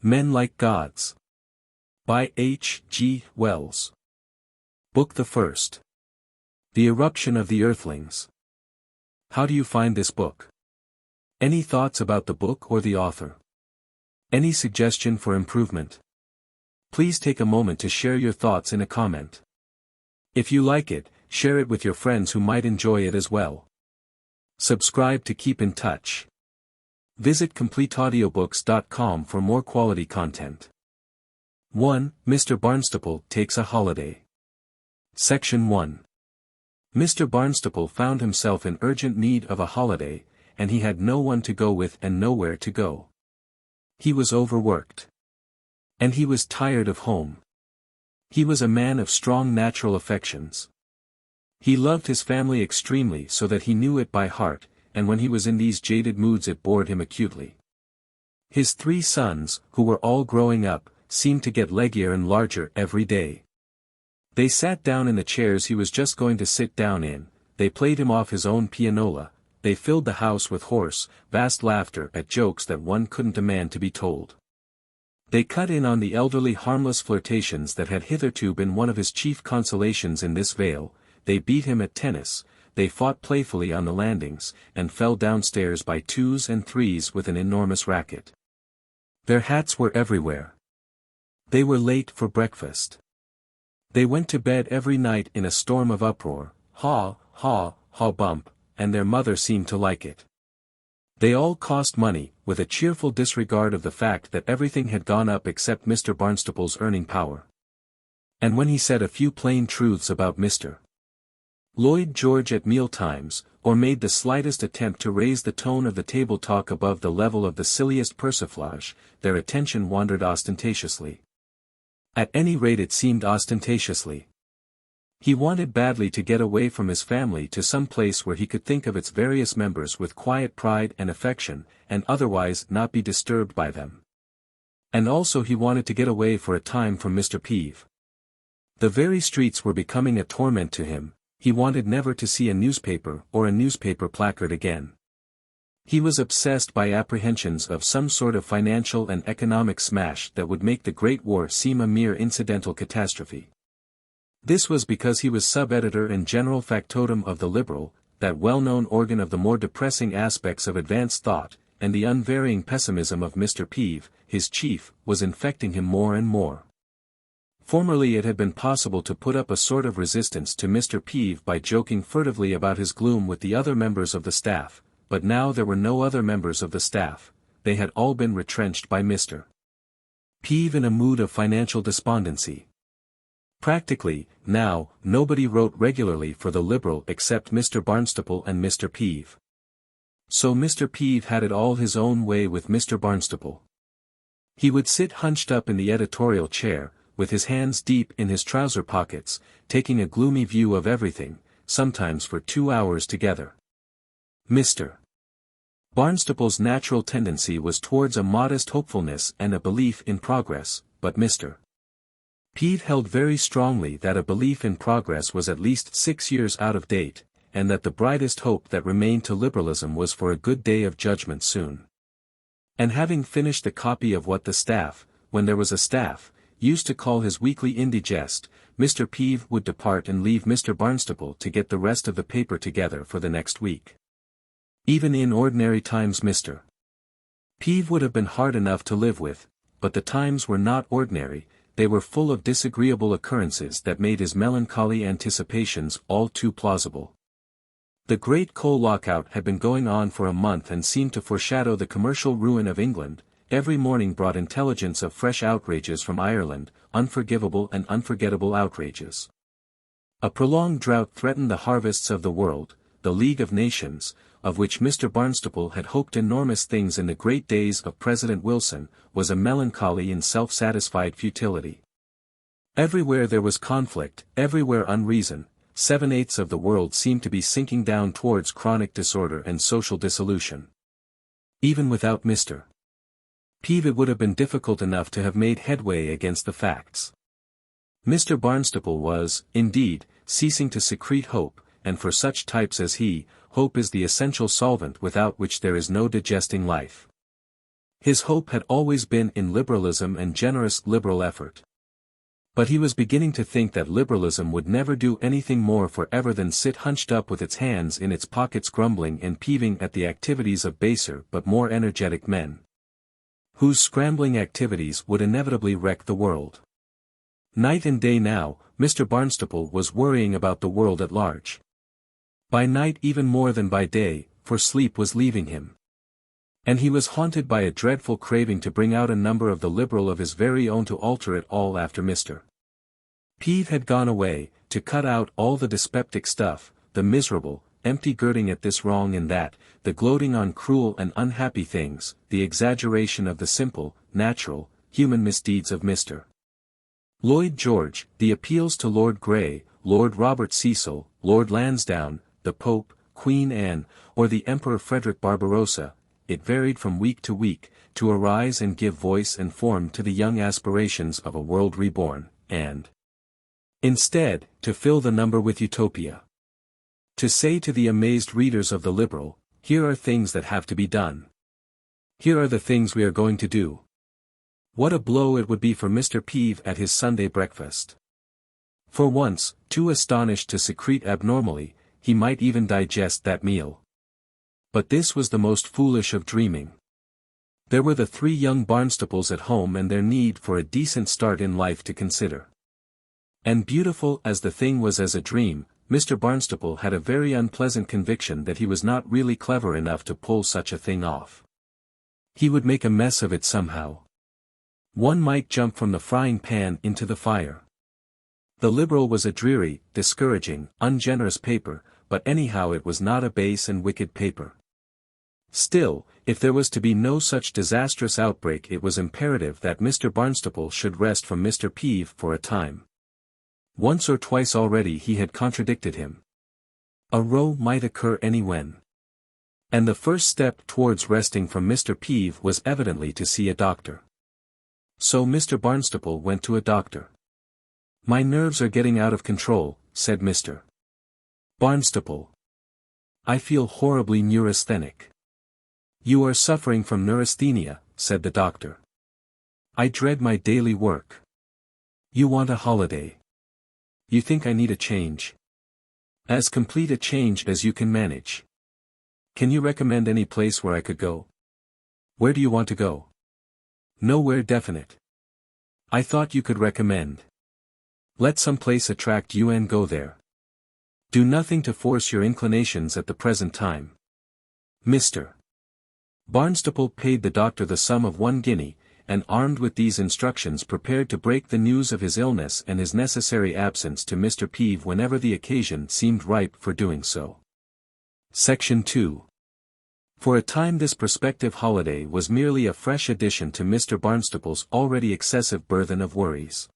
Men Like Gods. By H. G. Wells. Book the First. The Eruption of the Earthlings. How do you find this book? Any thoughts about the book or the author? Any suggestion for improvement? Please take a moment to share your thoughts in a comment. If you like it, share it with your friends who might enjoy it as well. Subscribe to keep in touch. Visit CompleteAudiobooks.com for more quality content. 1. Mr. Barnstaple takes a holiday. Section 1. Mr. Barnstaple found himself in urgent need of a holiday, and he had no one to go with and nowhere to go. He was overworked. And he was tired of home. He was a man of strong natural affections. He loved his family extremely so that he knew it by heart, and when he was in these jaded moods it bored him acutely. His 3 sons, who were all growing up, seemed to get leggier and larger every day. They sat down in the chairs he was just going to sit down in, they played him off his own pianola, they filled the house with hoarse, vast laughter at jokes that one couldn't demand to be told. They cut in on the elderly harmless flirtations that had hitherto been one of his chief consolations in this vale, they beat him at tennis, they fought playfully on the landings, and fell downstairs by 2s and 3s with an enormous racket. Their hats were everywhere. They were late for breakfast. They went to bed every night in a storm of uproar, haw, haw, haw bump, and their mother seemed to like it. They all cost money, with a cheerful disregard of the fact that everything had gone up except Mr. Barnstaple's earning power. And when he said a few plain truths about Mr. Lloyd George at mealtimes, or made the slightest attempt to raise the tone of the table talk above the level of the silliest persiflage, their attention wandered ostentatiously. At any rate it seemed ostentatiously. He wanted badly to get away from his family to some place where he could think of its various members with quiet pride and affection, and otherwise not be disturbed by them. And also he wanted to get away for a time from Mr. Peeve. The very streets were becoming a torment to him, he wanted never to see a newspaper or a newspaper placard again. He was obsessed by apprehensions of some sort of financial and economic smash that would make the Great War seem a mere incidental catastrophe. This was because he was sub-editor and general factotum of the Liberal, that well-known organ of the more depressing aspects of advanced thought, and the unvarying pessimism of Mr. Peeve, his chief, was infecting him more and more. Formerly it had been possible to put up a sort of resistance to Mr. Peeve by joking furtively about his gloom with the other members of the staff, but now there were no other members of the staff, they had all been retrenched by Mr. Peeve in a mood of financial despondency. Practically, now, nobody wrote regularly for the Liberal except Mr. Barnstaple and Mr. Peeve. So Mr. Peeve had it all his own way with Mr. Barnstaple. He would sit hunched up in the editorial chair, with his hands deep in his trouser pockets, taking a gloomy view of everything, sometimes for 2 hours together. Mr. Barnstaple's natural tendency was towards a modest hopefulness and a belief in progress, but Mr. Peeve held very strongly that a belief in progress was at least 6 years out of date, and that the brightest hope that remained to liberalism was for a good day of judgment soon. And having finished the copy of what the staff, when there was a staff, used to call his weekly indigest, Mr. Peeve would depart and leave Mr. Barnstaple to get the rest of the paper together for the next week. Even in ordinary times Mr. Peeve would have been hard enough to live with, but the times were not ordinary, they were full of disagreeable occurrences that made his melancholy anticipations all too plausible. The great coal lockout had been going on for a month and seemed to foreshadow the commercial ruin of England. Every morning brought intelligence of fresh outrages from Ireland, unforgivable and unforgettable outrages. A prolonged drought threatened the harvests of the world, the League of Nations, of which Mr. Barnstaple had hoped enormous things in the great days of President Wilson, was a melancholy and self-satisfied futility. Everywhere there was conflict, everywhere unreason, 7/8 of the world seemed to be sinking down towards chronic disorder and social dissolution. Even without Mr. Peeve it would have been difficult enough to have made headway against the facts. Mr. Barnstaple was, indeed, ceasing to secrete hope, and for such types as he, hope is the essential solvent without which there is no digesting life. His hope had always been in liberalism and generous liberal effort. But he was beginning to think that liberalism would never do anything more forever than sit hunched up with its hands in its pockets grumbling and peeving at the activities of baser but more energetic men, whose scrambling activities would inevitably wreck the world. Night and day now, Mr. Barnstaple was worrying about the world at large. By night even more than by day, for sleep was leaving him. And he was haunted by a dreadful craving to bring out a number of the Liberal of his very own to alter it all after Mr. Peeve had gone away, to cut out all the dyspeptic stuff, the miserable, empty girding at this wrong and that, the gloating on cruel and unhappy things, the exaggeration of the simple, natural, human misdeeds of Mr. Lloyd George, the appeals to Lord Grey, Lord Robert Cecil, Lord Lansdowne, the Pope, Queen Anne, or the Emperor Frederick Barbarossa. It varied from week to week, to arise and give voice and form to the young aspirations of a world reborn, and instead, to fill the number with Utopia. To say to the amazed readers of the Liberal, here are things that have to be done. Here are the things we are going to do. What a blow it would be for Mr. Peeve at his Sunday breakfast. For once, too astonished to secrete abnormally, he might even digest that meal. But this was the most foolish of dreaming. There were the 3 young Barnstaples at home and their need for a decent start in life to consider. And beautiful as the thing was as a dream, Mr. Barnstaple had a very unpleasant conviction that he was not really clever enough to pull such a thing off. He would make a mess of it somehow. One might jump from the frying pan into the fire. The Liberal was a dreary, discouraging, ungenerous paper, but anyhow it was not a base and wicked paper. Still, if there was to be no such disastrous outbreak it was imperative that Mr. Barnstaple should rest from Mr. Peeve for a time. Once or twice already he had contradicted him. A row might occur any when. And the first step towards resting from Mr. Peeve was evidently to see a doctor. So Mr. Barnstaple went to a doctor. "My nerves are getting out of control," said Mr. Barnstaple. "I feel horribly neurasthenic." "You are suffering from neurasthenia," said the doctor. "I dread my daily work." "You want a holiday. You think I need a change. As complete a change as you can manage. Can you recommend any place where I could go?" "Where do you want to go?" "Nowhere definite." "I thought you could recommend. Let some place attract you and go there. Do nothing to force your inclinations at the present time." Mr. Barnstaple paid the doctor the sum of 1 guinea, and armed with these instructions prepared to break the news of his illness and his necessary absence to Mr. Peeve whenever the occasion seemed ripe for doing so. Section 2. For a time this prospective holiday was merely a fresh addition to Mr. Barnstaple's already excessive burthen of worries.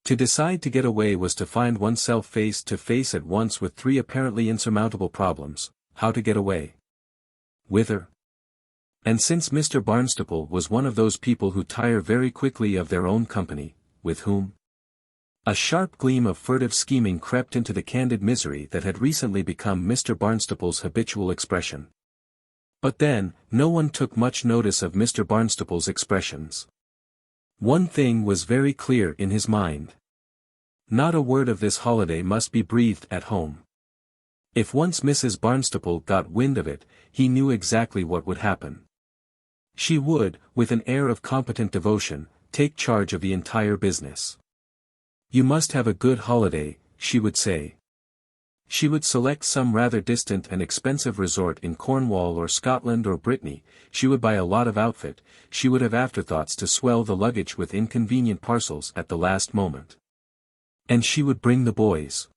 To decide to get away was to find oneself face to face at once with 3 apparently insurmountable problems: how to get away, whither, and since Mr. Barnstaple was one of those people who tire very quickly of their own company, with whom? A sharp gleam of furtive scheming crept into the candid misery that had recently become Mr. Barnstaple's habitual expression. But then, no one took much notice of Mr. Barnstaple's expressions. One thing was very clear in his mind. Not a word of this holiday must be breathed at home. If once Mrs. Barnstaple got wind of it, he knew exactly what would happen. She would, with an air of competent devotion, take charge of the entire business. "You must have a good holiday," she would say. She would select some rather distant and expensive resort in Cornwall or Scotland or Brittany, she would buy a lot of outfit, she would have afterthoughts to swell the luggage with inconvenient parcels at the last moment. And she would bring the boys.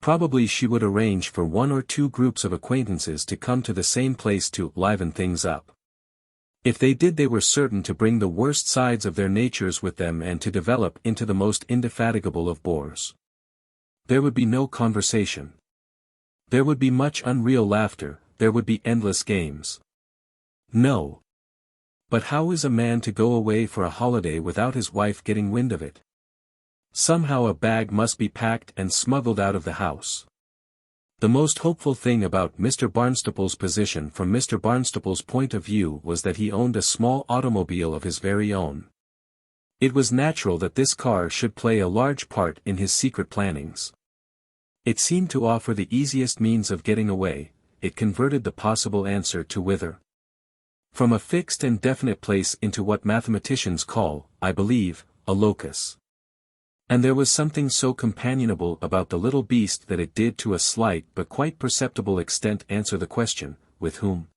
Probably she would arrange for 1 or 2 groups of acquaintances to come to the same place to liven things up. If they did they were certain to bring the worst sides of their natures with them and to develop into the most indefatigable of bores. There would be no conversation. There would be much unreal laughter, there would be endless games. No. But how is a man to go away for a holiday without his wife getting wind of it? Somehow a bag must be packed and smuggled out of the house. The most hopeful thing about Mr. Barnstaple's position from Mr. Barnstaple's point of view was that he owned a small automobile of his very own. It was natural that this car should play a large part in his secret plannings. It seemed to offer the easiest means of getting away. It converted the possible answer to whither. From a fixed and definite place into what mathematicians call, I believe, a locus. And there was something so companionable about the little beast that it did to a slight but quite perceptible extent answer the question, with whom?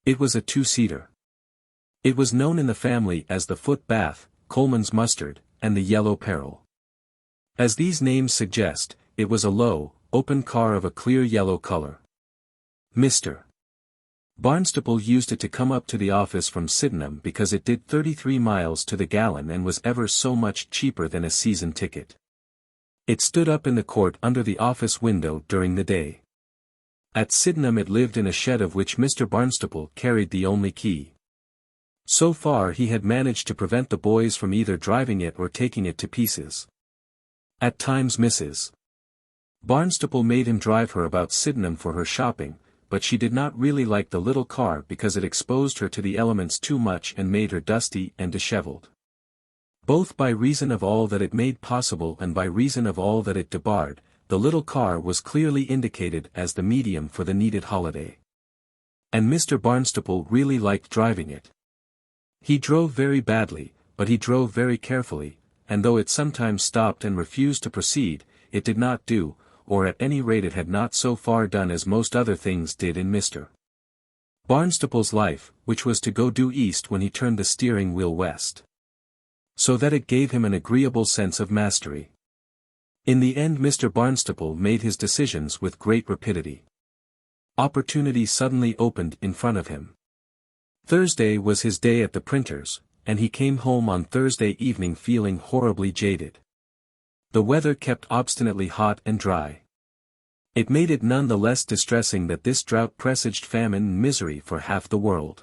It was a two-seater. It was known in the family as the foot bath, Coleman's mustard, and the yellow peril. As these names suggest, it was a low, open car of a clear yellow color. Mr. Barnstaple used it to come up to the office from Sydenham because it did 33 miles to the gallon and was ever so much cheaper than a season ticket. It stood up in the court under the office window during the day. At Sydenham it lived in a shed of which Mr. Barnstaple carried the only key. So far he had managed to prevent the boys from either driving it or taking it to pieces. At times Mrs. Barnstaple made him drive her about Sydenham for her shopping, but she did not really like the little car because it exposed her to the elements too much and made her dusty and disheveled. Both by reason of all that it made possible and by reason of all that it debarred, the little car was clearly indicated as the medium for the needed holiday. And Mr. Barnstaple really liked driving it. He drove very badly, but he drove very carefully, and though it sometimes stopped and refused to proceed, it did not do, or at any rate it had not so far done as most other things did in Mr. Barnstaple's life, which was to go due east when he turned the steering wheel west. So that it gave him an agreeable sense of mastery. In the end Mr. Barnstaple made his decisions with great rapidity. Opportunity suddenly opened in front of him. Thursday was his day at the printer's, and he came home on Thursday evening feeling horribly jaded. The weather kept obstinately hot and dry. It made it none the less distressing that this drought presaged famine and misery for half the world.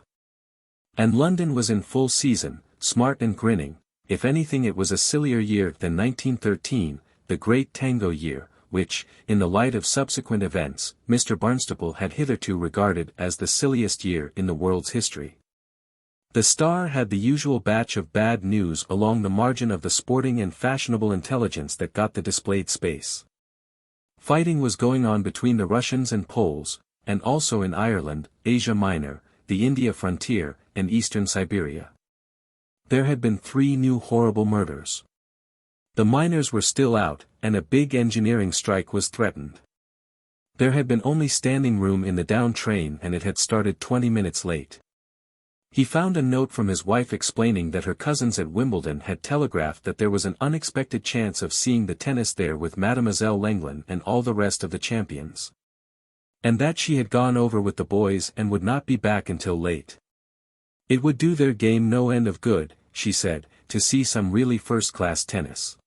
And London was in full season, smart and grinning. If anything it was a sillier year than 1913, the great tango year, which, in the light of subsequent events, Mr. Barnstaple had hitherto regarded as the silliest year in the world's history. The Star had the usual batch of bad news along the margin of the sporting and fashionable intelligence that got the displayed space. Fighting was going on between the Russians and Poles, and also in Ireland, Asia Minor, the India frontier, and eastern Siberia. There had been 3 new horrible murders. The miners were still out, and a big engineering strike was threatened. There had been only standing room in the down train and it had started 20 minutes late. He found a note from his wife explaining that her cousins at Wimbledon had telegraphed that there was an unexpected chance of seeing the tennis there with Mademoiselle Lenglen and all the rest of the champions. And that she had gone over with the boys and would not be back until late. It would do their game no end of good, she said, to see some really first-class tennis.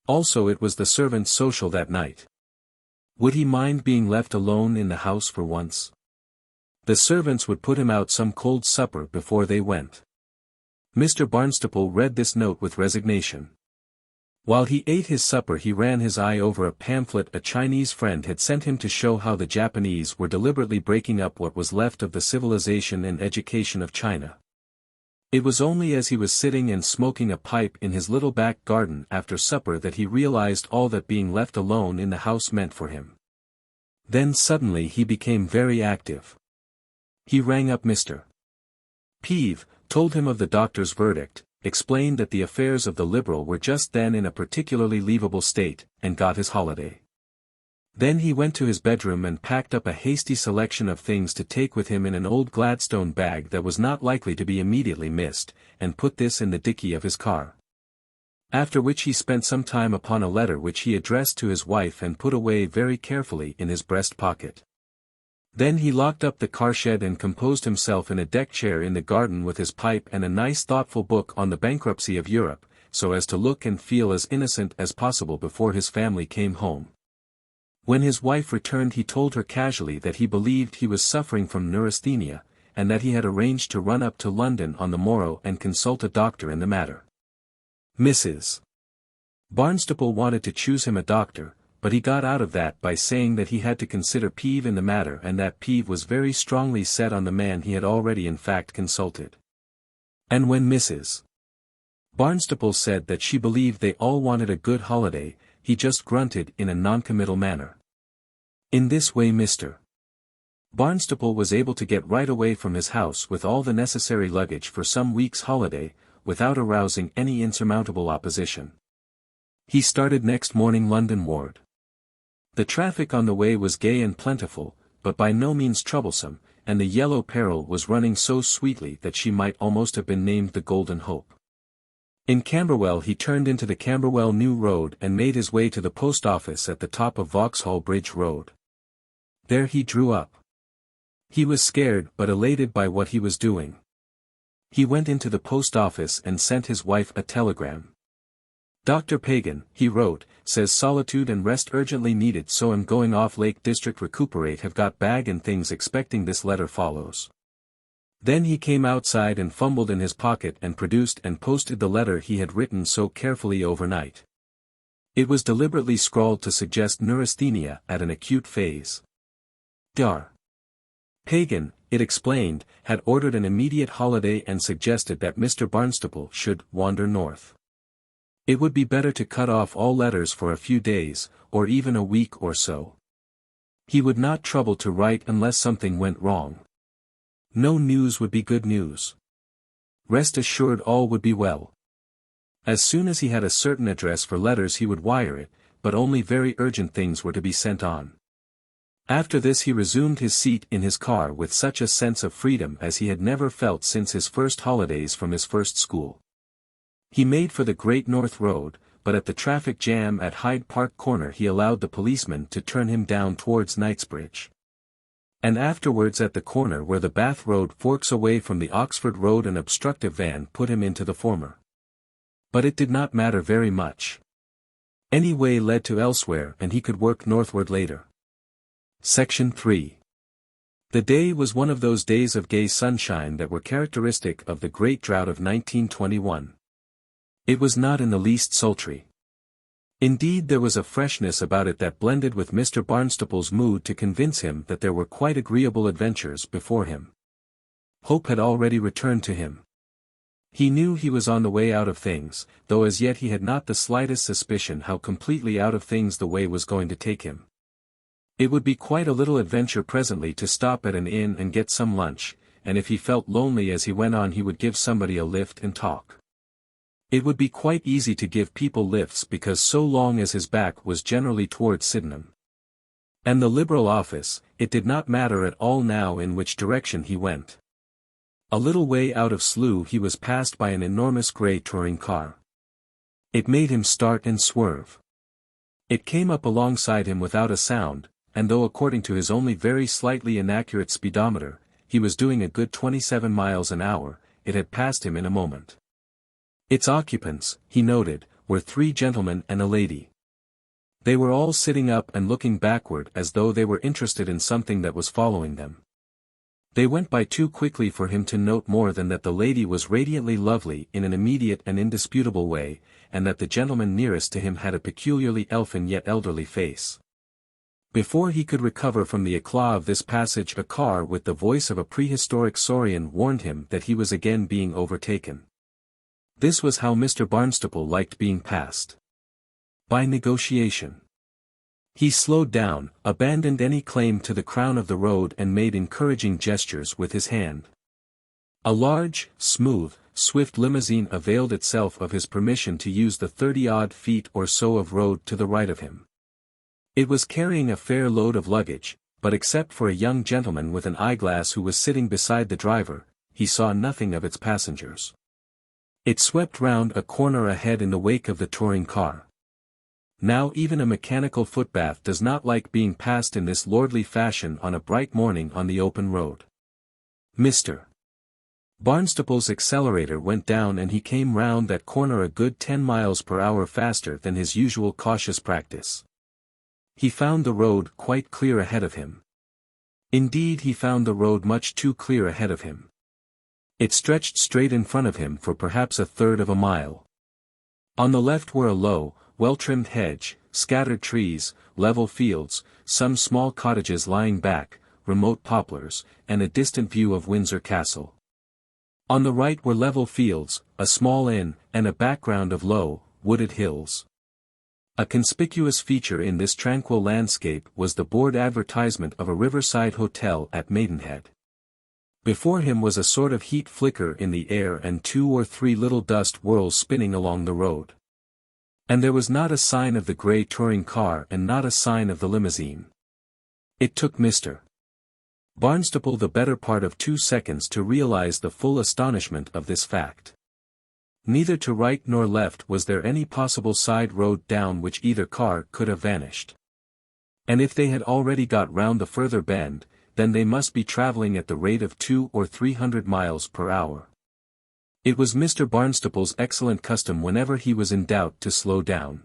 Also it was the servants' social that night. Would he mind being left alone in the house for once? The servants would put him out some cold supper before they went. Mr. Barnstaple read this note with resignation. While he ate his supper he ran his eye over a pamphlet a Chinese friend had sent him to show how the Japanese were deliberately breaking up what was left of the civilization and education of China. It was only as he was sitting and smoking a pipe in his little back garden after supper that he realized all that being left alone in the house meant for him. Then suddenly he became very active. He rang up Mr. Peeve, told him of the doctor's verdict, explained that the affairs of the Liberal were just then in a particularly leavable state, and got his holiday. Then he went to his bedroom and packed up a hasty selection of things to take with him in an old Gladstone bag that was not likely to be immediately missed, and put this in the dicky of his car. After which he spent some time upon a letter which he addressed to his wife and put away very carefully in his breast pocket. Then he locked up the car shed and composed himself in a deck chair in the garden with his pipe and a nice thoughtful book on the bankruptcy of Europe, so as to look and feel as innocent as possible before his family came home. When his wife returned he told her casually that he believed he was suffering from neurasthenia, and that he had arranged to run up to London on the morrow and consult a doctor in the matter. Mrs. Barnstaple wanted to choose him a doctor, but he got out of that by saying that he had to consider Peeve in the matter and that Peeve was very strongly set on the man he had already in fact consulted. And when Mrs. Barnstaple said that she believed they all wanted a good holiday, he just grunted in a noncommittal manner. In this way Mr. Barnstaple was able to get right away from his house with all the necessary luggage for some weeks' holiday, without arousing any insurmountable opposition. He started next morning London-ward. The traffic on the way was gay and plentiful, but by no means troublesome, and the Yellow Peril was running so sweetly that she might almost have been named the Golden Hope. In Camberwell he turned into the Camberwell New Road and made his way to the post office at the top of Vauxhall Bridge Road. There he drew up. He was scared but elated by what he was doing. He went into the post office and sent his wife a telegram. Dr. Pagan, he wrote, says solitude and rest urgently needed, so am going off Lake District recuperate, have got bag and things, expecting this letter follows. Then he came outside and fumbled in his pocket and produced and posted the letter he had written so carefully overnight. It was deliberately scrawled to suggest neurasthenia at an acute phase. Dr. Pagan, it explained, had ordered an immediate holiday and suggested that Mr. Barnstaple should wander north. It would be better to cut off all letters for a few days, or even a week or so. He would not trouble to write unless something went wrong. No news would be good news. Rest assured all would be well. As soon as he had a certain address for letters he would wire it, but only very urgent things were to be sent on. After this he resumed his seat in his car with such a sense of freedom as he had never felt since his first holidays from his first school. He made for the Great North Road, but at the traffic jam at Hyde Park Corner he allowed the policeman to turn him down towards Knightsbridge. And afterwards at the corner where the Bath Road forks away from the Oxford Road an obstructive van put him into the former. But it did not matter very much. Any way led to elsewhere and he could work northward later. Section 3. The day was one of those days of gay sunshine that were characteristic of the great drought of 1921. It was not in the least sultry. Indeed there was a freshness about it that blended with Mr. Barnstaple's mood to convince him that there were quite agreeable adventures before him. Hope had already returned to him. He knew he was on the way out of things, though as yet he had not the slightest suspicion how completely out of things the way was going to take him. It would be quite a little adventure presently to stop at an inn and get some lunch, and if he felt lonely as he went on he would give somebody a lift and talk. It would be quite easy to give people lifts because so long as his back was generally towards Sydenham and the Liberal office, it did not matter at all now in which direction he went. A little way out of Slough he was passed by an enormous grey touring car. It made him start and swerve. It came up alongside him without a sound, and though according to his only very slightly inaccurate speedometer, he was doing a good 27 miles an hour, it had passed him in a moment. Its occupants, he noted, were 3 gentlemen and a lady. They were all sitting up and looking backward as though they were interested in something that was following them. They went by too quickly for him to note more than that the lady was radiantly lovely in an immediate and indisputable way, and that the gentleman nearest to him had a peculiarly elfin yet elderly face. Before he could recover from the eclat of this passage a car with the voice of a prehistoric saurian warned him that he was again being overtaken. This was how Mr. Barnstaple liked being passed. By negotiation. He slowed down, abandoned any claim to the crown of the road and made encouraging gestures with his hand. A large, smooth, swift limousine availed itself of his permission to use the 30-odd feet or so of road to the right of him. It was carrying a fair load of luggage, but except for a young gentleman with an eyeglass who was sitting beside the driver, he saw nothing of its passengers. It swept round a corner ahead in the wake of the touring car. Now even a mechanical footbath does not like being passed in this lordly fashion on a bright morning on the open road. Mr. Barnstaple's accelerator went down and he came round that corner a good 10 miles per hour faster than his usual cautious practice. He found the road quite clear ahead of him. Indeed he found the road much too clear ahead of him. It stretched straight in front of him for perhaps a third of a mile. On the left were a low, well-trimmed hedge, scattered trees, level fields, some small cottages lying back, remote poplars, and a distant view of Windsor Castle. On the right were level fields, a small inn, and a background of low, wooded hills. A conspicuous feature in this tranquil landscape was the board advertisement of a riverside hotel at Maidenhead. Before him was a sort of heat flicker in the air and 2 or 3 little dust whirls spinning along the road. And there was not a sign of the grey touring car and not a sign of the limousine. It took Mr. Barnstaple the better part of 2 seconds to realize the full astonishment of this fact. Neither to right nor left was there any possible side road down which either car could have vanished. And if they had already got round the further bend, then they must be travelling at the rate of 200 or 300 miles per hour. It was Mr. Barnstaple's excellent custom whenever he was in doubt to slow down.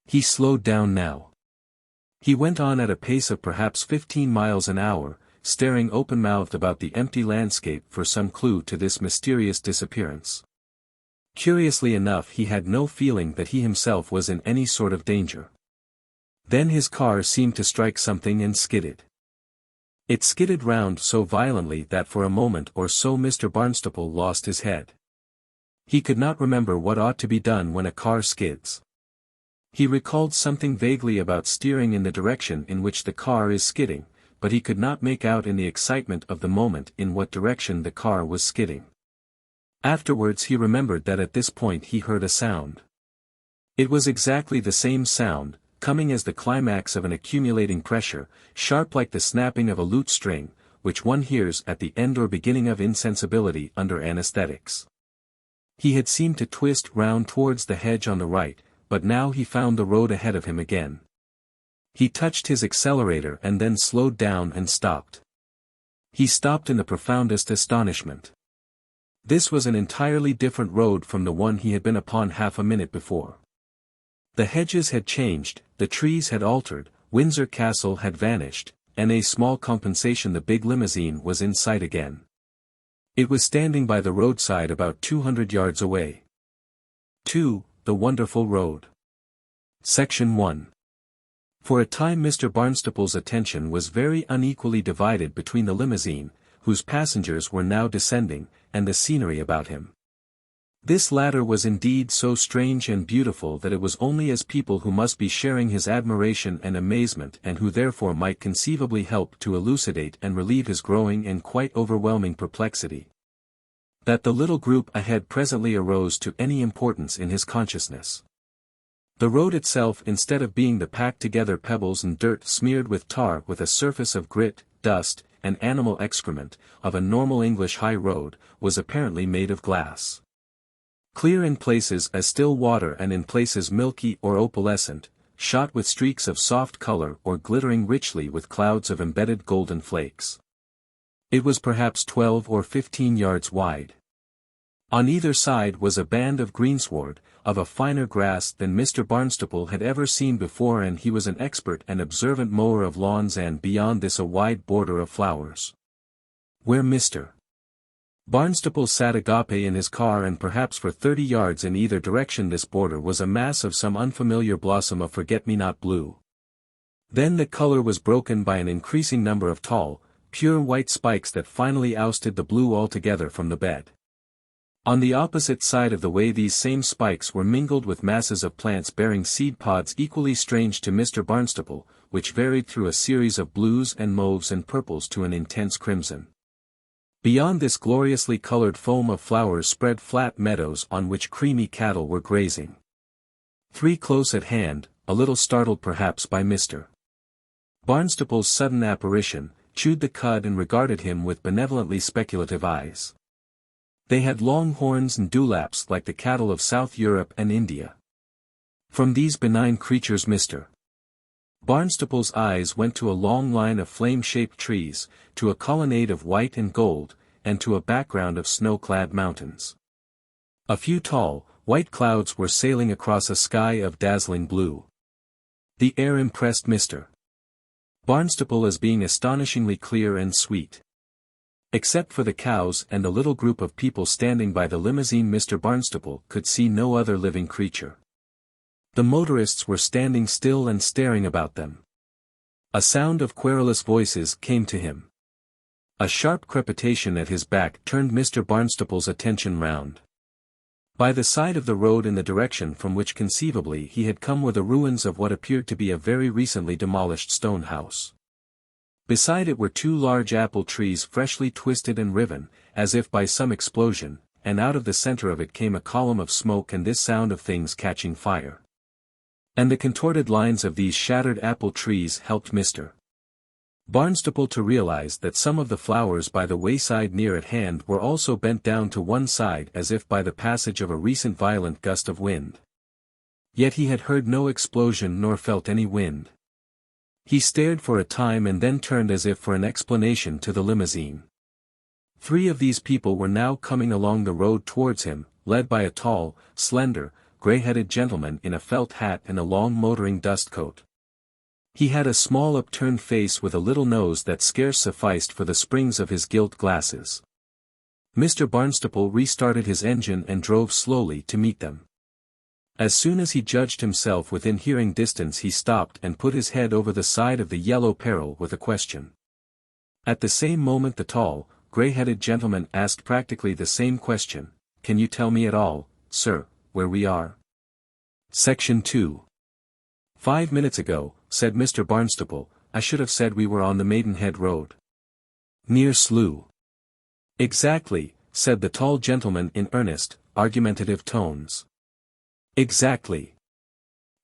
He slowed down now. He went on at a pace of perhaps 15 miles an hour, staring open-mouthed about the empty landscape for some clue to this mysterious disappearance. Curiously enough, he had no feeling that he himself was in any sort of danger. Then his car seemed to strike something and skidded. It skidded round so violently that for a moment or so Mr. Barnstaple lost his head. He could not remember what ought to be done when a car skids. He recalled something vaguely about steering in the direction in which the car is skidding, but he could not make out in the excitement of the moment in what direction the car was skidding. Afterwards he remembered that at this point he heard a sound. It was exactly the same sound, coming as the climax of an accumulating pressure, sharp like the snapping of a lute string, which one hears at the end or beginning of insensibility under anesthetics. He had seemed to twist round towards the hedge on the right, but now he found the road ahead of him again. He touched his accelerator and then slowed down and stopped. He stopped in the profoundest astonishment. This was an entirely different road from the one he had been upon half a minute before. The hedges had changed, the trees had altered, Windsor Castle had vanished, and a small compensation the big limousine was in sight again. It was standing by the roadside about 200 yards away. 2. The Wonderful Road. Section 1. For a time Mr. Barnstaple's attention was very unequally divided between the limousine, whose passengers were now descending, and the scenery about him. This latter was indeed so strange and beautiful that it was only as people who must be sharing his admiration and amazement and who therefore might conceivably help to elucidate and relieve his growing and quite overwhelming perplexity, that the little group ahead presently arose to any importance in his consciousness. The road itself, instead of being the packed-together pebbles and dirt smeared with tar with a surface of grit, dust, and animal excrement, of a normal English high road, was apparently made of glass. Clear in places as still water and in places milky or opalescent, shot with streaks of soft color or glittering richly with clouds of embedded golden flakes. It was perhaps 12 or 15 yards wide. On either side was a band of greensward, of a finer grass than Mr. Barnstaple had ever seen before, and he was an expert and observant mower of lawns, and beyond this a wide border of flowers. Where Mr. Barnstaple sat agape in his car, and perhaps for 30 yards in either direction this border was a mass of some unfamiliar blossom of forget-me-not blue. Then the color was broken by an increasing number of tall, pure white spikes that finally ousted the blue altogether from the bed. On the opposite side of the way these same spikes were mingled with masses of plants bearing seed pods equally strange to Mr. Barnstaple, which varied through a series of blues and mauves and purples to an intense crimson. Beyond this gloriously colored foam of flowers spread flat meadows on which creamy cattle were grazing. 3 close at hand, a little startled perhaps by Mr. Barnstaple's sudden apparition, chewed the cud and regarded him with benevolently speculative eyes. They had long horns and dewlaps like the cattle of South Europe and India. From these benign creatures Mr. Barnstaple's eyes went to a long line of flame-shaped trees, to a colonnade of white and gold, and to a background of snow-clad mountains. A few tall, white clouds were sailing across a sky of dazzling blue. The air impressed Mr. Barnstaple as being astonishingly clear and sweet. Except for the cows and the little group of people standing by the limousine, Mr. Barnstaple could see no other living creature. The motorists were standing still and staring about them. A sound of querulous voices came to him. A sharp crepitation at his back turned Mr. Barnstaple's attention round. By the side of the road in the direction from which conceivably he had come were the ruins of what appeared to be a very recently demolished stone house. Beside it were two large apple trees freshly twisted and riven, as if by some explosion, and out of the center of it came a column of smoke and this sound of things catching fire. And the contorted lines of these shattered apple trees helped Mr. Barnstaple to realize that some of the flowers by the wayside near at hand were also bent down to one side as if by the passage of a recent violent gust of wind. Yet he had heard no explosion nor felt any wind. He stared for a time and then turned as if for an explanation to the limousine. Three of these people were now coming along the road towards him, led by a tall, slender, grey-headed gentleman in a felt hat and a long motoring dust coat. He had a small upturned face with a little nose that scarce sufficed for the springs of his gilt glasses. Mr. Barnstaple restarted his engine and drove slowly to meet them. As soon as he judged himself within hearing distance he stopped and put his head over the side of the yellow peril with a question. At the same moment the tall, grey-headed gentleman asked practically the same question, "Can you tell me at all, sir, where we are?" Section 2. 5 minutes ago, said Mr. Barnstaple, I should have said we were on the Maidenhead Road. Near Slough. Exactly, said the tall gentleman in earnest, argumentative tones. Exactly.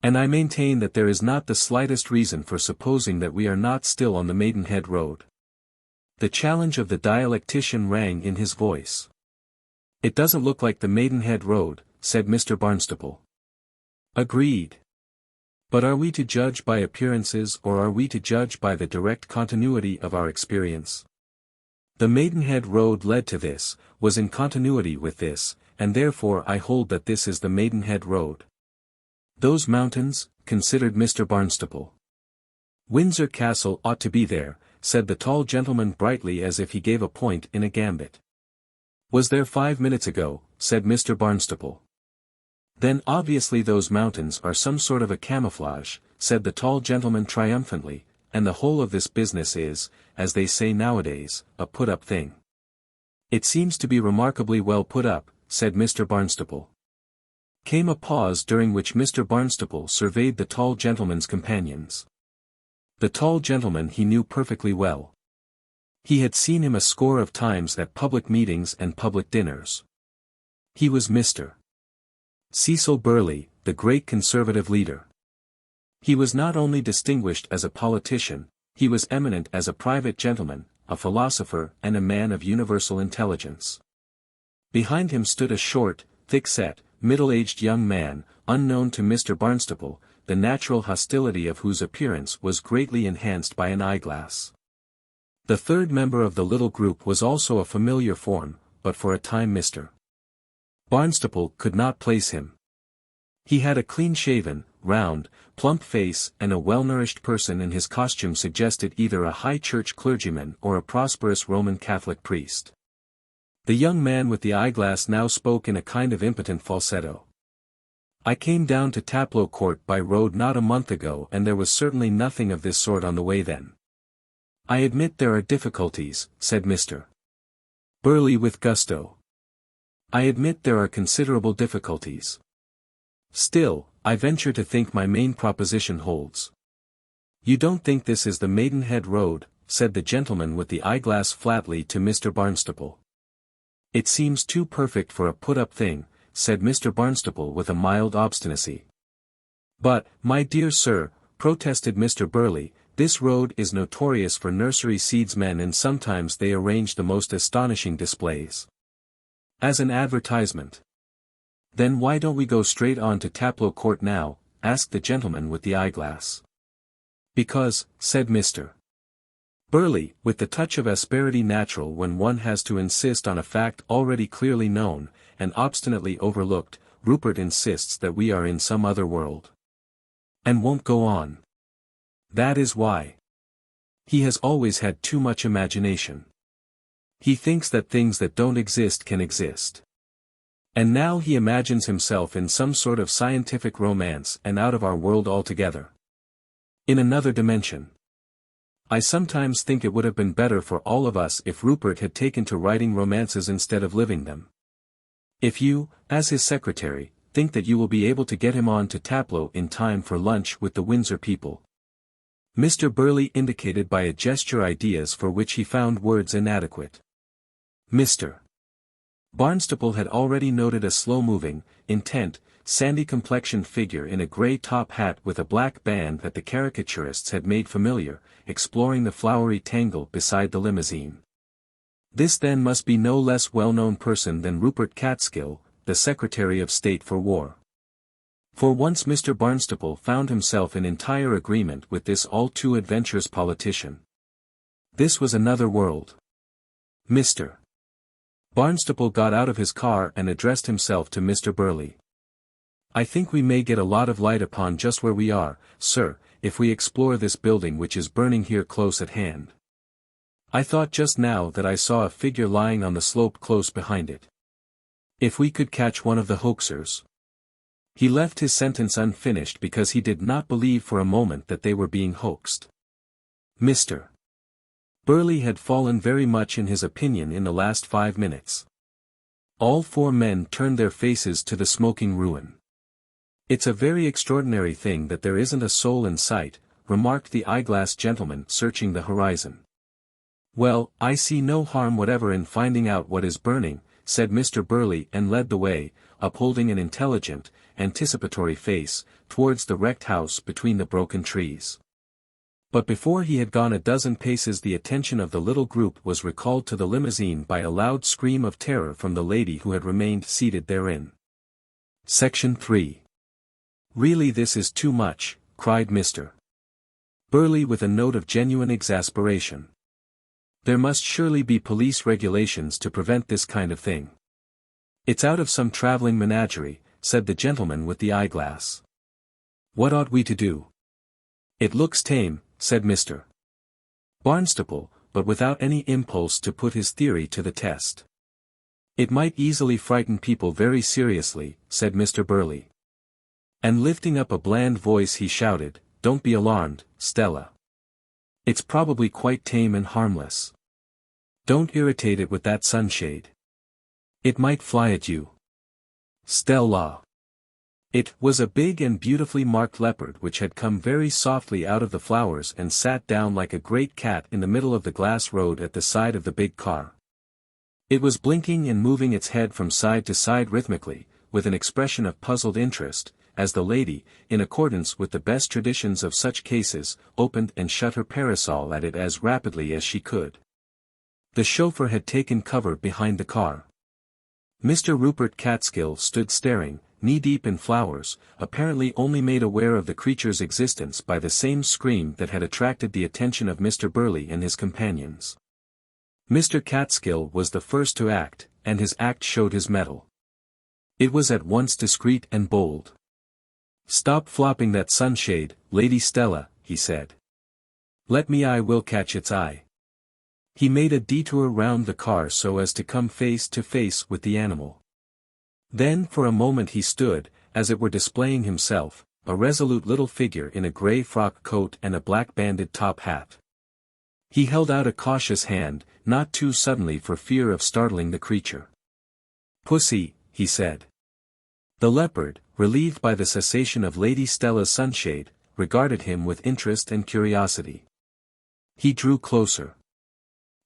And I maintain that there is not the slightest reason for supposing that we are not still on the Maidenhead Road. The challenge of the dialectician rang in his voice. It doesn't look like the Maidenhead Road, said Mr. Barnstaple. Agreed. But are we to judge by appearances or are we to judge by the direct continuity of our experience? The Maidenhead Road led to this, was in continuity with this, and therefore I hold that this is the Maidenhead Road. Those mountains, considered Mr. Barnstaple. Windsor Castle ought to be there, said the tall gentleman brightly as if he gave a point in a gambit. Was there 5 minutes ago, said Mr. Barnstaple. Then obviously those mountains are some sort of a camouflage, said the tall gentleman triumphantly, and the whole of this business is, as they say nowadays, a put-up thing. It seems to be remarkably well put up, said Mr. Barnstaple. Came a pause during which Mr. Barnstaple surveyed the tall gentleman's companions. The tall gentleman he knew perfectly well. He had seen him a score of times at public meetings and public dinners. He was Mr. Cecil Burleigh, the great conservative leader. He was not only distinguished as a politician, he was eminent as a private gentleman, a philosopher and a man of universal intelligence. Behind him stood a short, thick-set, middle-aged young man, unknown to Mr. Barnstaple, the natural hostility of whose appearance was greatly enhanced by an eyeglass. The third member of the little group was also a familiar form, but for a time Mr. Barnstaple could not place him. He had a clean-shaven, round, plump face and a well-nourished person and his costume suggested either a high church clergyman or a prosperous Roman Catholic priest. The young man with the eyeglass now spoke in a kind of impotent falsetto. I came down to Taplow Court by road not a month ago and there was certainly nothing of this sort on the way then. I admit there are difficulties, said Mr. Burleigh with gusto. I admit there are considerable difficulties. Still, I venture to think my main proposition holds. You don't think this is the Maidenhead Road, said the gentleman with the eyeglass flatly to Mr. Barnstaple. It seems too perfect for a put-up thing, said Mr. Barnstaple with a mild obstinacy. But, my dear sir, protested Mr. Burleigh, this road is notorious for nursery seedsmen and sometimes they arrange the most astonishing displays. As an advertisement. Then why don't we go straight on to Taplow Court now, asked the gentleman with the eyeglass. Because, said Mr. Burleigh, with the touch of asperity natural when one has to insist on a fact already clearly known, and obstinately overlooked, Rupert insists that we are in some other world. And won't go on. That is why. He has always had too much imagination. He thinks that things that don't exist can exist. And now he imagines himself in some sort of scientific romance and out of our world altogether. In another dimension. I sometimes think it would have been better for all of us if Rupert had taken to writing romances instead of living them. If you, as his secretary, think that you will be able to get him on to Taplow in time for lunch with the Windsor people. Mr. Burley indicated by a gesture ideas for which he found words inadequate. Mr. Barnstaple had already noted a slow-moving, intent, sandy-complexioned figure in a grey top hat with a black band that the caricaturists had made familiar, exploring the flowery tangle beside the limousine. This then must be no less well-known person than Rupert Catskill, the Secretary of State for War. For once Mr. Barnstaple found himself in entire agreement with this all-too adventurous politician. This was another world. Mr. Barnstaple got out of his car and addressed himself to Mr. Burley. I think we may get a lot of light upon just where we are, sir, if we explore this building which is burning here close at hand. I thought just now that I saw a figure lying on the slope close behind it. If we could catch one of the hoaxers. He left his sentence unfinished because he did not believe for a moment that they were being hoaxed. Mr. Burley had fallen very much in his opinion in the last 5 minutes. All 4 men turned their faces to the smoking ruin. It's a very extraordinary thing that there isn't a soul in sight, remarked the eyeglass gentleman searching the horizon. Well, I see no harm whatever in finding out what is burning, said Mr. Burley and led the way, upholding an intelligent, anticipatory face, towards the wrecked house between the broken trees. But before he had gone a dozen paces the attention of the little group was recalled to the limousine by a loud scream of terror from the lady who had remained seated therein. Section 3. Really this is too much, cried Mr. Burley with a note of genuine exasperation. There must surely be police regulations to prevent this kind of thing. It's out of some travelling menagerie, said the gentleman with the eyeglass. What ought we to do? It looks tame, said Mr. Barnstaple, but without any impulse to put his theory to the test. It might easily frighten people very seriously, said Mr. Burley. And lifting up a bland voice he shouted, Don't be alarmed, Stella. It's probably quite tame and harmless. Don't irritate it with that sunshade. It might fly at you. Stella. It was a big and beautifully marked leopard which had come very softly out of the flowers and sat down like a great cat in the middle of the glass road at the side of the big car. It was blinking and moving its head from side to side rhythmically, with an expression of puzzled interest, as the lady, in accordance with the best traditions of such cases, opened and shut her parasol at it as rapidly as she could. The chauffeur had taken cover behind the car. Mr. Rupert Catskill stood staring, knee-deep in flowers, apparently only made aware of the creature's existence by the same scream that had attracted the attention of Mr. Burley and his companions. Mr. Catskill was the first to act, and his act showed his mettle. It was at once discreet and bold. Stop flopping that sunshade, Lady Stella, he said. I will catch its eye. He made a detour round the car so as to come face to face with the animal. Then for a moment he stood, as it were displaying himself, a resolute little figure in a grey frock coat and a black banded top hat. He held out a cautious hand, not too suddenly for fear of startling the creature. Pussy, he said. The leopard, relieved by the cessation of Lady Stella's sunshade, regarded him with interest and curiosity. He drew closer.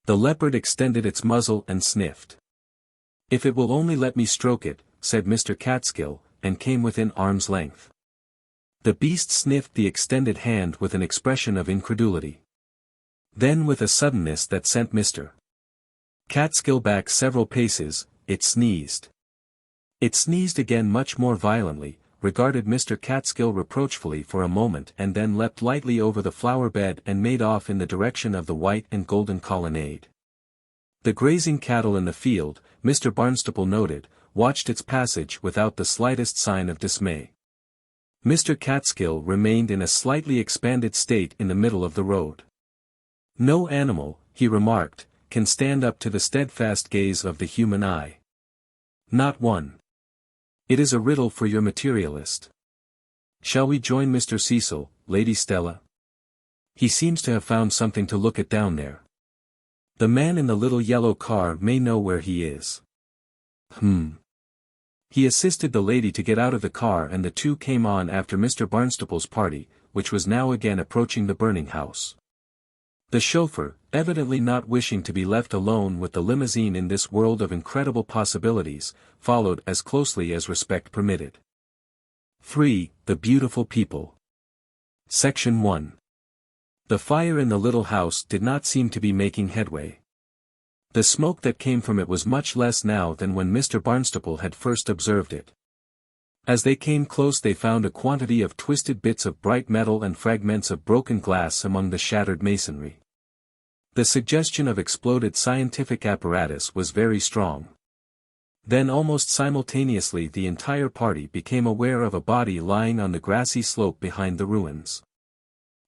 The leopard extended its muzzle and sniffed. If it will only let me stroke it, said Mr. Catskill, and came within arm's length. The beast sniffed the extended hand with an expression of incredulity. Then with a suddenness that sent Mr. Catskill back several paces, it sneezed. It sneezed again much more violently, regarded Mr. Catskill reproachfully for a moment and then leapt lightly over the flower bed and made off in the direction of the white and golden colonnade. The grazing cattle in the field, Mr. Barnstaple noted, watched its passage without the slightest sign of dismay. Mr. Catskill remained in a slightly expanded state in the middle of the road. No animal, he remarked, can stand up to the steadfast gaze of the human eye. Not one. It is a riddle for your materialist. Shall we join Mr. Cecil, Lady Stella? He seems to have found something to look at down there. The man in the little yellow car may know where he is. He assisted the lady to get out of the car and the two came on after Mr. Barnstaple's party, which was now again approaching the burning house. The chauffeur, evidently not wishing to be left alone with the limousine in this world of incredible possibilities, followed as closely as respect permitted. 3. The Beautiful People. Section 1. The fire in the little house did not seem to be making headway. The smoke that came from it was much less now than when Mr. Barnstaple had first observed it. As they came close they found a quantity of twisted bits of bright metal and fragments of broken glass among the shattered masonry. The suggestion of exploded scientific apparatus was very strong. Then almost simultaneously the entire party became aware of a body lying on the grassy slope behind the ruins.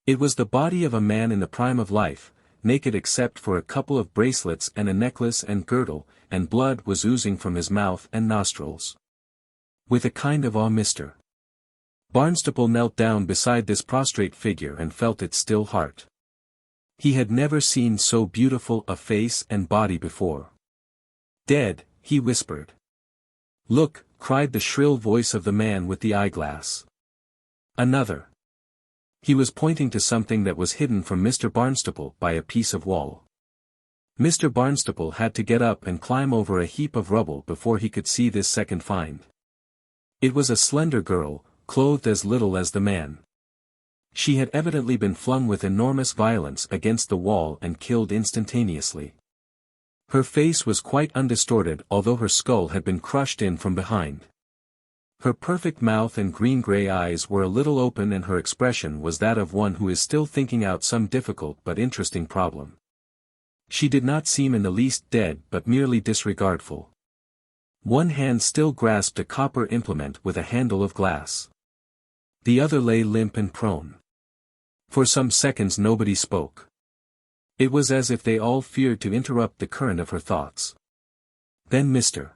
It was the body of a man in the prime of life, naked except for a couple of bracelets and a necklace and girdle, and blood was oozing from his mouth and nostrils. With a kind of awe Mr. Barnstaple knelt down beside this prostrate figure and felt its still heart. He had never seen so beautiful a face and body before. "Dead," he whispered. "Look," cried the shrill voice of the man with the eyeglass. "Another." He was pointing to something that was hidden from Mr. Barnstaple by a piece of wall. Mr. Barnstaple had to get up and climb over a heap of rubble before he could see this second find. It was a slender girl, clothed as little as the man. She had evidently been flung with enormous violence against the wall and killed instantaneously. Her face was quite undistorted although her skull had been crushed in from behind. Her perfect mouth and green-gray eyes were a little open and her expression was that of one who is still thinking out some difficult but interesting problem. She did not seem in the least dead but merely disregardful. One hand still grasped a copper implement with a handle of glass. The other lay limp and prone. For some seconds nobody spoke. It was as if they all feared to interrupt the current of her thoughts. Then Mr.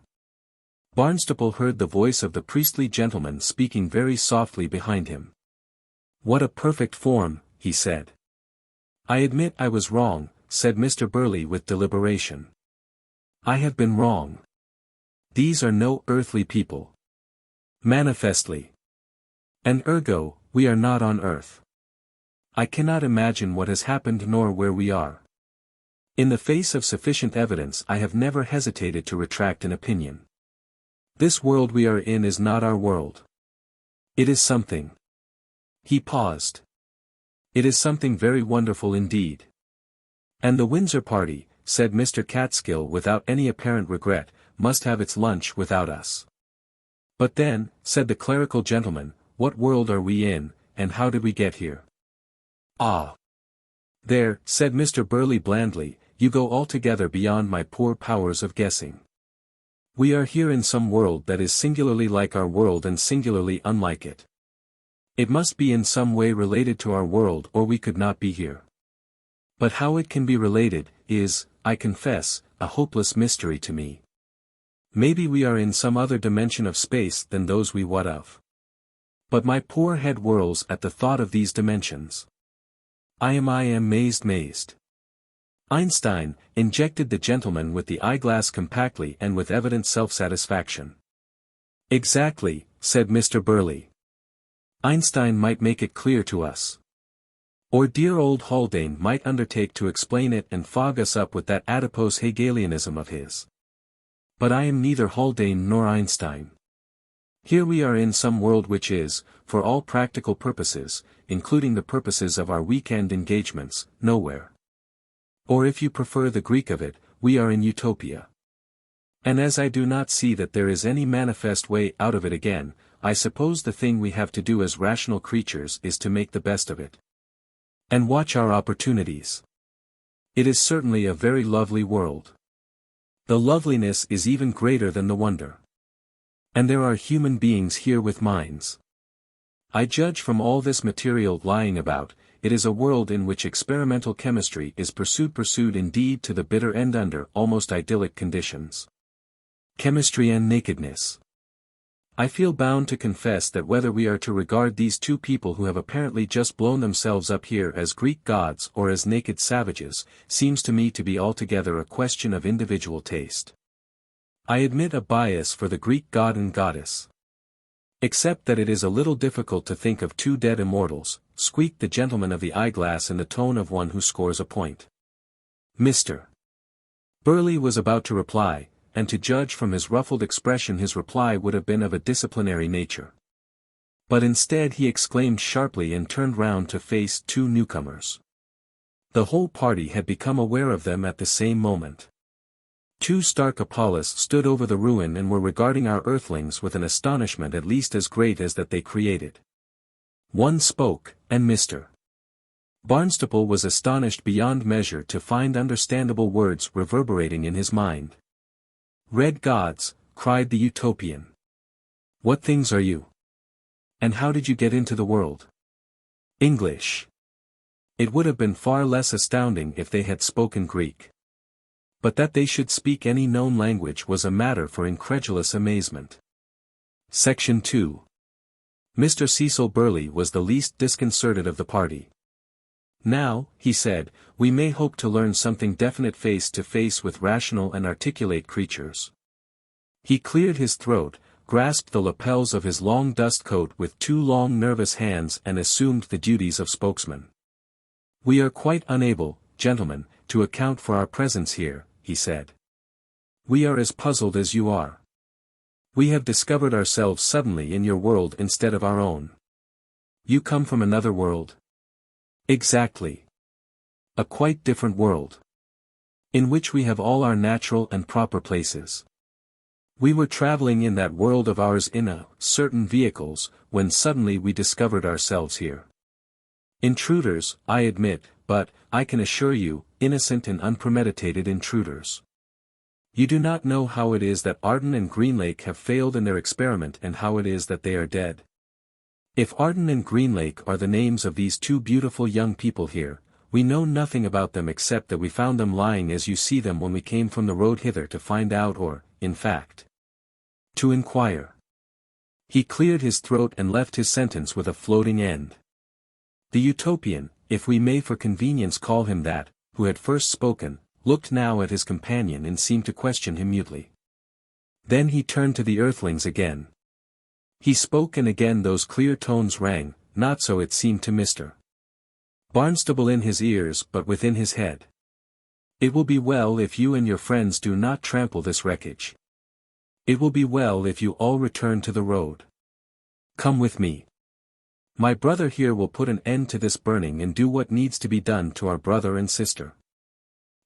Barnstaple heard the voice of the priestly gentleman speaking very softly behind him. "What a perfect form," he said. "I admit I was wrong," said Mr. Burley with deliberation. "I have been wrong. These are no earthly people. Manifestly. And ergo, we are not on earth. I cannot imagine what has happened nor where we are. In the face of sufficient evidence I have never hesitated to retract an opinion. This world we are in is not our world. It is something." He paused. "It is something very wonderful indeed." "And the Windsor party," said Mr. Catskill without any apparent regret, "must have its lunch without us." "But then," said the clerical gentleman, "what world are we in, and how did we get here?" "Ah! There," said Mr. Burley blandly, "you go altogether beyond my poor powers of guessing. We are here in some world that is singularly like our world and singularly unlike it. It must be in some way related to our world or we could not be here. But how it can be related, is, I confess, a hopeless mystery to me. Maybe we are in some other dimension of space than those we wot of. But my poor head whirls at the thought of these dimensions. I am mazed. Einstein, injected the gentleman with the eyeglass compactly and with evident self-satisfaction. "Exactly," said Mr. Burley. "Einstein might make it clear to us. Or dear old Haldane might undertake to explain it and fog us up with that adipose Hegelianism of his. But I am neither Haldane nor Einstein. Here we are in some world which is, for all practical purposes, including the purposes of our weekend engagements, nowhere. Or if you prefer the Greek of it, we are in Utopia. And as I do not see that there is any manifest way out of it again, I suppose the thing we have to do as rational creatures is to make the best of it. And watch our opportunities. It is certainly a very lovely world. The loveliness is even greater than the wonder. And there are human beings here with minds. I judge from all this material lying about, it is a world in which experimental chemistry is pursued indeed to the bitter end under almost idyllic conditions. Chemistry and nakedness. I feel bound to confess that whether we are to regard these two people who have apparently just blown themselves up here as Greek gods or as naked savages, seems to me to be altogether a question of individual taste. I admit a bias for the Greek god and goddess. Except that it is a little difficult to think of two dead immortals, squeaked the gentleman of the eyeglass in the tone of one who scores a point. Mr. Burley was about to reply, and to judge from his ruffled expression his reply would have been of a disciplinary nature. But instead he exclaimed sharply and turned round to face two newcomers. The whole party had become aware of them at the same moment. Two stark Apollos stood over the ruin and were regarding our Earthlings with an astonishment at least as great as that they created. One spoke, and Mr. Barnstaple was astonished beyond measure to find understandable words reverberating in his mind. "Red gods," cried the Utopian. "What things are you? And how did you get into the world?" English. It would have been far less astounding if they had spoken Greek. But that they should speak any known language was a matter for incredulous amazement. Section 2. Mr. Cecil Burley was the least disconcerted of the party. "Now," he said, "we may hope to learn something definite face to face with rational and articulate creatures." He cleared his throat, grasped the lapels of his long dust coat with two long nervous hands and assumed the duties of spokesman. "We are quite unable, gentlemen, to account for our presence here," he said. "We are as puzzled as you are. We have discovered ourselves suddenly in your world instead of our own." "You come from another world?" "Exactly. A quite different world. In which we have all our natural and proper places. We were traveling in that world of ours in certain vehicles, when suddenly we discovered ourselves here. Intruders, I admit, but, I can assure you, innocent and unpremeditated intruders. You do not know how it is that Arden and Greenlake have failed in their experiment and how it is that they are dead. If Arden and Greenlake are the names of these two beautiful young people here, we know nothing about them except that we found them lying as you see them when we came from the road hither to find out or, in fact, to inquire." He cleared his throat and left his sentence with a floating end. The Utopian, if we may for convenience call him that, who had first spoken, looked now at his companion and seemed to question him mutely. Then he turned to the Earthlings again. He spoke and again those clear tones rang, not so it seemed to Mr. Barnstaple in his ears but within his head. "It will be well if you and your friends do not trample this wreckage. It will be well if you all return to the road. Come with me. My brother here will put an end to this burning and do what needs to be done to our brother and sister.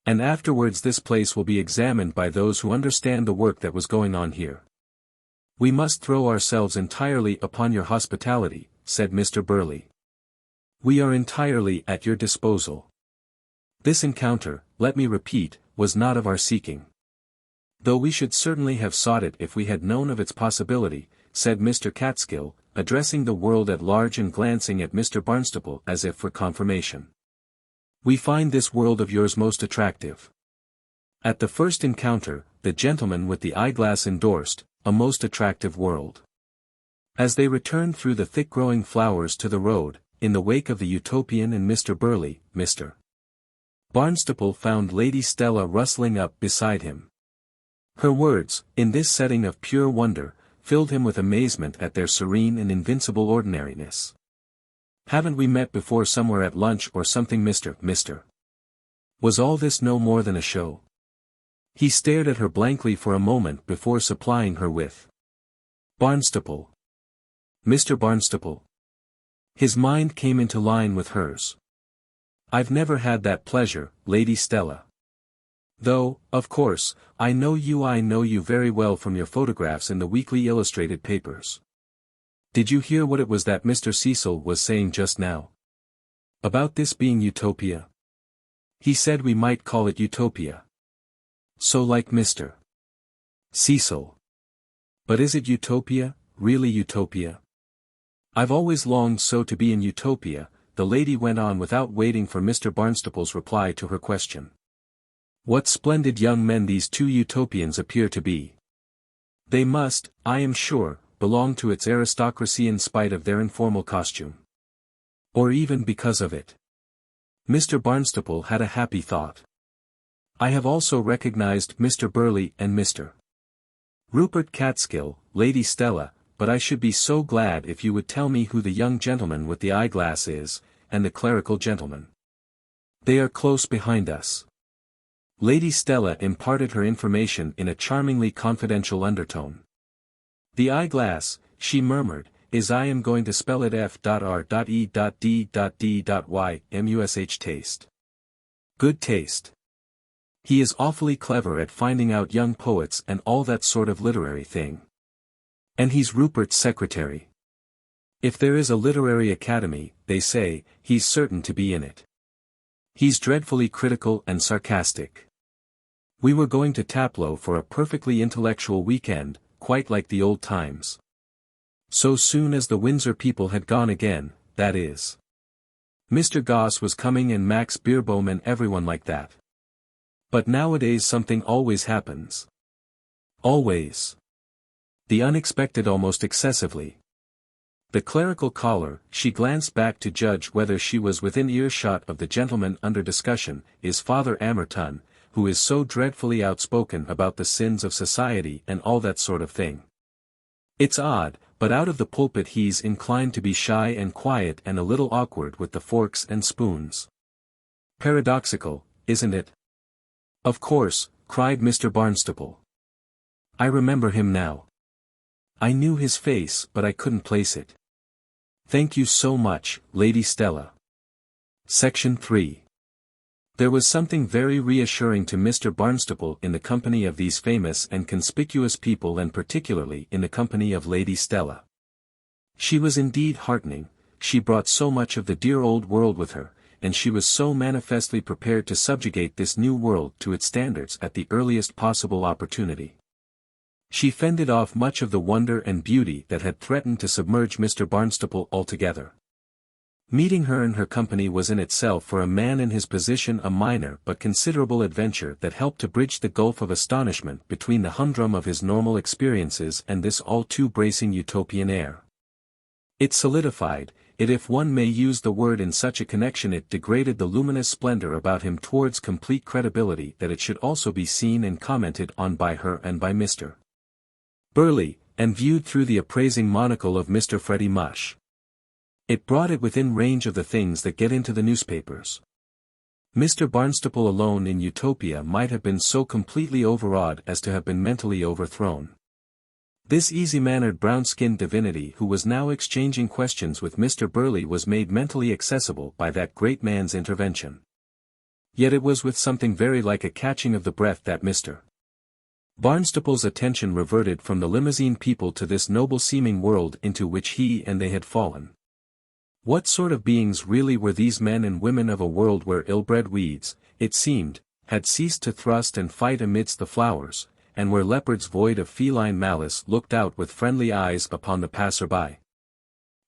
And afterwards this place will be examined by those who understand the work that was going on here. We must throw ourselves entirely upon your hospitality," said Mr. Burley. "We are entirely at your disposal. This encounter, let me repeat, was not of our seeking. Though we should certainly have sought it if we had known of its possibility," said Mr. Catskill, addressing the world at large and glancing at Mr. Barnstaple as if for confirmation. "We find this world of yours most attractive. At the first encounter, the gentleman with the eyeglass endorsed, a most attractive world." As they returned through the thick-growing flowers to the road, in the wake of the Utopian and Mr. Burley, Mr. Barnstaple found Lady Stella rustling up beside him. Her words, in this setting of pure wonder, filled him with amazement at their serene and invincible ordinariness. "Haven't we met before somewhere at lunch or something, Mr. Was all this no more than a show?" He stared at her blankly for a moment before supplying her with "Barnstaple. Mr. Barnstaple." His mind came into line with hers. "I've never had that pleasure, Lady Stella. Though, of course, I know you very well from your photographs in the weekly illustrated papers. Did you hear what it was that Mr. Cecil was saying just now? About this being Utopia? He said we might call it Utopia. So like Mr. Cecil. But is it Utopia, really Utopia? I've always longed so to be in Utopia," the lady went on without waiting for Mr. Barnstaple's reply to her question. "What splendid young men these two Utopians appear to be. They must, I am sure, belonged to its aristocracy in spite of their informal costume. Or even because of it. Mr. Barnstaple had a happy thought. I have also recognized Mr. Burley and Mr. Rupert Catskill, Lady Stella, but I should be so glad if you would tell me who the young gentleman with the eyeglass is, and the clerical gentleman. They are close behind us. Lady Stella imparted her information in a charmingly confidential undertone. The eyeglass, she murmured, is I am going to spell it F.R.E.D.D.Y, mush taste. Good taste. He is awfully clever at finding out young poets and all that sort of literary thing. And he's Rupert's secretary. If there is a literary academy, they say, he's certain to be in it. He's dreadfully critical and sarcastic. We were going to Taplow for a perfectly intellectual weekend, quite like the old times. So soon as the Windsor people had gone again, that is. Mr. Goss was coming and Max Beerbohm and everyone like that. But nowadays something always happens. Always. The unexpected almost excessively. The clerical caller, she glanced back to judge whether she was within earshot of the gentleman under discussion, is Father Amerton, who is so dreadfully outspoken about the sins of society and all that sort of thing. It's odd, but out of the pulpit he's inclined to be shy and quiet and a little awkward with the forks and spoons. Paradoxical, isn't it? Of course, cried Mr. Barnstaple. I remember him now. I knew his face but I couldn't place it. Thank you so much, Lady Stella. Section 3. There was something very reassuring to Mr. Barnstaple in the company of these famous and conspicuous people and particularly in the company of Lady Stella. She was indeed heartening, she brought so much of the dear old world with her, and she was so manifestly prepared to subjugate this new world to its standards at the earliest possible opportunity. She fended off much of the wonder and beauty that had threatened to submerge Mr. Barnstaple altogether. Meeting her in her company was in itself for a man in his position a minor but considerable adventure that helped to bridge the gulf of astonishment between the humdrum of his normal experiences and this all too bracing utopian air. It solidified, it if one may use the word in such a connection it degraded the luminous splendor about him towards complete credibility that it should also be seen and commented on by her and by Mr. Burley, and viewed through the appraising monocle of Mr. Freddie Mush. It brought it within range of the things that get into the newspapers. Mr. Barnstaple alone in Utopia might have been so completely overawed as to have been mentally overthrown. This easy-mannered brown-skinned divinity who was now exchanging questions with Mr. Burley was made mentally accessible by that great man's intervention. Yet it was with something very like a catching of the breath that Mr. Barnstaple's attention reverted from the limousine people to this noble-seeming world into which he and they had fallen. What sort of beings really were these men and women of a world where ill-bred weeds, it seemed, had ceased to thrust and fight amidst the flowers, and where leopards void of feline malice looked out with friendly eyes upon the passer-by?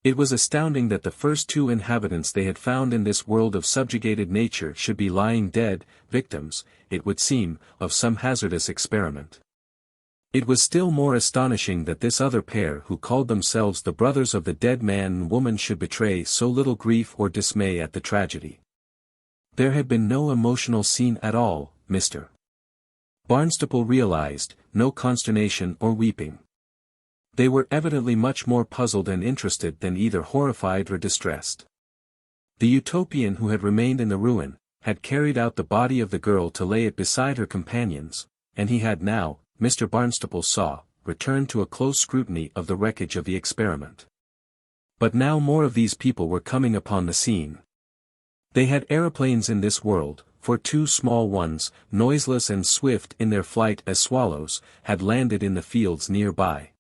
It was astounding that the first two inhabitants they had found in this world of subjugated nature should be lying dead, victims, it would seem, of some hazardous experiment. It was still more astonishing that this other pair who called themselves the brothers of the dead man and woman should betray so little grief or dismay at the tragedy. There had been no emotional scene at all, Mr. Barnstaple realized, no consternation or weeping. They were evidently much more puzzled and interested than either horrified or distressed. The Utopian who had remained in the ruin, had carried out the body of the girl to lay it beside her companions, and he had now, Mr. Barnstaple saw, returned to a close scrutiny of the wreckage of the experiment. But now more of these people were coming upon the scene. They had aeroplanes in this world, for two small ones, noiseless and swift in their flight as swallows, had landed in the fields nearby.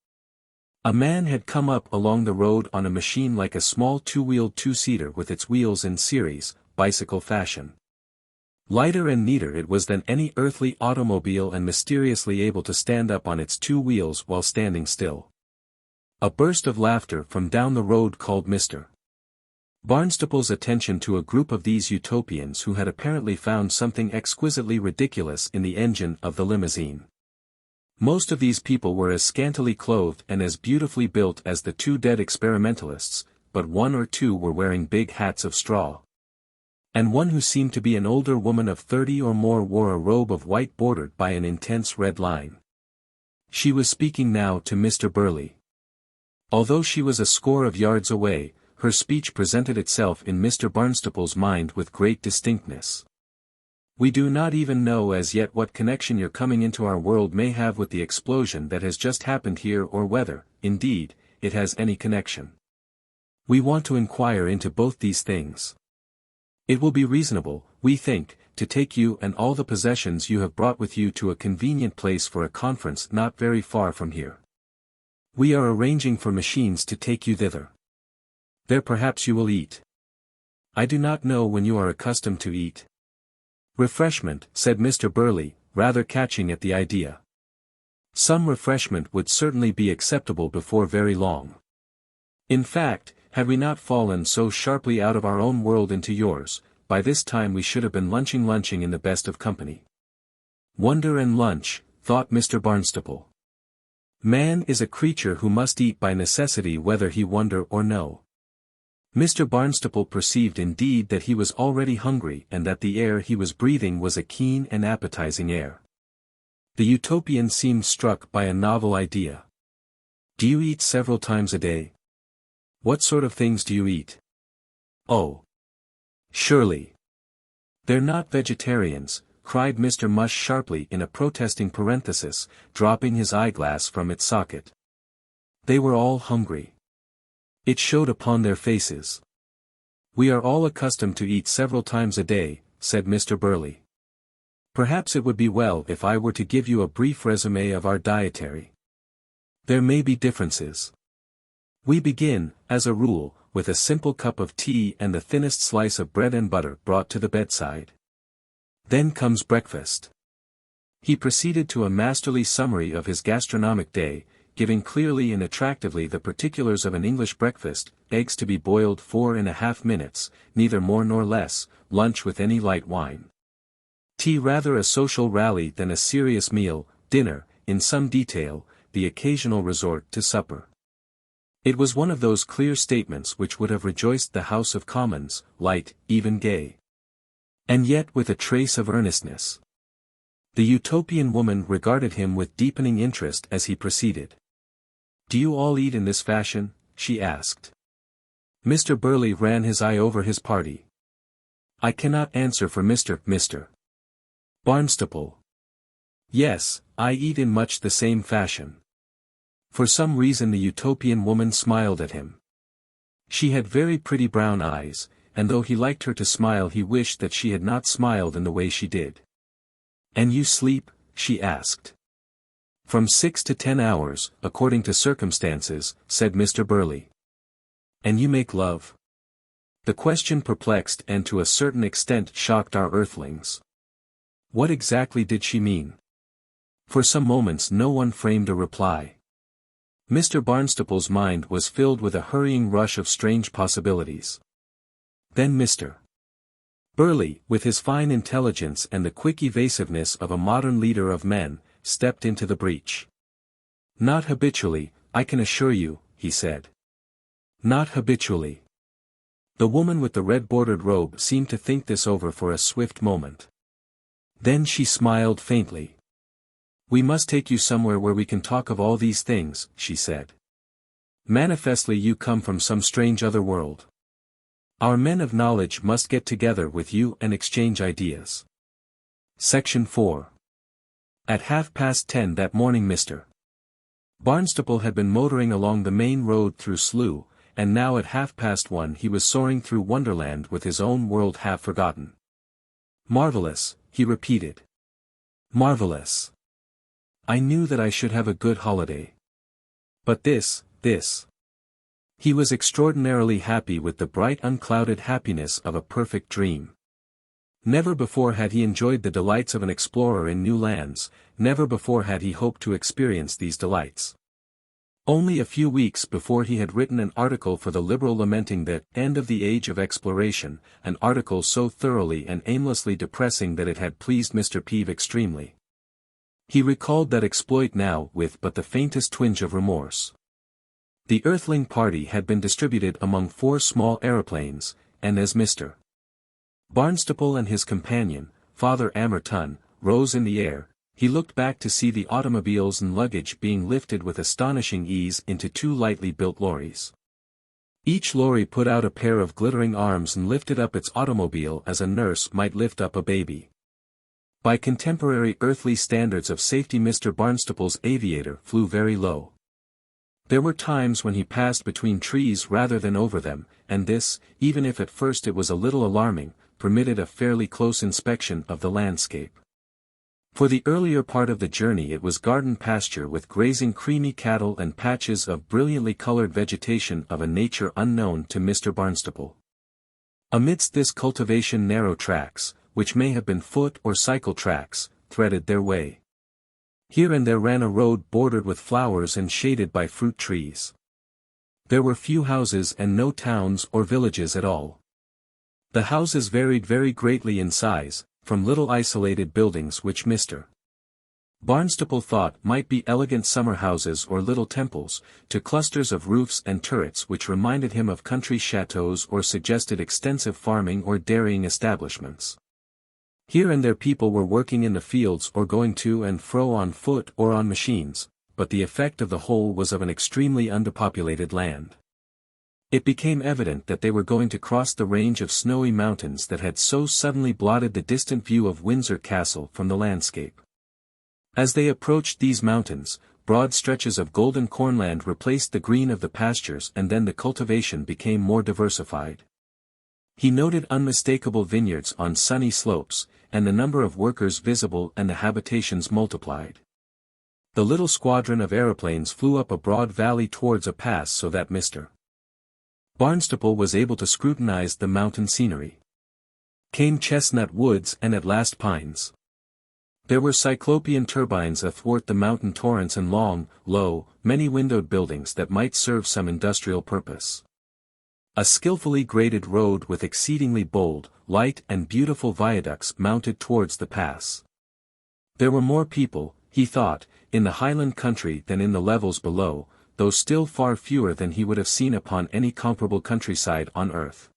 A man had come up along the road on a machine like a small two-wheeled two-seater with its wheels in series, bicycle fashion. Lighter and neater it was than any earthly automobile and mysteriously able to stand up on its two wheels while standing still. A burst of laughter from down the road called Mr. Barnstaple's attention to a group of these Utopians who had apparently found something exquisitely ridiculous in the engine of the limousine. Most of these people were as scantily clothed and as beautifully built as the two dead experimentalists, but one or two were wearing big hats of straw. And one who seemed to be an older woman of 30 or more wore a robe of white bordered by an intense red line. She was speaking now to Mr. Burley. Although she was a score of yards away, her speech presented itself in Mr. Barnstaple's mind with great distinctness. "We do not even know as yet what connection your coming into our world may have with the explosion that has just happened here or whether, indeed, it has any connection. We want to inquire into both these things. It will be reasonable, we think, to take you and all the possessions you have brought with you to a convenient place for a conference not very far from here. We are arranging for machines to take you thither. There perhaps you will eat. I do not know when you are accustomed to eat." "Refreshment," said Mr. Burley, rather catching at the idea. "Some refreshment would certainly be acceptable before very long. In fact, had we not fallen so sharply out of our own world into yours, by this time we should have been lunching in the best of company." Wonder and lunch, thought Mr. Barnstaple. Man is a creature who must eat by necessity whether he wonder or no. Mr. Barnstaple perceived indeed that he was already hungry and that the air he was breathing was a keen and appetizing air. The Utopian seemed struck by a novel idea. "Do you eat several times a day? What sort of things do you eat?" "Oh. Surely. They're not vegetarians," cried Mr. Mush sharply in a protesting parenthesis, dropping his eyeglass from its socket. They were all hungry. It showed upon their faces. "We are all accustomed to eat several times a day," said Mr. Burley. "Perhaps it would be well if I were to give you a brief resume of our dietary. There may be differences. We begin, as a rule, with a simple cup of tea and the thinnest slice of bread and butter brought to the bedside. Then comes breakfast." He proceeded to a masterly summary of his gastronomic day, giving clearly and attractively the particulars of an English breakfast: eggs to be boiled 4½ minutes, neither more nor less, lunch with any light wine. Tea rather a social rally than a serious meal, dinner, in some detail, the occasional resort to supper. It was one of those clear statements which would have rejoiced the House of Commons, light, even gay. And yet with a trace of earnestness. The Utopian woman regarded him with deepening interest as he proceeded. "Do you all eat in this fashion?" she asked. Mr. Burley ran his eye over his party. "I cannot answer for Mr. Barnstaple. Yes, I eat in much the same fashion." For some reason the Utopian woman smiled at him. She had very pretty brown eyes, and though he liked her to smile he wished that she had not smiled in the way she did. "And you sleep?" she asked. "From 6 to 10 hours, according to circumstances," said Mr. Burley. "And you make love?" The question perplexed and to a certain extent shocked our Earthlings. What exactly did she mean? For some moments no one framed a reply. Mr. Barnstaple's mind was filled with a hurrying rush of strange possibilities. Then Mr. Burley, with his fine intelligence and the quick evasiveness of a modern leader of men, stepped into the breach. "Not habitually, I can assure you," he said. "Not habitually." The woman with the red-bordered robe seemed to think this over for a swift moment. Then she smiled faintly. "We must take you somewhere where we can talk of all these things," she said. "Manifestly you come from some strange other world. Our men of knowledge must get together with you and exchange ideas." Section 4. At 10:30 that morning Mr. Barnstaple had been motoring along the main road through Slough, and now at 1:30 he was soaring through Wonderland with his own world half forgotten. "Marvelous," he repeated. "Marvelous. I knew that I should have a good holiday. But this. He was extraordinarily happy with the bright unclouded happiness of a perfect dream. Never before had he enjoyed the delights of an explorer in new lands, never before had he hoped to experience these delights. Only a few weeks before he had written an article for the Liberal lamenting the end of the age of exploration, an article so thoroughly and aimlessly depressing that it had pleased Mr. Peeve extremely. He recalled that exploit now with but the faintest twinge of remorse. The Earthling party had been distributed among 4 small aeroplanes, and as Mr. Barnstaple and his companion, Father Amerton, rose in the air, he looked back to see the automobiles and luggage being lifted with astonishing ease into 2 lightly built lorries. Each lorry put out a pair of glittering arms and lifted up its automobile as a nurse might lift up a baby. By contemporary earthly standards of safety, Mr. Barnstaple's aviator flew very low. There were times when he passed between trees rather than over them, and this, even if at first it was a little alarming, permitted a fairly close inspection of the landscape. For the earlier part of the journey it was garden pasture with grazing creamy cattle and patches of brilliantly colored vegetation of a nature unknown to Mr. Barnstaple. Amidst this cultivation narrow tracks, which may have been foot or cycle tracks, threaded their way. Here and there ran a road bordered with flowers and shaded by fruit trees. There were few houses and no towns or villages at all. The houses varied very greatly in size, from little isolated buildings which Mr. Barnstaple thought might be elegant summer houses or little temples, to clusters of roofs and turrets which reminded him of country chateaux or suggested extensive farming or dairying establishments. Here and there people were working in the fields or going to and fro on foot or on machines, but the effect of the whole was of an extremely underpopulated land. It became evident that they were going to cross the range of snowy mountains that had so suddenly blotted the distant view of Windsor Castle from the landscape. As they approached these mountains, broad stretches of golden cornland replaced the green of the pastures, and then the cultivation became more diversified. He noted unmistakable vineyards on sunny slopes, and the number of workers visible and the habitations multiplied. The little squadron of aeroplanes flew up a broad valley towards a pass so that Mr. Barnstaple was able to scrutinize the mountain scenery. Came chestnut woods and at last pines. There were cyclopean turbines athwart the mountain torrents and long, low, many-windowed buildings that might serve some industrial purpose. A skillfully graded road with exceedingly bold, light and beautiful viaducts mounted towards the pass. There were more people, he thought, in the highland country than in the levels below, though still far fewer than he would have seen upon any comparable countryside on earth.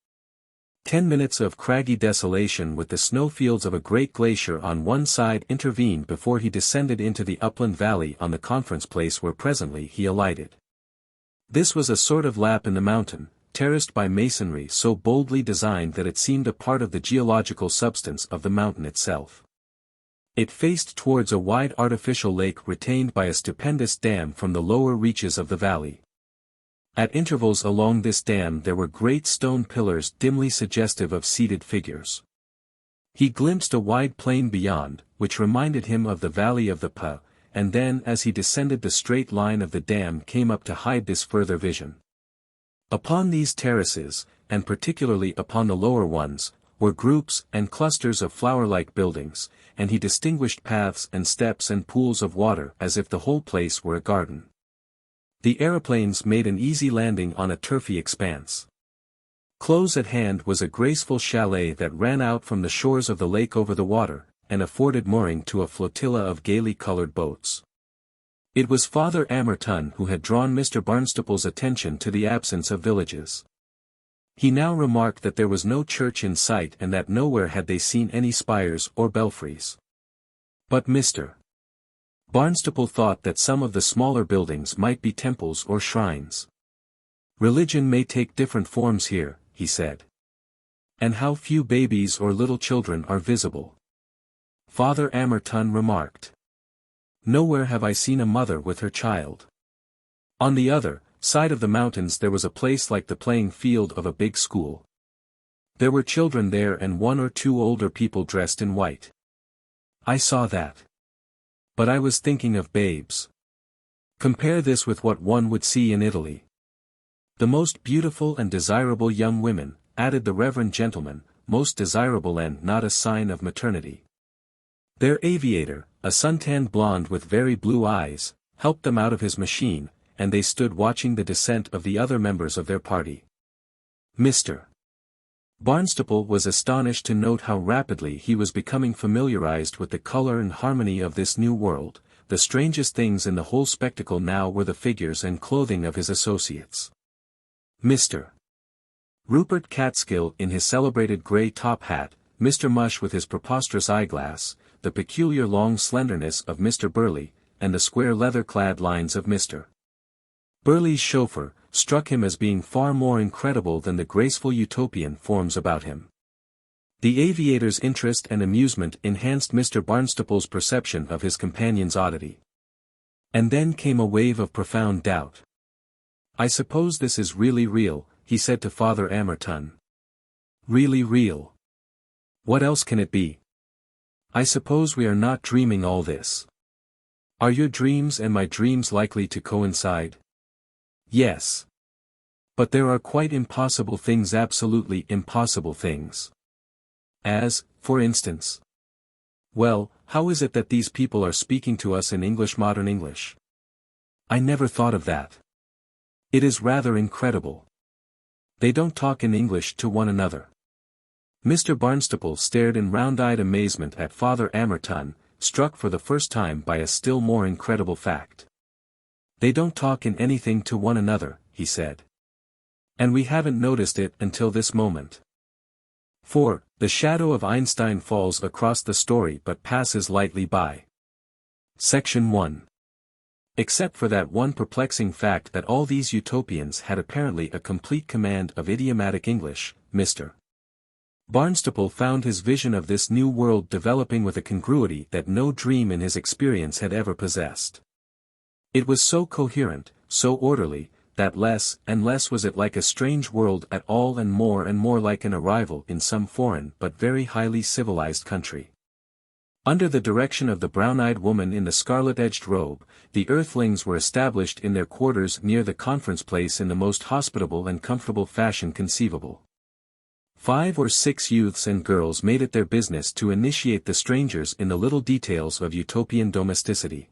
10 minutes of craggy desolation with the snowfields of a great glacier on one side intervened before he descended into the upland valley on the conference place where presently he alighted. This was a sort of lap in the mountain, terraced by masonry so boldly designed that it seemed a part of the geological substance of the mountain itself. It faced towards a wide artificial lake retained by a stupendous dam from the lower reaches of the valley. At intervals along this dam there were great stone pillars dimly suggestive of seated figures. He glimpsed a wide plain beyond, which reminded him of the valley of the Pa, and then as he descended the straight line of the dam came up to hide this further vision. Upon these terraces, and particularly upon the lower ones, were groups and clusters of flower-like buildings, and he distinguished paths and steps and pools of water as if the whole place were a garden. The aeroplanes made an easy landing on a turfy expanse. Close at hand was a graceful chalet that ran out from the shores of the lake over the water, and afforded mooring to a flotilla of gaily colored boats. It was Father Amerton who had drawn Mr. Barnstaple's attention to the absence of villages. He now remarked that there was no church in sight and that nowhere had they seen any spires or belfries. But Mr. Barnstaple thought that some of the smaller buildings might be temples or shrines. Religion may take different forms here, he said. And how few babies or little children are visible. Father Amerton remarked. Nowhere have I seen a mother with her child. On the other side of the mountains there was a place like the playing field of a big school. There were children there and 1 or 2 older people dressed in white. I saw that. But I was thinking of babes. Compare this with what one would see in Italy. The most beautiful and desirable young women, added the reverend gentleman, most desirable and not a sign of maternity. Their aviator, a suntanned blonde with very blue eyes, helped them out of his machine, and they stood watching the descent of the other members of their party. Mr. Barnstaple was astonished to note how rapidly he was becoming familiarized with the color and harmony of this new world. The strangest things in the whole spectacle now were the figures and clothing of his associates. Mr. Rupert Catskill in his celebrated grey top hat, Mr. Mush with his preposterous eyeglass, the peculiar long slenderness of Mr. Burley, and the square leather-clad lines of Mr. Burley's chauffeur, struck him as being far more incredible than the graceful Utopian forms about him. The aviator's interest and amusement enhanced Mr. Barnstaple's perception of his companion's oddity. And then came a wave of profound doubt. "I suppose this is really real," he said to Father Amerton. "Really real? What else can it be? I suppose we are not dreaming all this. Are your dreams and my dreams likely to coincide?" "Yes. But there are quite impossible things, absolutely impossible things." "As, for instance?" "Well, how is it that these people are speaking to us in English, modern English? I never thought of that. It is rather incredible. They don't talk in English to one another." Mr. Barnstaple stared in round-eyed amazement at Father Amerton, struck for the first time by a still more incredible fact. "They don't talk in anything to one another," he said. "And we haven't noticed it until this moment. For, the shadow of Einstein falls across the story but passes lightly by." Section 1. Except for that one perplexing fact that all these Utopians had apparently a complete command of idiomatic English, Mr. Barnstaple found his vision of this new world developing with a congruity that no dream in his experience had ever possessed. It was so coherent, so orderly, that less and less was it like a strange world at all and more like an arrival in some foreign but very highly civilized country. Under the direction of the brown-eyed woman in the scarlet-edged robe, the Earthlings were established in their quarters near the conference place in the most hospitable and comfortable fashion conceivable. 5 or 6 youths and girls made it their business to initiate the strangers in the little details of Utopian domesticity.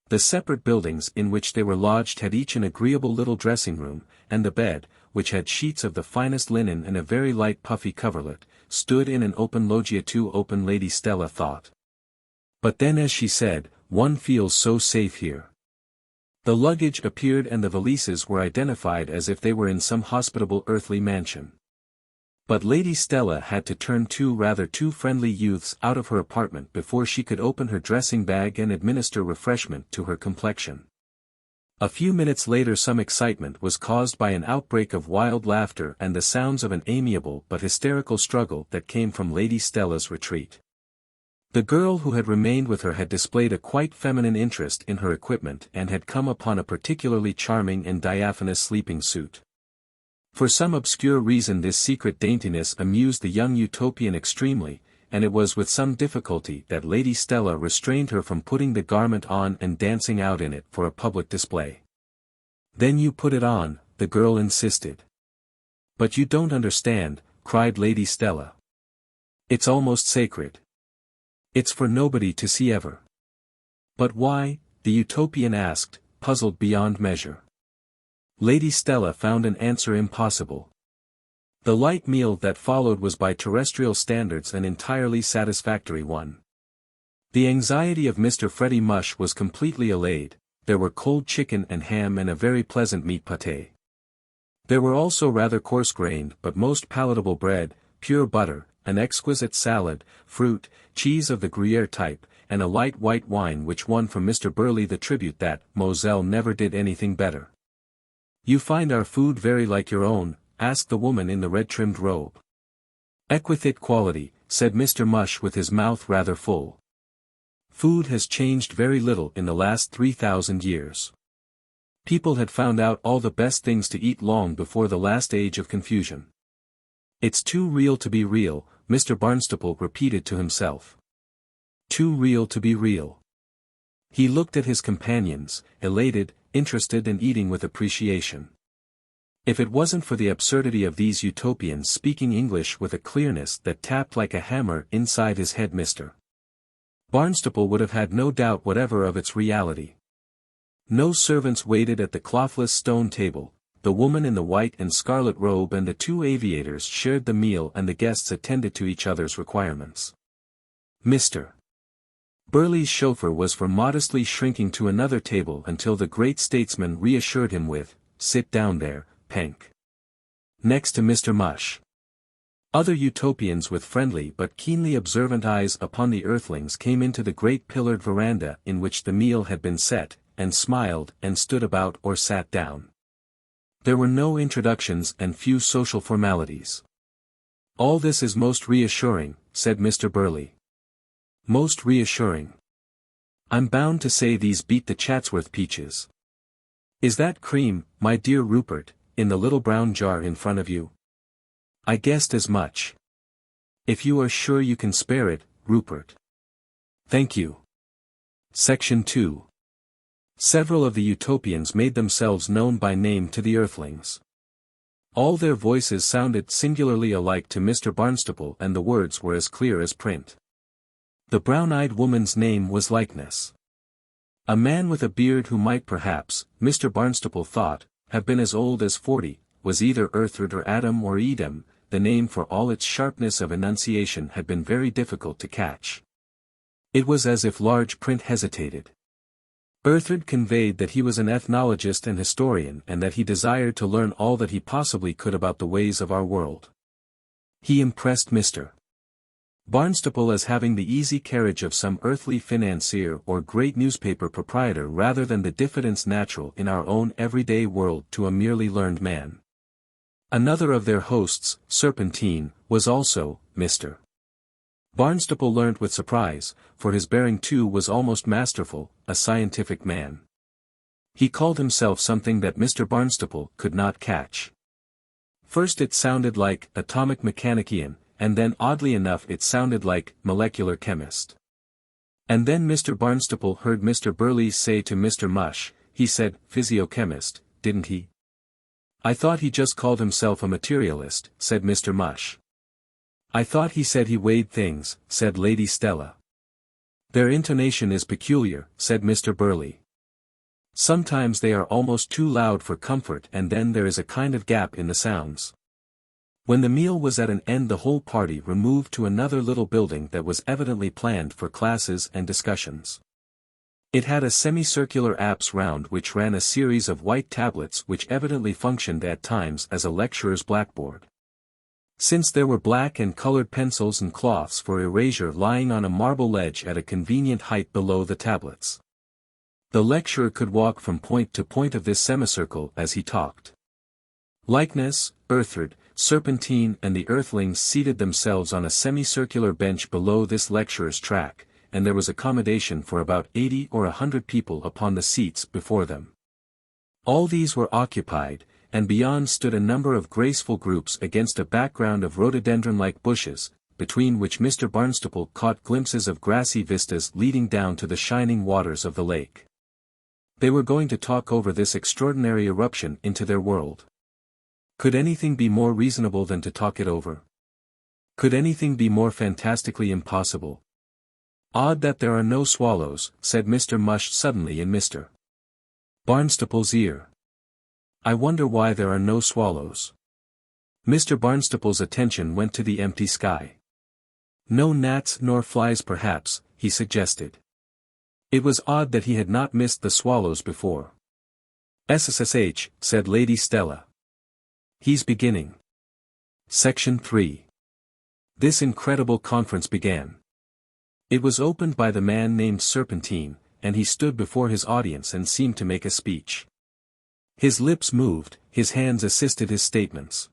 The separate buildings in which they were lodged had each an agreeable little dressing room, and the bed, which had sheets of the finest linen and a very light puffy coverlet, stood in an open loggia. Too open, Lady Stella thought. But then, as she said, "One feels so safe here." The luggage appeared and the valises were identified as if they were in some hospitable earthly mansion. But Lady Stella had to turn 2 rather too friendly youths out of her apartment before she could open her dressing bag and administer refreshment to her complexion. A few minutes later some excitement was caused by an outbreak of wild laughter and the sounds of an amiable but hysterical struggle that came from Lady Stella's retreat. The girl who had remained with her had displayed a quite feminine interest in her equipment and had come upon a particularly charming and diaphanous sleeping suit. For some obscure reason this secret daintiness amused the young Utopian extremely, and it was with some difficulty that Lady Stella restrained her from putting the garment on and dancing out in it for a public display. "Then you put it on," the girl insisted. "But you don't understand," cried Lady Stella. "It's almost sacred. It's for nobody to see ever." "But why?" the Utopian asked, puzzled beyond measure. Lady Stella found an answer impossible. The light meal that followed was by terrestrial standards an entirely satisfactory one. The anxiety of Mr. Freddie Mush was completely allayed. There were cold chicken and ham and a very pleasant meat pâté. There were also rather coarse-grained but most palatable bread, pure butter, an exquisite salad, fruit, cheese of the Gruyère type, and a light white wine which won from Mr. Burley the tribute that Moselle never did anything better. "You find our food very like your own?" asked the woman in the red-trimmed robe. "Exquisite quality," said Mr. Mush with his mouth rather full. Food has changed very little in the last 3,000 years. People had found out all the best things to eat long before the last age of confusion. "It's too real to be real," Mr. Barnstaple repeated to himself. Too real to be real. He looked at his companions, elated, interested and eating with appreciation. If it wasn't for the absurdity of these Utopians speaking English with a clearness that tapped like a hammer inside his head, Mr. Barnstaple would have had no doubt whatever of its reality. No servants waited at the clothless stone table, the woman in the white and scarlet robe and the two aviators shared the meal and the guests attended to each other's requirements. Mr. Burleigh's chauffeur was for modestly shrinking to another table until the great statesman reassured him with, "Sit down there, Penk. Next to Mr. Mush." Other Utopians with friendly but keenly observant eyes upon the Earthlings came into the great pillared veranda in which the meal had been set, and smiled and stood about or sat down. There were no introductions and few social formalities. "All this is most reassuring," said Mr. Burleigh. "Most reassuring. I'm bound to say these beat the Chatsworth peaches. Is that cream, my dear Rupert, in the little brown jar in front of you? I guessed as much. If you are sure you can spare it, Rupert." "Thank you." Section 2. Several of the Utopians made themselves known by name to the Earthlings. All their voices sounded singularly alike to Mr. Barnstaple and the words were as clear as print. The brown-eyed woman's name was Likeness. A man with a beard who might perhaps, Mr. Barnstaple thought, have been as old as 40, was either Earthred or Adam or Edom. The name for all its sharpness of enunciation had been very difficult to catch. It was as if large print hesitated. Earthred conveyed that he was an ethnologist and historian and that he desired to learn all that he possibly could about the ways of our world. He impressed Mr. Barnstaple as having the easy carriage of some earthly financier or great newspaper proprietor rather than the diffidence natural in our own everyday world to a merely learned man. Another of their hosts, Serpentine, was also, Mr. Barnstaple learnt with surprise, for his bearing too was almost masterful, a scientific man. He called himself something that Mr. Barnstaple could not catch. First it sounded like atomic mechanician, and then oddly enough it sounded like molecular chemist. And then Mr. Barnstaple heard Mr. Burleigh say to Mr. Mush, he said, physiochemist, didn't he? I thought he just called himself a materialist, said Mr. Mush. I thought he said he weighed things, said Lady Stella. Their intonation is peculiar, said Mr. Burleigh. Sometimes they are almost too loud for comfort and then there is a kind of gap in the sounds. When the meal was at an end the whole party removed to another little building that was evidently planned for classes and discussions. It had a semicircular apse round which ran a series of white tablets which evidently functioned at times as a lecturer's blackboard. Since there were black and colored pencils and cloths for erasure lying on a marble ledge at a convenient height below the tablets. The lecturer could walk from point to point of this semicircle as he talked. Likeness, Earthred, Serpentine and the Earthlings seated themselves on a semicircular bench below this lecturer's track, and there was accommodation for about 80 or 100 people upon the seats before them. All these were occupied, and beyond stood a number of graceful groups against a background of rhododendron-like bushes, between which Mr. Barnstaple caught glimpses of grassy vistas leading down to the shining waters of the lake. They were going to talk over this extraordinary eruption into their world. Could anything be more reasonable than to talk it over? Could anything be more fantastically impossible? Odd that there are no swallows, said Mr. Mush suddenly in Mr. Barnstaple's ear. I wonder why there are no swallows. Mr. Barnstaple's attention went to the empty sky. No gnats nor flies perhaps, he suggested. It was odd that he had not missed the swallows before. SSSH, said Lady Stella. He's beginning. Section 3. This incredible conference began. It was opened by the man named Serpentine, and he stood before his audience and seemed to make a speech. His lips moved, his hands assisted his statements.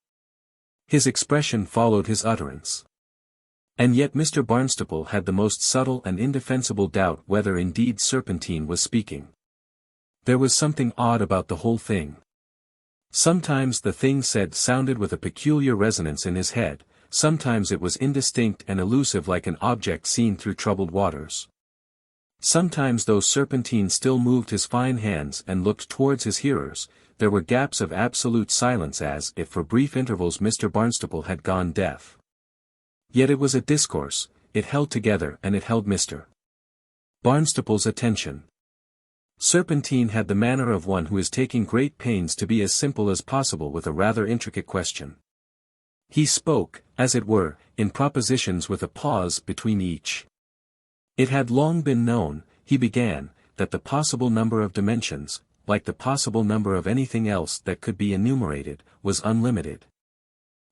His expression followed his utterance. And yet Mr. Barnstaple had the most subtle and indefensible doubt whether indeed Serpentine was speaking. There was something odd about the whole thing. Sometimes the thing said sounded with a peculiar resonance in his head, sometimes it was indistinct and elusive like an object seen through troubled waters. Sometimes though Serpentine still moved his fine hands and looked towards his hearers, there were gaps of absolute silence as if for brief intervals Mr. Barnstaple had gone deaf. Yet it was a discourse, it held together and it held Mr. Barnstaple's attention. Serpentine had the manner of one who is taking great pains to be as simple as possible with a rather intricate question. He spoke, as it were, in propositions with a pause between each. It had long been known, he began, that the possible number of dimensions, like the possible number of anything else that could be enumerated, was unlimited.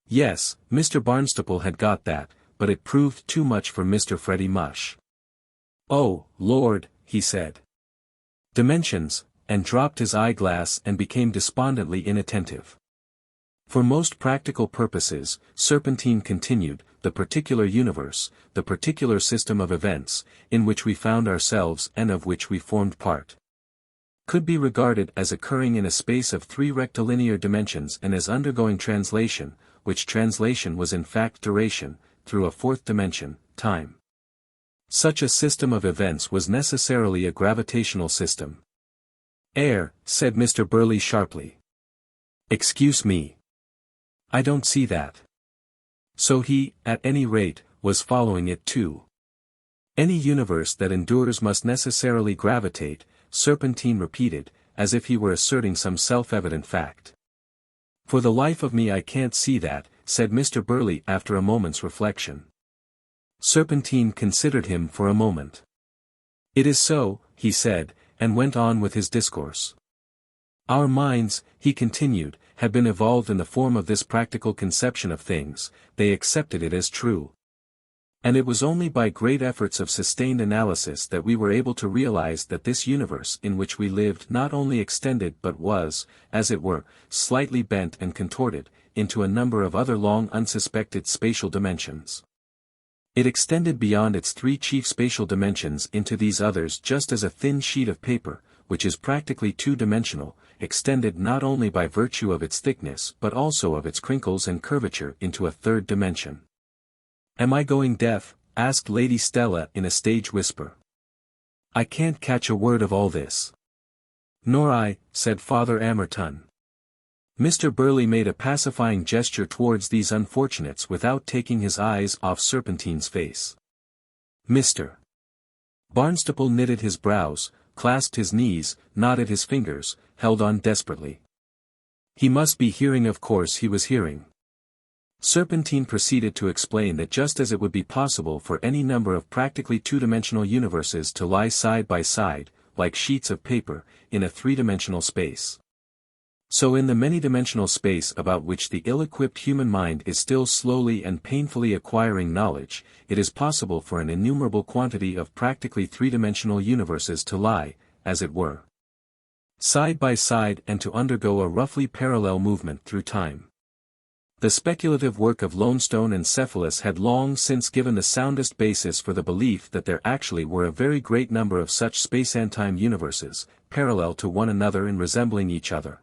Yes, Mr. Barnstaple had got that, but it proved too much for Mr. Freddie Mush. "Oh, Lord," he said. "Dimensions," and dropped his eyeglass and became despondently inattentive. For most practical purposes, Serpentine continued, the particular universe, the particular system of events, in which we found ourselves and of which we formed part, could be regarded as occurring in a space of 3 rectilinear dimensions and as undergoing translation, which translation was in fact duration, through a 4th dimension, time. Such a system of events was necessarily a gravitational system. Said Mr. Burley sharply. "Excuse me. I don't see that." So he, at any rate, was following it too. "Any universe that endures must necessarily gravitate," Serpentine repeated, as if he were asserting some self-evident fact. "For the life of me I can't see that," said Mr. Burley after a moment's reflection. Serpentine considered him for a moment. "It is so," he said, and went on with his discourse. "Our minds," he continued, "had been evolved in the form of this practical conception of things, they accepted it as true. And it was only by great efforts of sustained analysis that we were able to realize that this universe in which we lived not only extended but was, as it were, slightly bent and contorted, into a number of other long unsuspected spatial dimensions. It extended beyond its 3 chief spatial dimensions into these others just as a thin sheet of paper, which is practically 2-dimensional, extended not only by virtue of its thickness but also of its crinkles and curvature into a 3rd dimension." "Am I going deaf?" asked Lady Stella in a stage whisper. "I can't catch a word of all this." "Nor I," said Father Amerton. Mr. Burley made a pacifying gesture towards these unfortunates without taking his eyes off Serpentine's face. Mr. Barnstaple knitted his brows, clasped his knees, knotted his fingers, held on desperately. He must be hearing, of course he was hearing. Serpentine proceeded to explain that just as it would be possible for any number of practically 2-dimensional universes to lie side by side, like sheets of paper, in a 3-dimensional space, so in the many-dimensional space about which the ill-equipped human mind is still slowly and painfully acquiring knowledge, it is possible for an innumerable quantity of practically 3-dimensional universes to lie, as it were, side by side and to undergo a roughly parallel movement through time. The speculative work of Loanstone and Cephalus had long since given the soundest basis for the belief that there actually were a very great number of such space-and-time universes, parallel to one another and resembling each other.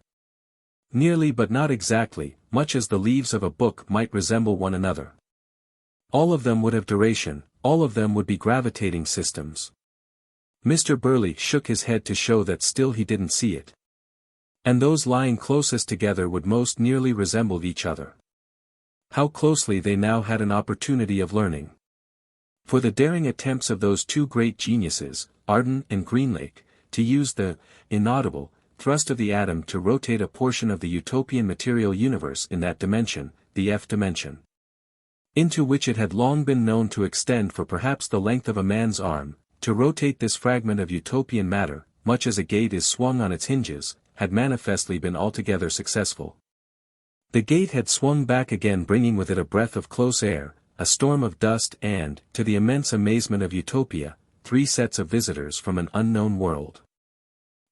Nearly but not exactly, much as the leaves of a book might resemble one another. All of them would have duration, all of them would be gravitating systems. Mr. Burley shook his head to show that still he didn't see it. And those lying closest together would most nearly resemble each other. How closely they now had an opportunity of learning. For the daring attempts of those 2 great geniuses, Arden and Greenlake, to use the inaudible thrust of the atom to rotate a portion of the Utopian material universe in that dimension, the F dimension, into which it had long been known to extend for perhaps the length of a man's arm, to rotate this fragment of Utopian matter, much as a gate is swung on its hinges, had manifestly been altogether successful. The gate had swung back again, bringing with it a breath of close air, a storm of dust and, to the immense amazement of Utopia, 3 sets of visitors from an unknown world.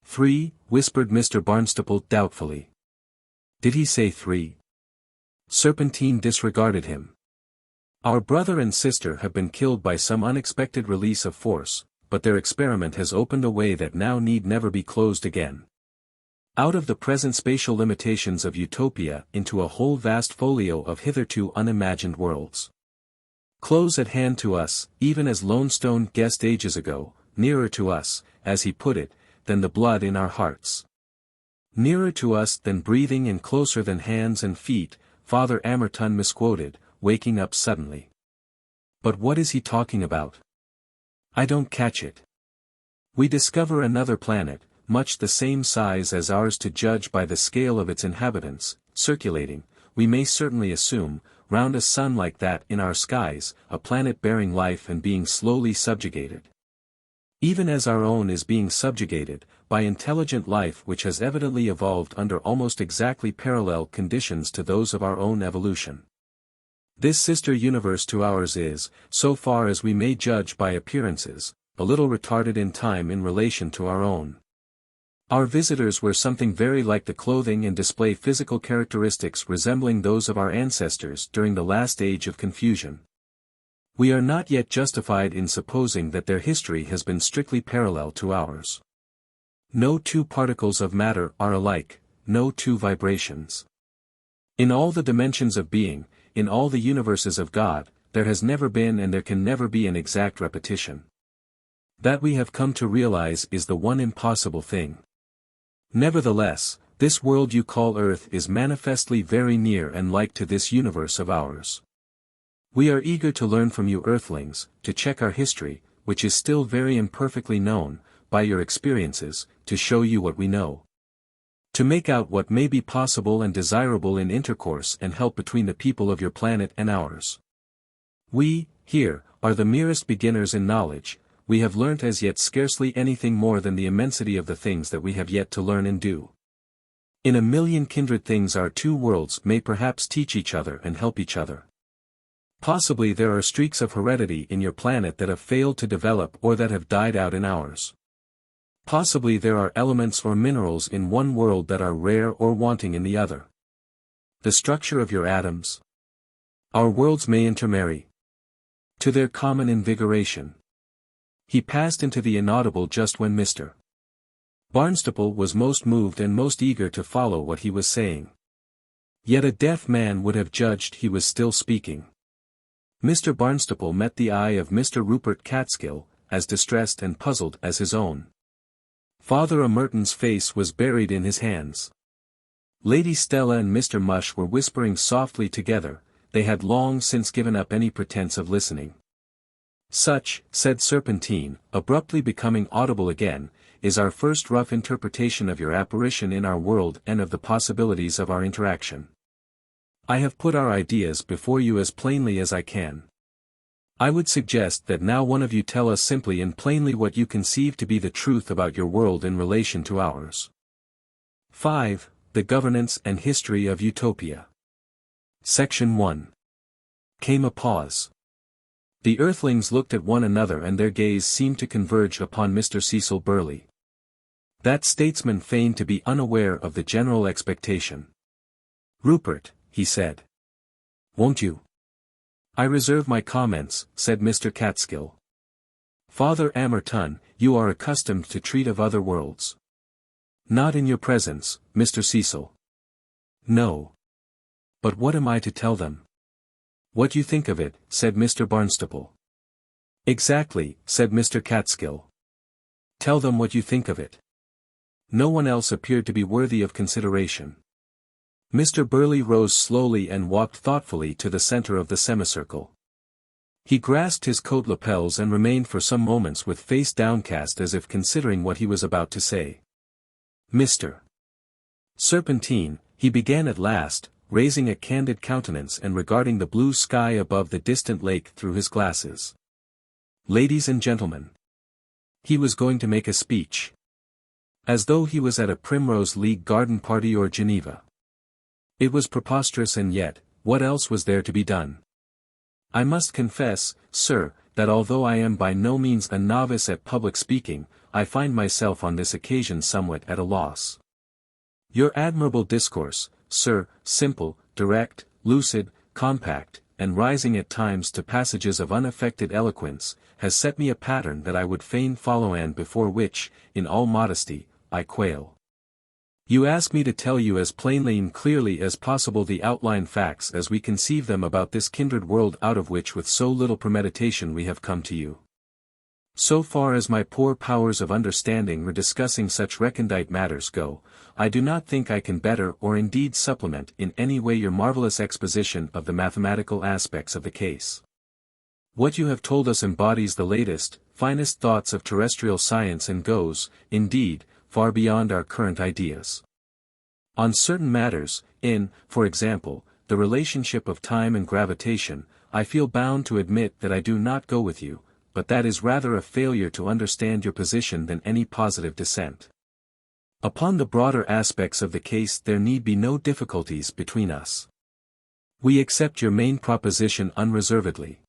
3, whispered Mr. Barnstaple doubtfully. Did he say 3? Serpentine disregarded him. Our brother and sister have been killed by some unexpected release of force, but their experiment has opened a way that now need never be closed again. Out of the present spatial limitations of Utopia into a whole vast folio of hitherto unimagined worlds. Close at hand to us, even as Loanstone guessed ages ago, nearer to us, as he put it, than the blood in our hearts. Nearer to us than breathing and closer than hands and feet, Father Amerton misquoted, waking up suddenly. But what is he talking about? I don't catch it. We discover another planet, much the same size as ours to judge by the scale of its inhabitants, circulating, we may certainly assume, round a sun like that in our skies, a planet bearing life and being slowly subjugated. Even as our own is being subjugated, by intelligent life which has evidently evolved under almost exactly parallel conditions to those of our own evolution. This sister universe to ours is, so far as we may judge by appearances, a little retarded in time in relation to our own. Our visitors wear something very like the clothing and display physical characteristics resembling those of our ancestors during the last age of confusion. We are not yet justified in supposing that their history has been strictly parallel to ours. No two particles of matter are alike, no two vibrations. In all the dimensions of being, in all the universes of God, there has never been and there can never be an exact repetition. That we have come to realize is the one impossible thing. Nevertheless, this world you call Earth is manifestly very near and like to this universe of ours. We are eager to learn from you Earthlings, to check our history, which is still very imperfectly known, by your experiences, to show you what we know. To make out what may be possible and desirable in intercourse and help between the people of your planet and ours. We, here, are the merest beginners in knowledge. We have learnt as yet scarcely anything more than the immensity of the things that we have yet to learn and do. In a million kindred things our two worlds may perhaps teach each other and help each other. Possibly there are streaks of heredity in your planet that have failed to develop or that have died out in ours. Possibly there are elements or minerals in one world that are rare or wanting in the other. The structure of your atoms. Our worlds may intermarry. To their common invigoration. He passed into the inaudible just when Mr. Barnstaple was most moved and most eager to follow what he was saying. Yet a deaf man would have judged he was still speaking. Mr. Barnstaple met the eye of Mr. Rupert Catskill, as distressed and puzzled as his own. Father Amerton's face was buried in his hands. Lady Stella and Mr. Mush were whispering softly together, they had long since given up any pretense of listening. Such, said Serpentine, abruptly becoming audible again, is our first rough interpretation of your apparition in our world and of the possibilities of our interaction. I have put our ideas before you as plainly as I can. I would suggest that now one of you tell us simply and plainly what you conceive to be the truth about your world in relation to ours. 5. The Governance and History of Utopia. Section 1. Came a pause. The Earthlings looked at one another and their gaze seemed to converge upon Mr. Cecil Burleigh. That statesman feigned to be unaware of the general expectation. Rupert, he said. Won't you? I reserve my comments, said Mr. Catskill. Father Amerton, you are accustomed to treat of other worlds. Not in your presence, Mr. Cecil. No. But what am I to tell them? What you think of it, said Mr. Barnstaple. Exactly, said Mr. Catskill. Tell them what you think of it. No one else appeared to be worthy of consideration. Mr. Burleigh rose slowly and walked thoughtfully to the center of the semicircle. He grasped his coat lapels and remained for some moments with face downcast as if considering what he was about to say. Mr. Serpentine, he began at last, raising a candid countenance and regarding the blue sky above the distant lake through his glasses. Ladies and gentlemen. He was going to make a speech. As though he was at a Primrose League garden party or Geneva. It was preposterous and yet, what else was there to be done? I must confess, sir, that although I am by no means a novice at public speaking, I find myself on this occasion somewhat at a loss. Your admirable discourse, sir, simple, direct, lucid, compact, and rising at times to passages of unaffected eloquence, has set me a pattern that I would fain follow and before which, in all modesty, I quail. You ask me to tell you as plainly and clearly as possible the outline facts as we conceive them about this kindred world out of which with so little premeditation we have come to you. So far as my poor powers of understanding or discussing such recondite matters go, I do not think I can better or indeed supplement in any way your marvelous exposition of the mathematical aspects of the case. What you have told us embodies the latest, finest thoughts of terrestrial science and goes, indeed, far beyond our current ideas. On certain matters, for example, the relationship of time and gravitation, I feel bound to admit that I do not go with you, but that is rather a failure to understand your position than any positive dissent. Upon the broader aspects of the case there need be no difficulties between us. We accept your main proposition unreservedly.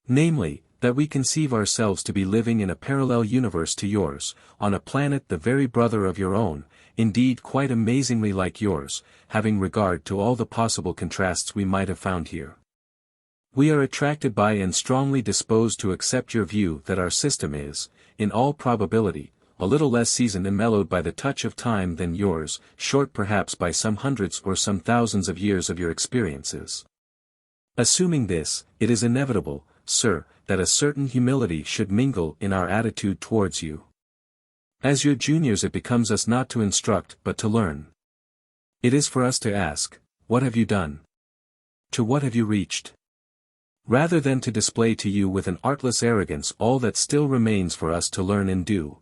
Namely, that we conceive ourselves to be living in a parallel universe to yours, on a planet the very brother of your own, indeed quite amazingly like yours, having regard to all the possible contrasts we might have found here. We are attracted by and strongly disposed to accept your view that our system is, in all probability, a little less seasoned and mellowed by the touch of time than yours, short perhaps by some hundreds or some thousands of years of your experiences. Assuming this, it is inevitable, sir, that a certain humility should mingle in our attitude towards you. As your juniors it becomes us not to instruct but to learn. It is for us to ask, what have you done? To what have you reached? Rather than to display to you with an artless arrogance all that still remains for us to learn and do.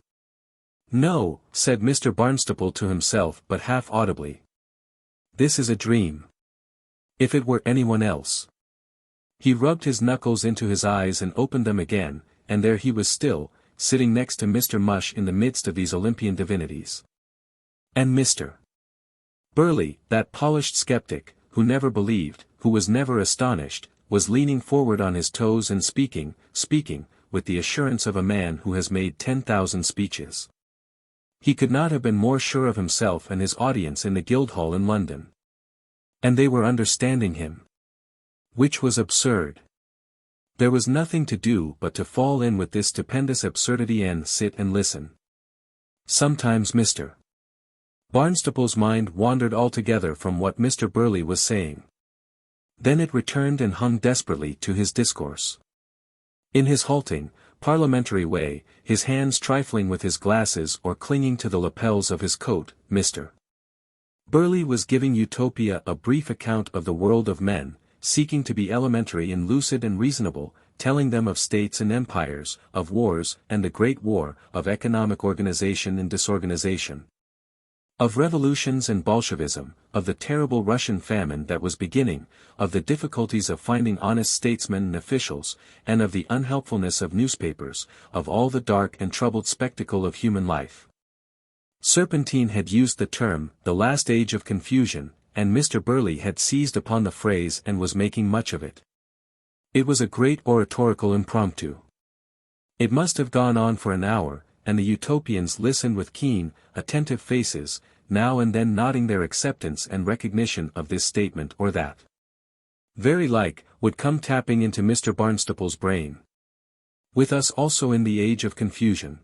No, said Mr. Barnstaple to himself but half audibly. This is a dream. If it were anyone else. He rubbed his knuckles into his eyes and opened them again, and there he was still, sitting next to Mr. Mush in the midst of these Olympian divinities. And Mr. Burley, that polished skeptic, who never believed, who was never astonished, was leaning forward on his toes and speaking, with the assurance of a man who has made 10,000 speeches. He could not have been more sure of himself and his audience in the Guildhall in London. And they were understanding him. Which was absurd. There was nothing to do but to fall in with this stupendous absurdity and sit and listen. Sometimes Mr. Barnstaple's mind wandered altogether from what Mr. Burley was saying. Then it returned and hung desperately to his discourse. In his halting, parliamentary way, his hands trifling with his glasses or clinging to the lapels of his coat, Mr. Burley was giving Utopia a brief account of the world of men, seeking to be elementary and lucid and reasonable, telling them of states and empires, of wars and the Great War, of economic organization and disorganization. Of revolutions and Bolshevism, of the terrible Russian famine that was beginning, of the difficulties of finding honest statesmen and officials, and of the unhelpfulness of newspapers, of all the dark and troubled spectacle of human life. Serpentine had used the term, the last age of confusion, and Mr. Burley had seized upon the phrase and was making much of it. It was a great oratorical impromptu. It must have gone on for an hour, and the Utopians listened with keen, attentive faces, now and then nodding their acceptance and recognition of this statement or that. Very like, would come tapping into Mr. Barnstaple's brain. With us also in the age of confusion.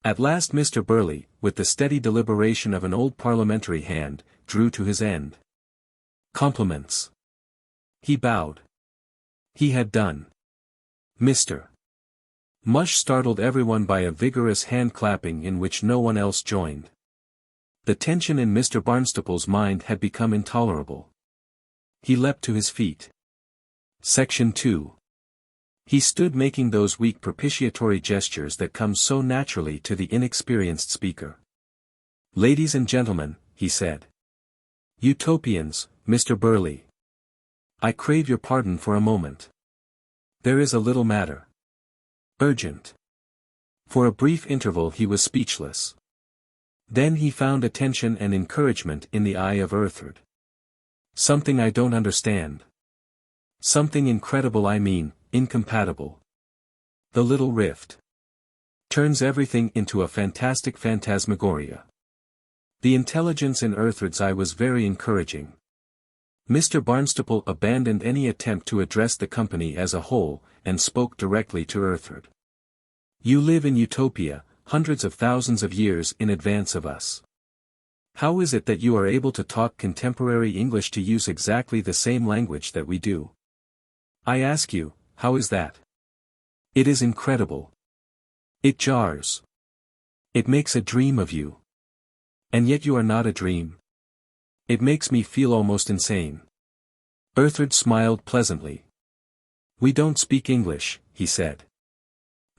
At last Mr. Burley, with the steady deliberation of an old parliamentary hand, drew to his end. Compliments. He bowed. He had done. Mr. Mush startled everyone by a vigorous hand-clapping in which no one else joined. The tension in Mr. Barnstaple's mind had become intolerable. He leapt to his feet. Section 2. He stood making those weak propitiatory gestures that come so naturally to the inexperienced speaker. Ladies and gentlemen, he said. Utopians, Mr. Burley. I crave your pardon for a moment. There is a little matter. Urgent. For a brief interval he was speechless. Then he found attention and encouragement in the eye of Earthard. Something I don't understand. Something incredible, I mean, incompatible. The little rift turns everything into a fantastic phantasmagoria. The intelligence in Earthard's eye was very encouraging. Mr. Barnstaple abandoned any attempt to address the company as a whole, and spoke directly to Earthard. You live in Utopia, hundreds of thousands of years in advance of us. How is it that you are able to talk contemporary English, to use exactly the same language that we do? I ask you, how is that? It is incredible. It jars. It makes a dream of you. And yet you are not a dream. It makes me feel almost insane. Earthard smiled pleasantly. We don't speak English, he said.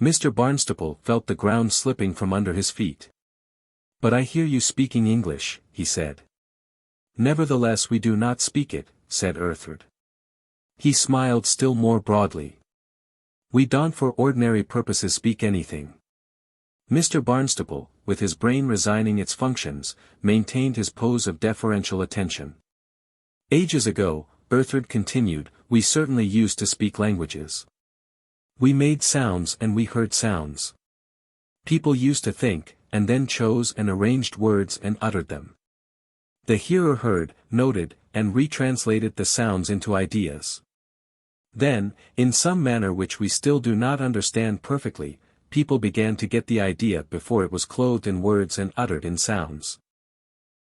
Mr. Barnstaple felt the ground slipping from under his feet. But I hear you speaking English, he said. Nevertheless we do not speak it, said Earthling. He smiled still more broadly. We don't for ordinary purposes speak anything. Mr. Barnstaple, with his brain resigning its functions, maintained his pose of deferential attention. Ages ago, Earthling continued, we certainly used to speak languages. We made sounds and we heard sounds. People used to think, and then chose and arranged words and uttered them. The hearer heard, noted, and retranslated the sounds into ideas. Then, in some manner which we still do not understand perfectly, people began to get the idea before it was clothed in words and uttered in sounds.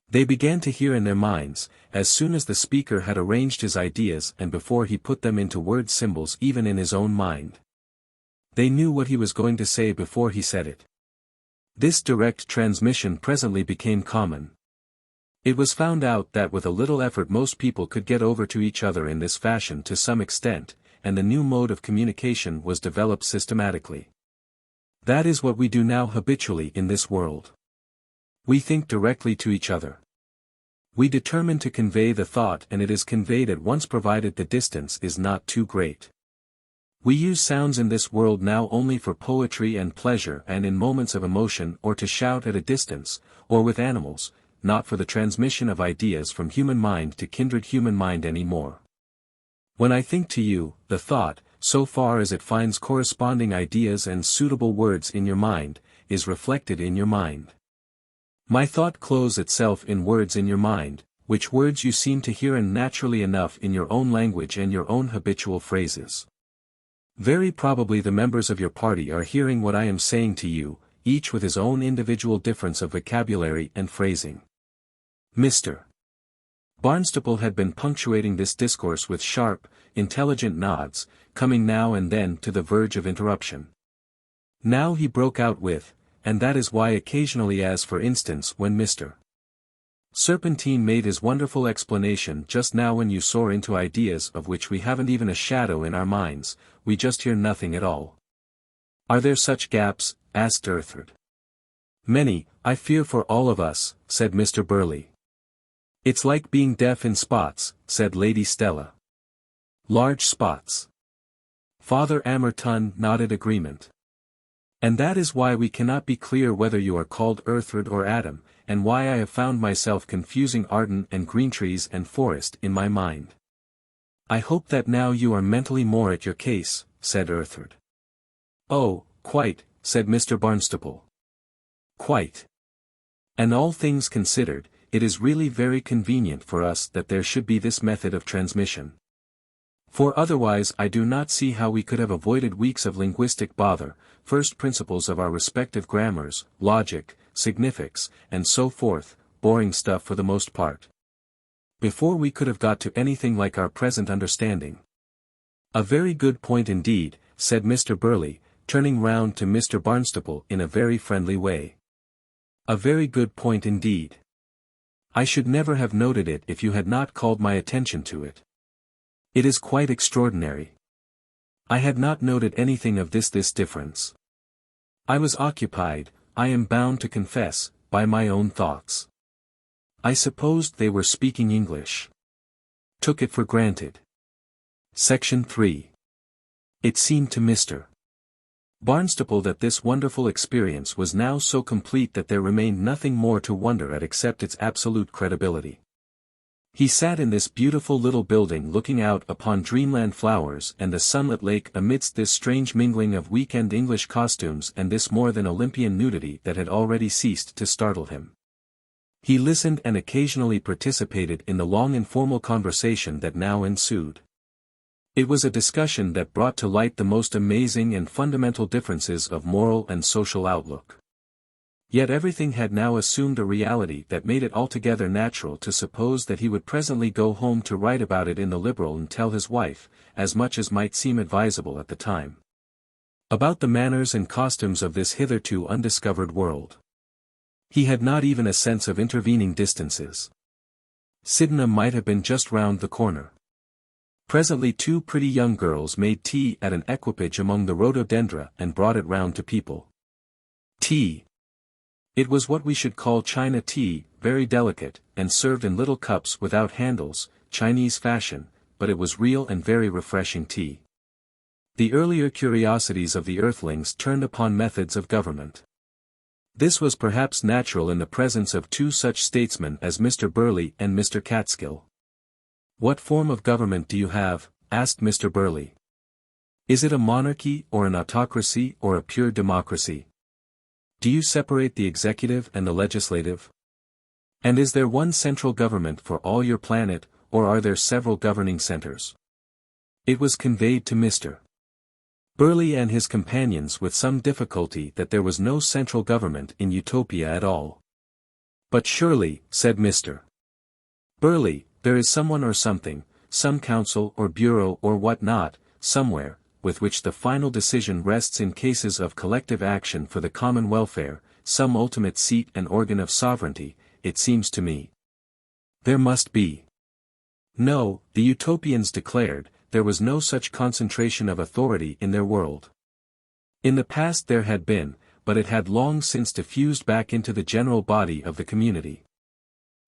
They began to hear in their minds, as soon as the speaker had arranged his ideas and before he put them into word symbols even in his own mind. They knew what he was going to say before he said it. This direct transmission presently became common. It was found out that with a little effort most people could get over to each other in this fashion to some extent, and the new mode of communication was developed systematically. That is what we do now habitually in this world. We think directly to each other. We determine to convey the thought and it is conveyed at once provided the distance is not too great. We use sounds in this world now only for poetry and pleasure and in moments of emotion or to shout at a distance, or with animals, not for the transmission of ideas from human mind to kindred human mind any more. When I think to you, the thought, so far as it finds corresponding ideas and suitable words in your mind, is reflected in your mind. My thought clothes itself in words in your mind, which words you seem to hear and naturally enough in your own language and your own habitual phrases. Very probably the members of your party are hearing what I am saying to you, each with his own individual difference of vocabulary and phrasing. Mr. Barnstaple had been punctuating this discourse with sharp, intelligent nods, coming now and then to the verge of interruption. Now he broke out with, and that is why occasionally as for instance when Mr. Serpentine made his wonderful explanation just now when you soar into ideas of which we haven't even a shadow in our minds, we just hear nothing at all. Are there such gaps? Asked Earthling. Many, I fear for all of us, said Mr. Burley. It's like being deaf in spots, said Lady Stella. Large spots. Father Amerton nodded agreement. And that is why we cannot be clear whether you are called Earthling or Adam, and why I have found myself confusing Arden and green trees and forest in my mind. I hope that now you are mentally more at your case, said Earthling. Oh, quite, said Mr. Barnstaple. Quite. And all things considered, it is really very convenient for us that there should be this method of transmission. For otherwise I do not see how we could have avoided weeks of linguistic bother, first principles of our respective grammars, logic, significs, and so forth, boring stuff for the most part. Before we could have got to anything like our present understanding. A very good point indeed, said Mr. Burley, turning round to Mr. Barnstaple in a very friendly way. A very good point indeed. I should never have noted it if you had not called my attention to it. It is quite extraordinary. I had not noted anything of this difference. I was occupied, I am bound to confess, by my own thoughts. I supposed they were speaking English. Took it for granted. Section 3. It seemed to Mr. Barnstaple that this wonderful experience was now so complete that there remained nothing more to wonder at except its absolute credibility. He sat in this beautiful little building looking out upon dreamland flowers and the sunlit lake amidst this strange mingling of week-end English costumes and this more than Olympian nudity that had already ceased to startle him. He listened and occasionally participated in the long informal conversation that now ensued. It was a discussion that brought to light the most amazing and fundamental differences of moral and social outlook. Yet everything had now assumed a reality that made it altogether natural to suppose that he would presently go home to write about it in the Liberal and tell his wife, as much as might seem advisable at the time, about the manners and costumes of this hitherto undiscovered world. He had not even a sense of intervening distances. Sydenham might have been just round the corner. Presently two pretty young girls made tea at an equipage among the rhododendra and brought it round to people. Tea. It was what we should call China tea, very delicate, and served in little cups without handles, Chinese fashion, but it was real and very refreshing tea. The earlier curiosities of the Earthlings turned upon methods of government. This was perhaps natural in the presence of two such statesmen as Mr. Burley and Mr. Catskill. "What form of government do you have?" asked Mr. Burley. "Is it a monarchy or an autocracy or a pure democracy? Do you separate the executive and the legislative? And is there one central government for all your planet, or are there several governing centers?" It was conveyed to Mr. Burley and his companions with some difficulty that there was no central government in Utopia at all. "But surely," said Mr. Burley, "there is someone or something, some council or bureau or what not, somewhere, with which the final decision rests in cases of collective action for the common welfare, some ultimate seat and organ of sovereignty, it seems to me." "There must be." No, the Utopians declared, there was no such concentration of authority in their world. In the past there had been, but it had long since diffused back into the general body of the community.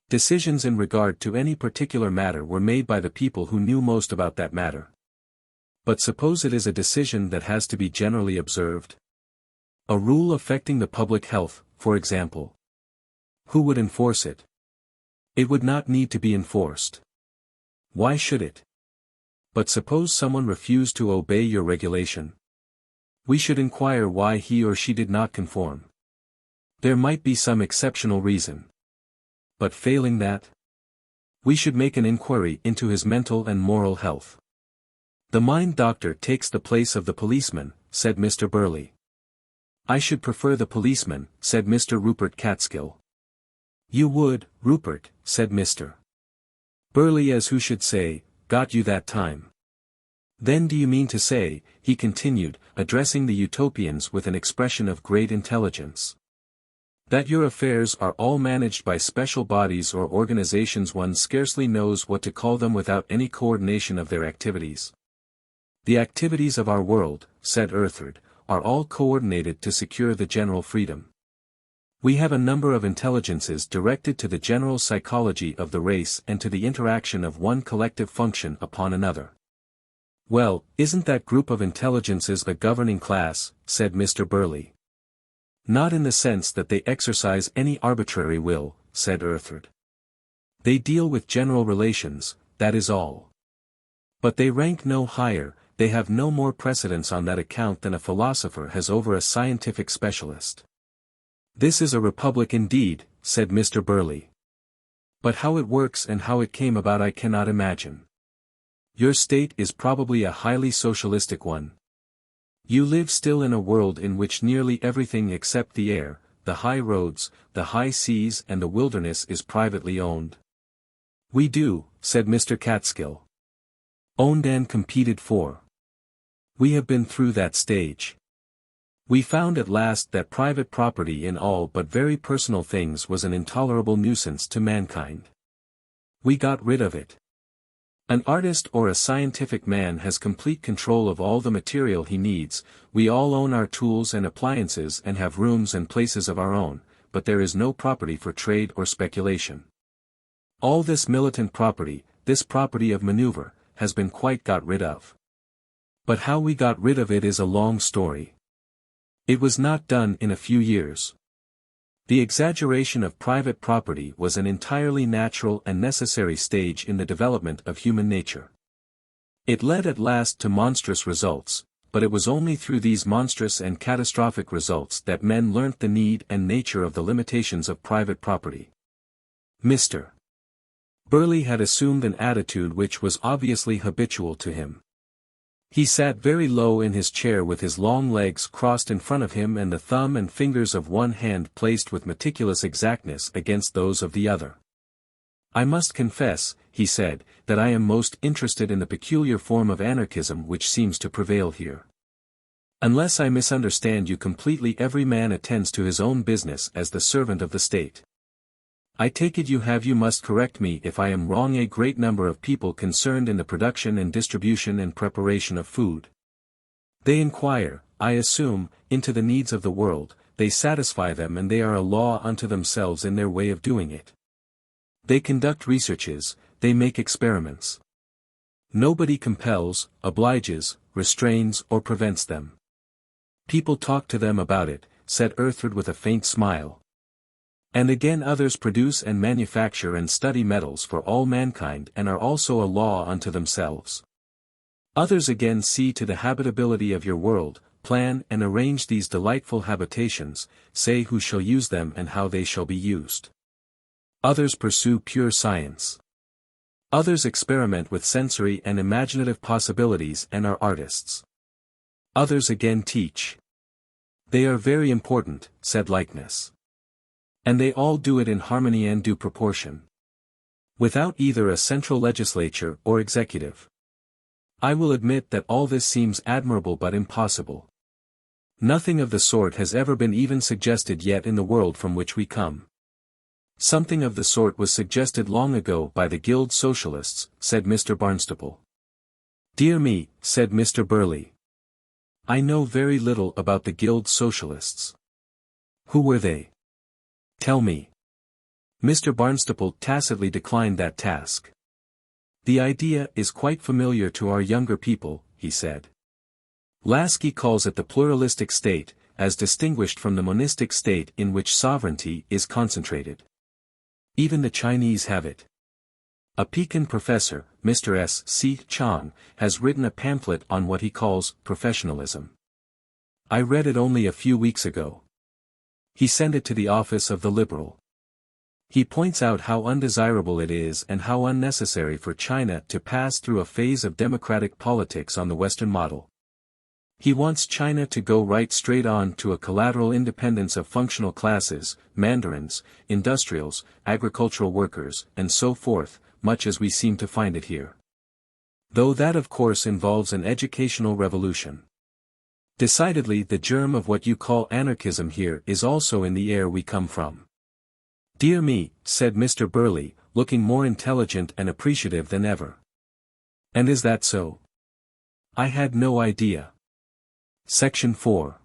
Decisions in regard to any particular matter were made by the people who knew most about that matter. But suppose it is a decision that has to be generally observed? A rule affecting the public health, for example. Who would enforce it? It would not need to be enforced. Why should it? But suppose someone refused to obey your regulation? We should inquire why he or she did not conform. There might be some exceptional reason. But failing that, we should make an inquiry into his mental and moral health. "The mind doctor takes the place of the policeman," said Mr. Burley. "I should prefer the policeman," said Mr. Rupert Catskill. "You would, Rupert," said Mr. Burley, as who should say, "Got you that time." "Then do you mean to say," he continued, addressing the Utopians with an expression of great intelligence, "that your affairs are all managed by special bodies or organizations one scarcely knows what to call them without any coordination of their activities?" "The activities of our world," said Earthard, "are all coordinated to secure the general freedom. We have a number of intelligences directed to the general psychology of the race and to the interaction of one collective function upon another." "Well, isn't that group of intelligences a governing class?" said Mr. Burley. "Not in the sense that they exercise any arbitrary will," said Earthard. "They deal with general relations, that is all. But they rank no higher, they have no more precedence on that account than a philosopher has over a scientific specialist." "This is a republic indeed," said Mr. Burley. "But how it works and how it came about I cannot imagine. Your state is probably a highly socialistic one. You live still in a world in which nearly everything except the air, the high roads, the high seas and the wilderness is privately owned." "We do," said Mr. Catskill. "Owned and competed for. We have been through that stage. We found at last that private property in all but very personal things was an intolerable nuisance to mankind. We got rid of it. An artist or a scientific man has complete control of all the material he needs, we all own our tools and appliances and have rooms and places of our own, but there is no property for trade or speculation. All this militant property, this property of maneuver, has been quite got rid of. But how we got rid of it is a long story. It was not done in a few years. The exaggeration of private property was an entirely natural and necessary stage in the development of human nature. It led at last to monstrous results, but it was only through these monstrous and catastrophic results that men learnt the need and nature of the limitations of private property. Mr. Burley had assumed an attitude which was obviously habitual to him. He sat very low in his chair with his long legs crossed in front of him and the thumb and fingers of one hand placed with meticulous exactness against those of the other. "I must confess," he said, "that I am most interested in the peculiar form of anarchism which seems to prevail here. Unless I misunderstand you completely, every man attends to his own business as the servant of the state. I take it you must correct me if I am wrong, a great number of people concerned in the production and distribution and preparation of food. They inquire, I assume, into the needs of the world, they satisfy them, and they are a law unto themselves in their way of doing it. They conduct researches, they make experiments. Nobody compels, obliges, restrains or prevents them. People talk to them about it, said Earthred with a faint smile. And again others produce and manufacture and study metals for all mankind and are also a law unto themselves. Others again see to the habitability of your world, plan and arrange these delightful habitations, say who shall use them and how they shall be used. Others pursue pure science. Others experiment with sensory and imaginative possibilities and are artists. Others again teach. They are very important, said Likeness. And they all do it in harmony and due proportion. Without either a central legislature or executive. I will admit that all this seems admirable but impossible. Nothing of the sort has ever been even suggested yet in the world from which we come. Something of the sort was suggested long ago by the Guild Socialists, said Mr. Barnstaple. Dear me, said Mr. Burley. I know very little about the Guild Socialists. Who were they? Tell me. Mr. Barnstaple tacitly declined that task. The idea is quite familiar to our younger people, he said. Lasky calls it the pluralistic state, as distinguished from the monistic state in which sovereignty is concentrated. Even the Chinese have it. A Pekin professor, Mr. S. C. Chang, has written a pamphlet on what he calls professionalism. I read it only a few weeks ago. He sent it to the office of the Liberal. He points out how undesirable it is and how unnecessary for China to pass through a phase of democratic politics on the Western model. He wants China to go right straight on to a collateral independence of functional classes, mandarins, industrials, agricultural workers, and so forth, much as we seem to find it here. Though that of course involves an educational revolution. Decidedly the germ of what you call anarchism here is also in the air we come from. Dear me, said Mr. Burley, looking more intelligent and appreciative than ever. And is that so? I had no idea. Section 4.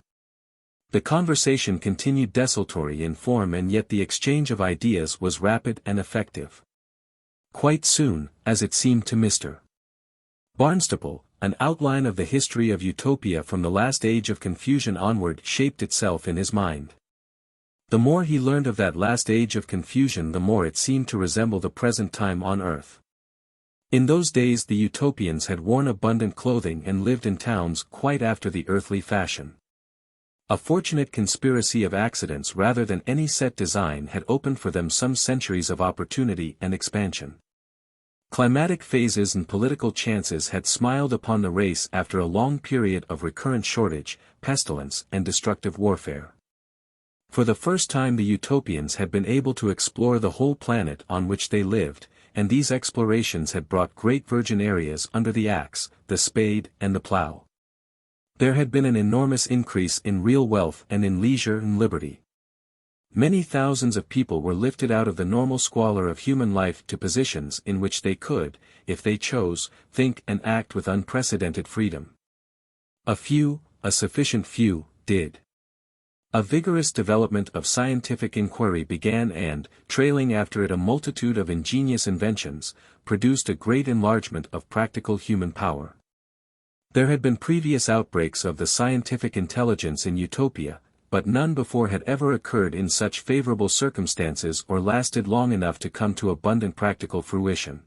The conversation continued desultory in form, and yet the exchange of ideas was rapid and effective. Quite soon, as it seemed to Mr. Barnstaple, an outline of the history of Utopia from the last age of confusion onward shaped itself in his mind. The more he learned of that last age of confusion, the more it seemed to resemble the present time on Earth. In those days the Utopians had worn abundant clothing and lived in towns quite after the earthly fashion. A fortunate conspiracy of accidents rather than any set design had opened for them some centuries of opportunity and expansion. Climatic phases and political chances had smiled upon the race after a long period of recurrent shortage, pestilence and destructive warfare. For the first time the Utopians had been able to explore the whole planet on which they lived, and these explorations had brought great virgin areas under the axe, the spade and the plough. There had been an enormous increase in real wealth and in leisure and liberty. Many thousands of people were lifted out of the normal squalor of human life to positions in which they could, if they chose, think and act with unprecedented freedom. A few, a sufficient few, did. A vigorous development of scientific inquiry began and, trailing after it a multitude of ingenious inventions, produced a great enlargement of practical human power. There had been previous outbreaks of the scientific intelligence in Utopia, but none before had ever occurred in such favorable circumstances or lasted long enough to come to abundant practical fruition.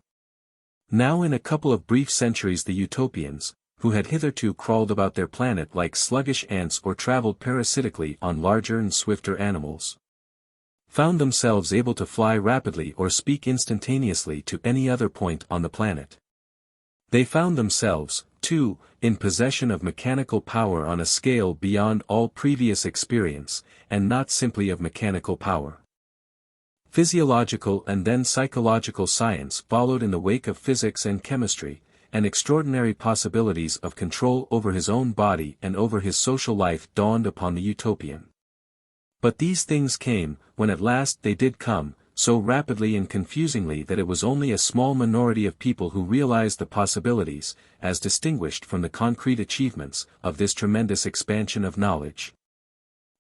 Now in a couple of brief centuries the Utopians, who had hitherto crawled about their planet like sluggish ants or traveled parasitically on larger and swifter animals, found themselves able to fly rapidly or speak instantaneously to any other point on the planet. They found themselves, too, in possession of mechanical power on a scale beyond all previous experience, and not simply of mechanical power. Physiological and then psychological science followed in the wake of physics and chemistry, and extraordinary possibilities of control over his own body and over his social life dawned upon the Utopian. But these things came, when at last they did come, so rapidly and confusingly that it was only a small minority of people who realized the possibilities, as distinguished from the concrete achievements, of this tremendous expansion of knowledge.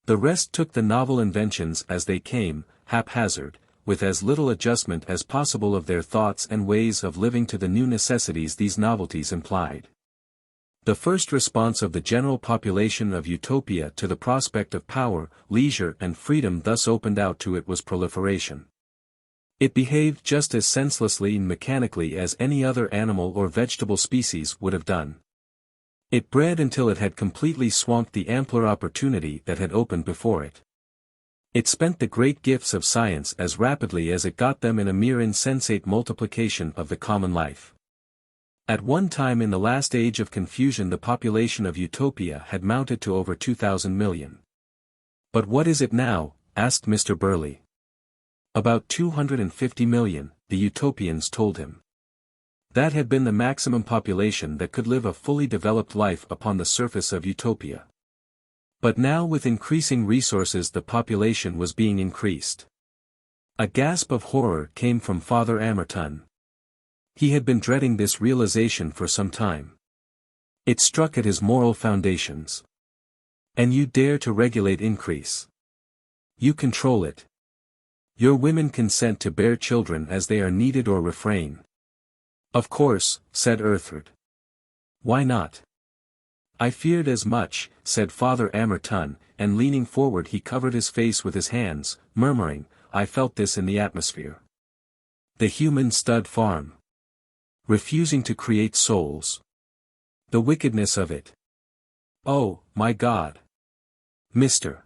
The rest took the novel inventions as they came, haphazard, with as little adjustment as possible of their thoughts and ways of living to the new necessities these novelties implied. The first response of the general population of Utopia to the prospect of power, leisure and freedom thus opened out to it was proliferation. It behaved just as senselessly and mechanically as any other animal or vegetable species would have done. It bred until it had completely swamped the ampler opportunity that had opened before it. It spent the great gifts of science as rapidly as it got them in a mere insensate multiplication of the common life. At one time in the last age of confusion the population of Utopia had mounted to over 2,000 million. But what is it now? Asked Mr. Burley. About 250 million, the Utopians told him. That had been the maximum population that could live a fully developed life upon the surface of Utopia. But now with increasing resources the population was being increased. A gasp of horror came from Father Amerton. He had been dreading this realization for some time. It struck at his moral foundations. And you dare to regulate increase. You control it. Your women consent to bear children as they are needed or refrain. Of course, said Earthling. Why not? I feared as much, said Father Amerton, and leaning forward he covered his face with his hands, murmuring, I felt this in the atmosphere. The human stud farm. Refusing to create souls. The wickedness of it. Oh, my God. Mr.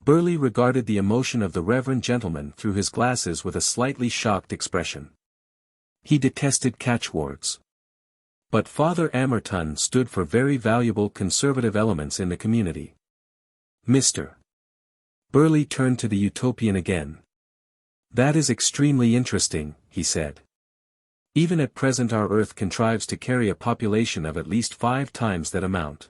Burley regarded the emotion of the reverend gentleman through his glasses with a slightly shocked expression. He detested catchwords. But Father Amerton stood for very valuable conservative elements in the community. Mr. Burley turned to the Utopian again. That is extremely interesting, he said. Even at present our Earth contrives to carry a population of at least 5 times that amount.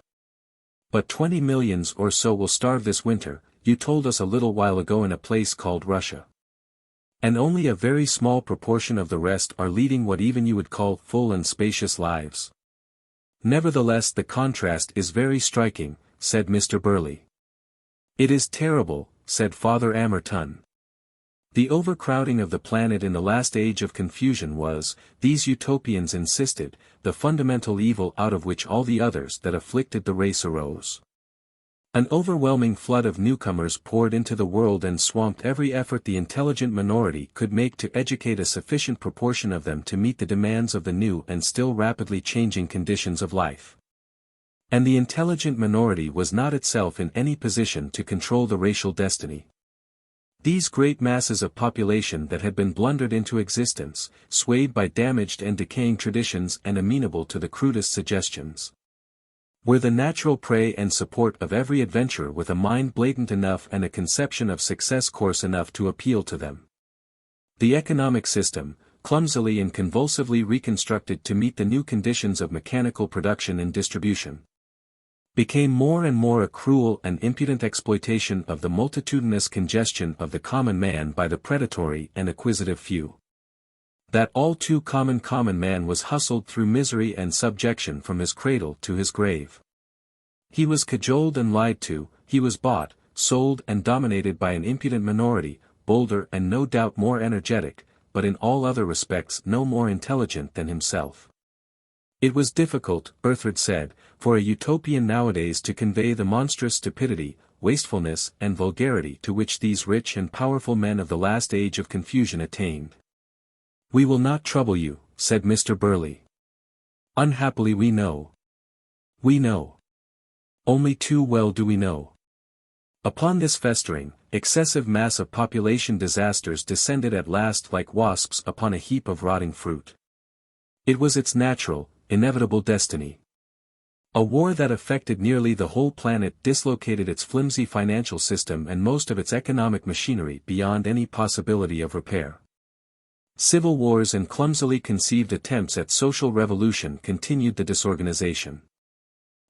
But 20 millions or so will starve this winter, you told us a little while ago in a place called Russia. And only a very small proportion of the rest are leading what even you would call full and spacious lives. Nevertheless the contrast is very striking, said Mr. Burley. It is terrible, said Father Amerton. The overcrowding of the planet in the last age of confusion was, these Utopians insisted, the fundamental evil out of which all the others that afflicted the race arose. An overwhelming flood of newcomers poured into the world and swamped every effort the intelligent minority could make to educate a sufficient proportion of them to meet the demands of the new and still rapidly changing conditions of life. And the intelligent minority was not itself in any position to control the racial destiny. These great masses of population that had been blundered into existence, swayed by damaged and decaying traditions and amenable to the crudest suggestions, were the natural prey and support of every adventurer with a mind blatant enough and a conception of success coarse enough to appeal to them. The economic system, clumsily and convulsively reconstructed to meet the new conditions of mechanical production and distribution, became more and more a cruel and impudent exploitation of the multitudinous congestion of the common man by the predatory and acquisitive few. That all too common man was hustled through misery and subjection from his cradle to his grave. He was cajoled and lied to, he was bought, sold and dominated by an impudent minority, bolder and no doubt more energetic, but in all other respects no more intelligent than himself. It was difficult, Earthling said, for a Utopian nowadays to convey the monstrous stupidity, wastefulness and vulgarity to which these rich and powerful men of the last age of confusion attained. We will not trouble you, said Mr. Burley. Unhappily we know. We know. Only too well do we know. Upon this festering, excessive mass of population disasters descended at last like wasps upon a heap of rotting fruit. It was its natural, inevitable destiny. A war that affected nearly the whole planet dislocated its flimsy financial system and most of its economic machinery beyond any possibility of repair. Civil wars and clumsily conceived attempts at social revolution continued the disorganization.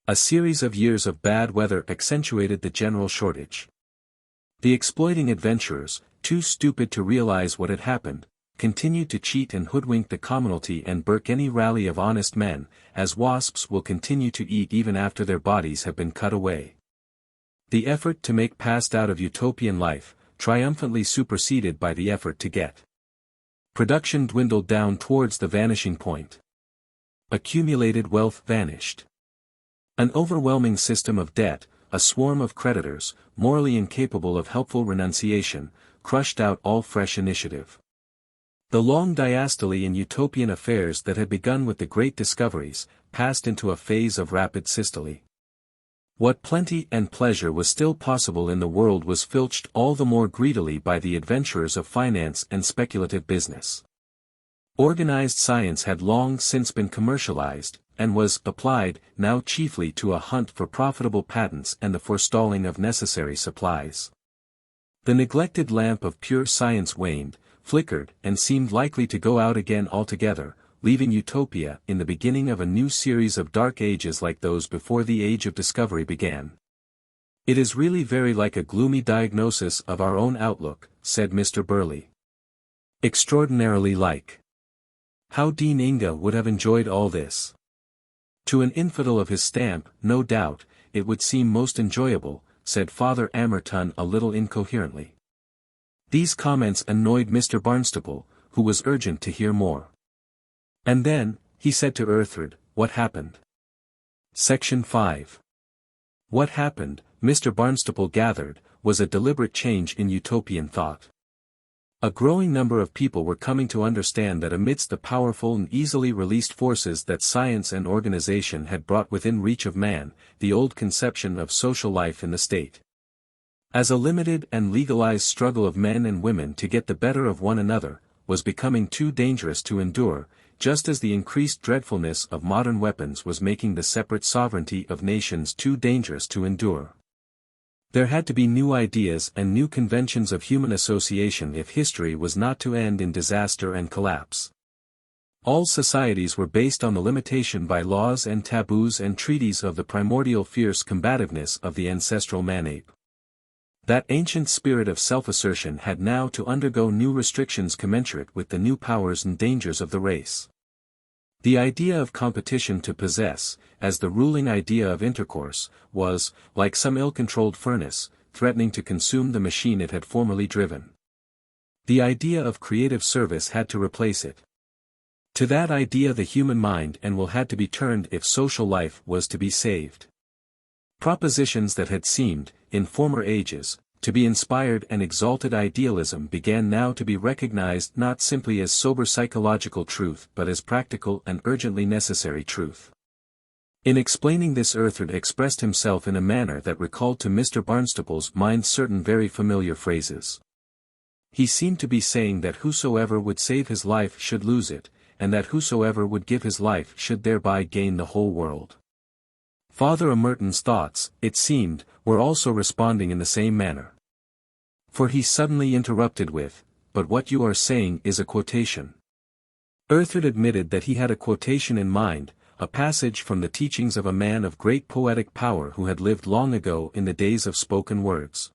A series of years of bad weather accentuated the general shortage. The exploiting adventurers, too stupid to realize what had happened, continued to cheat and hoodwink the commonalty and burk any rally of honest men, as wasps will continue to eat even after their bodies have been cut away. The effort to make past out of utopian life, triumphantly superseded by the effort to get. Production dwindled down towards the vanishing point. Accumulated wealth vanished. An overwhelming system of debt, a swarm of creditors, morally incapable of helpful renunciation, crushed out all fresh initiative. The long diastole in utopian affairs that had begun with the great discoveries, passed into a phase of rapid systole. What plenty and pleasure was still possible in the world was filched all the more greedily by the adventurers of finance and speculative business. Organized science had long since been commercialized, and was applied, now chiefly to a hunt for profitable patents and the forestalling of necessary supplies. The neglected lamp of pure science waned, flickered, and seemed likely to go out again altogether, leaving Utopia in the beginning of a new series of dark ages like those before the age of discovery began. "It is really very like a gloomy diagnosis of our own outlook," said Mr. Burley. "Extraordinarily like. How Dean Inga would have enjoyed all this. To an infidel of his stamp, no doubt, it would seem most enjoyable," said Father Amerton a little incoherently. These comments annoyed Mr. Barnstaple, who was urgent to hear more. "And then," he said to Earthling, "what happened?" Section 5. What happened, Mr. Barnstaple gathered, was a deliberate change in utopian thought. A growing number of people were coming to understand that amidst the powerful and easily released forces that science and organization had brought within reach of man, the old conception of social life in the state, as a limited and legalized struggle of men and women to get the better of one another, was becoming too dangerous to endure, just as the increased dreadfulness of modern weapons was making the separate sovereignty of nations too dangerous to endure. There had to be new ideas and new conventions of human association if history was not to end in disaster and collapse. All societies were based on the limitation by laws and taboos and treaties of the primordial fierce combativeness of the ancestral man-ape. That ancient spirit of self-assertion had now to undergo new restrictions commensurate with the new powers and dangers of the race. The idea of competition to possess, as the ruling idea of intercourse, was, like some ill-controlled furnace, threatening to consume the machine it had formerly driven. The idea of creative service had to replace it. To that idea the human mind and will had to be turned if social life was to be saved. Propositions that had seemed, in former ages, to be inspired and exalted idealism began now to be recognized not simply as sober psychological truth but as practical and urgently necessary truth. In explaining this Earthling expressed himself in a manner that recalled to Mr. Barnstaple's mind certain very familiar phrases. He seemed to be saying that whosoever would save his life should lose it, and that whosoever would give his life should thereby gain the whole world. Father Amerton's thoughts, it seemed, were also responding in the same manner. For he suddenly interrupted with, "But what you are saying is a quotation." Earthling admitted that he had a quotation in mind, a passage from the teachings of a man of great poetic power who had lived long ago in the days of spoken words.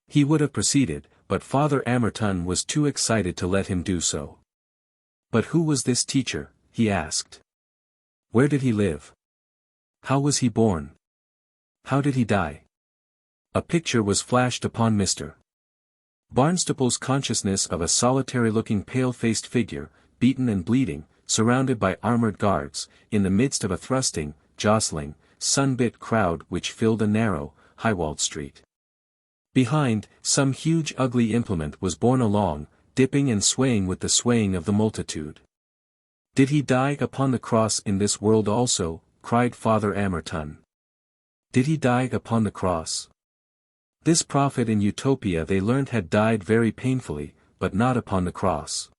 He would have proceeded, but Father Amerton was too excited to let him do so. "But who was this teacher?" he asked. "Where did he live? How was he born? How did he die?" A picture was flashed upon Mr. Barnstaple's consciousness of a solitary-looking pale-faced figure, beaten and bleeding, surrounded by armored guards, in the midst of a thrusting, jostling, sun-bit crowd which filled a narrow, high-walled street. Behind, some huge ugly implement was borne along, dipping and swaying with the swaying of the multitude. "Did he die upon the cross in this world also?" cried Father Amerton. "Did he die upon the cross?" This prophet in Utopia they learnt had died very painfully, but not upon the cross.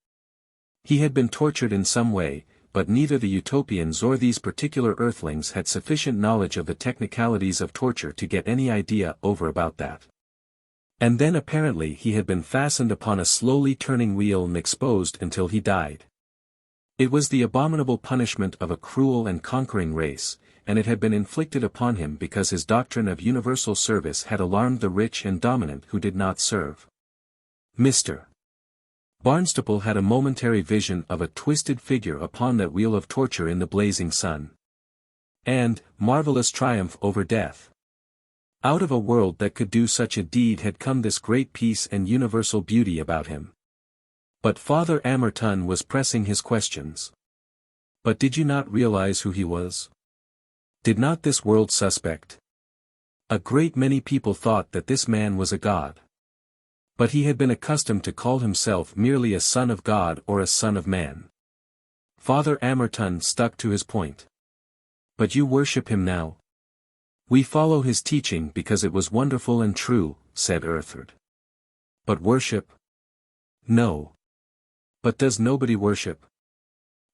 He had been tortured in some way, but neither the Utopians or these particular Earthlings had sufficient knowledge of the technicalities of torture to get any idea over about that. And then apparently he had been fastened upon a slowly turning wheel and exposed until he died. It was the abominable punishment of a cruel and conquering race, and it had been inflicted upon him because his doctrine of universal service had alarmed the rich and dominant who did not serve. Mr. Barnstaple had a momentary vision of a twisted figure upon that wheel of torture in the blazing sun. And, marvelous triumph over death! Out of a world that could do such a deed had come this great peace and universal beauty about him. But Father Amerton was pressing his questions. But did you not realize who he was? Did not this world suspect? A great many people thought that this man was a god. But he had been accustomed to call himself merely a son of God or a son of man. Father Amerton stuck to his point. But you worship him now? We follow his teaching because it was wonderful and true, said Earthard. But worship? No. But does nobody worship?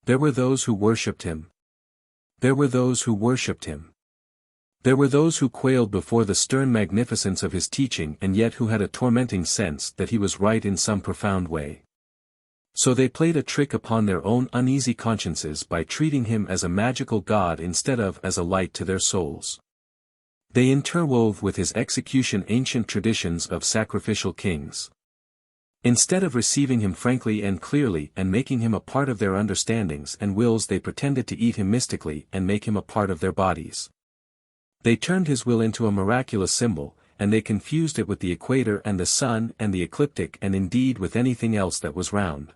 There were those who worshipped him. There were those who worshipped him. There were those who quailed before the stern magnificence of his teaching and yet who had a tormenting sense that he was right in some profound way. So they played a trick upon their own uneasy consciences by treating him as a magical god instead of as a light to their souls. They interwove with his execution ancient traditions of sacrificial kings. Instead of receiving him frankly and clearly and making him a part of their understandings and wills, they pretended to eat him mystically and make him a part of their bodies. They turned his will into a miraculous symbol, and they confused it with the equator and the sun and the ecliptic and indeed with anything else that was round.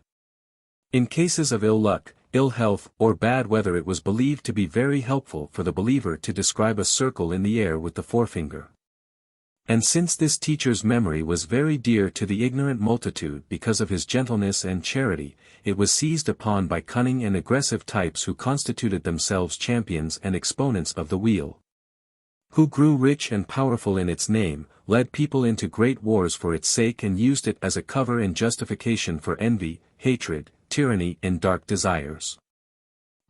In cases of ill luck, ill health, or bad weather, it was believed to be very helpful for the believer to describe a circle in the air with the forefinger. And since this teacher's memory was very dear to the ignorant multitude because of his gentleness and charity, it was seized upon by cunning and aggressive types who constituted themselves champions and exponents of the wheel. Who grew rich and powerful in its name, led people into great wars for its sake and used it as a cover and justification for envy, hatred, tyranny and dark desires.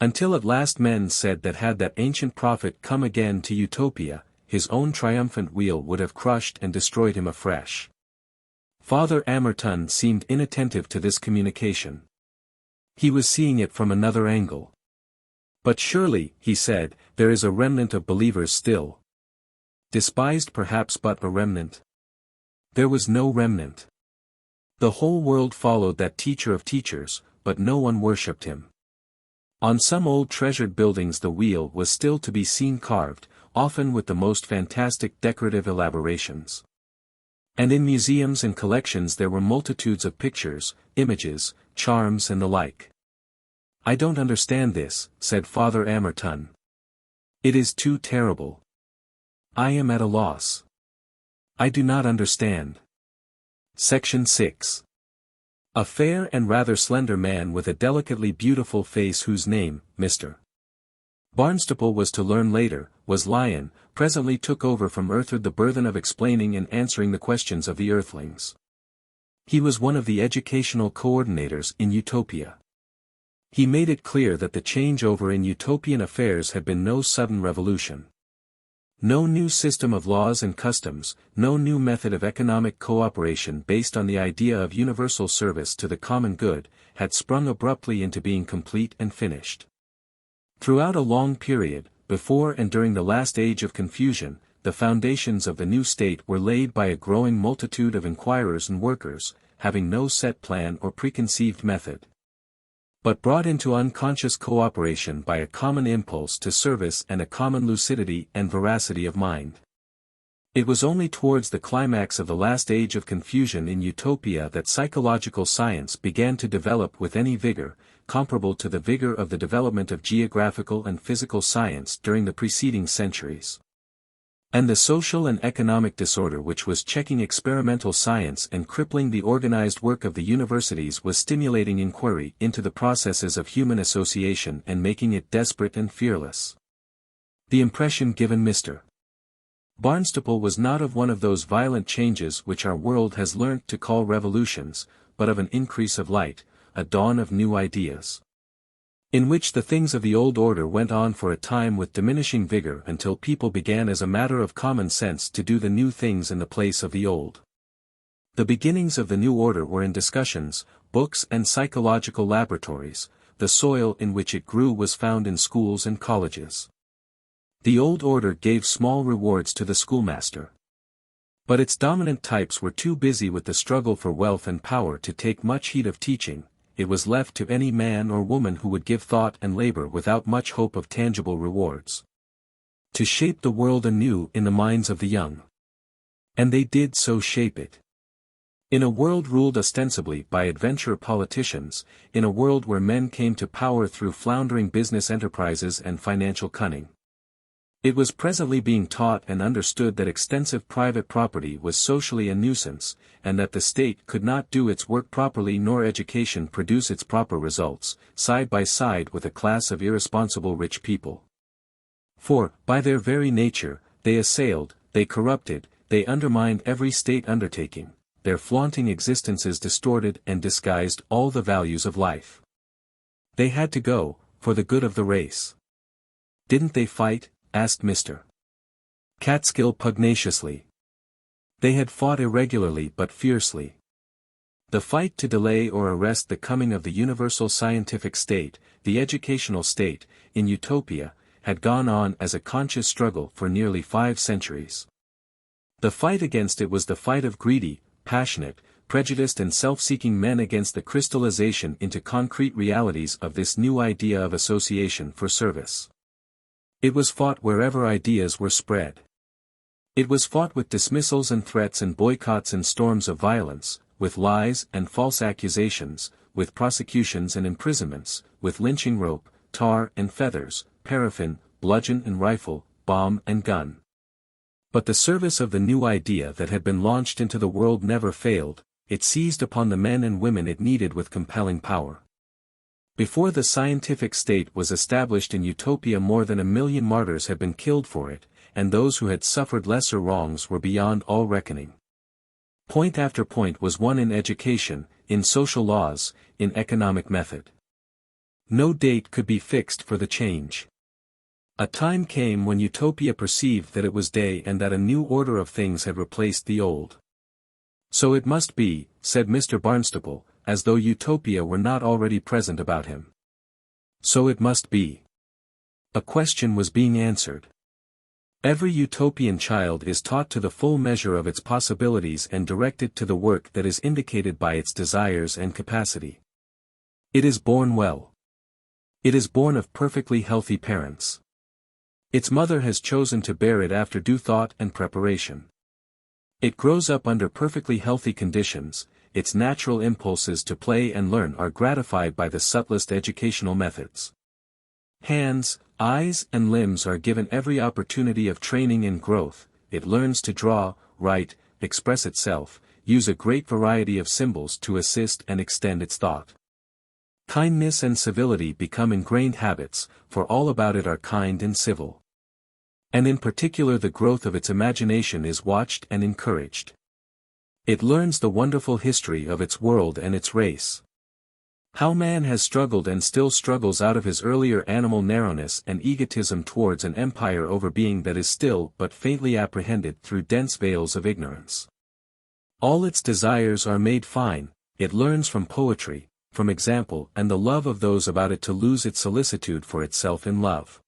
Until at last men said that had that ancient prophet come again to Utopia, his own triumphant wheel would have crushed and destroyed him afresh. Father Amerton seemed inattentive to this communication. He was seeing it from another angle. But surely, he said, there is a remnant of believers still. Despised perhaps, but a remnant. There was no remnant. The whole world followed that teacher of teachers, but no one worshipped him. On some old treasured buildings the wheel was still to be seen carved, often with the most fantastic decorative elaborations. And in museums and collections there were multitudes of pictures, images, charms and the like. I don't understand this, said Father Amerton. It is too terrible. I am at a loss. I do not understand. Section 6. A fair and rather slender man with a delicately beautiful face whose name, Mr. Barnstaple was to learn later, was Lion, presently took over from Earthard the burthen of explaining and answering the questions of the Earthlings. He was one of the educational coordinators in Utopia. He made it clear that the changeover in Utopian affairs had been no sudden revolution. No new system of laws and customs, no new method of economic cooperation based on the idea of universal service to the common good, had sprung abruptly into being complete and finished. Throughout a long period, before and during the last age of confusion, the foundations of the new state were laid by a growing multitude of inquirers and workers, having no set plan or preconceived method, but brought into unconscious cooperation by a common impulse to service and a common lucidity and veracity of mind. It was only towards the climax of the last age of confusion in Utopia that psychological science began to develop with any vigor, comparable to the vigor of the development of geographical and physical science during the preceding centuries. And the social and economic disorder which was checking experimental science and crippling the organized work of the universities was stimulating inquiry into the processes of human association and making it desperate and fearless. The impression given Mr. Barnstaple was not of one of those violent changes which our world has learnt to call revolutions, but of an increase of light, a dawn of new ideas, in which the things of the old order went on for a time with diminishing vigor until people began as a matter of common sense to do the new things in the place of the old. The beginnings of the new order were in discussions, books and psychological laboratories. The soil in which it grew was found in schools and colleges. The old order gave small rewards to the schoolmaster. But its dominant types were too busy with the struggle for wealth and power to take much heed of teaching. It was left to any man or woman who would give thought and labor without much hope of tangible rewards, to shape the world anew in the minds of the young. And they did so shape it. In a world ruled ostensibly by adventurer politicians, in a world where men came to power through floundering business enterprises and financial cunning. It was presently being taught and understood that extensive private property was socially a nuisance, and that the state could not do its work properly nor education produce its proper results, side by side with a class of irresponsible rich people. For, by their very nature, they assailed, they corrupted, they undermined every state undertaking, their flaunting existences distorted and disguised all the values of life. They had to go, for the good of the race. Didn't they fight? Asked Mr. Catskill pugnaciously. They had fought irregularly but fiercely. The fight to delay or arrest the coming of the universal scientific state, the educational state, in Utopia, had gone on as a conscious struggle for nearly 5 centuries. The fight against it was the fight of greedy, passionate, prejudiced and self-seeking men against the crystallization into concrete realities of this new idea of association for service. It was fought wherever ideas were spread. It was fought with dismissals and threats and boycotts and storms of violence, with lies and false accusations, with prosecutions and imprisonments, with lynching rope, tar and feathers, paraffin, bludgeon and rifle, bomb and gun. But the service of the new idea that had been launched into the world never failed, it seized upon the men and women it needed with compelling power. Before the scientific state was established in Utopia, more than 1 million martyrs had been killed for it, and those who had suffered lesser wrongs were beyond all reckoning. Point after point was won in education, in social laws, in economic method. No date could be fixed for the change. A time came when Utopia perceived that it was day and that a new order of things had replaced the old. So it must be, said Mr. Barnstaple, as though Utopia were not already present about him. So it must be. A question was being answered. Every Utopian child is taught to the full measure of its possibilities and directed to the work that is indicated by its desires and capacity. It is born well. It is born of perfectly healthy parents. Its mother has chosen to bear it after due thought and preparation. It grows up under perfectly healthy conditions. Its natural impulses to play and learn are gratified by the subtlest educational methods. Hands, eyes and limbs are given every opportunity of training and growth. It learns to draw, write, express itself, use a great variety of symbols to assist and extend its thought. Kindness and civility become ingrained habits, for all about it are kind and civil. And in particular the growth of its imagination is watched and encouraged. It learns the wonderful history of its world and its race. How man has struggled and still struggles out of his earlier animal narrowness and egotism towards an empire over being that is still but faintly apprehended through dense veils of ignorance. All its desires are made fine, it learns from poetry, from example and the love of those about it to lose its solicitude for itself in love.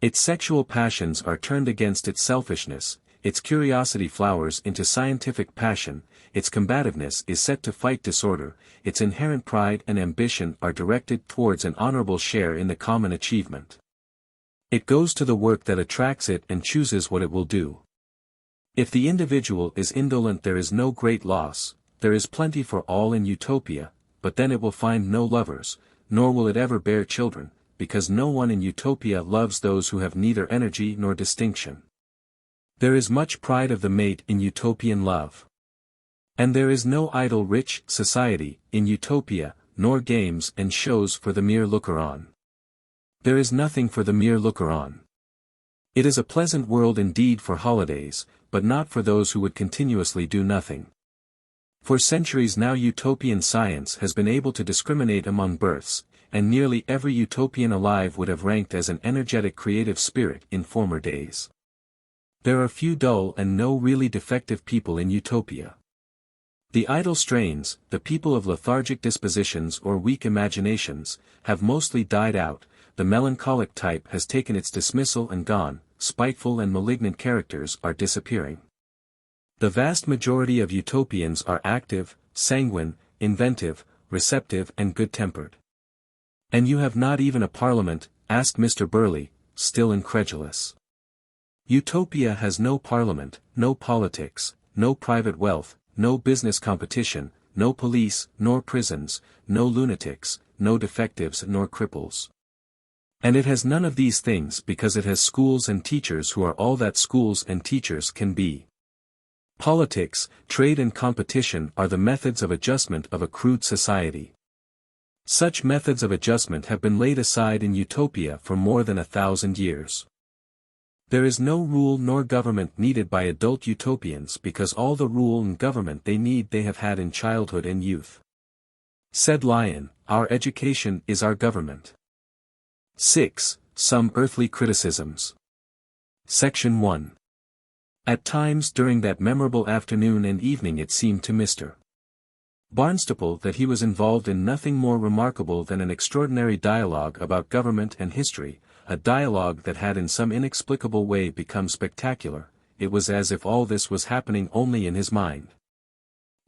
Its sexual passions are turned against its selfishness, its curiosity flowers into scientific passion, its combativeness is set to fight disorder, its inherent pride and ambition are directed towards an honorable share in the common achievement. It goes to the work that attracts it and chooses what it will do. If the individual is indolent there is no great loss, there is plenty for all in Utopia, but then it will find no lovers, nor will it ever bear children, because no one in Utopia loves those who have neither energy nor distinction. There is much pride of the mate in Utopian love. And there is no idle rich society in Utopia, nor games and shows for the mere looker-on. There is nothing for the mere looker-on. It is a pleasant world indeed for holidays, but not for those who would continuously do nothing. For centuries now Utopian science has been able to discriminate among births, and nearly every Utopian alive would have ranked as an energetic creative spirit in former days. There are few dull and no really defective people in Utopia. The idle strains, the people of lethargic dispositions or weak imaginations, have mostly died out, the melancholic type has taken its dismissal and gone, spiteful and malignant characters are disappearing. The vast majority of Utopians are active, sanguine, inventive, receptive and good-tempered. And you have not even a parliament, asked Mr. Burley, still incredulous. Utopia has no parliament, no politics, no private wealth, no business competition, no police, nor prisons, no lunatics, no defectives nor cripples. And it has none of these things because it has schools and teachers who are all that schools and teachers can be. Politics, trade and competition are the methods of adjustment of a crude society. Such methods of adjustment have been laid aside in Utopia for more than 1,000 years. There is no rule nor government needed by adult Utopians because all the rule and government they need they have had in childhood and youth. Said Lion, our education is our government. 6. Some earthly criticisms. Section 1. At times during that memorable afternoon and evening it seemed to Mr. Barnstaple that he was involved in nothing more remarkable than an extraordinary dialogue about government and history, a dialogue that had in some inexplicable way become spectacular. It was as if all this was happening only in his mind.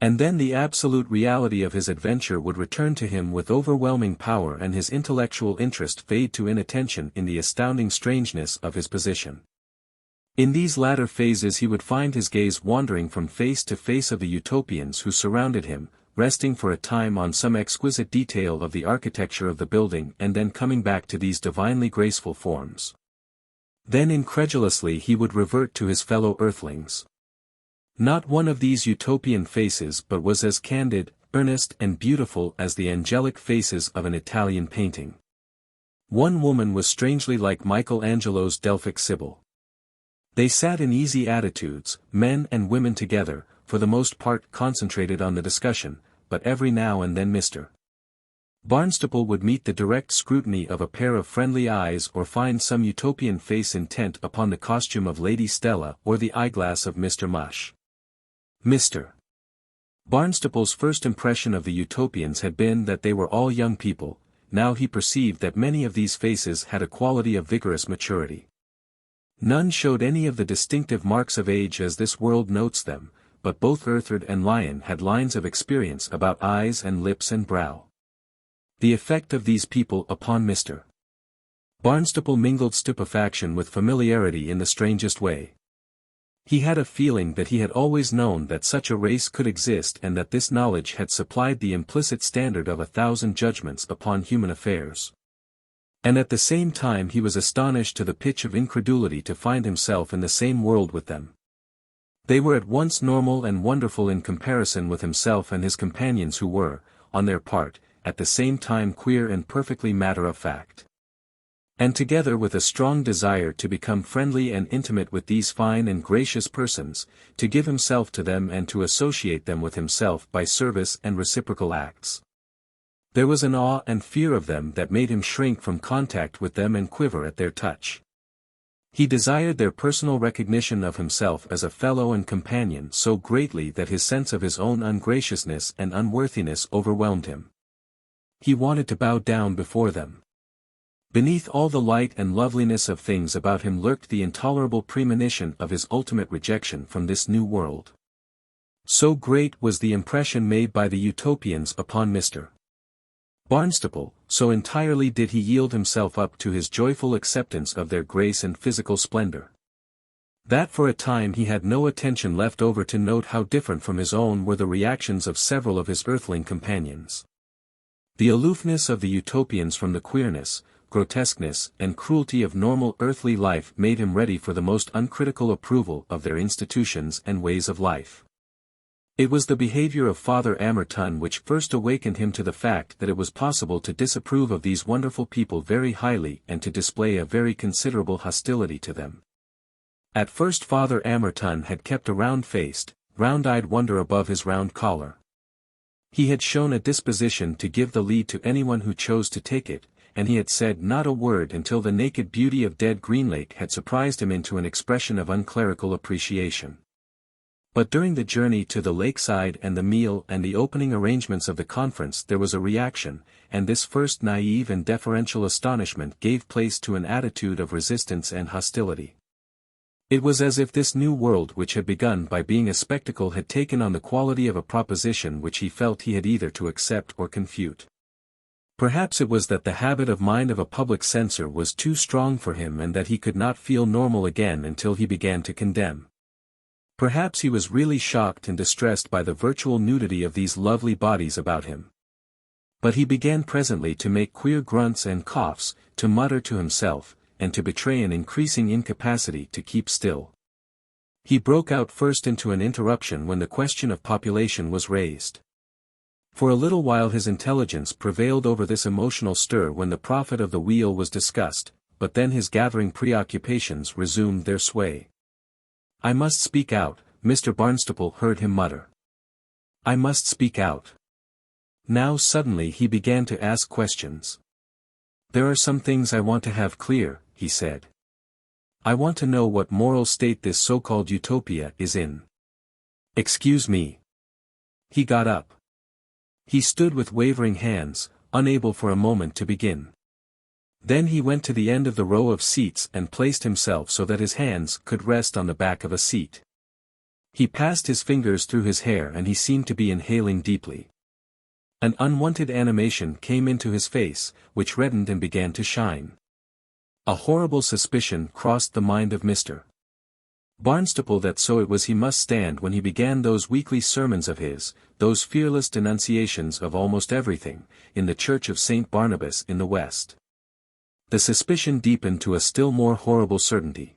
And then the absolute reality of his adventure would return to him with overwhelming power and his intellectual interest fade to inattention in the astounding strangeness of his position. In these latter phases he would find his gaze wandering from face to face of the Utopians who surrounded him, resting for a time on some exquisite detail of the architecture of the building and then coming back to these divinely graceful forms. Then incredulously he would revert to his fellow Earthlings. Not one of these Utopian faces but was as candid, earnest and beautiful as the angelic faces of an Italian painting. One woman was strangely like Michelangelo's Delphic Sibyl. They sat in easy attitudes, men and women together, for the most part concentrated on the discussion, but every now and then Mr. Barnstaple would meet the direct scrutiny of a pair of friendly eyes or find some Utopian face intent upon the costume of Lady Stella or the eyeglass of Mr. Mush. Mr. Barnstaple's first impression of the Utopians had been that they were all young people. Now he perceived that many of these faces had a quality of vigorous maturity. None showed any of the distinctive marks of age as this world notes them, but both Earthard and Lion had lines of experience about eyes and lips and brow. The effect of these people upon Mr. Barnstaple mingled stupefaction with familiarity in the strangest way. He had a feeling that he had always known that such a race could exist and that this knowledge had supplied the implicit standard of 1,000 judgments upon human affairs. And at the same time he was astonished to the pitch of incredulity to find himself in the same world with them. They were at once normal and wonderful in comparison with himself and his companions who were, on their part, at the same time queer and perfectly matter-of-fact. And together with a strong desire to become friendly and intimate with these fine and gracious persons, to give himself to them and to associate them with himself by service and reciprocal acts. There was an awe and fear of them that made him shrink from contact with them and quiver at their touch. He desired their personal recognition of himself as a fellow and companion so greatly that his sense of his own ungraciousness and unworthiness overwhelmed him. He wanted to bow down before them. Beneath all the light and loveliness of things about him lurked the intolerable premonition of his ultimate rejection from this new world. So great was the impression made by the Utopians upon Mr. Barnstaple, so entirely did he yield himself up to his joyful acceptance of their grace and physical splendor, that for a time he had no attention left over to note how different from his own were the reactions of several of his Earthling companions. The aloofness of the Utopians from the queerness, grotesqueness and cruelty of normal earthly life made him ready for the most uncritical approval of their institutions and ways of life. It was the behavior of Father Amerton which first awakened him to the fact that it was possible to disapprove of these wonderful people very highly and to display a very considerable hostility to them. At first Father Amerton had kept a round-faced, round-eyed wonder above his round collar. He had shown a disposition to give the lead to anyone who chose to take it, and he had said not a word until the naked beauty of dead Greenlake had surprised him into an expression of unclerical appreciation. But during the journey to the lakeside and the meal and the opening arrangements of the conference there was a reaction, and this first naive and deferential astonishment gave place to an attitude of resistance and hostility. It was as if this new world which had begun by being a spectacle had taken on the quality of a proposition which he felt he had either to accept or confute. Perhaps it was that the habit of mind of a public censor was too strong for him and that he could not feel normal again until he began to condemn. Perhaps he was really shocked and distressed by the virtual nudity of these lovely bodies about him. But he began presently to make queer grunts and coughs, to mutter to himself, and to betray an increasing incapacity to keep still. He broke out first into an interruption when the question of population was raised. For a little while his intelligence prevailed over this emotional stir when the profit of the wheel was discussed, but then his gathering preoccupations resumed their sway. "I must speak out," Mr. Barnstaple heard him mutter. "I must speak out." Now suddenly he began to ask questions. "There are some things I want to have clear," he said. "I want to know what moral state this so-called Utopia is in. Excuse me." He got up. He stood with wavering hands, unable for a moment to begin. Then he went to the end of the row of seats and placed himself so that his hands could rest on the back of a seat. He passed his fingers through his hair and he seemed to be inhaling deeply. An unwanted animation came into his face, which reddened and began to shine. A horrible suspicion crossed the mind of Mr. Barnstaple that so it was he must stand when he began those weekly sermons of his, those fearless denunciations of almost everything, in the church of St. Barnabas in the West. The suspicion deepened to a still more horrible certainty.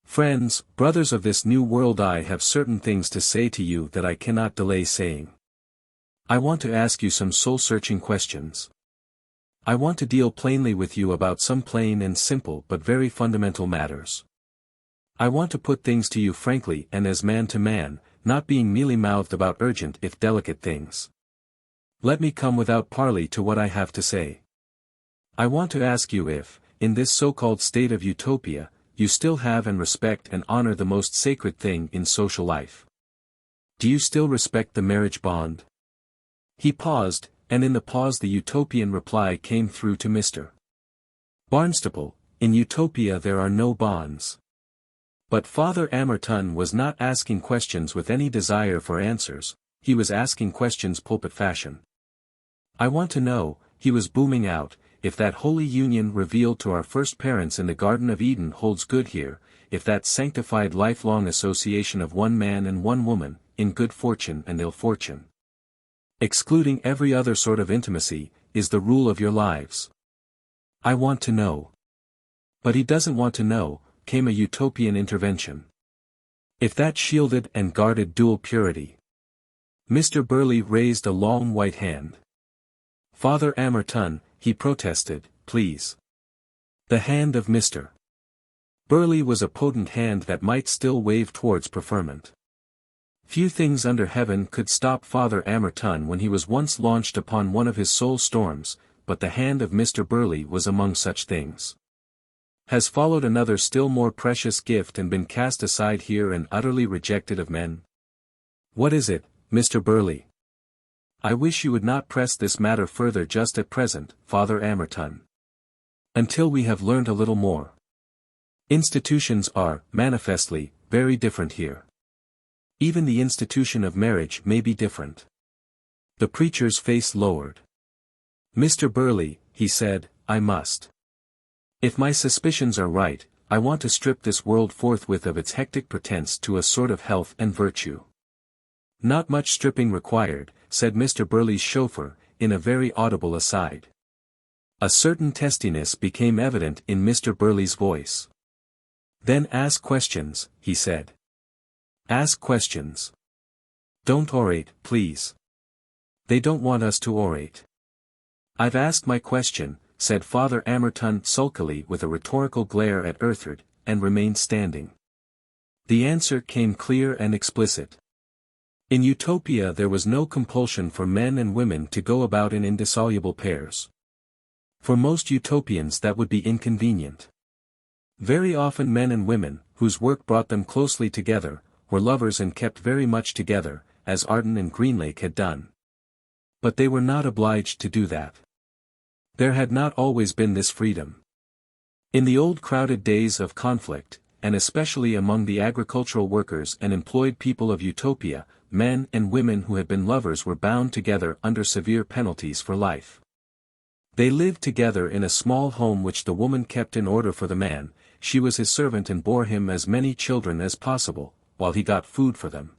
"Friends, brothers of this new world, I have certain things to say to you that I cannot delay saying. I want to ask you some soul-searching questions. I want to deal plainly with you about some plain and simple but very fundamental matters. I want to put things to you frankly and as man to man, not being mealy-mouthed about urgent if delicate things. Let me come without parley to what I have to say. I want to ask you if, in this so-called state of Utopia, you still have and respect and honor the most sacred thing in social life. Do you still respect the marriage bond?" He paused, and in the pause the Utopian reply came through to Mr. Barnstaple: "In Utopia there are no bonds." But Father Amerton was not asking questions with any desire for answers, he was asking questions pulpit fashion. "I want to know," he was booming out, "if that holy union revealed to our first parents in the Garden of Eden holds good here, if that sanctified lifelong association of one man and one woman, in good fortune and ill fortune, excluding every other sort of intimacy, is the rule of your lives. I want to know." But he doesn't want to know, came a Utopian intervention. "If that shielded and guarded dual purity." Mr. Burley raised a long white hand. "Father Amerton," he protested, "please." The hand of Mr. Burley was a potent hand that might still wave towards preferment. Few things under heaven could stop Father Amerton when he was once launched upon one of his soul storms, but the hand of Mr. Burley was among such things. Has followed another still more precious gift and been cast aside here and utterly rejected of men? What is it, Mr. Burley? I wish you would not press this matter further just at present, Father Amerton. Until we have learned a little more. Institutions are, manifestly, very different here. Even the institution of marriage may be different. The preacher's face lowered. "Mr. Burley," he said, "I must. If my suspicions are right, I want to strip this world forthwith of its hectic pretense to a sort of health and virtue." "Not much stripping required," said Mr. Burley's chauffeur, in a very audible aside. A certain testiness became evident in Mr. Burley's voice. "Then ask questions," he said. "Ask questions. Don't orate, please. They don't want us to orate." "I've asked my question," said Father Amerton sulkily with a rhetorical glare at Earthard, and remained standing. The answer came clear and explicit. In Utopia there was no compulsion for men and women to go about in indissoluble pairs. For most Utopians that would be inconvenient. Very often men and women, whose work brought them closely together, were lovers and kept very much together, as Arden and Greenlake had done. But they were not obliged to do that. There had not always been this freedom. In the old crowded days of conflict, and especially among the agricultural workers and employed people of Utopia, men and women who had been lovers were bound together under severe penalties for life. They lived together in a small home which the woman kept in order for the man. She was his servant and bore him as many children as possible, while he got food for them.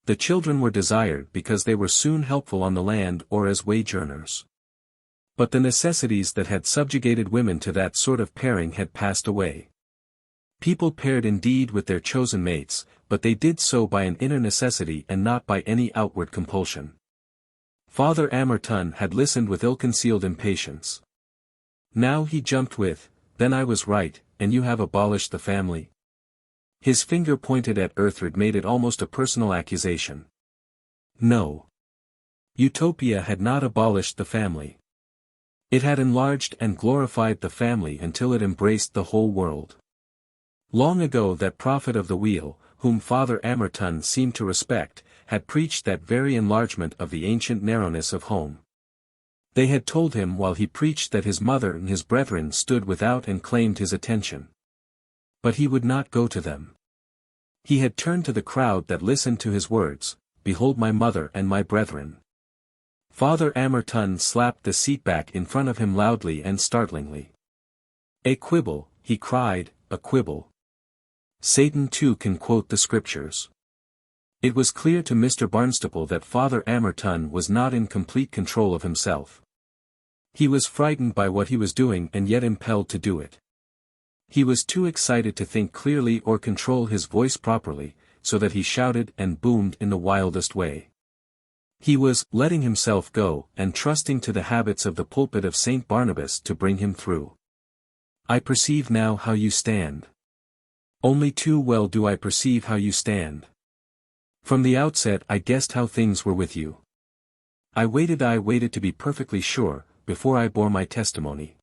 The children were desired because they were soon helpful on the land or as wage earners. But the necessities that had subjugated women to that sort of pairing had passed away. People paired indeed with their chosen mates, but they did so by an inner necessity and not by any outward compulsion. Father Amerton had listened with ill-concealed impatience. Now he jumped with, "Then I was right, and you have abolished the family?" His finger pointed at Earthred made it almost a personal accusation. No. Utopia had not abolished the family. It had enlarged and glorified the family until it embraced the whole world. Long ago that prophet of the wheel, whom Father Amerton seemed to respect, had preached that very enlargement of the ancient narrowness of home. They had told him while he preached that his mother and his brethren stood without and claimed his attention. But he would not go to them. He had turned to the crowd that listened to his words, "Behold my mother and my brethren." Father Amerton slapped the seat back in front of him loudly and startlingly. "A quibble," he cried, "a quibble. Satan too can quote the scriptures." It was clear to Mr. Barnstaple that Father Amerton was not in complete control of himself. He was frightened by what he was doing and yet impelled to do it. He was too excited to think clearly or control his voice properly, so that he shouted and boomed in the wildest way. He was letting himself go and trusting to the habits of the pulpit of St. Barnabas to bring him through. "I perceive now how you stand. Only too well do I perceive how you stand. From the outset I guessed how things were with you. I waited to be perfectly sure, before I bore my testimony.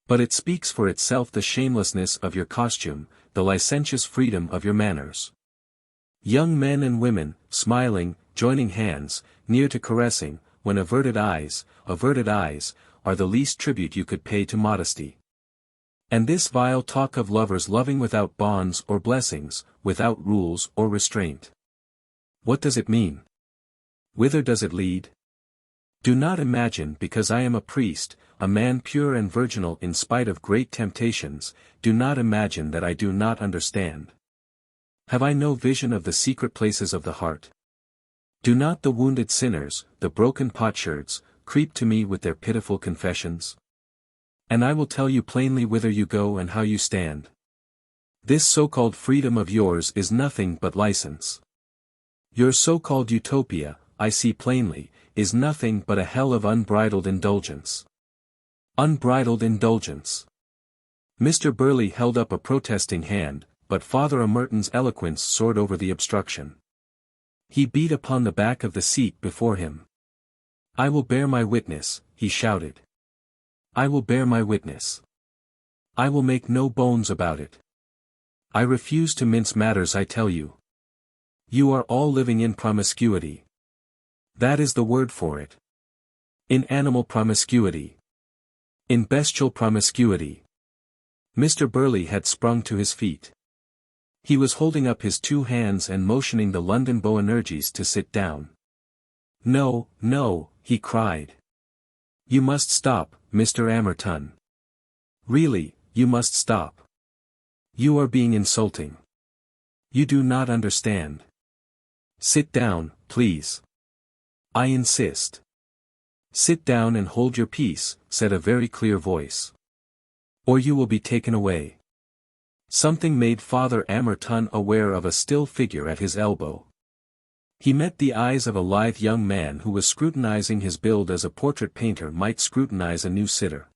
But it speaks for itself the shamelessness of your costume, the licentious freedom of your manners. Young men and women, smiling, joining hands, near to caressing, when averted eyes, are the least tribute you could pay to modesty. And this vile talk of lovers loving without bonds or blessings, without rules or restraint. What does it mean? Whither does it lead? Do not imagine because I am a priest, a man pure and virginal in spite of great temptations, do not imagine that I do not understand. Have I no vision of the secret places of the heart? Do not the wounded sinners, the broken potsherds, creep to me with their pitiful confessions? And I will tell you plainly whither you go and how you stand. This so-called freedom of yours is nothing but license. Your so-called utopia, I see plainly, is nothing but a hell of unbridled indulgence. Unbridled indulgence. Mr. Burley held up a protesting hand, but Father Amerton's eloquence soared over the obstruction. He beat upon the back of the seat before him. "I will bear my witness," he shouted. "I will bear my witness. I will make no bones about it. I refuse to mince matters, I tell you. You are all living in promiscuity. That is the word for it. In animal promiscuity. In bestial promiscuity." Mr. Burley had sprung to his feet. He was holding up his two hands and motioning the London Boanerges to sit down. "No, no," he cried. "You must stop, Mr. Amerton. Really, you must stop. You are being insulting. You do not understand. Sit down, please. I insist. Sit down and hold your peace," said a very clear voice. "Or you will be taken away." Something made Father Amerton aware of a still figure at his elbow. He met the eyes of a lithe young man who was scrutinizing his build as a portrait painter might scrutinize a new sitter.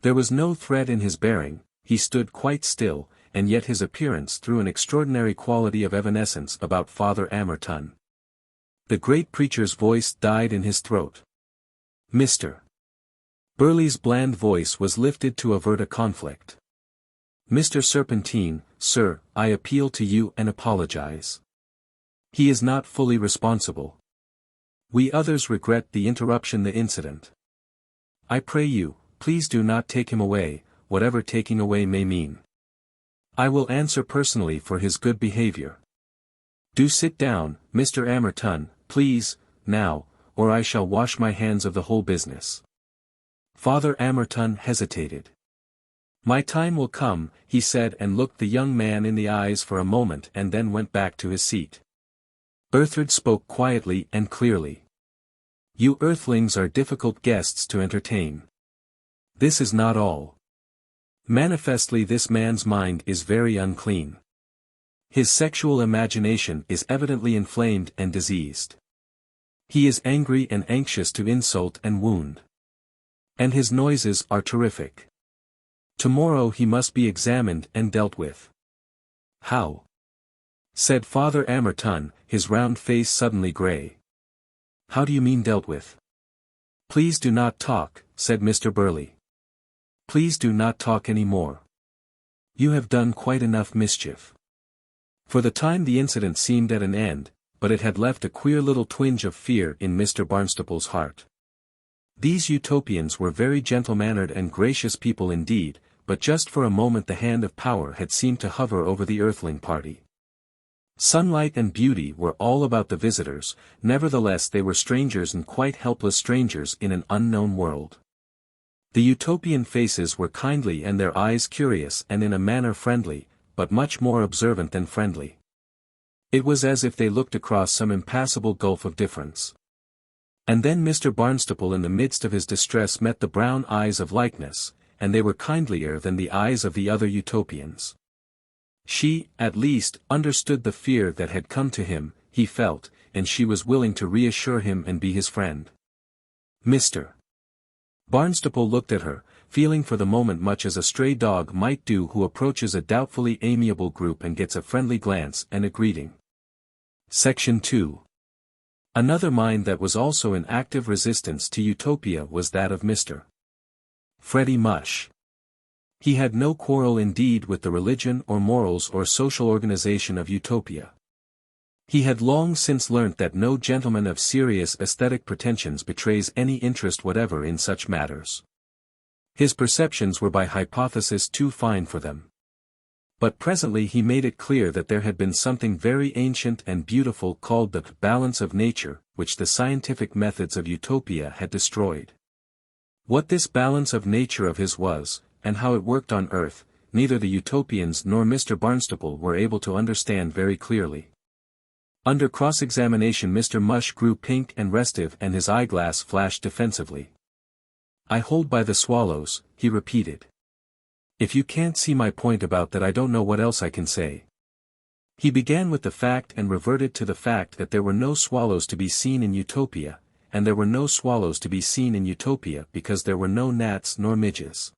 There was no threat in his bearing, he stood quite still, and yet his appearance threw an extraordinary quality of evanescence about Father Amerton. The great preacher's voice died in his throat. Mr. Burley's bland voice was lifted to avert a conflict. "Mr. Serpentine, sir, I appeal to you and apologize. He is not fully responsible. We others regret the interruption, the incident. I pray you, please do not take him away, whatever taking away may mean. I will answer personally for his good behavior. Do sit down, Mr. Amerton, please, now, or I shall wash my hands of the whole business." Father Amerton hesitated. "My time will come," he said, and looked the young man in the eyes for a moment and then went back to his seat. Earthard spoke quietly and clearly. "You Earthlings are difficult guests to entertain. This is not all. Manifestly this man's mind is very unclean. His sexual imagination is evidently inflamed and diseased. He is angry and anxious to insult and wound. And his noises are terrific. Tomorrow he must be examined and dealt with." "How?" said Father Amerton, his round face suddenly grey. "How do you mean dealt with?" "Please do not talk," said Mr. Burley. "Please do not talk any more. You have done quite enough mischief." For the time the incident seemed at an end, but it had left a queer little twinge of fear in Mr. Barnstaple's heart. These Utopians were very gentle-mannered and gracious people indeed, but just for a moment the hand of power had seemed to hover over the Earthling party. Sunlight and beauty were all about the visitors, nevertheless they were strangers and quite helpless strangers in an unknown world. The Utopian faces were kindly and their eyes curious and in a manner friendly, but much more observant than friendly. It was as if they looked across some impassable gulf of difference. And then Mr. Barnstaple in the midst of his distress met the brown eyes of likeness, and they were kindlier than the eyes of the other Utopians. She, at least, understood the fear that had come to him, he felt, and she was willing to reassure him and be his friend. Mr. Barnstaple looked at her, feeling for the moment much as a stray dog might do who approaches a doubtfully amiable group and gets a friendly glance and a greeting. Section 2. Another mind that was also in active resistance to Utopia was that of Mr. Freddie Mush. He had no quarrel indeed with the religion or morals or social organization of Utopia. He had long since learnt that no gentleman of serious aesthetic pretensions betrays any interest whatever in such matters. His perceptions were by hypothesis too fine for them. But presently he made it clear that there had been something very ancient and beautiful called the balance of nature, which the scientific methods of Utopia had destroyed. What this balance of nature of his was, and how it worked on Earth, neither the Utopians nor Mr. Barnstaple were able to understand very clearly. Under cross-examination Mr. Mush grew pink and restive and his eyeglass flashed defensively. "I hold by the swallows," he repeated. "If you can't see my point about that I don't know what else I can say." He began with the fact and reverted to the fact that there were no swallows to be seen in Utopia, and there were no swallows to be seen in Utopia because there were no gnats nor midges.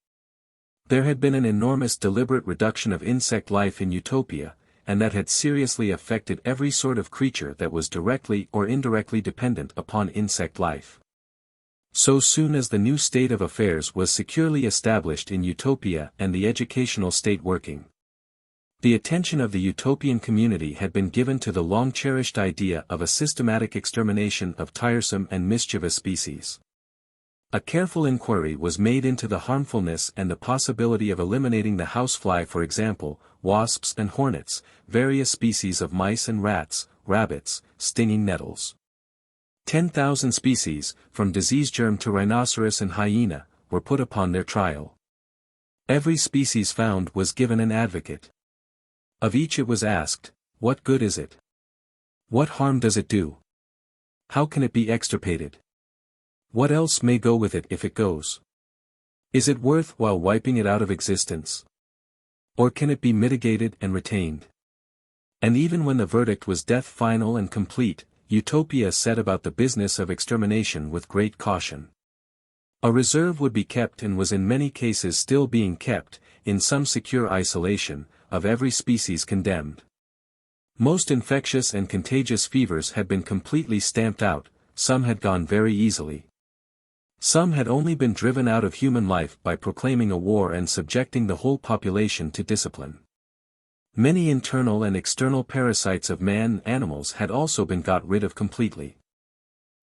There had been an enormous deliberate reduction of insect life in Utopia, and that had seriously affected every sort of creature that was directly or indirectly dependent upon insect life. So soon as the new state of affairs was securely established in Utopia and the educational state working, the attention of the Utopian community had been given to the long-cherished idea of a systematic extermination of tiresome and mischievous species. A careful inquiry was made into the harmfulness and the possibility of eliminating the housefly, for example, wasps and hornets, various species of mice and rats, rabbits, stinging nettles. 10,000 species, from disease germ to rhinoceros and hyena, were put upon their trial. Every species found was given an advocate. Of each it was asked, what good is it? What harm does it do? How can it be extirpated? What else may go with it if it goes? Is it worth while wiping it out of existence? Or can it be mitigated and retained? And even when the verdict was death final and complete, Utopia set about the business of extermination with great caution. A reserve would be kept and was in many cases still being kept, in some secure isolation, of every species condemned. Most infectious and contagious fevers had been completely stamped out, some had gone very easily. Some had only been driven out of human life by proclaiming a war and subjecting the whole population to discipline. Many internal and external parasites of man and animals had also been got rid of completely.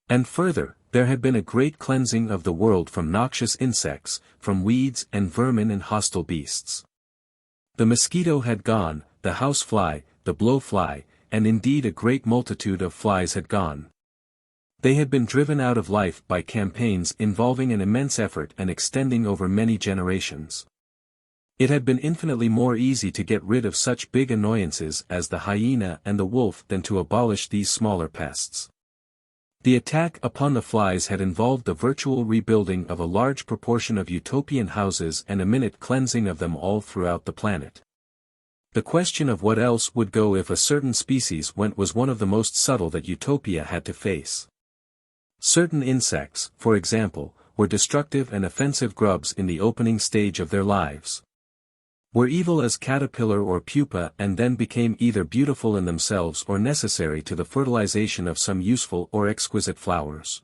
And further, there had been a great cleansing of the world from noxious insects, from weeds and vermin and hostile beasts. The mosquito had gone, the housefly, the blowfly, and indeed a great multitude of flies had gone. They had been driven out of life by campaigns involving an immense effort and extending over many generations. It had been infinitely more easy to get rid of such big annoyances as the hyena and the wolf than to abolish these smaller pests. The attack upon the flies had involved the virtual rebuilding of a large proportion of utopian houses and a minute cleansing of them all throughout the planet. The question of what else would go if a certain species went was one of the most subtle that Utopia had to face. Certain insects, for example, were destructive and offensive grubs in the opening stage of their lives. Were evil as caterpillar or pupa and then became either beautiful in themselves or necessary to the fertilization of some useful or exquisite flowers.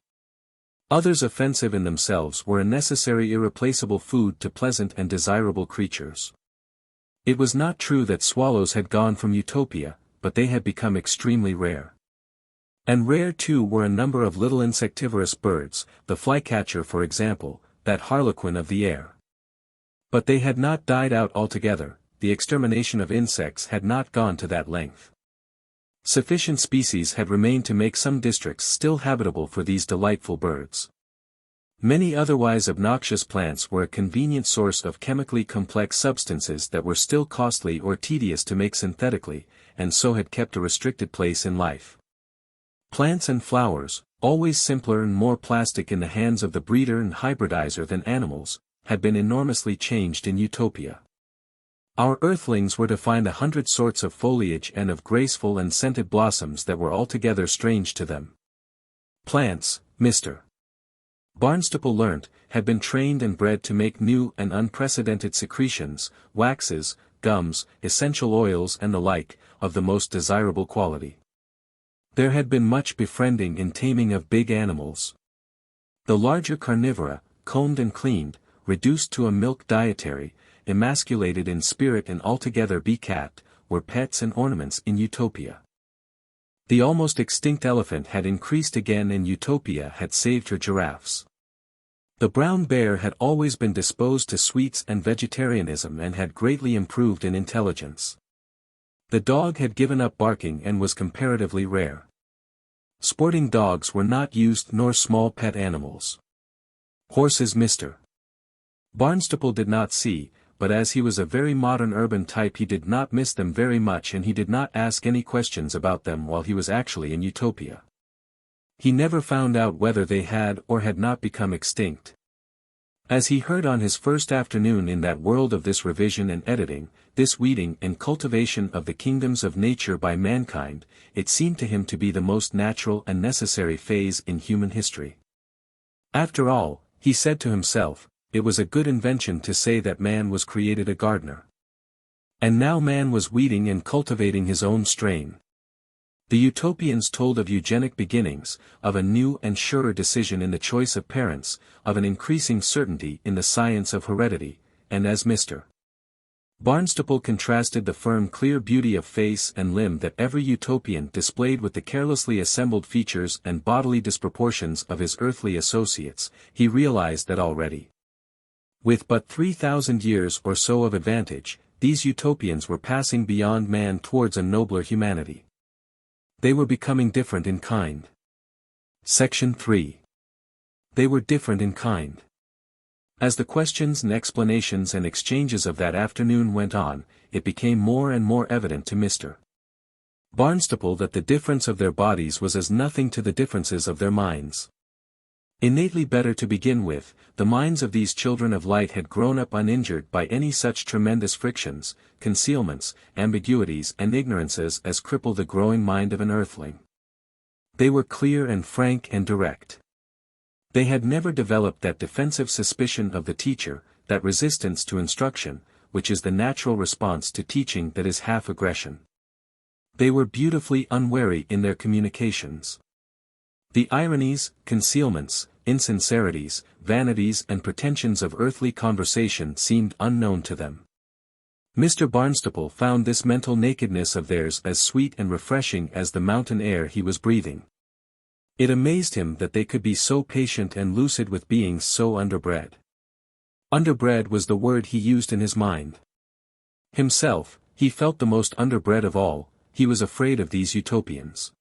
Others offensive in themselves were a necessary irreplaceable food to pleasant and desirable creatures. It was not true that swallows had gone from Utopia, but they had become extremely rare. And rare too were a number of little insectivorous birds, the flycatcher for example, that harlequin of the air. But they had not died out altogether, the extermination of insects had not gone to that length. Sufficient species had remained to make some districts still habitable for these delightful birds. Many otherwise obnoxious plants were a convenient source of chemically complex substances that were still costly or tedious to make synthetically, and so had kept a restricted place in life. Plants and flowers, always simpler and more plastic in the hands of the breeder and hybridizer than animals, had been enormously changed in Utopia. Our Earthlings were to find 100 sorts of foliage and of graceful and scented blossoms that were altogether strange to them. Plants, Mr. Barnstaple learnt, had been trained and bred to make new and unprecedented secretions, waxes, gums, essential oils and the like, of the most desirable quality. There had been much befriending and taming of big animals. The larger carnivora, combed and cleaned, reduced to a milk dietary, emasculated in spirit and altogether becapped, were pets and ornaments in Utopia. The almost extinct elephant had increased again and Utopia had saved her giraffes. The brown bear had always been disposed to sweets and vegetarianism and had greatly improved in intelligence. The dog had given up barking and was comparatively rare. Sporting dogs were not used nor small pet animals. Horses Mr. Barnstaple did not see, but as he was a very modern urban type he did not miss them very much and he did not ask any questions about them while he was actually in Utopia. He never found out whether they had or had not become extinct. As he heard on his first afternoon in that world of this revision and editing, this weeding and cultivation of the kingdoms of nature by mankind, it seemed to him to be the most natural and necessary phase in human history. After all, he said to himself, it was a good invention to say that man was created a gardener. And now man was weeding and cultivating his own strain. The Utopians told of eugenic beginnings, of a new and surer decision in the choice of parents, of an increasing certainty in the science of heredity, and as Mr. Barnstaple contrasted the firm clear beauty of face and limb that every Utopian displayed with the carelessly assembled features and bodily disproportions of his earthly associates, he realized that already. With but 3,000 years or so of advantage, these Utopians were passing beyond man towards a nobler humanity. They were becoming different in kind. Section 3. They were different in kind. As the questions and explanations and exchanges of that afternoon went on, it became more and more evident to Mr. Barnstaple that the difference of their bodies was as nothing to the differences of their minds. Innately better to begin with, the minds of these children of light had grown up uninjured by any such tremendous frictions, concealments, ambiguities and ignorances as cripple the growing mind of an earthling. They were clear and frank and direct. They had never developed that defensive suspicion of the teacher, that resistance to instruction, which is the natural response to teaching that is half aggression. They were beautifully unwary in their communications. The ironies, concealments, insincerities, vanities and pretensions of earthly conversation seemed unknown to them. Mr. Barnstaple found this mental nakedness of theirs as sweet and refreshing as the mountain air he was breathing. It amazed him that they could be so patient and lucid with beings so underbred. Underbred was the word he used in his mind. Himself, he felt the most underbred of all, he was afraid of these Utopians.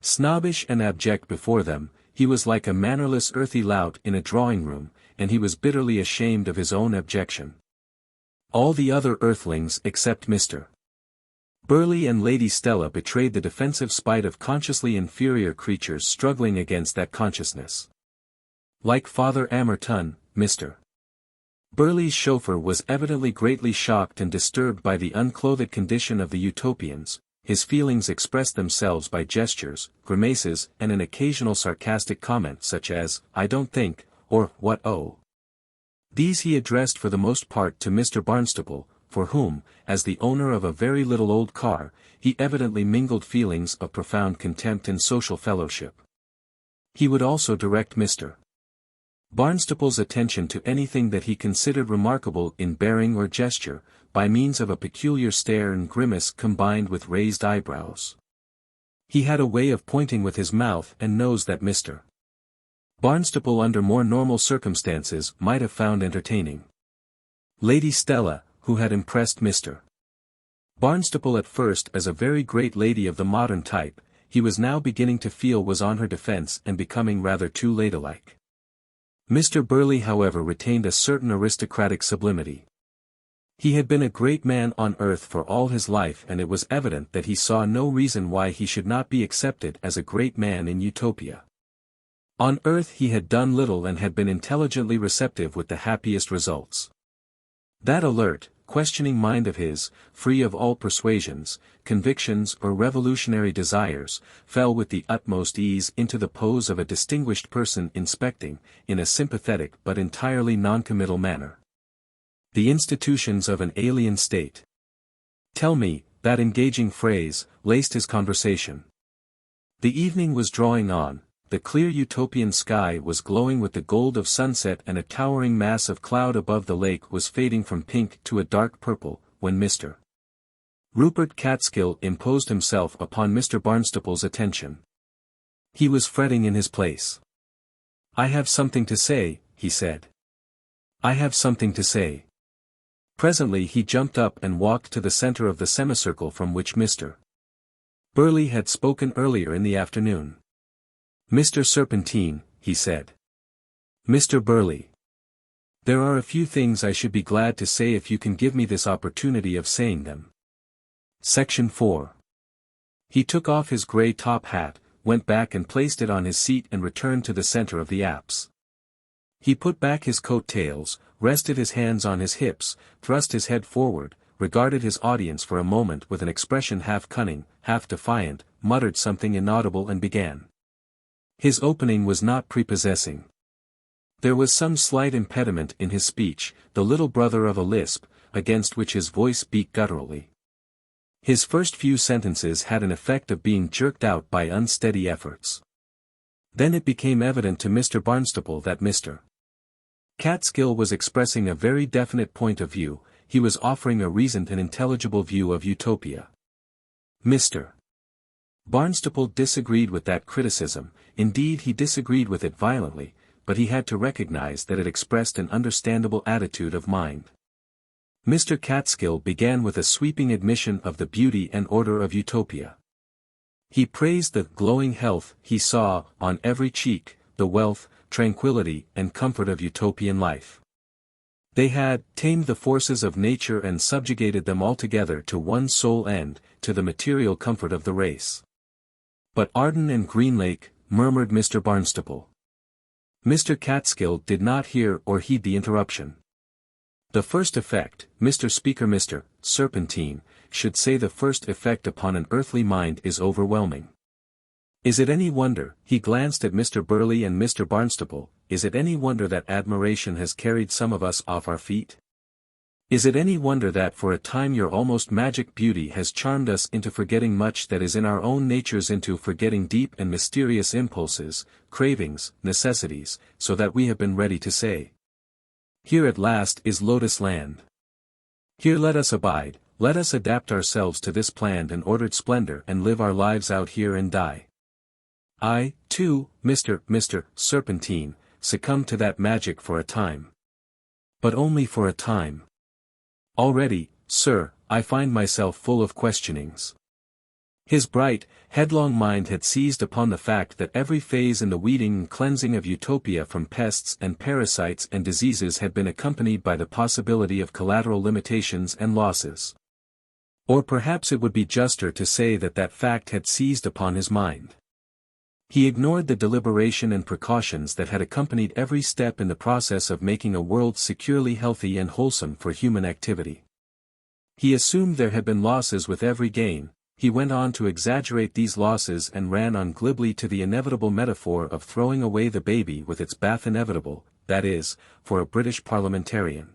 Snobbish and abject before them, he was like a mannerless earthy lout in a drawing-room, and he was bitterly ashamed of his own abjection. All the other Earthlings except Mr. Burley and Lady Stella betrayed the defensive spite of consciously inferior creatures struggling against that consciousness. Like Father Amerton, Mr. Burley's chauffeur was evidently greatly shocked and disturbed by the unclothed condition of the Utopians. His feelings expressed themselves by gestures, grimaces, and an occasional sarcastic comment such as, "I don't think," or "What oh?" These he addressed for the most part to Mr. Barnstaple, for whom, as the owner of a very little old car, he evidently mingled feelings of profound contempt and social fellowship. He would also direct Mr. Barnstaple's attention to anything that he considered remarkable in bearing or gesture, by means of a peculiar stare and grimace combined with raised eyebrows. He had a way of pointing with his mouth and nose that Mr. Barnstaple under more normal circumstances might have found entertaining. Lady Stella, who had impressed Mr. Barnstaple at first as a very great lady of the modern type, he was now beginning to feel was on her defense and becoming rather too ladylike. Mr. Burley however retained a certain aristocratic sublimity. He had been a great man on earth for all his life, and it was evident that he saw no reason why he should not be accepted as a great man in Utopia. On earth he had done little and had been intelligently receptive with the happiest results. That alert, questioning mind of his, free of all persuasions, convictions or revolutionary desires, fell with the utmost ease into the pose of a distinguished person inspecting, in a sympathetic but entirely noncommittal manner, the institutions of an alien state. "Tell me," that engaging phrase, laced his conversation. The evening was drawing on, the clear Utopian sky was glowing with the gold of sunset and a towering mass of cloud above the lake was fading from pink to a dark purple, when Mr. Rupert Catskill imposed himself upon Mr. Barnstaple's attention. He was fretting in his place. "I have something to say," he said. "I have something to say." Presently he jumped up and walked to the center of the semicircle from which Mr. Burley had spoken earlier in the afternoon. "Mr. Serpentine," he said. "Mr. Burley. There are a few things I should be glad to say if you can give me this opportunity of saying them." Section 4. He took off his grey top hat, went back and placed it on his seat and returned to the center of the apse. He put back his coat tails, rested his hands on his hips, thrust his head forward, regarded his audience for a moment with an expression half cunning, half defiant, muttered something inaudible and began. His opening was not prepossessing. There was some slight impediment in his speech, the little brother of a lisp, against which his voice beat gutturally. His first few sentences had an effect of being jerked out by unsteady efforts. Then it became evident to Mr. Barnstaple that Mr. Catskill was expressing a very definite point of view, he was offering a reasoned and intelligible view of Utopia. Mr. Barnstaple disagreed with that criticism, indeed he disagreed with it violently, but he had to recognize that it expressed an understandable attitude of mind. Mr. Catskill began with a sweeping admission of the beauty and order of Utopia. He praised the glowing health he saw on every cheek, the wealth, tranquility, and comfort of Utopian life. They had tamed the forces of nature and subjugated them altogether to one sole end, to the material comfort of the race. "But Arden and Greenlake," murmured Mr. Barnstaple. Mr. Catskill did not hear or heed the interruption. "The first effect, Mr. Speaker, Mr. Serpentine, should say the first effect upon an earthly mind is overwhelming. Is it any wonder," he glanced at Mr. Burley and Mr. Barnstaple, "is it any wonder that admiration has carried some of us off our feet? Is it any wonder that for a time your almost magic beauty has charmed us into forgetting much that is in our own natures, into forgetting deep and mysterious impulses, cravings, necessities, so that we have been ready to say, 'Here at last is Lotus Land. Here let us abide, let us adapt ourselves to this planned and ordered splendor and live our lives out here and die.' I, too, Mr. Serpentine, succumbed to that magic for a time. But only for a time. Already, sir, I find myself full of questionings." His bright, headlong mind had seized upon the fact that every phase in the weeding and cleansing of Utopia from pests and parasites and diseases had been accompanied by the possibility of collateral limitations and losses. Or perhaps it would be juster to say that that fact had seized upon his mind. He ignored the deliberation and precautions that had accompanied every step in the process of making a world securely healthy and wholesome for human activity. He assumed there had been losses with every gain. He went on to exaggerate these losses and ran on glibly to the inevitable metaphor of throwing away the baby with its bath inevitable, that is, for a British parliamentarian.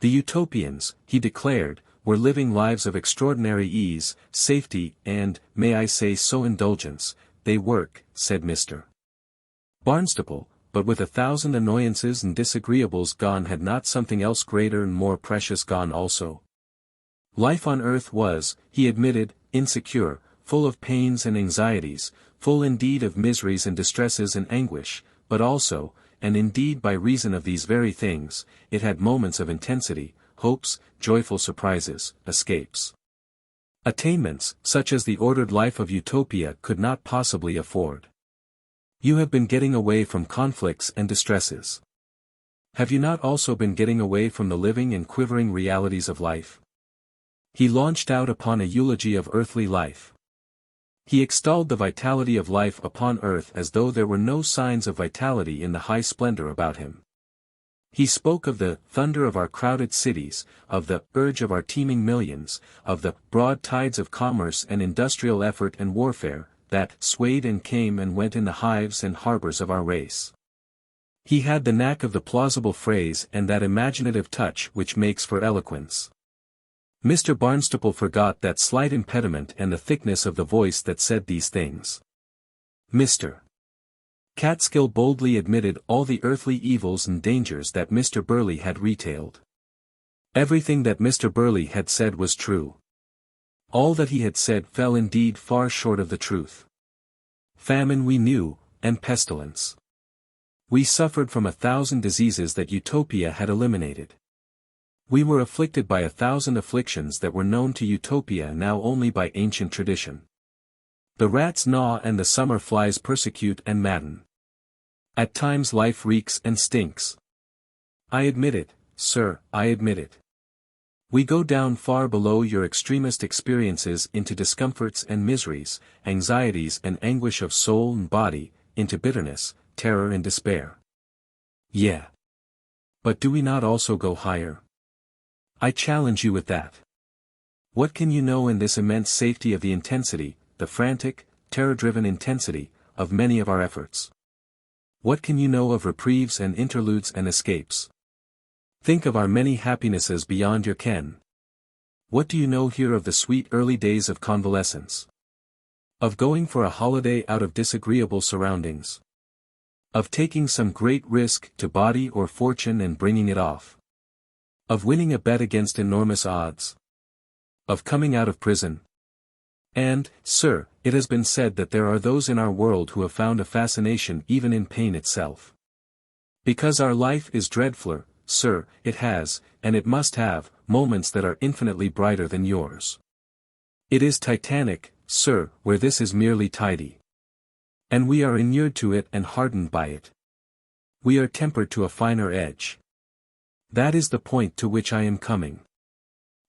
The Utopians, he declared, were living lives of extraordinary ease, safety and, may I say so, indulgence. They work, said Mr. Barnstaple, but with 1,000 annoyances and disagreeables gone, had not something else greater and more precious gone also? Life on earth was, he admitted, insecure, full of pains and anxieties, full indeed of miseries and distresses and anguish, but also, and indeed by reason of these very things, it had moments of intensity, hopes, joyful surprises, escapes. Attainments, such as the ordered life of Utopia could not possibly afford. You have been getting away from conflicts and distresses. Have you not also been getting away from the living and quivering realities of life? He launched out upon a eulogy of earthly life. He extolled the vitality of life upon earth as though there were no signs of vitality in the high splendor about him. He spoke of the thunder of our crowded cities, of the urge of our teeming millions, of the broad tides of commerce and industrial effort and warfare, that swayed and came and went in the hives and harbors of our race. He had the knack of the plausible phrase and that imaginative touch which makes for eloquence. Mr. Barnstaple forgot that slight impediment and the thickness of the voice that said these things. Mr. Catskill boldly admitted all the earthly evils and dangers that Mr. Burley had retailed. Everything that Mr. Burley had said was true. All that he had said fell indeed far short of the truth. Famine we knew, and pestilence. We suffered from 1,000 diseases that Utopia had eliminated. We were afflicted by 1,000 afflictions that were known to Utopia now only by ancient tradition. The rats gnaw and the summer flies persecute and madden. At times life reeks and stinks. I admit it, sir, I admit it. We go down far below your extremest experiences into discomforts and miseries, anxieties and anguish of soul and body, into bitterness, terror and despair. Yeah. But do we not also go higher? I challenge you with that. What can you know in this immense safety of the intensity, the frantic, terror-driven intensity, of many of our efforts? What can you know of reprieves and interludes and escapes? Think of our many happinesses beyond your ken. What do you know here of the sweet early days of convalescence? Of going for a holiday out of disagreeable surroundings? Of taking some great risk to body or fortune and bringing it off? Of winning a bet against enormous odds? Of coming out of prison? And, sir, it has been said that there are those in our world who have found a fascination even in pain itself. Because our life is dreadfuler, sir, it has, and it must have, moments that are infinitely brighter than yours. It is titanic, sir, where this is merely tidy. And we are inured to it and hardened by it. We are tempered to a finer edge. That is the point to which I am coming.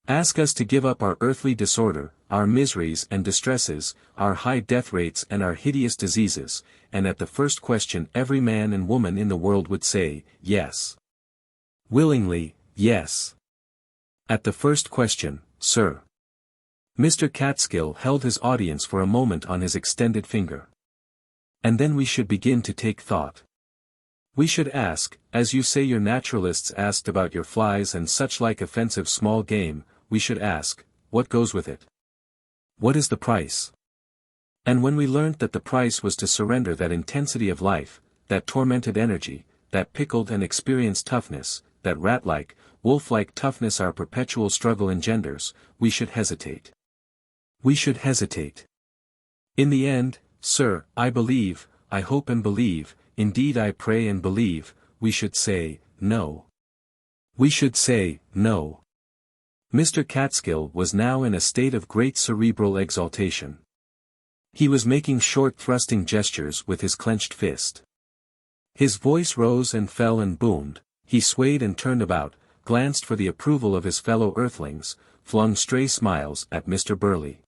Ask us to give up our earthly disorder, our miseries and distresses, our high death rates and our hideous diseases, and at the first question every man and woman in the world would say, yes. Willingly, yes. At the first question, sir. Mr. Catskill held his audience for a moment on his extended finger. And then we should begin to take thought. We should ask, as you say your naturalists asked about your flies and such like offensive small game, we should ask, what goes with it? What is the price? And when we learnt that the price was to surrender that intensity of life, that tormented energy, that pickled and experienced toughness, that rat-like, wolf-like toughness our perpetual struggle engenders, we should hesitate. We should hesitate. In the end, sir, I believe, I hope and believe, indeed I pray and believe, we should say, no. We should say, no. Mr. Catskill was now in a state of great cerebral exaltation. He was making short thrusting gestures with his clenched fist. His voice rose and fell and boomed, he swayed and turned about, glanced for the approval of his fellow Earthlings, flung stray smiles at Mr. Burley.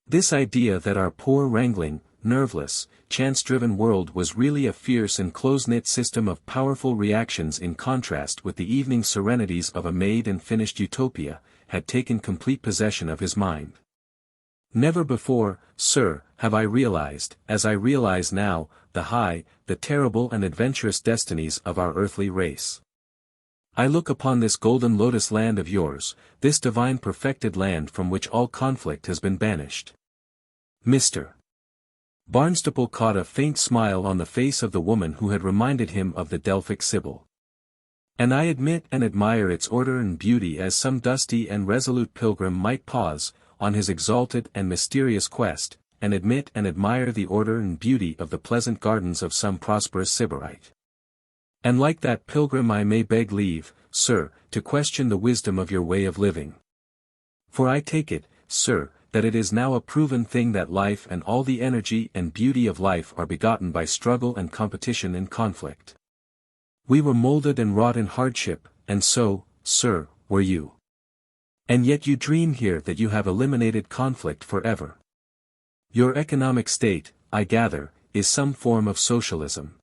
This idea that our poor wrangling, nerveless, chance-driven world was really a fierce and close-knit system of powerful reactions in contrast with the evening serenities of a made and finished utopia, had taken complete possession of his mind. Never before, sir, have I realized, as I realize now, the high, the terrible and adventurous destinies of our earthly race. I look upon this golden lotus land of yours, this divine perfected land from which all conflict has been banished. Mr. Barnstaple caught a faint smile on the face of the woman who had reminded him of the Delphic Sibyl. And I admit and admire its order and beauty as some dusty and resolute pilgrim might pause, on his exalted and mysterious quest, and admit and admire the order and beauty of the pleasant gardens of some prosperous Sybarite. And like that pilgrim I may beg leave, sir, to question the wisdom of your way of living. For I take it, sir, that it is now a proven thing that life and all the energy and beauty of life are begotten by struggle and competition and conflict. We were molded and wrought in hardship, and so, sir, were you. And yet you dream here that you have eliminated conflict forever. Your economic state, I gather, is some form of socialism.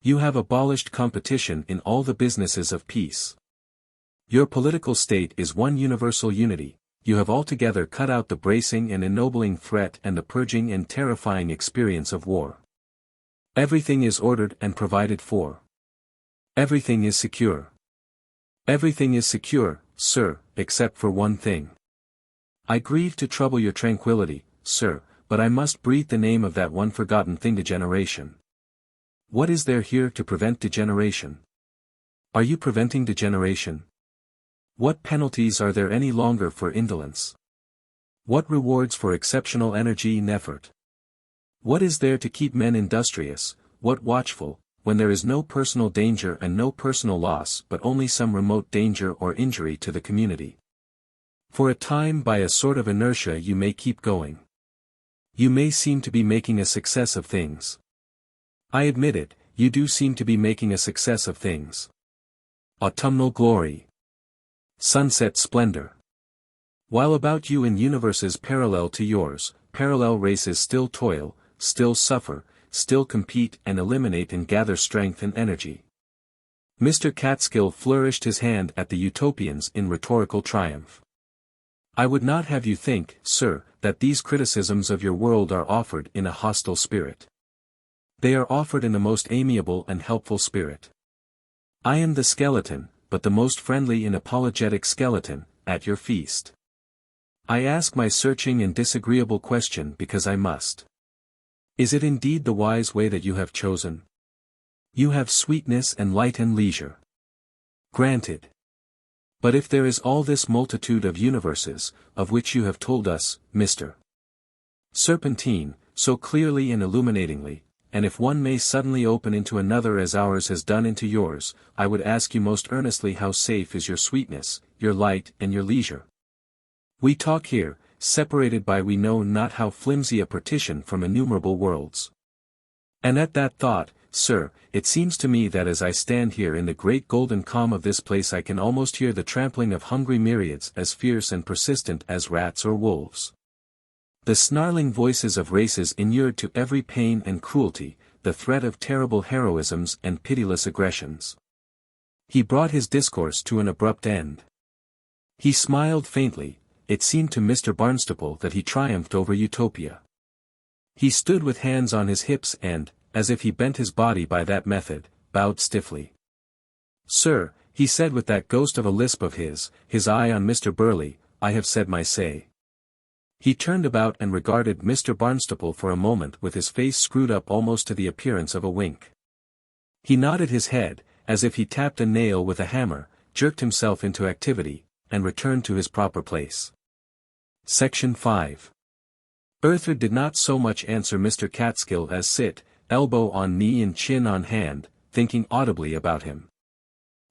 You have abolished competition in all the businesses of peace. Your political state is one universal unity. You have altogether cut out the bracing and ennobling threat and the purging and terrifying experience of war. Everything is ordered and provided for. Everything is secure. Everything is secure, sir, except for one thing. I grieve to trouble your tranquility, sir, but I must breathe the name of that one forgotten thing: degeneration. What is there here to prevent degeneration? Are you preventing degeneration? What penalties are there any longer for indolence? What rewards for exceptional energy and effort? What is there to keep men industrious, what watchful, when there is no personal danger and no personal loss but only some remote danger or injury to the community? For a time by a sort of inertia you may keep going. You may seem to be making a success of things. I admit it, you do seem to be making a success of things. Autumnal glory. Sunset splendor. While about you in universes parallel to yours, parallel races still toil, still suffer, still compete and eliminate and gather strength and energy. Mr. Catskill flourished his hand at the Utopians in rhetorical triumph. I would not have you think, sir, that these criticisms of your world are offered in a hostile spirit. They are offered in the most amiable and helpful spirit. I am the skeleton, but the most friendly and apologetic skeleton, at your feast. I ask my searching and disagreeable question because I must. Is it indeed the wise way that you have chosen? You have sweetness and light and leisure. Granted. But if there is all this multitude of universes, of which you have told us, Mr. Serpentine, so clearly and illuminatingly, and if one may suddenly open into another as ours has done into yours, I would ask you most earnestly how safe is your sweetness, your light and your leisure. We talk here, separated by we know not how flimsy a partition from innumerable worlds. And at that thought, sir, it seems to me that as I stand here in the great golden calm of this place I can almost hear the trampling of hungry myriads as fierce and persistent as rats or wolves. The snarling voices of races inured to every pain and cruelty, the threat of terrible heroisms and pitiless aggressions. He brought his discourse to an abrupt end. He smiled faintly. It seemed to Mr. Barnstaple that he triumphed over Utopia. He stood with hands on his hips and, as if he bent his body by that method, bowed stiffly. Sir, he said with that ghost of a lisp of his eye on Mr. Burley, I have said my say. He turned about and regarded Mr. Barnstaple for a moment with his face screwed up almost to the appearance of a wink. He nodded his head, as if he tapped a nail with a hammer, jerked himself into activity, and returned to his proper place. Section 5. Earther did not so much answer Mr. Catskill as sit, elbow on knee and chin on hand, thinking audibly about him.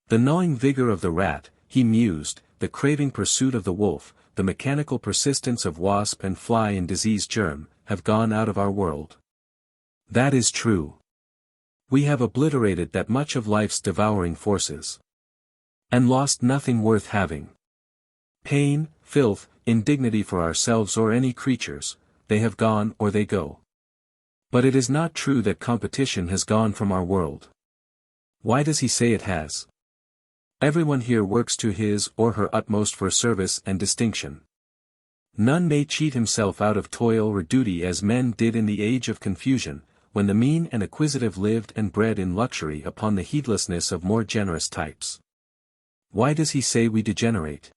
The gnawing vigor of the rat, he mused, the craving pursuit of the wolf, the mechanical persistence of wasp and fly and disease germ, have gone out of our world. That is true. We have obliterated that much of life's devouring forces. And lost nothing worth having. Pain, filth, indignity for ourselves or any creatures, they have gone or they go. But it is not true that competition has gone from our world. Why does he say it has? Everyone here works to his or her utmost for service and distinction. None may cheat himself out of toil or duty as men did in the age of confusion, when the mean and acquisitive lived and bred in luxury upon the heedlessness of more generous types. Why does he say we degenerate?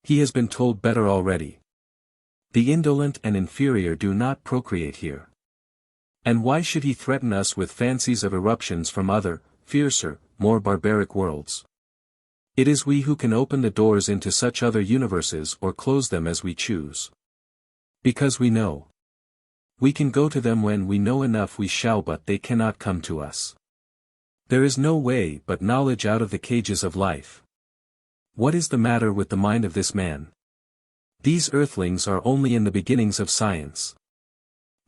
He has been told better already. The indolent and inferior do not procreate here. And why should he threaten us with fancies of eruptions from other, fiercer, more barbaric worlds? It is we who can open the doors into such other universes or close them as we choose. Because we know. We can go to them when we know enough we shall, but they cannot come to us. There is no way but knowledge out of the cages of life. What is the matter with the mind of this man? These earthlings are only in the beginnings of science.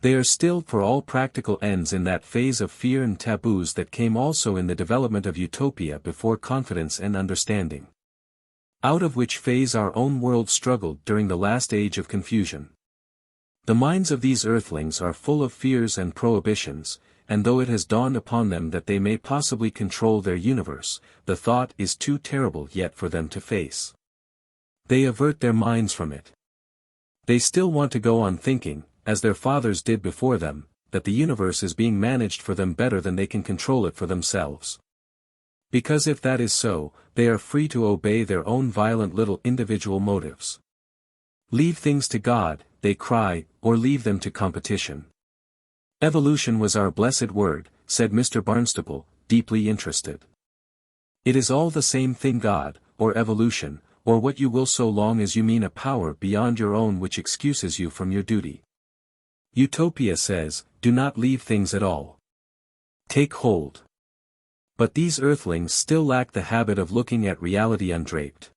They are still for all practical ends in that phase of fear and taboos that came also in the development of Utopia before confidence and understanding. Out of which phase our own world struggled during the last age of confusion. The minds of these earthlings are full of fears and prohibitions, and though it has dawned upon them that they may possibly control their universe, the thought is too terrible yet for them to face. They avert their minds from it. They still want to go on thinking, as their fathers did before them, that the universe is being managed for them better than they can control it for themselves. Because if that is so, they are free to obey their own violent little individual motives. Leave things to God, they cry, or leave them to competition. Evolution was our blessed word, said Mr. Barnstaple, deeply interested. It is all the same thing, God, or evolution, or what you will, so long as you mean a power beyond your own which excuses you from your duty. Utopia says, do not leave things at all. Take hold. But these earthlings still lack the habit of looking at reality undraped.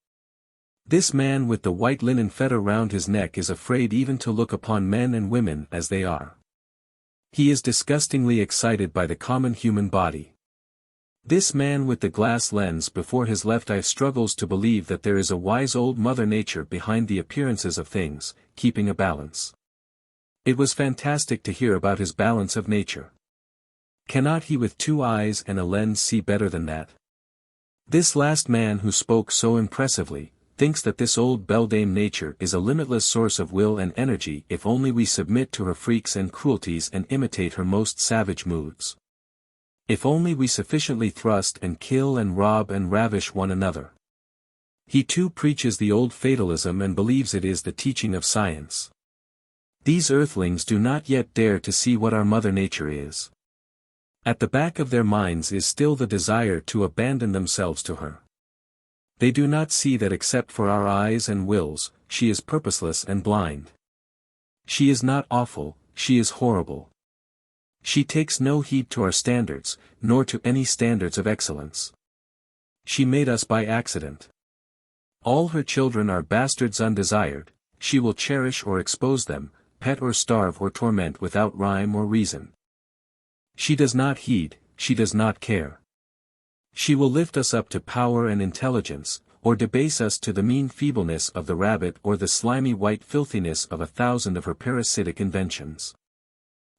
This man with the white linen fetter round his neck is afraid even to look upon men and women as they are. He is disgustingly excited by the common human body. This man with the glass lens before his left eye struggles to believe that there is a wise old Mother Nature behind the appearances of things, keeping a balance. It was fantastic to hear about his balance of nature. Cannot he with 2 eyes and a lens see better than that? This last man who spoke so impressively, thinks that this old beldame nature is a limitless source of will and energy if only we submit to her freaks and cruelties and imitate her most savage moods. If only we sufficiently thrust and kill and rob and ravish one another. He too preaches the old fatalism and believes it is the teaching of science. These earthlings do not yet dare to see what our Mother Nature is. At the back of their minds is still the desire to abandon themselves to her. They do not see that except for our eyes and wills, she is purposeless and blind. She is not awful, she is horrible. She takes no heed to our standards, nor to any standards of excellence. She made us by accident. All her children are bastards undesired, she will cherish or expose them, pet or starve or torment without rhyme or reason. She does not heed, she does not care. She will lift us up to power and intelligence, or debase us to the mean feebleness of the rabbit or the slimy white filthiness of 1,000 of her parasitic inventions.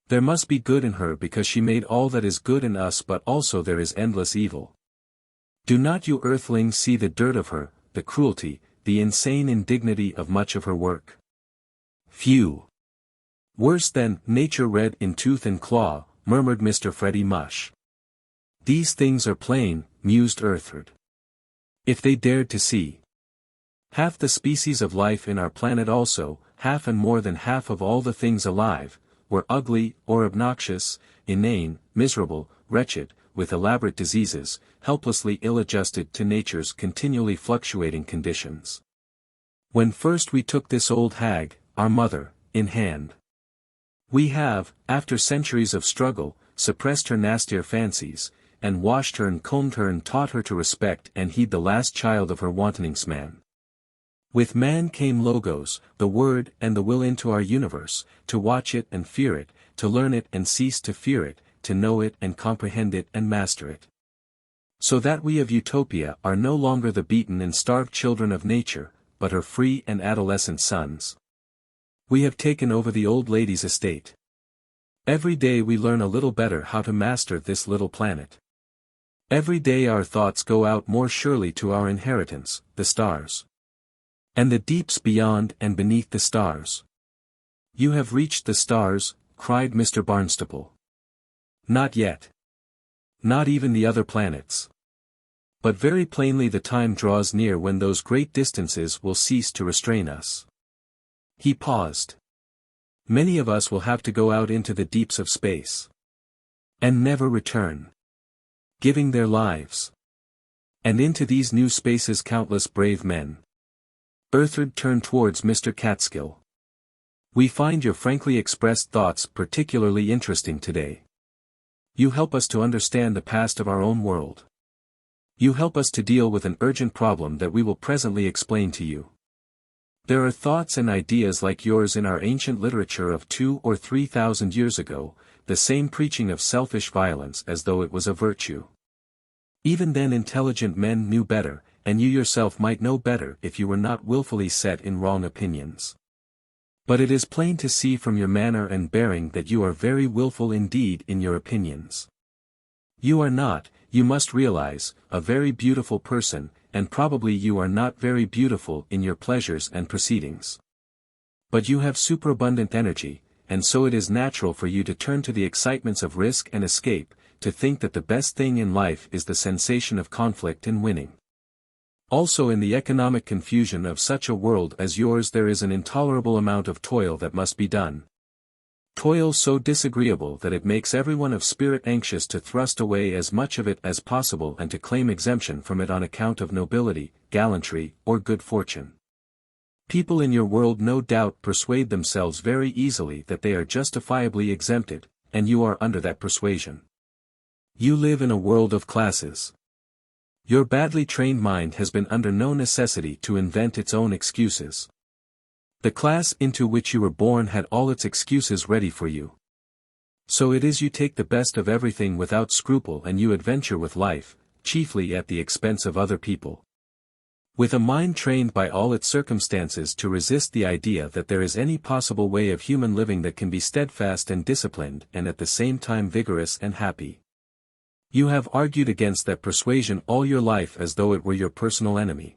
There must be good in her because she made all that is good in us, but also there is endless evil. Do not you earthlings see the dirt of her, the cruelty, the insane indignity of much of her work? Phew! Worse than nature red in tooth and claw, murmured Mr. Freddie Mush. These things are plain, mused Earthard. If they dared to see. Half the species of life in our planet also, half and more than half of all the things alive, were ugly, or obnoxious, inane, miserable, wretched, with elaborate diseases, helplessly ill-adjusted to nature's continually fluctuating conditions. When first we took this old hag, our mother, in hand. We have, after centuries of struggle, suppressed her nastier fancies, and washed her and combed her and taught her to respect and heed the last child of her wantonings man. With man came logos, the word and the will into our universe, to watch it and fear it, to learn it and cease to fear it, to know it and comprehend it and master it. So that we of Utopia are no longer the beaten and starved children of nature, but her free and adolescent sons. We have taken over the old lady's estate. Every day we learn a little better how to master this little planet. Every day our thoughts go out more surely to our inheritance, the stars. And the deeps beyond and beneath the stars. You have reached the stars, cried Mr. Barnstaple. Not yet. Not even the other planets. But very plainly the time draws near when those great distances will cease to restrain us. He paused. Many of us will have to go out into the deeps of space. And never return. Giving their lives. And into these new spaces countless brave men. Earthling turned towards Mr. Catskill. We find your frankly expressed thoughts particularly interesting today. You help us to understand the past of our own world. You help us to deal with an urgent problem that we will presently explain to you. There are thoughts and ideas like yours in our ancient literature of 2,000 or 3,000 years ago, the same preaching of selfish violence as though it was a virtue. Even then intelligent men knew better, and you yourself might know better if you were not willfully set in wrong opinions. But it is plain to see from your manner and bearing that you are very willful indeed in your opinions. You are not, you must realize, a very beautiful person, and probably you are not very beautiful in your pleasures and proceedings. But you have superabundant energy, and so it is natural for you to turn to the excitements of risk and escape, to think that the best thing in life is the sensation of conflict and winning. Also in the economic confusion of such a world as yours there is an intolerable amount of toil that must be done. Toil so disagreeable that it makes everyone of spirit anxious to thrust away as much of it as possible and to claim exemption from it on account of nobility, gallantry, or good fortune. People in your world no doubt persuade themselves very easily that they are justifiably exempted, and you are under that persuasion. You live in a world of classes. Your badly trained mind has been under no necessity to invent its own excuses. The class into which you were born had all its excuses ready for you. So it is you take the best of everything without scruple and you adventure with life, chiefly at the expense of other people. With a mind trained by all its circumstances to resist the idea that there is any possible way of human living that can be steadfast and disciplined and at the same time vigorous and happy. You have argued against that persuasion all your life as though it were your personal enemy.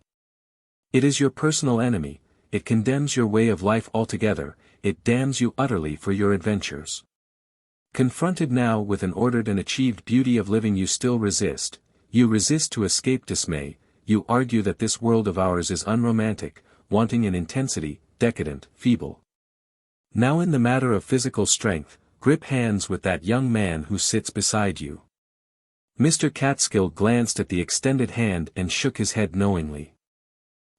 It is your personal enemy, it condemns your way of life altogether, it damns you utterly for your adventures. Confronted now with an ordered and achieved beauty of living you still resist, you resist to escape dismay, you argue that this world of ours is unromantic, wanting in intensity, decadent, feeble. Now in the matter of physical strength, grip hands with that young man who sits beside you. Mr. Catskill glanced at the extended hand and shook his head knowingly.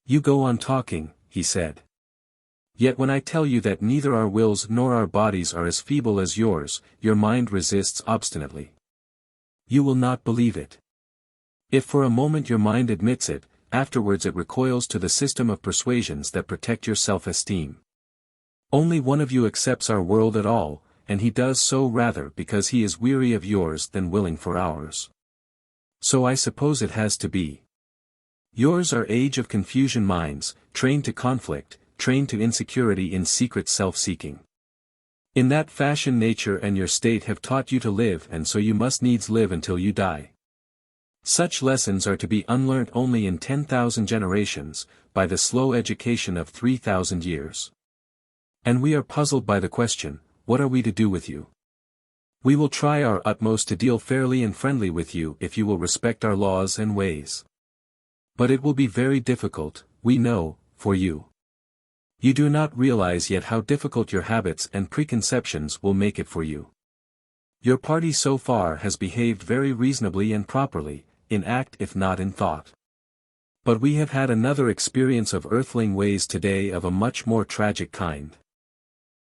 You go on talking, he said. Yet when I tell you that neither our wills nor our bodies are as feeble as yours, your mind resists obstinately. You will not believe it. If for a moment your mind admits it, afterwards it recoils to the system of persuasions that protect your self-esteem. Only one of you accepts our world at all, and he does so rather because he is weary of yours than willing for ours. So I suppose it has to be. Yours are age of confusion minds, trained to conflict, trained to insecurity in secret self-seeking. In that fashion nature and your state have taught you to live and so you must needs live until you die. Such lessons are to be unlearnt only in 10,000 generations, by the slow education of 3,000 years. And we are puzzled by the question, what are we to do with you? We will try our utmost to deal fairly and friendly with you if you will respect our laws and ways. But it will be very difficult, we know, for you. You do not realize yet how difficult your habits and preconceptions will make it for you. Your party so far has behaved very reasonably and properly, in act if not in thought. But we have had another experience of earthling ways today of a much more tragic kind.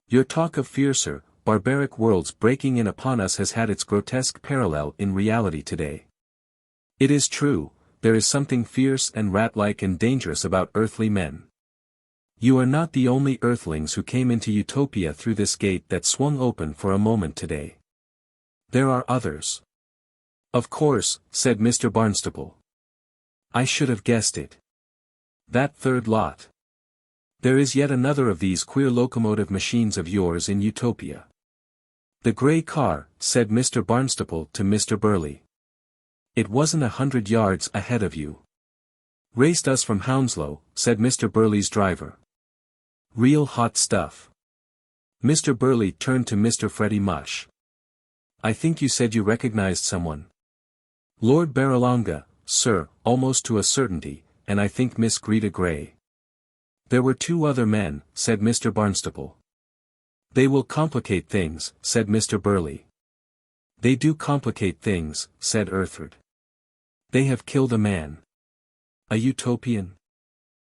Your talk of fiercer, barbaric worlds breaking in upon us has had its grotesque parallel in reality today. It is true, there is something fierce and rat-like and dangerous about earthly men. You are not the only Earthlings who came into Utopia through this gate that swung open for a moment today. There are others. Of course, said Mr. Barnstaple. I should have guessed it. That third lot. There is yet another of these queer locomotive machines of yours in Utopia. The grey car, said Mr. Barnstaple to Mr. Burley. It wasn't 100 yards ahead of you. Raced us from Hounslow, said Mr. Burley's driver. Real hot stuff. Mr. Burley turned to Mr. Freddie Mush. I think you said you recognized someone. Lord Barralonga, sir, almost to a certainty, and I think Miss Greta Gray. There were 2 other men, said Mr. Barnstaple. They will complicate things, said Mr. Burley. They do complicate things, said Earthard. They have killed a man. A Utopian?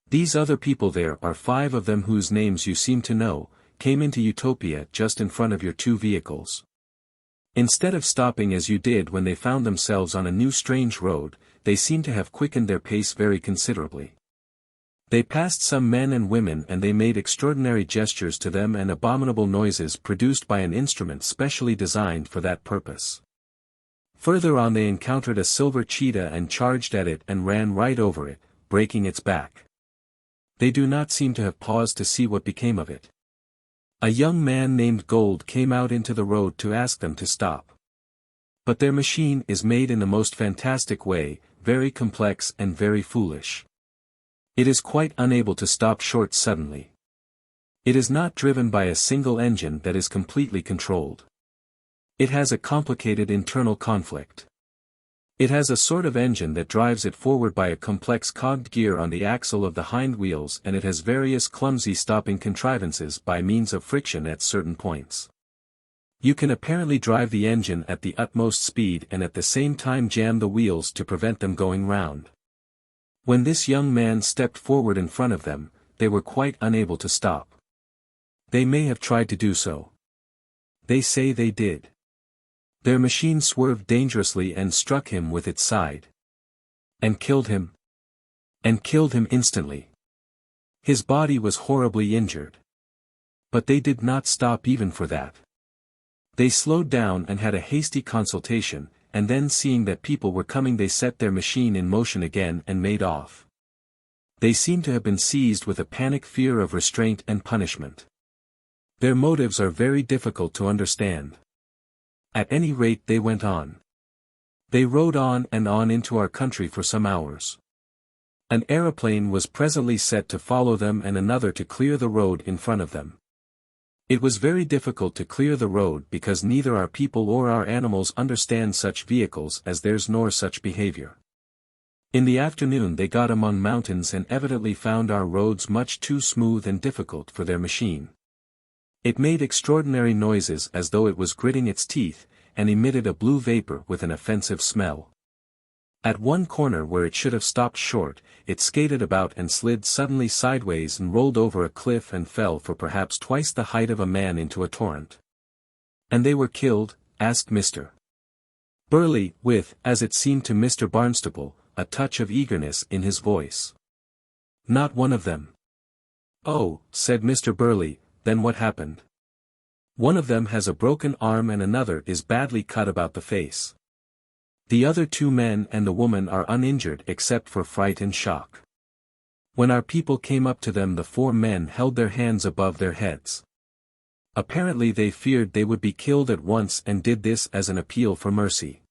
These other people, there are 5 of them whose names you seem to know, came into Utopia just in front of your 2 vehicles. Instead of stopping as you did when they found themselves on a new strange road, they seem to have quickened their pace very considerably. They passed some men and women and they made extraordinary gestures to them and abominable noises produced by an instrument specially designed for that purpose. Further on they encountered a silver cheetah and charged at it and ran right over it, breaking its back. They do not seem to have paused to see what became of it. A young man named Gold came out into the road to ask them to stop. But their machine is made in the most fantastic way, very complex and very foolish. It is quite unable to stop short suddenly. It is not driven by a single engine that is completely controlled. It has a complicated internal conflict. It has a sort of engine that drives it forward by a complex cogged gear on the axle of the hind wheels, and it has various clumsy stopping contrivances by means of friction at certain points. You can apparently drive the engine at the utmost speed and at the same time jam the wheels to prevent them going round. When this young man stepped forward in front of them, they were quite unable to stop. They may have tried to do so. They say they did. Their machine swerved dangerously and struck him with its side. And killed him. And killed him instantly. His body was horribly injured. But they did not stop even for that. They slowed down and had a hasty consultation, and then seeing that people were coming they set their machine in motion again and made off. They seem to have been seized with a panic fear of restraint and punishment. Their motives are very difficult to understand. At any rate they went on. They rode on and on into our country for some hours. An aeroplane was presently set to follow them and another to clear the road in front of them. It was very difficult to clear the road because neither our people or our animals understand such vehicles as theirs nor such behavior. In the afternoon they got among mountains and evidently found our roads much too smooth and difficult for their machine. It made extraordinary noises as though it was gritting its teeth, and emitted a blue vapor with an offensive smell. At one corner where it should have stopped short, it skated about and slid suddenly sideways and rolled over a cliff and fell for perhaps twice the height of a man into a torrent. And they were killed? Asked Mr. Burley, with, as it seemed to Mr. Barnstaple, a touch of eagerness in his voice. Not one of them. Oh, said Mr. Burley, then what happened? One of them has a broken arm and another is badly cut about the face. The other 2 men and the woman are uninjured except for fright and shock. When our people came up to them the 4 men held their hands above their heads. Apparently they feared they would be killed at once and did this as an appeal for mercy.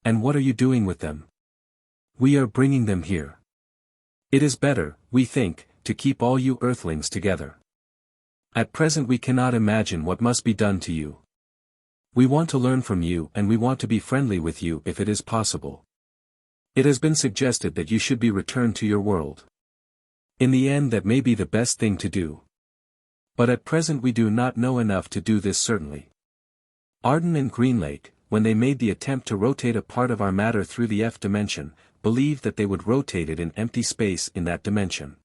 And what are you doing with them? We are bringing them here. It is better, we think, to keep all you Earthlings together. At present we cannot imagine what must be done to you. We want to learn from you and we want to be friendly with you if it is possible. It has been suggested that you should be returned to your world. In the end that may be the best thing to do. But at present we do not know enough to do this certainly. Arden and Greenlake, when they made the attempt to rotate a part of our matter through the F dimension, believed that they would rotate it in empty space in that dimension.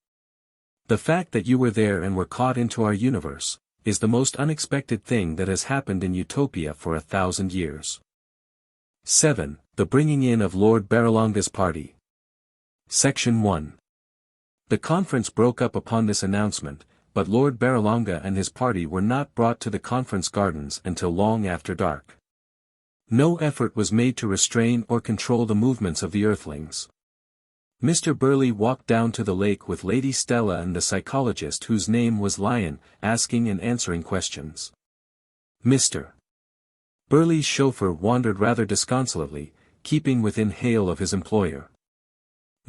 The fact that you were there and were caught into our universe, is the most unexpected thing that has happened in Utopia for 1,000 years. 7. The bringing in of Lord Barralonga's party. Section 1. The conference broke up upon this announcement, but Lord Barralonga and his party were not brought to the conference gardens until long after dark. No effort was made to restrain or control the movements of the Earthlings. Mr. Burley walked down to the lake with Lady Stella and the psychologist whose name was Lion, asking and answering questions. Mr. Burley's chauffeur wandered rather disconsolately, keeping within hail of his employer.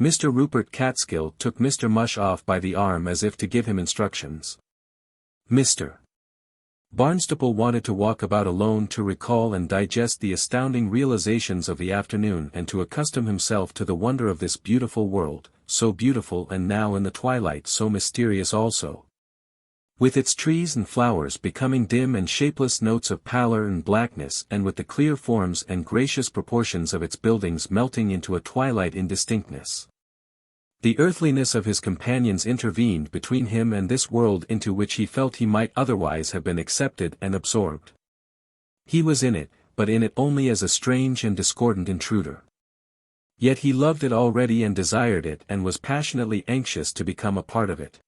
Mr. Rupert Catskill took Mr. Mush off by the arm as if to give him instructions. Mr. Barnstaple wanted to walk about alone to recall and digest the astounding realizations of the afternoon and to accustom himself to the wonder of this beautiful world, so beautiful and now in the twilight so mysterious also. With its trees and flowers becoming dim and shapeless notes of pallor and blackness and with the clear forms and gracious proportions of its buildings melting into a twilight indistinctness. The earthliness of his companions intervened between him and this world into which he felt he might otherwise have been accepted and absorbed. He was in it, but in it only as a strange and discordant intruder. Yet he loved it already and desired it and was passionately anxious to become a part of it.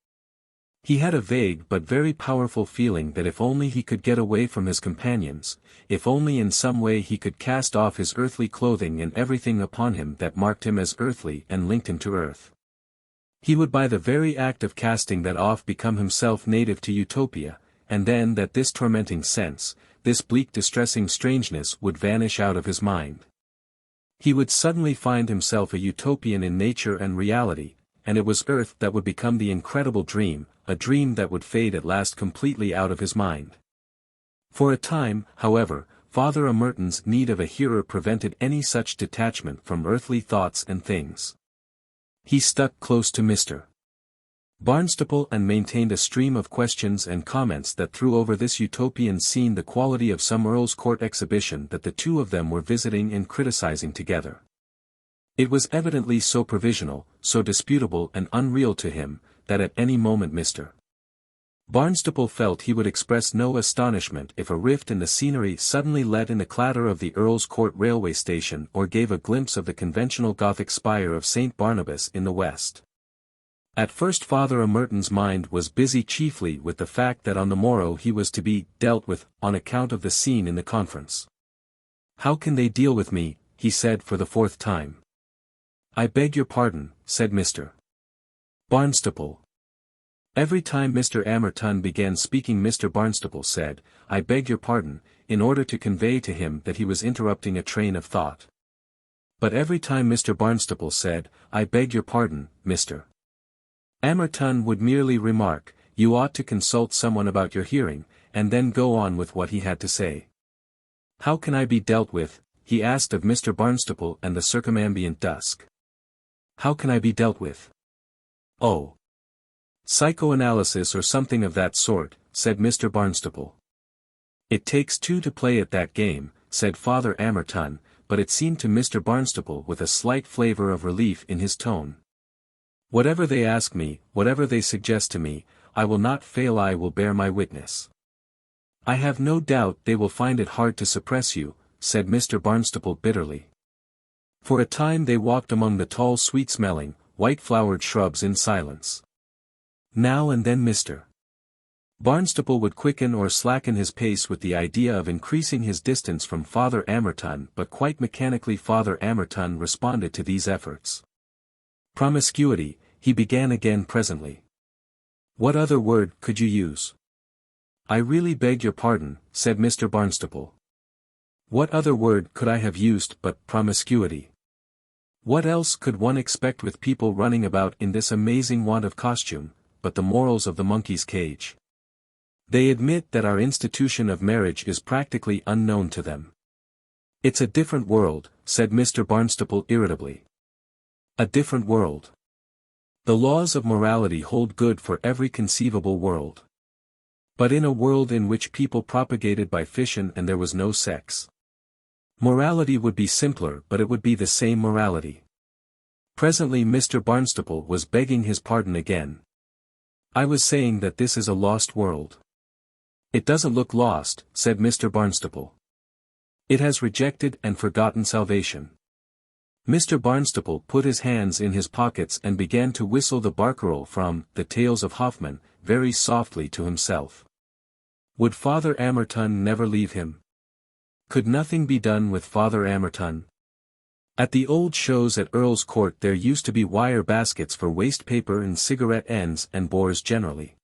He had a vague but very powerful feeling that if only he could get away from his companions, if only in some way he could cast off his earthly clothing and everything upon him that marked him as earthly and linked him to earth, he would by the very act of casting that off become himself native to Utopia, and then that this tormenting sense, this bleak distressing strangeness would vanish out of his mind. He would suddenly find himself a Utopian in nature and reality, and it was earth that would become the incredible dream, a dream that would fade at last completely out of his mind. For a time, however, Father Amerton's need of a hearer prevented any such detachment from earthly thoughts and things. He stuck close to Mr. Barnstaple and maintained a stream of questions and comments that threw over this Utopian scene the quality of some Earl's Court exhibition that the two of them were visiting and criticizing together. It was evidently so provisional, so disputable and unreal to him, that at any moment Mr. Barnstaple felt he would express no astonishment if a rift in the scenery suddenly let in the clatter of the Earl's Court railway station or gave a glimpse of the conventional Gothic spire of St. Barnabas in the west. At first Father Amerton's mind was busy chiefly with the fact that on the morrow he was to be dealt with on account of the scene in the conference. "How can they deal with me?" he said for the fourth time. "I beg your pardon," said Mr. Barnstaple. Every time Mr. Amerton began speaking Mr. Barnstaple said, "I beg your pardon," in order to convey to him that he was interrupting a train of thought. But every time Mr. Barnstaple said, "I beg your pardon, Mr. Amerton would merely remark, "You ought to consult someone about your hearing," and then go on with what he had to say. "How can I be dealt with?" he asked of Mr. Barnstaple and the circumambient dusk. "How can I be dealt with?" "Oh. Psychoanalysis or something of that sort," said Mr. Barnstaple. "It takes two to play at that game," said Father Amerton, but it seemed to Mr. Barnstaple with a slight flavor of relief in his tone. "Whatever they ask me, whatever they suggest to me, I will not fail, I will bear my witness." "I have no doubt they will find it hard to suppress you," said Mr. Barnstaple bitterly. For a time they walked among the tall sweet-smelling, white-flowered shrubs in silence. Now and then Mr. Barnstaple would quicken or slacken his pace with the idea of increasing his distance from Father Amerton, but quite mechanically Father Amerton responded to these efforts. "Promiscuity," he began again presently. "What other word could you use?" "I really beg your pardon," said Mr. Barnstaple. "What other word could I have used but promiscuity? What else could one expect with people running about in this amazing want of costume, but the morals of the monkey's cage? They admit that our institution of marriage is practically unknown to them." "It's a different world," said Mr. Barnstaple irritably. "A different world. The laws of morality hold good for every conceivable world. But in a world in which people propagated by fission and there was no sex, morality would be simpler, but it would be the same morality." Presently Mr. Barnstaple was begging his pardon again. "I was saying that this is a lost world." "It doesn't look lost," said Mr. Barnstaple. "It has rejected and forgotten salvation. Mr. Barnstaple put his hands in his pockets and began to whistle the barcarolle from The Tales of Hoffmann, very softly to himself. Would Father Amerton never leave him? Could nothing be done with Father Amerton? At the old shows at Earl's Court there used to be wire baskets for waste paper and cigarette ends and bores generally.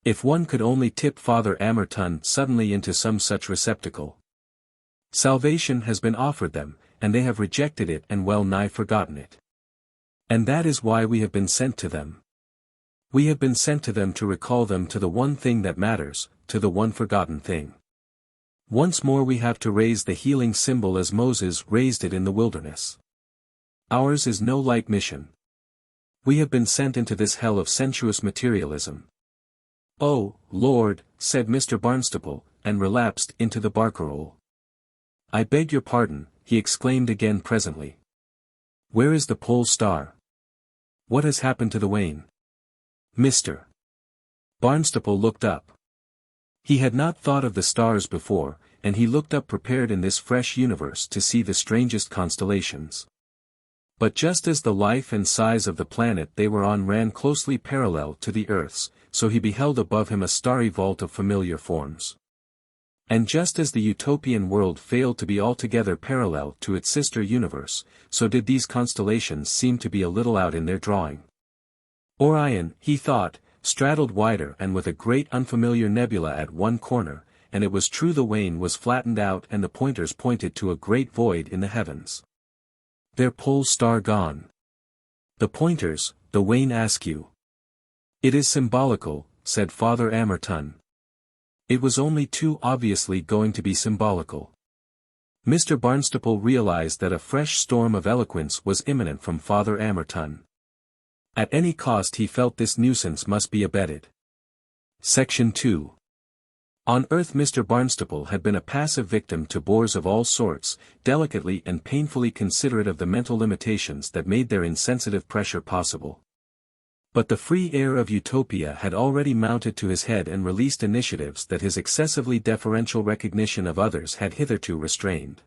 If one could only tip Father Amerton suddenly into some such receptacle. Salvation has been offered them, and they have rejected it and well nigh forgotten it. And that is why we have been sent to them. We have been sent to them to recall them to the one thing that matters, to the one forgotten thing. Once more we have to raise the healing symbol as Moses raised it in the wilderness. Ours is no light mission. We have been sent into this hell of sensuous materialism. "Oh, Lord," said Mr. Barnstaple, and relapsed into the barcarolle. "I beg your pardon," he exclaimed again presently. "Where is the pole star? What has happened to the wane?" Mr. Barnstaple looked up. He had not thought of the stars before, and he looked up prepared in this fresh universe to see the strangest constellations. But just as the life and size of the planet they were on ran closely parallel to the Earth's, so he beheld above him a starry vault of familiar forms. And just as the Utopian world failed to be altogether parallel to its sister universe, so did these constellations seem to be a little out in their drawing. Orion, he thought, straddled wider and with a great unfamiliar nebula at one corner, and it was true the wane was flattened out and the pointers pointed to a great void in the heavens. Their pole star gone. The pointers, the wane askew. "It is symbolical," said Father Amerton. It was only too obviously going to be symbolical. Mr. Barnstaple realized that a fresh storm of eloquence was imminent from Father Amerton. At any cost he felt this nuisance must be abated. Section 2. On Earth Mr. Barnstaple had been a passive victim to bores of all sorts, delicately and painfully considerate of the mental limitations that made their insensitive pressure possible. But the free air of Utopia had already mounted to his head and released initiatives that his excessively deferential recognition of others had hitherto restrained.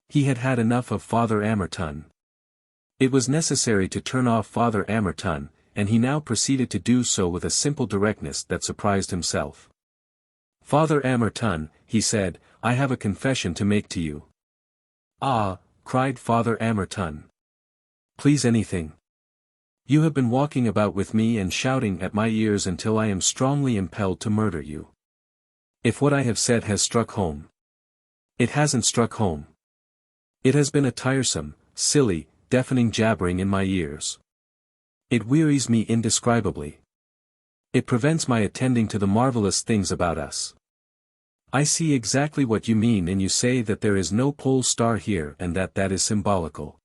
He had had enough of Father Amerton. It was necessary to turn off Father Amerton, and he now proceeded to do so with a simple directness that surprised himself. "Father Amerton," he said, "I have a confession to make to you." "Ah," cried Father Amerton. "Please anything. You have been walking about with me and shouting at my ears until I am strongly impelled to murder you. If what I have said has struck home." "It hasn't struck home. It has been a tiresome, silly, deafening jabbering in my ears. It wearies me indescribably. It prevents my attending to the marvelous things about us. I see exactly what you mean and you say that there is no pole star here and that is symbolical.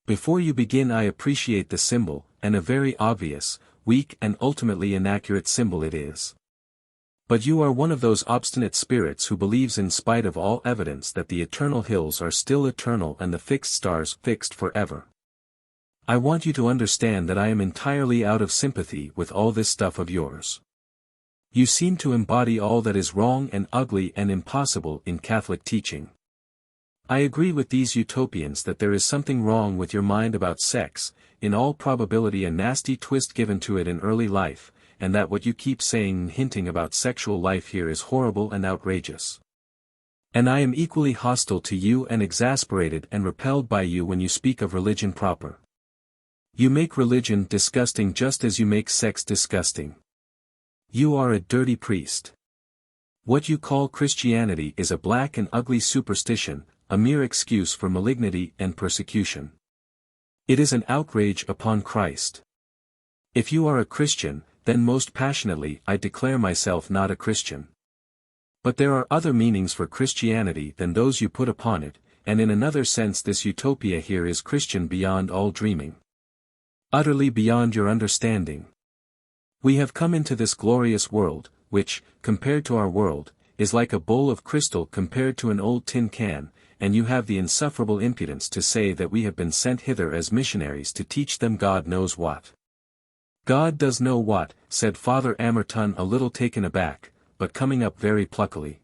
Before you begin I appreciate the symbol, and a very obvious, weak and ultimately inaccurate symbol it is. But you are one of those obstinate spirits who believes in spite of all evidence that the eternal hills are still eternal and the fixed stars fixed forever. I want you to understand that I am entirely out of sympathy with all this stuff of yours. You seem to embody all that is wrong and ugly and impossible in Catholic teaching. I agree with these Utopians that there is something wrong with your mind about sex, in all probability a nasty twist given to it in early life, and that what you keep saying and hinting about sexual life here is horrible and outrageous. And I am equally hostile to you and exasperated and repelled by you when you speak of religion proper. You make religion disgusting just as you make sex disgusting. You are a dirty priest. What you call Christianity is a black and ugly superstition, a mere excuse for malignity and persecution. It is an outrage upon Christ. If you are a Christian, then most passionately I declare myself not a Christian. But there are other meanings for Christianity than those you put upon it, and in another sense this Utopia here is Christian beyond all dreaming. Utterly beyond your understanding. We have come into this glorious world, which, compared to our world, is like a bowl of crystal compared to an old tin can, and you have the insufferable impudence to say that we have been sent hither as missionaries to teach them God knows what. God does know what, said Father Amerton a little taken aback, but coming up very pluckily.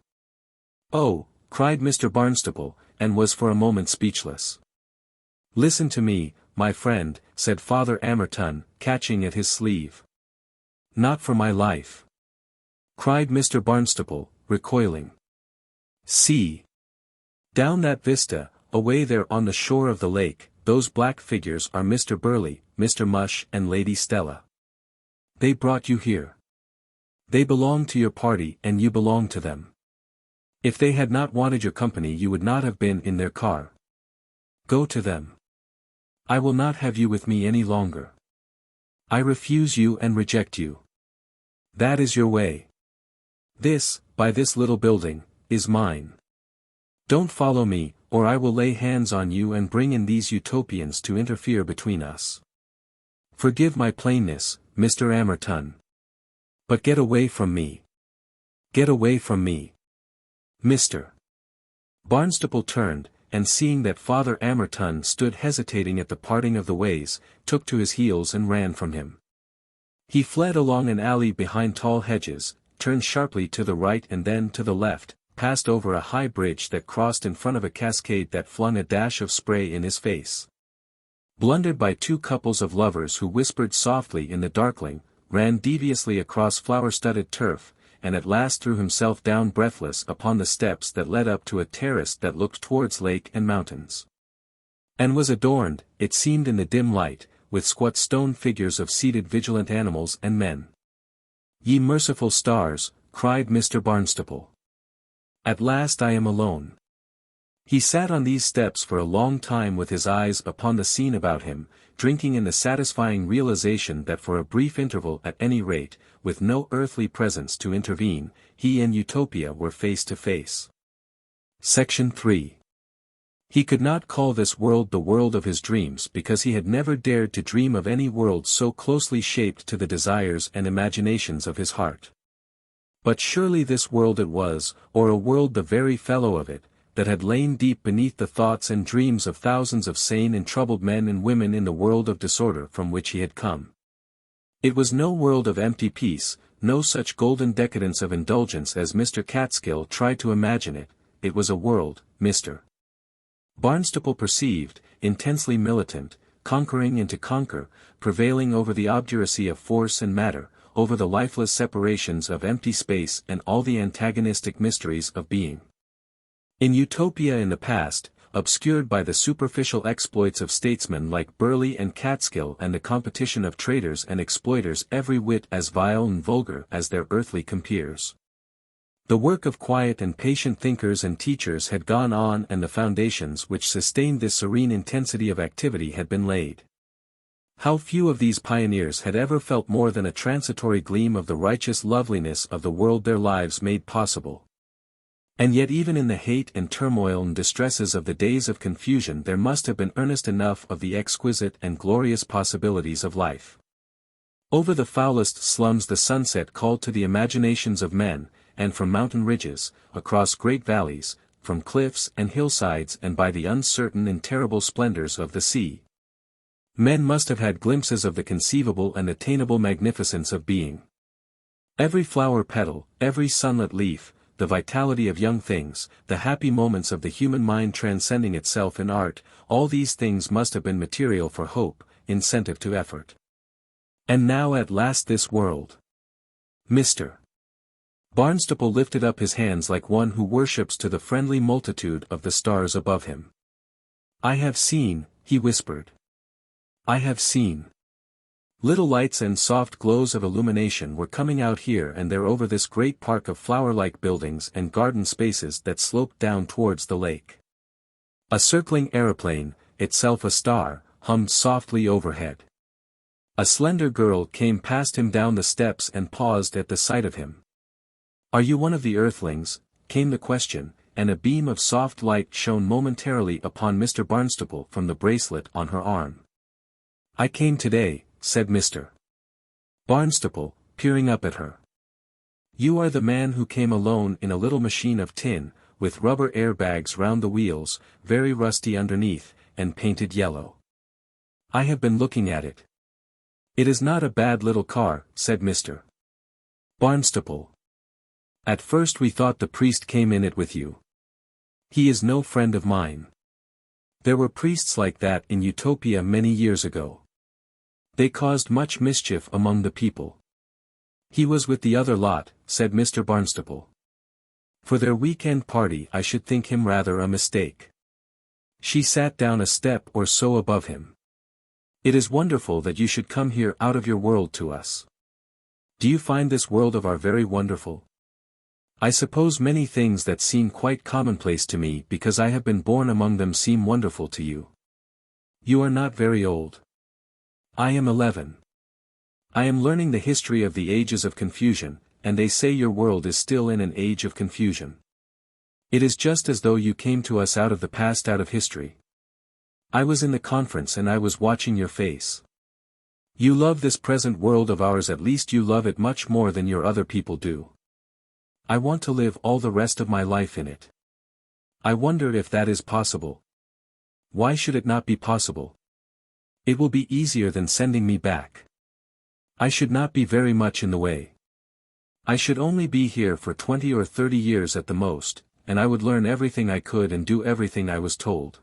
Oh, cried Mr. Barnstaple, and was for a moment speechless. Listen to me, my friend, said Father Amerton, catching at his sleeve. Not for my life, cried Mr. Barnstaple, recoiling. See! Down that vista, away there on the shore of the lake, those black figures are Mr. Burley, Mr. Mush and Lady Stella. They brought you here. They belong to your party and you belong to them. If they had not wanted your company you would not have been in their car. Go to them. I will not have you with me any longer. I refuse you and reject you. That is your way. This, by this little building, is mine. Don't follow me, or I will lay hands on you and bring in these Utopians to interfere between us. Forgive my plainness, Mr. Amerton. But get away from me. Get away from me. Mr. Barnstaple turned, and seeing that Father Amerton stood hesitating at the parting of the ways, took to his heels and ran from him. He fled along an alley behind tall hedges, turned sharply to the right and then to the left, passed over a high bridge that crossed in front of a cascade that flung a dash of spray in his face. Blundered by two couples of lovers who whispered softly in the darkling, ran deviously across flower-studded turf, and at last threw himself down breathless upon the steps that led up to a terrace that looked towards lake and mountains. And was adorned, it seemed in the dim light, with squat stone figures of seated vigilant animals and men. Ye merciful stars, cried Mr. Barnstaple. At last I am alone. He sat on these steps for a long time with his eyes upon the scene about him, drinking in the satisfying realization that for a brief interval at any rate, with no earthly presence to intervene, he and Utopia were face to face. Section 3. He could not call this world the world of his dreams because he had never dared to dream of any world so closely shaped to the desires and imaginations of his heart. But surely this world it was, or a world the very fellow of it, that had lain deep beneath the thoughts and dreams of thousands of sane and troubled men and women in the world of disorder from which he had come. It was no world of empty peace, no such golden decadence of indulgence as Mr. Catskill tried to imagine it, it was a world, Mr. Barnstaple perceived, intensely militant, conquering and to conquer, prevailing over the obduracy of force and matter, over the lifeless separations of empty space and all the antagonistic mysteries of being. In Utopia in the past, obscured by the superficial exploits of statesmen like Burley and Catskill and the competition of traitors and exploiters every whit as vile and vulgar as their earthly compeers. The work of quiet and patient thinkers and teachers had gone on and the foundations which sustained this serene intensity of activity had been laid. How few of these pioneers had ever felt more than a transitory gleam of the righteous loveliness of the world their lives made possible. And yet even in the hate and turmoil and distresses of the days of confusion there must have been earnest enough of the exquisite and glorious possibilities of life. Over the foulest slums the sunset called to the imaginations of men, and from mountain ridges, across great valleys, from cliffs and hillsides and by the uncertain and terrible splendors of the sea. Men must have had glimpses of the conceivable and attainable magnificence of being. Every flower petal, every sunlit leaf, the vitality of young things, the happy moments of the human mind transcending itself in art, all these things must have been material for hope, incentive to effort. And now at last this world. Mr. Barnstaple lifted up his hands like one who worships to the friendly multitude of the stars above him. I have seen, he whispered. I have seen. Little lights and soft glows of illumination were coming out here and there over this great park of flower-like buildings and garden spaces that sloped down towards the lake. A circling aeroplane, itself a star, hummed softly overhead. A slender girl came past him down the steps and paused at the sight of him. Are you one of the Earthlings? Came the question, and a beam of soft light shone momentarily upon Mr. Barnstaple from the bracelet on her arm. I came today, said Mr. Barnstaple, peering up at her. You are the man who came alone in a little machine of tin, with rubber airbags round the wheels, very rusty underneath, and painted yellow. I have been looking at it. It is not a bad little car, said Mr. Barnstaple. At first we thought the priest came in it with you. He is no friend of mine. There were priests like that in Utopia many years ago. They caused much mischief among the people. He was with the other lot, said Mr. Barnstaple. For their weekend party I should think him rather a mistake. She sat down a step or so above him. It is wonderful that you should come here out of your world to us. Do you find this world of our very wonderful? I suppose many things that seem quite commonplace to me because I have been born among them seem wonderful to you. You are not very old. I am 11. I am learning the history of the ages of confusion, and they say your world is still in an age of confusion. It is just as though you came to us out of the past, out of history. I was in the conference and I was watching your face. You love this present world of ours, at least you love it much more than your other people do. I want to live all the rest of my life in it. I wonder if that is possible. Why should it not be possible? It will be easier than sending me back. I should not be very much in the way. I should only be here for 20 or 30 years at the most, and I would learn everything I could and do everything I was told.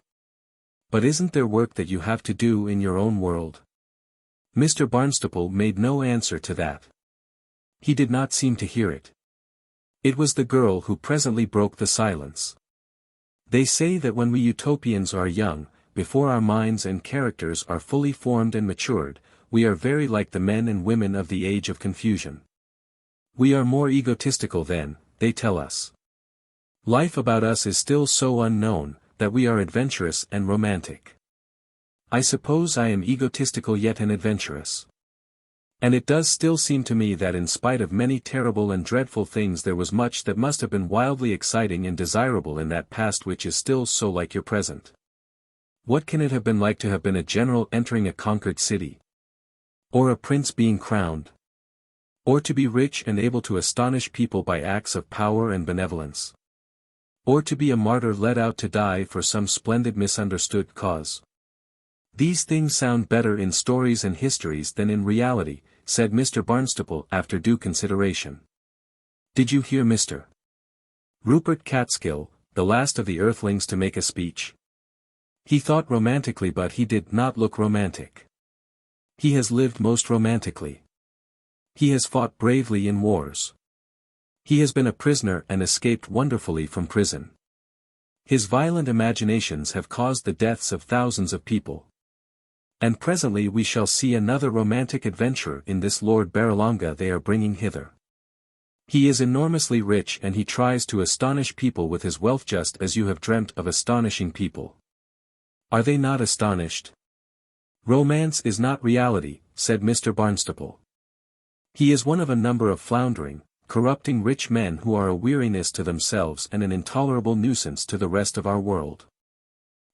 But isn't there work that you have to do in your own world? Mr. Barnstaple made no answer to that. He did not seem to hear it. It was the girl who presently broke the silence. They say that when we Utopians are young, before our minds and characters are fully formed and matured, we are very like the men and women of the age of confusion. We are more egotistical then, they tell us. Life about us is still so unknown, that we are adventurous and romantic. I suppose I am egotistical yet and adventurous. And it does still seem to me that in spite of many terrible and dreadful things there was much that must have been wildly exciting and desirable in that past which is still so like your present. What can it have been like to have been a general entering a conquered city? Or a prince being crowned? Or to be rich and able to astonish people by acts of power and benevolence? Or to be a martyr led out to die for some splendid misunderstood cause? These things sound better in stories and histories than in reality, said Mr. Barnstaple after due consideration. Did you hear Mr. Rupert Catskill, the last of the Earthlings, to make a speech? He thought romantically, but he did not look romantic. He has lived most romantically. He has fought bravely in wars. He has been a prisoner and escaped wonderfully from prison. His violent imaginations have caused the deaths of thousands of people. And presently we shall see another romantic adventurer in this Lord Barralonga they are bringing hither. He is enormously rich and he tries to astonish people with his wealth, just as you have dreamt of astonishing people. Are they not astonished? Romance is not reality, said Mr. Barnstaple. He is one of a number of floundering, corrupting rich men who are a weariness to themselves and an intolerable nuisance to the rest of our world.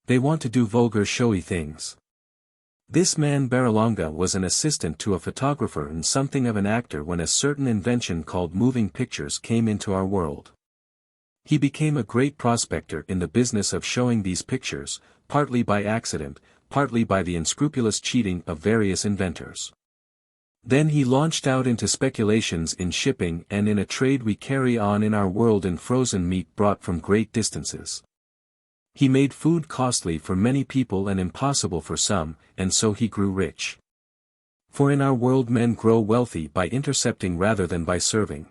They want to do vulgar showy things. This man Barralonga was an assistant to a photographer and something of an actor when a certain invention called moving pictures came into our world. He became a great prospector in the business of showing these pictures, partly by accident, partly by the unscrupulous cheating of various inventors. Then he launched out into speculations in shipping and in a trade we carry on in our world in frozen meat brought from great distances. He made food costly for many people and impossible for some, and so he grew rich. For in our world men grow wealthy by intercepting rather than by serving.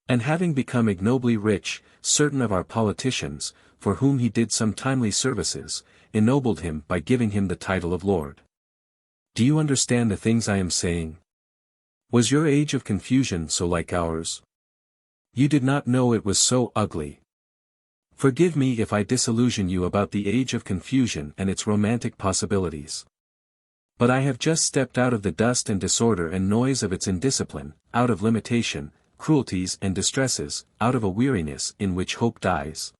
And having become ignobly rich, certain of our politicians, for whom he did some timely services, ennobled him by giving him the title of Lord. Do you understand the things I am saying? Was your age of confusion so like ours? You did not know it was so ugly. Forgive me if I disillusion you about the age of confusion and its romantic possibilities. But I have just stepped out of the dust and disorder and noise of its indiscipline, out of limitation, cruelties and distresses, out of a weariness in which hope dies.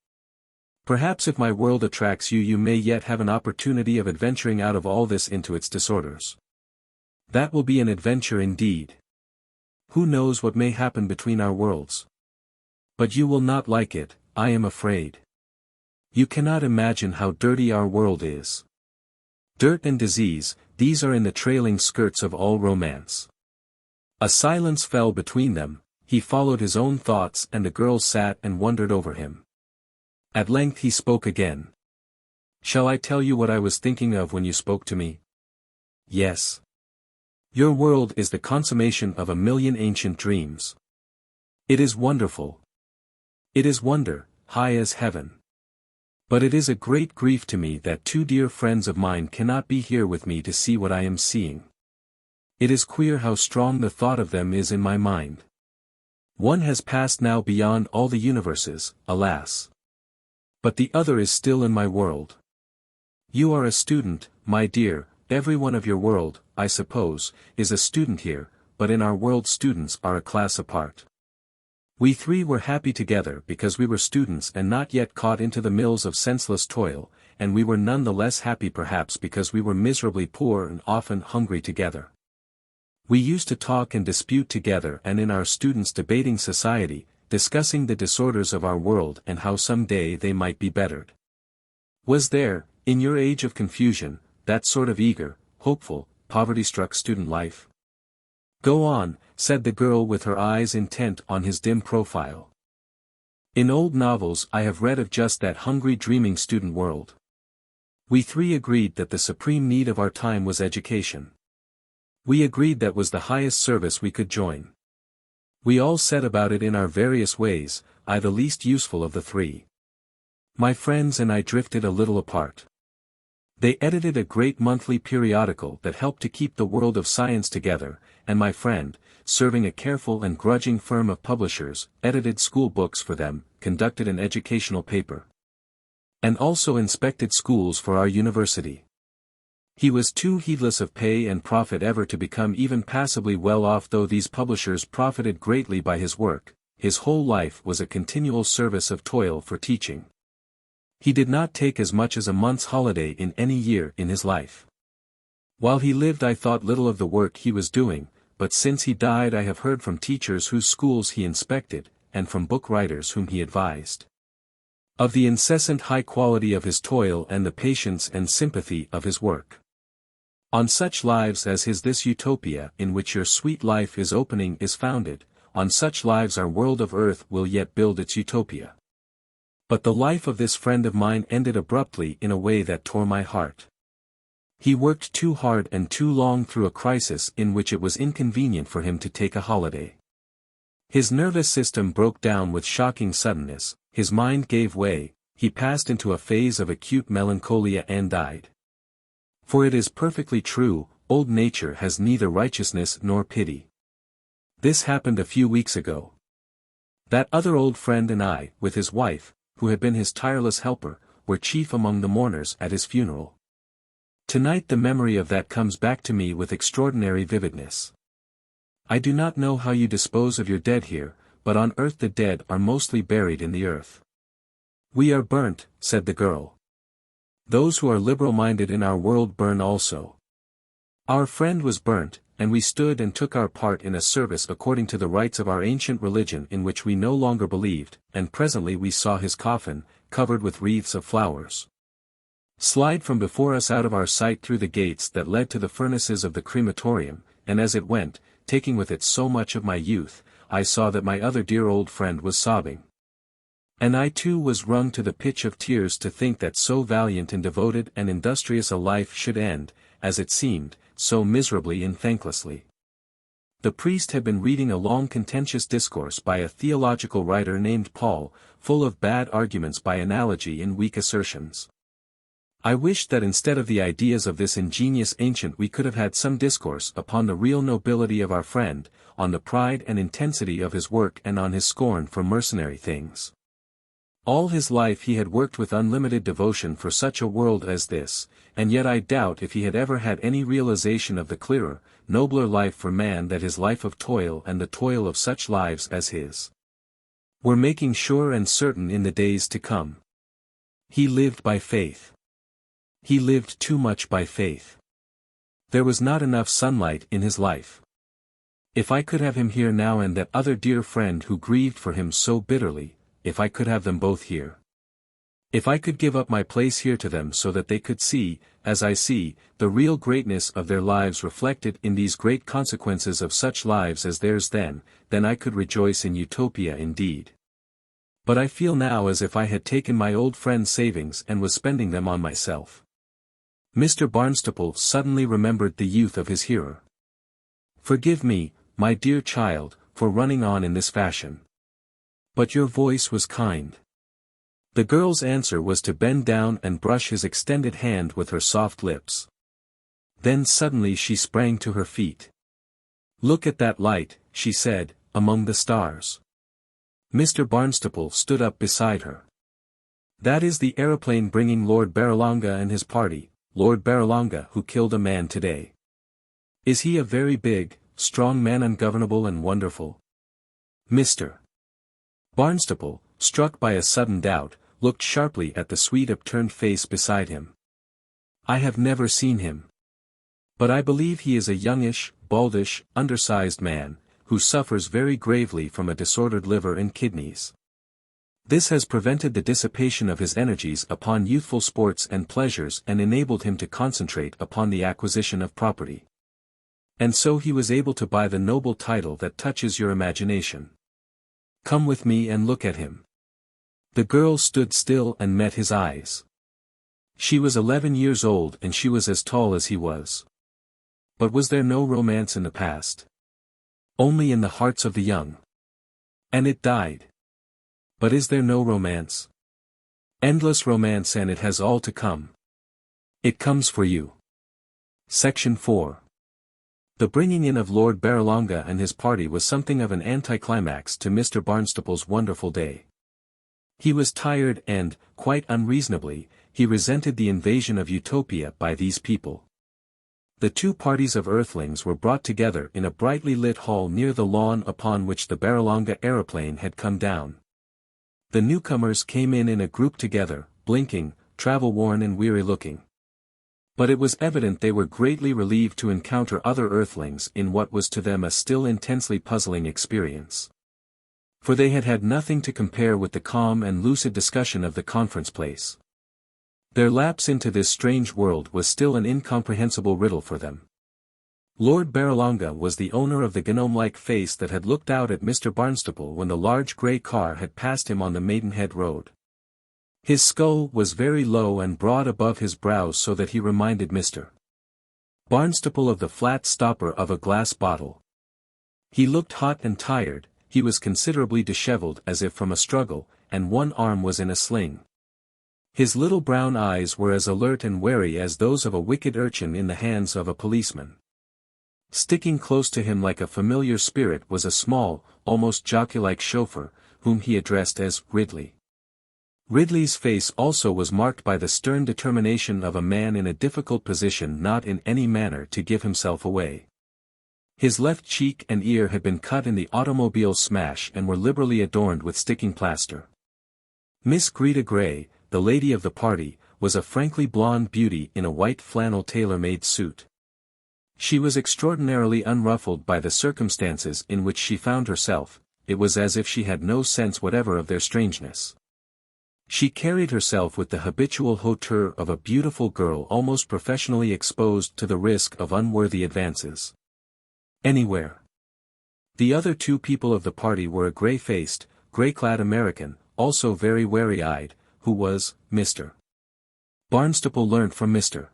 Perhaps if my world attracts you, you may yet have an opportunity of adventuring out of all this into its disorders. That will be an adventure indeed. Who knows what may happen between our worlds? But you will not like it, I am afraid. You cannot imagine how dirty our world is. Dirt and disease, these are in the trailing skirts of all romance. A silence fell between them, he followed his own thoughts and the girl sat and wondered over him. At length he spoke again. Shall I tell you what I was thinking of when you spoke to me? Yes. Your world is the consummation of 1,000,000 ancient dreams. It is wonderful. It is wonder, high as heaven. But it is a great grief to me that 2 dear friends of mine cannot be here with me to see what I am seeing. It is queer how strong the thought of them is in my mind. One has passed now beyond all the universes, alas. But the other is still in my world. You are a student, my dear, every one of your world, I suppose, is a student here, but in our world students are a class apart. We 3 were happy together because we were students and not yet caught into the mills of senseless toil, and we were none the less happy perhaps because we were miserably poor and often hungry together. We used to talk and dispute together and in our students' debating society, discussing the disorders of our world and how some day they might be bettered. Was there, in your age of confusion, that sort of eager, hopeful, poverty-struck student life? Go on, said the girl with her eyes intent on his dim profile. In old novels I have read of just that hungry dreaming student world. We 3 agreed that the supreme need of our time was education. We agreed that was the highest service we could join. We all set about it in our various ways, I the least useful of the 3. My friends and I drifted a little apart. They edited a great monthly periodical that helped to keep the world of science together, and my friend, serving a careful and grudging firm of publishers, edited school books for them, conducted an educational paper, and also inspected schools for our university. He was too heedless of pay and profit ever to become even passably well off, though these publishers profited greatly by his work. His whole life was a continual service of toil for teaching. He did not take as much as a month's holiday in any year in his life. While he lived I thought little of the work he was doing, but since he died I have heard from teachers whose schools he inspected, and from book writers whom he advised, of the incessant high quality of his toil and the patience and sympathy of his work. On such lives as his this Utopia in which your sweet life is opening is founded, on such lives our world of earth will yet build its Utopia. But the life of this friend of mine ended abruptly in a way that tore my heart. He worked too hard and too long through a crisis in which it was inconvenient for him to take a holiday. His nervous system broke down with shocking suddenness, his mind gave way, he passed into a phase of acute melancholia and died. For it is perfectly true, old nature has neither righteousness nor pity. This happened a few weeks ago. That other old friend and I, with his wife, who had been his tireless helper, were chief among the mourners at his funeral. Tonight the memory of that comes back to me with extraordinary vividness. I do not know how you dispose of your dead here, but on earth the dead are mostly buried in the earth. We are burnt, said the girl. Those who are liberal-minded in our world burn also. Our friend was burnt, and we stood and took our part in a service according to the rites of our ancient religion in which we no longer believed, and presently we saw his coffin, covered with wreaths of flowers, slide from before us out of our sight through the gates that led to the furnaces of the crematorium, and as it went, taking with it so much of my youth, I saw that my other dear old friend was sobbing. And I too was wrung to the pitch of tears to think that so valiant and devoted and industrious a life should end, as it seemed, so miserably and thanklessly. The priest had been reading a long contentious discourse by a theological writer named Paul, full of bad arguments by analogy and weak assertions. I wished that instead of the ideas of this ingenious ancient we could have had some discourse upon the real nobility of our friend, on the pride and intensity of his work and on his scorn for mercenary things. All his life he had worked with unlimited devotion for such a world as this, and yet I doubt if he had ever had any realization of the clearer, nobler life for man that his life of toil and the toil of such lives as his were making sure and certain in the days to come. He lived by faith. He lived too much by faith. There was not enough sunlight in his life. If I could have him here now and that other dear friend who grieved for him so bitterly, if I could have them both here. If I could give up my place here to them so that they could see, as I see, the real greatness of their lives reflected in these great consequences of such lives as theirs then I could rejoice in Utopia indeed. But I feel now as if I had taken my old friend's savings and was spending them on myself. Mr. Barnstaple suddenly remembered the youth of his hearer. Forgive me, my dear child, for running on in this fashion. But your voice was kind. The girl's answer was to bend down and brush his extended hand with her soft lips. Then suddenly she sprang to her feet. Look at that light, she said, among the stars. Mr. Barnstaple stood up beside her. That is the aeroplane bringing Lord Barralonga and his party, Lord Barralonga who killed a man today. Is he a very big, strong man, ungovernable and wonderful? Mr. Barnstaple, struck by a sudden doubt, looked sharply at the sweet upturned face beside him. I have never seen him. But I believe he is a youngish, baldish, undersized man, who suffers very gravely from a disordered liver and kidneys. This has prevented the dissipation of his energies upon youthful sports and pleasures and enabled him to concentrate upon the acquisition of property. And so he was able to buy the noble title that touches your imagination. Come with me and look at him. The girl stood still and met his eyes. She was 11 years old and she was as tall as he was. But was there no romance in the past? Only in the hearts of the young. And it died. But is there no romance? Endless romance, and it has all to come. It comes for you. Section 4. The bringing in of Lord Barralonga and his party was something of an anticlimax to Mr. Barnstaple's wonderful day. He was tired and, quite unreasonably, he resented the invasion of Utopia by these people. The two parties of Earthlings were brought together in a brightly lit hall near the lawn upon which the Barralonga aeroplane had come down. The newcomers came in a group together, blinking, travel-worn and weary-looking. But it was evident they were greatly relieved to encounter other Earthlings in what was to them a still intensely puzzling experience. For they had had nothing to compare with the calm and lucid discussion of the conference place. Their lapse into this strange world was still an incomprehensible riddle for them. Lord Barralonga was the owner of the gnome-like face that had looked out at Mr. Barnstaple when the large grey car had passed him on the Maidenhead Road. His skull was very low and broad above his brows, so that he reminded Mr. Barnstaple of the flat stopper of a glass bottle. He looked hot and tired, he was considerably dishevelled as if from a struggle, and one arm was in a sling. His little brown eyes were as alert and wary as those of a wicked urchin in the hands of a policeman. Sticking close to him like a familiar spirit was a small, almost jockey-like chauffeur, whom he addressed as Ridley. Ridley's face also was marked by the stern determination of a man in a difficult position not in any manner to give himself away. His left cheek and ear had been cut in the automobile smash and were liberally adorned with sticking plaster. Miss Greta Gray, the lady of the party, was a frankly blonde beauty in a white flannel tailor-made suit. She was extraordinarily unruffled by the circumstances in which she found herself. It was as if she had no sense whatever of their strangeness. She carried herself with the habitual hauteur of a beautiful girl almost professionally exposed to the risk of unworthy advances. Anywhere. The other two people of the party were a grey-faced, grey-clad American, also very wary-eyed, who was Mr. Barnstaple learnt from Mr.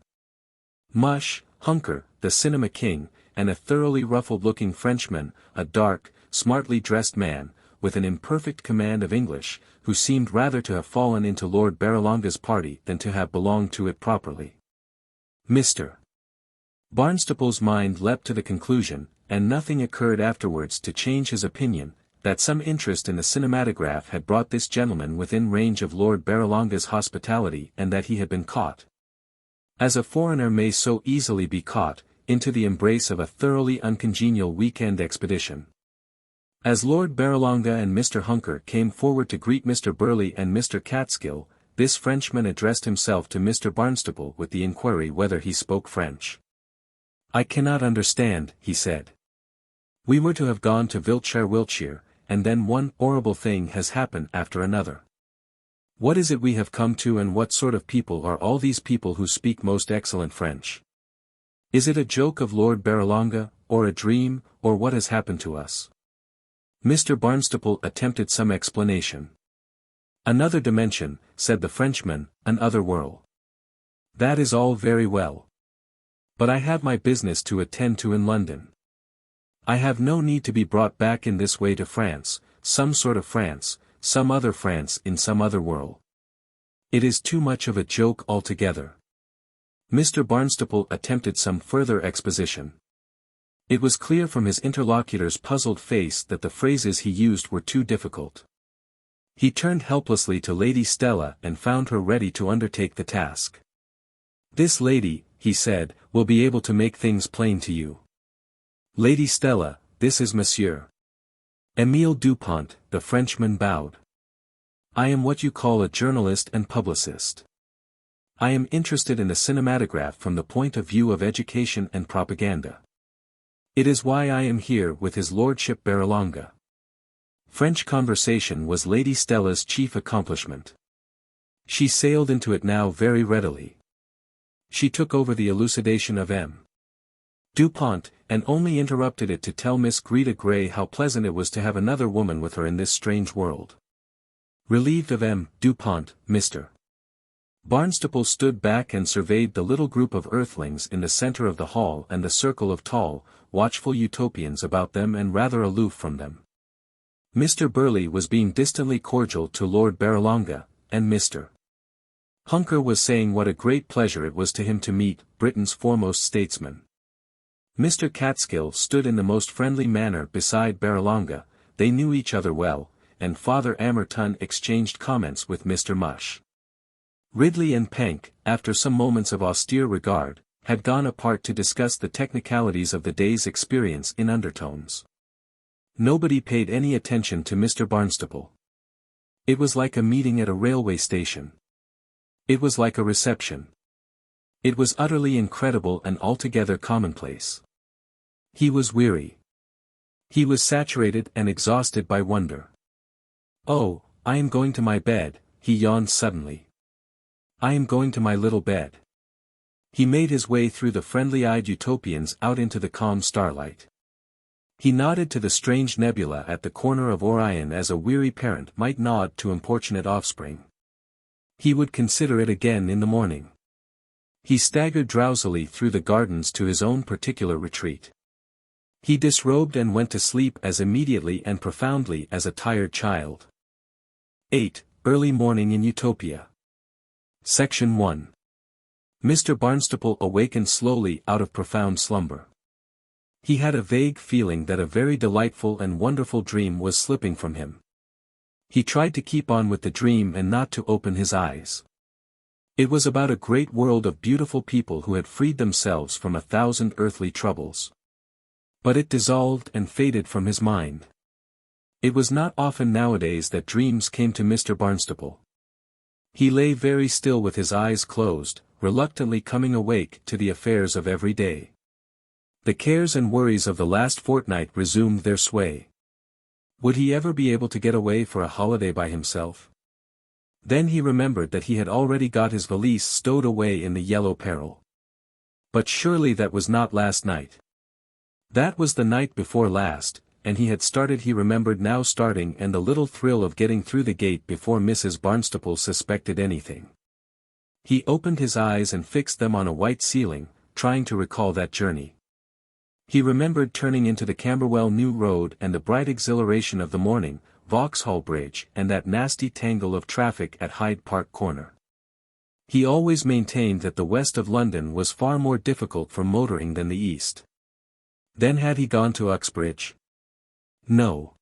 Mush, Hunker, the cinema king, and a thoroughly ruffled-looking Frenchman, a dark, smartly dressed man, with an imperfect command of English, who seemed rather to have fallen into Lord Barralonga's party than to have belonged to it properly. Mr. Barnstaple's mind leapt to the conclusion, and nothing occurred afterwards to change his opinion, that some interest in the cinematograph had brought this gentleman within range of Lord Barralonga's hospitality and that he had been caught, as a foreigner may so easily be caught, into the embrace of a thoroughly uncongenial weekend expedition. As Lord Barralonga and Mr. Hunker came forward to greet Mr. Burley and Mr. Catskill, this Frenchman addressed himself to Mr. Barnstaple with the inquiry whether he spoke French. I cannot understand, he said. We were to have gone to Wiltshire, and then one horrible thing has happened after another. What is it we have come to, and what sort of people are all these people who speak most excellent French? Is it a joke of Lord Barralonga, or a dream, or what has happened to us? Mr. Barnstaple attempted some explanation. Another dimension, said the Frenchman, an other world. That is all very well. But I have my business to attend to in London. I have no need to be brought back in this way to France, some sort of France, some other France in some other world. It is too much of a joke altogether. Mr. Barnstaple attempted some further exposition. It was clear from his interlocutor's puzzled face that the phrases he used were too difficult. He turned helplessly to Lady Stella and found her ready to undertake the task. This lady, he said, will be able to make things plain to you. Lady Stella, this is Monsieur Émile Dupont, the Frenchman bowed. I am what you call a journalist and publicist. I am interested in the cinematograph from the point of view of education and propaganda. It is why I am here with His Lordship Barralonga. French conversation was Lady Stella's chief accomplishment. She sailed into it now very readily. She took over the elucidation of M. Dupont, and only interrupted it to tell Miss Greta Gray how pleasant it was to have another woman with her in this strange world. Relieved of M. Dupont, Mr. Barnstaple stood back and surveyed the little group of Earthlings in the center of the hall and the circle of tall, watchful Utopians about them and rather aloof from them. Mr. Burley was being distantly cordial to Lord Barralonga, and Mr. Hunker was saying what a great pleasure it was to him to meet Britain's foremost statesman. Mr. Catskill stood in the most friendly manner beside Barralonga. They knew each other well, and Father Amerton exchanged comments with Mr. Mush. Ridley and Penk, after some moments of austere regard, had gone apart to discuss the technicalities of the day's experience in undertones. Nobody paid any attention to Mr. Barnstaple. It was like a meeting at a railway station. It was like a reception. It was utterly incredible and altogether commonplace. He was weary. He was saturated and exhausted by wonder. Oh, I am going to my bed, he yawned suddenly. I am going to my little bed. He made his way through the friendly-eyed Utopians out into the calm starlight. He nodded to the strange nebula at the corner of Orion as a weary parent might nod to importunate offspring. He would consider it again in the morning. He staggered drowsily through the gardens to his own particular retreat. He disrobed and went to sleep as immediately and profoundly as a tired child. 8. Early Morning in Utopia. Section 1. Mr. Barnstaple awakened slowly out of profound slumber. He had a vague feeling that a very delightful and wonderful dream was slipping from him. He tried to keep on with the dream and not to open his eyes. It was about a great world of beautiful people who had freed themselves from 1,000 earthly troubles. But it dissolved and faded from his mind. It was not often nowadays that dreams came to Mr. Barnstaple. He lay very still with his eyes closed, reluctantly coming awake to the affairs of every day. The cares and worries of the last fortnight resumed their sway. Would he ever be able to get away for a holiday by himself? Then he remembered that he had already got his valise stowed away in the Yellow Peril. But surely that was not last night. That was the night before last, and he had started. He remembered now starting and the little thrill of getting through the gate before Mrs. Barnstaple suspected anything. He opened his eyes and fixed them on a white ceiling, trying to recall that journey. He remembered turning into the Camberwell New Road and the bright exhilaration of the morning, Vauxhall Bridge and that nasty tangle of traffic at Hyde Park Corner. He always maintained that the west of London was far more difficult for motoring than the east. Then had he gone to Uxbridge? No.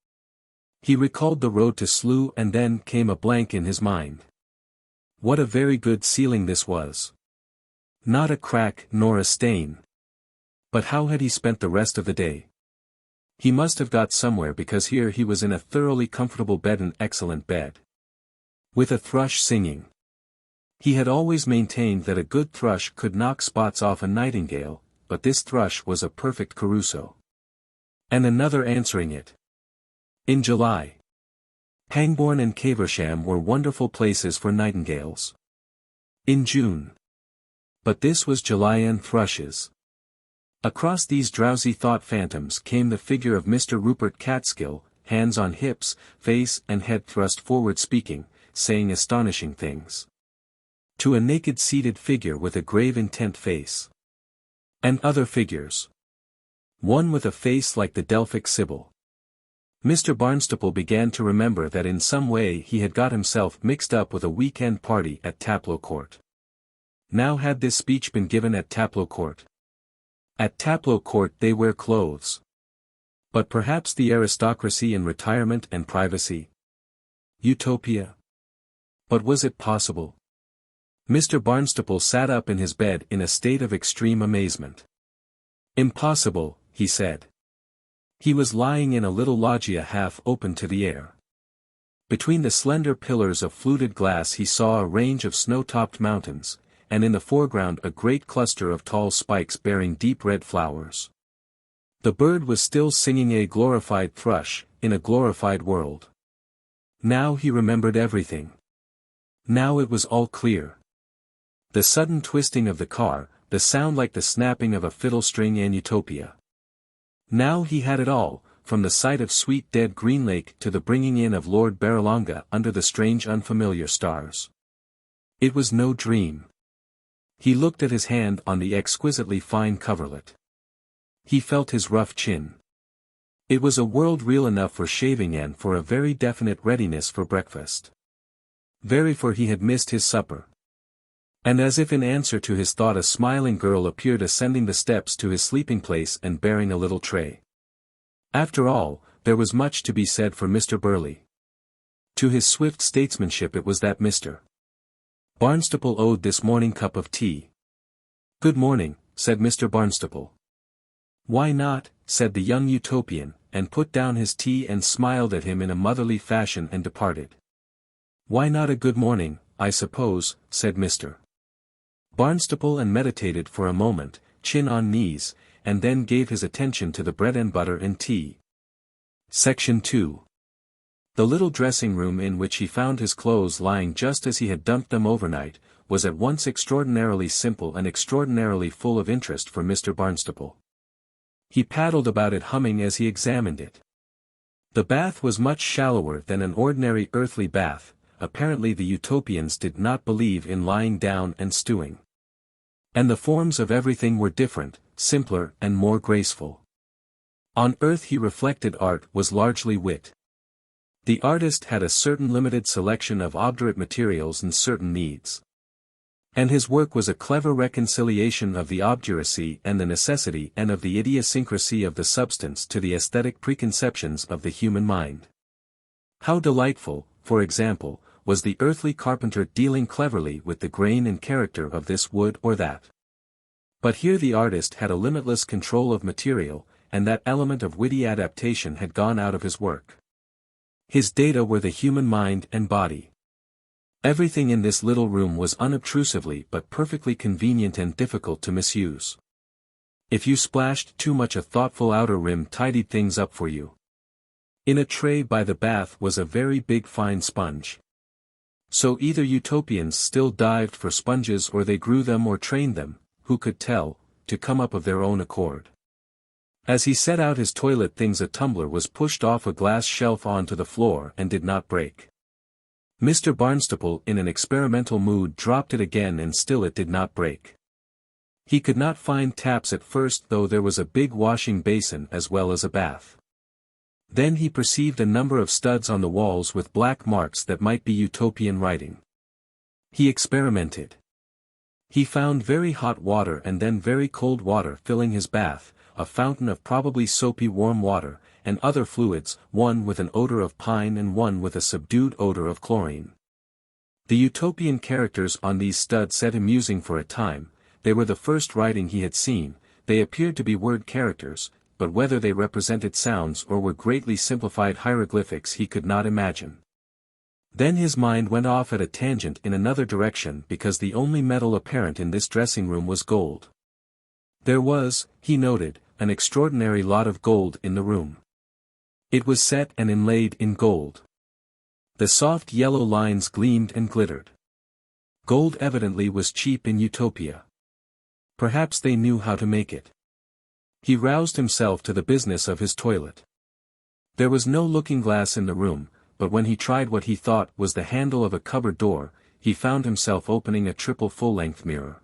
He recalled the road to Slough and then came a blank in his mind. What a very good ceiling this was. Not a crack nor a stain. But how had he spent the rest of the day? He must have got somewhere because here he was in a thoroughly comfortable bed, an excellent bed. With a thrush singing. He had always maintained that a good thrush could knock spots off a nightingale, but this thrush was a perfect Caruso. And another answering it. In July. Pangbourne and Caversham were wonderful places for nightingales. In June. But this was July-and thrushes. Across these drowsy thought phantoms came the figure of Mr. Rupert Catskill, hands on hips, face and head thrust forward, speaking, saying astonishing things. To a naked seated figure with a grave intent face. And other figures. One with a face like the Delphic Sibyl. Mr. Barnstaple began to remember that in some way he had got himself mixed up with a weekend party at Taplow Court. Now had this speech been given at Taplow Court? At Taplow Court they wear clothes. But perhaps the aristocracy in retirement and privacy? Utopia? But was it possible? Mr. Barnstaple sat up in his bed in a state of extreme amazement. Impossible, he said. He was lying in a little loggia half open to the air. Between the slender pillars of fluted glass he saw a range of snow-topped mountains, and in the foreground a great cluster of tall spikes bearing deep red flowers. The bird was still singing a glorified thrush, in a glorified world. Now he remembered everything. Now it was all clear. The sudden twisting of the car, the sound like the snapping of a fiddle string in Utopia. Now he had it all, from the sight of sweet dead Greenlake to the bringing in of Lord Barralonga under the strange unfamiliar stars. It was no dream. He looked at his hand on the exquisitely fine coverlet. He felt his rough chin. It was a world real enough for shaving and for a very definite readiness for breakfast. Very, for he had missed his supper. And as if in answer to his thought a smiling girl appeared ascending the steps to his sleeping place and bearing a little tray. After all, there was much to be said for Mr. Burley. To his swift statesmanship it was that Mr. Barnstaple owed this morning cup of tea. "Good morning," said Mr. Barnstaple. "Why not?" said the young Utopian, and put down his tea and smiled at him in a motherly fashion and departed. "Why not a good morning, I suppose," said Mr. Barnstaple, and meditated for a moment, chin on knees, and then gave his attention to the bread and butter and tea. Section 2. The little dressing room in which he found his clothes lying just as he had dumped them overnight, was at once extraordinarily simple and extraordinarily full of interest for Mr. Barnstaple. He paddled about it humming as he examined it. The bath was much shallower than an ordinary earthly bath. Apparently the Utopians did not believe in lying down and stewing. And the forms of everything were different, simpler and more graceful. On earth, he reflected, art was largely wit. The artist had a certain limited selection of obdurate materials and certain needs. And his work was a clever reconciliation of the obduracy and the necessity and of the idiosyncrasy of the substance to the aesthetic preconceptions of the human mind. How delightful, for example, was the earthly carpenter dealing cleverly with the grain and character of this wood or that. But here the artist had a limitless control of material, and that element of witty adaptation had gone out of his work. His data were the human mind and body. Everything in this little room was unobtrusively but perfectly convenient and difficult to misuse. If you splashed too much, a thoughtful outer rim tidied things up for you. In a tray by the bath was a very big fine sponge. So either Utopians still dived for sponges, or they grew them or trained them, who could tell, to come up of their own accord. As he set out his toilet things, a tumbler was pushed off a glass shelf onto the floor and did not break. Mr. Barnstaple, in an experimental mood, dropped it again and still it did not break. He could not find taps at first, though there was a big washing basin as well as a bath. Then he perceived a number of studs on the walls with black marks that might be Utopian writing. He experimented. He found very hot water and then very cold water filling his bath, a fountain of probably soapy warm water, and other fluids, one with an odor of pine and one with a subdued odor of chlorine. The Utopian characters on these studs set him musing for a time. They were the first writing he had seen. They appeared to be word characters, but whether they represented sounds or were greatly simplified hieroglyphics he could not imagine. Then his mind went off at a tangent in another direction, because the only metal apparent in this dressing room was gold. There was, he noted, an extraordinary lot of gold in the room. It was set and inlaid in gold. The soft yellow lines gleamed and glittered. Gold evidently was cheap in Utopia. Perhaps they knew how to make it. He roused himself to the business of his toilet. There was no looking-glass in the room, but when he tried what he thought was the handle of a cupboard door, he found himself opening a triple full-length mirror.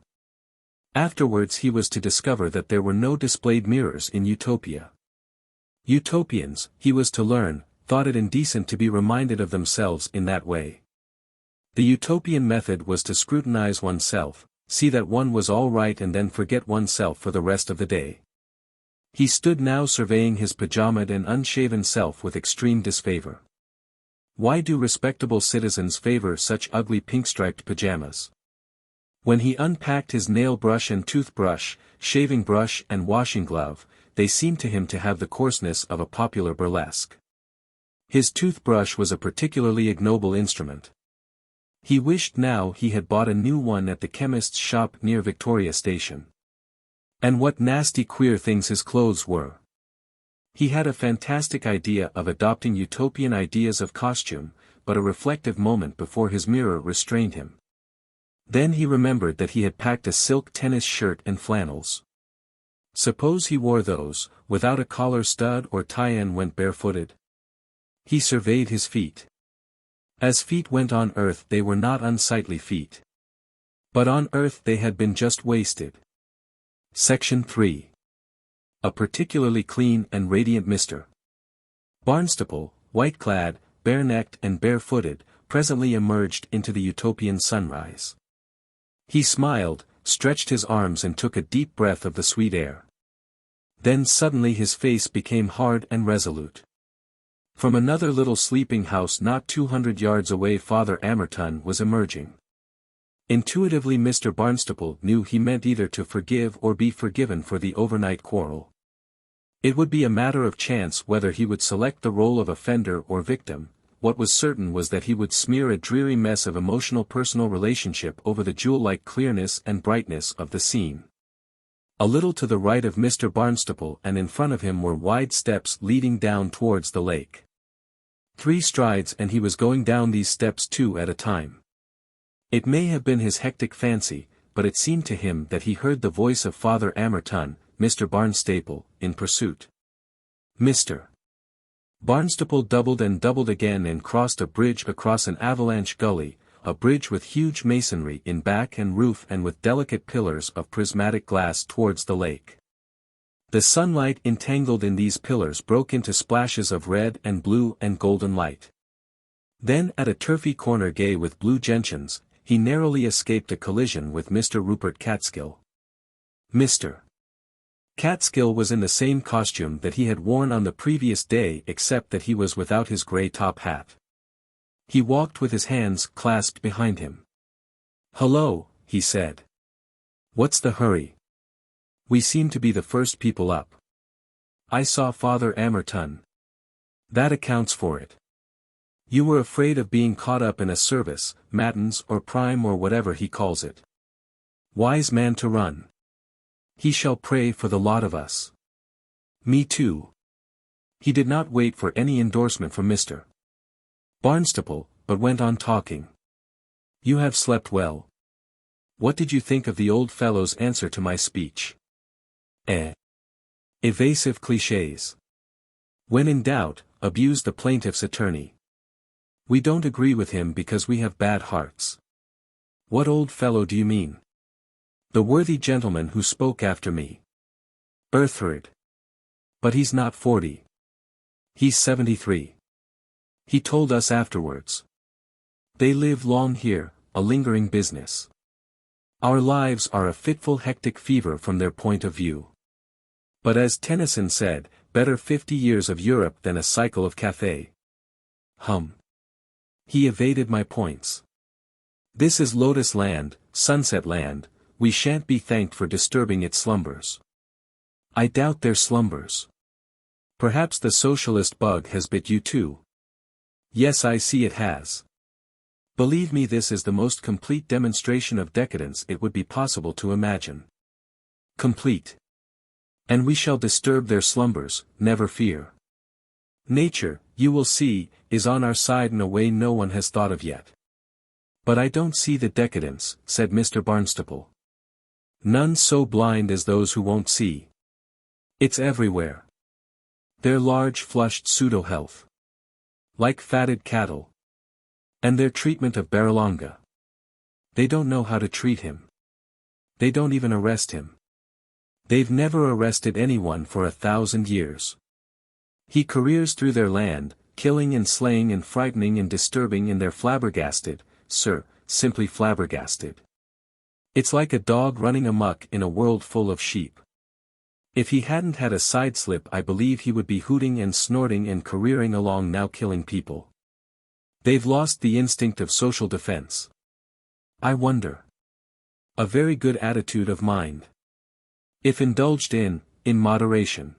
Afterwards he was to discover that there were no displayed mirrors in Utopia. Utopians, he was to learn, thought it indecent to be reminded of themselves in that way. The Utopian method was to scrutinize oneself, see that one was all right and then forget oneself for the rest of the day. He stood now surveying his pajamaed and unshaven self with extreme disfavor. Why do respectable citizens favor such ugly pink-striped pajamas? When he unpacked his nail brush and toothbrush, shaving brush and washing glove, they seemed to him to have the coarseness of a popular burlesque. His toothbrush was a particularly ignoble instrument. He wished now he had bought a new one at the chemist's shop near Victoria Station. And what nasty queer things his clothes were. He had a fantastic idea of adopting utopian ideas of costume, but a reflective moment before his mirror restrained him. Then he remembered that he had packed a silk tennis shirt and flannels. Suppose he wore those, without a collar stud or tie and went barefooted? He surveyed his feet. As feet went on earth they were not unsightly feet. But on earth they had been just wasted. Section 3. A particularly clean and radiant Mr. Barnstaple, white-clad, bare-necked and barefooted, presently emerged into the Utopian sunrise. He smiled, stretched his arms and took a deep breath of the sweet air. Then suddenly his face became hard and resolute. From another little sleeping house not 200 yards away Father Amerton was emerging. Intuitively Mr. Barnstaple knew he meant either to forgive or be forgiven for the overnight quarrel. It would be a matter of chance whether he would select the role of offender or victim. What was certain was that he would smear a dreary mess of emotional personal relationship over the jewel-like clearness and brightness of the scene. A little to the right of Mr. Barnstaple and in front of him were wide steps leading down towards the lake. 3 strides and he was going down these steps 2 at a time. It may have been his hectic fancy, but it seemed to him that he heard the voice of Father Amerton, Mr. Barnstaple, in pursuit. Mr. Barnstaple doubled and doubled again and crossed a bridge across an avalanche gully, a bridge with huge masonry in back and roof and with delicate pillars of prismatic glass towards the lake. The sunlight entangled in these pillars broke into splashes of red and blue and golden light. Then at a turfy corner gay with blue gentians, he narrowly escaped a collision with Mr. Rupert Catskill. Mr. Catskill was in the same costume that he had worn on the previous day except that he was without his grey top hat. He walked with his hands clasped behind him. "Hello," he said. "What's the hurry? We seem to be the first people up. I saw Father Amerton. That accounts for it. You were afraid of being caught up in a service, matins or prime or whatever he calls it. Wise man to run. He shall pray for the lot of us. Me too." He did not wait for any endorsement from Mr. Barnstaple, but went on talking. "You have slept well. What did you think of the old fellow's answer to my speech?" Evasive clichés. When in doubt, abuse the plaintiff's attorney. We don't agree with him because we have bad hearts. What old fellow do you mean? The worthy gentleman who spoke after me. Earthling. But he's not 40. He's 73. He told us afterwards. They live long here, a lingering business. Our lives are a fitful hectic fever from their point of view. But as Tennyson said, better 50 years of Europe than a cycle of Cathay. He evaded my points. This is Lotus Land, Sunset Land, we shan't be thanked for disturbing its slumbers. I doubt their slumbers. Perhaps the socialist bug has bit you too. Yes, I see it has. Believe me, this is the most complete demonstration of decadence it would be possible to imagine. Complete. And we shall disturb their slumbers, never fear. Nature, you will see, is on our side in a way no one has thought of yet. But I don't see the decadence, said Mr. Barnstaple. None so blind as those who won't see. It's everywhere. Their large flushed pseudo-health. Like fatted cattle. And their treatment of Barralonga. They don't know how to treat him. They don't even arrest him. They've never arrested anyone for 1,000 years. He careers through their land, killing and slaying and frightening and disturbing, and they're flabbergasted, sir, simply flabbergasted. It's like a dog running amok in a world full of sheep. If he hadn't had a sideslip, I believe he would be hooting and snorting and careering along now, killing people. They've lost the instinct of social defense. I wonder. A very good attitude of mind. If indulged in moderation.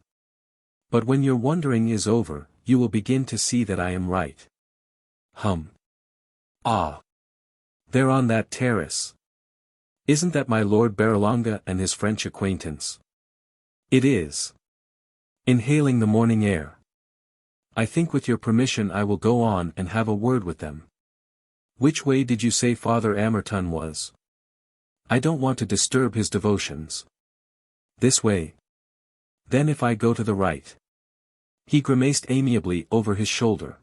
But when your wondering is over, you will begin to see that I am right. Ah. They're on that terrace. Isn't that my Lord Barralonga and his French acquaintance? It is. Inhaling the morning air. I think with your permission I will go on and have a word with them. Which way did you say Father Amerton was? I don't want to disturb his devotions. This way. Then if I go to the right. He grimaced amiably over his shoulder.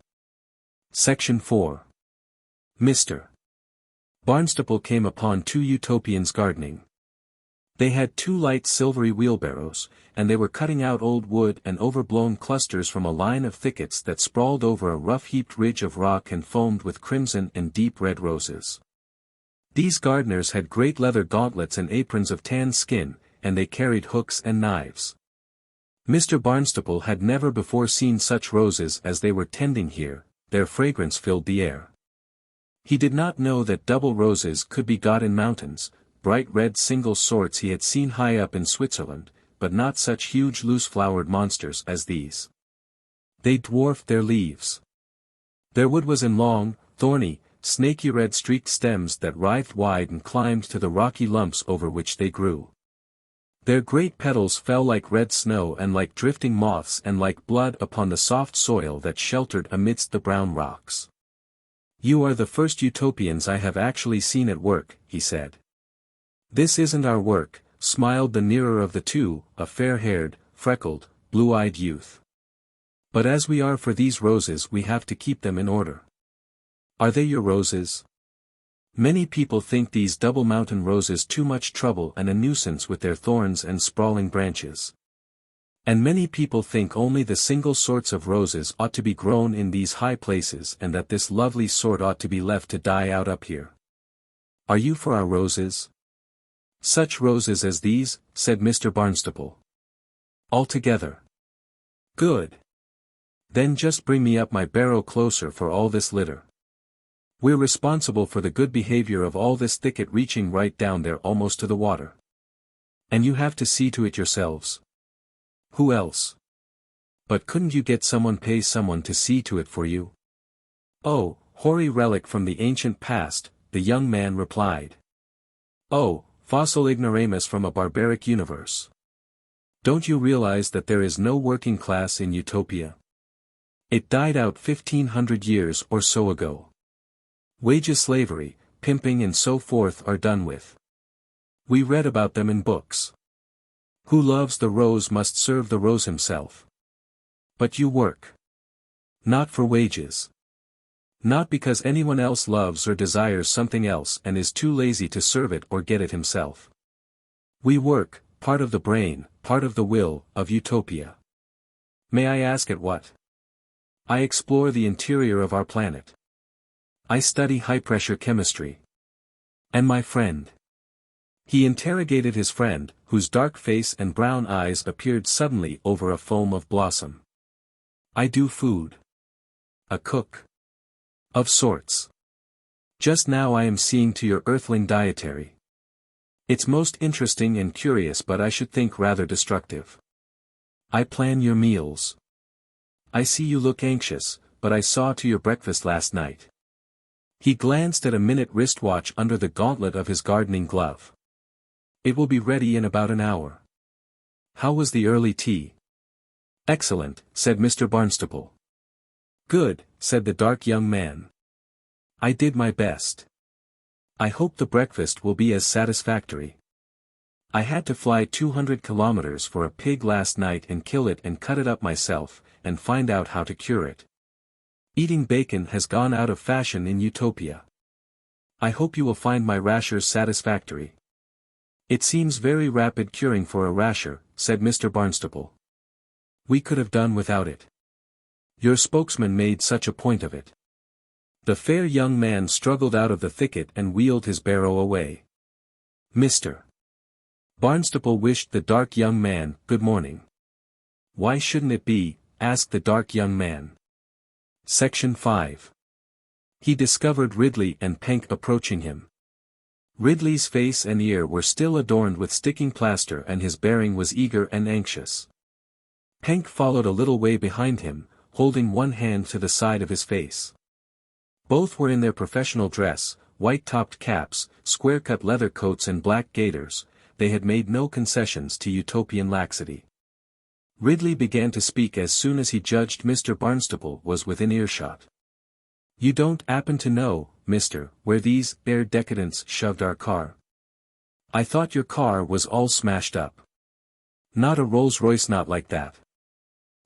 Section 4. Mr. Barnstaple came upon 2 Utopians gardening. They had 2 light silvery wheelbarrows, and they were cutting out old wood and overblown clusters from a line of thickets that sprawled over a rough-heaped ridge of rock and foamed with crimson and deep red roses. These gardeners had great leather gauntlets and aprons of tanned skin, and they carried hooks and knives. Mr. Barnstaple had never before seen such roses as they were tending here, their fragrance filled the air. He did not know that double roses could be got in mountains, bright red single sorts he had seen high up in Switzerland, but not such huge loose-flowered monsters as these. They dwarfed their leaves. Their wood was in long, thorny, snaky red streaked stems that writhed wide and climbed to the rocky lumps over which they grew. Their great petals fell like red snow and like drifting moths and like blood upon the soft soil that sheltered amidst the brown rocks. You are the first Utopians I have actually seen at work, he said. This isn't our work, smiled the nearer of the 2, a fair-haired, freckled, blue-eyed youth. But as we are for these roses we have to keep them in order. Are they your roses? Many people think these double mountain roses too much trouble and a nuisance with their thorns and sprawling branches. And many people think only the single sorts of roses ought to be grown in these high places and that this lovely sort ought to be left to die out up here. Are you for our roses? Such roses as these, said Mr. Barnstaple. Altogether. Good. Then just bring me up my barrow closer for all this litter. We're responsible for the good behavior of all this thicket reaching right down there almost to the water. And you have to see to it yourselves. Who else? But couldn't you get pay someone to see to it for you? Oh, hoary relic from the ancient past, the young man replied. Oh, fossil ignoramus from a barbaric universe. Don't you realize that there is no working class in Utopia? It died out 1,500 years or so ago. Wages slavery, pimping and so forth are done with. We read about them in books. Who loves the rose must serve the rose himself. But you work. Not for wages. Not because anyone else loves or desires something else and is too lazy to serve it or get it himself. We work, part of the brain, part of the will, of Utopia. May I ask at what? I explore the interior of our planet. I study high-pressure chemistry. And my friend? He interrogated his friend, whose dark face and brown eyes appeared suddenly over a foam of blossom. I do food. A cook. Of sorts. Just now I am seeing to your Earthling dietary. It's most interesting and curious, but I should think rather destructive. I plan your meals. I see you look anxious, but I saw to your breakfast last night. He glanced at a minute wristwatch under the gauntlet of his gardening glove. It will be ready in about an hour. How was the early tea? Excellent, said Mr. Barnstaple. Good, said the dark young man. I did my best. I hope the breakfast will be as satisfactory. I had to fly 200 kilometers for a pig last night and kill it and cut it up myself, and find out how to cure it. Eating bacon has gone out of fashion in Utopia. I hope you will find my rashers satisfactory. It seems very rapid curing for a rasher, said Mr. Barnstaple. We could have done without it. Your spokesman made such a point of it. The fair young man struggled out of the thicket and wheeled his barrow away. Mr. Barnstaple wished the dark young man good morning. Why shouldn't it be? Asked the dark young man. Section 5. He discovered Ridley and Penk approaching him. Ridley's face and ear were still adorned with sticking plaster and his bearing was eager and anxious. Penk followed a little way behind him, holding one hand to the side of his face. Both were in their professional dress, white-topped caps, square-cut leather coats and black gaiters. They had made no concessions to Utopian laxity. Ridley began to speak as soon as he judged Mr. Barnstaple was within earshot. You don't happen to know, mister, where these air decadents shoved our car? I thought your car was all smashed up. Not a Rolls-Royce, not like that.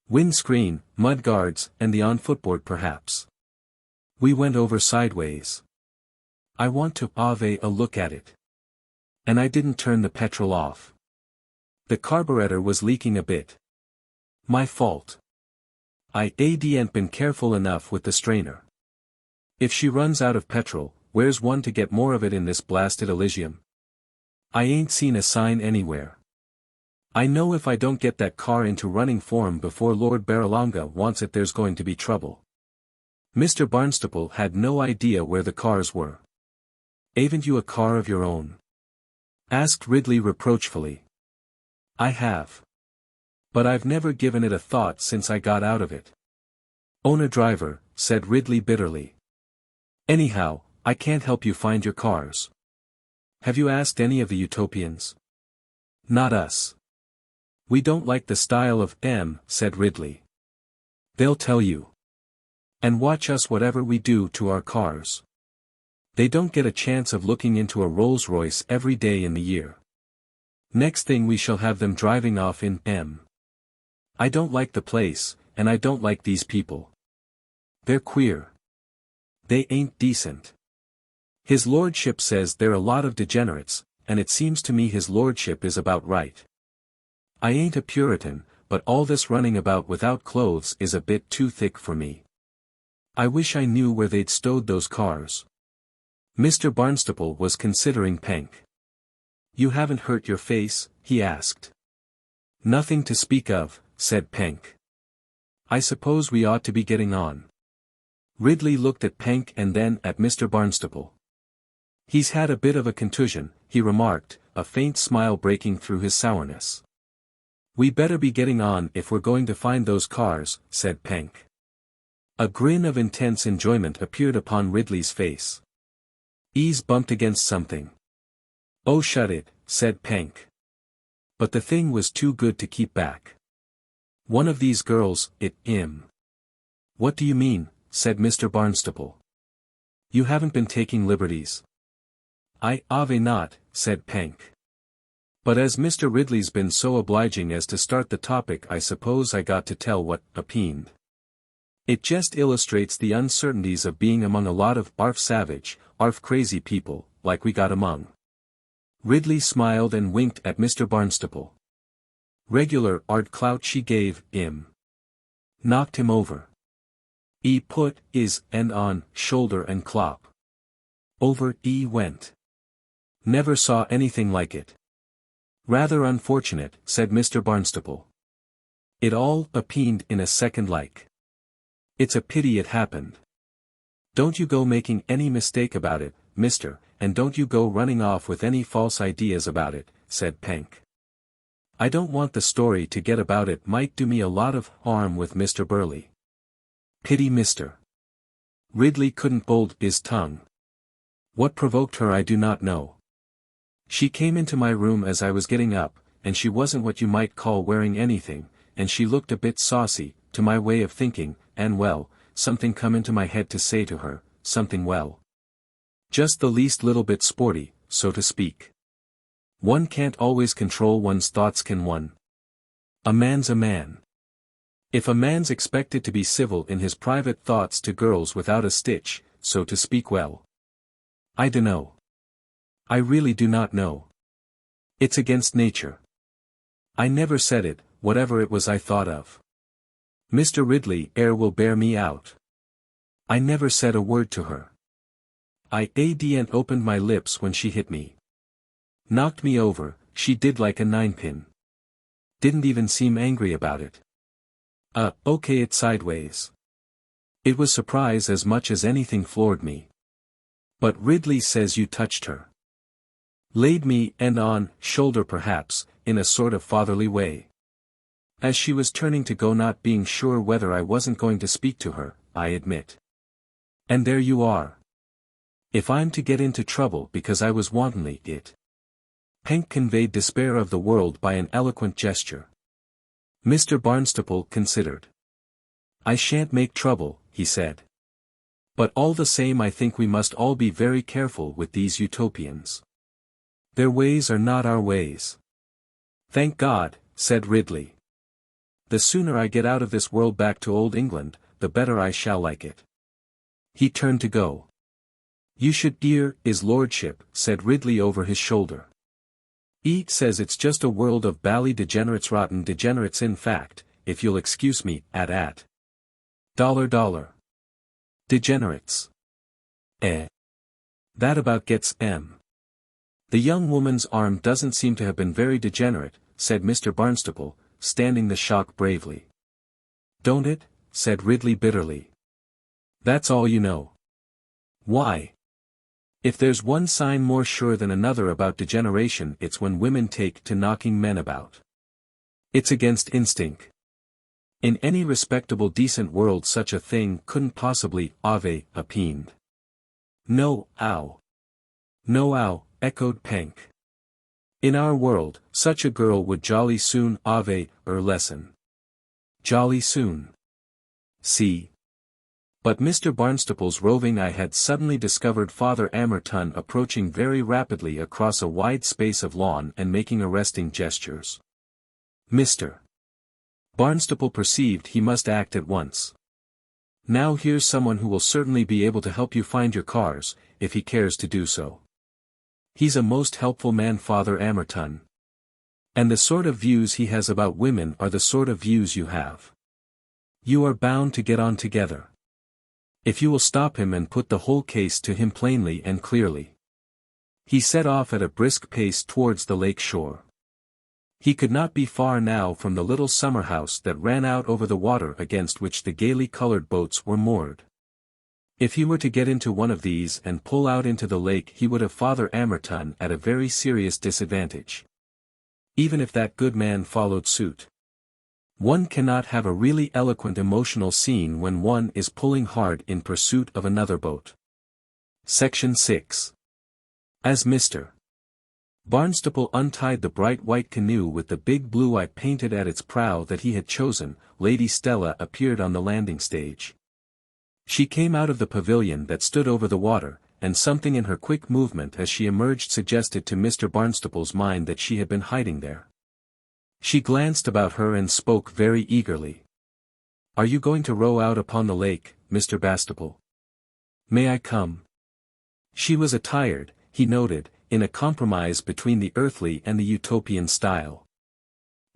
Windscreen, mudguards, and the on-footboard perhaps. We went over sideways. I want to have a look at it. And I didn't turn the petrol off. The carburetor was leaking a bit. My fault. I hadn't been careful enough with the strainer. If she runs out of petrol, where's one to get more of it in this blasted Elysium? I ain't seen a sign anywhere. I know if I don't get that car into running form before Lord Barralonga wants it, there's going to be trouble. Mr. Barnstaple had no idea where the cars were. Haven't you a car of your own? Asked Ridley reproachfully. I have. But I've never given it a thought since I got out of it. Own a driver, said Ridley bitterly. Anyhow, I can't help you find your cars. Have you asked any of the Utopians? Not us. We don't like the style of M, said Ridley. They'll tell you. And watch us whatever we do to our cars. They don't get a chance of looking into a Rolls-Royce every day in the year. Next thing we shall have them driving off in M. I don't like the place, and I don't like these people. They're queer. They ain't decent. His lordship says they're a lot of degenerates, and it seems to me his lordship is about right. I ain't a Puritan, but all this running about without clothes is a bit too thick for me. I wish I knew where they'd stowed those cars. Mr. Barnstaple was considering Penk. You haven't hurt your face? He asked. Nothing to speak of, said Penk. I suppose we ought to be getting on. Ridley looked at Penk and then at Mr. Barnstaple. He's had a bit of a contusion, he remarked, a faint smile breaking through his sourness. We better be getting on if we're going to find those cars, said Penk. A grin of intense enjoyment appeared upon Ridley's face. Ease bumped against something. Oh, shut it, said Penk. But the thing was too good to keep back. One of these girls, him. What do you mean, said Mr. Barnstaple. You haven't been taking liberties. I have not, said Penk. But as Mr. Ridley's been so obliging as to start the topic, I suppose I got to tell what happened. It just illustrates the uncertainties of being among a lot of arf savage, arf crazy people, like we got among. Ridley smiled and winked at Mr. Barnstaple. Regular art clout she gave him. Knocked him over. He put his hand on shoulder and clop. Over he went. Never saw anything like it. Rather unfortunate, said Mr. Barnstaple. It all happened in a second like. It's a pity it happened. Don't you go making any mistake about it, mister, and don't you go running off with any false ideas about it, said Penk. I don't want the story to get about. It might do me a lot of harm with Mr. Burley. Pity mister. Ridley couldn't hold his tongue. What provoked her I do not know. She came into my room as I was getting up, and she wasn't what you might call wearing anything, and she looked a bit saucy, to my way of thinking, and well, something come into my head to say to her, something well. Just the least little bit sporty, so to speak. One can't always control one's thoughts, can one? A man's a man. If a man's expected to be civil in his private thoughts to girls without a stitch, so to speak, well. I dunno. I really do not know. It's against nature. I never said it, whatever it was I thought of. Mr. Ridley will bear me out. I never said a word to her. I adn't opened my lips when she hit me. Knocked me over, she did, like a ninepin. Didn't even seem angry about it. Okay, it sideways. It was surprise as much as anything floored me. But Ridley says you touched her. Laid me and on shoulder perhaps, in a sort of fatherly way. As she was turning to go, not being sure whether I wasn't going to speak to her, I admit. And there you are. If I'm to get into trouble because I was wantonly it. Hank conveyed despair of the world by an eloquent gesture. Mr. Barnstaple considered. I shan't make trouble, he said. But all the same I think we must all be very careful with these Utopians. Their ways are not our ways. Thank God, said Ridley. The sooner I get out of this world back to old England, the better I shall like it. He turned to go. You should hear his lordship, said Ridley over his shoulder. He says it's just a world of bally degenerates, rotten degenerates, in fact, if you'll excuse me, at. $. Degenerates. That about gets M. The young woman's arm doesn't seem to have been very degenerate, said Mr. Barnstaple, standing the shock bravely. Don't it? Said Ridley bitterly. That's all you know. Why? If there's one sign more sure than another about degeneration, it's when women take to knocking men about. It's against instinct. In any respectable decent world such a thing couldn't possibly append. No, ow. No, ow, echoed Penk. In our world, such a girl would jolly soon lessen. Jolly soon. See. But Mr. Barnstaple's roving eye had suddenly discovered Father Amerton approaching very rapidly across a wide space of lawn and making arresting gestures. Mr. Barnstaple perceived he must act at once. Now here's someone who will certainly be able to help you find your cars, if he cares to do so. He's a most helpful man, Father Amerton. And the sort of views he has about women are the sort of views you have. You are bound to get on together. If you will stop him and put the whole case to him plainly and clearly. He set off at a brisk pace towards the lake shore. He could not be far now from the little summer house that ran out over the water against which the gaily colored boats were moored. If he were to get into one of these and pull out into the lake, he would have Father Amerton at a very serious disadvantage. Even if that good man followed suit. One cannot have a really eloquent emotional scene when one is pulling hard in pursuit of another boat. Section 6. As Mr. Barnstaple untied the bright white canoe with the big blue eye painted at its prow that he had chosen, Lady Stella appeared on the landing stage. She came out of the pavilion that stood over the water, and something in her quick movement as she emerged suggested to Mr. Barnstaple's mind that she had been hiding there. She glanced about her and spoke very eagerly. Are you going to row out upon the lake, Mr. Barnstaple? May I come? She was attired, he noted, in a compromise between the earthly and the Utopian style.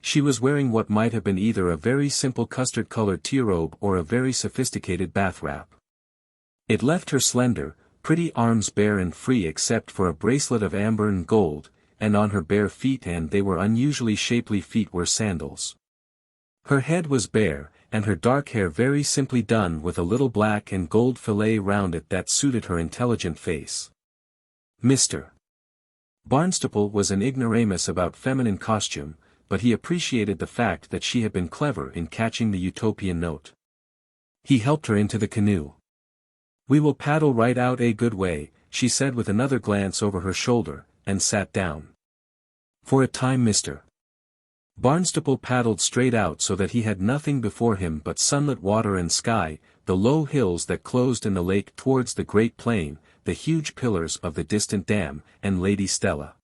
She was wearing what might have been either a very simple custard-colored tea robe or a very sophisticated bath wrap. It left her slender, pretty arms bare and free except for a bracelet of amber and gold, and on her bare feet, and they were unusually shapely feet, were sandals. Her head was bare, and her dark hair very simply done with a little black and gold fillet round it that suited her intelligent face. Mr. Barnstaple was an ignoramus about feminine costume, but he appreciated the fact that she had been clever in catching the Utopian note. He helped her into the canoe. We will paddle right out a good way, she said with another glance over her shoulder, and sat down. For a time Mr. Barnstaple paddled straight out so that he had nothing before him but sunlit water and sky, the low hills that closed in the lake towards the great plain, the huge pillars of the distant dam, and Lady Stella.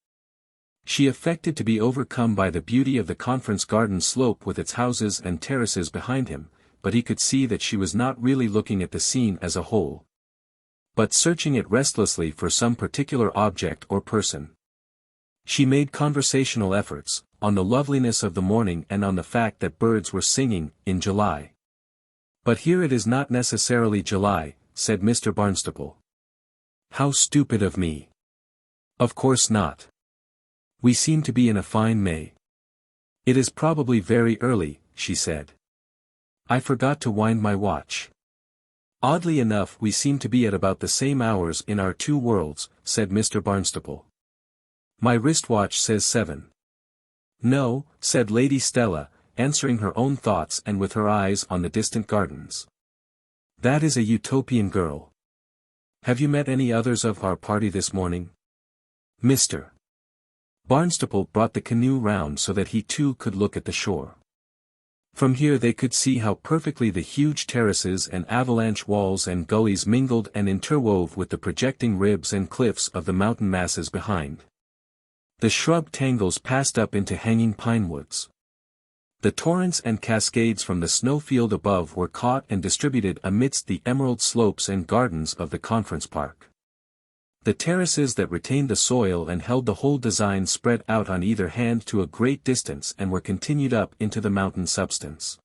She affected to be overcome by the beauty of the conference garden slope with its houses and terraces behind him, but he could see that she was not really looking at the scene as a whole, but searching it restlessly for some particular object or person. She made conversational efforts, on the loveliness of the morning and on the fact that birds were singing, in July. "But here it is not necessarily July," said Mr. Barnstaple. "How stupid of me. Of course not. We seem to be in a fine May." "It is probably very early," she said. "I forgot to wind my watch." "Oddly enough we seem to be at about the same hours in our two worlds," said Mr. Barnstaple. "My wristwatch says 7. "No," said Lady Stella, answering her own thoughts and with her eyes on the distant gardens. "That is a Utopian girl. Have you met any others of our party this morning?" Mr. Barnstaple brought the canoe round so that he too could look at the shore. From here they could see how perfectly the huge terraces and avalanche walls and gullies mingled and interwove with the projecting ribs and cliffs of the mountain masses behind. The shrub tangles passed up into hanging pine woods. The torrents and cascades from the snowfield above were caught and distributed amidst the emerald slopes and gardens of the conference park. The terraces that retained the soil and held the whole design spread out on either hand to a great distance and were continued up into the mountain substance.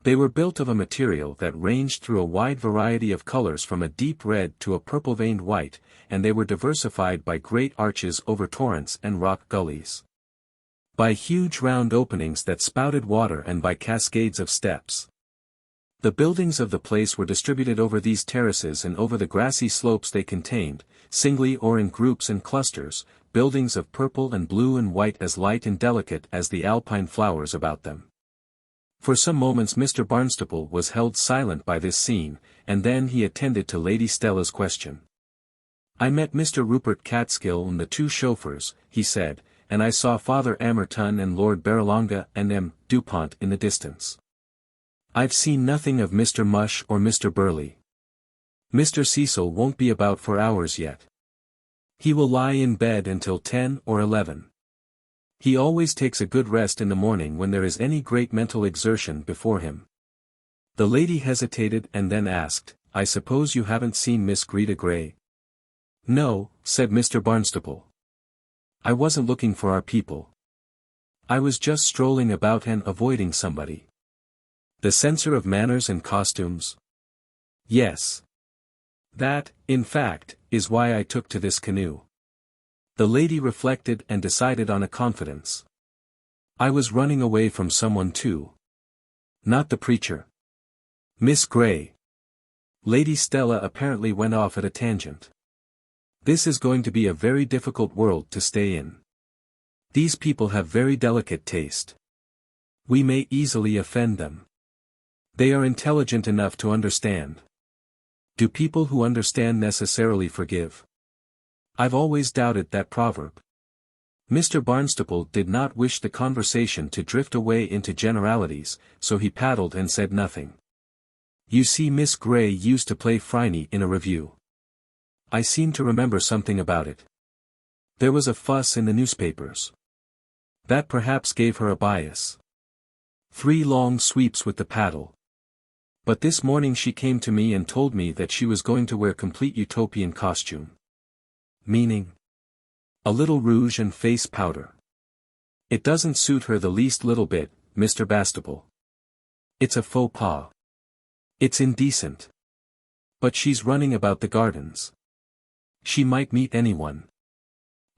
They were built of a material that ranged through a wide variety of colors from a deep red to a purple-veined white, and they were diversified by great arches over torrents and rock gullies, by huge round openings that spouted water and by cascades of steps. The buildings of the place were distributed over these terraces and over the grassy slopes they contained, singly or in groups and clusters, buildings of purple and blue and white as light and delicate as the alpine flowers about them. For some moments Mr. Barnstaple was held silent by this scene, and then he attended to Lady Stella's question. "I met Mr. Rupert Catskill and the two chauffeurs," he said, "and I saw Father Amerton and Lord Barralonga and M. Dupont in the distance. I've seen nothing of Mr. Mush or Mr. Burley. Mr. Cecil won't be about for hours yet. He will lie in bed until 10 or 11. He always takes a good rest in the morning when there is any great mental exertion before him." The lady hesitated and then asked, "I suppose you haven't seen Miss Greta Gray?" "No," said Mr. Barnstaple. "I wasn't looking for our people. I was just strolling about and avoiding somebody." "The censor of manners and costumes?" "Yes. That, in fact, is why I took to this canoe." The lady reflected and decided on a confidence. "I was running away from someone too. Not the preacher. Miss Gray." Lady Stella apparently went off at a tangent. "This is going to be a very difficult world to stay in. These people have very delicate taste. We may easily offend them. They are intelligent enough to understand. Do people who understand necessarily forgive? I've always doubted that proverb." Mr. Barnstaple did not wish the conversation to drift away into generalities, so he paddled and said nothing. "You see, Miss Gray used to play Phryne in a review. I seem to remember something about it. There was a fuss in the newspapers. That perhaps gave her a bias. 3 long sweeps with the paddle. But this morning she came to me and told me that she was going to wear complete Utopian costume." "Meaning?" "A little rouge and face powder. It doesn't suit her the least little bit, Mr. Barnstaple. It's a faux pas. It's indecent. But she's running about the gardens. She might meet anyone.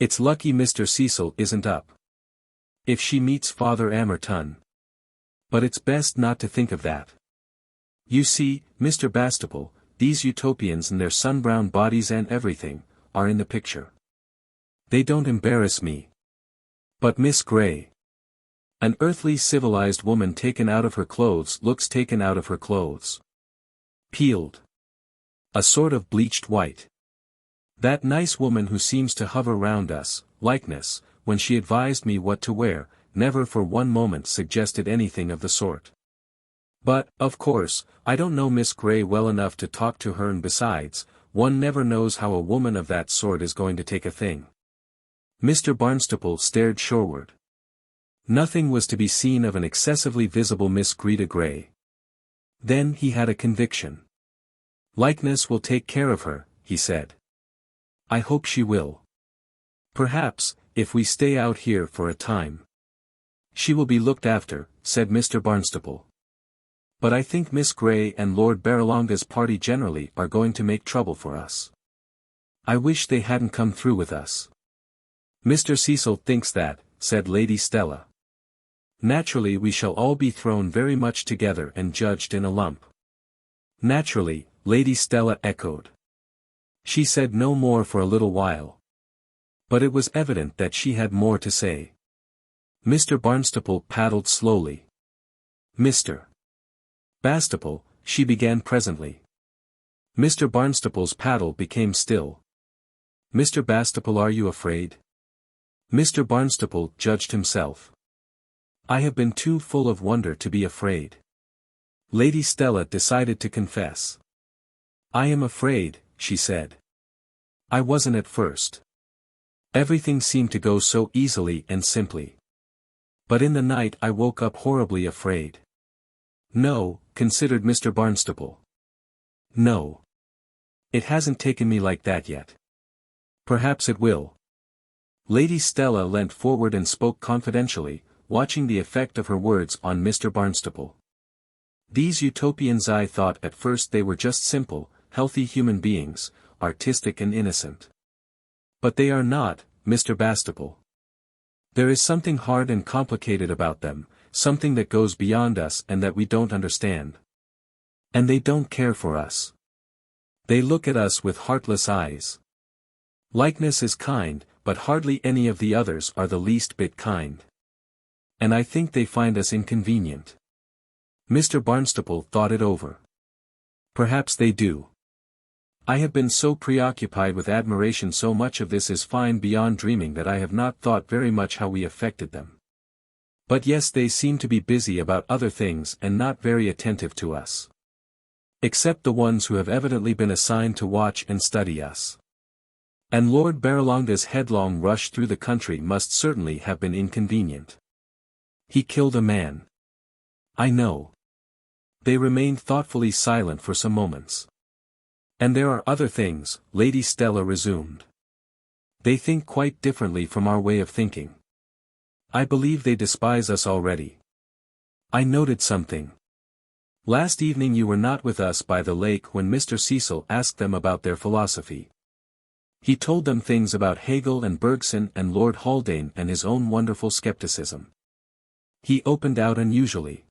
It's lucky Mr. Cecil isn't up. If she meets Father Amerton. But it's best not to think of that. You see, Mr. Barnstaple, these Utopians and their sun-brown bodies and everything, are in the picture. They don't embarrass me. But Miss Gray. An earthly civilized woman taken out of her clothes looks taken out of her clothes. Peeled. A sort of bleached white. That nice woman who seems to hover round us, likeness, when she advised me what to wear, never for one moment suggested anything of the sort. But, of course, I don't know Miss Gray well enough to talk to her, and besides, one never knows how a woman of that sort is going to take a thing. Mr. Barnstaple stared shoreward. Nothing was to be seen of an excessively visible Miss Greta Gray. Then he had a conviction. "Likeness will take care of her," he said. "I hope she will. Perhaps, if we stay out here for a time. She will be looked after," said Mr. Barnstaple. "But I think Miss Gray and Lord Barralonga's party generally are going to make trouble for us. I wish they hadn't come through with us." "Mr. Cecil thinks that," said Lady Stella. "Naturally we shall all be thrown very much together and judged in a lump." "Naturally," Lady Stella echoed. She said no more for a little while. But it was evident that she had more to say. Mr. Barnstaple paddled slowly. "Mr. Bastable," she began presently. Mr. Barnstaple's paddle became still. "Mr. Bastable, are you afraid?" Mr. Barnstaple judged himself. "I have been too full of wonder to be afraid." Lady Stella decided to confess. "I am afraid," she said. "I wasn't at first. Everything seemed to go so easily and simply. But in the night I woke up horribly afraid." "No," considered Mr. Barnstaple. "No. It hasn't taken me like that yet. Perhaps it will." Lady Stella leant forward and spoke confidentially, watching the effect of her words on Mr. Barnstaple. "These Utopians, I thought at first they were just simple, healthy human beings, artistic and innocent. But they are not, Mr. Bastable. There is something hard and complicated about them, something that goes beyond us and that we don't understand. And they don't care for us. They look at us with heartless eyes. Likeness is kind, but hardly any of the others are the least bit kind. And I think they find us inconvenient." Mr. Barnstaple thought it over. "Perhaps they do. I have been so preoccupied with admiration, so much of this is fine beyond dreaming, that I have not thought very much how we affected them. But yes, they seem to be busy about other things and not very attentive to us. Except the ones who have evidently been assigned to watch and study us. And Lord Barralonga's headlong rush through the country must certainly have been inconvenient. He killed a man." "I know." They remained thoughtfully silent for some moments. "And there are other things," Lady Stella resumed. "They think quite differently from our way of thinking. I believe they despise us already. I noted something. Last evening you were not with us by the lake when Mr. Cecil asked them about their philosophy. He told them things about Hegel and Bergson and Lord Haldane and his own wonderful skepticism. He opened out unusually.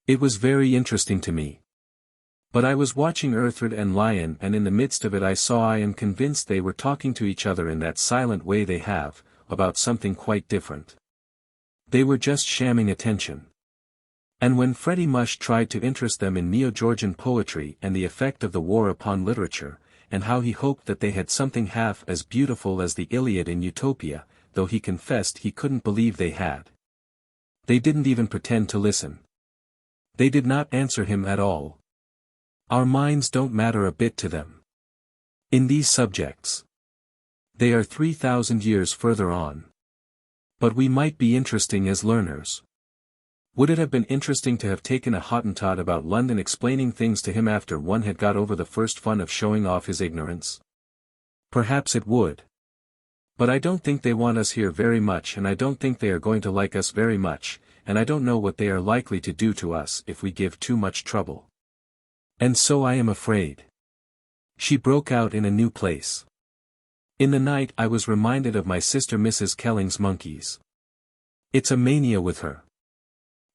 It was very interesting to me. But I was watching Earthred and Lion, and in the midst of it I am convinced they were talking to each other in that silent way they have, about something quite different. They were just shamming attention. And when Freddie Mush tried to interest them in Neo-Georgian poetry and the effect of the war upon literature, and how he hoped that they had something half as beautiful as the Iliad in Utopia, though he confessed he couldn't believe they had. They didn't even pretend to listen. They did not answer him at all. Our minds don't matter a bit to them. In these subjects. They are 3,000 years further on. But we might be interesting as learners. Would it have been interesting to have taken a Hottentot about London explaining things to him after one had got over the first fun of showing off his ignorance? Perhaps it would. But I don't think they want us here very much, and I don't think they are going to like us very much, and I don't know what they are likely to do to us if we give too much trouble. And so I am afraid. She broke out in a new place. In the night I was reminded of my sister Mrs. Kelling's monkeys. It's a mania with her.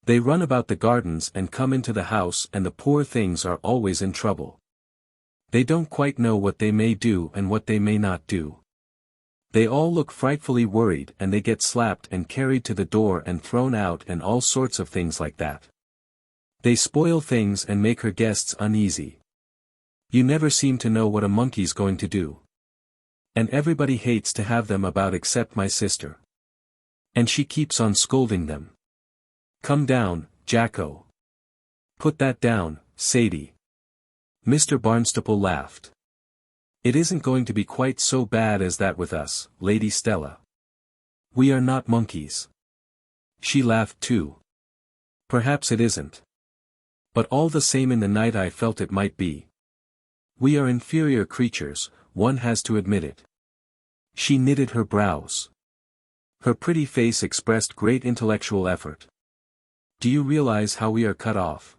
They run about the gardens and come into the house, and the poor things are always in trouble. They don't quite know what they may do and what they may not do. They all look frightfully worried, and they get slapped and carried to the door and thrown out and all sorts of things like that. They spoil things and make her guests uneasy. You never seem to know what a monkey's going to do. And everybody hates to have them about except my sister. And she keeps on scolding them. Come down, Jacko. Put that down, Sadie. Mr. Barnstaple laughed. It isn't going to be quite so bad as that with us, Lady Stella. We are not monkeys. She laughed too. Perhaps it isn't. But all the same in the night I felt it might be. We are inferior creatures, one has to admit it. She knitted her brows. Her pretty face expressed great intellectual effort. Do you realize how we are cut off?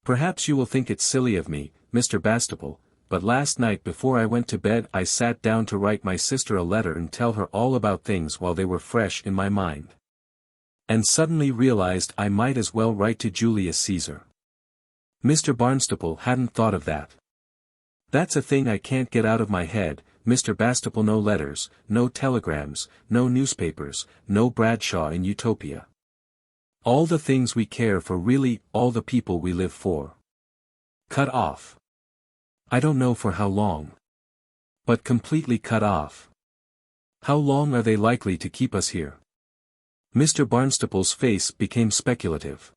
Perhaps you will think it silly of me, Mr. Barnstaple, but last night before I went to bed I sat down to write my sister a letter and tell her all about things while they were fresh in my mind. And suddenly realized I might as well write to Julius Caesar. Mr. Barnstaple hadn't thought of that. That's a thing I can't get out of my head, Mr. Barnstaple. No letters, no telegrams, no newspapers, no Bradshaw in Utopia. All the things we care for, really, all the people we live for. Cut off. I don't know for how long. But completely cut off. How long are they likely to keep us here? Mr. Barnstaple's face became speculative.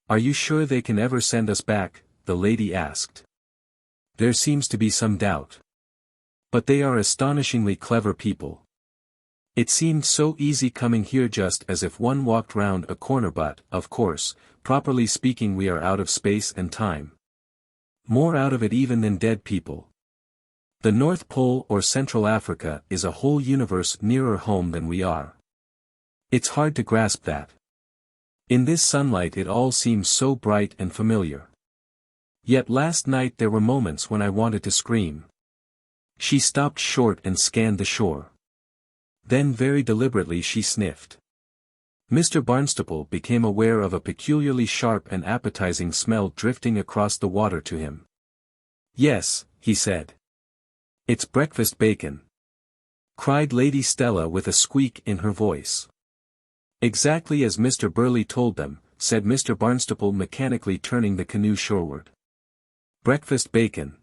Are you sure they can ever send us back? The lady asked. There seems to be some doubt. But they are astonishingly clever people. It seemed so easy coming here, just as if one walked round a corner, but, of course, properly speaking, we are out of space and time. More out of it even than dead people. The North Pole or Central Africa is a whole universe nearer home than we are. It's hard to grasp that. In this sunlight it all seems so bright and familiar. Yet last night there were moments when I wanted to scream. She stopped short and scanned the shore. Then very deliberately she sniffed. Mr. Barnstaple became aware of a peculiarly sharp and appetizing smell drifting across the water to him. Yes, he said. It's breakfast bacon, cried Lady Stella with a squeak in her voice. Exactly as Mr. Burley told them, said Mr. Barnstaple, mechanically turning the canoe shoreward. Breakfast bacon.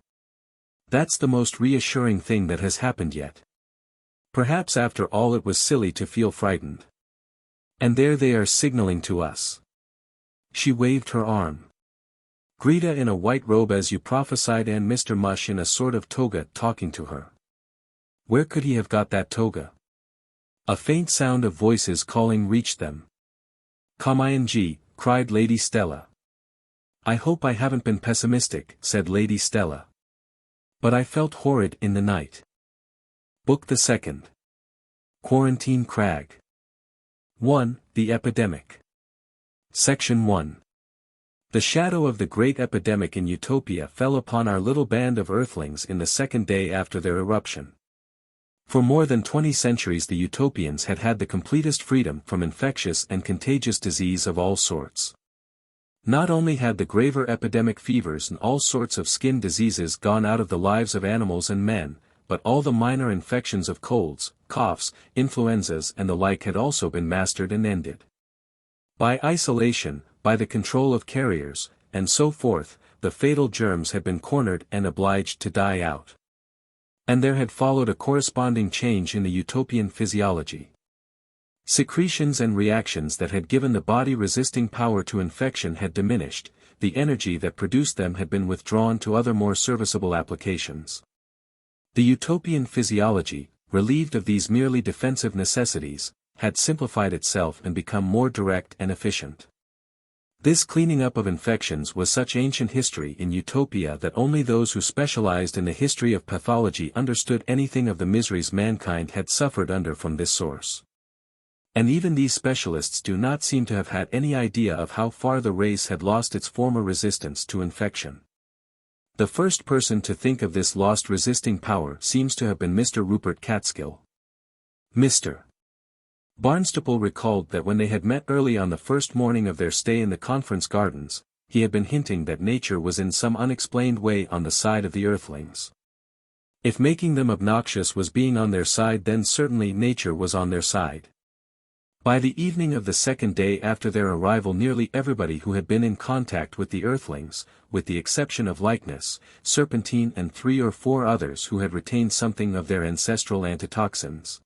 That's the most reassuring thing that has happened yet. Perhaps after all it was silly to feel frightened. And there they are signaling to us. She waved her arm. Greta in a white robe as you prophesied, and Mr. Mush in a sort of toga talking to her. Where could he have got that toga? A faint sound of voices calling reached them. Come ing, cried Lady Stella. I hope I haven't been pessimistic, said Lady Stella. But I felt horrid in the night. Book the Second. Quarantine Crag. 1. The Epidemic. Section 1. The shadow of the great epidemic in Utopia fell upon our little band of Earthlings in the second day after their eruption. For more than 20 centuries the Utopians had had the completest freedom from infectious and contagious disease of all sorts. Not only had the graver epidemic fevers and all sorts of skin diseases gone out of the lives of animals and men, but all the minor infections of colds, coughs, influenzas and the like had also been mastered and ended. By isolation, by the control of carriers, and so forth, the fatal germs had been cornered and obliged to die out. And there had followed a corresponding change in the Utopian physiology. Secretions and reactions that had given the body resisting power to infection had diminished, the energy that produced them had been withdrawn to other more serviceable applications. The Utopian physiology, relieved of these merely defensive necessities, had simplified itself and become more direct and efficient. This cleaning up of infections was such ancient history in Utopia that only those who specialized in the history of pathology understood anything of the miseries mankind had suffered under from this source. And even these specialists do not seem to have had any idea of how far the race had lost its former resistance to infection. The first person to think of this lost resisting power seems to have been Mr. Rupert Catskill. Mr. Barnstaple recalled that when they had met early on the first morning of their stay in the conference gardens, he had been hinting that nature was in some unexplained way on the side of the Earthlings. If making them obnoxious was being on their side, then certainly nature was on their side. By the evening of the second day after their arrival nearly everybody who had been in contact with the Earthlings, with the exception of Likeness, Serpentine and 3 or 4 others who had retained something of their ancestral antitoxins,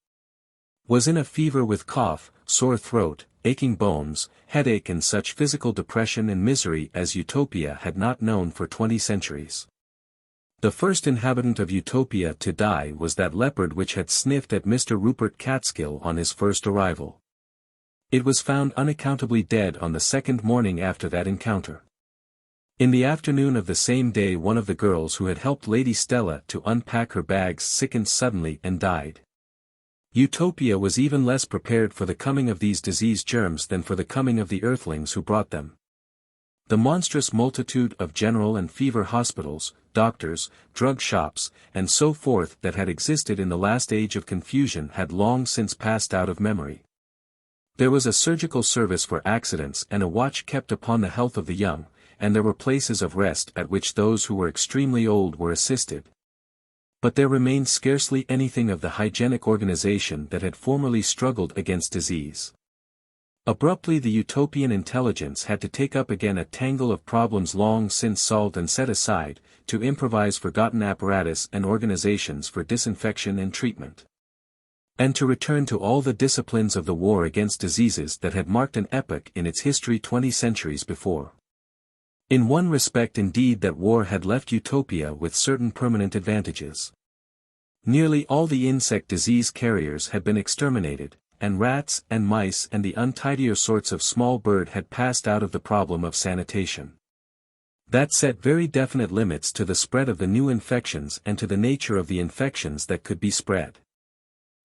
was in a fever with cough, sore throat, aching bones, headache and such physical depression and misery as Utopia had not known for 20 centuries. The first inhabitant of Utopia to die was that leopard which had sniffed at Mr. Rupert Catskill on his first arrival. It was found unaccountably dead on the second morning after that encounter. In the afternoon of the same day one of the girls who had helped Lady Stella to unpack her bags sickened suddenly and died. Utopia was even less prepared for the coming of these disease germs than for the coming of the Earthlings who brought them. The monstrous multitude of general and fever hospitals, doctors, drug shops, and so forth that had existed in the last age of confusion had long since passed out of memory. There was a surgical service for accidents and a watch kept upon the health of the young, and there were places of rest at which those who were extremely old were assisted. But there remained scarcely anything of the hygienic organization that had formerly struggled against disease. Abruptly the Utopian intelligence had to take up again a tangle of problems long since solved and set aside, to improvise forgotten apparatus and organizations for disinfection and treatment. And to return to all the disciplines of the war against diseases that had marked an epoch in its history 20 centuries before. In one respect indeed that war had left Utopia with certain permanent advantages. Nearly all the insect disease carriers had been exterminated, and rats and mice and the untidier sorts of small bird had passed out of the problem of sanitation. That set very definite limits to the spread of the new infections and to the nature of the infections that could be spread.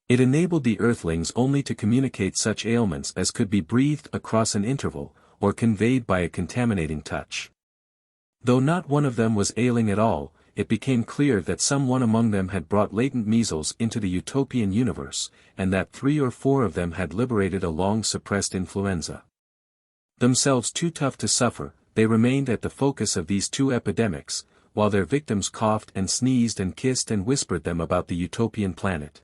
It enabled the Earthlings only to communicate such ailments as could be breathed across an interval, or conveyed by a contaminating touch. Though not one of them was ailing at all, it became clear that some one among them had brought latent measles into the Utopian universe, and that 3 or 4 of them had liberated a long-suppressed influenza. Themselves too tough to suffer, they remained at the focus of these 2 epidemics, while their victims coughed and sneezed and kissed and whispered them about the Utopian planet.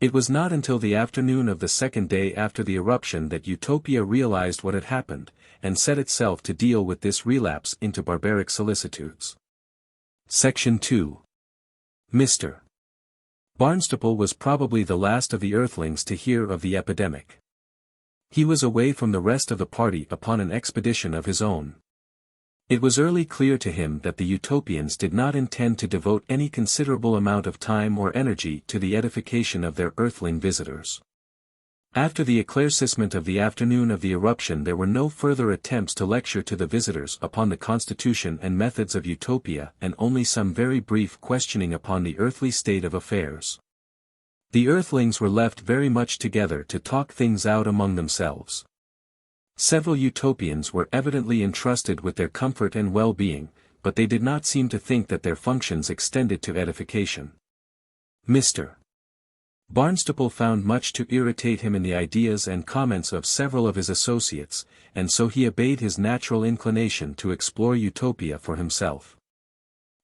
It was not until the afternoon of the second day after the eruption that Utopia realized what had happened, and set itself to deal with this relapse into barbaric solicitudes. Section 2. Mr. Barnstaple was probably the last of the Earthlings to hear of the epidemic. He was away from the rest of the party upon an expedition of his own. It was early clear to him that the Utopians did not intend to devote any considerable amount of time or energy to the edification of their Earthling visitors. After the éclaircissement of the afternoon of the eruption there were no further attempts to lecture to the visitors upon the constitution and methods of Utopia and only some very brief questioning upon the earthly state of affairs. The Earthlings were left very much together to talk things out among themselves. Several Utopians were evidently entrusted with their comfort and well-being, but they did not seem to think that their functions extended to edification. Mr. Barnstaple found much to irritate him in the ideas and comments of several of his associates, and so he obeyed his natural inclination to explore Utopia for himself.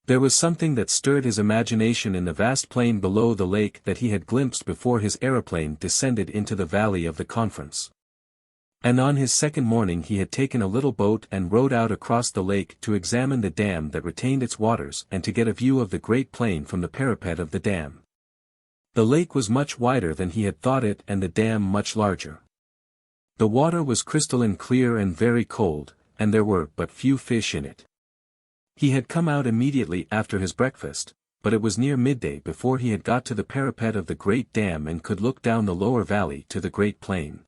There was something that stirred his imagination in the vast plain below the lake that he had glimpsed before his aeroplane descended into the valley of the Conference. And on his second morning he had taken a little boat and rowed out across the lake to examine the dam that retained its waters and to get a view of the great plain from the parapet of the dam. The lake was much wider than he had thought it and the dam much larger. The water was crystalline clear and very cold, and there were but few fish in it. He had come out immediately after his breakfast, but it was near midday before he had got to the parapet of the great dam and could look down the lower valley to the great plain.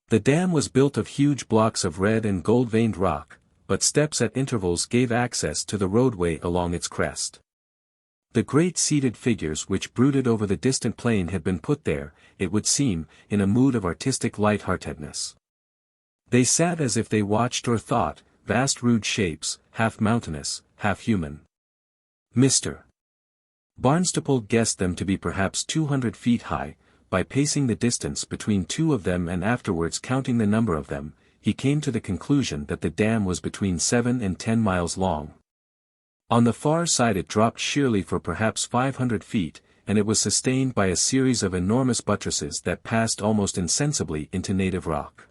The dam was built of huge blocks of red and gold-veined rock, but steps at intervals gave access to the roadway along its crest. The great seated figures which brooded over the distant plain had been put there, it would seem, in a mood of artistic light-heartedness. They sat as if they watched or thought, vast rude shapes, half mountainous, half human. Mr. Barnstaple guessed them to be perhaps 200 feet high. By pacing the distance between 2 of them and afterwards counting the number of them, he came to the conclusion that the dam was between 7 and 10 miles long. On the far side it dropped sheerly for perhaps 500 feet, and it was sustained by a series of enormous buttresses that passed almost insensibly into native rock.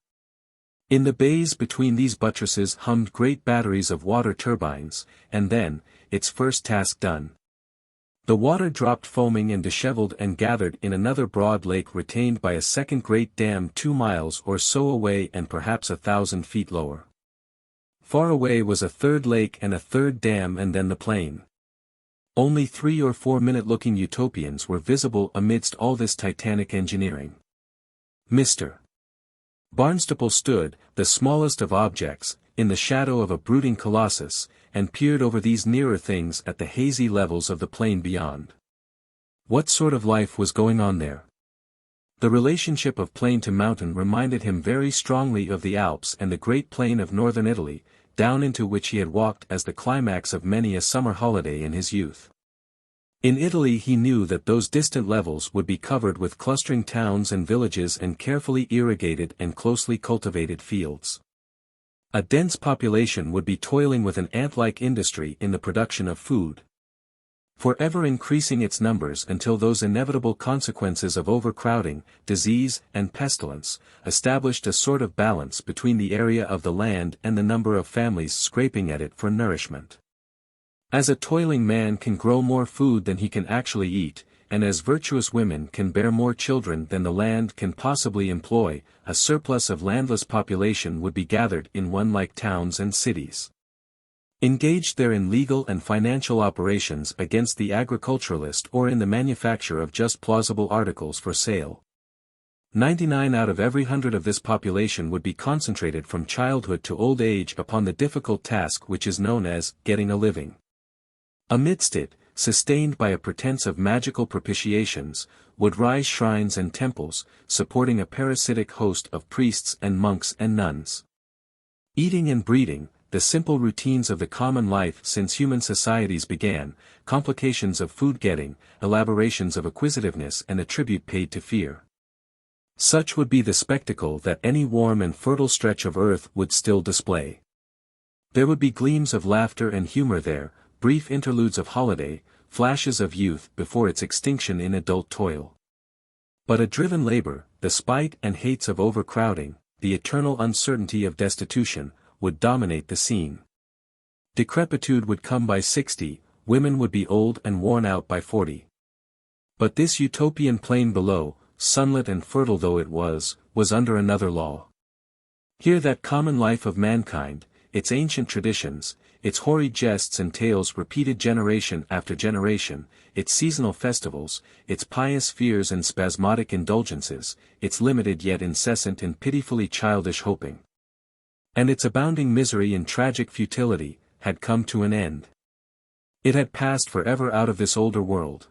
In the bays between these buttresses hummed great batteries of water turbines, and then, its first task done, the water dropped foaming and dishevelled and gathered in another broad lake retained by a second great dam 2 miles or so away and perhaps 1,000 feet lower. Far away was a third lake and a third dam and then the plain. Only 3 or 4 minute-looking Utopians were visible amidst all this titanic engineering. Mr. Barnstaple stood, the smallest of objects, in the shadow of a brooding colossus, and peered over these nearer things at the hazy levels of the plain beyond. What sort of life was going on there? The relationship of plain to mountain reminded him very strongly of the Alps and the great plain of northern Italy, down into which he had walked as the climax of many a summer holiday in his youth. In Italy he knew that those distant levels would be covered with clustering towns and villages and carefully irrigated and closely cultivated fields. A dense population would be toiling with an ant-like industry in the production of food, forever increasing its numbers until those inevitable consequences of overcrowding, disease, and pestilence, established a sort of balance between the area of the land and the number of families scraping at it for nourishment. As a toiling man can grow more food than he can actually eat, and as virtuous women can bear more children than the land can possibly employ, a surplus of landless population would be gathered in one-like towns and cities, engaged there in legal and financial operations against the agriculturalist or in the manufacture of just plausible articles for sale. 99 out of every 100 of this population would be concentrated from childhood to old age upon the difficult task which is known as getting a living. Amidst it, sustained by a pretense of magical propitiations, would rise shrines and temples, supporting a parasitic host of priests and monks and nuns. Eating and breeding, the simple routines of the common life since human societies began, complications of food getting, elaborations of acquisitiveness and a tribute paid to fear. Such would be the spectacle that any warm and fertile stretch of earth would still display. There would be gleams of laughter and humor there, brief interludes of holiday, flashes of youth before its extinction in adult toil. But a driven labor, the spite and hates of overcrowding, the eternal uncertainty of destitution, would dominate the scene. Decrepitude would come by 60, women would be old and worn out by 40. But this utopian plain below, sunlit and fertile though it was under another law. Here that common life of mankind, its ancient traditions, its hoary jests and tales repeated generation after generation, its seasonal festivals, its pious fears and spasmodic indulgences, its limited yet incessant and pitifully childish hoping, and its abounding misery and tragic futility, had come to an end. It had passed forever out of this older world.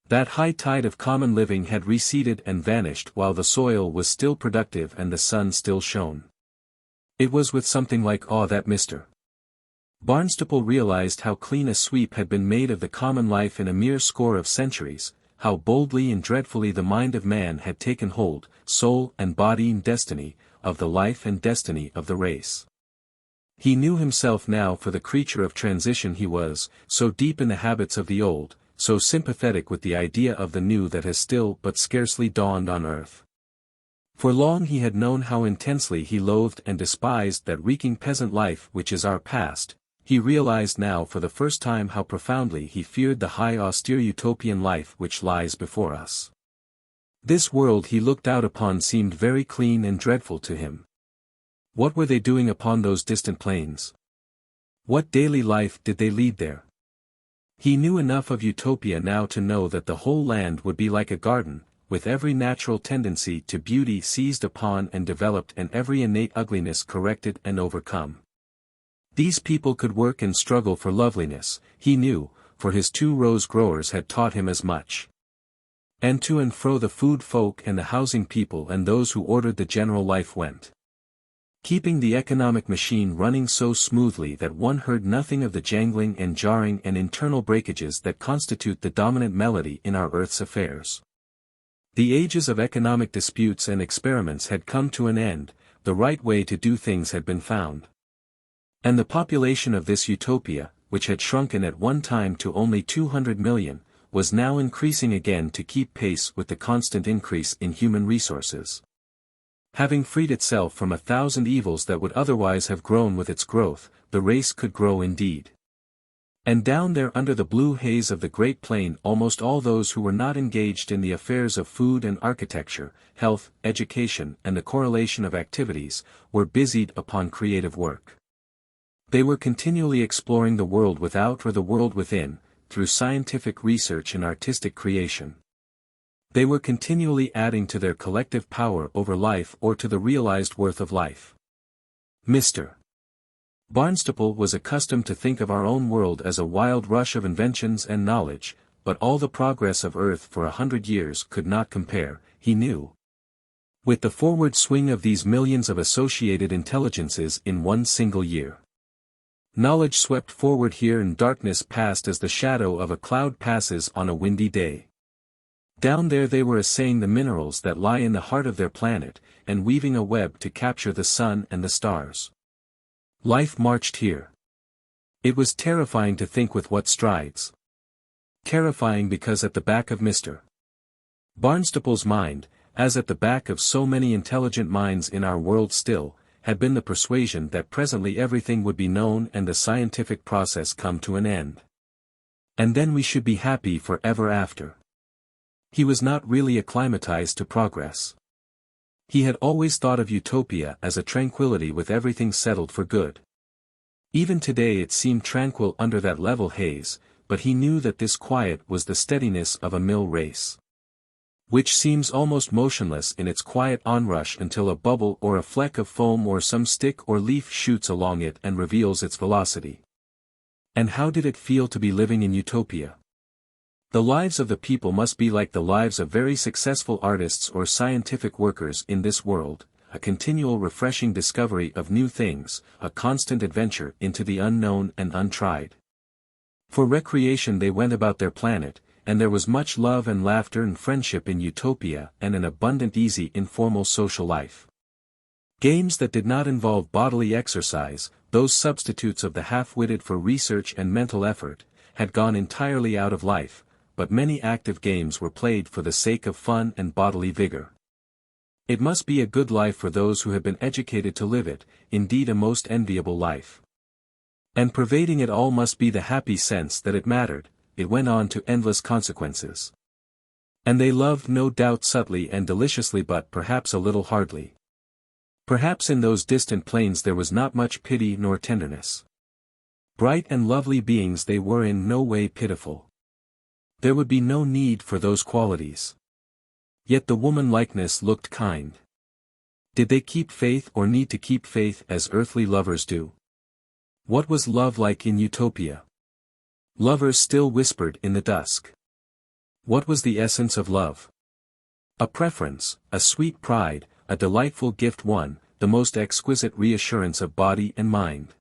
That high tide of common living had receded and vanished while the soil was still productive and the sun still shone. It was with something like awe that Mr. Barnstaple realized how clean a sweep had been made of the common life in a mere score of centuries, how boldly and dreadfully the mind of man had taken hold, soul and body and destiny, of the life and destiny of the race. He knew himself now for the creature of transition he was, so deep in the habits of the old, so sympathetic with the idea of the new that has still but scarcely dawned on earth. For long he had known how intensely he loathed and despised that reeking peasant life which is our past. He realized now for the first time how profoundly he feared the high austere utopian life which lies before us. This world he looked out upon seemed very clean and dreadful to him. What were they doing upon those distant plains? What daily life did they lead there? He knew enough of Utopia now to know that the whole land would be like a garden, with every natural tendency to beauty seized upon and developed and every innate ugliness corrected and overcome. These people could work and struggle for loveliness, he knew, for his 2 rose growers had taught him as much. And to and fro the food folk and the housing people and those who ordered the general life went, keeping the economic machine running so smoothly that one heard nothing of the jangling and jarring and internal breakages that constitute the dominant melody in our earth's affairs. The ages of economic disputes and experiments had come to an end, the right way to do things had been found. And the population of this utopia, which had shrunken at one time to only 200 million, was now increasing again to keep pace with the constant increase in human resources. Having freed itself from 1,000 evils that would otherwise have grown with its growth, the race could grow indeed. And down there under the blue haze of the great plain almost all those who were not engaged in the affairs of food and architecture, health, education and the correlation of activities, were busied upon creative work. They were continually exploring the world without or the world within, through scientific research and artistic creation. They were continually adding to their collective power over life or to the realized worth of life. Mr. Barnstaple was accustomed to think of our own world as a wild rush of inventions and knowledge, but all the progress of Earth for 100 years could not compare, he knew, with the forward swing of these millions of associated intelligences in one single year. Knowledge swept forward here and darkness passed as the shadow of a cloud passes on a windy day. Down there they were assaying the minerals that lie in the heart of their planet, and weaving a web to capture the sun and the stars. Life marched here. It was terrifying to think with what strides. Terrifying because at the back of Mr. Barnstaple's mind, as at the back of so many intelligent minds in our world still, had been the persuasion that presently everything would be known and the scientific process come to an end. And then we should be happy for ever after. He was not really acclimatized to progress. He had always thought of Utopia as a tranquility with everything settled for good. Even today it seemed tranquil under that level haze, but he knew that this quiet was the steadiness of a mill race, which seems almost motionless in its quiet onrush until a bubble or a fleck of foam or some stick or leaf shoots along it and reveals its velocity. And how did it feel to be living in Utopia? The lives of the people must be like the lives of very successful artists or scientific workers in this world, a continual refreshing discovery of new things, a constant adventure into the unknown and untried. For recreation they went about their planet, and there was much love and laughter and friendship in Utopia and an abundant easy informal social life. Games that did not involve bodily exercise, those substitutes of the half-witted for research and mental effort, had gone entirely out of life, but many active games were played for the sake of fun and bodily vigor. It must be a good life for those who have been educated to live it, indeed a most enviable life. And pervading it all must be the happy sense that it mattered, it went on to endless consequences. And they loved no doubt subtly and deliciously but perhaps a little hardly. Perhaps in those distant plains there was not much pity nor tenderness. Bright and lovely beings they were in no way pitiful. There would be no need for those qualities. Yet the woman-likeness looked kind. Did they keep faith or need to keep faith as earthly lovers do? What was love like in Utopia? Lovers still whispered in the dusk. What was the essence of love? A preference, a sweet pride, a delightful gift won, the most exquisite reassurance of body and mind.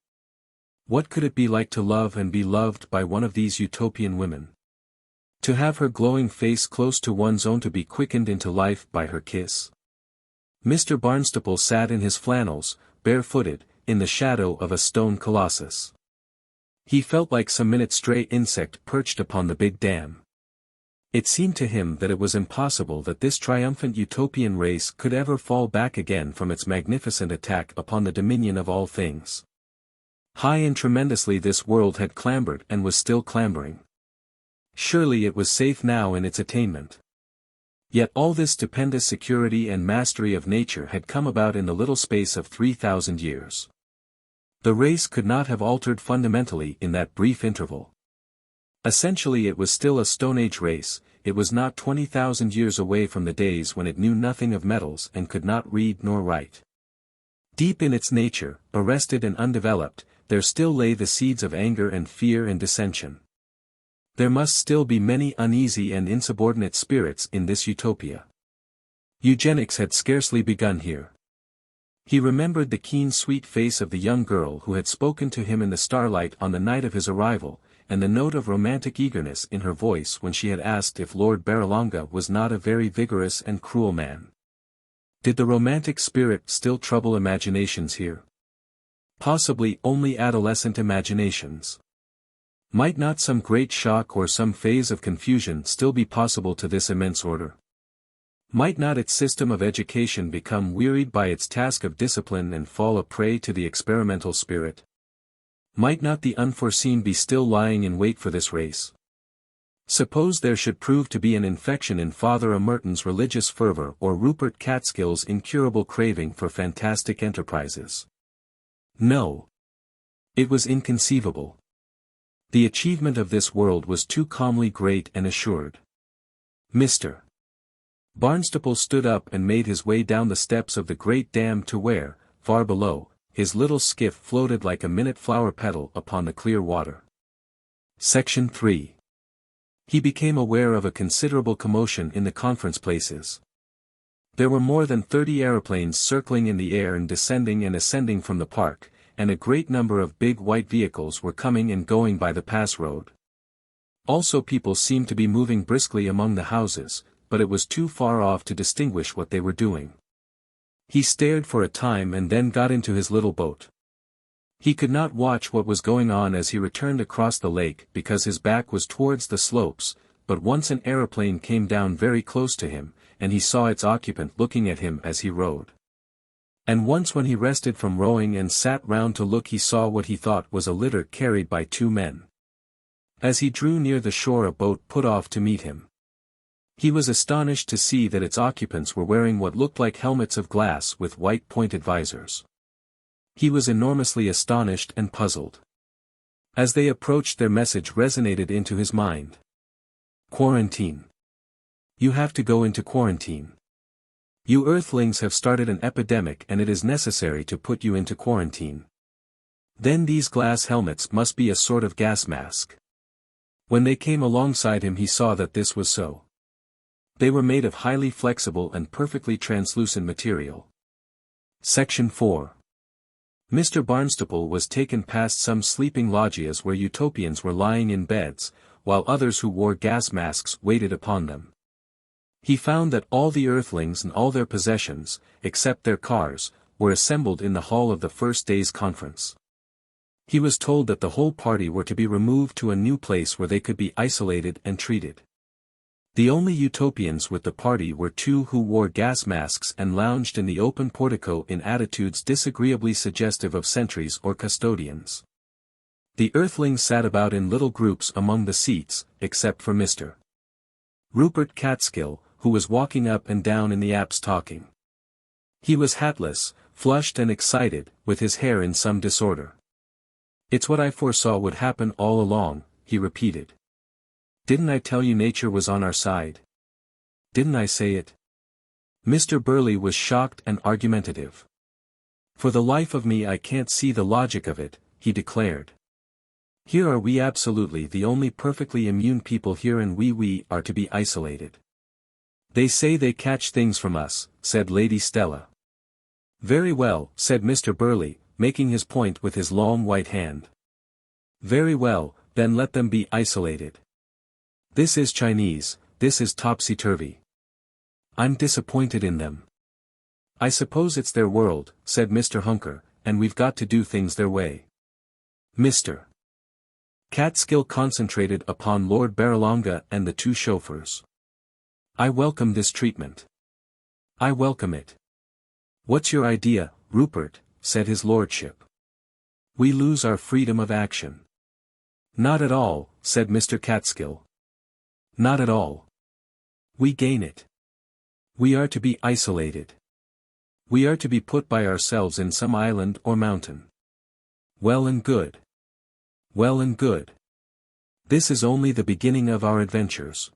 What could it be like to love and be loved by one of these Utopian women? To have her glowing face close to one's own, to be quickened into life by her kiss. Mr. Barnstaple sat in his flannels, barefooted, in the shadow of a stone colossus. He felt like some minute stray insect perched upon the big dam. It seemed to him that it was impossible that this triumphant Utopian race could ever fall back again from its magnificent attack upon the dominion of all things. High and tremendously this world had clambered and was still clambering. Surely it was safe now in its attainment. Yet all this stupendous security and mastery of nature had come about in the little space of 3,000 years. The race could not have altered fundamentally in that brief interval. Essentially it was still a Stone Age race, it was not 20,000 years away from the days when it knew nothing of metals and could not read nor write. Deep in its nature, arrested and undeveloped, there still lay the seeds of anger and fear and dissension. There must still be many uneasy and insubordinate spirits in this Utopia. Eugenics had scarcely begun here. He remembered the keen sweet face of the young girl who had spoken to him in the starlight on the night of his arrival, and the note of romantic eagerness in her voice when she had asked if Lord Barralonga was not a very vigorous and cruel man. Did the romantic spirit still trouble imaginations here? Possibly only adolescent imaginations. Might not some great shock or some phase of confusion still be possible to this immense order? Might not its system of education become wearied by its task of discipline and fall a prey to the experimental spirit? Might not the unforeseen be still lying in wait for this race? Suppose there should prove to be an infection in Father Amerton's religious fervor or Rupert Catskill's incurable craving for fantastic enterprises. No. It was inconceivable. The achievement of this world was too calmly great and assured. Mr. Barnstaple stood up and made his way down the steps of the great dam to where, far below, his little skiff floated like a minute flower petal upon the clear water. Section 3. He became aware of a considerable commotion in the conference places. There were more than 30 aeroplanes circling in the air and descending and ascending from the park, and a great number of big white vehicles were coming and going by the pass road. Also people seemed to be moving briskly among the houses, but it was too far off to distinguish what they were doing. He stared for a time and then got into his little boat. He could not watch what was going on as he returned across the lake because his back was towards the slopes, but once an aeroplane came down very close to him, and he saw its occupant looking at him as he rowed. And once when he rested from rowing and sat round to look he saw what he thought was a litter carried by 2 men. As he drew near the shore a boat put off to meet him. He was astonished to see that its occupants were wearing what looked like helmets of glass with white pointed visors. He was enormously astonished and puzzled. As they approached their message resonated into his mind. Quarantine. You have to go into quarantine. You Earthlings have started an epidemic and it is necessary to put you into quarantine. Then these glass helmets must be a sort of gas mask. When they came alongside him he saw that this was so. They were made of highly flexible and perfectly translucent material. Section 4. Mr. Barnstaple was taken past some sleeping loggias where Utopians were lying in beds, while others who wore gas masks waited upon them. He found that all the Earthlings and all their possessions, except their cars, were assembled in the hall of the first day's conference. He was told that the whole party were to be removed to a new place where they could be isolated and treated. The only Utopians with the party were 2 who wore gas masks and lounged in the open portico in attitudes disagreeably suggestive of sentries or custodians. The Earthlings sat about in little groups among the seats, except for Mr. Rupert Catskill, who was walking up and down in the apse talking. He was hatless, flushed and excited, with his hair in some disorder. "It's what I foresaw would happen all along," he repeated. "Didn't I tell you nature was on our side? Didn't I say it?" Mr. Burley was shocked and argumentative. "For the life of me I can't see the logic of it," he declared. "Here are we absolutely the only perfectly immune people here and we are to be isolated. They say they catch things from us," said Lady Stella. "Very well," said Mr. Burley, making his point with his long white hand. "Very well, then let them be isolated. This is Chinese, this is topsy-turvy. I'm disappointed in them. I suppose it's their world," said Mr. Hunker, "and we've got to do things their way." Mr. Catskill concentrated upon Lord Barralonga and the 2 chauffeurs. "I welcome this treatment. I welcome it. What's your idea, Rupert?" said his lordship. "We lose our freedom of action." "Not at all," said Mr. Catskill. "Not at all. We gain it. We are to be isolated. We are to be put by ourselves in some island or mountain. Well and good. Well and good. This is only the beginning of our adventures.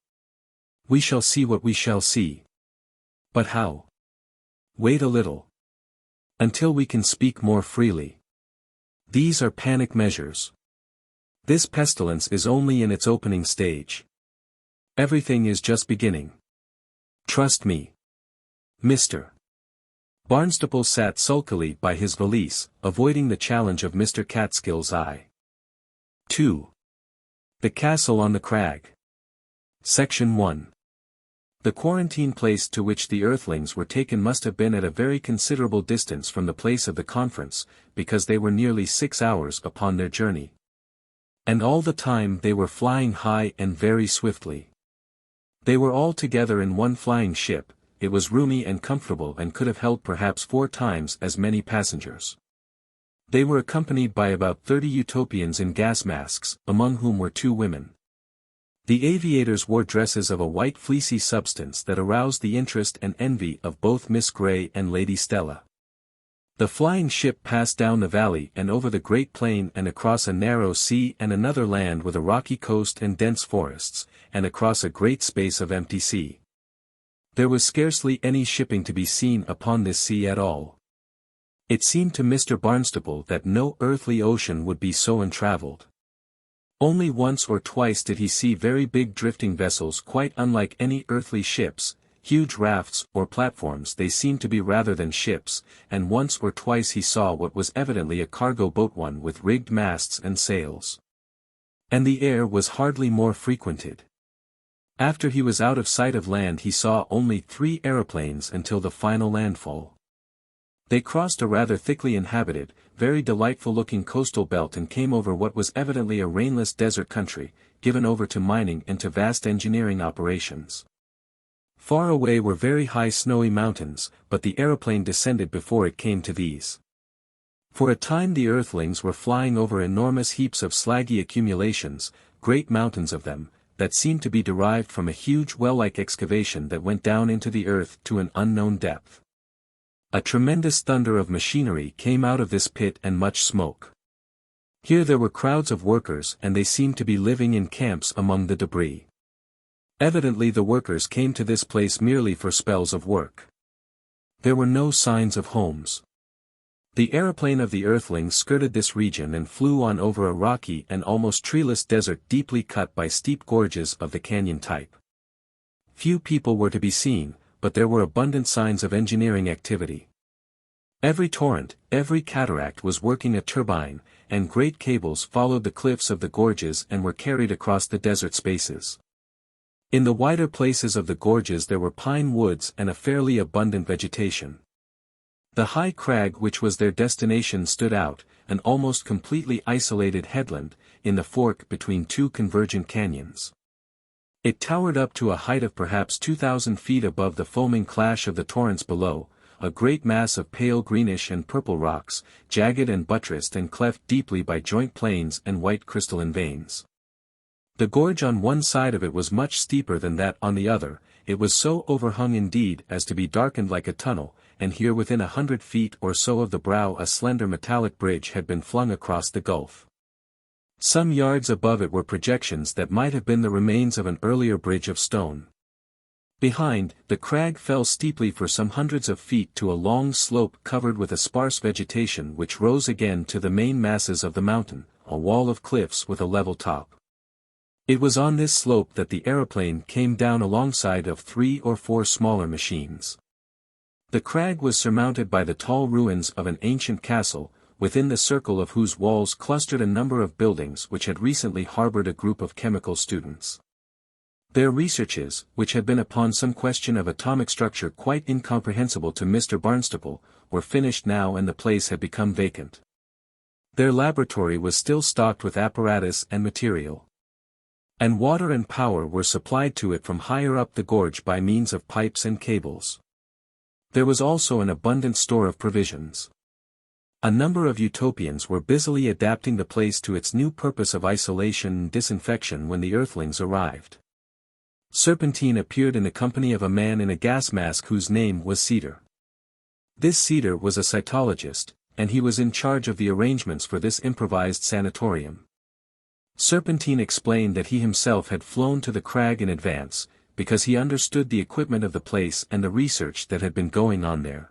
We shall see what we shall see. But how? Wait a little. Until we can speak more freely. These are panic measures. This pestilence is only in its opening stage. Everything is just beginning. Trust me." Mr. Barnstaple sat sulkily by his valise, avoiding the challenge of Mr. Catskill's eye. 2. The Castle on the Crag. Section 1. The quarantine place to which the Earthlings were taken must have been at a very considerable distance from the place of the conference, because they were nearly 6 hours upon their journey. And all the time they were flying high and very swiftly. They were all together in one flying ship. It was roomy and comfortable and could have held perhaps 4 times as many passengers. They were accompanied by about 30 Utopians in gas masks, among whom were 2 women. The aviators wore dresses of a white fleecy substance that aroused the interest and envy of both Miss Grey and Lady Stella. The flying ship passed down the valley and over the great plain and across a narrow sea and another land with a rocky coast and dense forests, and across a great space of empty sea. There was scarcely any shipping to be seen upon this sea at all. It seemed to Mr. Barnstaple that no earthly ocean would be so untravelled. Only once or twice did he see very big drifting vessels quite unlike any earthly ships, huge rafts or platforms they seemed to be rather than ships, and once or twice he saw what was evidently a cargo boat, one with rigged masts and sails. And the air was hardly more frequented. After he was out of sight of land he saw only 3 aeroplanes until the final landfall. They crossed a rather thickly inhabited, very delightful-looking coastal belt and came over what was evidently a rainless desert country, given over to mining and to vast engineering operations. Far away were very high snowy mountains, but the aeroplane descended before it came to these. For a time the Earthlings were flying over enormous heaps of slaggy accumulations, great mountains of them, that seemed to be derived from a huge well-like excavation that went down into the earth to an unknown depth. A tremendous thunder of machinery came out of this pit and much smoke. Here there were crowds of workers and they seemed to be living in camps among the debris. Evidently the workers came to this place merely for spells of work. There were no signs of homes. The aeroplane of the Earthlings skirted this region and flew on over a rocky and almost treeless desert deeply cut by steep gorges of the canyon type. Few people were to be seen, but there were abundant signs of engineering activity. Every torrent, every cataract was working a turbine, and great cables followed the cliffs of the gorges and were carried across the desert spaces. In the wider places of the gorges there were pine woods and a fairly abundant vegetation. The high crag which was their destination stood out, an almost completely isolated headland, in the fork between 2 convergent canyons. It towered up to a height of perhaps 2,000 feet above the foaming clash of the torrents below, a great mass of pale greenish and purple rocks, jagged and buttressed and cleft deeply by joint planes and white crystalline veins. The gorge on one side of it was much steeper than that on the other, it was so overhung indeed as to be darkened like a tunnel, and here within 100 feet or so of the brow a slender metallic bridge had been flung across the gulf. Some yards above it were projections that might have been the remains of an earlier bridge of stone. Behind, the crag fell steeply for some hundreds of feet to a long slope covered with a sparse vegetation which rose again to the main masses of the mountain, a wall of cliffs with a level top. It was on this slope that the aeroplane came down alongside of 3 or 4 smaller machines. The crag was surmounted by the tall ruins of an ancient castle, within the circle of whose walls clustered a number of buildings which had recently harbored a group of chemical students. Their researches, which had been upon some question of atomic structure quite incomprehensible to Mr. Barnstaple, were finished now and the place had become vacant. Their laboratory was still stocked with apparatus and material. And water and power were supplied to it from higher up the gorge by means of pipes and cables. There was also an abundant store of provisions. A number of Utopians were busily adapting the place to its new purpose of isolation and disinfection when the Earthlings arrived. Serpentine appeared in the company of a man in a gas mask whose name was Cedar. This Cedar was a cytologist, and he was in charge of the arrangements for this improvised sanatorium. Serpentine explained that he himself had flown to the crag in advance, because he understood the equipment of the place and the research that had been going on there.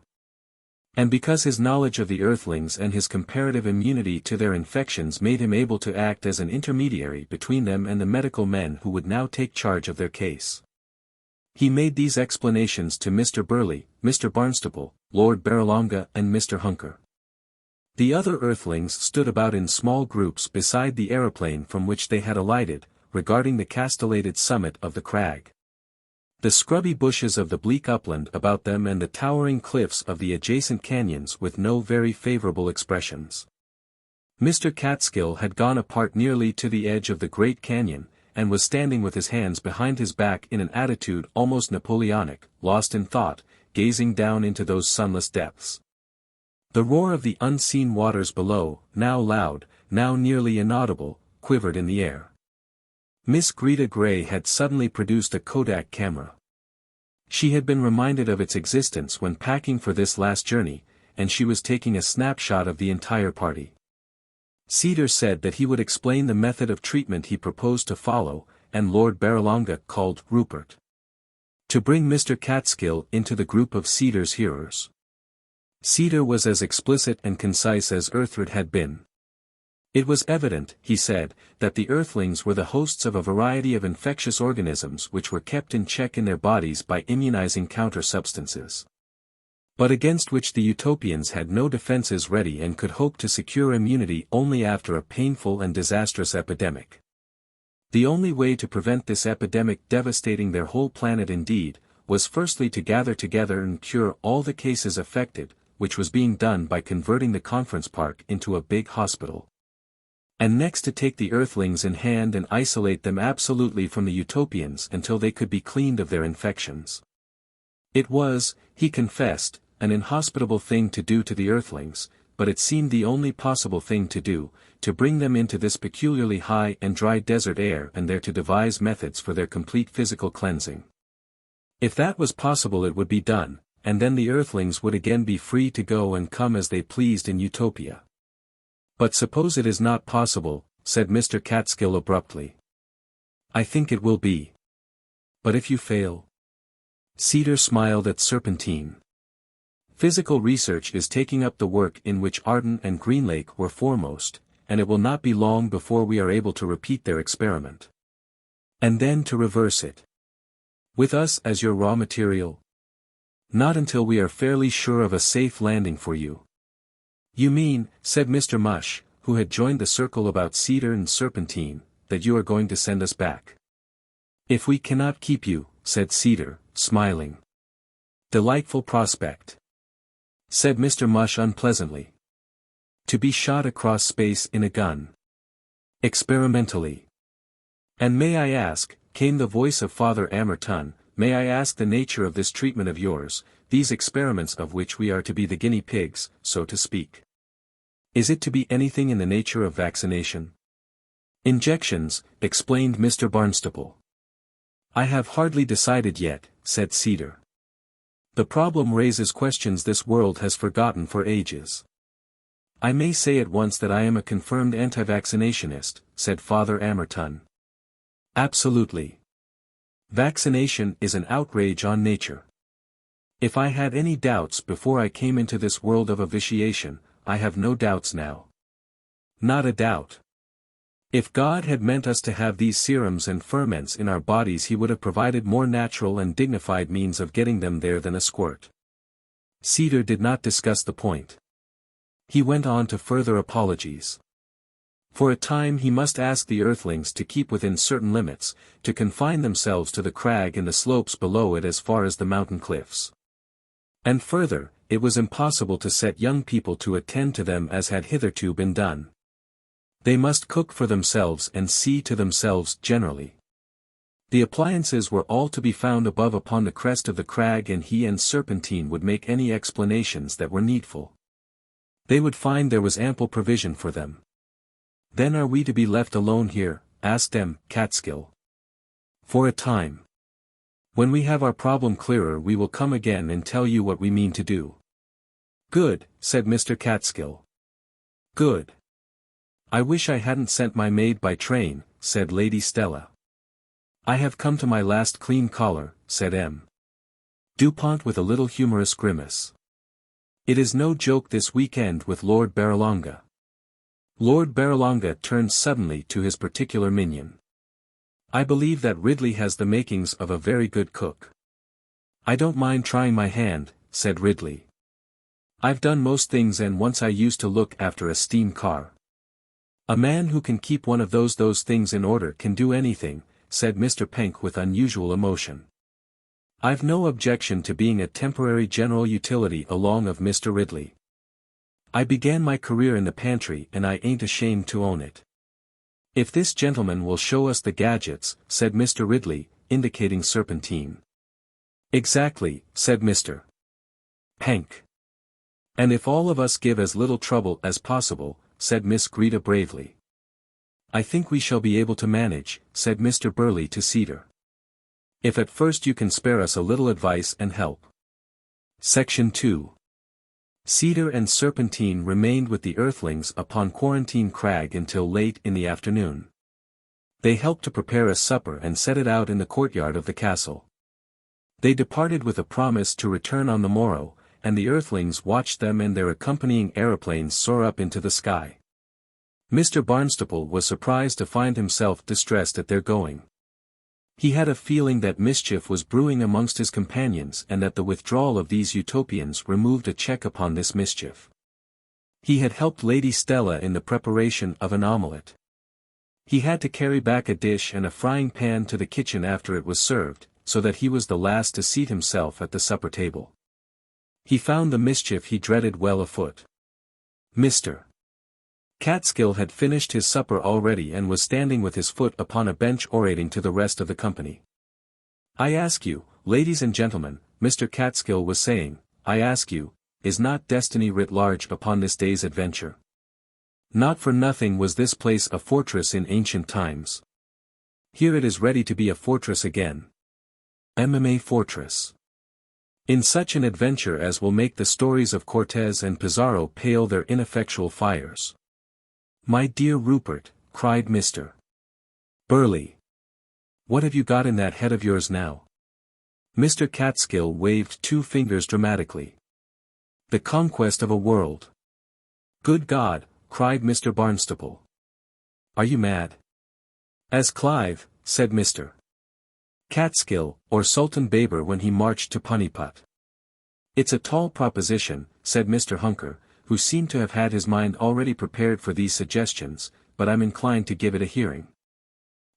And because his knowledge of the Earthlings and his comparative immunity to their infections made him able to act as an intermediary between them and the medical men who would now take charge of their case. He made these explanations to Mr. Burley, Mr. Barnstaple, Lord Barralonga and Mr. Hunker. The other Earthlings stood about in small groups beside the aeroplane from which they had alighted, regarding the castellated summit of the crag. The scrubby bushes of the bleak upland about them and the towering cliffs of the adjacent canyons with no very favorable expressions. Mr. Catskill had gone apart nearly to the edge of the great canyon, and was standing with his hands behind his back in an attitude almost Napoleonic, lost in thought, gazing down into those sunless depths. The roar of the unseen waters below, now loud, now nearly inaudible, quivered in the air. Miss Greta Gray had suddenly produced a Kodak camera. She had been reminded of its existence when packing for this last journey, and she was taking a snapshot of the entire party. Cedar said that he would explain the method of treatment he proposed to follow, and Lord Barralonga called Rupert to bring Mr. Catskill into the group of Cedar's hearers. Cedar was as explicit and concise as Earthred had been. It was evident, he said, that the Earthlings were the hosts of a variety of infectious organisms which were kept in check in their bodies by immunizing counter-substances, but against which the Utopians had no defenses ready and could hope to secure immunity only after a painful and disastrous epidemic. The only way to prevent this epidemic devastating their whole planet indeed, was firstly to gather together and cure all the cases affected, which was being done by converting the conference park into a big hospital. And next to take the Earthlings in hand and isolate them absolutely from the Utopians until they could be cleaned of their infections. It was, he confessed, an inhospitable thing to do to the Earthlings, but it seemed the only possible thing to do, to bring them into this peculiarly high and dry desert air and there to devise methods for their complete physical cleansing. If that was possible it would be done, and then the Earthlings would again be free to go and come as they pleased in Utopia. But suppose it is not possible, said Mr. Catskill abruptly. I think it will be. But if you fail? Cedar smiled at Serpentine. Physical research is taking up the work in which Arden and Greenlake were foremost, and it will not be long before we are able to repeat their experiment. And then to reverse it. With us as your raw material? Not until we are fairly sure of a safe landing for you. You mean, said Mr. Mush, who had joined the circle about Cedar and Serpentine, that you are going to send us back? If we cannot keep you, said Cedar, smiling. Delightful prospect, said Mr. Mush unpleasantly. To be shot across space in a gun. Experimentally. And may I ask, came the voice of Father Amerton, may I ask the nature of this treatment of yours, these experiments of which we are to be the guinea pigs, so to speak? Is it to be anything in the nature of vaccination? Injections, explained Mr. Barnstaple. I have hardly decided yet, said Cedar. The problem raises questions this world has forgotten for ages. I may say at once that I am a confirmed anti-vaccinationist, said Father Amerton. Absolutely. Vaccination is an outrage on nature. If I had any doubts before I came into this world of vitiation, I have no doubts now. Not a doubt. If God had meant us to have these serums and ferments in our bodies he would have provided more natural and dignified means of getting them there than a squirt. Cedar did not discuss the point. He went on to further apologies. For a time he must ask the Earthlings to keep within certain limits, to confine themselves to the crag and the slopes below it as far as the mountain cliffs. And further, it was impossible to set young people to attend to them as had hitherto been done. They must cook for themselves and see to themselves generally. The appliances were all to be found above upon the crest of the crag and he and Serpentine would make any explanations that were needful. They would find there was ample provision for them. Then are we to be left alone here, asked M. Catskill. For a time. When we have our problem clearer we will come again and tell you what we mean to do. Good, said Mr. Catskill. Good. I wish I hadn't sent my maid by train, said Lady Stella. I have come to my last clean collar, said M. Dupont with a little humorous grimace. It is no joke this weekend with Lord Barralonga. Lord Barralonga turned suddenly to his particular minion. I believe that Ridley has the makings of a very good cook. I don't mind trying my hand, said Ridley. I've done most things and once I used to look after a steam car. A man who can keep one of those things in order can do anything, said Mr. Penck with unusual emotion. I've no objection to being a temporary general utility along of Mr. Ridley. I began my career in the pantry and I ain't ashamed to own it. If this gentleman will show us the gadgets, said Mr. Ridley, indicating Serpentine. Exactly, said Mr. Penck. And if all of us give as little trouble as possible, said Miss Greta bravely. I think we shall be able to manage, said Mr. Burley to Cedar. If at first you can spare us a little advice and help. Section 2. Cedar and Serpentine remained with the Earthlings upon Quarantine Crag until late in the afternoon. They helped to prepare a supper and set it out in the courtyard of the castle. They departed with a promise to return on the morrow, and the Earthlings watched them and their accompanying aeroplanes soar up into the sky. Mr. Barnstaple was surprised to find himself distressed at their going. He had a feeling that mischief was brewing amongst his companions and that the withdrawal of these Utopians removed a check upon this mischief. He had helped Lady Stella in the preparation of an omelette. He had to carry back a dish and a frying pan to the kitchen after it was served, so that he was the last to seat himself at the supper table. He found the mischief he dreaded well afoot. Mr. Catskill had finished his supper already and was standing with his foot upon a bench orating to the rest of the company. "I ask you, ladies and gentlemen," Mr. Catskill was saying, "I ask you, is not destiny writ large upon this day's adventure? Not for nothing was this place a fortress in ancient times. Here it is ready to be a fortress again. MMA fortress. In such an adventure as will make the stories of Cortez and Pizarro pale their ineffectual fires." "My dear Rupert," cried Mr. Burley. "What have you got in that head of yours now?" Mr. Catskill waved two fingers dramatically. "The conquest of a world." "Good God," cried Mr. Barnstaple. "Are you mad?" "As Clive," said Mr. Catskill, or Sultan Baber when he marched to Panipat. "It's a tall proposition," said Mr. Hunker, who seemed to have had his mind already prepared for these suggestions, "but I'm inclined to give it a hearing.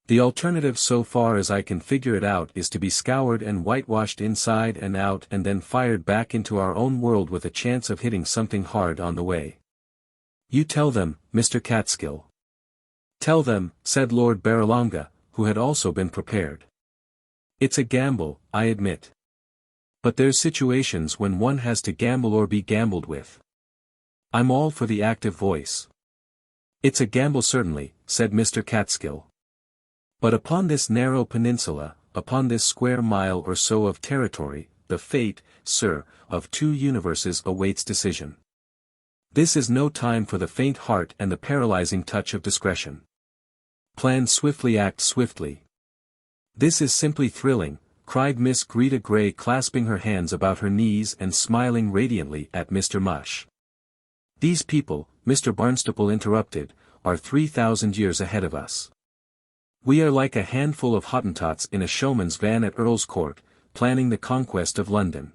The alternative so far as I can figure it out is to be scoured and whitewashed inside and out and then fired back into our own world with a chance of hitting something hard on the way." "You tell them, Mr. Catskill." "Tell them," said Lord Barralonga, who had also been prepared. "It's a gamble, I admit. But there's situations when one has to gamble or be gambled with. I'm all for the active voice." "It's a gamble certainly," said Mr. Catskill. "But upon this narrow peninsula, upon this square mile or so of territory, the fate, sir, of two universes awaits decision. This is no time for the faint heart and the paralyzing touch of discretion. Plan swiftly, act swiftly. This is simply thrilling," cried Miss Greta Gray, clasping her hands about her knees and smiling radiantly at Mr. Mush. "These people," Mr. Barnstaple interrupted, "are 3,000 years ahead of us. We are like a handful of Hottentots in a showman's van at Earl's Court, planning the conquest of London."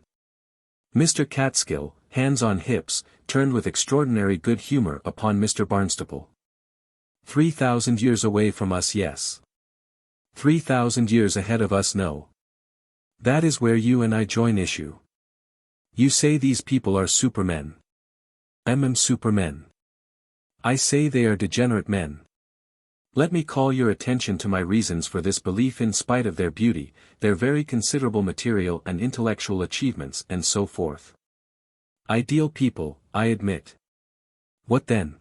Mr. Catskill, hands on hips, turned with extraordinary good humor upon Mr. Barnstaple. 3,000 years away from us, yes. 3,000 years ahead of us, no. That is where you and I join issue. You say these people are supermen. Supermen. I say they are degenerate men. Let me call your attention to my reasons for this belief in spite of their beauty, their very considerable material and intellectual achievements and so forth. Ideal people, I admit. What then?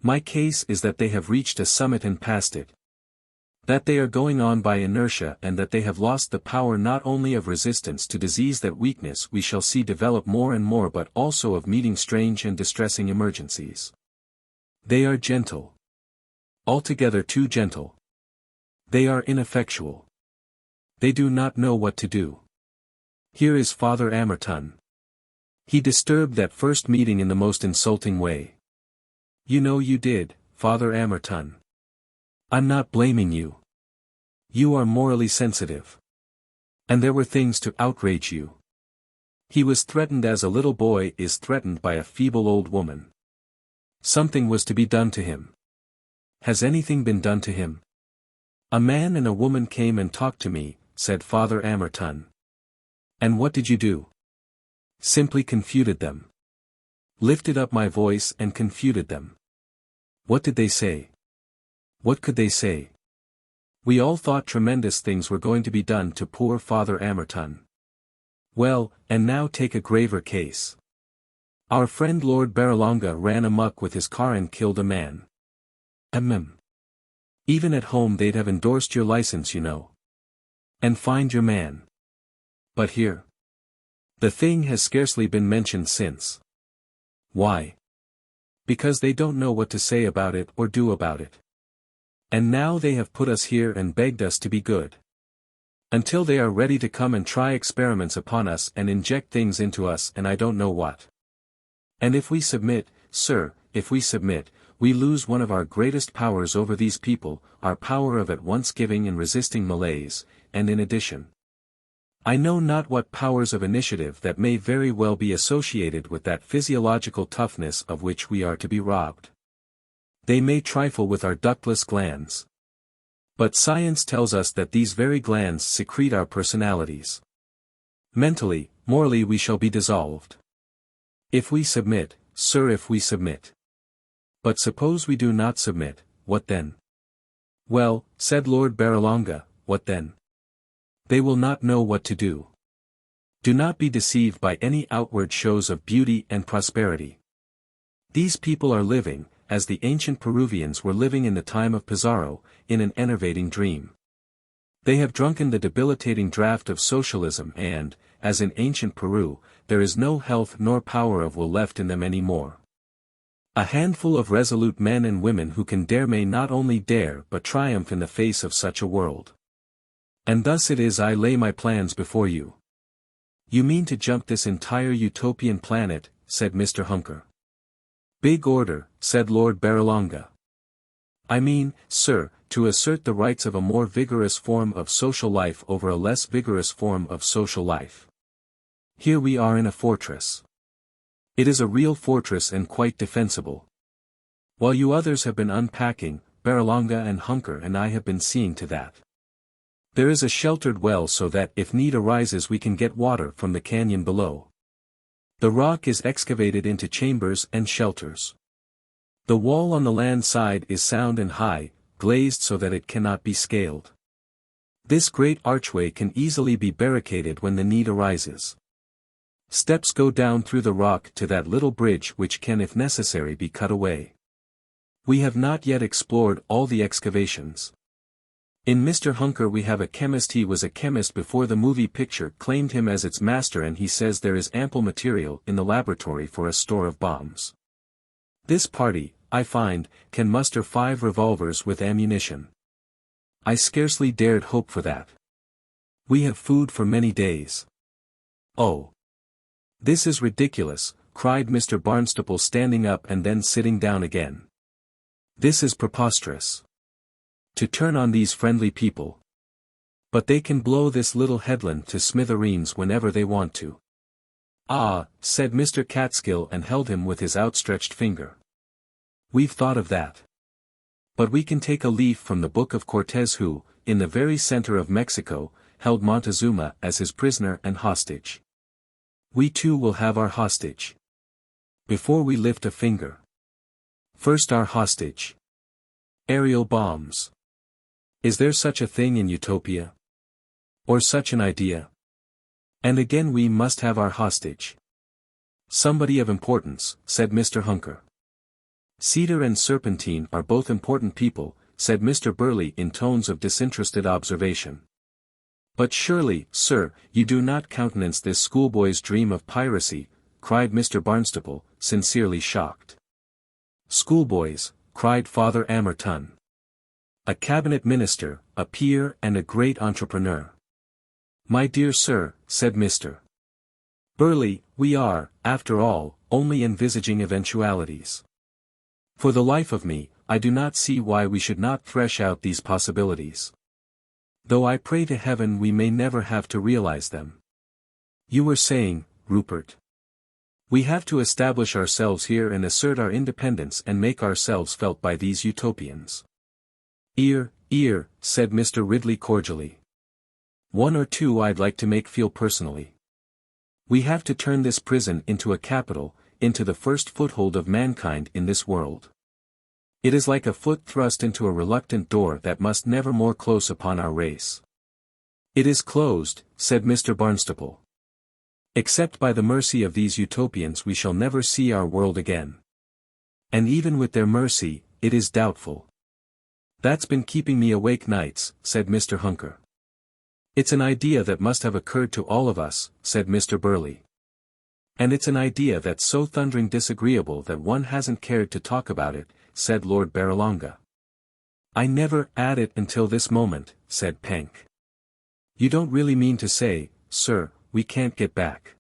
My case is that they have reached a summit and passed it. That they are going on by inertia and that they have lost the power not only of resistance to disease, that weakness we shall see develop more and more, but also of meeting strange and distressing emergencies. They are gentle. Altogether too gentle. They are ineffectual. They do not know what to do. Here is Father Amerton. He disturbed that first meeting in the most insulting way. You know you did, Father Amerton. I'm not blaming you. You are morally sensitive. And there were things to outrage you. He was threatened as a little boy is threatened by a feeble old woman. Something was to be done to him. Has anything been done to him? A man and a woman came and talked to me, said Father Amerton. And what did you do? Simply confuted them. Lifted up my voice and confuted them. What did they say? What could they say? We all thought tremendous things were going to be done to poor Father Amerton. Well, and now take a graver case. Our friend Lord Barralonga ran amok with his car and killed a man. Even at home they'd have endorsed your license, you know. And find your man. But here. The thing has scarcely been mentioned since. Why? Because they don't know what to say about it or do about it. And now they have put us here and begged us to be good. Until they are ready to come and try experiments upon us and inject things into us and I don't know what. And if we submit, sir, if we submit, we lose one of our greatest powers over these people, our power of at once giving and resisting malaise, and in addition. I know not what powers of initiative that may very well be associated with that physiological toughness of which we are to be robbed. They may trifle with our ductless glands. But science tells us that these very glands secrete our personalities. Mentally, morally we shall be dissolved. If we submit, sir, if we submit. But suppose we do not submit, what then? Well, said Lord Barralonga, what then? They will not know what to do. Do not be deceived by any outward shows of beauty and prosperity. These people are living, as the ancient Peruvians were living in the time of Pizarro, in an enervating dream. They have drunken the debilitating draught of socialism and, as in ancient Peru, there is no health nor power of will left in them any more. A handful of resolute men and women who can dare may not only dare but triumph in the face of such a world. And thus it is I lay my plans before you. You mean to jump this entire utopian planet, said Mr. Hunker. Big order, said Lord Barralonga. I mean, sir, to assert the rights of a more vigorous form of social life over a less vigorous form of social life. Here we are in a fortress. It is a real fortress and quite defensible. While you others have been unpacking, Barralonga and Hunker and I have been seeing to that. There is a sheltered well so that if need arises we can get water from the canyon below. The rock is excavated into chambers and shelters. The wall on the land side is sound and high, glazed so that it cannot be scaled. This great archway can easily be barricaded when the need arises. Steps go down through the rock to that little bridge which can if necessary be cut away. We have not yet explored all the excavations. In Mr. Hunker we have a chemist. He was a chemist before the movie picture claimed him as its master, and he says there is ample material in the laboratory for a store of bombs. This party, I find, can muster 5 revolvers with ammunition. I scarcely dared hope for that. We have food for many days. Oh! This is ridiculous, cried Mr. Barnstaple, standing up and then sitting down again. This is preposterous. To turn on these friendly people. But they can blow this little headland to smithereens whenever they want to. Ah, said Mr. Catskill and held him with his outstretched finger. We've thought of that. But we can take a leaf from the book of Cortez, who, in the very center of Mexico, held Montezuma as his prisoner and hostage. We too will have our hostage. Before we lift a finger. First our hostage. Aerial bombs. Is there such a thing in Utopia? Or such an idea? And again we must have our hostage. Somebody of importance, said Mr. Hunker. Cedar and Serpentine are both important people, said Mr. Burley in tones of disinterested observation. But surely, sir, you do not countenance this schoolboy's dream of piracy, cried Mr. Barnstaple, sincerely shocked. Schoolboys, cried Father Amerton. A cabinet minister, a peer and a great entrepreneur. My dear sir, said Mr. Burley, we are, after all, only envisaging eventualities. For the life of me, I do not see why we should not thresh out these possibilities. Though I pray to heaven we may never have to realize them. You were saying, Rupert. We have to establish ourselves here and assert our independence and make ourselves felt by these Utopians. Ear, said Mr. Ridley cordially. One or two I'd like to make feel personally. We have to turn this prison into a capital, into the first foothold of mankind in this world. It is like a foot thrust into a reluctant door that must never more close upon our race. It is closed, said Mr. Barnstaple. Except by the mercy of these Utopians we shall never see our world again. And even with their mercy, it is doubtful. That's been keeping me awake nights, said Mr. Hunker. It's an idea that must have occurred to all of us, said Mr. Burley. And it's an idea that's so thundering disagreeable that one hasn't cared to talk about it, said Lord Barralonga. I never had it until this moment, said Penk. You don't really mean to say, sir, we can't get back.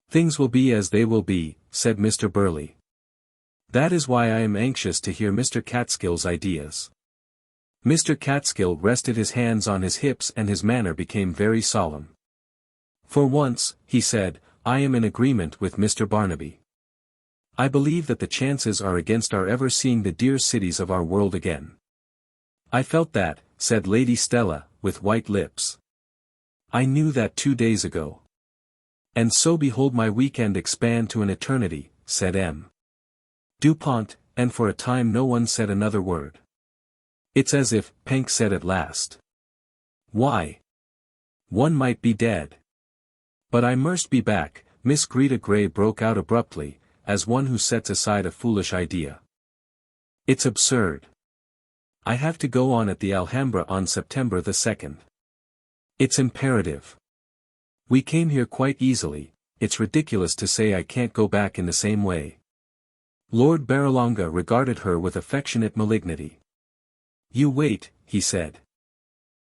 Things will be as they will be, said Mr. Burley. That is why I am anxious to hear Mr. Catskill's ideas. Mr. Catskill rested his hands on his hips and his manner became very solemn. For once, he said, I am in agreement with Mr. Barnaby. I believe that the chances are against our ever seeing the dear cities of our world again. I felt that, said Lady Stella, with white lips. I knew that 2 days ago. And so behold my weekend expand to an eternity, said M. Dupont, and for a time no one said another word. It's as if, Penk said at last. Why? One might be dead. But I must be back, Miss Greta Gray broke out abruptly, as one who sets aside a foolish idea. It's absurd. I have to go on at the Alhambra on September the 2nd. It's imperative. We came here quite easily, it's ridiculous to say I can't go back in the same way. Lord Barralonga regarded her with affectionate malignity. You wait, he said.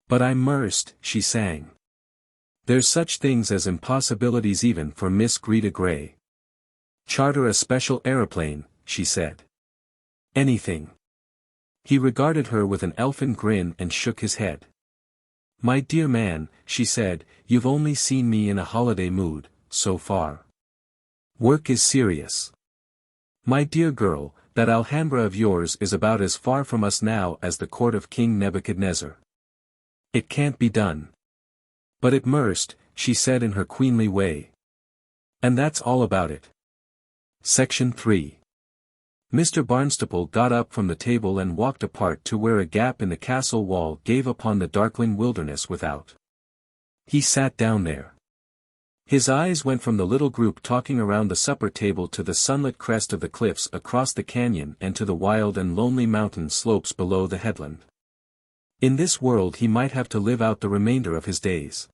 But I'm immersed, she sang. There's such things as impossibilities even for Miss Greta Gray. Charter a special aeroplane, she said. Anything. He regarded her with an elfin grin and shook his head. My dear man, she said, you've only seen me in a holiday mood, so far. Work is serious. My dear girl, that Alhambra of yours is about as far from us now as the court of King Nebuchadnezzar. It can't be done. But it must, she said in her queenly way. And that's all about it. Section 3. Mr. Barnstaple got up from the table and walked apart to where a gap in the castle wall gave upon the darkling wilderness without. He sat down there. His eyes went from the little group talking around the supper table to the sunlit crest of the cliffs across the canyon and to the wild and lonely mountain slopes below the headland. In this world he might have to live out the remainder of his days.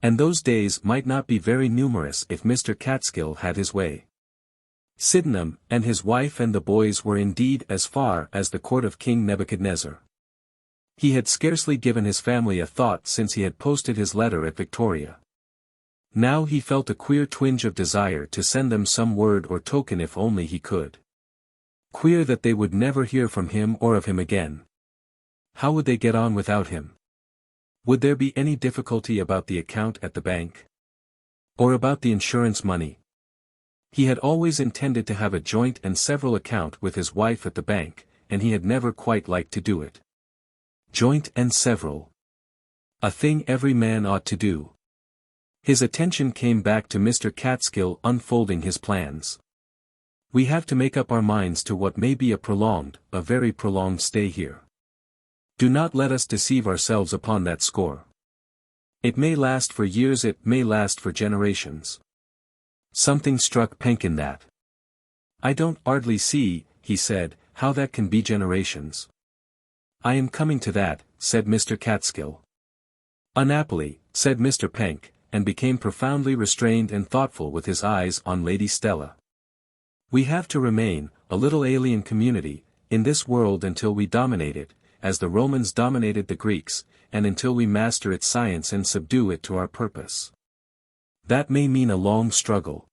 And those days might not be very numerous if Mr. Catskill had his way. Sydenham, and his wife and the boys were indeed as far as the court of King Nebuchadnezzar. He had scarcely given his family a thought since he had posted his letter at Victoria. Now he felt a queer twinge of desire to send them some word or token if only he could. Queer that they would never hear from him or of him again. How would they get on without him? Would there be any difficulty about the account at the bank? Or about the insurance money? He had always intended to have a joint and several account with his wife at the bank, and he had never quite liked to do it. Joint and several. A thing every man ought to do. His attention came back to Mr. Catskill unfolding his plans. We have to make up our minds to what may be a very prolonged stay here. Do not let us deceive ourselves upon that score. It may last for years, it may last for generations. Something struck Penk in that. I don't hardly see, he said, how that can be generations. I am coming to that, said Mr. Catskill. Unhappily, said Mr. Penk, and became profoundly restrained and thoughtful with his eyes on Lady Stella. We have to remain, a little alien community, in this world until we dominate it, as the Romans dominated the Greeks, and until we master its science and subdue it to our purpose. That may mean a long struggle.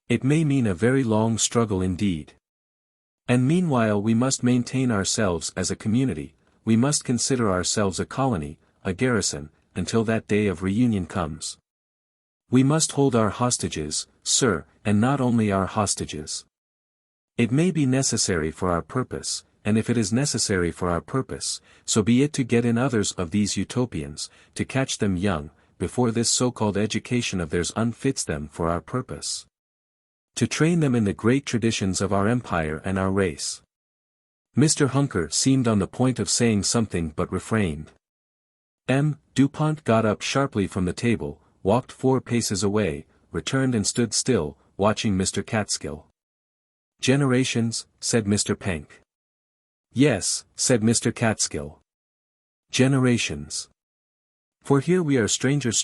It may mean a very long struggle indeed. And meanwhile we must maintain ourselves as a community, we must consider ourselves a colony, a garrison, until that day of reunion comes. We must hold our hostages, sir, and not only our hostages. It may be necessary for our purpose, and if it is necessary for our purpose, so be it to get in others of these Utopians, to catch them young, before this so-called education of theirs unfits them for our purpose. To train them in the great traditions of our empire and our race. Mr. Hunker seemed on the point of saying something but refrained. M. Dupont got up sharply from the table, walked 4 paces away, returned and stood still, watching Mr. Catskill. Generations, said Mr. Penk. Yes, said Mr. Catskill. Generations. For here we are strangers,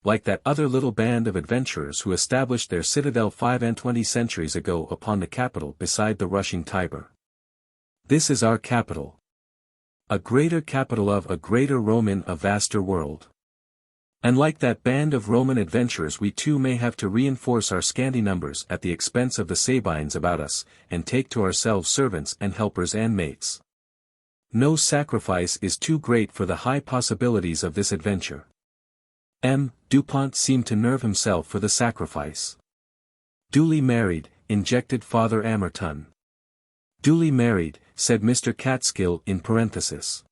like that other little band of adventurers who established their citadel 25 centuries ago upon the capital beside the rushing Tiber. This is our capital. A greater capital of a greater Rome in a vaster world. And like that band of Roman adventurers we too may have to reinforce our scanty numbers at the expense of the Sabines about us, and take to ourselves servants and helpers and mates. No sacrifice is too great for the high possibilities of this adventure. Dupont seemed to nerve himself for the sacrifice. Duly married, injected Father Amerton. Duly married, said Mr. Catskill in parenthesis.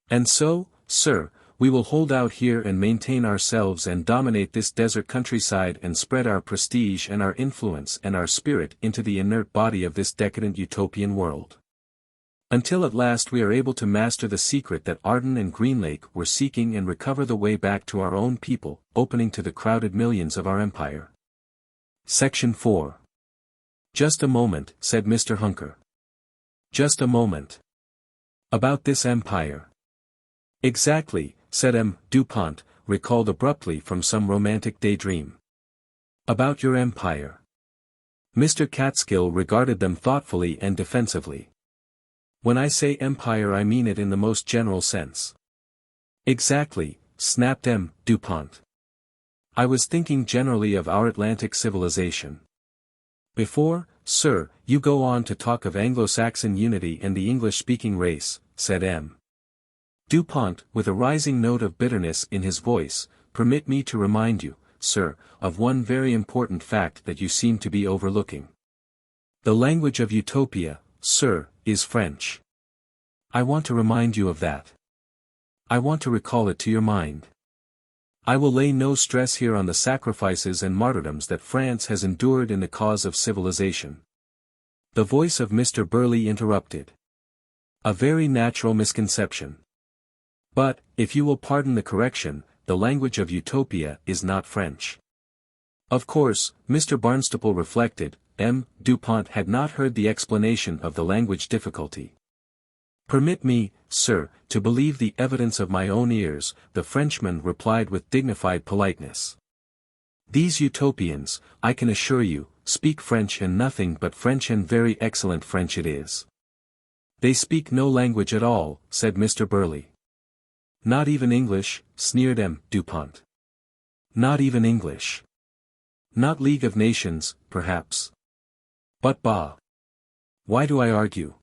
And so, sir, we will hold out here and maintain ourselves and dominate this desert countryside and spread our prestige and our influence and our spirit into the inert body of this decadent utopian world. Until at last we are able to master the secret that Arden and Greenlake were seeking and recover the way back to our own people, opening to the crowded millions of our empire. Section 4. Just a moment, said Mr. Hunker. Just a moment. About this empire. Exactly, said Dupont, recalled abruptly from some romantic daydream. About your empire. Mr. Catskill regarded them thoughtfully and defensively. When I say empire I mean it in the most general sense. Exactly, snapped Dupont. I was thinking generally of our Atlantic civilization. Before, sir, you go on to talk of Anglo-Saxon unity and the English-speaking race, said Dupont, with a rising note of bitterness in his voice, permit me to remind you, sir, of one very important fact that you seem to be overlooking. The language of Utopia, sir, is French. I want to remind you of that. I want to recall it to your mind. I will lay no stress here on the sacrifices and martyrdoms that France has endured in the cause of civilization. The voice of Mr. Burley interrupted. A very natural misconception. But, if you will pardon the correction, the language of Utopia is not French. Of course, Mr. Barnstaple reflected, Dupont had not heard the explanation of the language difficulty. Permit me, sir, to believe the evidence of my own ears, the Frenchman replied with dignified politeness. These Utopians, I can assure you, speak French and nothing but French, and very excellent French it is. They speak no language at all, said Mr. Burley. Not even English, sneered Dupont. Not even English. Not League of Nations, perhaps. But bah! Why do I argue?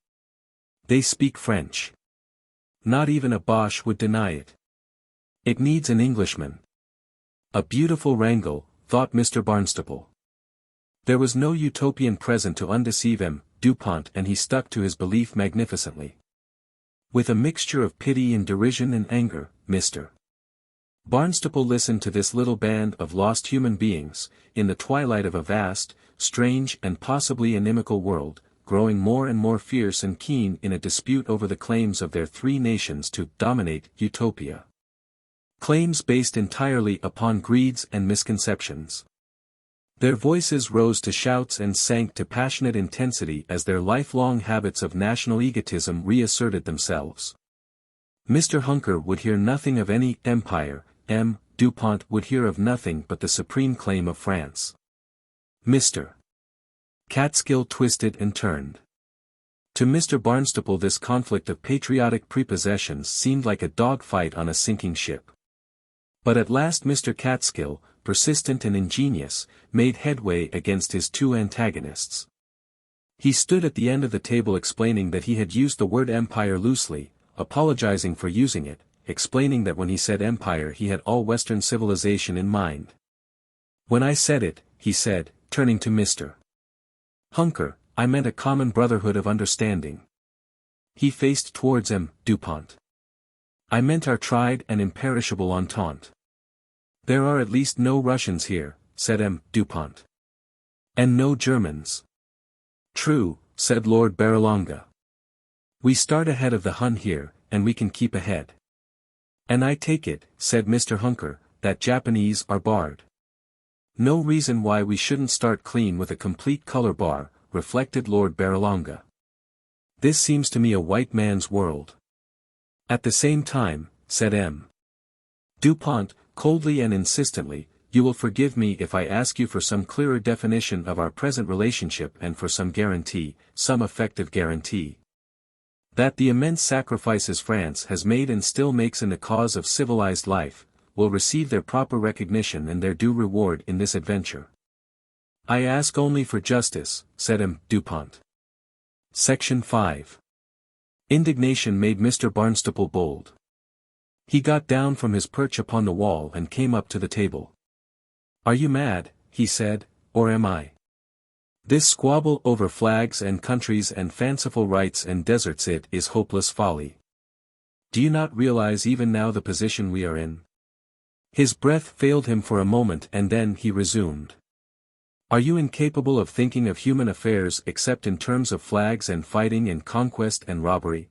They speak French. Not even a Boche would deny it. It needs an Englishman. A beautiful wrangle, thought Mr. Barnstaple. There was no Utopian present to undeceive Dupont, and he stuck to his belief magnificently. With a mixture of pity and derision and anger, Mr. Barnstaple listened to this little band of lost human beings, in the twilight of a vast, strange and possibly inimical world, growing more and more fierce and keen in a dispute over the claims of their three nations to dominate Utopia. Claims based entirely upon greeds and misconceptions. Their voices rose to shouts and sank to passionate intensity as their lifelong habits of national egotism reasserted themselves. Mr. Hunker would hear nothing of any empire, Dupont would hear of nothing but the supreme claim of France. Mr. Catskill twisted and turned. To Mr. Barnstaple this conflict of patriotic prepossessions seemed like a dogfight on a sinking ship. But at last Mr. Catskill, persistent and ingenious, made headway against his two antagonists. He stood at the end of the table explaining that he had used the word empire loosely, apologizing for using it, explaining that when he said empire he had all Western civilization in mind. When I said it, he said, turning to Mr. Hunker, I meant a common brotherhood of understanding. He faced towards Dupont. I meant our tried and imperishable entente. There are at least no Russians here, said Dupont. And no Germans. True, said Lord Barralonga. We start ahead of the Hun here, and we can keep ahead. And I take it, said Mr. Hunker, that Japanese are barred. No reason why we shouldn't start clean with a complete color bar, reflected Lord Barralonga. This seems to me a white man's world. At the same time, said Dupont, coldly and insistently, you will forgive me if I ask you for some clearer definition of our present relationship and for some guarantee, some effective guarantee, that the immense sacrifices France has made and still makes in the cause of civilized life, will receive their proper recognition and their due reward in this adventure. I ask only for justice, said M. Dupont. Section 5. Indignation made Mr. Barnstaple bold. He got down from his perch upon the wall and came up to the table. Are you mad, he said, or am I? This squabble over flags and countries and fanciful rights and deserts it is hopeless folly. Do you not realize even now the position we are in? His breath failed him for a moment and then he resumed. Are you incapable of thinking of human affairs except in terms of flags and fighting and conquest and robbery?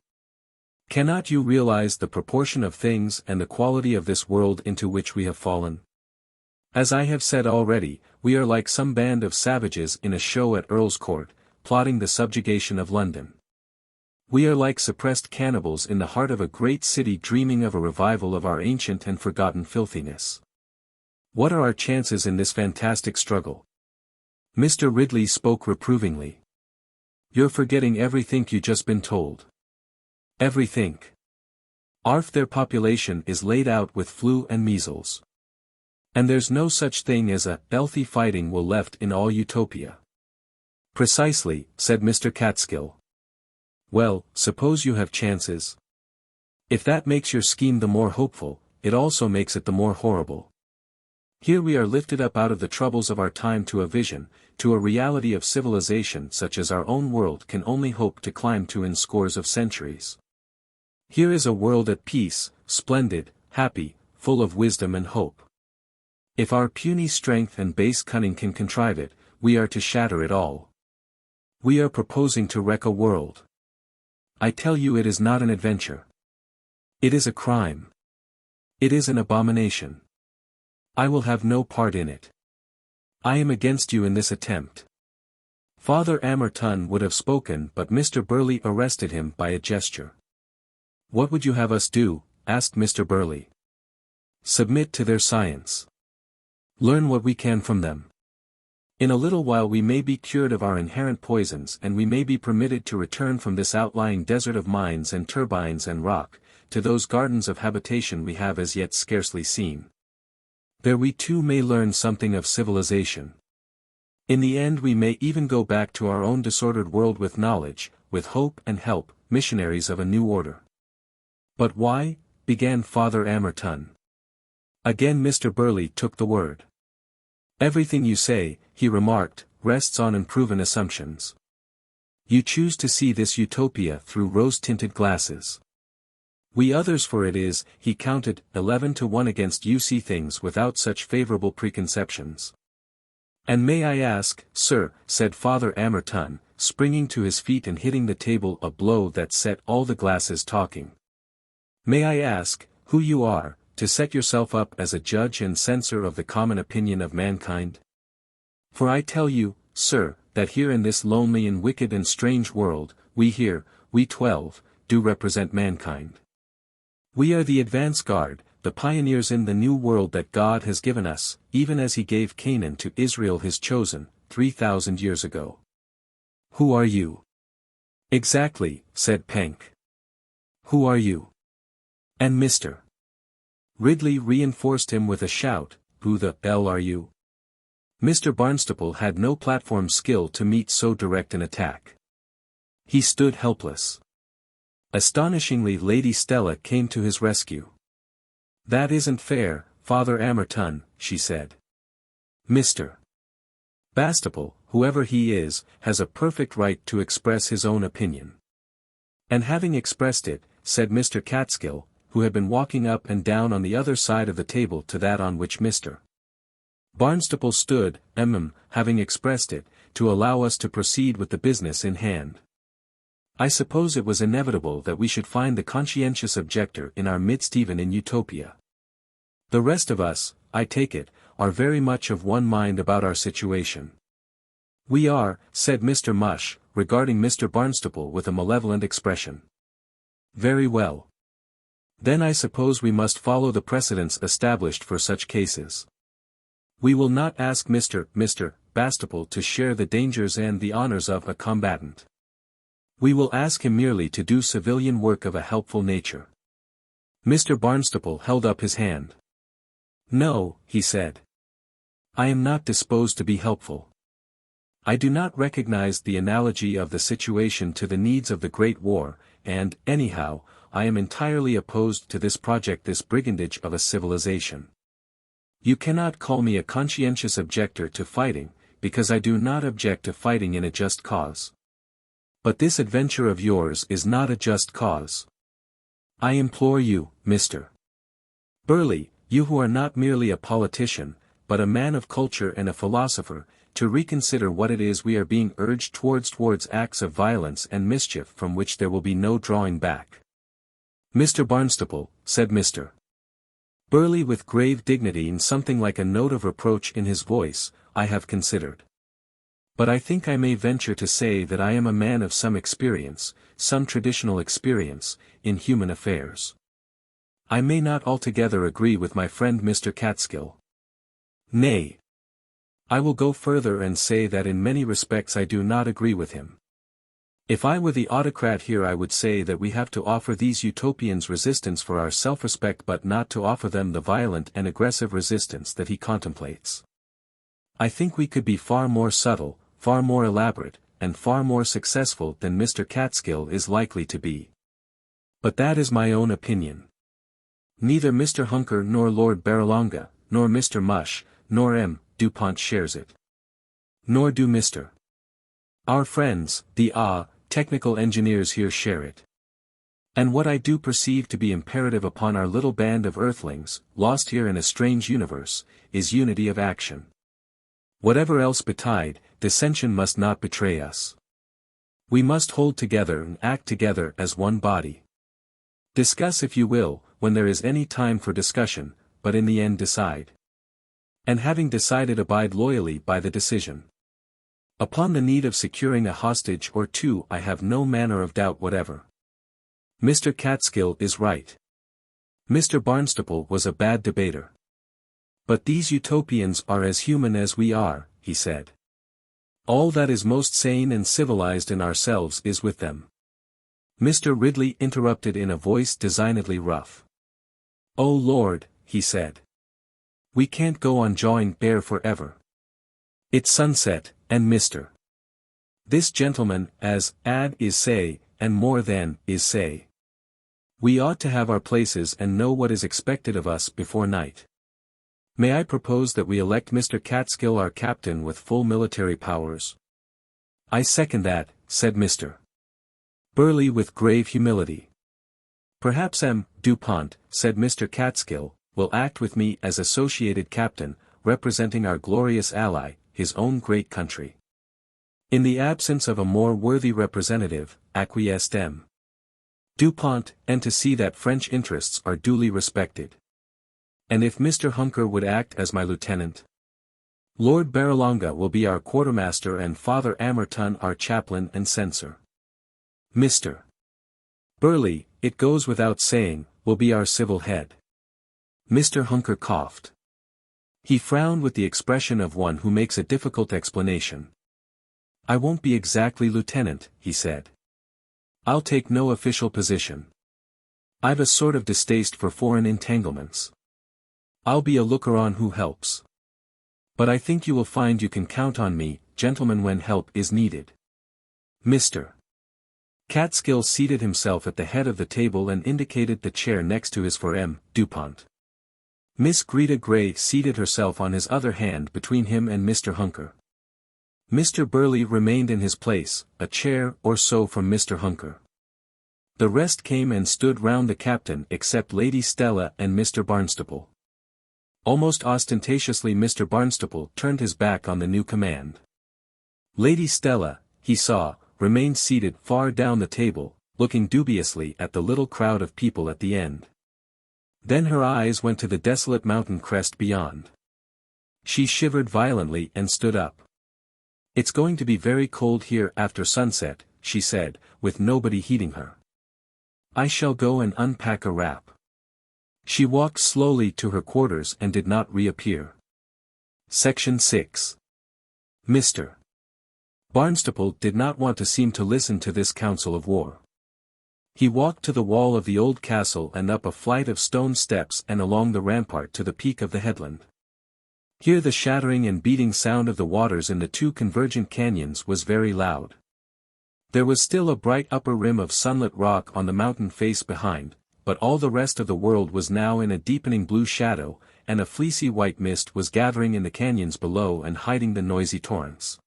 Cannot you realize the proportion of things and the quality of this world into which we have fallen? As I have said already, we are like some band of savages in a show at Earl's Court, plotting the subjugation of London. We are like suppressed cannibals in the heart of a great city dreaming of a revival of our ancient and forgotten filthiness. What are our chances in this fantastic struggle? Mr. Ridley spoke reprovingly. You're forgetting everything you just been told. Everything. Arf their population is laid out with flu and measles. And there's no such thing as a healthy fighting will left in all Utopia. Precisely, said Mr. Catskill. Well, suppose you have chances. If that makes your scheme the more hopeful, it also makes it the more horrible. Here we are lifted up out of the troubles of our time to a vision, to a reality of civilization such as our own world can only hope to climb to in scores of centuries. Here is a world at peace, splendid, happy, full of wisdom and hope. If our puny strength and base cunning can contrive it, we are to shatter it all. We are proposing to wreck a world. I tell you it is not an adventure. It is a crime. It is an abomination. I will have no part in it. I am against you in this attempt. Father Amerton would have spoken but Mr. Burley arrested him by a gesture. What would you have us do? Asked Mr. Burley. Submit to their science. Learn what we can from them. In a little while we may be cured of our inherent poisons and we may be permitted to return from this outlying desert of mines and turbines and rock, to those gardens of habitation we have as yet scarcely seen. There we too may learn something of civilization. In the end we may even go back to our own disordered world with knowledge, with hope and help, missionaries of a new order. But why? Began Father Amerton. Again Mr. Burley took the word. Everything you say, he remarked, rests on unproven assumptions. You choose to see this utopia through rose-tinted glasses. We others, for it is, he counted, 11-1 against you see things without such favorable preconceptions. And may I ask, sir, said Father Amerton, springing to his feet and hitting the table a blow that set all the glasses talking. May I ask, who you are, to set yourself up as a judge and censor of the common opinion of mankind? For I tell you, sir, that here in this lonely and wicked and strange world, we 12, do represent mankind. We are the advance guard, the pioneers in the new world that God has given us, even as he gave Canaan to Israel his chosen, 3,000 years ago. Who are you? Exactly, said Penck. Who are you? And Mr. Ridley reinforced him with a shout, who the hell are you? Mr. Barnstaple had no platform skill to meet so direct an attack. He stood helpless. Astonishingly Lady Stella came to his rescue. That isn't fair, Father Amerton, she said. Mr. Barnstaple, whoever he is, has a perfect right to express his own opinion. And having expressed it, said Mr. Catskill, who had been walking up and down on the other side of the table to that on which Mr. Barnstaple stood, having expressed it, to allow us to proceed with the business in hand. I suppose it was inevitable that we should find the conscientious objector in our midst even in Utopia. The rest of us, I take it, are very much of one mind about our situation. We are, said Mr. Mush, regarding Mr. Barnstaple with a malevolent expression. Very well. Then I suppose we must follow the precedents established for such cases. We will not ask Mr. Barnstaple to share the dangers and the honors of a combatant. We will ask him merely to do civilian work of a helpful nature. Mr. Barnstaple held up his hand. No, he said. I am not disposed to be helpful. I do not recognize the analogy of the situation to the needs of the Great War, and, anyhow, I am entirely opposed to this project, this brigandage of a civilization. You cannot call me a conscientious objector to fighting, because I do not object to fighting in a just cause. But this adventure of yours is not a just cause. I implore you, Mr. Burley, you who are not merely a politician, but a man of culture and a philosopher, to reconsider what it is we are being urged towards acts of violence and mischief from which there will be no drawing back. Mr. Barnstaple, said Mr. Burley with grave dignity and something like a note of reproach in his voice, I have considered. But I think I may venture to say that I am a man of some experience, some traditional experience, in human affairs. I may not altogether agree with my friend Mr. Catskill. Nay. I will go further and say that in many respects I do not agree with him. If I were the autocrat here I would say that we have to offer these Utopians resistance for our self-respect but not to offer them the violent and aggressive resistance that he contemplates. I think we could be far more subtle, far more elaborate, and far more successful than Mr. Catskill is likely to be. But that is my own opinion. Neither Mr. Hunker nor Lord Barralonga, nor Mr. Mush, nor M. DuPont shares it. Nor do Mr. Our friends, the technical engineers here share it. And what I do perceive to be imperative upon our little band of Earthlings, lost here in a strange universe, is unity of action. Whatever else betide, dissension must not betray us. We must hold together and act together as one body. Discuss if you will, when there is any time for discussion, but in the end decide. And having decided abide loyally by the decision. Upon the need of securing a hostage or two I have no manner of doubt whatever. Mr. Catskill is right. Mr. Barnstaple was a bad debater. But these Utopians are as human as we are, he said. All that is most sane and civilized in ourselves is with them. Mr. Ridley interrupted in a voice designedly rough. Oh Lord, he said. We can't go on jawing bear forever. It's sunset, and Mr. This gentleman, as is say, and more than is say. We ought to have our places and know what is expected of us before night. May I propose that we elect Mr. Catskill our captain with full military powers? I second that, said Mr. Burley with grave humility. Perhaps M. DuPont, said Mr. Catskill, will act with me as associated captain, representing our glorious ally, his own great country. In the absence of a more worthy representative, acquiesced M. DuPont, and to see that French interests are duly respected. And if Mr. Hunker would act as my lieutenant? Lord Barralonga will be our quartermaster and Father Amerton our chaplain and censor. Mr. Burley, it goes without saying, will be our civil head. Mr. Hunker coughed. He frowned with the expression of one who makes a difficult explanation. I won't be exactly lieutenant, he said. I'll take no official position. I've a sort of distaste for foreign entanglements. I'll be a looker-on who helps. But I think you will find you can count on me, gentlemen, when help is needed. Mr. Catskill seated himself at the head of the table and indicated the chair next to his for M. DuPont. Miss Greta Gray seated herself on his other hand between him and Mr. Hunker. Mr. Burley remained in his place, a chair or so from Mr. Hunker. The rest came and stood round the captain except Lady Stella and Mr. Barnstaple. Almost ostentatiously Mr. Barnstaple turned his back on the new command. Lady Stella, he saw, remained seated far down the table, looking dubiously at the little crowd of people at the end. Then her eyes went to the desolate mountain crest beyond. She shivered violently and stood up. It's going to be very cold here after sunset, she said, with nobody heeding her. I shall go and unpack a wrap. She walked slowly to her quarters and did not reappear. Section 6. Mr. Barnstaple did not want to seem to listen to this council of war. He walked to the wall of the old castle and up a flight of stone steps and along the rampart to the peak of the headland. Here the shattering and beating sound of the waters in the two convergent canyons was very loud. There was still a bright upper rim of sunlit rock on the mountain face behind, but all the rest of the world was now in a deepening blue shadow, and a fleecy white mist was gathering in the canyons below and hiding the noisy torrents.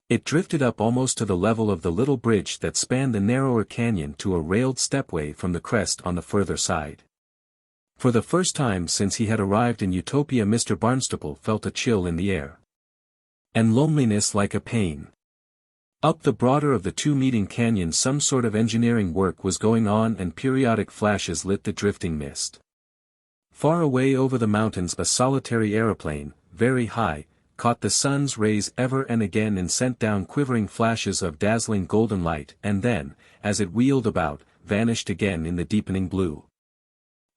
It drifted up almost to the level of the little bridge that spanned the narrower canyon to a railed stepway from the crest on the further side. For the first time since he had arrived in Utopia, Mr. Barnstaple felt a chill in the air. And loneliness like a pain. Up the broader of the two meeting canyons some sort of engineering work was going on and periodic flashes lit the drifting mist. Far away over the mountains a solitary aeroplane, very high, caught the sun's rays ever and again and sent down quivering flashes of dazzling golden light and then, as it wheeled about, vanished again in the deepening blue.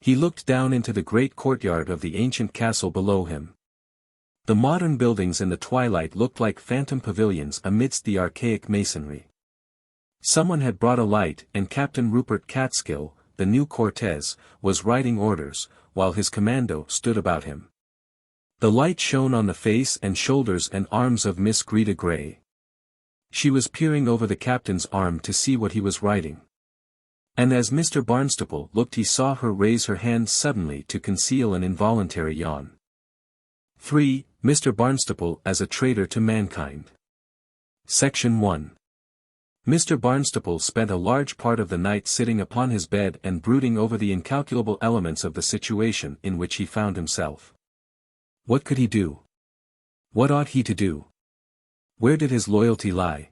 He looked down into the great courtyard of the ancient castle below him. The modern buildings in the twilight looked like phantom pavilions amidst the archaic masonry. Someone had brought a light and Captain Rupert Catskill, the new Cortez, was writing orders, while his commando stood about him. The light shone on the face and shoulders and arms of Miss Greta Gray. She was peering over the captain's arm to see what he was writing. And as Mr. Barnstaple looked he saw her raise her hand suddenly to conceal an involuntary yawn. 3. Mr. Barnstaple as a traitor to mankind. Section 1. Mr. Barnstaple spent a large part of the night sitting upon his bed and brooding over the incalculable elements of the situation in which he found himself. What could he do? What ought he to do? Where did his loyalty lie?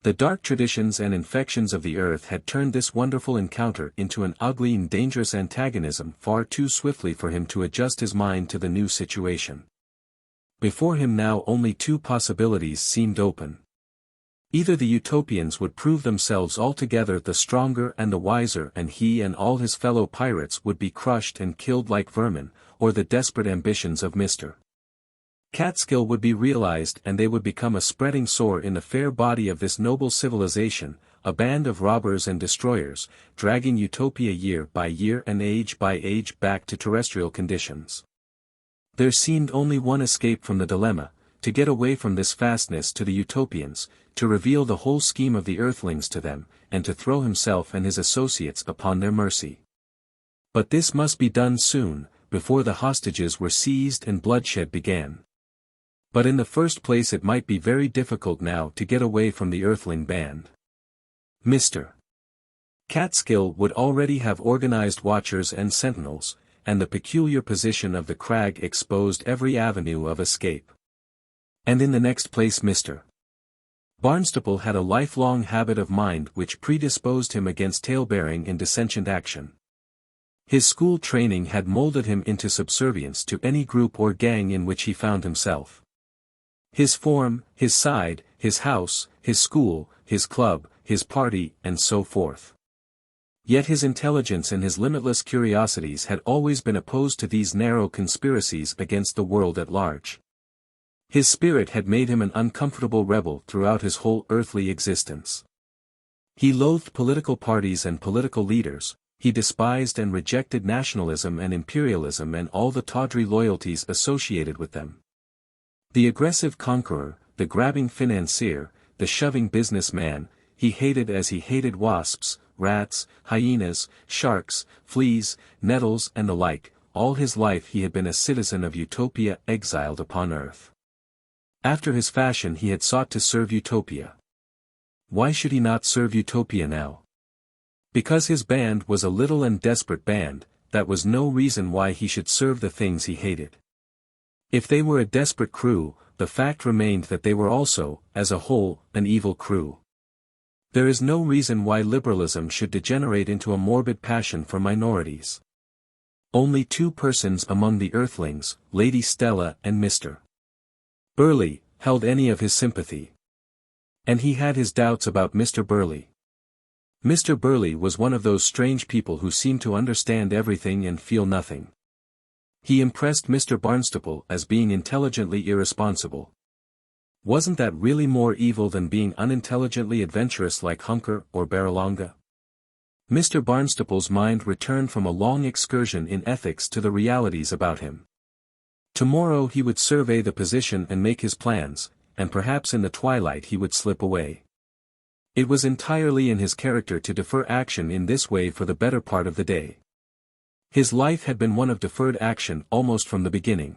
The dark traditions and infections of the earth had turned this wonderful encounter into an ugly and dangerous antagonism far too swiftly for him to adjust his mind to the new situation. Before him now only two possibilities seemed open. Either the Utopians would prove themselves altogether the stronger and the wiser and he and all his fellow pirates would be crushed and killed like vermin, or the desperate ambitions of Mr. Catskill would be realized and they would become a spreading sore in the fair body of this noble civilization, a band of robbers and destroyers, dragging Utopia year by year and age by age back to terrestrial conditions. There seemed only one escape from the dilemma, to get away from this fastness to the Utopians, to reveal the whole scheme of the Earthlings to them, and to throw himself and his associates upon their mercy. But this must be done soon, before the hostages were seized and bloodshed began. But in the first place it might be very difficult now to get away from the Earthling band. Mr. Catskill would already have organized watchers and sentinels, and the peculiar position of the crag exposed every avenue of escape. And in the next place Mr. Barnstaple had a lifelong habit of mind which predisposed him against tale-bearing in dissentient action. His school training had molded him into subservience to any group or gang in which he found himself. His form, his side, his house, his school, his club, his party, and so forth. Yet his intelligence and his limitless curiosities had always been opposed to these narrow conspiracies against the world at large. His spirit had made him an uncomfortable rebel throughout his whole earthly existence. He loathed political parties and political leaders, he despised and rejected nationalism and imperialism and all the tawdry loyalties associated with them. The aggressive conqueror, the grabbing financier, the shoving businessman, he hated as he hated wasps, rats, hyenas, sharks, fleas, nettles and the like. All his life he had been a citizen of Utopia exiled upon earth. After his fashion he had sought to serve Utopia. Why should he not serve Utopia now? Because his band was a little and desperate band, that was no reason why he should serve the things he hated. If they were a desperate crew, the fact remained that they were also, as a whole, an evil crew. There is no reason why liberalism should degenerate into a morbid passion for minorities. Only two persons among the Earthlings, Lady Stella and Mr. Burley, held any of his sympathy. And he had his doubts about Mr. Burley. Mr. Burley was one of those strange people who seem to understand everything and feel nothing. He impressed Mr. Barnstaple as being intelligently irresponsible. Wasn't that really more evil than being unintelligently adventurous like Hunker or Barralonga? Mr. Barnstaple's mind returned from a long excursion in ethics to the realities about him. Tomorrow he would survey the position and make his plans, and perhaps in the twilight he would slip away. It was entirely in his character to defer action in this way for the better part of the day. His life had been one of deferred action almost from the beginning.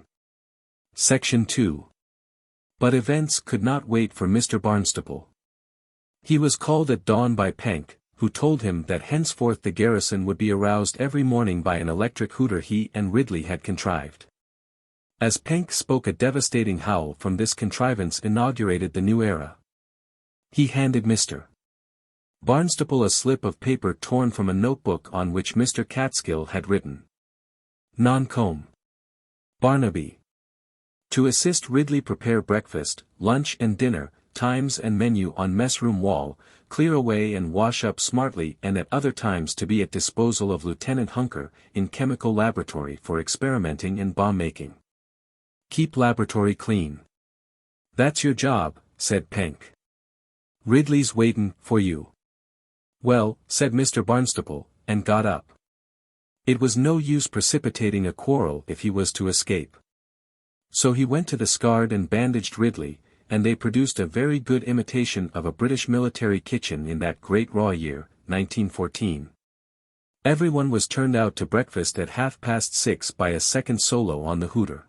Section 2. But events could not wait for Mr. Barnstaple. He was called at dawn by Penck, who told him that henceforth the garrison would be aroused every morning by an electric hooter he and Ridley had contrived. As Penck spoke, a devastating howl from this contrivance inaugurated the new era. He handed Mr. Barnstaple a slip of paper torn from a notebook on which Mr. Catskill had written. Non-com. Barnaby. To assist Ridley prepare breakfast, lunch and dinner, times and menu on messroom wall, clear away and wash up smartly, and at other times to be at disposal of Lieutenant Hunker, in chemical laboratory for experimenting and bomb-making. Keep laboratory clean. That's your job, said Penck. Ridley's waitin' for you. Well, said Mr. Barnstaple, and got up. It was no use precipitating a quarrel if he was to escape. So he went to the scarred and bandaged Ridley, and they produced a very good imitation of a British military kitchen in that great raw year, 1914. Everyone was turned out to breakfast at 6:30 by a second solo on the hooter.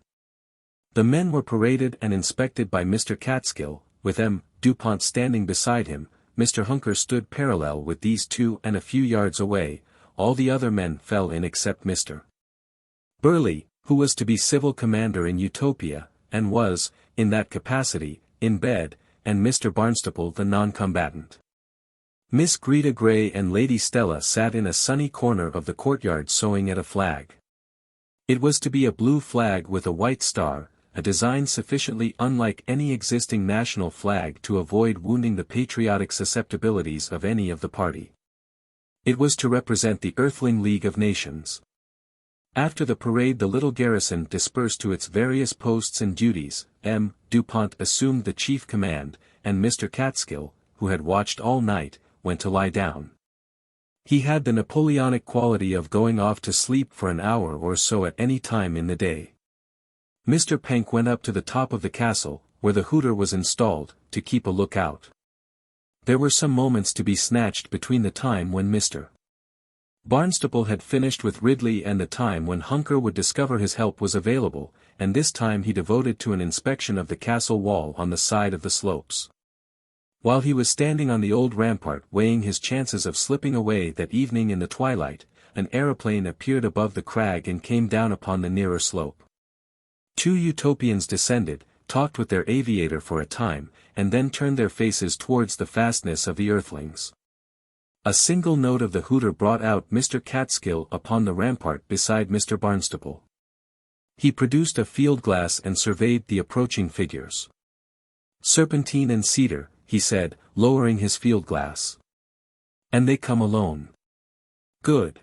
The men were paraded and inspected by Mr. Catskill, with M. DuPont standing beside him. Mr. Hunker stood parallel with these two, and a few yards away, all the other men fell in except Mr. Burley, who was to be civil commander in Utopia, and was, in that capacity, in bed, and Mr. Barnstaple the non-combatant. Miss Greta Gray and Lady Stella sat in a sunny corner of the courtyard sewing at a flag. It was to be a blue flag with a white star, a design sufficiently unlike any existing national flag to avoid wounding the patriotic susceptibilities of any of the party. It was to represent the Earthling League of Nations. After the parade the little garrison dispersed to its various posts and duties. M. DuPont assumed the chief command, and Mr. Catskill, who had watched all night, went to lie down. He had the Napoleonic quality of going off to sleep for an hour or so at any time in the day. Mr. Penck went up to the top of the castle, where the hooter was installed, to keep a lookout. There were some moments to be snatched between the time when Mr. Barnstaple had finished with Ridley and the time when Hunker would discover his help was available, and this time he devoted to an inspection of the castle wall on the side of the slopes. While he was standing on the old rampart weighing his chances of slipping away that evening in the twilight, an aeroplane appeared above the crag and came down upon the nearer slope. Two Utopians descended, talked with their aviator for a time, and then turned their faces towards the fastness of the Earthlings. A single note of the hooter brought out Mr. Catskill upon the rampart beside Mr. Barnstaple. He produced a field glass and surveyed the approaching figures. Serpentine and cedar, he said, lowering his field glass. And they come alone. Good.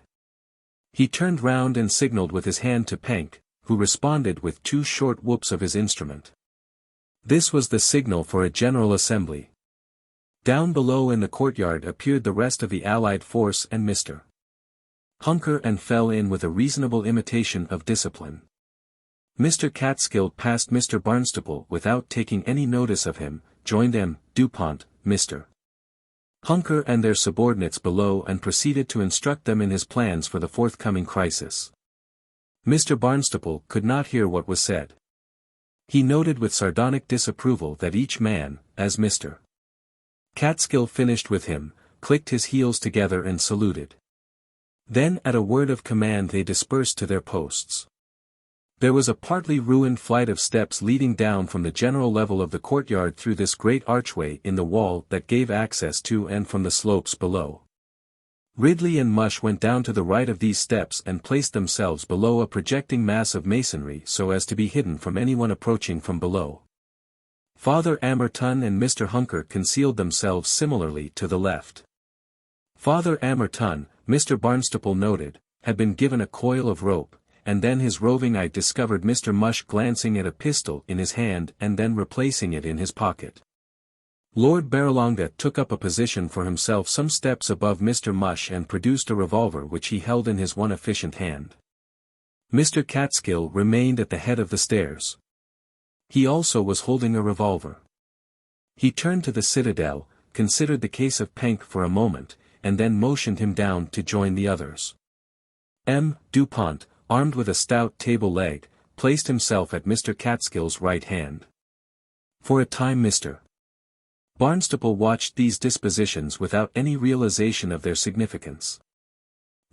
He turned round and signalled with his hand to Penck, who responded with two short whoops of his instrument. This was the signal for a general assembly. Down below in the courtyard appeared the rest of the Allied force and Mr. Hunker and fell in with a reasonable imitation of discipline. Mr. Catskill passed Mr. Barnstaple without taking any notice of him, joined M. DuPont, Mr. Hunker and their subordinates below and proceeded to instruct them in his plans for the forthcoming crisis. Mr. Barnstaple could not hear what was said. He noted with sardonic disapproval that each man, as Mr. Catskill finished with him, clicked his heels together and saluted. Then at a word of command they dispersed to their posts. There was a partly ruined flight of steps leading down from the general level of the courtyard through this great archway in the wall that gave access to and from the slopes below. Ridley and Mush went down to the right of these steps and placed themselves below a projecting mass of masonry so as to be hidden from anyone approaching from below. Father Amerton and Mr. Hunker concealed themselves similarly to the left. Father Amerton, Mr. Barnstaple noted, had been given a coil of rope, and then his roving eye discovered Mr. Mush glancing at a pistol in his hand and then replacing it in his pocket. Lord Barralonga took up a position for himself some steps above Mr. Mush and produced a revolver which he held in his one efficient hand. Mr. Catskill remained at the head of the stairs. He also was holding a revolver. He turned to the citadel, considered the case of Penck for a moment, and then motioned him down to join the others. M. Dupont, armed with a stout table leg, placed himself at Mr. Catskill's right hand. For a time Mr. Barnstaple watched these dispositions without any realization of their significance.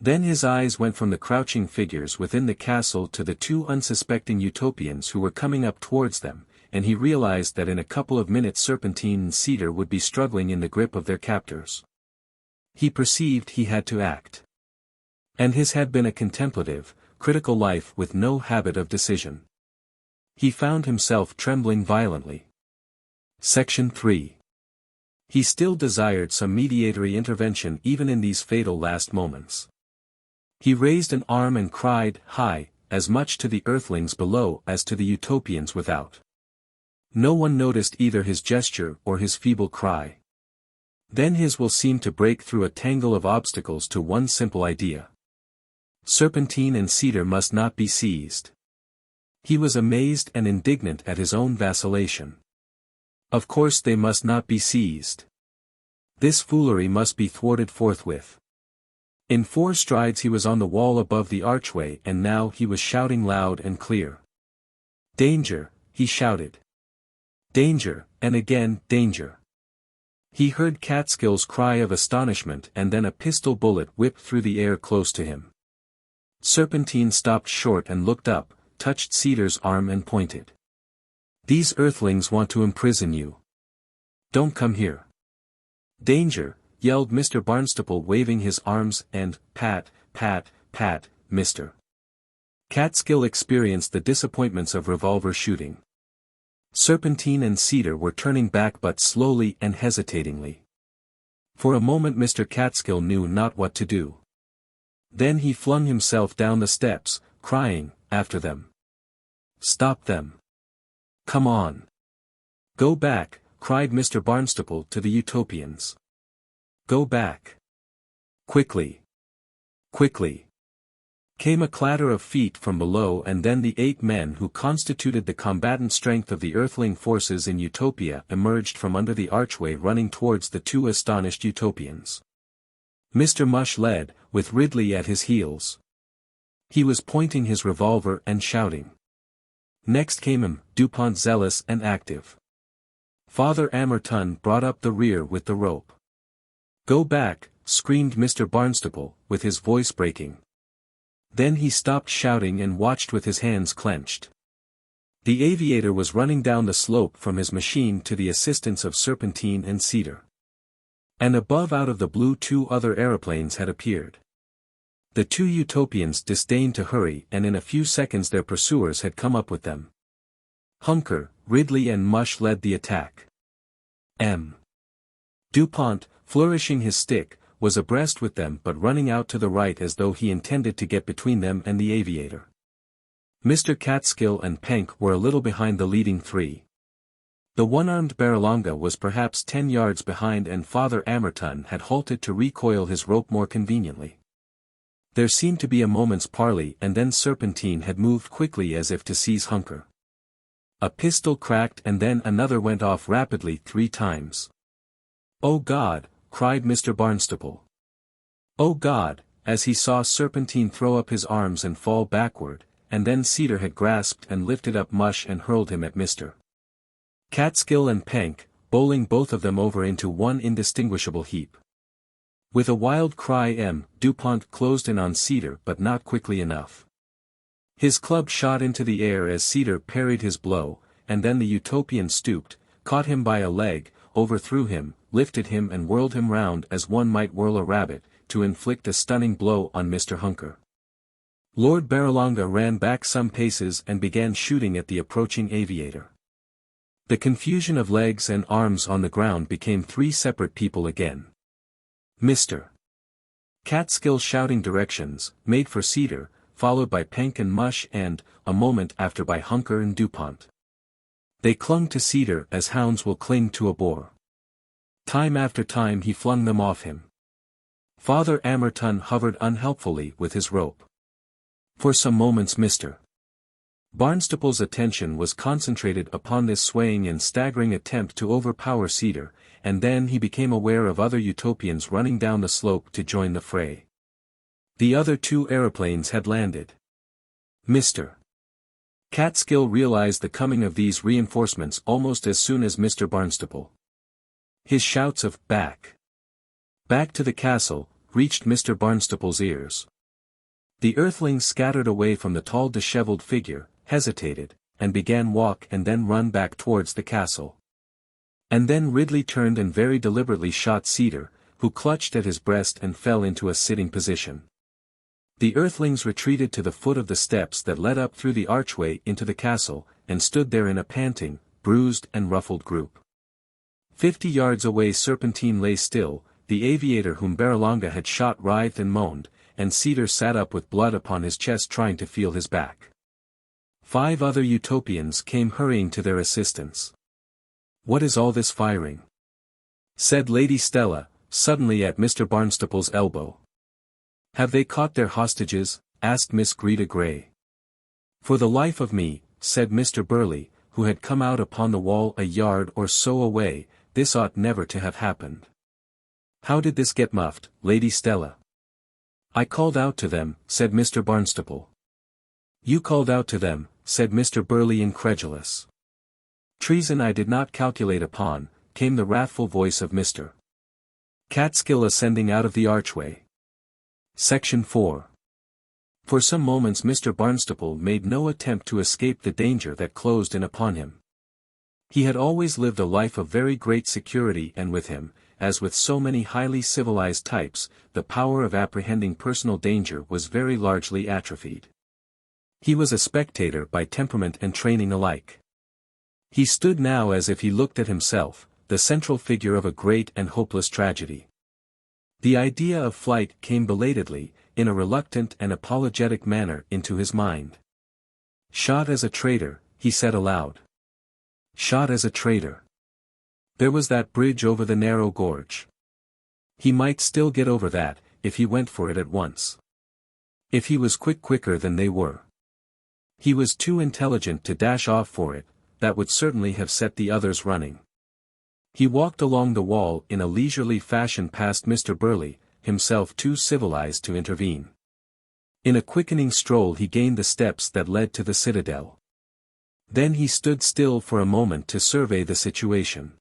Then his eyes went from the crouching figures within the castle to the two unsuspecting Utopians who were coming up towards them, and he realized that in a couple of minutes Serpentine and Cedar would be struggling in the grip of their captors. He perceived he had to act. And his had been a contemplative, critical life with no habit of decision. He found himself trembling violently. Section 3. He still desired some mediatory intervention even in these fatal last moments. He raised an arm and cried, "Hi," as much to the Earthlings below as to the Utopians without. No one noticed either his gesture or his feeble cry. Then his will seemed to break through a tangle of obstacles to one simple idea. Serpentine and Cedar must not be seized. He was amazed and indignant at his own vacillation. Of course they must not be seized. This foolery must be thwarted forthwith. In 4 strides he was on the wall above the archway and now he was shouting loud and clear. "Danger," he shouted. "Danger," and again, "Danger." He heard Catskill's cry of astonishment and then a pistol bullet whipped through the air close to him. Serpentine stopped short and looked up, touched Cedar's arm and pointed. "These Earthlings want to imprison you. Don't come here." "Danger," yelled Mr. Barnstaple waving his arms and, pat, pat, pat, Mr. Catskill experienced the disappointments of revolver shooting. Serpentine and Cedar were turning back but slowly and hesitatingly. For a moment Mr. Catskill knew not what to do. Then he flung himself down the steps, crying, after them. "Stop them. Come on. Go back," cried Mr. Barnstaple to the Utopians. "Go back. Quickly. Quickly." Came a clatter of feet from below and then the 8 men who constituted the combatant strength of the Earthling forces in Utopia emerged from under the archway running towards the 2 astonished Utopians. Mr. Mush led, with Ridley at his heels. He was pointing his revolver and shouting. Next came M. Dupont zealous and active. Father Amerton brought up the rear with the rope. "Go back," screamed Mr. Barnstaple, with his voice breaking. Then he stopped shouting and watched with his hands clenched. The aviator was running down the slope from his machine to the assistance of Serpentine and Cedar. And above out of the blue 2 other aeroplanes had appeared. The 2 Utopians disdained to hurry and in a few seconds their pursuers had come up with them. Hunker, Ridley and Mush led the attack. M. Dupont, flourishing his stick, was abreast with them but running out to the right as though he intended to get between them and the aviator. Mr. Catskill and Penck were a little behind the leading 3. The one-armed Barralonga was perhaps 10 yards behind and Father Amerton had halted to recoil his rope more conveniently. There seemed to be a moment's parley and then Serpentine had moved quickly as if to seize Hunker. A pistol cracked and then another went off rapidly 3 times. "Oh God!" cried Mr. Barnstaple. "Oh God!" as he saw Serpentine throw up his arms and fall backward, and then Cedar had grasped and lifted up Mush and hurled him at Mr. Catskill and Penck, bowling both of them over into one indistinguishable heap. With a wild cry M. Dupont closed in on Cedar but not quickly enough. His club shot into the air as Cedar parried his blow, and then the Utopian stooped, caught him by a leg, overthrew him, lifted him and whirled him round as one might whirl a rabbit, to inflict a stunning blow on Mr. Hunker. Lord Barralonga ran back some paces and began shooting at the approaching aviator. The confusion of legs and arms on the ground became 3 separate people again. Mr. Catskill shouting directions, made for Cedar, followed by Penk and Mush and, a moment after by Hunker and Dupont. They clung to Cedar as hounds will cling to a boar. Time after time he flung them off him. Father Amerton hovered unhelpfully with his rope. For some moments Mr. Barnstaple's attention was concentrated upon this swaying and staggering attempt to overpower Cedar, and then he became aware of other Utopians running down the slope to join the fray. The other two aeroplanes had landed. Mr. Catskill realized the coming of these reinforcements almost as soon as Mr. Barnstaple. His shouts of "Back! Back to the castle!" reached Mr. Barnstaple's ears. The Earthlings scattered away from the tall disheveled figure, hesitated, and began walk and then run back towards the castle. And then Ridley turned and very deliberately shot Cedar, who clutched at his breast and fell into a sitting position. The Earthlings retreated to the foot of the steps that led up through the archway into the castle, and stood there in a panting, bruised and ruffled group. 50 yards away Serpentine lay still, the aviator whom Barralonga had shot writhed and moaned, and Cedar sat up with blood upon his chest trying to feel his back. 5 other Utopians came hurrying to their assistance. "What is all this firing?" said Lady Stella, suddenly at Mr. Barnstaple's elbow. "Have they caught their hostages?" asked Miss Greta Gray. "For the life of me," said Mr. Burley, who had come out upon the wall a yard or so away, "this ought never to have happened." "How did this get muffed, Lady Stella?" "I called out to them," said Mr. Barnstaple. "You called out to them," said Mr. Burley incredulous. "Treason I did not calculate upon," came the wrathful voice of Mr. Catskill ascending out of the archway. Section 4. For some moments Mr. Barnstaple made no attempt to escape the danger that closed in upon him. He had always lived a life of very great security, and with him, as with so many highly civilized types, the power of apprehending personal danger was very largely atrophied. He was a spectator by temperament and training alike. He stood now as if he looked at himself, the central figure of a great and hopeless tragedy. The idea of flight came belatedly, in a reluctant and apologetic manner, into his mind. "Shot as a traitor," he said aloud. "Shot as a traitor. There was that bridge over the narrow gorge. He might still get over that, if he went for it at once. If he was quicker than they were. He was too intelligent to dash off for it, that would certainly have set the others running." He walked along the wall in a leisurely fashion past Mr. Burley, himself too civilized to intervene. In a quickening stroll he gained the steps that led to the citadel. Then he stood still for a moment to survey the situation.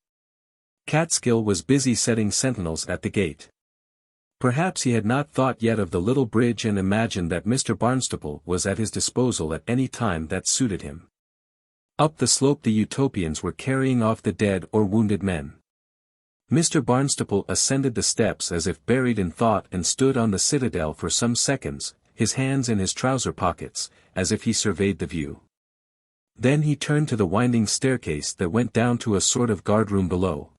Catskill was busy setting sentinels at the gate. Perhaps he had not thought yet of the little bridge and imagined that Mr. Barnstaple was at his disposal at any time that suited him. Up the slope the Utopians were carrying off the dead or wounded men. Mr. Barnstaple ascended the steps as if buried in thought and stood on the citadel for some seconds, his hands in his trouser pockets, as if he surveyed the view. Then he turned to the winding staircase that went down to a sort of guardroom below.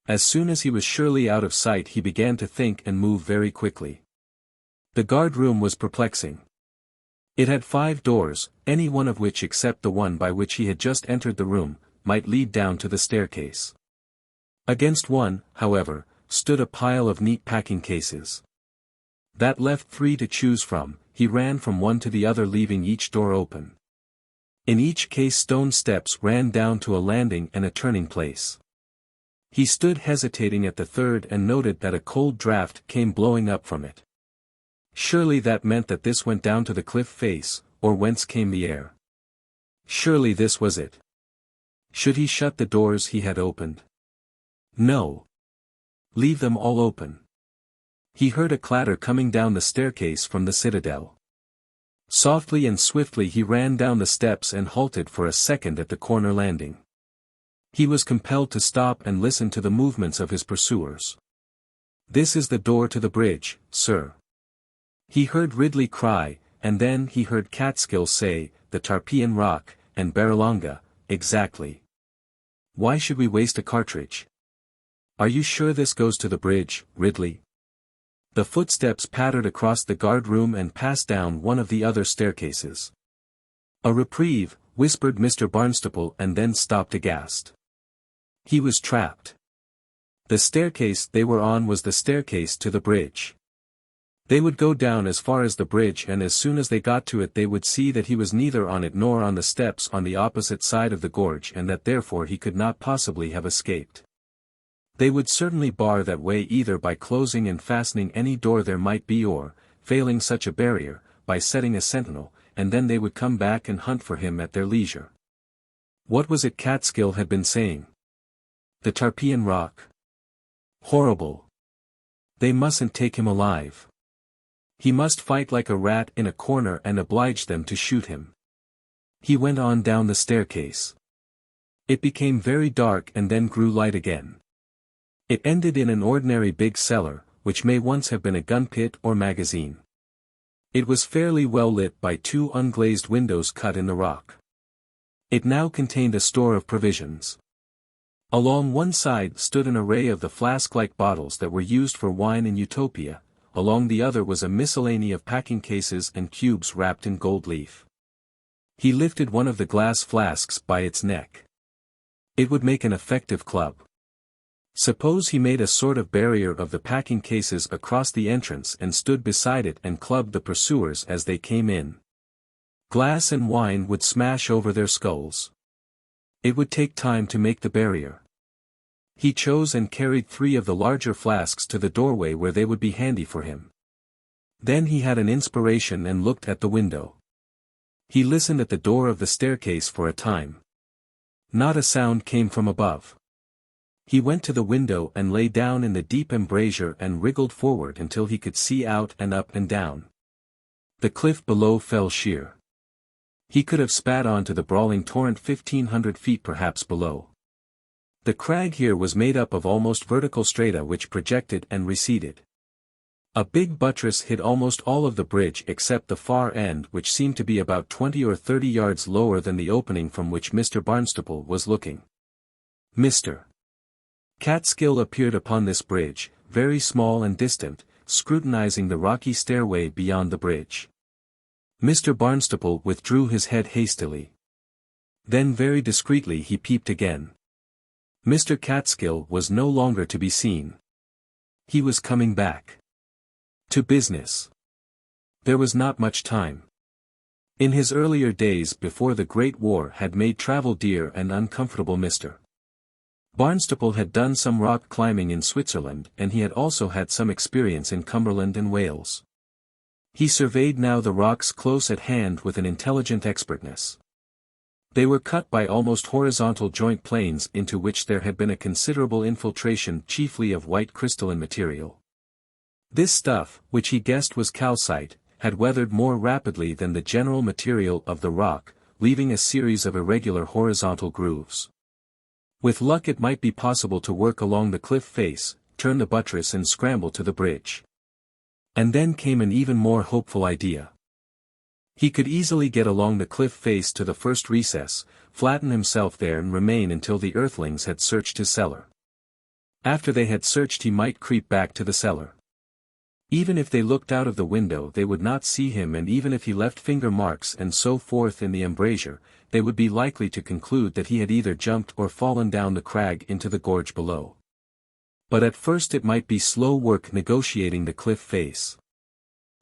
As soon as he was surely out of sight he began to think and move very quickly. The guardroom was perplexing. It had 5 doors, any one of which except the one by which he had just entered the room, might lead down to the staircase. Against one, however, stood a pile of neat packing cases. That left 3 to choose from. He ran from one to the other leaving each door open. In each case stone steps ran down to a landing and a turning place. He stood hesitating at the third and noted that a cold draught came blowing up from it. Surely that meant that this went down to the cliff face, or whence came the air. Surely this was it. Should he shut the doors he had opened? No. Leave them all open. He heard a clatter coming down the staircase from the citadel. Softly and swiftly he ran down the steps and halted for a second at the corner landing. He was compelled to stop and listen to the movements of his pursuers. "This is the door to the bridge, sir." He heard Ridley cry, and then he heard Catskill say, "The Tarpeian Rock," and Barralonga, "Exactly. Why should we waste a cartridge? Are you sure this goes to the bridge, Ridley?" The footsteps pattered across the guard room and passed down one of the other staircases. "A reprieve," whispered Mr. Barnstaple, and then stopped aghast. He was trapped. The staircase they were on was the staircase to the bridge. They would go down as far as the bridge, and as soon as they got to it they would see that he was neither on it nor on the steps on the opposite side of the gorge, and that therefore he could not possibly have escaped. They would certainly bar that way either by closing and fastening any door there might be, or, failing such a barrier, by setting a sentinel, and then they would come back and hunt for him at their leisure. What was it Catskill had been saying? The Tarpeian Rock. Horrible. They mustn't take him alive. He must fight like a rat in a corner and oblige them to shoot him. He went on down the staircase. It became very dark and then grew light again. It ended in an ordinary big cellar, which may once have been a gun pit or magazine. It was fairly well lit by two unglazed windows cut in the rock. It now contained a store of provisions. Along one side stood an array of the flask-like bottles that were used for wine in Utopia. Along the other was a miscellany of packing cases and cubes wrapped in gold leaf. He lifted one of the glass flasks by its neck. It would make an effective club. Suppose he made a sort of barrier of the packing cases across the entrance and stood beside it and clubbed the pursuers as they came in. Glass and wine would smash over their skulls. It would take time to make the barrier. He chose and carried 3 of the larger flasks to the doorway where they would be handy for him. Then he had an inspiration and looked at the window. He listened at the door of the staircase for a time. Not a sound came from above. He went to the window and lay down in the deep embrasure and wriggled forward until he could see out and up and down. The cliff below fell sheer. He could have spat onto the brawling torrent 1,500 feet perhaps below. The crag here was made up of almost vertical strata which projected and receded. A big buttress hid almost all of the bridge except the far end, which seemed to be about 20 or 30 yards lower than the opening from which Mr. Barnstaple was looking. Mr. Catskill appeared upon this bridge, very small and distant, scrutinizing the rocky stairway beyond the bridge. Mr. Barnstaple withdrew his head hastily. Then very discreetly he peeped again. Mr. Catskill was no longer to be seen. He was coming back. To business. There was not much time. In his earlier days before the Great War had made travel dear and uncomfortable, Mr. Barnstaple had done some rock climbing in Switzerland, and he had also had some experience in Cumberland and Wales. He surveyed now the rocks close at hand with an intelligent expertness. They were cut by almost horizontal joint planes into which there had been a considerable infiltration, chiefly of white crystalline material. This stuff, which he guessed was calcite, had weathered more rapidly than the general material of the rock, leaving a series of irregular horizontal grooves. With luck it might be possible to work along the cliff face, turn the buttress and scramble to the bridge. And then came an even more hopeful idea. He could easily get along the cliff face to the first recess, flatten himself there and remain until the Earthlings had searched his cellar. After they had searched he might creep back to the cellar. Even if they looked out of the window they would not see him, and even if he left finger marks and so forth in the embrasure, they would be likely to conclude that he had either jumped or fallen down the crag into the gorge below. But at first it might be slow work negotiating the cliff face.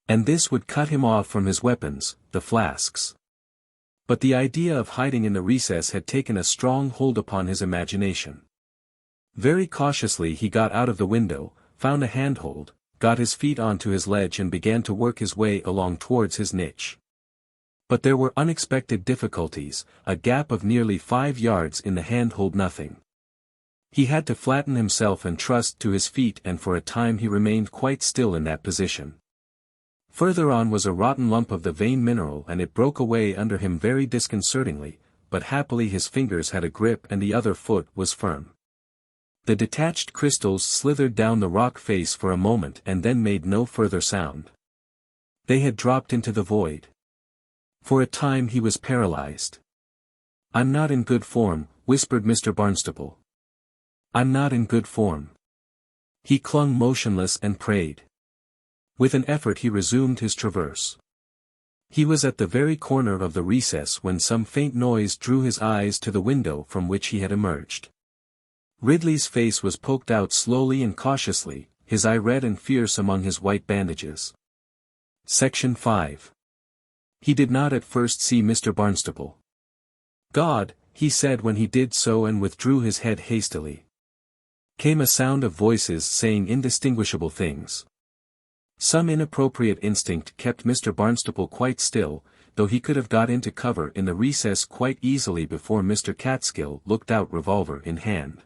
And this would cut him off from his weapons, the flasks. But the idea of hiding in the recess had taken a strong hold upon his imagination. Very cautiously he got out of the window, found a handhold, got his feet onto his ledge and began to work his way along towards his niche. But there were unexpected difficulties, a gap of nearly 5 yards in the handhold, nothing. He had to flatten himself and trust to his feet, and for a time he remained quite still in that position. Further on was a rotten lump of the vein mineral and it broke away under him very disconcertingly, but happily his fingers had a grip and the other foot was firm. The detached crystals slithered down the rock face for a moment and then made no further sound. They had dropped into the void. For a time he was paralyzed. "I'm not in good form," whispered Mr. Barnstaple. "I'm not in good form." He clung motionless and prayed. With an effort he resumed his traverse. He was at the very corner of the recess when some faint noise drew his eyes to the window from which he had emerged. Ridley's face was poked out slowly and cautiously, his eye red and fierce among his white bandages. Section 5. He did not at first see Mr. Barnstaple. "God," he said when he did so, and withdrew his head hastily. Came a sound of voices saying indistinguishable things. Some inappropriate instinct kept Mr. Barnstaple quite still, though he could have got into cover in the recess quite easily before Mr. Catskill looked out, revolver in hand.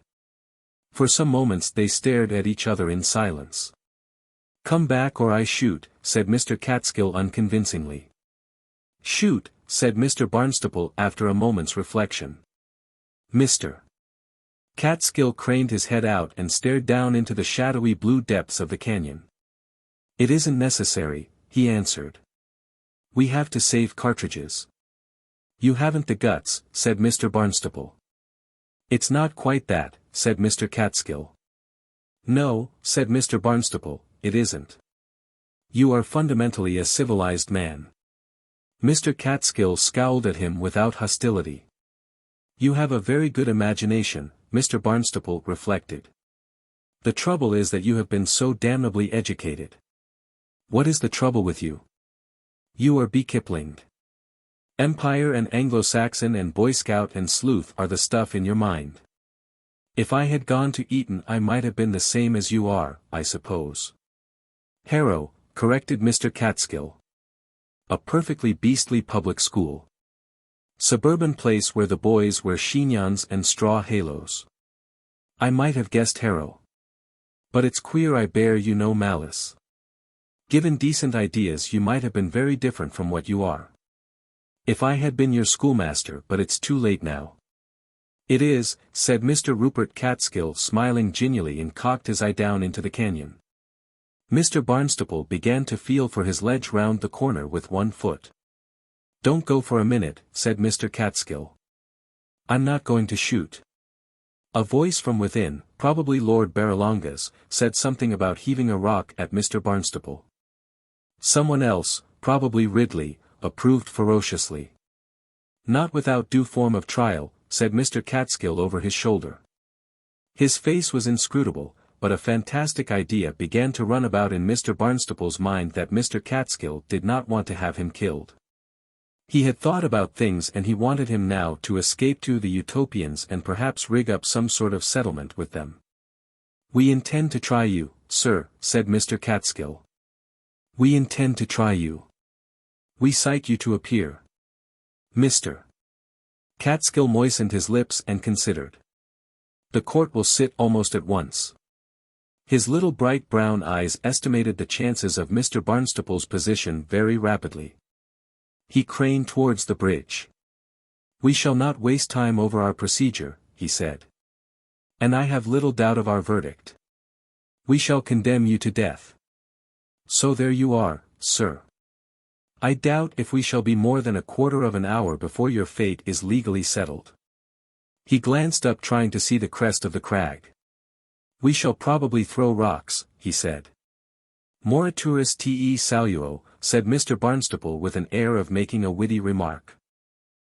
For some moments they stared at each other in silence. "Come back or I shoot," said Mr. Catskill unconvincingly. "Shoot," said Mr. Barnstaple after a moment's reflection. Mr. Catskill craned his head out and stared down into the shadowy blue depths of the canyon. "It isn't necessary," he answered. "We have to save cartridges." "You haven't the guts," said Mr. Barnstaple. "It's not quite that," said Mr. Catskill. "No," said Mr. Barnstaple, "it isn't. You are fundamentally a civilized man." Mr. Catskill scowled at him without hostility. "You have a very good imagination," Mr. Barnstaple reflected. "The trouble is that you have been so damnably educated." "What is the trouble with you?" "You are bekiplinged. Empire and Anglo-Saxon and Boy Scout and sleuth are the stuff in your mind. If I had gone to Eton I might have been the same as you are, I suppose." "Harrow," corrected Mr. Catskill. "A perfectly beastly public school. Suburban place where the boys wear chignons and straw halos." "I might have guessed Harrow. But it's queer I bear you no malice. Given decent ideas you might have been very different from what you are. If I had been your schoolmaster, but it's too late now." "It is," said Mr. Rupert Catskill, smiling genially, and cocked his eye down into the canyon. Mr. Barnstaple began to feel for his ledge round the corner with one foot. "Don't go for a minute," said Mr. Catskill. "I'm not going to shoot." A voice from within, probably Lord Barralonga's, said something about heaving a rock at Mr. Barnstaple. Someone else, probably Ridley, approved ferociously. "Not without due form of trial," said Mr. Catskill over his shoulder. His face was inscrutable, but a fantastic idea began to run about in Mr. Barnstaple's mind that Mr. Catskill did not want to have him killed. He had thought about things, and he wanted him now to escape to the Utopians and perhaps rig up some sort of settlement with them. "We intend to try you, sir," said Mr. Catskill. "We intend to try you. We cite you to appear." Mr. Catskill moistened his lips and considered. "The court will sit almost at once." His little bright brown eyes estimated the chances of Mr. Barnstaple's position very rapidly. He craned towards the bridge. "We shall not waste time over our procedure," he said. "And I have little doubt of our verdict. We shall condemn you to death. So there you are, sir. I doubt if we shall be more than a quarter of an hour before your fate is legally settled." He glanced up, trying to see the crest of the crag. "We shall probably throw rocks," he said. "Morituris te saluo," said Mr. Barnstaple with an air of making a witty remark.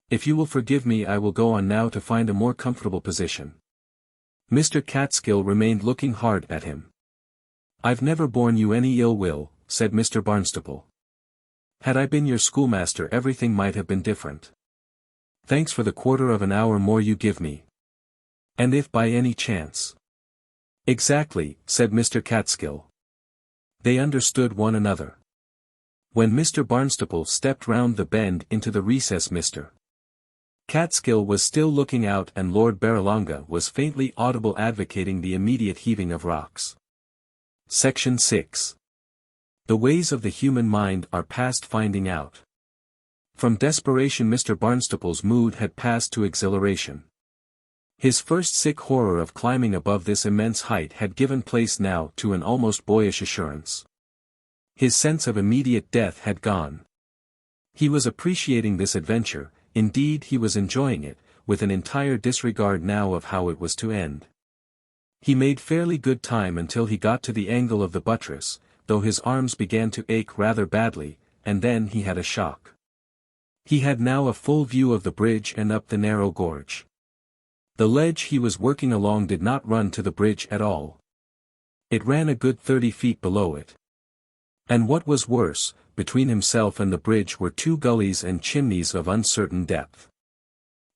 "If you will forgive me I will go on now to find a more comfortable position." Mr. Catskill remained looking hard at him. "I've never borne you any ill will," said Mr. Barnstaple. "Had I been your schoolmaster everything might have been different. Thanks for the quarter of an hour more you give me. And if by any chance—" "Exactly," said Mr. Catskill. They understood one another. When Mr. Barnstaple stepped round the bend into the recess, Mr. Catskill was still looking out, and Lord Barralonga was faintly audible advocating the immediate heaving of rocks. Section 6. The ways of the human mind are past finding out. From desperation Mr. Barnstaple's mood had passed to exhilaration. His first sick horror of climbing above this immense height had given place now to an almost boyish assurance. His sense of immediate death had gone. He was appreciating this adventure, indeed he was enjoying it, with an entire disregard now of how it was to end. He made fairly good time until he got to the angle of the buttress, though his arms began to ache rather badly, and then he had a shock. He had now a full view of the bridge and up the narrow gorge. The ledge he was working along did not run to the bridge at all. It ran a good 30 feet below it. And what was worse, between himself and the bridge were 2 gullies and chimneys of uncertain depth.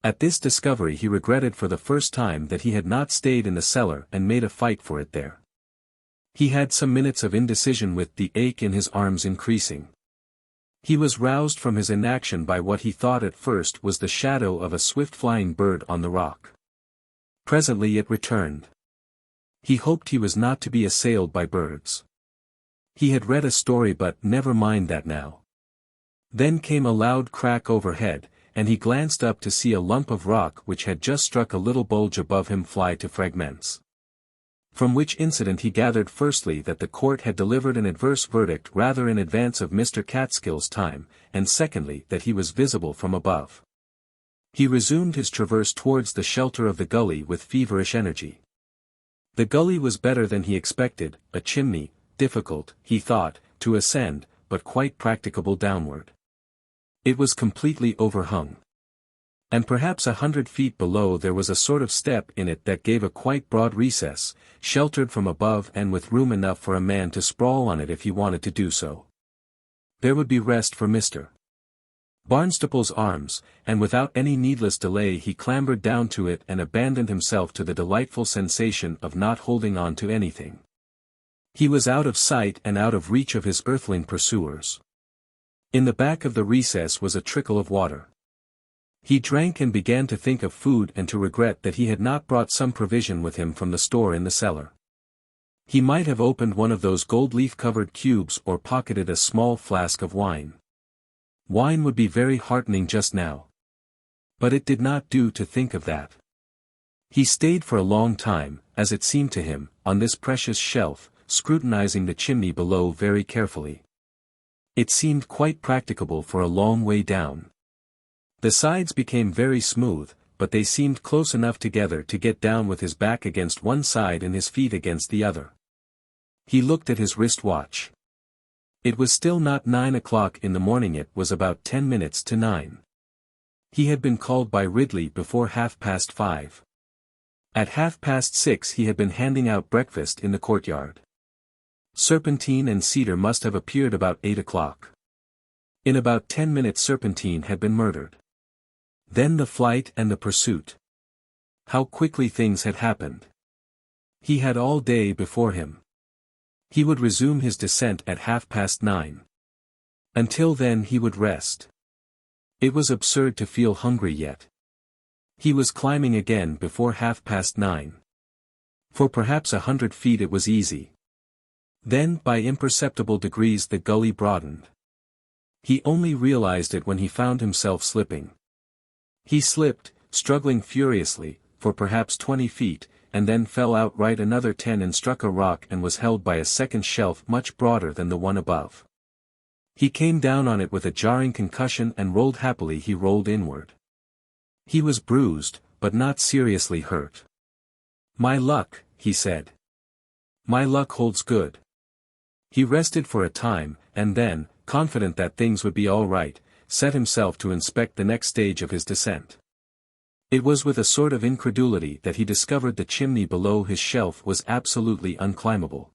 At this discovery he regretted for the first time that he had not stayed in the cellar and made a fight for it there. He had some minutes of indecision with the ache in his arms increasing. He was roused from his inaction by what he thought at first was the shadow of a swift-flying bird on the rock. Presently it returned. He hoped he was not to be assailed by birds. He had read a story, but never mind that now. Then came a loud crack overhead, and he glanced up to see a lump of rock which had just struck a little bulge above him fly to fragments. From which incident he gathered firstly that the court had delivered an adverse verdict rather in advance of Mr. Catskill's time, and secondly that he was visible from above. He resumed his traverse towards the shelter of the gully with feverish energy. The gully was better than he expected, a chimney, difficult, he thought, to ascend, but quite practicable downward. It was completely overhung. And perhaps 100 feet below there was a sort of step in it that gave a quite broad recess, sheltered from above and with room enough for a man to sprawl on it if he wanted to do so. There would be rest for Mr. Barnstaple's arms, and without any needless delay he clambered down to it and abandoned himself to the delightful sensation of not holding on to anything. He was out of sight and out of reach of his earthling pursuers. In the back of the recess was a trickle of water. He drank and began to think of food and to regret that he had not brought some provision with him from the store in the cellar. He might have opened one of those gold leaf-covered cubes or pocketed a small flask of wine. Wine would be very heartening just now. But it did not do to think of that. He stayed for a long time, as it seemed to him, on this precious shelf, scrutinizing the chimney below very carefully. It seemed quite practicable for a long way down. The sides became very smooth, but they seemed close enough together to get down with his back against one side and his feet against the other. He looked at his wrist watch. It was still not 9 o'clock in the morning, it was about 10 minutes to 9. He had been called by Ridley before 5:30. At 6:30 he had been handing out breakfast in the courtyard. Serpentine and Cedar must have appeared about 8 o'clock. In about 10 minutes Serpentine had been murdered. Then the flight and the pursuit. How quickly things had happened. He had all day before him. He would resume his descent at 9:30. Until then he would rest. It was absurd to feel hungry yet. He was climbing again before 9:30. For perhaps 100 feet it was easy. Then by imperceptible degrees the gully broadened. He only realized it when he found himself slipping. He slipped, struggling furiously, for perhaps 20 feet, and then fell out right another 10 and struck a rock and was held by a second shelf much broader than the one above. He came down on it with a jarring concussion and rolled happily. He rolled inward. He was bruised, but not seriously hurt. "My luck," he said. "My luck holds good." He rested for a time, and then, confident that things would be all right, set himself to inspect the next stage of his descent. It was with a sort of incredulity that he discovered the chimney below his shelf was absolutely unclimbable.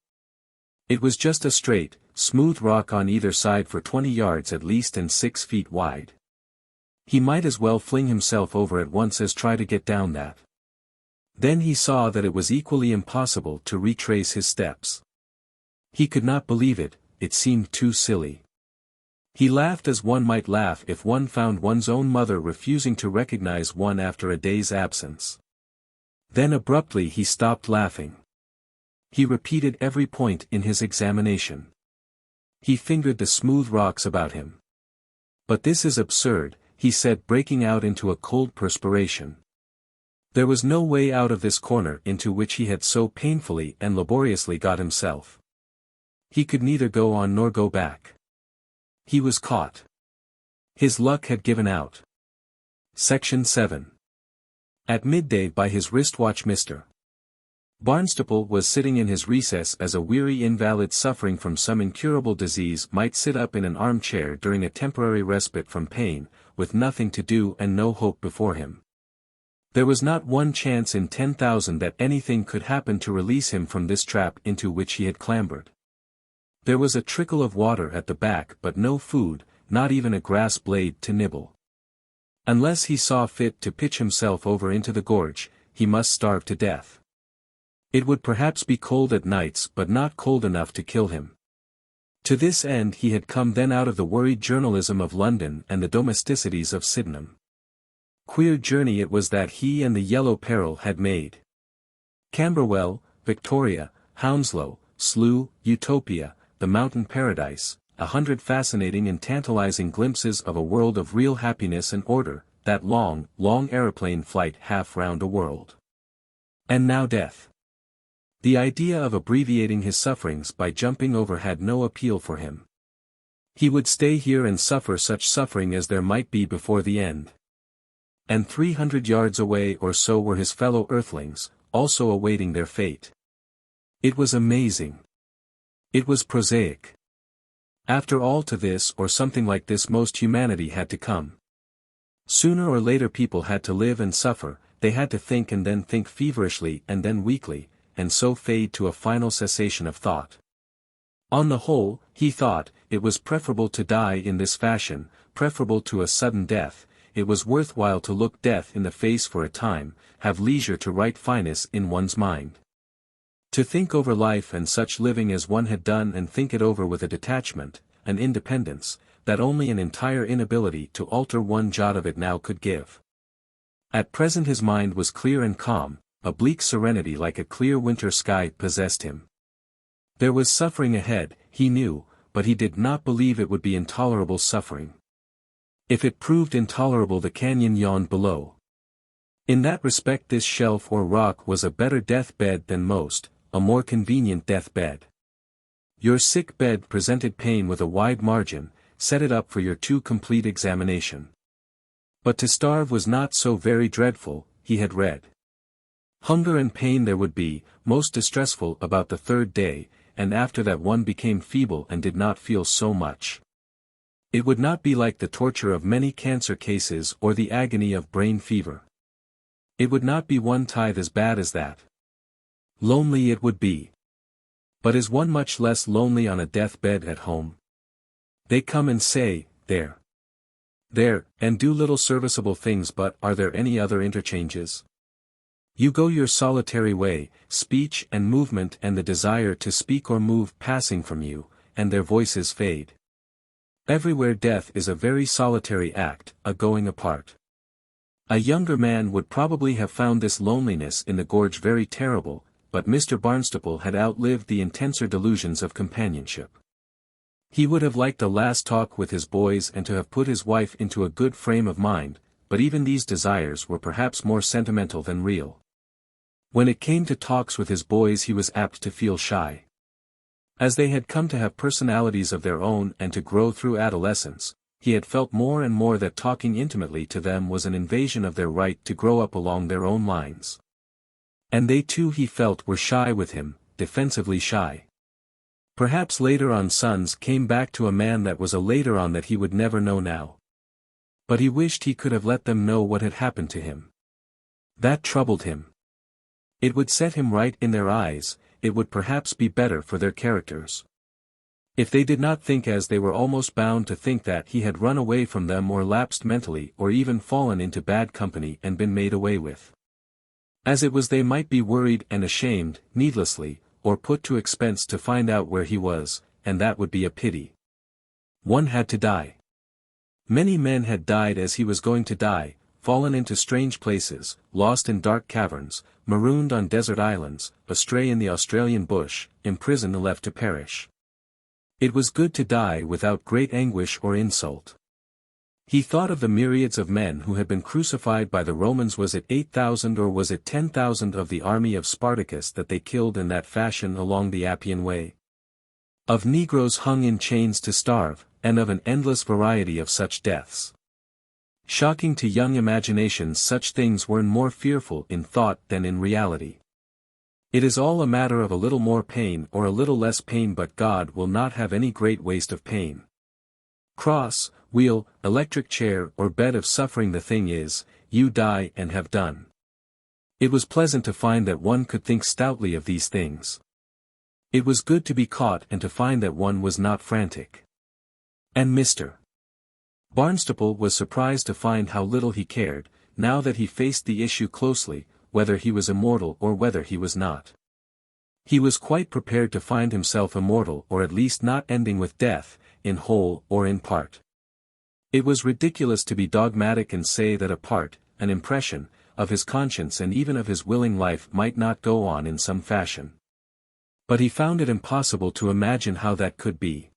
It was just a straight, smooth rock on either side for 20 yards at least and 6 feet wide. He might as well fling himself over at once as try to get down that. Then he saw that it was equally impossible to retrace his steps. He could not believe it, it seemed too silly. He laughed as one might laugh if one found one's own mother refusing to recognize one after a day's absence. Then abruptly he stopped laughing. He repeated every point in his examination. He fingered the smooth rocks about him. "But this is absurd," he said, breaking out into a cold perspiration. There was no way out of this corner into which he had so painfully and laboriously got himself. He could neither go on nor go back. He was caught. His luck had given out. Section 7. At midday by his wristwatch Mr. Barnstaple was sitting in his recess as a weary invalid suffering from some incurable disease might sit up in an armchair during a temporary respite from pain, with nothing to do and no hope before him. There was not one chance in 10,000 that anything could happen to release him from this trap into which he had clambered. There was a trickle of water at the back but no food, not even a grass blade to nibble. Unless he saw fit to pitch himself over into the gorge, he must starve to death. It would perhaps be cold at nights but not cold enough to kill him. To this end he had come then out of the worried journalism of London and the domesticities of Sydenham. Queer journey it was that he and the Yellow Peril had made. Camberwell, Victoria, Hounslow, Slough, Utopia, the mountain paradise, 100 fascinating and tantalizing glimpses of a world of real happiness and order, that long, long aeroplane flight half round a world. And now death. The idea of abbreviating his sufferings by jumping over had no appeal for him. He would stay here and suffer such suffering as there might be before the end. And 300 yards away or so were his fellow Earthlings, also awaiting their fate. It was amazing. It was prosaic. After all, to this or something like this most humanity had to come. Sooner or later people had to live and suffer, they had to think and then think feverishly and then weakly, and so fade to a final cessation of thought. On the whole, he thought, it was preferable to die in this fashion, preferable to a sudden death. It was worthwhile to look death in the face for a time, have leisure to write finesse in one's mind. To think over life and such living as one had done and think it over with a detachment, an independence, that only an entire inability to alter one jot of it now could give. At present his mind was clear and calm, a bleak serenity like a clear winter sky possessed him. There was suffering ahead, he knew, but he did not believe it would be intolerable suffering. If it proved intolerable, the canyon yawned below. In that respect this shelf or rock was a better death-bed than most, a more convenient death-bed. Your sick bed presented pain with a wide margin, set it up for your too complete examination. But to starve was not so very dreadful, he had read. Hunger and pain there would be, most distressful about the third day, and after that one became feeble and did not feel so much. It would not be like the torture of many cancer cases or the agony of brain fever. It would not be one tithe as bad as that. Lonely it would be. But is one much less lonely on a deathbed at home? They come and say, there, and do little serviceable things, but are there any other interchanges? You go your solitary way, speech and movement and the desire to speak or move passing from you, and their voices fade. Everywhere death is a very solitary act, a going apart. A younger man would probably have found this loneliness in the gorge very terrible, but Mr. Barnstaple had outlived the intenser delusions of companionship. He would have liked a last talk with his boys and to have put his wife into a good frame of mind, but even these desires were perhaps more sentimental than real. When it came to talks with his boys he was apt to feel shy. As they had come to have personalities of their own and to grow through adolescence, he had felt more and more that talking intimately to them was an invasion of their right to grow up along their own lines. And they too, he felt, were shy with him, defensively shy. Perhaps later on sons came back to a man that was a later on that he would never know now. But he wished he could have let them know what had happened to him. That troubled him. It would set him right in their eyes, it would perhaps be better for their characters. If they did not think as they were almost bound to think that he had run away from them or lapsed mentally or even fallen into bad company and been made away with. As it was they might be worried and ashamed, needlessly, or put to expense to find out where he was, and that would be a pity. One had to die. Many men had died as he was going to die, fallen into strange places, lost in dark caverns, marooned on desert islands, astray in the Australian bush, imprisoned and left to perish. It was good to die without great anguish or insult. He thought of the myriads of men who had been crucified by the Romans. Was it 8,000 or was it 10,000 of the army of Spartacus that they killed in that fashion along the Appian Way? Of Negroes hung in chains to starve, and of an endless variety of such deaths. Shocking to young imaginations, such things were more fearful in thought than in reality. It is all a matter of a little more pain or a little less pain, but God will not have any great waste of pain. Cross, wheel, electric chair or bed of suffering, the thing is, you die and have done. It was pleasant to find that one could think stoutly of these things. It was good to be caught and to find that one was not frantic. And Mr. Barnstaple was surprised to find how little he cared, now that he faced the issue closely, whether he was immortal or whether he was not. He was quite prepared to find himself immortal, or at least not ending with death, in whole or in part. It was ridiculous to be dogmatic and say that a part, an impression, of his conscience and even of his willing life might not go on in some fashion. But he found it impossible to imagine how that could be.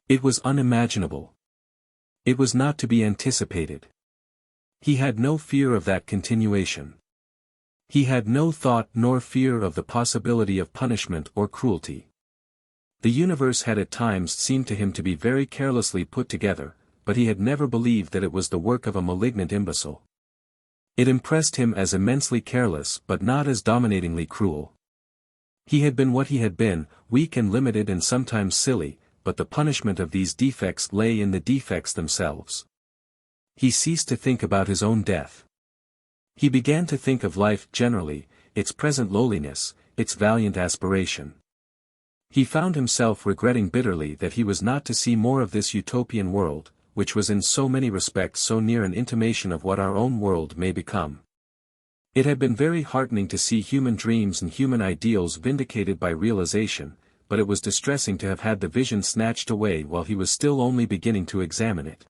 It was unimaginable. It was not to be anticipated. He had no fear of that continuation. He had no thought nor fear of the possibility of punishment or cruelty. The universe had at times seemed to him to be very carelessly put together, but he had never believed that it was the work of a malignant imbecile. It impressed him as immensely careless but not as dominatingly cruel. He had been what he had been, weak and limited and sometimes silly, but the punishment of these defects lay in the defects themselves. He ceased to think about his own death. He began to think of life generally, its present lowliness, its valiant aspiration. He found himself regretting bitterly that he was not to see more of this utopian world, which was in so many respects so near an intimation of what our own world may become. It had been very heartening to see human dreams and human ideals vindicated by realization, but it was distressing to have had the vision snatched away while he was still only beginning to examine it.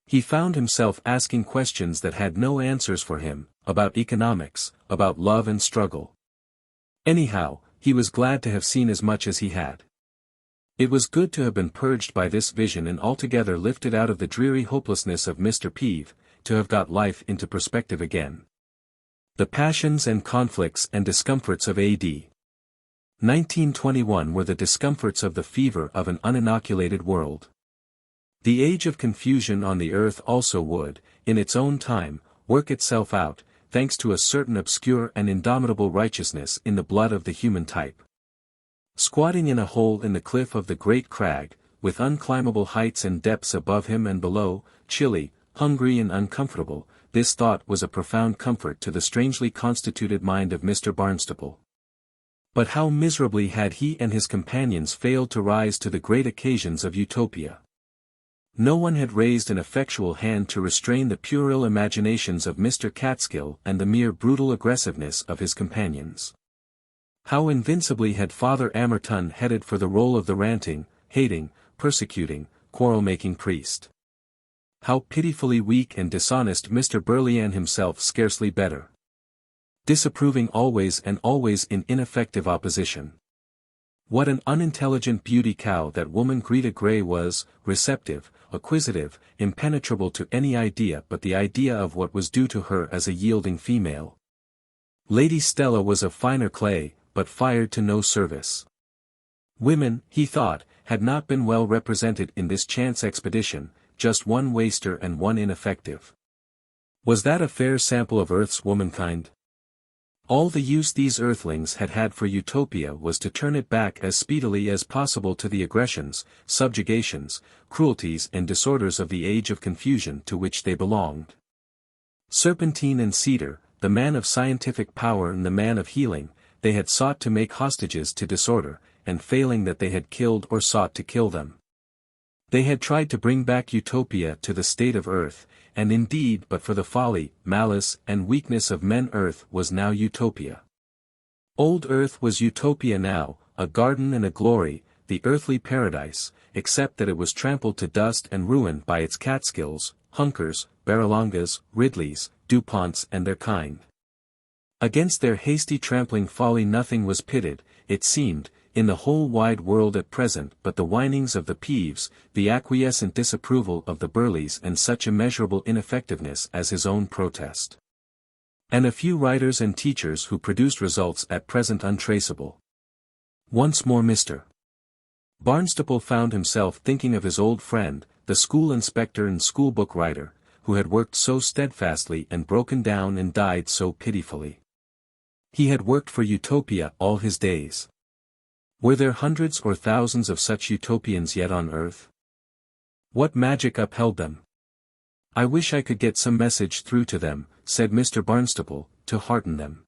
He found himself asking questions that had no answers for him, about economics, about love and struggle. Anyhow, he was glad to have seen as much as he had. It was good to have been purged by this vision and altogether lifted out of the dreary hopelessness of Mr. Peeve, to have got life into perspective again. The passions and conflicts and discomforts of A.D. 1921 were the discomforts of the fever of an uninoculated world. The age of confusion on the earth also would, in its own time, work itself out, thanks to a certain obscure and indomitable righteousness in the blood of the human type. Squatting in a hole in the cliff of the great crag, with unclimbable heights and depths above him and below, chilly, hungry and uncomfortable, this thought was a profound comfort to the strangely constituted mind of Mr. Barnstaple. But how miserably had he and his companions failed to rise to the great occasions of Utopia. No one had raised an effectual hand to restrain the puerile imaginations of Mr. Catskill and the mere brutal aggressiveness of his companions. How invincibly had Father Amerton headed for the role of the ranting, hating, persecuting, quarrel-making priest. How pitifully weak and dishonest Mr. Barralonga himself, scarcely better. Disapproving always and always in ineffective opposition. What an unintelligent beauty cow that woman Greta Gray was, receptive, acquisitive, impenetrable to any idea but the idea of what was due to her as a yielding female. Lady Stella was of finer clay, but fired to no service. Women, he thought, had not been well represented in this chance expedition, just one waster and one ineffective. Was that a fair sample of Earth's womankind? All the use these Earthlings had had for Utopia was to turn it back as speedily as possible to the aggressions, subjugations, cruelties and disorders of the age of confusion to which they belonged. Serpentine and Cedar, the man of scientific power and the man of healing, they had sought to make hostages to disorder, and failing that they had killed or sought to kill them. They had tried to bring back Utopia to the state of Earth, and indeed but for the folly, malice and weakness of men Earth was now Utopia. Old Earth was Utopia now, a garden and a glory, the earthly paradise, except that it was trampled to dust and ruin by its Catskills, Hunkers, Barralongas, Ridleys, DuPonts and their kind. Against their hasty trampling folly nothing was pitted, it seemed, in the whole wide world at present but the whinings of the Peeves, the acquiescent disapproval of the Burleys and such immeasurable ineffectiveness as his own protest. And a few writers and teachers who produced results at present untraceable. Once more Mr. Barnstaple found himself thinking of his old friend, the school inspector and schoolbook writer, who had worked so steadfastly and broken down and died so pitifully. He had worked for Utopia all his days. Were there hundreds or thousands of such Utopians yet on Earth? What magic upheld them? "I wish I could get some message through to them," said Mr. Barnstaple, to hearten them.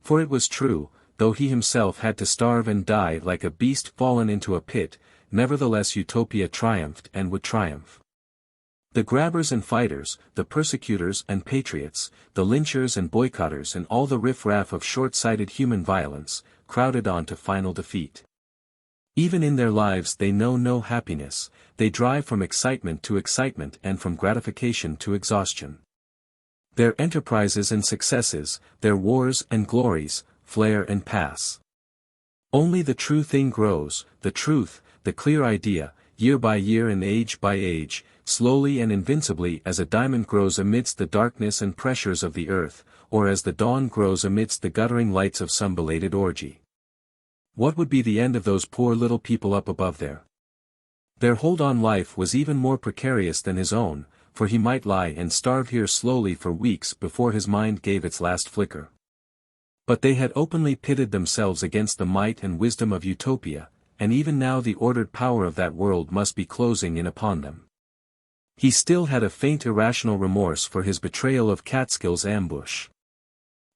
For it was true, though he himself had to starve and die like a beast fallen into a pit, nevertheless Utopia triumphed and would triumph. The grabbers and fighters, the persecutors and patriots, the lynchers and boycotters and all the riff-raff of short-sighted human violence, crowded on to final defeat. Even in their lives they know no happiness, they drive from excitement to excitement and from gratification to exhaustion. Their enterprises and successes, their wars and glories, flare and pass. Only the true thing grows, the truth, the clear idea, year by year and age by age, slowly and invincibly as a diamond grows amidst the darkness and pressures of the earth, or as the dawn grows amidst the guttering lights of some belated orgy. What would be the end of those poor little people up above there? Their hold on life was even more precarious than his own, for he might lie and starve here slowly for weeks before his mind gave its last flicker. But they had openly pitted themselves against the might and wisdom of Utopia, and even now the ordered power of that world must be closing in upon them. He still had a faint irrational remorse for his betrayal of Catskill's ambush.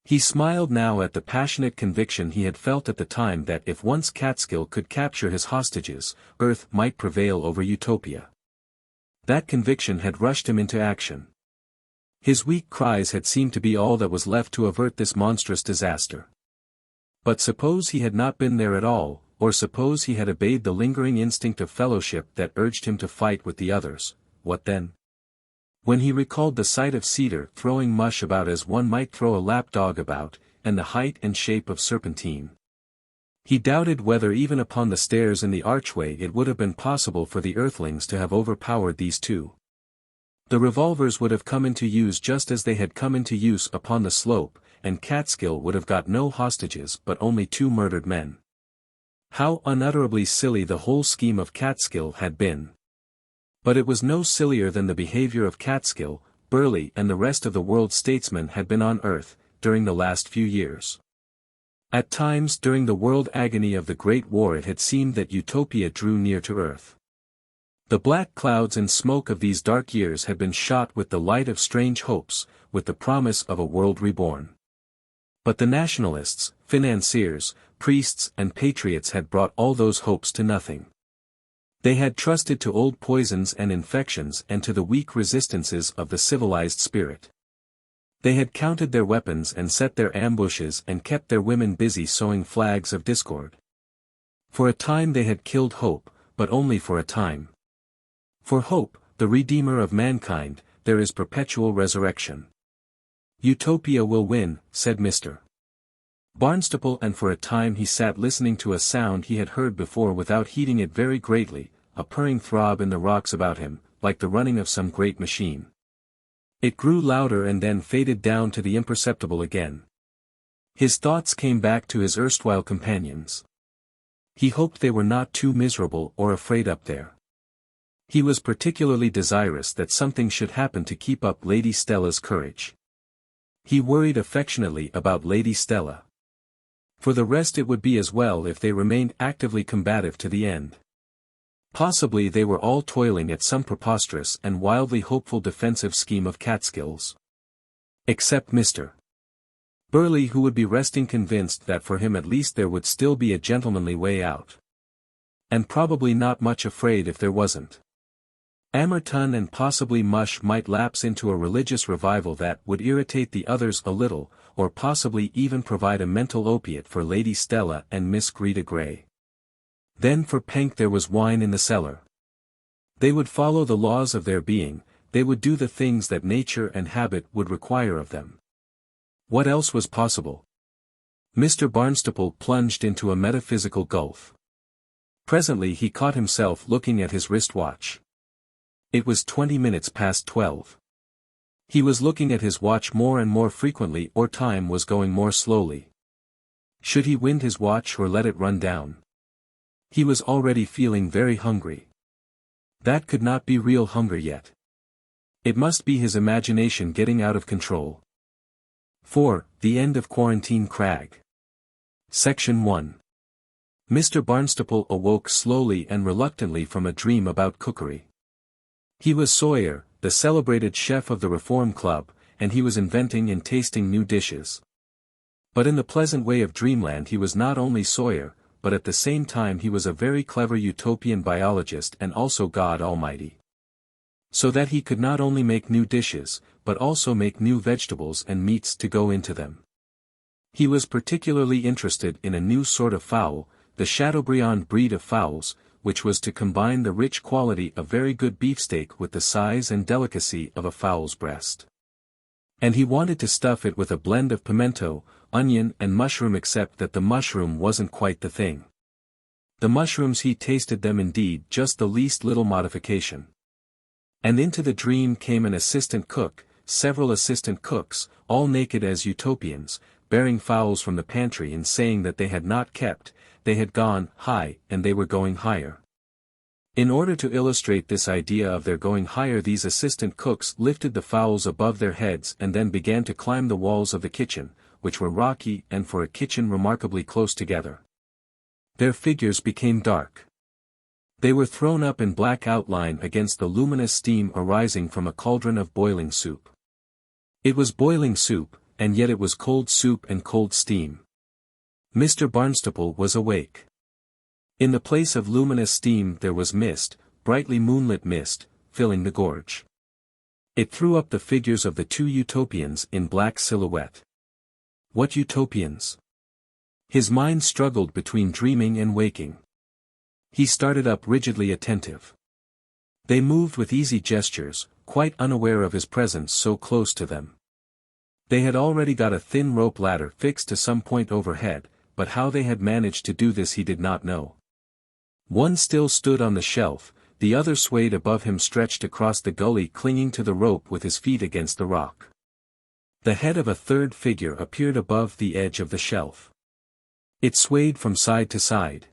He smiled now at the passionate conviction he had felt at the time that if once Catskill could capture his hostages, Earth might prevail over Utopia. That conviction had rushed him into action. His weak cries had seemed to be all that was left to avert this monstrous disaster. But suppose he had not been there at all, or suppose he had obeyed the lingering instinct of fellowship that urged him to fight with the others, what then? When he recalled the sight of Cedar throwing mush about as one might throw a lapdog about, and the height and shape of Serpentine, he doubted whether even upon the stairs in the archway it would have been possible for the Earthlings to have overpowered these two. The revolvers would have come into use just as they had come into use upon the slope, and Catskill would have got no hostages but only 2 murdered men. How unutterably silly the whole scheme of Catskill had been. But it was no sillier than the behavior of Catskill, Burleigh and the rest of the world's statesmen had been on Earth, during the last few years. At times during the world agony of the Great War it had seemed that Utopia drew near to Earth. The black clouds and smoke of these dark years had been shot with the light of strange hopes, with the promise of a world reborn. But the nationalists, financiers, priests and patriots had brought all those hopes to nothing. They had trusted to old poisons and infections and to the weak resistances of the civilized spirit. They had counted their weapons and set their ambushes and kept their women busy sowing flags of discord. For a time they had killed hope, but only for a time. For hope, the Redeemer of mankind, there is perpetual resurrection. Utopia will win, said Mr. Barnstaple, and for a time he sat listening to a sound he had heard before without heeding it very greatly, a purring throb in the rocks about him, like the running of some great machine. It grew louder and then faded down to the imperceptible again. His thoughts came back to his erstwhile companions. He hoped they were not too miserable or afraid up there. He was particularly desirous that something should happen to keep up Lady Stella's courage. He worried affectionately about Lady Stella. For the rest it would be as well if they remained actively combative to the end. Possibly they were all toiling at some preposterous and wildly hopeful defensive scheme of Catskill's. Except Mr. Burleigh, who would be resting convinced that for him at least there would still be a gentlemanly way out. And probably not much afraid if there wasn't. Amerton and possibly Mush might lapse into a religious revival that would irritate the others a little, or possibly even provide a mental opiate for Lady Stella and Miss Greta Grey. Then for Penck there was wine in the cellar. They would follow the laws of their being, they would do the things that nature and habit would require of them. What else was possible? Mr. Barnstaple plunged into a metaphysical gulf. Presently he caught himself looking at his wristwatch. It was 20 minutes past 12. He was looking at his watch more and more frequently, or time was going more slowly. Should he wind his watch or let it run down? He was already feeling very hungry. That could not be real hunger yet. It must be his imagination getting out of control. 4. The End of Quarantine Crag. Section 1. Mr. Barnstaple awoke slowly and reluctantly from a dream about cookery. He was Sawyer, the celebrated chef of the Reform Club, and he was inventing and tasting new dishes. But in the pleasant way of dreamland he was not only Sawyer, but at the same time he was a very clever Utopian biologist and also God Almighty. So that he could not only make new dishes, but also make new vegetables and meats to go into them. He was particularly interested in a new sort of fowl, the Chateaubriand breed of fowls, which was to combine the rich quality of very good beefsteak with the size and delicacy of a fowl's breast. And he wanted to stuff it with a blend of pimento, onion and mushroom, except that the mushroom wasn't quite the thing. The mushrooms, he tasted them indeed, just the least little modification. And into the dream came an assistant cook, several assistant cooks, all naked as Utopians, bearing fowls from the pantry and saying that they had not kept, they had gone high and they were going higher. In order to illustrate this idea of their going higher, these assistant cooks lifted the fowls above their heads and then began to climb the walls of the kitchen, which were rocky and for a kitchen remarkably close together. Their figures became dark. They were thrown up in black outline against the luminous steam arising from a cauldron of boiling soup. It was boiling soup, and yet it was cold soup and cold steam. Mr. Barnstaple was awake. In the place of luminous steam there was mist, brightly moonlit mist, filling the gorge. It threw up the figures of the two Utopians in black silhouette. What Utopians? His mind struggled between dreaming and waking. He started up rigidly attentive. They moved with easy gestures, quite unaware of his presence so close to them. They had already got a thin rope ladder fixed to some point overhead, but how they had managed to do this he did not know. One still stood on the shelf, the other swayed above him, stretched across the gully, clinging to the rope with his feet against the rock. The head of a third figure appeared above the edge of the shelf. It swayed from side to side.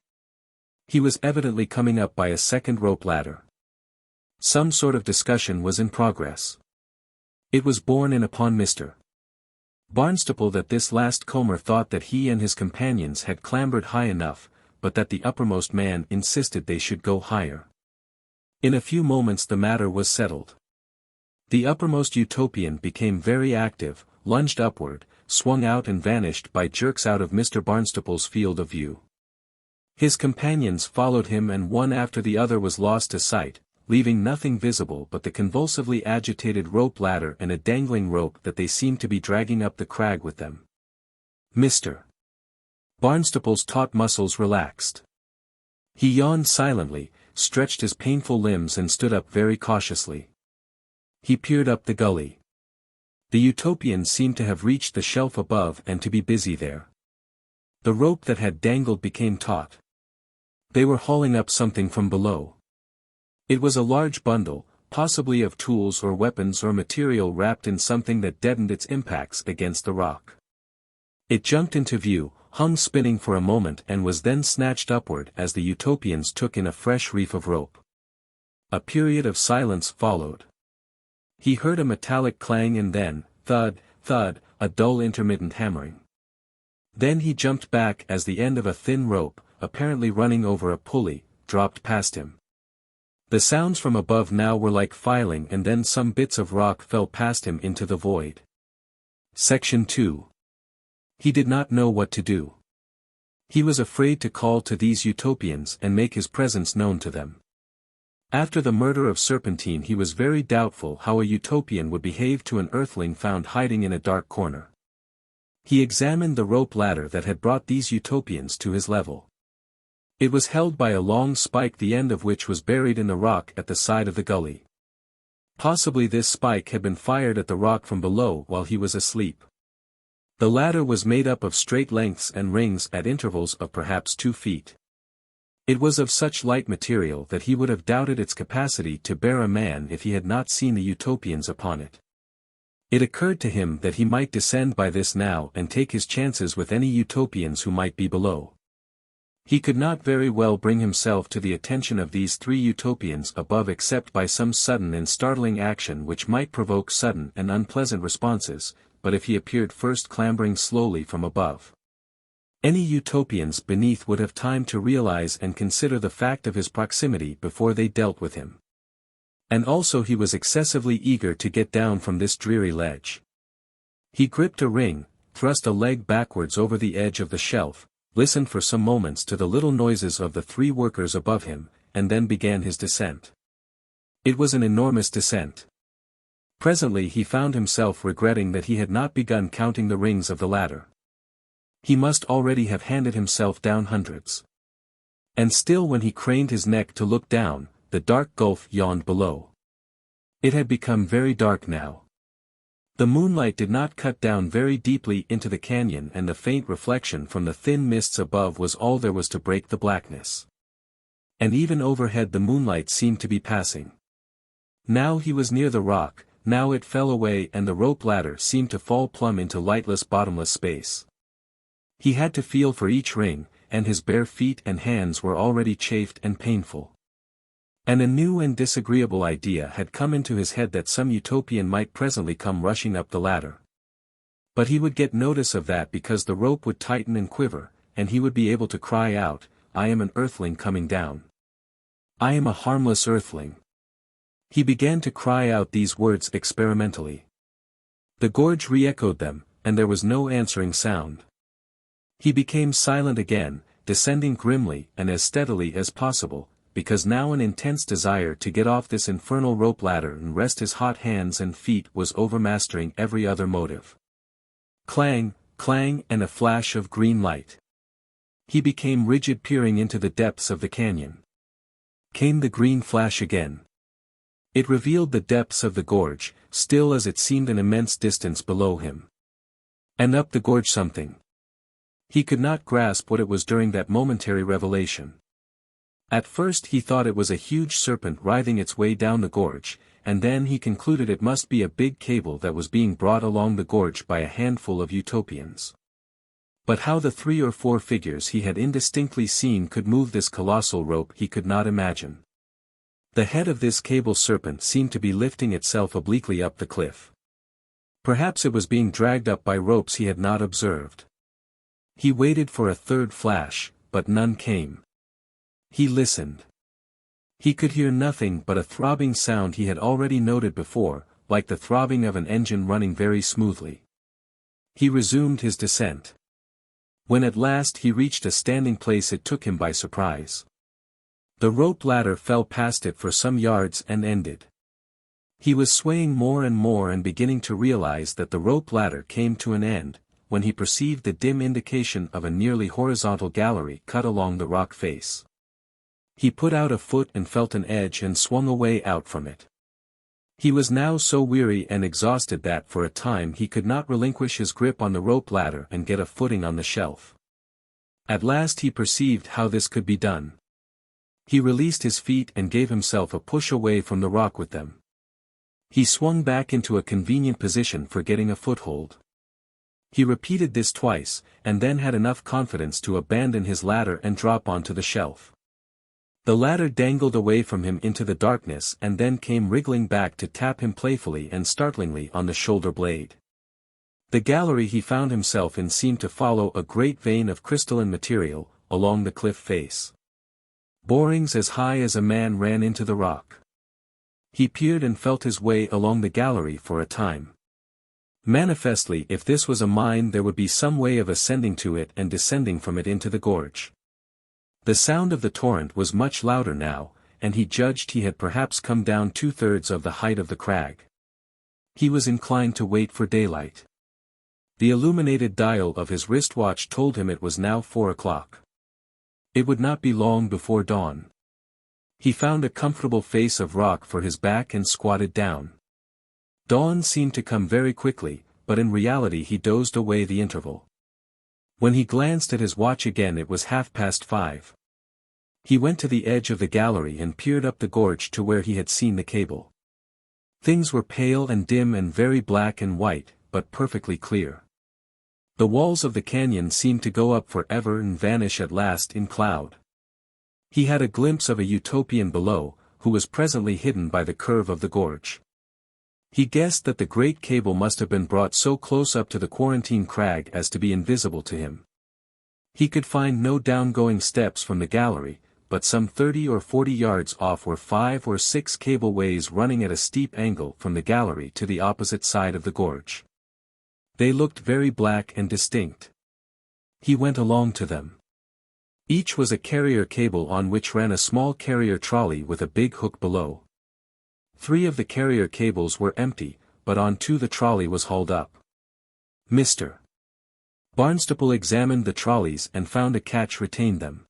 He was evidently coming up by a second rope ladder. Some sort of discussion was in progress. It was borne in upon Mr. Barnstaple that this last comer thought that he and his companions had clambered high enough, but that the uppermost man insisted they should go higher. In a few moments the matter was settled. The uppermost Utopian became very active, lunged upward, swung out and vanished by jerks out of Mr. Barnstaple's field of view. His companions followed him, and one after the other was lost to sight, leaving nothing visible but the convulsively agitated rope ladder and a dangling rope that they seemed to be dragging up the crag with them. Mr. Barnstaple's taut muscles relaxed. He yawned silently, stretched his painful limbs and stood up very cautiously. He peered up the gully. The Utopians seemed to have reached the shelf above and to be busy there. The rope that had dangled became taut. They were hauling up something from below. It was a large bundle, possibly of tools or weapons or material wrapped in something that deadened its impacts against the rock. It jumped into view, hung spinning for a moment, and was then snatched upward as the Utopians took in a fresh reef of rope. A period of silence followed. He heard a metallic clang and then, thud, thud, a dull intermittent hammering. Then he jumped back as the end of a thin rope, apparently running over a pulley, dropped past him. The sounds from above now were like filing, and then some bits of rock fell past him into the void. Section 2. He did not know what to do. He was afraid to call to these Utopians and make his presence known to them. After the murder of Serpentine he was very doubtful how a Utopian would behave to an Earthling found hiding in a dark corner. He examined the rope ladder that had brought these Utopians to his level. It was held by a long spike, the end of which was buried in the rock at the side of the gully. Possibly this spike had been fired at the rock from below while he was asleep. The ladder was made up of straight lengths and rings at intervals of perhaps 2 feet. It was of such light material that he would have doubted its capacity to bear a man if he had not seen the Utopians upon it. It occurred to him that he might descend by this now and take his chances with any Utopians who might be below. He could not very well bring himself to the attention of these 3 Utopians above except by some sudden and startling action which might provoke sudden and unpleasant responses, but if he appeared first clambering slowly from above. Any Utopians beneath would have time to realize and consider the fact of his proximity before they dealt with him. And also he was excessively eager to get down from this dreary ledge. He gripped a ring, thrust a leg backwards over the edge of the shelf, listened for some moments to the little noises of the 3 workers above him, and then began his descent. It was an enormous descent. Presently he found himself regretting that he had not begun counting the rings of the ladder. He must already have handed himself down hundreds. And still when he craned his neck to look down, the dark gulf yawned below. It had become very dark now. The moonlight did not cut down very deeply into the canyon, and the faint reflection from the thin mists above was all there was to break the blackness. And even overhead the moonlight seemed to be passing. Now he was near the rock, now it fell away, and the rope ladder seemed to fall plumb into lightless bottomless space. He had to feel for each ring, and his bare feet and hands were already chafed and painful. And a new and disagreeable idea had come into his head that some Utopian might presently come rushing up the ladder. But he would get notice of that because the rope would tighten and quiver, and he would be able to cry out, "I am an Earthling coming down. I am a harmless Earthling." He began to cry out these words experimentally. The gorge re-echoed them, and there was no answering sound. He became silent again, descending grimly and as steadily as possible, because now an intense desire to get off this infernal rope ladder and rest his hot hands and feet was overmastering every other motive. Clang, clang, and a flash of green light. He became rigid, peering into the depths of the canyon. Came the green flash again. It revealed the depths of the gorge, still as it seemed an immense distance below him. And up the gorge something. He could not grasp what it was during that momentary revelation. At first he thought it was a huge serpent writhing its way down the gorge, and then he concluded it must be a big cable that was being brought along the gorge by a handful of Utopians. But how the 3 or 4 figures he had indistinctly seen could move this colossal rope he could not imagine. The head of this cable serpent seemed to be lifting itself obliquely up the cliff. Perhaps it was being dragged up by ropes he had not observed. He waited for a third flash, but none came. He listened. He could hear nothing but a throbbing sound he had already noted before, like the throbbing of an engine running very smoothly. He resumed his descent. When at last he reached a standing place it took him by surprise. The rope ladder fell past it for some yards and ended. He was swaying more and more and beginning to realize that the rope ladder came to an end, when he perceived the dim indication of a nearly horizontal gallery cut along the rock face. He put out a foot and felt an edge and swung away out from it. He was now so weary and exhausted that for a time he could not relinquish his grip on the rope ladder and get a footing on the shelf. At last he perceived how this could be done. He released his feet and gave himself a push away from the rock with them. He swung back into a convenient position for getting a foothold. He repeated this twice, and then had enough confidence to abandon his ladder and drop onto the shelf. The ladder dangled away from him into the darkness and then came wriggling back to tap him playfully and startlingly on the shoulder blade. The gallery he found himself in seemed to follow a great vein of crystalline material, along the cliff face. Borings as high as a man ran into the rock. He peered and felt his way along the gallery for a time. Manifestly, if this was a mine, there would be some way of ascending to it and descending from it into the gorge. The sound of the torrent was much louder now, and he judged he had perhaps come down 2/3 of the height of the crag. He was inclined to wait for daylight. The illuminated dial of his wristwatch told him it was now 4 o'clock. It would not be long before dawn. He found a comfortable face of rock for his back and squatted down. Dawn seemed to come very quickly, but in reality he dozed away the interval. When he glanced at his watch again it was 5:30. He went to the edge of the gallery and peered up the gorge to where he had seen the cable. Things were pale and dim and very black and white, but perfectly clear. The walls of the canyon seemed to go up forever and vanish at last in cloud. He had a glimpse of a Utopian below, who was presently hidden by the curve of the gorge. He guessed that the great cable must have been brought so close up to the quarantine crag as to be invisible to him. He could find no down-going steps from the gallery, but some 30 or 40 yards off were 5 or 6 cableways running at a steep angle from the gallery to the opposite side of the gorge. They looked very black and distinct. He went along to them. Each was a carrier cable on which ran a small carrier trolley with a big hook below. 3 of the carrier cables were empty, but on 2 the trolley was hauled up. Mr. Barnstaple examined the trolleys and found a catch retained them.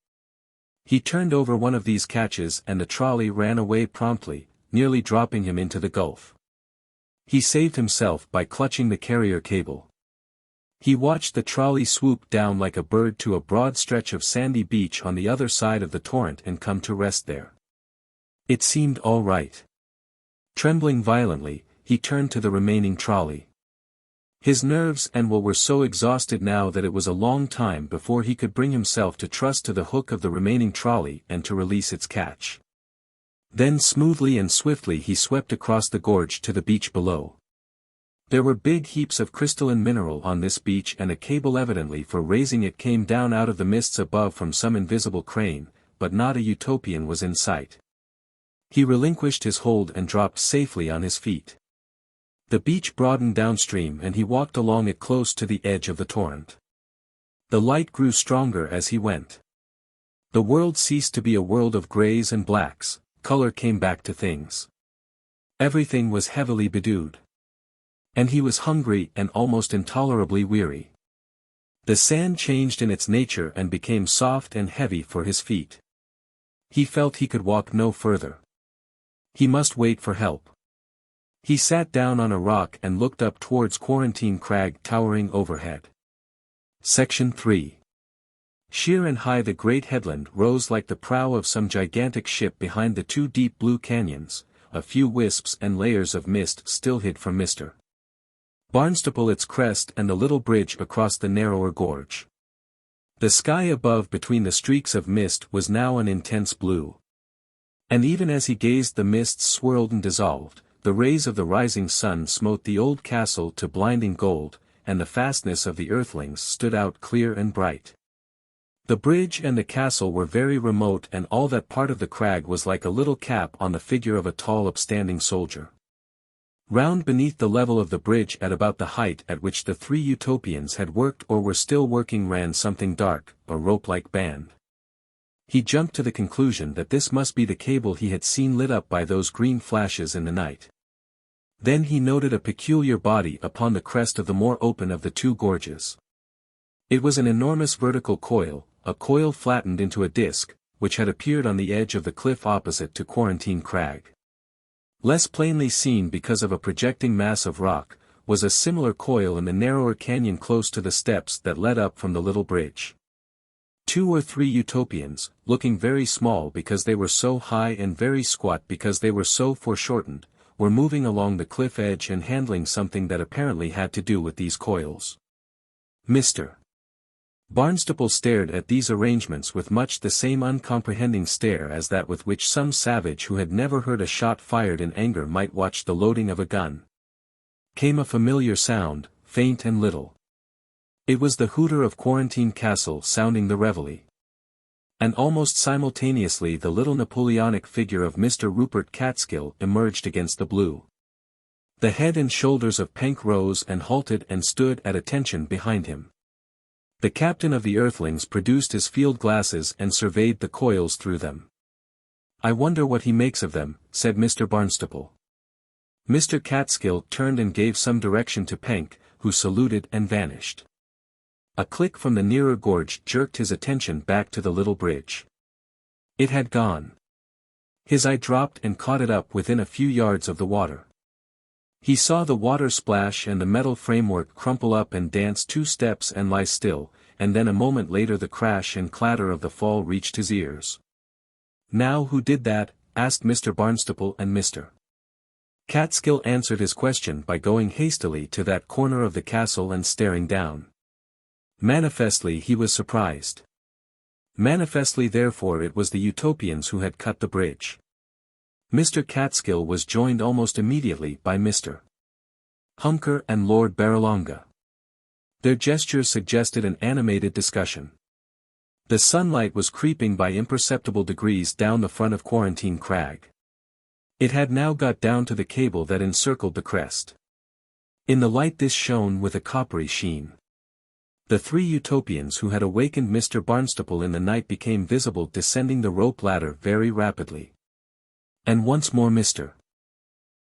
He turned over one of these catches and the trolley ran away promptly, nearly dropping him into the gulf. He saved himself by clutching the carrier cable. He watched the trolley swoop down like a bird to a broad stretch of sandy beach on the other side of the torrent and come to rest there. It seemed all right. Trembling violently, he turned to the remaining trolley. His nerves and will were so exhausted now that it was a long time before he could bring himself to trust to the hook of the remaining trolley and to release its catch. Then smoothly and swiftly he swept across the gorge to the beach below. There were big heaps of crystalline mineral on this beach and a cable evidently for raising it came down out of the mists above from some invisible crane, but not a Utopian was in sight. He relinquished his hold and dropped safely on his feet. The beach broadened downstream and he walked along it close to the edge of the torrent. The light grew stronger as he went. The world ceased to be a world of grays and blacks, color came back to things. Everything was heavily bedewed. And he was hungry and almost intolerably weary. The sand changed in its nature and became soft and heavy for his feet. He felt he could walk no further. He must wait for help. He sat down on a rock and looked up towards Quarantine Crag towering overhead. Section 3. Sheer and high the great headland rose like the prow of some gigantic ship behind the 2 deep blue canyons, a few wisps and layers of mist still hid from Mr. Barnstaple its crest and the little bridge across the narrower gorge. The sky above between the streaks of mist was now an intense blue. And even as he gazed the mists swirled and dissolved, the rays of the rising sun smote the old castle to blinding gold, and the fastness of the Earthlings stood out clear and bright. The bridge and the castle were very remote and all that part of the crag was like a little cap on the figure of a tall upstanding soldier. Round beneath the level of the bridge at about the height at which the 3 Utopians had worked or were still working ran something dark, a rope-like band. He jumped to the conclusion that this must be the cable he had seen lit up by those green flashes in the night. Then he noted a peculiar body upon the crest of the more open of the 2 gorges. It was an enormous vertical coil, a coil flattened into a disc, which had appeared on the edge of the cliff opposite to Quarantine Crag. Less plainly seen because of a projecting mass of rock, was a similar coil in the narrower canyon close to the steps that led up from the little bridge. 2 or 3 Utopians, looking very small because they were so high and very squat because they were so foreshortened, were moving along the cliff edge and handling something that apparently had to do with these coils. Mr. Barnstaple stared at these arrangements with much the same uncomprehending stare as that with which some savage who had never heard a shot fired in anger might watch the loading of a gun. Came a familiar sound, faint and little. It was the hooter of Quarantine Castle sounding the reveille. And almost simultaneously the little Napoleonic figure of Mr. Rupert Catskill emerged against the blue. The head and shoulders of Penck rose and halted and stood at attention behind him. The captain of the Earthlings produced his field glasses and surveyed the coils through them. "I wonder what he makes of them," said Mr. Barnstaple. Mr. Catskill turned and gave some direction to Penck, who saluted and vanished. A click from the nearer gorge jerked his attention back to the little bridge. It had gone. His eye dropped and caught it up within a few yards of the water. He saw the water splash and the metal framework crumple up and dance 2 steps and lie still, and then a moment later the crash and clatter of the fall reached his ears. "Now who did that?" asked Mr. Barnstaple, and Mr. Catskill answered his question by going hastily to that corner of the castle and staring down. Manifestly he was surprised. Manifestly therefore it was the Utopians who had cut the bridge. Mr. Catskill was joined almost immediately by Mr. Hunker and Lord Barralonga. Their gestures suggested an animated discussion. The sunlight was creeping by imperceptible degrees down the front of Quarantine Crag. It had now got down to the cable that encircled the crest. In the light this shone with a coppery sheen. The three Utopians who had awakened Mr. Barnstaple in the night became visible descending the rope ladder very rapidly. And once more Mr.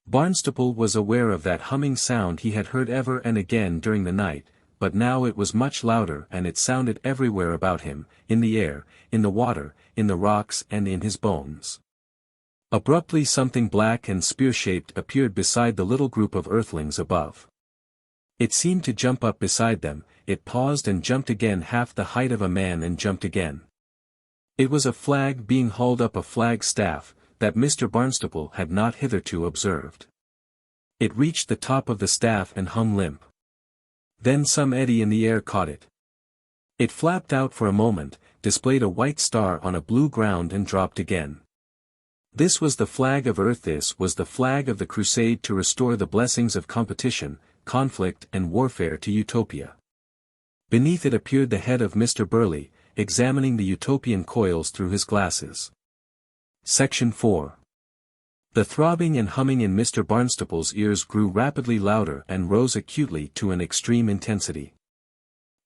Barnstaple was aware of that humming sound he had heard ever and again during the night, but now it was much louder and it sounded everywhere about him, in the air, in the water, in the rocks and in his bones. Abruptly something black and spear-shaped appeared beside the little group of Earthlings above. It seemed to jump up beside them, it paused and jumped again half the height of a man and jumped again. It was a flag being hauled up a flag staff, that Mr. Barnstaple had not hitherto observed. It reached the top of the staff and hung limp. Then some eddy in the air caught it. It flapped out for a moment, displayed a white star on a blue ground and dropped again. This was the flag of Earth. This was the flag of the crusade to restore the blessings of competition, conflict and warfare to Utopia. Beneath it appeared the head of Mr. Burley, examining the Utopian coils through his glasses. Section 4. The throbbing and humming in Mr. Barnstaple's ears grew rapidly louder and rose acutely to an extreme intensity.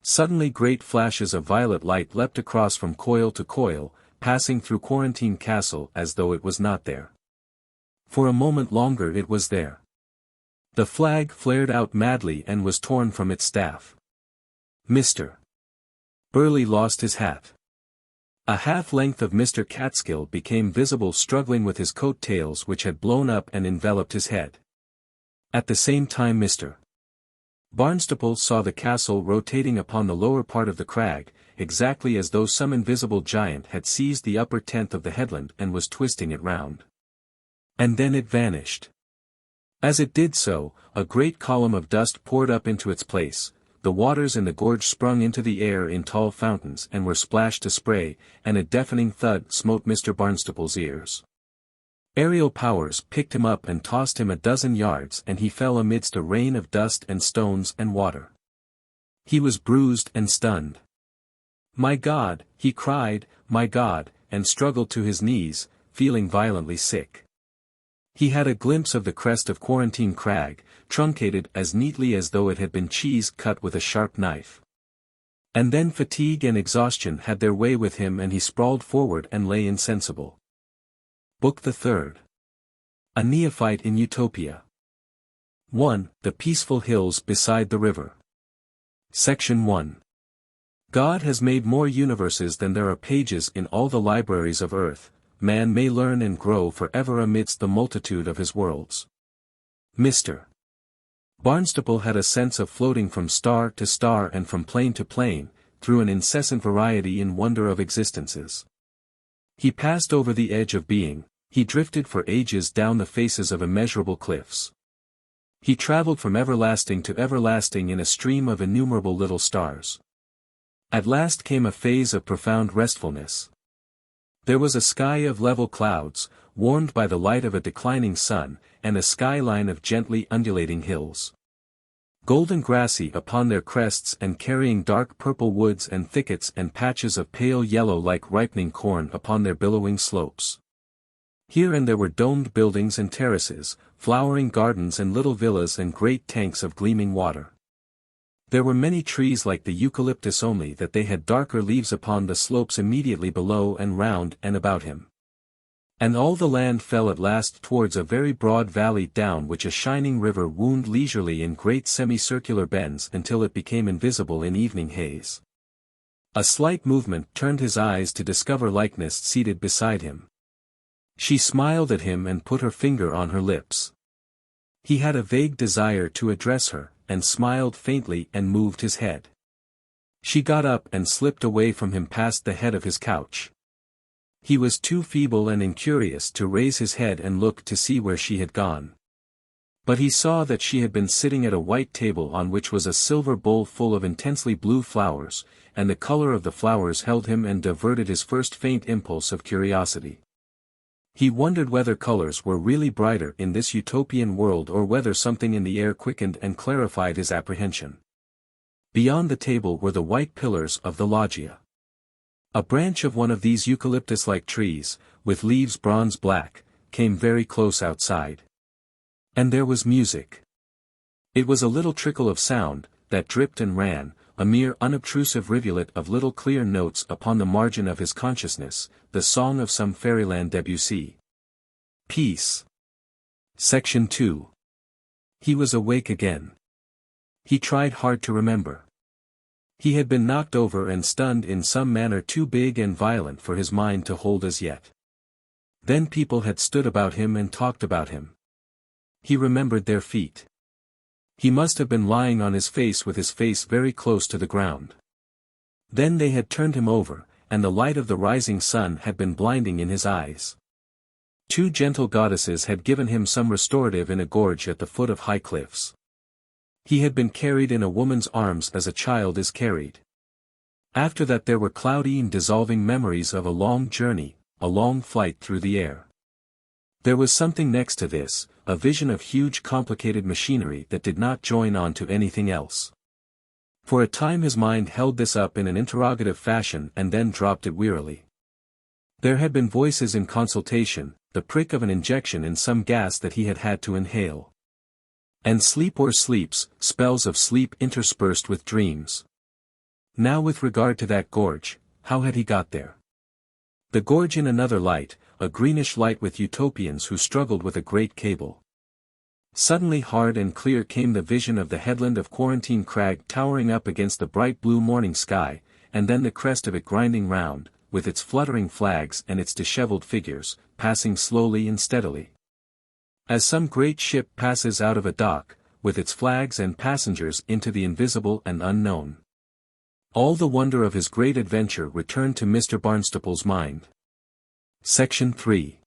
Suddenly great flashes of violet light leapt across from coil to coil, passing through Quarantine Castle as though it was not there. For a moment longer it was there. The flag flared out madly and was torn from its staff. Mr. Burley lost his hat. A half-length of Mr. Catskill became visible struggling with his coat tails which had blown up and enveloped his head. At the same time Mr. Barnstaple saw the castle rotating upon the lower part of the crag, exactly as though some invisible giant had seized the upper tenth of the headland and was twisting it round. And then it vanished. As it did so, a great column of dust poured up into its place. The waters in the gorge sprung into the air in tall fountains and were splashed to spray, and a deafening thud smote Mr. Barnstaple's ears. Aerial powers picked him up and tossed him a dozen yards and he fell amidst a rain of dust and stones and water. He was bruised and stunned. "My God," he cried, "my God," and struggled to his knees, feeling violently sick. He had a glimpse of the crest of Quarantine Crag, truncated as neatly as though it had been cheese cut with a sharp knife. And then fatigue and exhaustion had their way with him and he sprawled forward and lay insensible. Book the Third. A Neophyte in Utopia. 1. The Peaceful Hills Beside the River. Section 1. God has made more universes than there are pages in all the libraries of earth. Man may learn and grow forever amidst the multitude of his worlds. Mr. Barnstaple had a sense of floating from star to star and from plane to plane, through an incessant variety in wonder of existences. He passed over the edge of being, he drifted for ages down the faces of immeasurable cliffs. He traveled from everlasting to everlasting in a stream of innumerable little stars. At last came a phase of profound restfulness. There was a sky of level clouds, warmed by the light of a declining sun, and a skyline of gently undulating hills. Golden grassy upon their crests and carrying dark purple woods and thickets and patches of pale yellow like ripening corn upon their billowing slopes. Here and there were domed buildings and terraces, flowering gardens and little villas and great tanks of gleaming water. There were many trees like the eucalyptus only that they had darker leaves upon the slopes immediately below and round and about him. And all the land fell at last towards a very broad valley down which a shining river wound leisurely in great semicircular bends until it became invisible in evening haze. A slight movement turned his eyes to discover likeness seated beside him. She smiled at him and put her finger on her lips. He had a vague desire to address her, and smiled faintly and moved his head. She got up and slipped away from him past the head of his couch. He was too feeble and incurious to raise his head and look to see where she had gone. But he saw that she had been sitting at a white table on which was a silver bowl full of intensely blue flowers, and the color of the flowers held him and diverted his first faint impulse of curiosity. He wondered whether colors were really brighter in this utopian world or whether something in the air quickened and clarified his apprehension. Beyond the table were the white pillars of the loggia. A branch of one of these eucalyptus-like trees, with leaves bronze black, came very close outside. And there was music. It was a little trickle of sound, that dripped and ran, a mere unobtrusive rivulet of little clear notes upon the margin of his consciousness, the song of some fairyland Debussy. Peace. Section 2. He was awake again. He tried hard to remember. He had been knocked over and stunned in some manner too big and violent for his mind to hold as yet. Then people had stood about him and talked about him. He remembered their feet. He must have been lying on his face with his face very close to the ground. Then they had turned him over, and the light of the rising sun had been blinding in his eyes. Two gentle goddesses had given him some restorative in a gorge at the foot of high cliffs. He had been carried in a woman's arms as a child is carried. After that there were cloudy and dissolving memories of a long journey, a long flight through the air. There was something next to this, a vision of huge complicated machinery that did not join on to anything else. For a time his mind held this up in an interrogative fashion and then dropped it wearily. There had been voices in consultation, the prick of an injection in some gas that he had had to inhale. And sleep or sleeps, spells of sleep interspersed with dreams. Now with regard to that gorge, how had he got there? The gorge in another light, a greenish light with Utopians who struggled with a great cable. Suddenly hard and clear came the vision of the headland of Quarantine Crag towering up against the bright blue morning sky, and then the crest of it grinding round, with its fluttering flags and its dishevelled figures, passing slowly and steadily. As some great ship passes out of a dock, with its flags and passengers into the invisible and unknown. All the wonder of his great adventure returned to Mr. Barnstaple's mind. Section 3.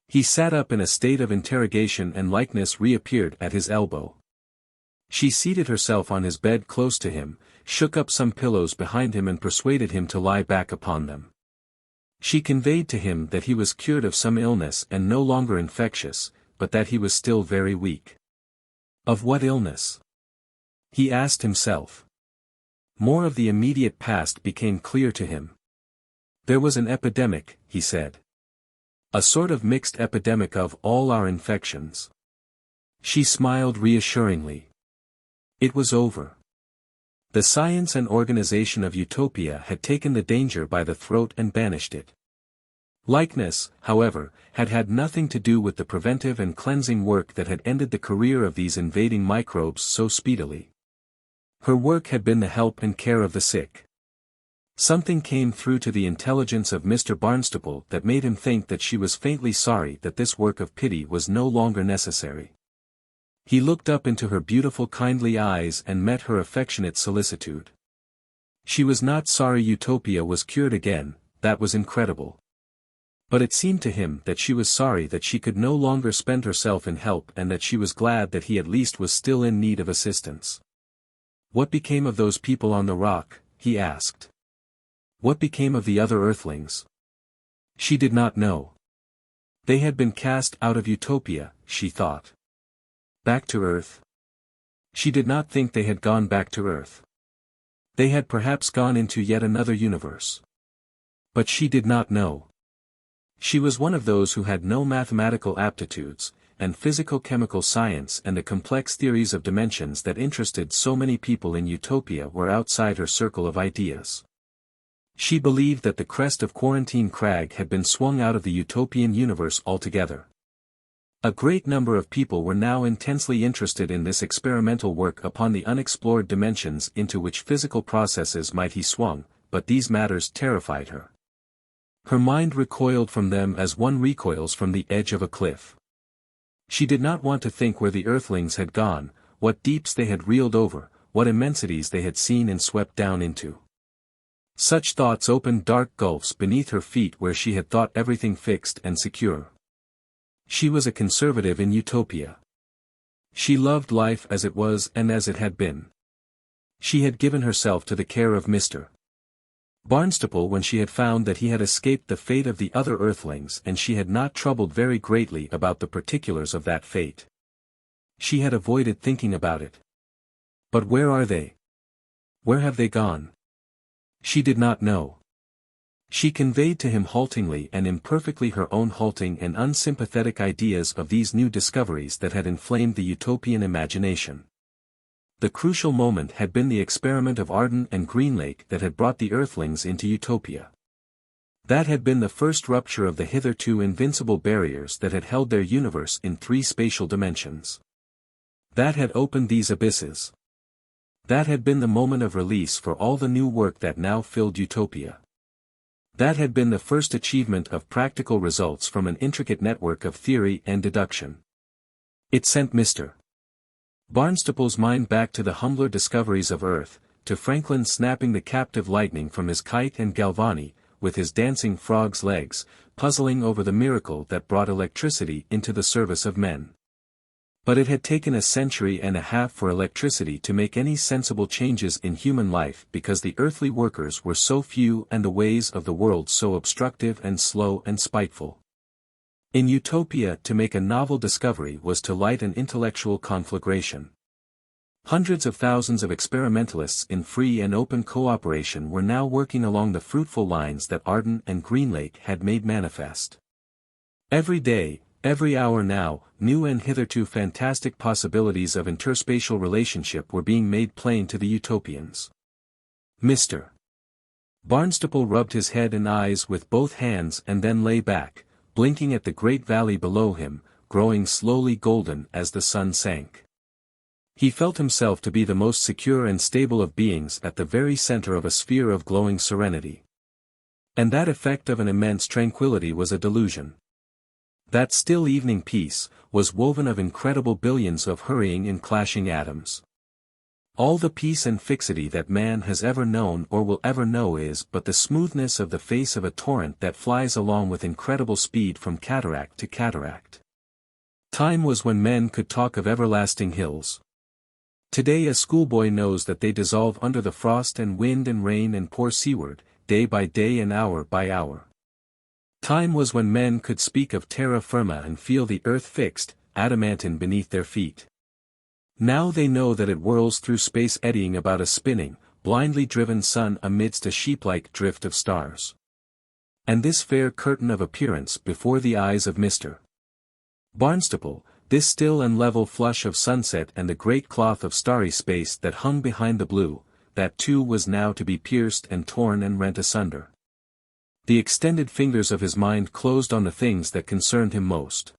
He sat up in a state of interrogation and likeness reappeared at his elbow. She seated herself on his bed close to him, shook up some pillows behind him and persuaded him to lie back upon them. She conveyed to him that he was cured of some illness and no longer infectious, but that he was still very weak. Of what illness? He asked himself. More of the immediate past became clear to him. There was an epidemic, he said. A sort of mixed epidemic of all our infections. She smiled reassuringly. It was over. The science and organization of Utopia had taken the danger by the throat and banished it. Likeness, however, had had nothing to do with the preventive and cleansing work that had ended the career of these invading microbes so speedily. Her work had been the help and care of the sick. Something came through to the intelligence of Mr. Barnstaple that made him think that she was faintly sorry that this work of pity was no longer necessary. He looked up into her beautiful kindly eyes and met her affectionate solicitude. She was not sorry Utopia was cured again, that was incredible. But it seemed to him that she was sorry that she could no longer spend herself in help and that she was glad that he at least was still in need of assistance. What became of those people on the rock, he asked. What became of the other Earthlings? She did not know. They had been cast out of Utopia, she thought. Back to Earth? She did not think they had gone back to Earth. They had perhaps gone into yet another universe. But she did not know. She was one of those who had no mathematical aptitudes, and physico-chemical science and the complex theories of dimensions that interested so many people in Utopia were outside her circle of ideas. She believed that the crest of Quarantine Crag had been swung out of the Utopian universe altogether. A great number of people were now intensely interested in this experimental work upon the unexplored dimensions into which physical processes might be swung, but these matters terrified her. Her mind recoiled from them as one recoils from the edge of a cliff. She did not want to think where the Earthlings had gone, what deeps they had reeled over, what immensities they had seen and swept down into. Such thoughts opened dark gulfs beneath her feet where she had thought everything fixed and secure. She was a conservative in Utopia. She loved life as it was and as it had been. She had given herself to the care of Mr. Barnstaple when she had found that he had escaped the fate of the other Earthlings and she had not troubled very greatly about the particulars of that fate. She had avoided thinking about it. But where are they? Where have they gone? She did not know. She conveyed to him haltingly and imperfectly her own halting and unsympathetic ideas of these new discoveries that had inflamed the Utopian imagination. The crucial moment had been the experiment of Arden and Greenlake that had brought the Earthlings into Utopia. That had been the first rupture of the hitherto invincible barriers that had held their universe in 3 spatial dimensions. That had opened these abysses. That had been the moment of release for all the new work that now filled Utopia. That had been the first achievement of practical results from an intricate network of theory and deduction. It sent Mr. Barnstaple's mind back to the humbler discoveries of Earth, to Franklin snapping the captive lightning from his kite and Galvani, with his dancing frog's legs, puzzling over the miracle that brought electricity into the service of men. But it had taken a century and a half for electricity to make any sensible changes in human life because the earthly workers were so few and the ways of the world so obstructive and slow and spiteful. In Utopia to make a novel discovery was to light an intellectual conflagration. Hundreds of thousands of experimentalists in free and open cooperation were now working along the fruitful lines that Arden and Greenlake had made manifest. Every day, every hour now, new and hitherto fantastic possibilities of interspatial relationship were being made plain to the Utopians. Mr. Barnstaple rubbed his head and eyes with both hands and then lay back, blinking at the great valley below him, growing slowly golden as the sun sank. He felt himself to be the most secure and stable of beings at the very center of a sphere of glowing serenity. And that effect of an immense tranquility was a delusion. That still evening peace, was woven of incredible billions of hurrying and clashing atoms. All the peace and fixity that man has ever known or will ever know is but the smoothness of the face of a torrent that flies along with incredible speed from cataract to cataract. Time was when men could talk of everlasting hills. Today a schoolboy knows that they dissolve under the frost and wind and rain and pour seaward, day by day and hour by hour. Time was when men could speak of terra firma and feel the earth fixed, adamantine beneath their feet. Now they know that it whirls through space eddying about a spinning, blindly driven sun amidst a sheep-like drift of stars. And this fair curtain of appearance before the eyes of Mr. Barnstaple, this still and level flush of sunset and the great cloth of starry space that hung behind the blue, that too was now to be pierced and torn and rent asunder. The extended fingers of his mind closed on the things that concerned him most.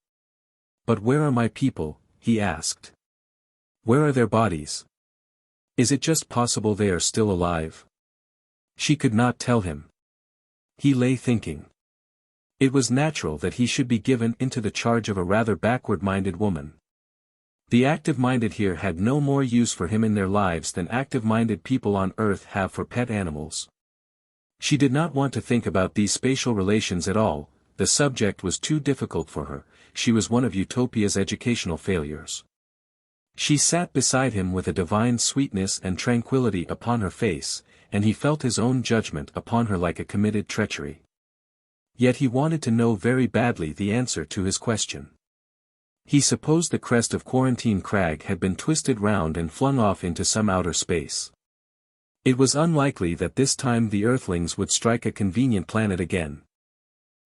But where are my people, he asked. Where are their bodies? Is it just possible they are still alive? She could not tell him. He lay thinking. It was natural that he should be given into the charge of a rather backward-minded woman. The active-minded here had no more use for him in their lives than active-minded people on Earth have for pet animals. She did not want to think about these spatial relations at all, the subject was too difficult for her, she was one of Utopia's educational failures. She sat beside him with a divine sweetness and tranquility upon her face, and he felt his own judgment upon her like a committed treachery. Yet he wanted to know very badly the answer to his question. He supposed the crest of Quarantine Crag had been twisted round and flung off into some outer space. It was unlikely that this time the Earthlings would strike a convenient planet again.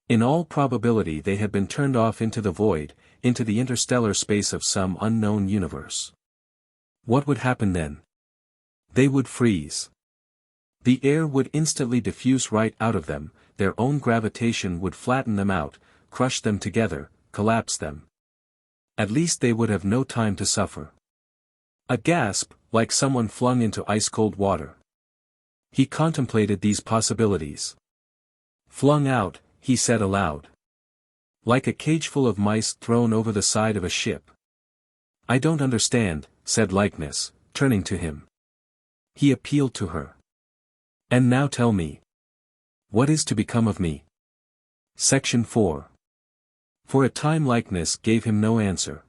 In all probability they had been turned off into the void, into the interstellar space of some unknown universe. What would happen then? They would freeze. The air would instantly diffuse right out of them, their own gravitation would flatten them out, crush them together, collapse them. At least they would have no time to suffer. A gasp, like someone flung into ice-cold water. He contemplated these possibilities. Flung out, he said aloud. Like a cageful of mice thrown over the side of a ship. I don't understand, said Likeness, turning to him. He appealed to her. And now tell me. What is to become of me? Section 4. For a time Likeness gave him no answer.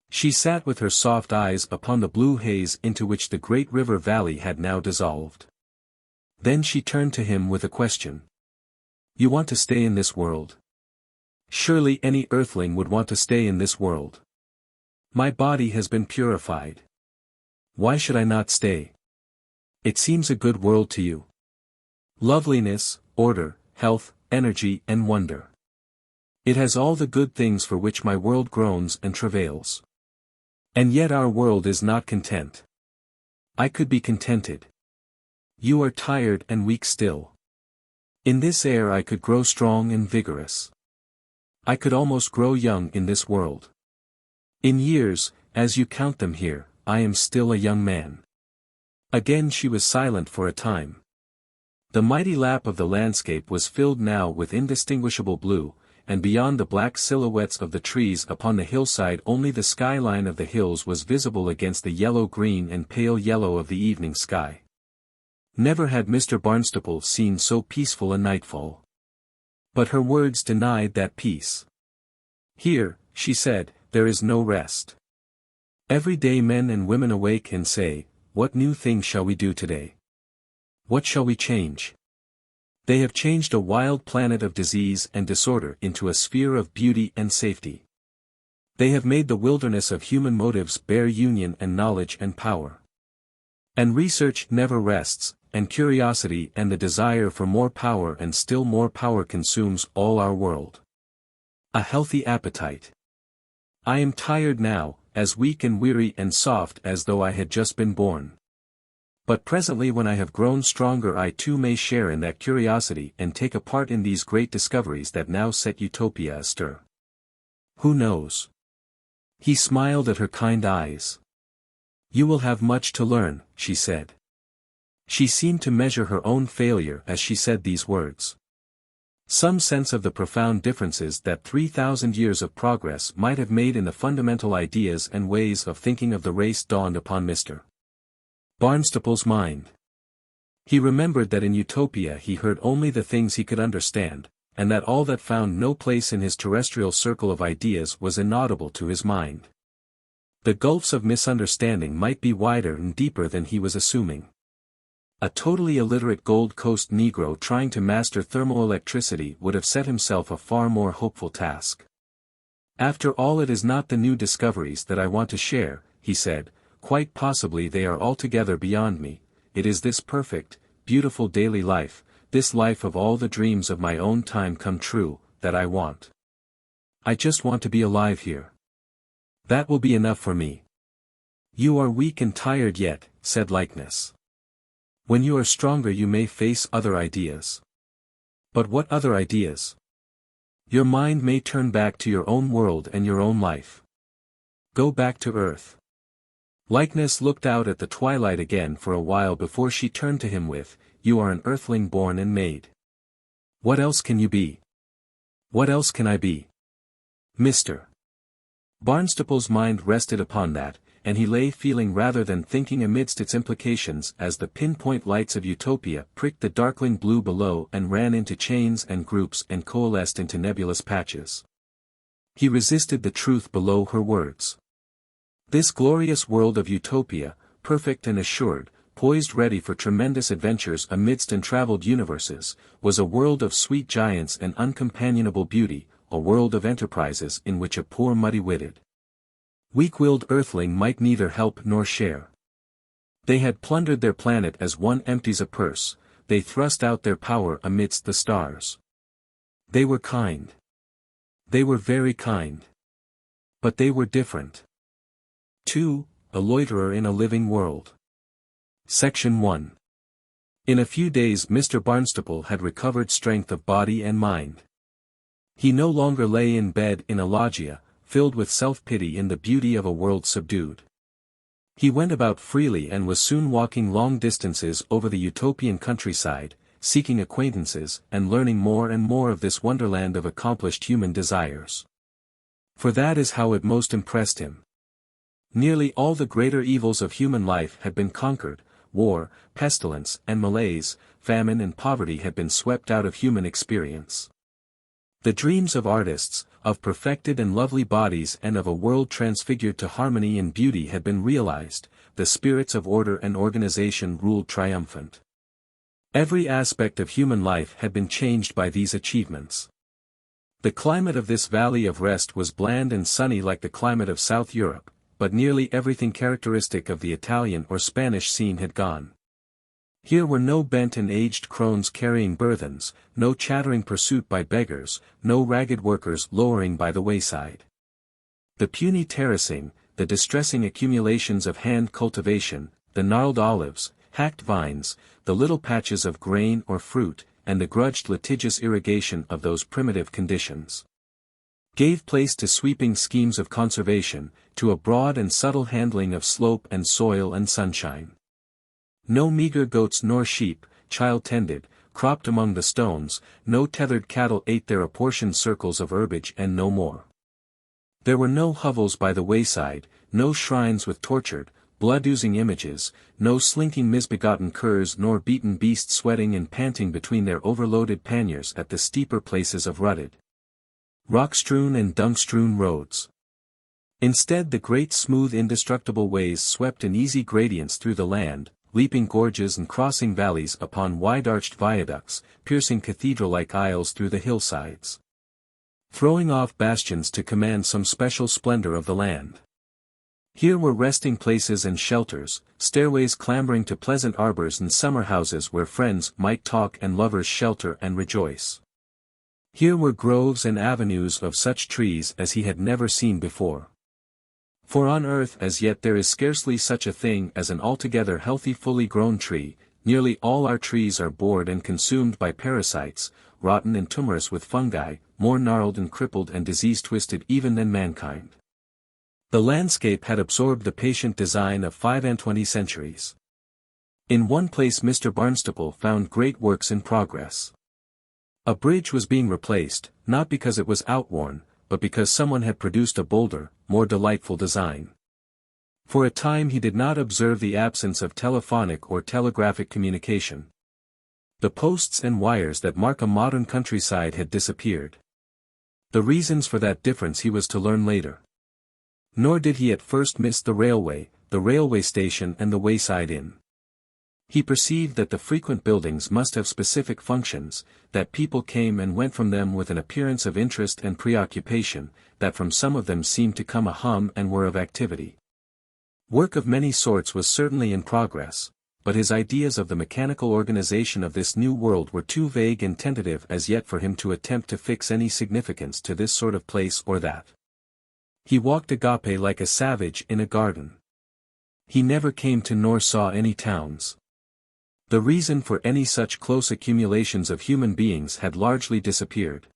She sat with her soft eyes upon the blue haze into which the great river valley had now dissolved. Then she turned to him with a question. You want to stay in this world? Surely any Earthling would want to stay in this world. My body has been purified. Why should I not stay? It seems a good world to you. Loveliness, order, health, energy and wonder. It has all the good things for which my world groans and travails. And yet our world is not content. I could be contented. You are tired and weak still. In this air I could grow strong and vigorous. I could almost grow young in this world. In years, as you count them here, I am still a young man. Again she was silent for a time. The mighty lap of the landscape was filled now with indistinguishable blue, and beyond the black silhouettes of the trees upon the hillside only the skyline of the hills was visible against the yellow-green and pale yellow of the evening sky. Never had Mr. Barnstaple seen so peaceful a nightfall. But her words denied that peace. Here, she said, there is no rest. Every day men and women awake and say, what new thing shall we do today? What shall we change? They have changed a wild planet of disease and disorder into a sphere of beauty and safety. They have made the wilderness of human motives bear union and knowledge and power. And research never rests, and curiosity and the desire for more power and still more power consumes all our world. A healthy appetite. I am tired now, as weak and weary and soft as though I had just been born. But presently when I have grown stronger I too may share in that curiosity and take a part in these great discoveries that now set Utopia astir. Who knows? He smiled at her kind eyes. You will have much to learn, she said. She seemed to measure her own failure as she said these words. Some sense of the profound differences that 3,000 years of progress might have made in the fundamental ideas and ways of thinking of the race dawned upon Mr. Barnstaple's mind. He remembered that in Utopia he heard only the things he could understand, and that all that found no place in his terrestrial circle of ideas was inaudible to his mind. The gulfs of misunderstanding might be wider and deeper than he was assuming. A totally illiterate Gold Coast Negro trying to master thermoelectricity would have set himself a far more hopeful task. After all, it is not the new discoveries that I want to share, he said. Quite possibly they are altogether beyond me. It is this perfect, beautiful daily life, this life of all the dreams of my own time come true, that I want. I just want to be alive here. That will be enough for me. You are weak and tired yet, said Likeness. When you are stronger you may face other ideas. But what other ideas? Your mind may turn back to your own world and your own life. Go back to Earth. Likeness looked out at the twilight again for a while before she turned to him with, You are an Earthling born and made. What else can you be? What else can I be? Mr. Barnstaple's mind rested upon that, and he lay feeling rather than thinking amidst its implications as the pinpoint lights of Utopia pricked the darkling blue below and ran into chains and groups and coalesced into nebulous patches. He resisted the truth below her words. This glorious world of Utopia, perfect and assured, poised ready for tremendous adventures amidst untravelled universes, was a world of sweet giants and uncompanionable beauty, a world of enterprises in which a poor muddy-witted, weak-willed Earthling might neither help nor share. They had plundered their planet as one empties a purse, they thrust out their power amidst the stars. They were kind. They were very kind. But they were different. 2. A Loiterer in a Living World. Section 1. In a few days Mr. Barnstaple had recovered strength of body and mind. He no longer lay in bed in a loggia, filled with self-pity in the beauty of a world subdued. He went about freely and was soon walking long distances over the Utopian countryside, seeking acquaintances and learning more and more of this wonderland of accomplished human desires. For that is how it most impressed him. Nearly all the greater evils of human life had been conquered, war, pestilence and malaise, famine and poverty had been swept out of human experience. The dreams of artists, of perfected and lovely bodies and of a world transfigured to harmony and beauty had been realized, the spirits of order and organization ruled triumphant. Every aspect of human life had been changed by these achievements. The climate of this valley of rest was bland and sunny like the climate of South Europe, but nearly everything characteristic of the Italian or Spanish scene had gone. Here were no bent and aged crones carrying burthens, no chattering pursuit by beggars, no ragged workers lowering by the wayside. The puny terracing, the distressing accumulations of hand cultivation, the gnarled olives, hacked vines, the little patches of grain or fruit, and the grudged litigious irrigation of those primitive conditions, gave place to sweeping schemes of conservation, to a broad and subtle handling of slope and soil and sunshine. No meager goats nor sheep, child-tended, cropped among the stones, no tethered cattle ate their apportioned circles of herbage and no more. There were no hovels by the wayside, no shrines with tortured, blood-oozing images, no slinking misbegotten curs nor beaten beasts sweating and panting between their overloaded panniers at the steeper places of rutted, rock-strewn and dung-strewn roads. Instead the great smooth indestructible ways swept in easy gradients through the land, leaping gorges and crossing valleys upon wide-arched viaducts, piercing cathedral-like aisles through the hillsides, throwing off bastions to command some special splendor of the land. Here were resting places and shelters, stairways clambering to pleasant arbors and summer houses where friends might talk and lovers shelter and rejoice. Here were groves and avenues of such trees as he had never seen before. For on earth as yet there is scarcely such a thing as an altogether healthy fully grown tree. Nearly all our trees are bored and consumed by parasites, rotten and tumorous with fungi, more gnarled and crippled and disease-twisted even than mankind. The landscape had absorbed the patient design of 25 centuries. In one place Mr. Barnstaple found great works in progress. A bridge was being replaced, not because it was outworn, but because someone had produced a bolder, more delightful design. For a time he did not observe the absence of telephonic or telegraphic communication. The posts and wires that mark a modern countryside had disappeared. The reasons for that difference he was to learn later. Nor did he at first miss the railway station and the wayside inn. He perceived that the frequent buildings must have specific functions, that people came and went from them with an appearance of interest and preoccupation, that from some of them seemed to come a hum and were of activity. Work of many sorts was certainly in progress, but his ideas of the mechanical organization of this new world were too vague and tentative as yet for him to attempt to fix any significance to this sort of place or that. He walked agape like a savage in a garden. He never came to nor saw any towns. The reason for any such close accumulations of human beings had largely disappeared.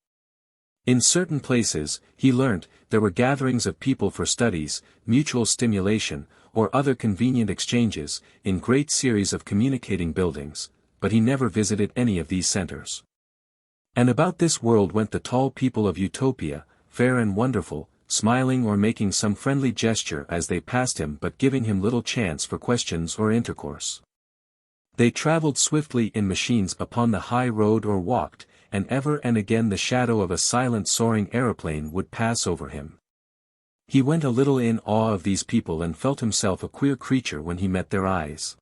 In certain places, he learnt, there were gatherings of people for studies, mutual stimulation, or other convenient exchanges, in great series of communicating buildings, but he never visited any of these centers. And about this world went the tall people of Utopia, fair and wonderful, smiling or making some friendly gesture as they passed him but giving him little chance for questions or intercourse. They travelled swiftly in machines upon the high road or walked, and ever and again the shadow of a silent soaring aeroplane would pass over him. He went a little in awe of these people and felt himself a queer creature when he met their eyes.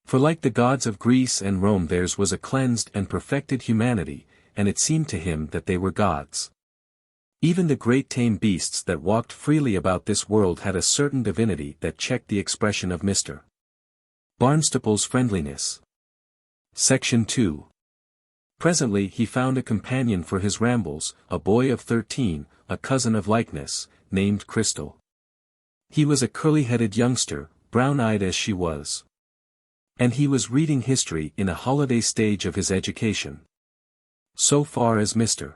For like the gods of Greece and Rome theirs was a cleansed and perfected humanity, and it seemed to him that they were gods. Even the great tame beasts that walked freely about this world had a certain divinity that checked the expression of Mr. Barnstaple's friendliness. Section 2. Presently he found a companion for his rambles, a boy of 13, a cousin of likeness, named Crystal. He was a curly-headed youngster, brown-eyed as she was. And he was reading history in a holiday stage of his education. So far as Mr.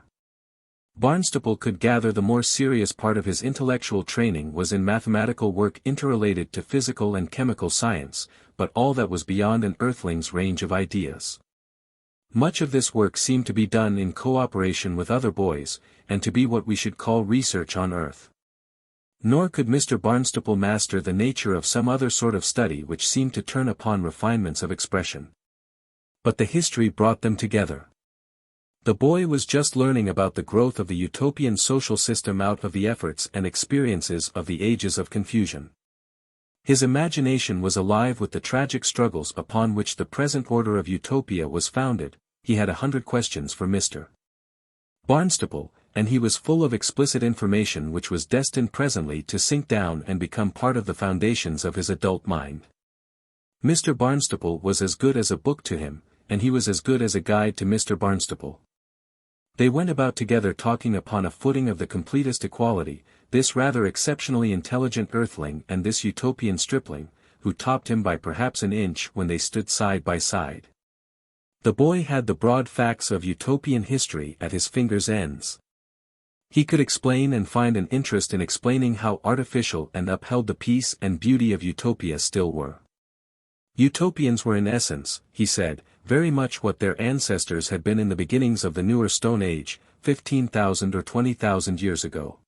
Barnstaple could gather, the more serious part of his intellectual training was in mathematical work interrelated to physical and chemical science, but all that was beyond an earthling's range of ideas. Much of this work seemed to be done in cooperation with other boys, and to be what we should call research on Earth. Nor could Mr. Barnstaple master the nature of some other sort of study which seemed to turn upon refinements of expression. But the history brought them together. The boy was just learning about the growth of the Utopian social system out of the efforts and experiences of the ages of confusion. His imagination was alive with the tragic struggles upon which the present order of Utopia was founded. He had 100 questions for Mr. Barnstaple, and he was full of explicit information which was destined presently to sink down and become part of the foundations of his adult mind. Mr. Barnstaple was as good as a book to him, and he was as good as a guide to Mr. Barnstaple. They went about together talking upon a footing of the completest equality, this rather exceptionally intelligent Earthling and this Utopian stripling, who topped him by perhaps an inch when they stood side by side. The boy had the broad facts of Utopian history at his fingers' ends. He could explain and find an interest in explaining how artificial and upheld the peace and beauty of Utopia still were. Utopians were in essence, he said, very much what their ancestors had been in the beginnings of the newer Stone Age, 15,000 or 20,000 years ago.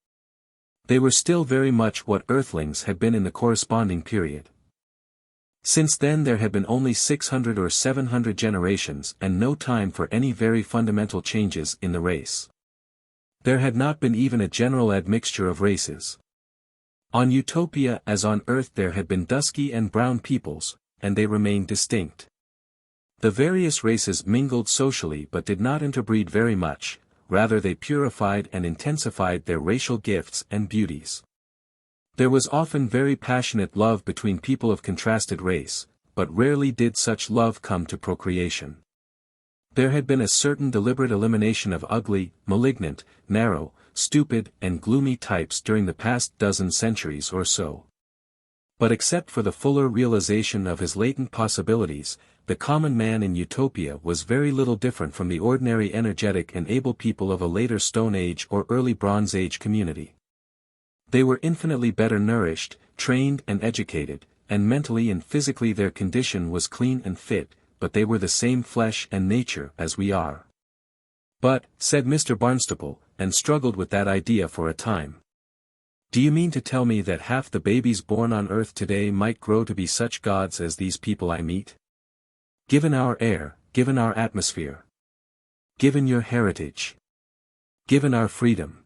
They were still very much what Earthlings had been in the corresponding period. Since then there had been only 600 or 700 generations and no time for any very fundamental changes in the race. There had not been even a general admixture of races. On Utopia as on Earth there had been dusky and brown peoples, and they remained distinct. The various races mingled socially but did not interbreed very much, rather they purified and intensified their racial gifts and beauties. There was often very passionate love between people of contrasted race, but rarely did such love come to procreation. There had been a certain deliberate elimination of ugly, malignant, narrow, stupid and gloomy types during the past dozen centuries or so. But except for the fuller realization of his latent possibilities, the common man in Utopia was very little different from the ordinary energetic and able people of a later Stone Age or early Bronze Age community. They were infinitely better nourished, trained and educated, and mentally and physically their condition was clean and fit, but they were the same flesh and nature as we are. But, said Mr. Barnstaple, and struggled with that idea for a time. Do you mean to tell me that half the babies born on Earth today might grow to be such gods as these people I meet? Given our air, given our atmosphere. Given your heritage. Given our freedom.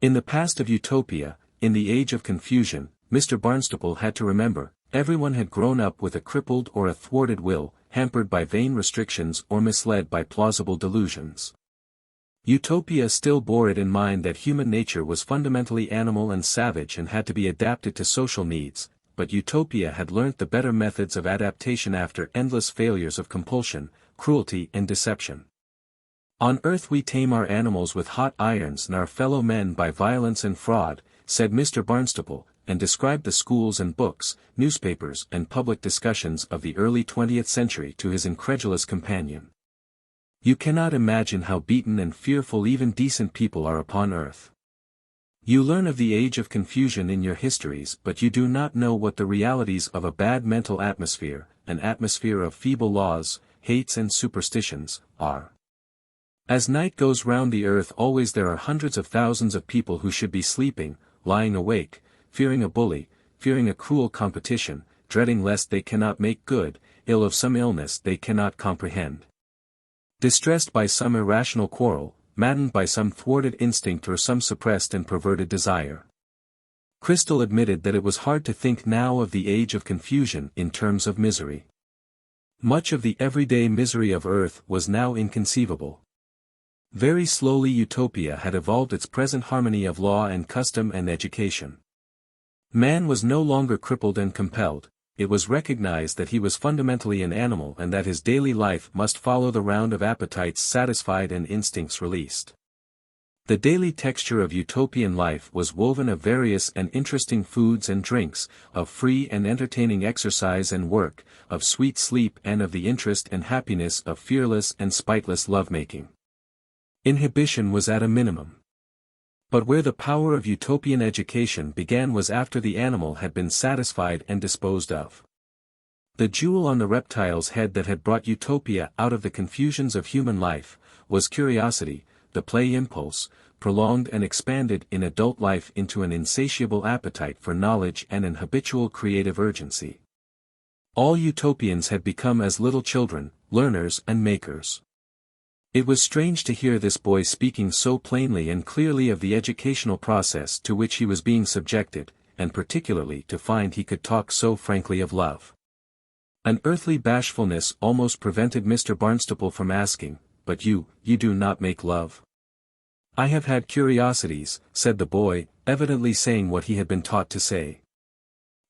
In the past of Utopia, in the age of confusion, Mr. Barnstaple had to remember, everyone had grown up with a crippled or a thwarted will, hampered by vain restrictions or misled by plausible delusions. Utopia still bore it in mind that human nature was fundamentally animal and savage and had to be adapted to social needs, but Utopia had learnt the better methods of adaptation after endless failures of compulsion, cruelty and deception. On Earth we tame our animals with hot irons and our fellow men by violence and fraud, said Mr. Barnstaple, and described the schools and books, newspapers and public discussions of the early 20th century to his incredulous companion. You cannot imagine how beaten and fearful even decent people are upon Earth. You learn of the age of confusion in your histories but you do not know what the realities of a bad mental atmosphere, an atmosphere of feeble laws, hates and superstitions, are. As night goes round the earth always there are hundreds of thousands of people who should be sleeping, lying awake, fearing a bully, fearing a cruel competition, dreading lest they cannot make good, ill of some illness they cannot comprehend. Distressed by some irrational quarrel, maddened by some thwarted instinct or some suppressed and perverted desire. Crystal admitted that it was hard to think now of the age of confusion in terms of misery. Much of the everyday misery of Earth was now inconceivable. Very slowly Utopia had evolved its present harmony of law and custom and education. Man was no longer crippled and compelled. It was recognized that he was fundamentally an animal and that his daily life must follow the round of appetites satisfied and instincts released. The daily texture of Utopian life was woven of various and interesting foods and drinks, of free and entertaining exercise and work, of sweet sleep and of the interest and happiness of fearless and spiteless lovemaking. Inhibition was at a minimum. But where the power of Utopian education began was after the animal had been satisfied and disposed of. The jewel on the reptile's head that had brought Utopia out of the confusions of human life, was curiosity, the play impulse, prolonged and expanded in adult life into an insatiable appetite for knowledge and an habitual creative urgency. All Utopians had become as little children, learners and makers. It was strange to hear this boy speaking so plainly and clearly of the educational process to which he was being subjected, and particularly to find he could talk so frankly of love. An earthly bashfulness almost prevented Mr. Barnstaple from asking, "But you do not make love?" "I have had curiosities," said the boy, evidently saying what he had been taught to say.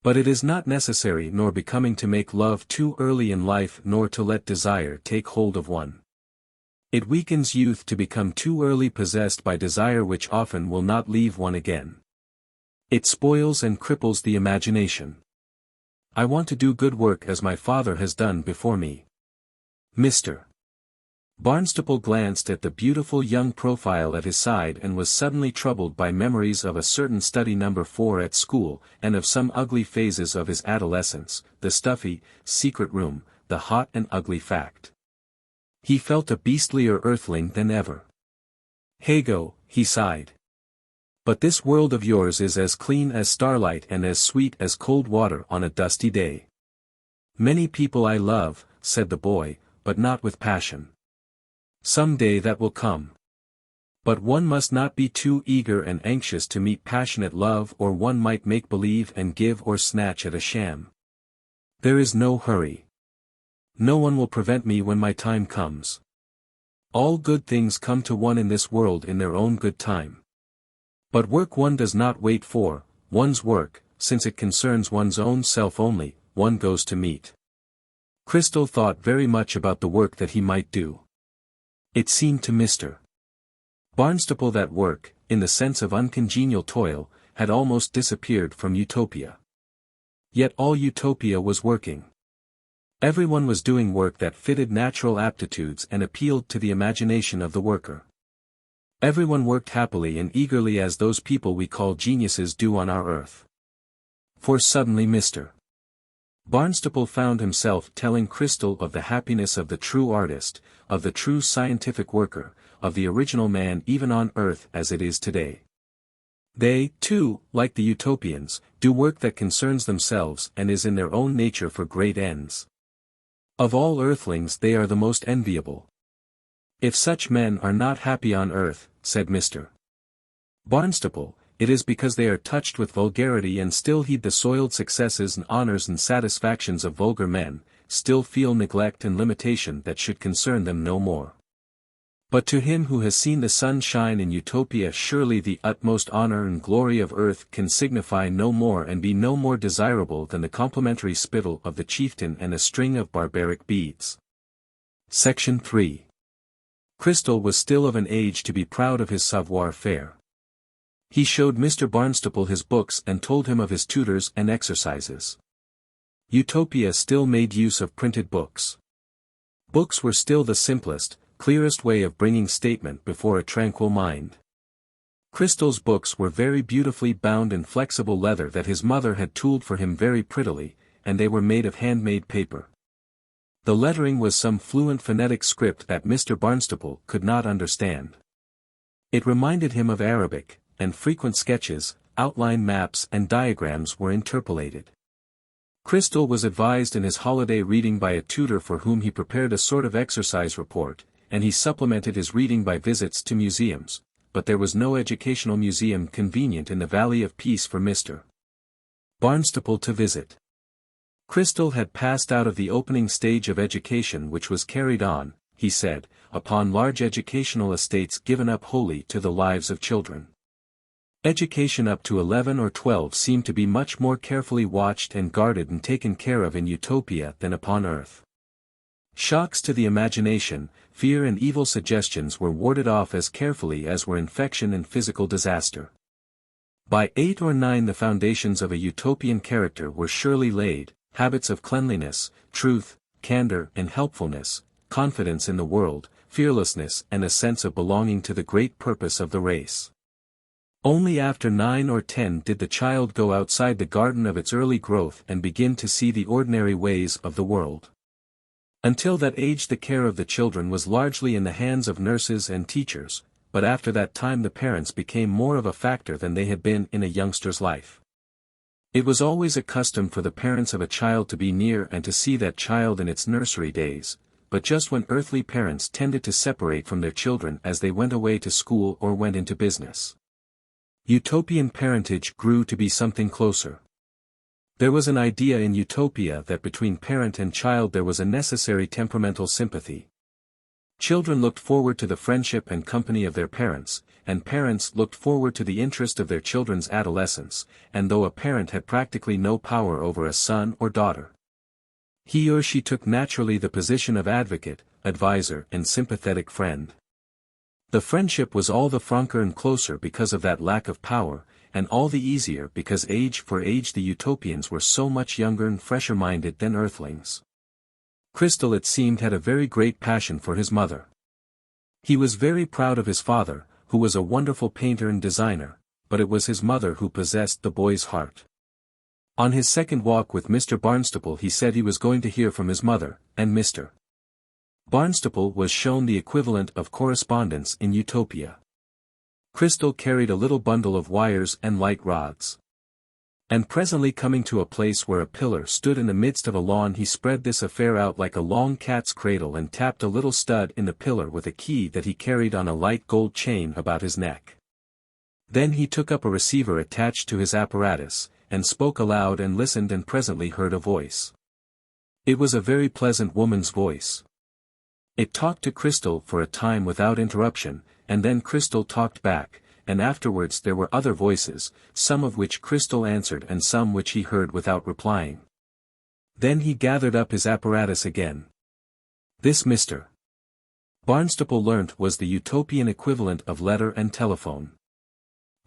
"But it is not necessary nor becoming to make love too early in life nor to let desire take hold of one. It weakens youth to become too early possessed by desire which often will not leave one again. It spoils and cripples the imagination. I want to do good work as my father has done before me." Mr. Barnstaple glanced at the beautiful young profile at his side and was suddenly troubled by memories of a certain study number 4 at school, and of some ugly phases of his adolescence, the stuffy, secret room, the hot and ugly fact. He felt a beastlier earthling than ever. "Hego," he sighed. "But this world of yours is as clean as starlight and as sweet as cold water on a dusty day." "Many people I love," said the boy, "but not with passion. Some day that will come. But one must not be too eager and anxious to meet passionate love, or one might make believe and give or snatch at a sham. There is no hurry. No one will prevent me when my time comes. All good things come to one in this world in their own good time. But work one does not wait for, one's work, since it concerns one's own self only, one goes to meet." Crystal thought very much about the work that he might do. It seemed to Mr. Barnstaple that work, in the sense of uncongenial toil, had almost disappeared from Utopia. Yet all Utopia was working. Everyone was doing work that fitted natural aptitudes and appealed to the imagination of the worker. Everyone worked happily and eagerly as those people we call geniuses do on our earth. For suddenly Mr. Barnstaple found himself telling Crystal of the happiness of the true artist, of the true scientific worker, of the original man even on earth as it is today. They, too, like the Utopians, do work that concerns themselves and is in their own nature for great ends. Of all earthlings they are the most enviable. If such men are not happy on earth, said Mr. Barnstaple, it is because they are touched with vulgarity and still heed the soiled successes and honors and satisfactions of vulgar men, still feel neglect and limitation that should concern them no more. But to him who has seen the sun shine in Utopia, surely the utmost honor and glory of earth can signify no more and be no more desirable than the complimentary spittle of the chieftain and a string of barbaric beads. Section 3. Crystal was still of an age to be proud of his savoir-faire. He showed Mr. Barnstaple his books and told him of his tutors and exercises. Utopia still made use of printed books. Books were still the simplest, clearest way of bringing statement before a tranquil mind. Crystal's books were very beautifully bound in flexible leather that his mother had tooled for him very prettily, and they were made of handmade paper. The lettering was some fluent phonetic script that Mr. Barnstaple could not understand. It reminded him of Arabic, and frequent sketches, outline maps and diagrams were interpolated. Crystal was advised in his holiday reading by a tutor for whom he prepared a sort of exercise report, and he supplemented his reading by visits to museums, but there was no educational museum convenient in the Valley of Peace for Mr. Barnstaple to visit. Crystal had passed out of the opening stage of education which was carried on, he said, upon large educational estates given up wholly to the lives of children. Education up to 11 or 12 seemed to be much more carefully watched and guarded and taken care of in Utopia than upon earth. Shocks to the imagination, fear and evil suggestions were warded off as carefully as were infection and physical disaster. By 8 or 9 the foundations of a Utopian character were surely laid, habits of cleanliness, truth, candor and helpfulness, confidence in the world, fearlessness and a sense of belonging to the great purpose of the race. Only after 9 or 10 did the child go outside the garden of its early growth and begin to see the ordinary ways of the world. Until that age the care of the children was largely in the hands of nurses and teachers, but after that time the parents became more of a factor than they had been in a youngster's life. It was always a custom for the parents of a child to be near and to see that child in its nursery days, but just when earthly parents tended to separate from their children as they went away to school or went into business. Utopian parentage grew to be something closer. There was an idea in Utopia that between parent and child there was a necessary temperamental sympathy. Children looked forward to the friendship and company of their parents, and parents looked forward to the interest of their children's adolescence, and though a parent had practically no power over a son or daughter, he or she took naturally the position of advocate, advisor and sympathetic friend. The friendship was all the franker and closer because of that lack of power, and all the easier because age for age the Utopians were so much younger and fresher-minded than Earthlings. Crystal it seemed had a very great passion for his mother. He was very proud of his father, who was a wonderful painter and designer, but it was his mother who possessed the boy's heart. On his second walk with Mr. Barnstaple he said he was going to hear from his mother, and Mr. Barnstaple was shown the equivalent of correspondence in Utopia. Crystal carried a little bundle of wires and light rods. And presently coming to a place where a pillar stood in the midst of a lawn he spread this affair out like a long cat's cradle and tapped a little stud in the pillar with a key that he carried on a light gold chain about his neck. Then he took up a receiver attached to his apparatus, and spoke aloud and listened and presently heard a voice. It was a very pleasant woman's voice. It talked to Crystal for a time without interruption, and then Crystal talked back, and afterwards there were other voices, some of which Crystal answered and some which he heard without replying. Then he gathered up his apparatus again. This Mr. Barnstaple learnt was the Utopian equivalent of letter and telephone.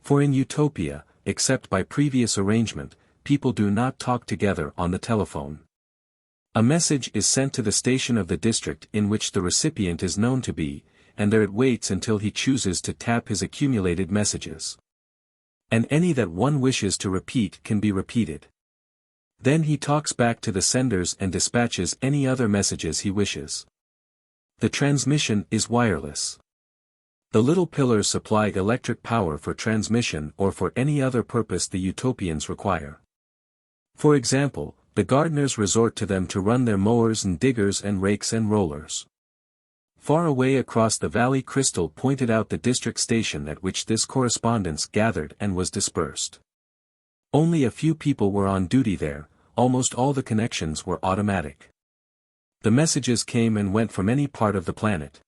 For in Utopia, except by previous arrangement, people do not talk together on the telephone. A message is sent to the station of the district in which the recipient is known to be, and there it waits until he chooses to tap his accumulated messages. And any that one wishes to repeat can be repeated. Then he talks back to the senders and dispatches any other messages he wishes. The transmission is wireless. The little pillars supply electric power for transmission or for any other purpose the Utopians require. For example, the gardeners resort to them to run their mowers and diggers and rakes and rollers. Far away across the valley Crystal pointed out the district station at which this correspondence gathered and was dispersed. Only a few people were on duty there, almost all the connections were automatic. The messages came and went from any part of the planet.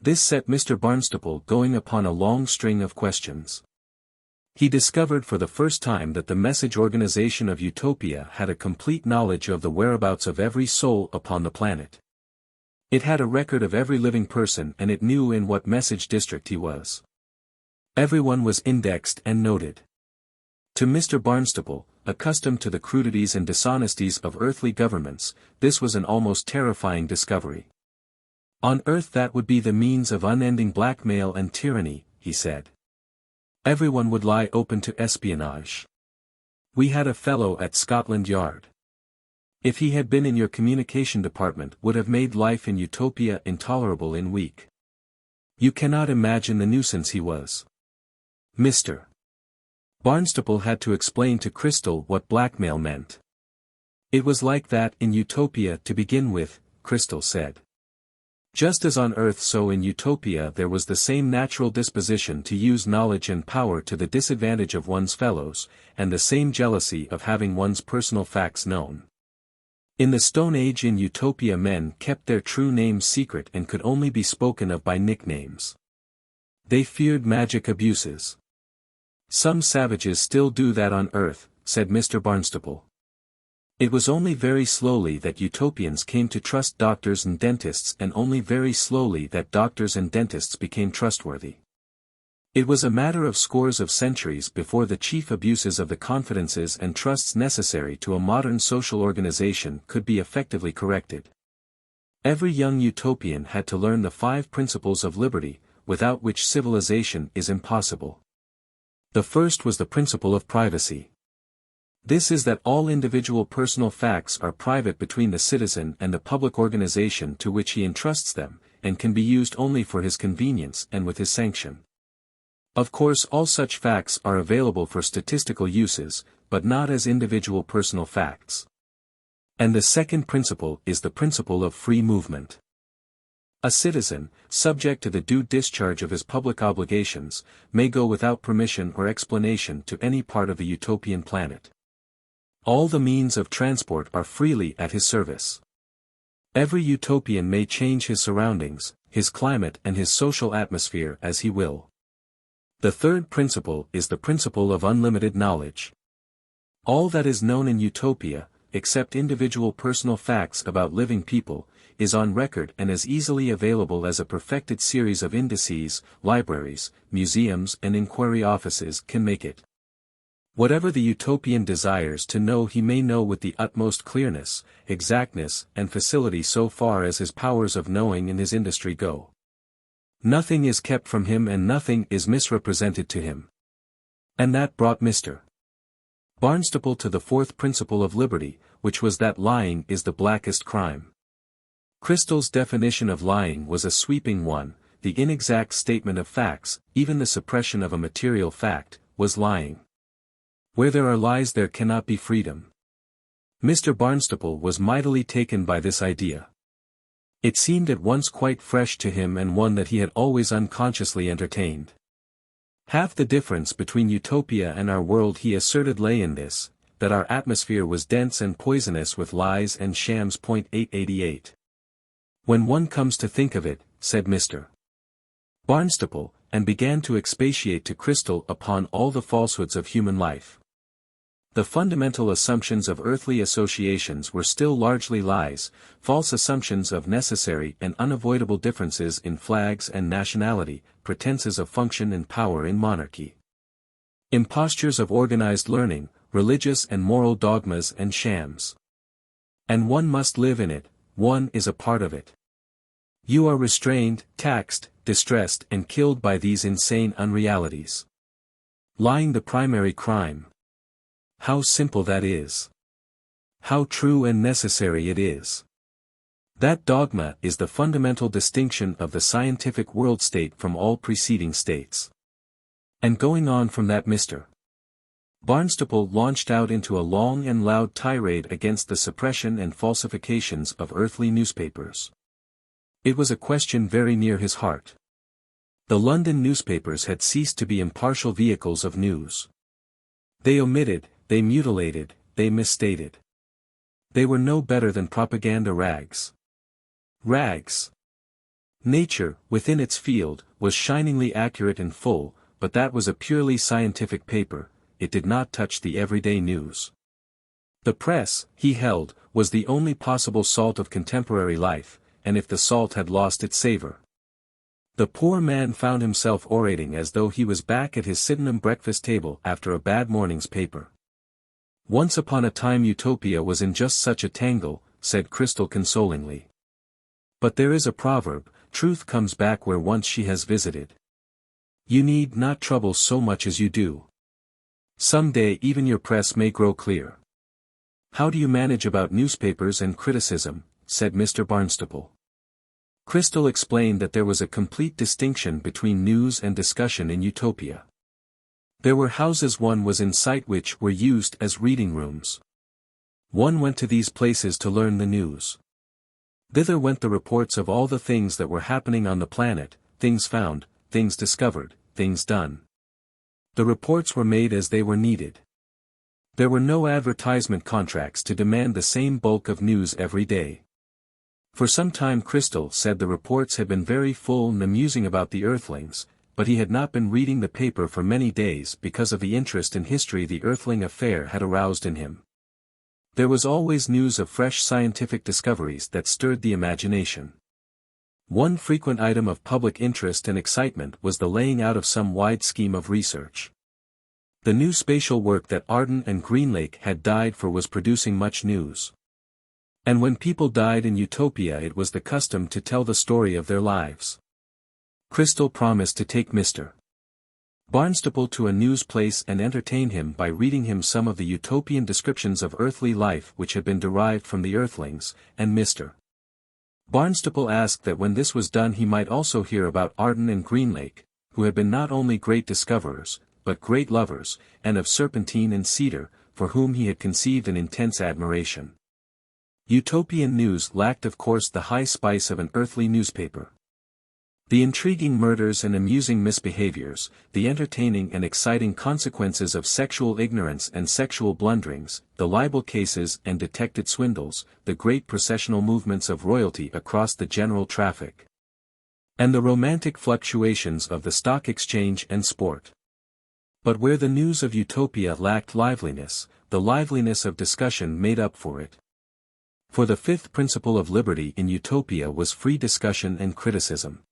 This set Mr. Barnstaple going upon a long string of questions. He discovered for the first time that the message organization of Utopia had a complete knowledge of the whereabouts of every soul upon the planet. It had a record of every living person and it knew in what message district he was. Everyone was indexed and noted. To Mr. Barnstaple, accustomed to the crudities and dishonesties of earthly governments, this was an almost terrifying discovery. On Earth that would be the means of unending blackmail and tyranny, he said. Everyone would lie open to espionage. We had a fellow at Scotland Yard. If he had been in your communication department would have made life in Utopia intolerable in week. You cannot imagine the nuisance he was. Mr. Barnstaple had to explain to Crystal what blackmail meant. It was like that in Utopia to begin with, Crystal said. Just as on Earth so in Utopia there was the same natural disposition to use knowledge and power to the disadvantage of one's fellows, and the same jealousy of having one's personal facts known. In the Stone Age in Utopia men kept their true names secret and could only be spoken of by nicknames. They feared magic abuses. Some savages still do that on Earth, said Mr. Barnstaple. It was only very slowly that Utopians came to trust doctors and dentists and only very slowly that doctors and dentists became trustworthy. It was a matter of scores of centuries before the chief abuses of the confidences and trusts necessary to a modern social organization could be effectively corrected. Every young Utopian had to learn the 5 principles of liberty, without which civilization is impossible. The first was the principle of privacy. This is that all individual personal facts are private between the citizen and the public organization to which he entrusts them, and can be used only for his convenience and with his sanction. Of course all such facts are available for statistical uses, but not as individual personal facts. And the second principle is the principle of free movement. A citizen, subject to the due discharge of his public obligations, may go without permission or explanation to any part of the Utopian planet. All the means of transport are freely at his service. Every Utopian may change his surroundings, his climate and his social atmosphere as he will. The third principle is the principle of unlimited knowledge. All that is known in Utopia, except individual personal facts about living people, is on record and as easily available as a perfected series of indices, libraries, museums and inquiry offices can make it. Whatever the Utopian desires to know he may know with the utmost clearness, exactness and facility so far as his powers of knowing and his industry go. Nothing is kept from him and nothing is misrepresented to him. And that brought Mr. Barnstaple to the fourth principle of liberty, which was that lying is the blackest crime. Crystal's definition of lying was a sweeping one. The inexact statement of facts, even the suppression of a material fact, was lying. Where there are lies there cannot be freedom. Mr. Barnstaple was mightily taken by this idea. It seemed at once quite fresh to him and one that he had always unconsciously entertained. Half the difference between Utopia and our world, he asserted, lay in this, that our atmosphere was dense and poisonous with lies and shams. 888. When one comes to think of it, said Mr. Barnstaple, and began to expatiate to Crystal upon all the falsehoods of human life. The fundamental assumptions of earthly associations were still largely lies, false assumptions of necessary and unavoidable differences in flags and nationality, pretenses of function and power in monarchy. Impostures of organized learning, religious and moral dogmas and shams. And one must live in it, one is a part of it. You are restrained, taxed, distressed and killed by these insane unrealities. Lying the primary crime. How simple that is. How true and necessary it is. That dogma is the fundamental distinction of the scientific world state from all preceding states. And going on from that, Mr. Barnstaple launched out into a long and loud tirade against the suppression and falsifications of earthly newspapers. It was a question very near his heart. The London newspapers had ceased to be impartial vehicles of news. They omitted, they mutilated, they misstated. They were no better than propaganda rags. Rags. Nature, within its field, was shiningly accurate and full, but that was a purely scientific paper, it did not touch the everyday news. The press, he held, was the only possible salt of contemporary life, and if the salt had lost its savor. The poor man found himself orating as though he was back at his Sydenham breakfast table after a bad morning's paper. Once upon a time Utopia was in just such a tangle, said Crystal consolingly. But there is a proverb, truth comes back where once she has visited. You need not trouble so much as you do. Some day even your press may grow clear. How do you manage about newspapers and criticism, said Mr. Barnstaple. Crystal explained that there was a complete distinction between news and discussion in Utopia. There were houses one was in sight which were used as reading rooms. One went to these places to learn the news. Thither went the reports of all the things that were happening on the planet, things found, things discovered, things done. The reports were made as they were needed. There were no advertisement contracts to demand the same bulk of news every day. For some time Crystal said the reports had been very full and amusing about the Earthlings, but he had not been reading the paper for many days because of the interest in history the Earthling affair had aroused in him. There was always news of fresh scientific discoveries that stirred the imagination. One frequent item of public interest and excitement was the laying out of some wide scheme of research. The new spatial work that Arden and Greenlake had died for was producing much news. And when people died in Utopia it was the custom to tell the story of their lives. Crystal promised to take Mr. Barnstaple to a news place and entertain him by reading him some of the Utopian descriptions of earthly life which had been derived from the Earthlings, and Mr. Barnstaple asked that when this was done he might also hear about Arden and Greenlake, who had been not only great discoverers, but great lovers, and of serpentine and cedar, for whom he had conceived an intense admiration. Utopian news lacked of course the high spice of an earthly newspaper. The intriguing murders and amusing misbehaviors, the entertaining and exciting consequences of sexual ignorance and sexual blunderings, the libel cases and detected swindles, the great processional movements of royalty across the general traffic, and the romantic fluctuations of the stock exchange and sport. But where the news of Utopia lacked liveliness, the liveliness of discussion made up for it. For the fifth principle of liberty in Utopia was free discussion and criticism.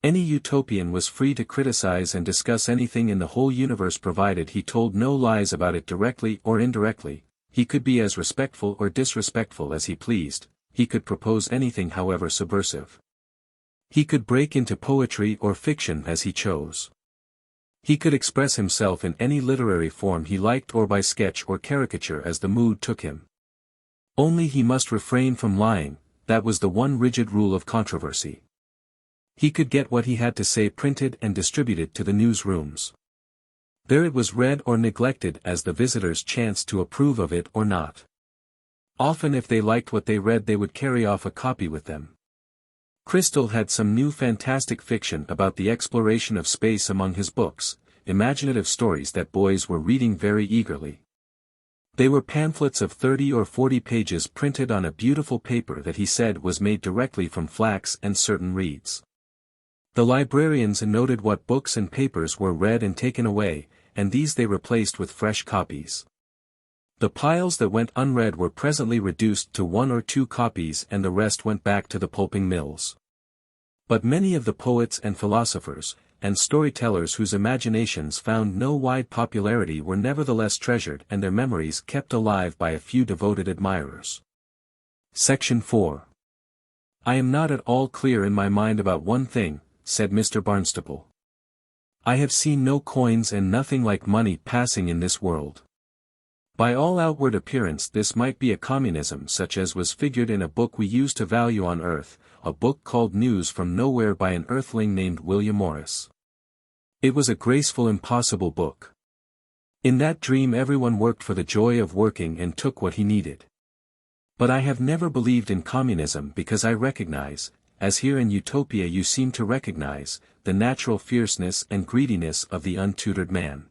Any utopian was free to criticize and discuss anything in the whole universe provided he told no lies about it directly or indirectly. He could be as respectful or disrespectful as he pleased, he could propose anything however subversive. He could break into poetry or fiction as he chose. He could express himself in any literary form he liked or by sketch or caricature as the mood took him. Only he must refrain from lying, that was the one rigid rule of controversy. He could get what he had to say printed and distributed to the newsrooms. There it was read or neglected as the visitors chanced to approve of it or not. Often if they liked what they read they would carry off a copy with them. Crystal had some new fantastic fiction about the exploration of space among his books, imaginative stories that boys were reading very eagerly. They were pamphlets of 30 or 40 pages printed on a beautiful paper that he said was made directly from flax and certain reeds. The librarians noted what books and papers were read and taken away, and these they replaced with fresh copies. The piles that went unread were presently reduced to 1 or 2 copies and the rest went back to the pulping mills. But many of the poets and philosophers, and storytellers whose imaginations found no wide popularity were nevertheless treasured and their memories kept alive by a few devoted admirers. Section 4. I am not at all clear in my mind about one thing, said Mr. Barnstaple. I have seen no coins and nothing like money passing in this world. By all outward appearance this might be a communism such as was figured in a book we used to value on earth, a book called News from Nowhere by an Earthling named William Morris. It was a graceful impossible book. In that dream everyone worked for the joy of working and took what he needed. But I have never believed in communism because I recognize, as here in Utopia you seem to recognize, the natural fierceness and greediness of the untutored man.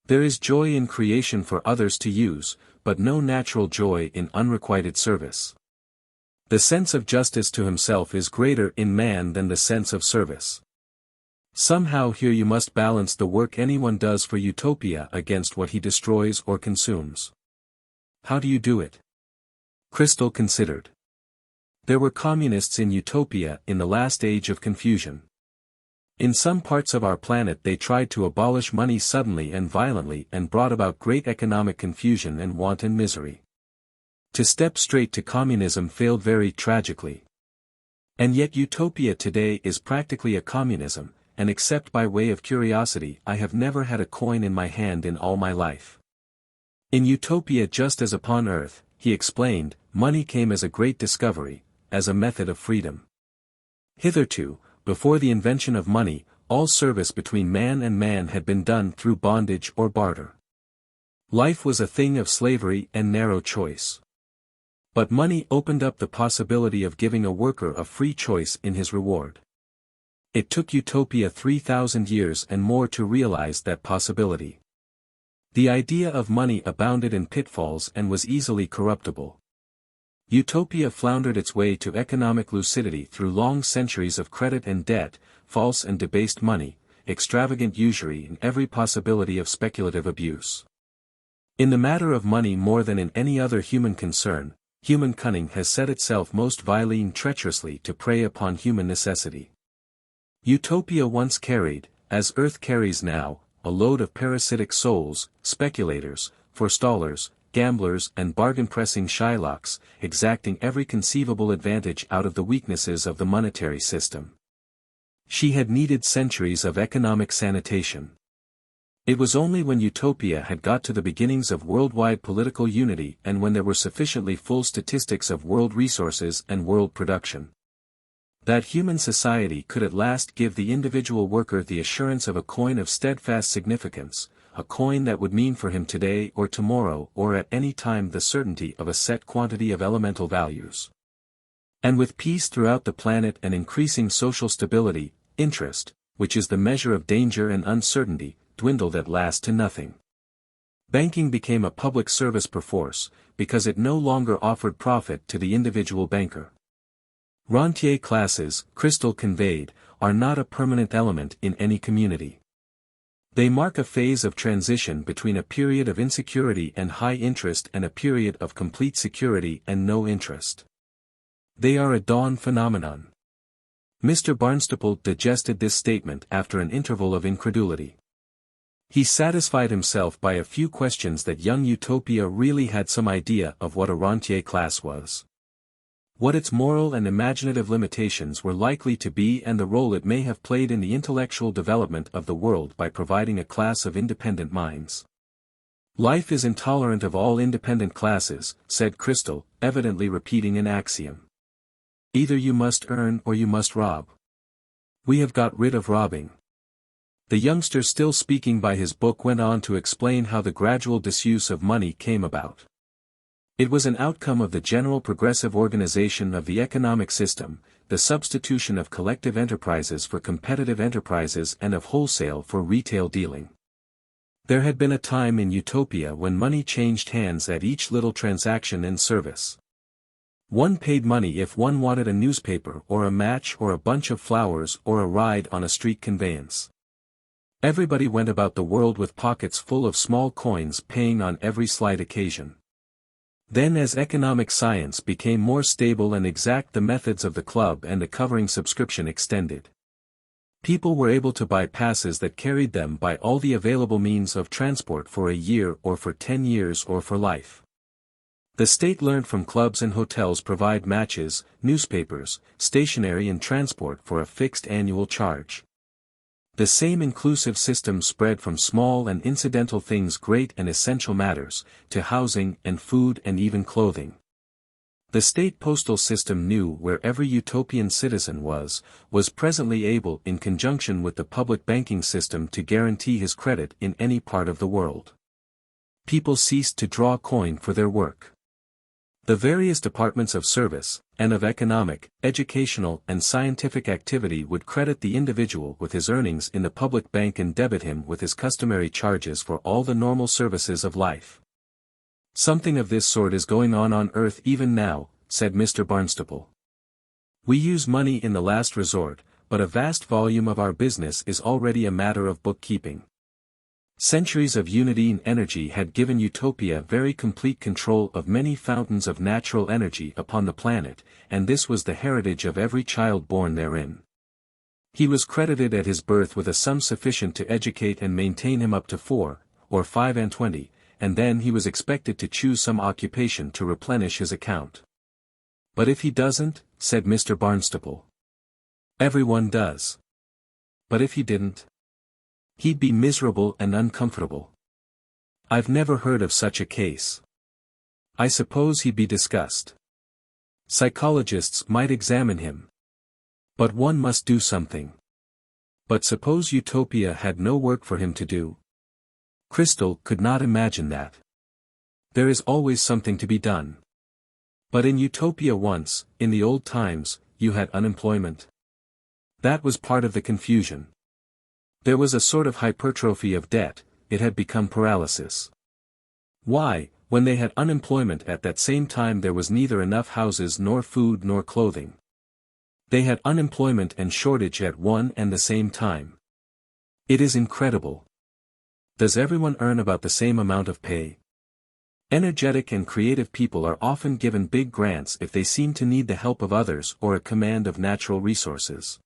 There is joy in creation for others to use, but no natural joy in unrequited service. The sense of justice to himself is greater in man than the sense of service. Somehow here you must balance the work anyone does for Utopia against what he destroys or consumes. How do you do it? Crystal considered. There were communists in Utopia in the last age of confusion. In some parts of our planet they tried to abolish money suddenly and violently and brought about great economic confusion and want and misery. To step straight to communism failed very tragically. And yet Utopia today is practically a communism, and except by way of curiosity I have never had a coin in my hand in all my life. In Utopia just as upon earth, he explained, money came as a great discovery, as a method of freedom. Hitherto, before the invention of money, all service between man and man had been done through bondage or barter. Life was a thing of slavery and narrow choice. But money opened up the possibility of giving a worker a free choice in his reward. It took Utopia 3,000 years and more to realize that possibility. The idea of money abounded in pitfalls and was easily corruptible. Utopia floundered its way to economic lucidity through long centuries of credit and debt, false and debased money, extravagant usury and every possibility of speculative abuse. In the matter of money more than in any other human concern, human cunning has set itself most vilely and treacherously to prey upon human necessity. Utopia once carried, as earth carries now, a load of parasitic souls, speculators, forestallers, gamblers and bargain-pressing Shylocks, exacting every conceivable advantage out of the weaknesses of the monetary system. She had needed centuries of economic sanitation. It was only when Utopia had got to the beginnings of worldwide political unity and when there were sufficiently full statistics of world resources and world production, that human society could at last give the individual worker the assurance of a coin of steadfast significance, a coin that would mean for him today or tomorrow or at any time the certainty of a set quantity of elemental values. And with peace throughout the planet and increasing social stability, interest, which is the measure of danger and uncertainty, dwindled at last to nothing. Banking became a public service perforce, because it no longer offered profit to the individual banker. Rentier classes, Crystal conveyed, are not a permanent element in any community. They mark a phase of transition between a period of insecurity and high interest and a period of complete security and no interest. They are a dawn phenomenon. Mr. Barnstaple digested this statement after an interval of incredulity. He satisfied himself by a few questions that young Utopia really had some idea of what a rentier class was. What its moral and imaginative limitations were likely to be and the role it may have played in the intellectual development of the world by providing a class of independent minds. Life is intolerant of all independent classes, said Crystal, evidently repeating an axiom. Either you must earn or you must rob. We have got rid of robbing. The youngster still speaking by his book went on to explain how the gradual disuse of money came about. It was an outcome of the general progressive organization of the economic system, the substitution of collective enterprises for competitive enterprises and of wholesale for retail dealing. There had been a time in Utopia when money changed hands at each little transaction and service. One paid money if one wanted a newspaper or a match or a bunch of flowers or a ride on a street conveyance. Everybody went about the world with pockets full of small coins paying on every slight occasion. Then as economic science became more stable and exact the methods of the club and the covering subscription extended. People were able to buy passes that carried them by all the available means of transport for a year or for 10 years or for life. The state learned from clubs and hotels provide matches, newspapers, stationery and transport for a fixed annual charge. The same inclusive system spread from small and incidental things great and essential matters, to housing and food and even clothing. The state postal system knew where every Utopian citizen was presently able in conjunction with the public banking system to guarantee his credit in any part of the world. People ceased to draw coin for their work. The various departments of service, and of economic, educational and scientific activity would credit the individual with his earnings in the public bank and debit him with his customary charges for all the normal services of life. Something of this sort is going on Earth even now, said Mr. Barnstaple. We use money in the last resort, but a vast volume of our business is already a matter of bookkeeping. Centuries of unity and energy had given Utopia very complete control of many fountains of natural energy upon the planet, and this was the heritage of every child born therein. He was credited at his birth with a sum sufficient to educate and maintain him up to 4 or 25, and then he was expected to choose some occupation to replenish his account. But if he doesn't, said Mr. Barnstaple. Everyone does. But if he didn't? He'd be miserable and uncomfortable. I've never heard of such a case. I suppose he'd be discussed. Psychologists might examine him. But one must do something. But suppose Utopia had no work for him to do? Crystal could not imagine that. There is always something to be done. But in Utopia once, in the old times, you had unemployment. That was part of the confusion. There was a sort of hypertrophy of debt, it had become paralysis. Why, when they had unemployment at that same time there was neither enough houses nor food nor clothing. They had unemployment and shortage at one and the same time. It is incredible. Does everyone earn about the same amount of pay? Energetic and creative people are often given big grants if they seem to need the help of others or a command of natural resources.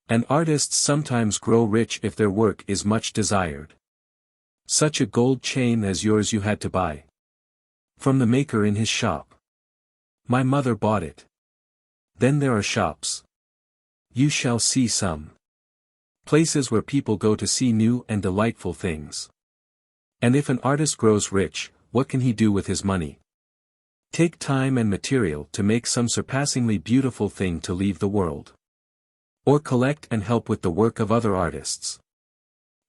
And artists sometimes grow rich if their work is much desired. Such a gold chain as yours you had to buy. From the maker in his shop. My mother bought it. Then there are shops. You shall see some. Places where people go to see new and delightful things. And if an artist grows rich, what can he do with his money? Take time and material to make some surpassingly beautiful thing to leave the world. Or collect and help with the work of other artists.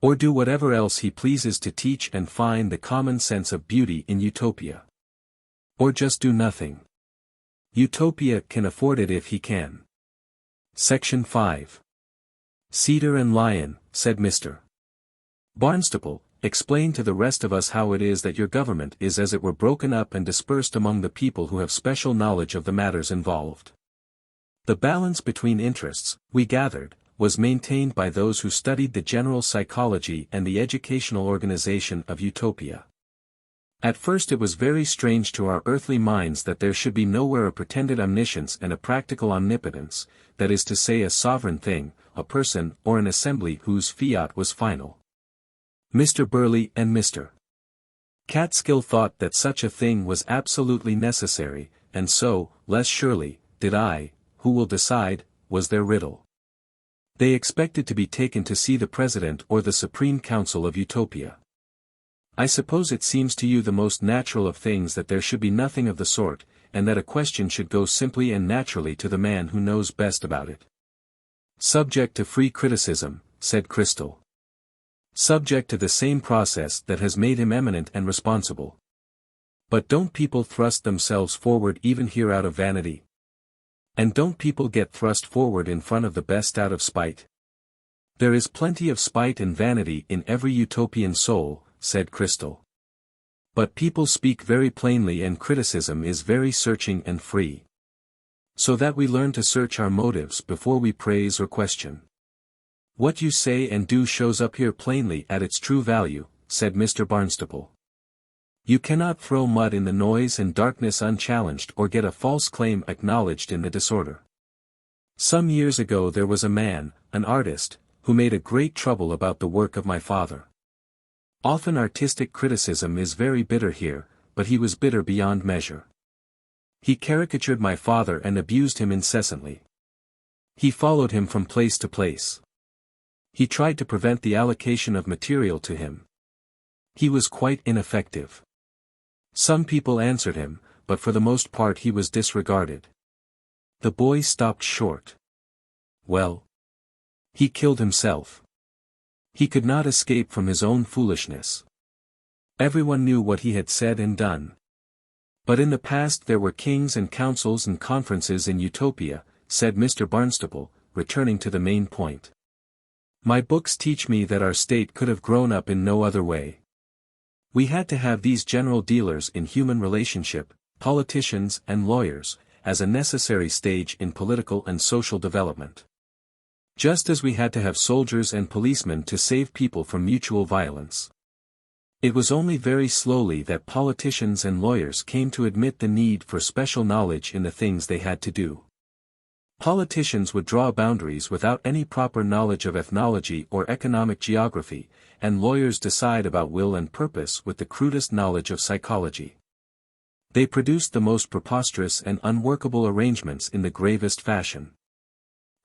Or do whatever else he pleases to teach and find the common sense of beauty in Utopia. Or just do nothing. Utopia can afford it if he can. Section 5. Cedar and Lion, said Mr. Barnstaple, explain to the rest of us how it is that your government is as it were broken up and dispersed among the people who have special knowledge of the matters involved. The balance between interests, we gathered, was maintained by those who studied the general psychology and the educational organization of Utopia. At first it was very strange to our earthly minds that there should be nowhere a pretended omniscience and a practical omnipotence, that is to say a sovereign thing, a person or an assembly whose fiat was final. Mr. Burley and Mr. Catskill thought that such a thing was absolutely necessary, and so, less surely, did I. Who will decide, was their riddle. They expected to be taken to see the President or the Supreme Council of Utopia. I suppose it seems to you the most natural of things that there should be nothing of the sort, and that a question should go simply and naturally to the man who knows best about it. Subject to free criticism, said Crystal. Subject to the same process that has made him eminent and responsible. But don't people thrust themselves forward even here out of vanity? And don't people get thrust forward in front of the best out of spite? There is plenty of spite and vanity in every Utopian soul, said Crystal. But people speak very plainly and criticism is very searching and free. So that we learn to search our motives before we praise or question. What you say and do shows up here plainly at its true value, said Mr. Barnstaple. You cannot throw mud in the noise and darkness unchallenged or get a false claim acknowledged in the disorder. Some years ago there was a man, an artist, who made a great trouble about the work of my father. Often artistic criticism is very bitter here, but he was bitter beyond measure. He caricatured my father and abused him incessantly. He followed him from place to place. He tried to prevent the allocation of material to him. He was quite ineffective. Some people answered him, but for the most part he was disregarded. The boy stopped short. Well, he killed himself. He could not escape from his own foolishness. Everyone knew what he had said and done. But in the past there were kings and councils and conferences in Utopia, said Mr. Barnstaple, returning to the main point. My books teach me that our state could have grown up in no other way. We had to have these general dealers in human relationship, politicians and lawyers, as a necessary stage in political and social development. Just as we had to have soldiers and policemen to save people from mutual violence. It was only very slowly that politicians and lawyers came to admit the need for special knowledge in the things they had to do. Politicians would draw boundaries without any proper knowledge of ethnology or economic geography, and lawyers decide about will and purpose with the crudest knowledge of psychology. They produced the most preposterous and unworkable arrangements in the gravest fashion.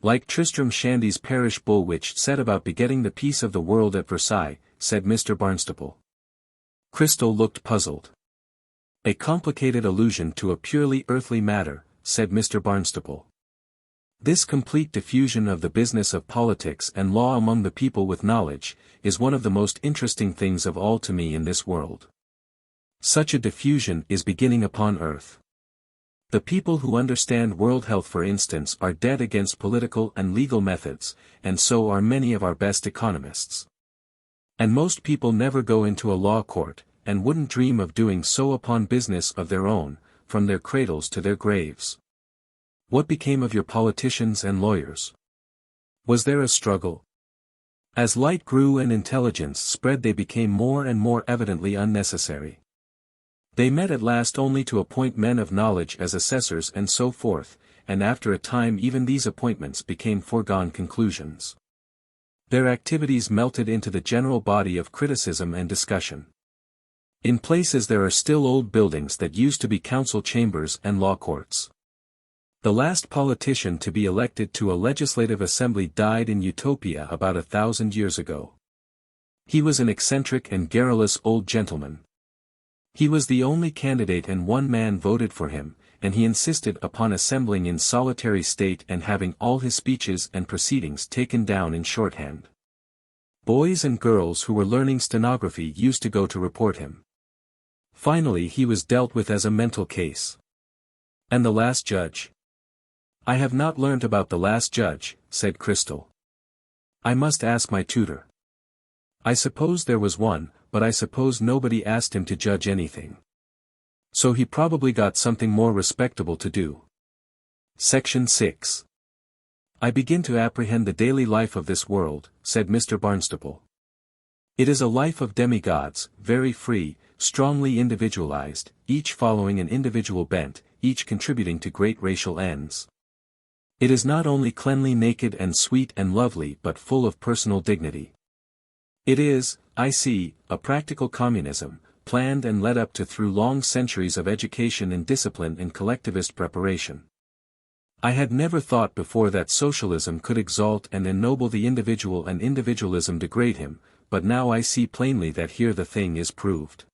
Like Tristram Shandy's parish bull which set about begetting the peace of the world at Versailles, said Mr. Barnstaple. Crystal looked puzzled. A complicated allusion to a purely earthly matter, said Mr. Barnstaple. This complete diffusion of the business of politics and law among the people with knowledge, is one of the most interesting things of all to me in this world. Such a diffusion is beginning upon earth. The people who understand world health for instance are dead against political and legal methods, and so are many of our best economists. And most people never go into a law court, and wouldn't dream of doing so upon business of their own, from their cradles to their graves. What became of your politicians and lawyers? Was there a struggle? As light grew and intelligence spread they became more and more evidently unnecessary. They met at last only to appoint men of knowledge as assessors and so forth, and after a time even these appointments became foregone conclusions. Their activities melted into the general body of criticism and discussion. In places there are still old buildings that used to be council chambers and law courts. The last politician to be elected to a legislative assembly died in Utopia about 1,000 years ago. He was an eccentric and garrulous old gentleman. He was the only candidate and one man voted for him, and he insisted upon assembling in solitary state and having all his speeches and proceedings taken down in shorthand. Boys and girls who were learning stenography used to go to report him. Finally he was dealt with as a mental case. And the last judge? I have not learnt about the last judge, said Crystal. I must ask my tutor. I suppose there was one, but I suppose nobody asked him to judge anything. So he probably got something more respectable to do. Section 6. I begin to apprehend the daily life of this world, said Mr. Barnstaple. It is a life of demigods, very free, strongly individualized, each following an individual bent, each contributing to great racial ends. It is not only cleanly, naked and sweet and lovely but full of personal dignity. It is, I see, a practical communism, planned and led up to through long centuries of education and discipline and collectivist preparation. I had never thought before that socialism could exalt and ennoble the individual and individualism degrade him, but now I see plainly that here the thing is proved.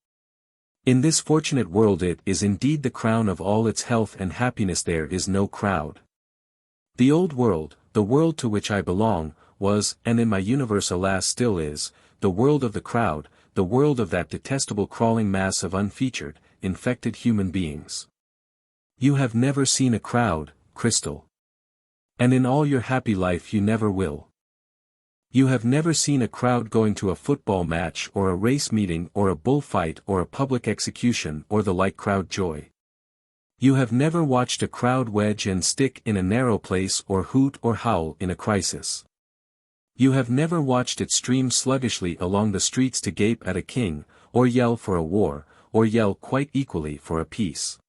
In this fortunate world it is indeed the crown of all its health and happiness there is no crowd. The old world, the world to which I belong, was, and in my universe alas still is, the world of the crowd, the world of that detestable crawling mass of unfeatured, infected human beings. You have never seen a crowd, Crystal. And in all your happy life you never will. You have never seen a crowd going to a football match or a race meeting or a bullfight or a public execution or the like crowd joy. You have never watched a crowd wedge and stick in a narrow place or hoot or howl in a crisis. You have never watched it stream sluggishly along the streets to gape at a king, or yell for a war, or yell quite equally for a peace.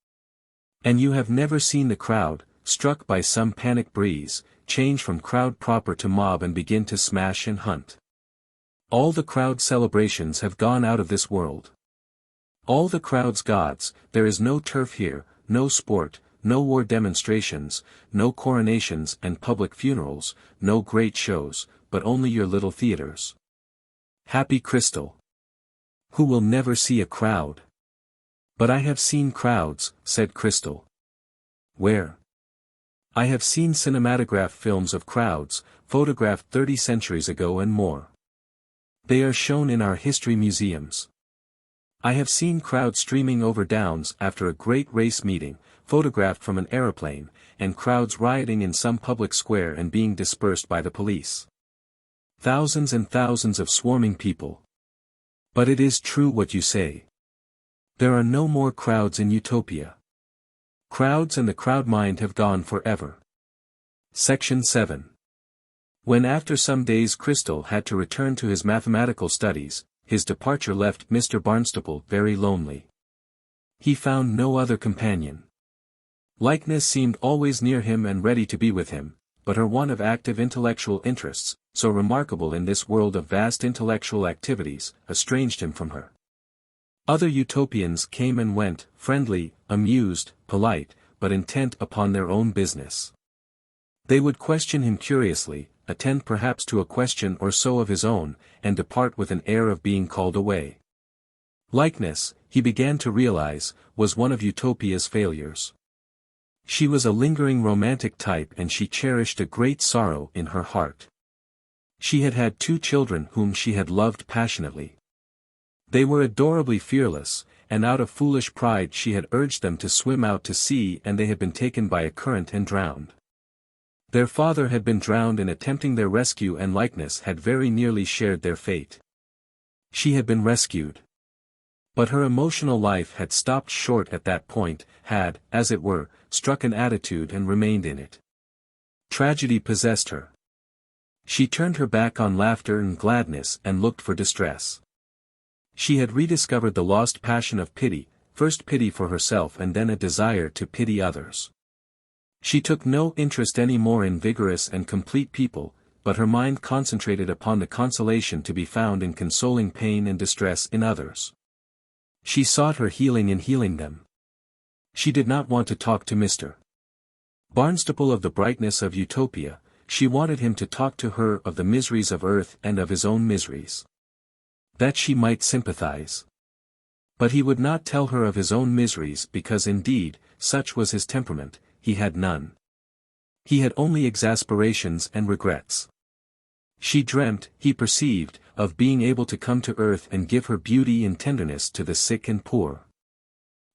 And you have never seen the crowd, struck by some panic breeze, change from crowd proper to mob and begin to smash and hunt. All the crowd celebrations have gone out of this world. All the crowd's gods, there is no turf here, no sport, no war demonstrations, no coronations and public funerals, no great shows, but only your little theaters. Happy Crystal! Who will never see a crowd? But I have seen crowds, said Crystal. Where? I have seen cinematograph films of crowds, photographed 30 centuries ago and more. They are shown in our history museums. I have seen crowds streaming over downs after a great race meeting, photographed from an aeroplane, and crowds rioting in some public square and being dispersed by the police. Thousands and thousands of swarming people. But it is true what you say. There are no more crowds in Utopia. Crowds and the crowd mind have gone forever. Section 7. When after some days Crystal had to return to his mathematical studies, his departure left Mr. Barnstaple very lonely. He found no other companion. Likeness seemed always near him and ready to be with him, but her want of active intellectual interests, so remarkable in this world of vast intellectual activities, estranged him from her. Other Utopians came and went, friendly, amused, polite, but intent upon their own business. They would question him curiously, attend perhaps to a question or so of his own, and depart with an air of being called away. Likeness, he began to realize, was one of Utopia's failures. She was a lingering romantic type and she cherished a great sorrow in her heart. She had had 2 children whom she had loved passionately. They were adorably fearless, and out of foolish pride she had urged them to swim out to sea and they had been taken by a current and drowned. Their father had been drowned in attempting their rescue and Likeness had very nearly shared their fate. She had been rescued. But her emotional life had stopped short at that point, had, as it were, struck an attitude and remained in it. Tragedy possessed her. She turned her back on laughter and gladness and looked for distress. She had rediscovered the lost passion of pity, first pity for herself and then a desire to pity others. She took no interest any more in vigorous and complete people, but her mind concentrated upon the consolation to be found in consoling pain and distress in others. She sought her healing in healing them. She did not want to talk to Mr. Barnstaple of the brightness of Utopia, she wanted him to talk to her of the miseries of earth and of his own miseries. That she might sympathize. But he would not tell her of his own miseries because indeed, such was his temperament, he had none. He had only exasperations and regrets. She dreamt, he perceived, of being able to come to earth and give her beauty and tenderness to the sick and poor.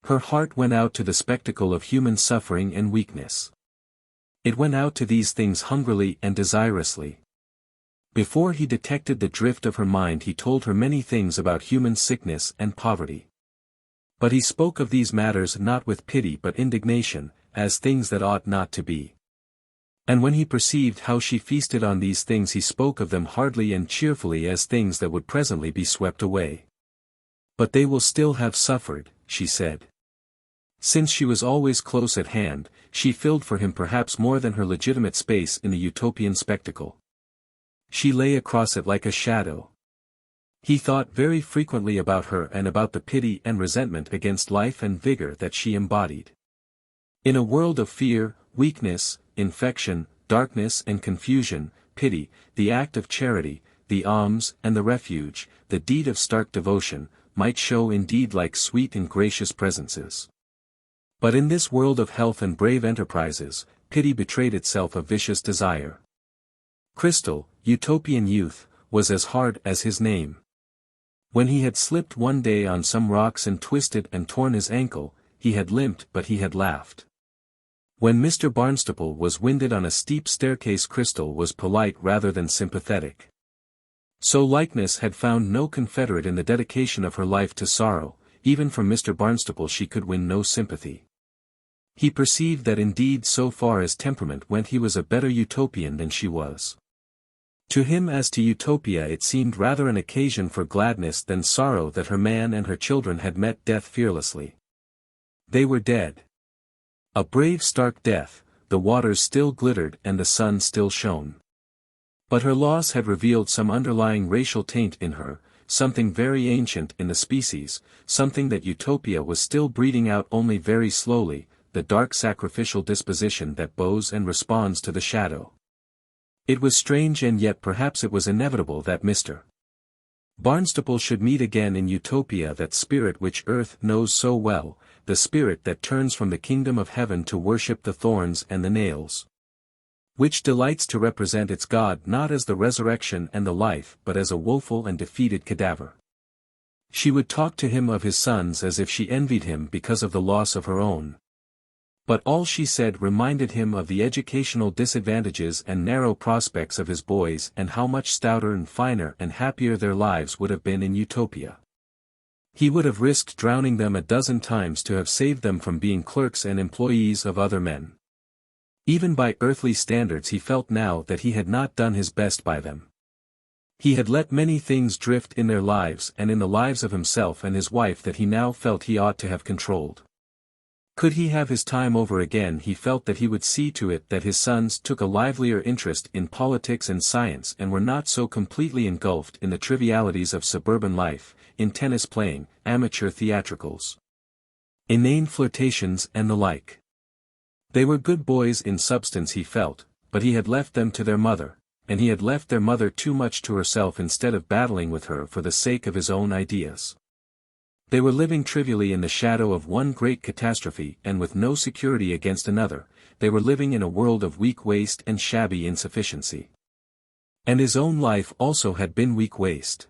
Her heart went out to the spectacle of human suffering and weakness. It went out to these things hungrily and desirously. Before he detected the drift of her mind, he told her many things about human sickness and poverty. But he spoke of these matters not with pity but indignation, as things that ought not to be. And when he perceived how she feasted on these things, he spoke of them heartily and cheerfully as things that would presently be swept away. But they will still have suffered, she said. Since she was always close at hand, she filled for him perhaps more than her legitimate space in the Utopian spectacle. She lay across it like a shadow. He thought very frequently about her and about the pity and resentment against life and vigor that she embodied. In a world of fear, weakness, infection, darkness and confusion, pity, the act of charity, the alms and the refuge, the deed of stark devotion, might show indeed like sweet and gracious presences. But in this world of health and brave enterprises, pity betrayed itself a vicious desire. Crystal, Utopian youth, was as hard as his name. When he had slipped one day on some rocks and twisted and torn his ankle, he had limped but he had laughed. When Mr. Barnstaple was winded on a steep staircase, Crystal was polite rather than sympathetic. So likeness had found no confederate in the dedication of her life to sorrow, even from Mr. Barnstaple she could win no sympathy. He perceived that indeed so far as temperament went he was a better Utopian than she was. To him as to Utopia it seemed rather an occasion for gladness than sorrow that her man and her children had met death fearlessly. They were dead. A brave stark death, the waters still glittered and the sun still shone. But her loss had revealed some underlying racial taint in her, something very ancient in the species, something that Utopia was still breeding out only very slowly, the dark sacrificial disposition that bows and responds to the shadow. It was strange, and yet perhaps it was inevitable that Mr. Barnstaple should meet again in Utopia that spirit which earth knows so well, the spirit that turns from the kingdom of heaven to worship the thorns and the nails. Which delights to represent its God not as the resurrection and the life but as a woeful and defeated cadaver. She would talk to him of his sons as if she envied him because of the loss of her own. But all she said reminded him of the educational disadvantages and narrow prospects of his boys and how much stouter and finer and happier their lives would have been in Utopia. He would have risked drowning them a dozen times to have saved them from being clerks and employees of other men. Even by earthly standards he felt now that he had not done his best by them. He had let many things drift in their lives and in the lives of himself and his wife that he now felt he ought to have controlled. Could he have his time over again, he felt that he would see to it that his sons took a livelier interest in politics and science and were not so completely engulfed in the trivialities of suburban life, in tennis playing, amateur theatricals, inane flirtations and the like. They were good boys in substance he felt, but he had left them to their mother, and he had left their mother too much to herself instead of battling with her for the sake of his own ideas. They were living trivially in the shadow of one great catastrophe and with no security against another. They were living in a world of weak waste and shabby insufficiency. And his own life also had been weak waste.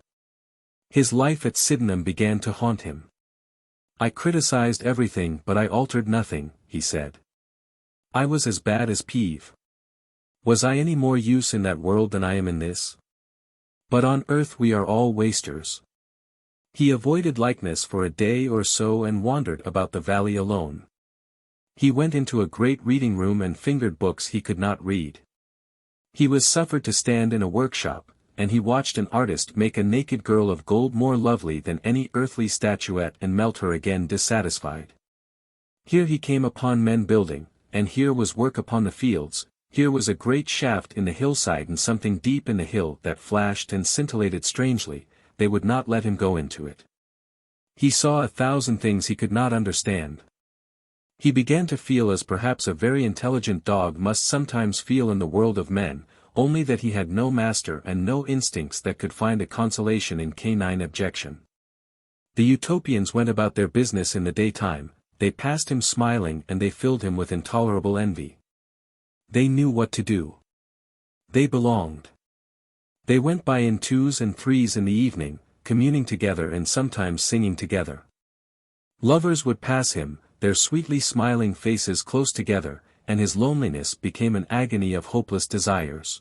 His life at Sydenham began to haunt him. I criticized everything but I altered nothing, he said. I was as bad as Peeve. Was I any more use in that world than I am in this? But on earth we are all wasters. He avoided likeness for a day or so and wandered about the valley alone. He went into a great reading room and fingered books he could not read. He was suffered to stand in a workshop, and he watched an artist make a naked girl of gold more lovely than any earthly statuette and melt her again dissatisfied. Here he came upon men building, and here was work upon the fields, here was a great shaft in the hillside and something deep in the hill that flashed and scintillated strangely. They would not let him go into it. He saw 1,000 things he could not understand. He began to feel as perhaps a very intelligent dog must sometimes feel in the world of men, only that he had no master and no instincts that could find a consolation in canine abjection. The Utopians went about their business in the daytime, they passed him smiling and they filled him with intolerable envy. They knew what to do. They belonged. They went by in twos and threes in the evening, communing together and sometimes singing together. Lovers would pass him, their sweetly smiling faces close together, and his loneliness became an agony of hopeless desires.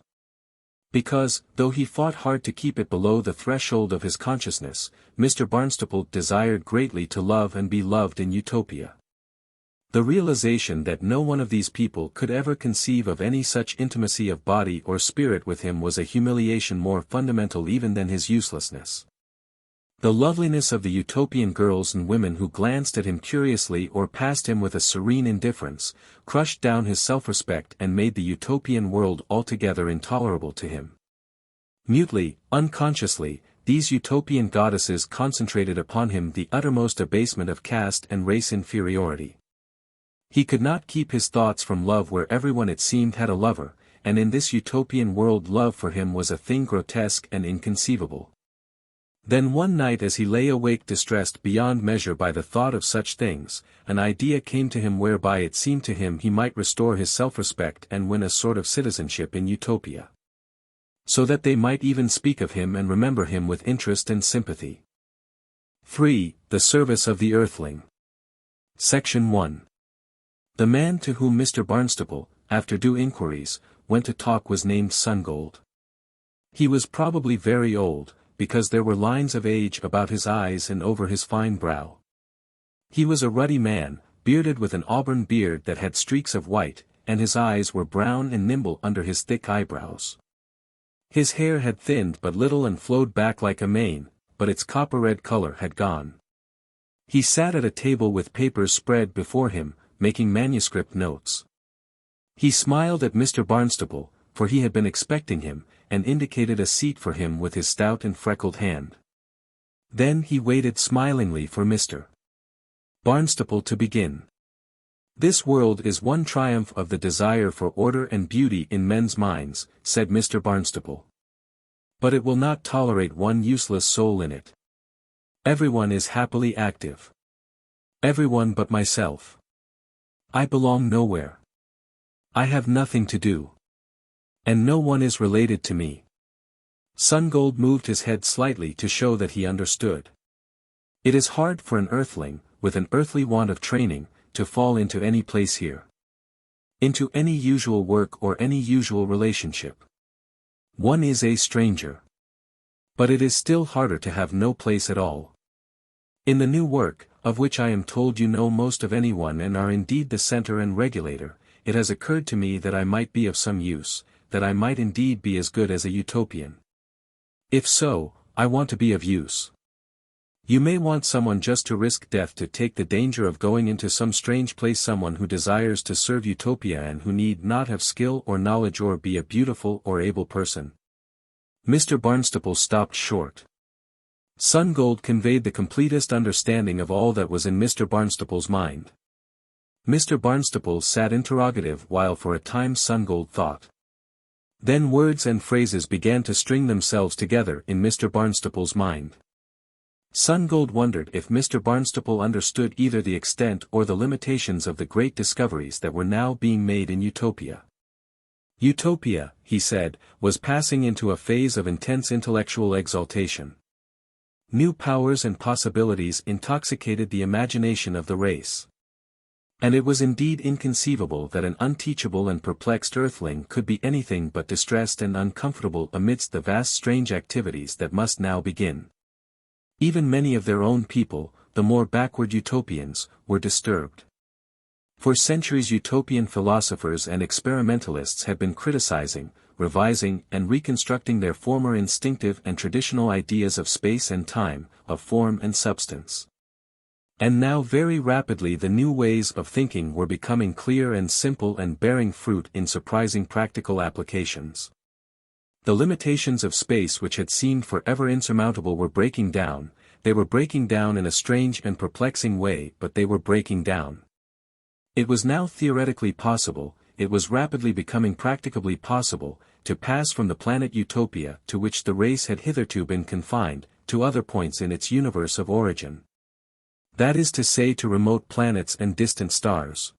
Because, though he fought hard to keep it below the threshold of his consciousness, Mr. Barnstaple desired greatly to love and be loved in Utopia. The realization that no one of these people could ever conceive of any such intimacy of body or spirit with him was a humiliation more fundamental even than his uselessness. The loveliness of the Utopian girls and women who glanced at him curiously or passed him with a serene indifference, crushed down his self-respect and made the Utopian world altogether intolerable to him. Mutely, unconsciously, these Utopian goddesses concentrated upon him the uttermost abasement of caste and race inferiority. He could not keep his thoughts from love where everyone it seemed had a lover, and in this Utopian world love for him was a thing grotesque and inconceivable. Then one night as he lay awake distressed beyond measure by the thought of such things, an idea came to him whereby it seemed to him he might restore his self-respect and win a sort of citizenship in Utopia. So that they might even speak of him and remember him with interest and sympathy. 3. The Service of the Earthling. Section 1. The man to whom Mr. Barnstaple, after due inquiries, went to talk was named Sungold. He was probably very old, because there were lines of age about his eyes and over his fine brow. He was a ruddy man, bearded with an auburn beard that had streaks of white, and his eyes were brown and nimble under his thick eyebrows. His hair had thinned but little and flowed back like a mane, but its copper-red color had gone. He sat at a table with papers spread before him, making manuscript notes. He smiled at Mr. Barnstaple, for he had been expecting him, and indicated a seat for him with his stout and freckled hand. Then he waited smilingly for Mr. Barnstaple to begin. "This world is one triumph of the desire for order and beauty in men's minds," said Mr. Barnstaple. "But it will not tolerate one useless soul in it. Everyone is happily active. Everyone but myself. I belong nowhere. I have nothing to do. And no one is related to me." Sungold moved his head slightly to show that he understood. It is hard for an earthling, with an earthly want of training, to fall into any place here. Into any usual work or any usual relationship. One is a stranger. But it is still harder to have no place at all. In the new work, of which I am told you know most of anyone and are indeed the center and regulator, it has occurred to me that I might be of some use, that I might indeed be as good as a Utopian. If so, I want to be of use. You may want someone just to risk death to take the danger of going into some strange place, someone who desires to serve Utopia and who need not have skill or knowledge or be a beautiful or able person. Mr. Barnstaple stopped short. Sungold conveyed the completest understanding of all that was in Mr. Barnstaple's mind. Mr. Barnstaple sat interrogative while for a time Sungold thought. Then words and phrases began to string themselves together in Mr. Barnstaple's mind. Sungold wondered if Mr. Barnstaple understood either the extent or the limitations of the great discoveries that were now being made in Utopia. Utopia, he said, was passing into a phase of intense intellectual exaltation. New powers and possibilities intoxicated the imagination of the race. And it was indeed inconceivable that an unteachable and perplexed earthling could be anything but distressed and uncomfortable amidst the vast strange activities that must now begin. Even many of their own people, the more backward Utopians, were disturbed. For centuries Utopian philosophers and experimentalists had been criticizing, revising and reconstructing their former instinctive and traditional ideas of space and time, of form and substance. And now very rapidly the new ways of thinking were becoming clear and simple and bearing fruit in surprising practical applications. The limitations of space which had seemed forever insurmountable were breaking down. They were breaking down in a strange and perplexing way, but they were breaking down. It was now theoretically possible, it was rapidly becoming practicably possible, to pass from the planet Utopia to which the race had hitherto been confined, to other points in its universe of origin. That is to say, to remote planets and distant stars.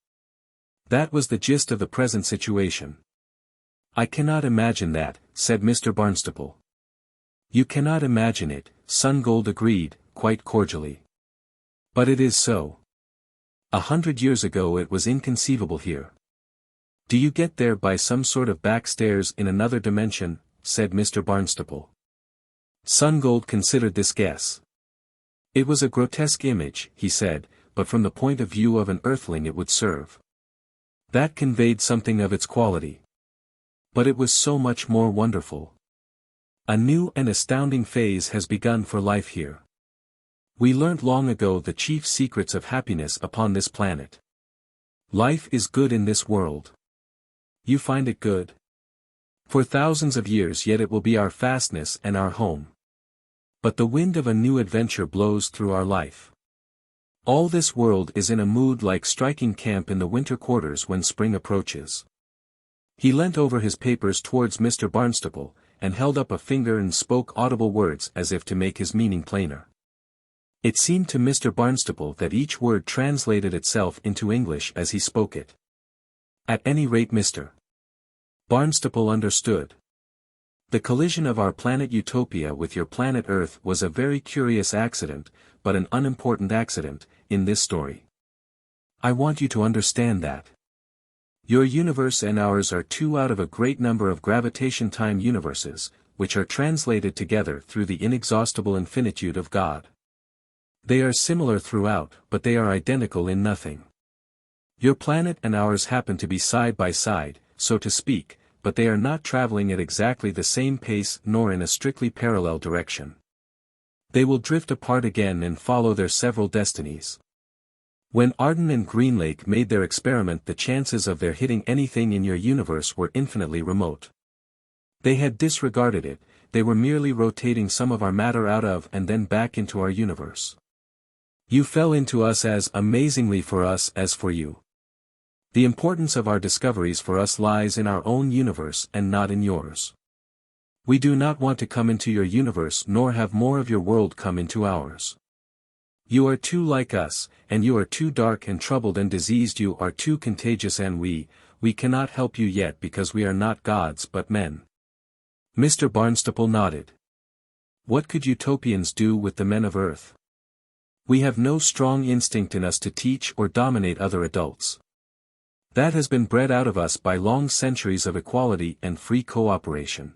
That was the gist of the present situation. "I cannot imagine that," said Mr. Barnstaple. You cannot imagine it, Sungold agreed, quite cordially. But it is so. 100 years ago it was inconceivable here. Do you get there by some sort of back stairs in another dimension? Said Mr. Barnstaple. Sungold considered this guess. It was a grotesque image, he said, but from the point of view of an Earthling it would serve. That conveyed something of its quality. But it was so much more wonderful. A new and astounding phase has begun for life here. We learnt long ago the chief secrets of happiness upon this planet. Life is good in this world. You find it good? For thousands of years yet it will be our fastness and our home. But the wind of a new adventure blows through our life. All this world is in a mood like striking camp in the winter quarters when spring approaches. He leant over his papers towards Mr. Barnstaple, and held up a finger and spoke audible words as if to make his meaning plainer. It seemed to Mr. Barnstaple that each word translated itself into English as he spoke it. At any rate Mr. Barnstaple understood. The collision of our planet Utopia with your planet Earth was a very curious accident, but an unimportant accident, in this story. I want you to understand that. Your universe and ours are two out of a great number of gravitation-time universes, which are translated together through the inexhaustible infinitude of God. They are similar throughout, but they are identical in nothing. Your planet and ours happen to be side by side, so to speak, but they are not traveling at exactly the same pace nor in a strictly parallel direction. They will drift apart again and follow their several destinies. When Arden and Greenlake made their experiment, the chances of their hitting anything in your universe were infinitely remote. They had disregarded it, they were merely rotating some of our matter out of and then back into our universe. You fell into us as amazingly for us as for you. The importance of our discoveries for us lies in our own universe and not in yours. We do not want to come into your universe nor have more of your world come into ours. You are too like us, and you are too dark and troubled and diseased, you are too contagious, and we cannot help you yet because we are not gods but men. Mr. Barnstaple nodded. What could Utopians do with the men of Earth? We have no strong instinct in us to teach or dominate other adults. That has been bred out of us by long centuries of equality and free cooperation.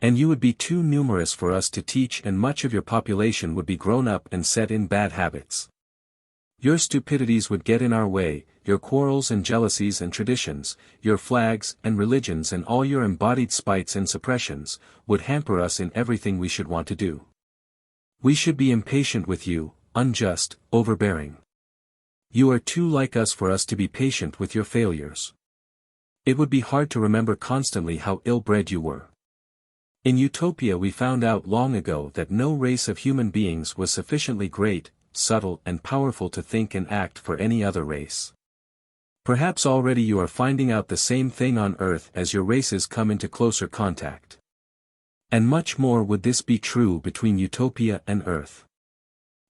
And you would be too numerous for us to teach, and much of your population would be grown up and set in bad habits. Your stupidities would get in our way, your quarrels and jealousies and traditions, your flags and religions and all your embodied spites and suppressions, would hamper us in everything we should want to do. We should be impatient with you, unjust, overbearing. You are too like us for us to be patient with your failures. It would be hard to remember constantly how ill-bred you were. In Utopia we found out long ago that no race of human beings was sufficiently great, subtle and powerful to think and act for any other race. Perhaps already you are finding out the same thing on Earth as your races come into closer contact. And much more would this be true between Utopia and Earth.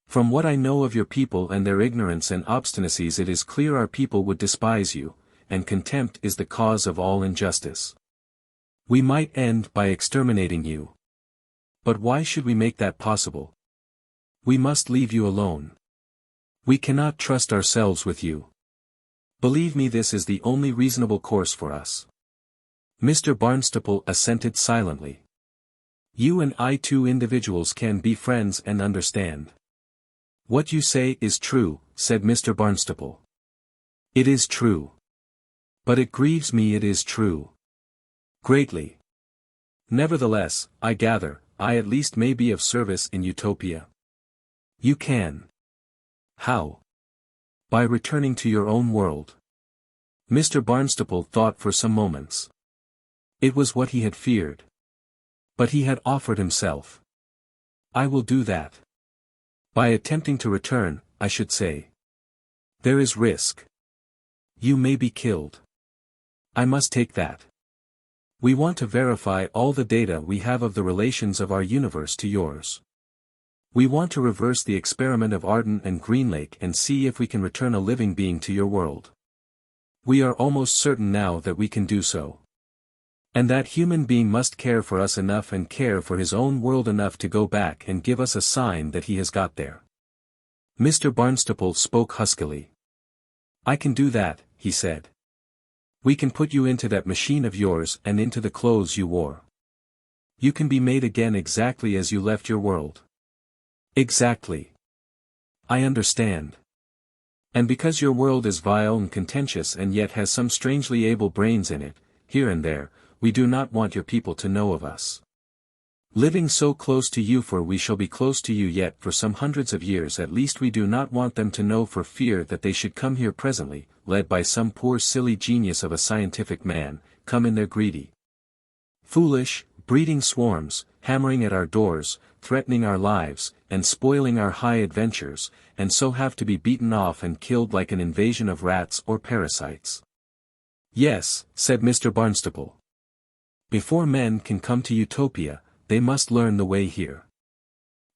From what I know of your people and their ignorance and obstinacies, it is clear our people would despise you, and contempt is the cause of all injustice. We might end by exterminating you. But why should we make that possible? We must leave you alone. We cannot trust ourselves with you. Believe me, this is the only reasonable course for us. Mr. Barnstaple assented silently. You and I, two individuals, can be friends and understand. What you say is true, said Mr. Barnstaple. It is true. But it grieves me it is true. Greatly. Nevertheless, I gather, I at least may be of service in Utopia. You can. How? By returning to your own world. Mr. Barnstaple thought for some moments. It was what he had feared. But he had offered himself. I will do that. By attempting to return, I should say. There is risk. You may be killed. I must take that. We want to verify all the data we have of the relations of our universe to yours. We want to reverse the experiment of Arden and Greenlake and see if we can return a living being to your world. We are almost certain now that we can do so. And that human being must care for us enough and care for his own world enough to go back and give us a sign that he has got there. Mr. Barnstaple spoke huskily. I can do that, he said. We can put you into that machine of yours and into the clothes you wore. You can be made again exactly as you left your world. Exactly. I understand. And because your world is vile and contentious and yet has some strangely able brains in it, here and there, we do not want your people to know of us. Living so close to you, for we shall be close to you yet for some hundreds of years at least, we do not want them to know, for fear that they should come here presently, led by some poor silly genius of a scientific man, come in their greedy, foolish, breeding swarms, hammering at our doors, threatening our lives, and spoiling our high adventures, and so have to be beaten off and killed like an invasion of rats or parasites. Yes, said Mr. Barnstaple. Before men can come to Utopia, they must learn the way here.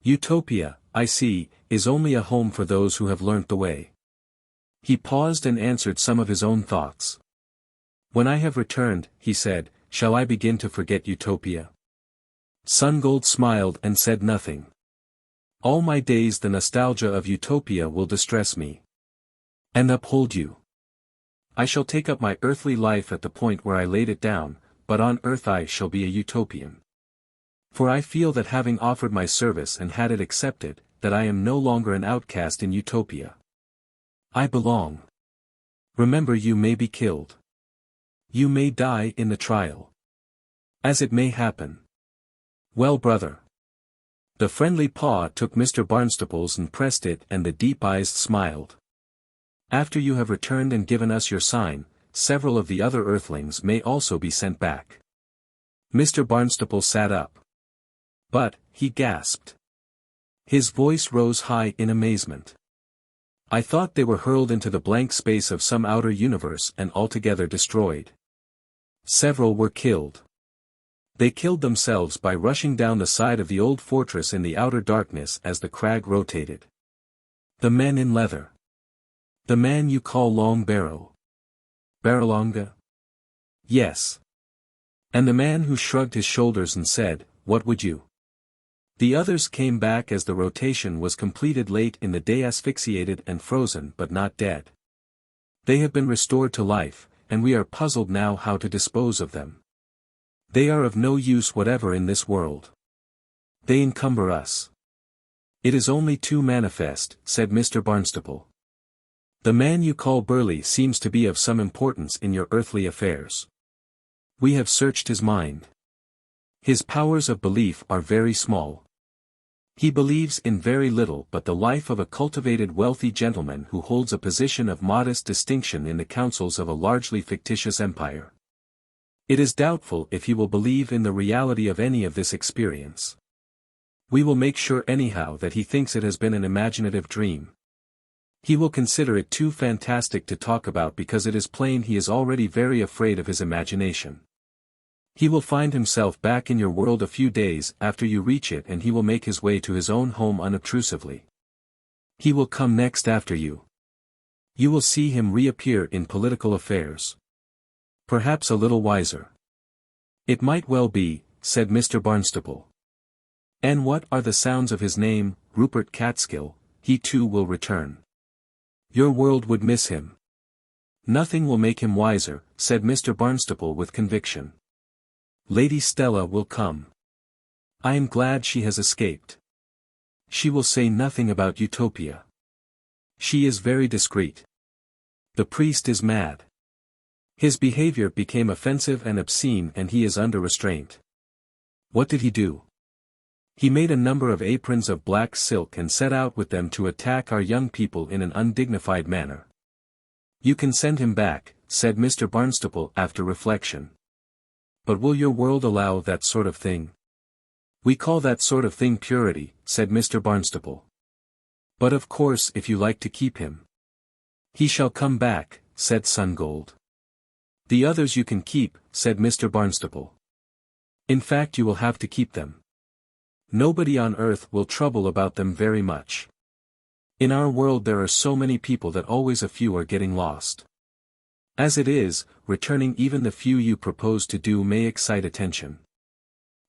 Utopia, I see, is only a home for those who have learnt the way. He paused and answered some of his own thoughts. When I have returned, he said, shall I begin to forget Utopia? Sungold smiled and said nothing. All my days the nostalgia of Utopia will distress me. And uphold you. I shall take up my earthly life at the point where I laid it down, but on earth I shall be a Utopian. For I feel that having offered my service and had it accepted, that I am no longer an outcast in Utopia. I belong. Remember, you may be killed. You may die in the trial. As it may happen. Well, brother. The friendly paw took Mr. Barnstaple's and pressed it, and the deep eyes smiled. After you have returned and given us your sign, several of the other Earthlings may also be sent back. Mr. Barnstaple sat up. But, he gasped. His voice rose high in amazement. I thought they were hurled into the blank space of some outer universe and altogether destroyed. Several were killed. They killed themselves by rushing down the side of the old fortress in the outer darkness as the crag rotated. The men in leather. The man you call Long Barrow. Barralonga? Yes. And the man who shrugged his shoulders and said, what would you? The others came back as the rotation was completed late in the day, asphyxiated and frozen but not dead. They have been restored to life, and we are puzzled now how to dispose of them. They are of no use whatever in this world. They encumber us. It is only too manifest, said Mr. Barnstaple. The man you call Burley seems to be of some importance in your earthly affairs. We have searched his mind. His powers of belief are very small. He believes in very little but the life of a cultivated wealthy gentleman who holds a position of modest distinction in the councils of a largely fictitious empire. It is doubtful if he will believe in the reality of any of this experience. We will make sure anyhow that he thinks it has been an imaginative dream. He will consider it too fantastic to talk about because it is plain he is already very afraid of his imagination. He will find himself back in your world a few days after you reach it, and he will make his way to his own home unobtrusively. He will come next after you. You will see him reappear in political affairs. Perhaps a little wiser. It might well be, said Mr. Barnstaple. And what are the sounds of his name, Rupert Catskill? He too will return. Your world would miss him. Nothing will make him wiser, said Mr. Barnstaple with conviction. Lady Stella will come. I am glad she has escaped. She will say nothing about Utopia. She is very discreet. The priest is mad. His behavior became offensive and obscene, and he is under restraint. What did he do? He made a number of aprons of black silk and set out with them to attack our young people in an undignified manner. You can send him back, said Mr. Barnstaple after reflection. But will your world allow that sort of thing? We call that sort of thing purity, said Mr. Barnstaple. But of course if you like to keep him. He shall come back, said Sungold. The others you can keep, said Mr. Barnstaple. In fact you will have to keep them. Nobody on earth will trouble about them very much. In our world there are so many people that always a few are getting lost. As it is, returning even the few you propose to do may excite attention.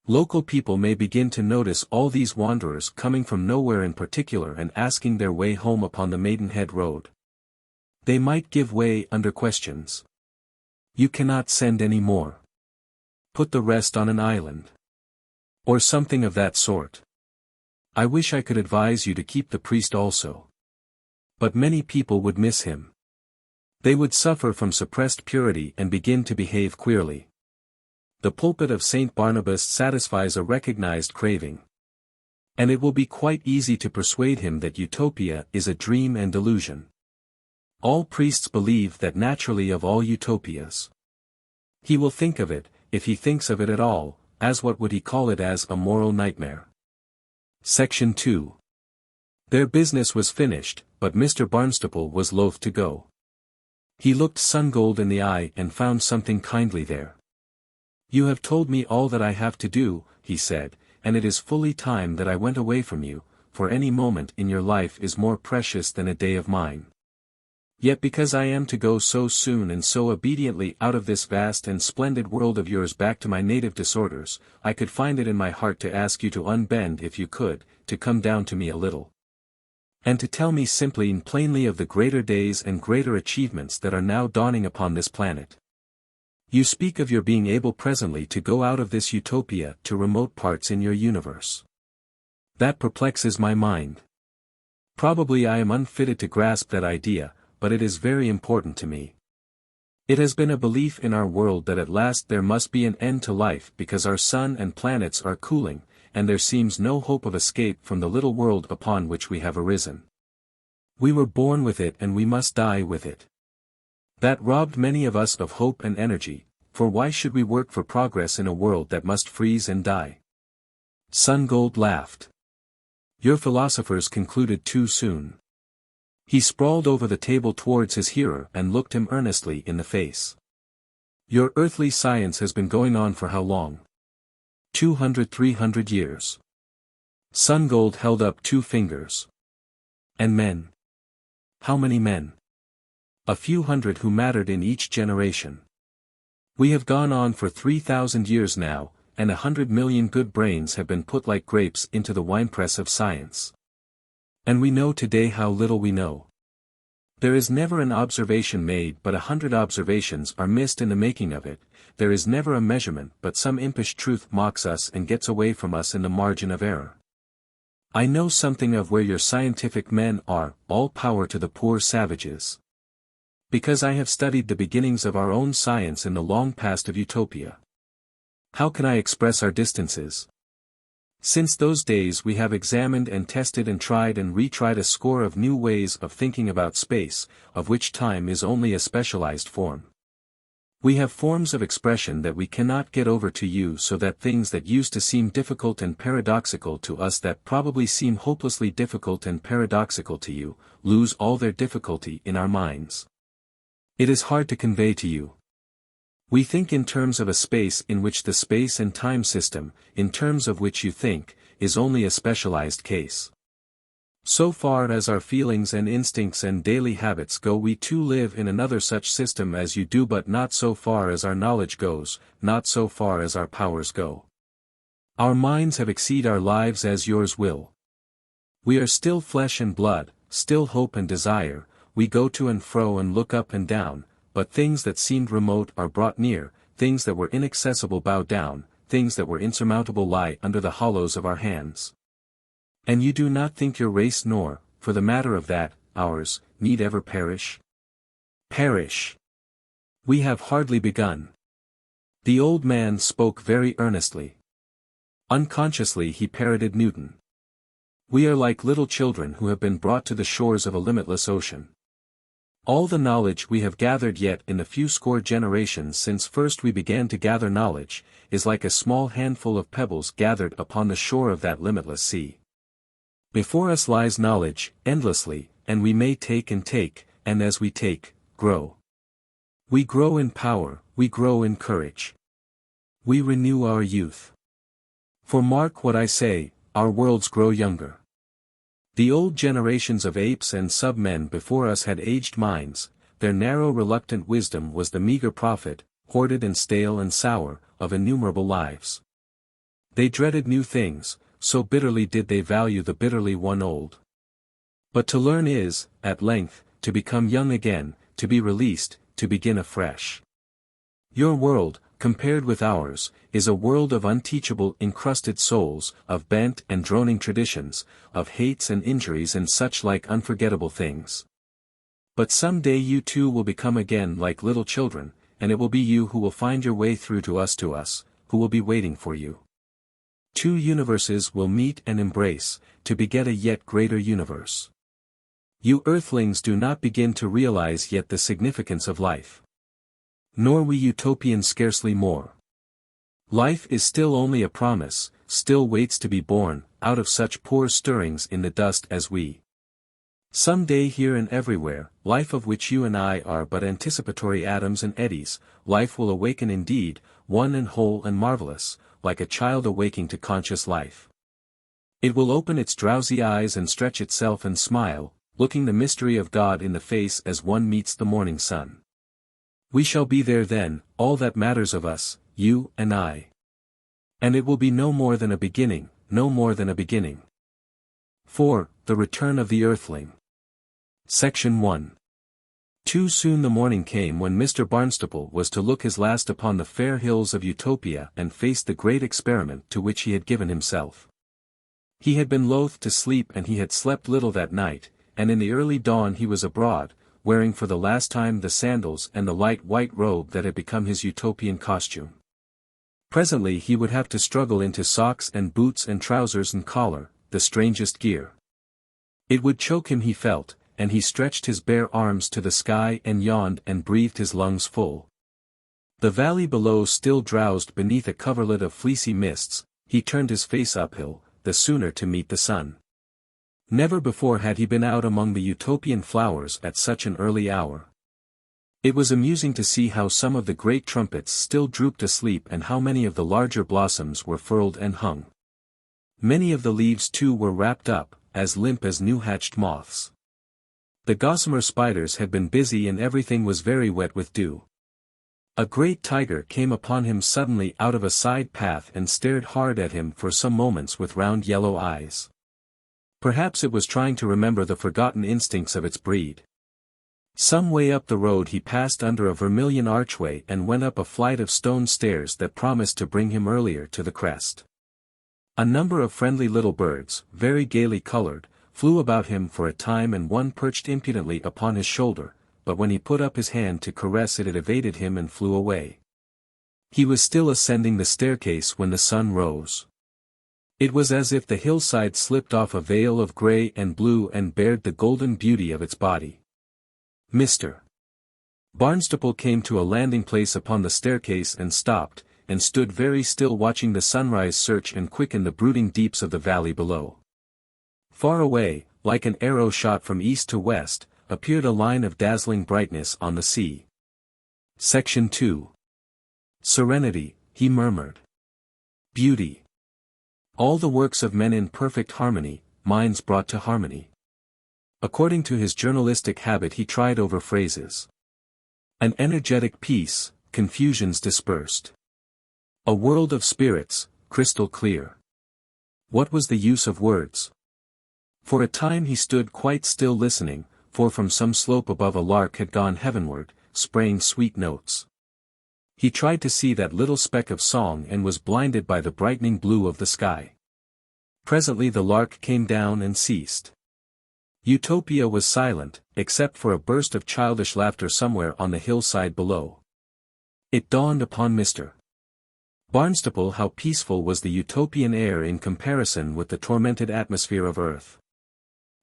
Local people may begin to notice all these wanderers coming from nowhere in particular and asking their way home upon the Maidenhead Road. They might give way under questions. You cannot send any more. Put the rest on an island. Or something of that sort. I wish I could advise you to keep the priest also. But many people would miss him. They would suffer from suppressed purity and begin to behave queerly. The pulpit of St. Barnabas satisfies a recognized craving. And it will be quite easy to persuade him that Utopia is a dream and delusion. All priests believe that naturally of all utopias. He will think of it, if he thinks of it at all, as what would he call it as a moral nightmare. Section 2. Their business was finished, but Mr. Barnstaple was loath to go. He looked Sungold in the eye and found something kindly there. You have told me all that I have to do, he said, and it is fully time that I went away from you, for any moment in your life is more precious than a day of mine. Yet because I am to go so soon and so obediently out of this vast and splendid world of yours back to my native disorders, I could find it in my heart to ask you to unbend if you could, to come down to me a little. And to tell me simply and plainly of the greater days and greater achievements that are now dawning upon this planet. You speak of your being able presently to go out of this utopia to remote parts in your universe. That perplexes my mind. Probably I am unfitted to grasp that idea, but it is very important to me. It has been a belief in our world that at last there must be an end to life because our sun and planets are cooling, and there seems no hope of escape from the little world upon which we have arisen. We were born with it and we must die with it. That robbed many of us of hope and energy, for why should we work for progress in a world that must freeze and die? Sungold laughed. Your philosophers concluded too soon. He sprawled over the table towards his hearer and looked him earnestly in the face. Your earthly science has been going on for how long? 200-300 years. Sungold held up 2 fingers. And men? How many men? A few hundred who mattered in each generation. We have gone on for 3,000 years now, and 100 million good brains have been put like grapes into the winepress of science. And we know today how little we know. There is never an observation made but 100 observations are missed in the making of it, there is never a measurement but some impish truth mocks us and gets away from us in the margin of error. I know something of where your scientific men are, all power to the poor savages. Because I have studied the beginnings of our own science in the long past of Utopia. How can I express our distances? Since those days we have examined and tested and tried and retried a score of new ways of thinking about space, of which time is only a specialized form. We have forms of expression that we cannot get over to you so that things that used to seem difficult and paradoxical to us that probably seem hopelessly difficult and paradoxical to you, lose all their difficulty in our minds. It is hard to convey to you. We think in terms of a space in which the space and time system, in terms of which you think, is only a specialized case. So far as our feelings and instincts and daily habits go, we too live in another such system as you do, but not so far as our knowledge goes, not so far as our powers go. Our minds have exceeded our lives as yours will. We are still flesh and blood, still hope and desire, we go to and fro and look up and down, but things that seemed remote are brought near, things that were inaccessible bow down, things that were insurmountable lie under the hollows of our hands. And you do not think your race nor, for the matter of that, ours, need ever perish? Perish! We have hardly begun. The old man spoke very earnestly. Unconsciously he parroted Newton. We are like little children who have been brought to the shores of a limitless ocean. All the knowledge we have gathered yet in the few score generations since first we began to gather knowledge, is like a small handful of pebbles gathered upon the shore of that limitless sea. Before us lies knowledge, endlessly, and we may take, and as we take, grow. We grow in power, we grow in courage. We renew our youth. For mark what I say, our worlds grow younger. The old generations of apes and sub-men before us had aged minds, their narrow reluctant wisdom was the meager profit, hoarded and stale and sour, of innumerable lives. They dreaded new things, so bitterly did they value the bitterly won old. But to learn is, at length, to become young again, to be released, to begin afresh. Your world, compared with ours, is a world of unteachable encrusted souls, of bent and droning traditions, of hates and injuries and such like unforgettable things. But some day you too will become again like little children, and it will be you who will find your way through to us, who will be waiting for you. Two universes will meet and embrace, to beget a yet greater universe. You Earthlings do not begin to realize yet the significance of life. Nor we Utopians scarcely more. Life is still only a promise, still waits to be born, out of such poor stirrings in the dust as we. Some day here and everywhere, life of which you and I are but anticipatory atoms and eddies, life will awaken indeed, one and whole and marvelous, like a child awaking to conscious life. It will open its drowsy eyes and stretch itself and smile, looking the mystery of God in the face as one meets the morning sun. We shall be there then, all that matters of us, you and I. And it will be no more than a beginning, no more than a beginning. 4. The Return of the Earthling. Section 1. Too soon the morning came when Mr. Barnstaple was to look his last upon the fair hills of Utopia and face the great experiment to which he had given himself. He had been loath to sleep and he had slept little that night, and in the early dawn he was abroad, wearing for the last time the sandals and the light white robe that had become his Utopian costume. Presently he would have to struggle into socks and boots and trousers and collar, the strangest gear. It would choke him he felt, and he stretched his bare arms to the sky and yawned and breathed his lungs full. The valley below still drowsed beneath a coverlet of fleecy mists, he turned his face uphill, the sooner to meet the sun. Never before had he been out among the Utopian flowers at such an early hour. It was amusing to see how some of the great trumpets still drooped asleep and how many of the larger blossoms were furled and hung. Many of the leaves too were wrapped up, as limp as new-hatched moths. The gossamer spiders had been busy and everything was very wet with dew. A great tiger came upon him suddenly out of a side path and stared hard at him for some moments with round yellow eyes. Perhaps it was trying to remember the forgotten instincts of its breed. Some way up the road he passed under a vermilion archway and went up a flight of stone stairs that promised to bring him earlier to the crest. A number of friendly little birds, very gaily colored, flew about him for a time and one perched impudently upon his shoulder, but when he put up his hand to caress it it evaded him and flew away. He was still ascending the staircase when the sun rose. It was as if the hillside slipped off a veil of grey and blue and bared the golden beauty of its body. Mr. Barnstaple came to a landing place upon the staircase and stopped, and stood very still watching the sunrise search and quicken the brooding deeps of the valley below. Far away, like an arrow shot from east to west, appeared a line of dazzling brightness on the sea. Section 2. Serenity, he murmured. Beauty. All the works of men in perfect harmony, minds brought to harmony. According to his journalistic habit he tried over phrases. An energetic peace, confusions dispersed. A world of spirits, crystal clear. What was the use of words? For a time he stood quite still listening, for from some slope above a lark had gone heavenward, spraying sweet notes. He tried to see that little speck of song and was blinded by the brightening blue of the sky. Presently the lark came down and ceased. Utopia was silent, except for a burst of childish laughter somewhere on the hillside below. It dawned upon Mr. Barnstaple how peaceful was the Utopian air in comparison with the tormented atmosphere of earth.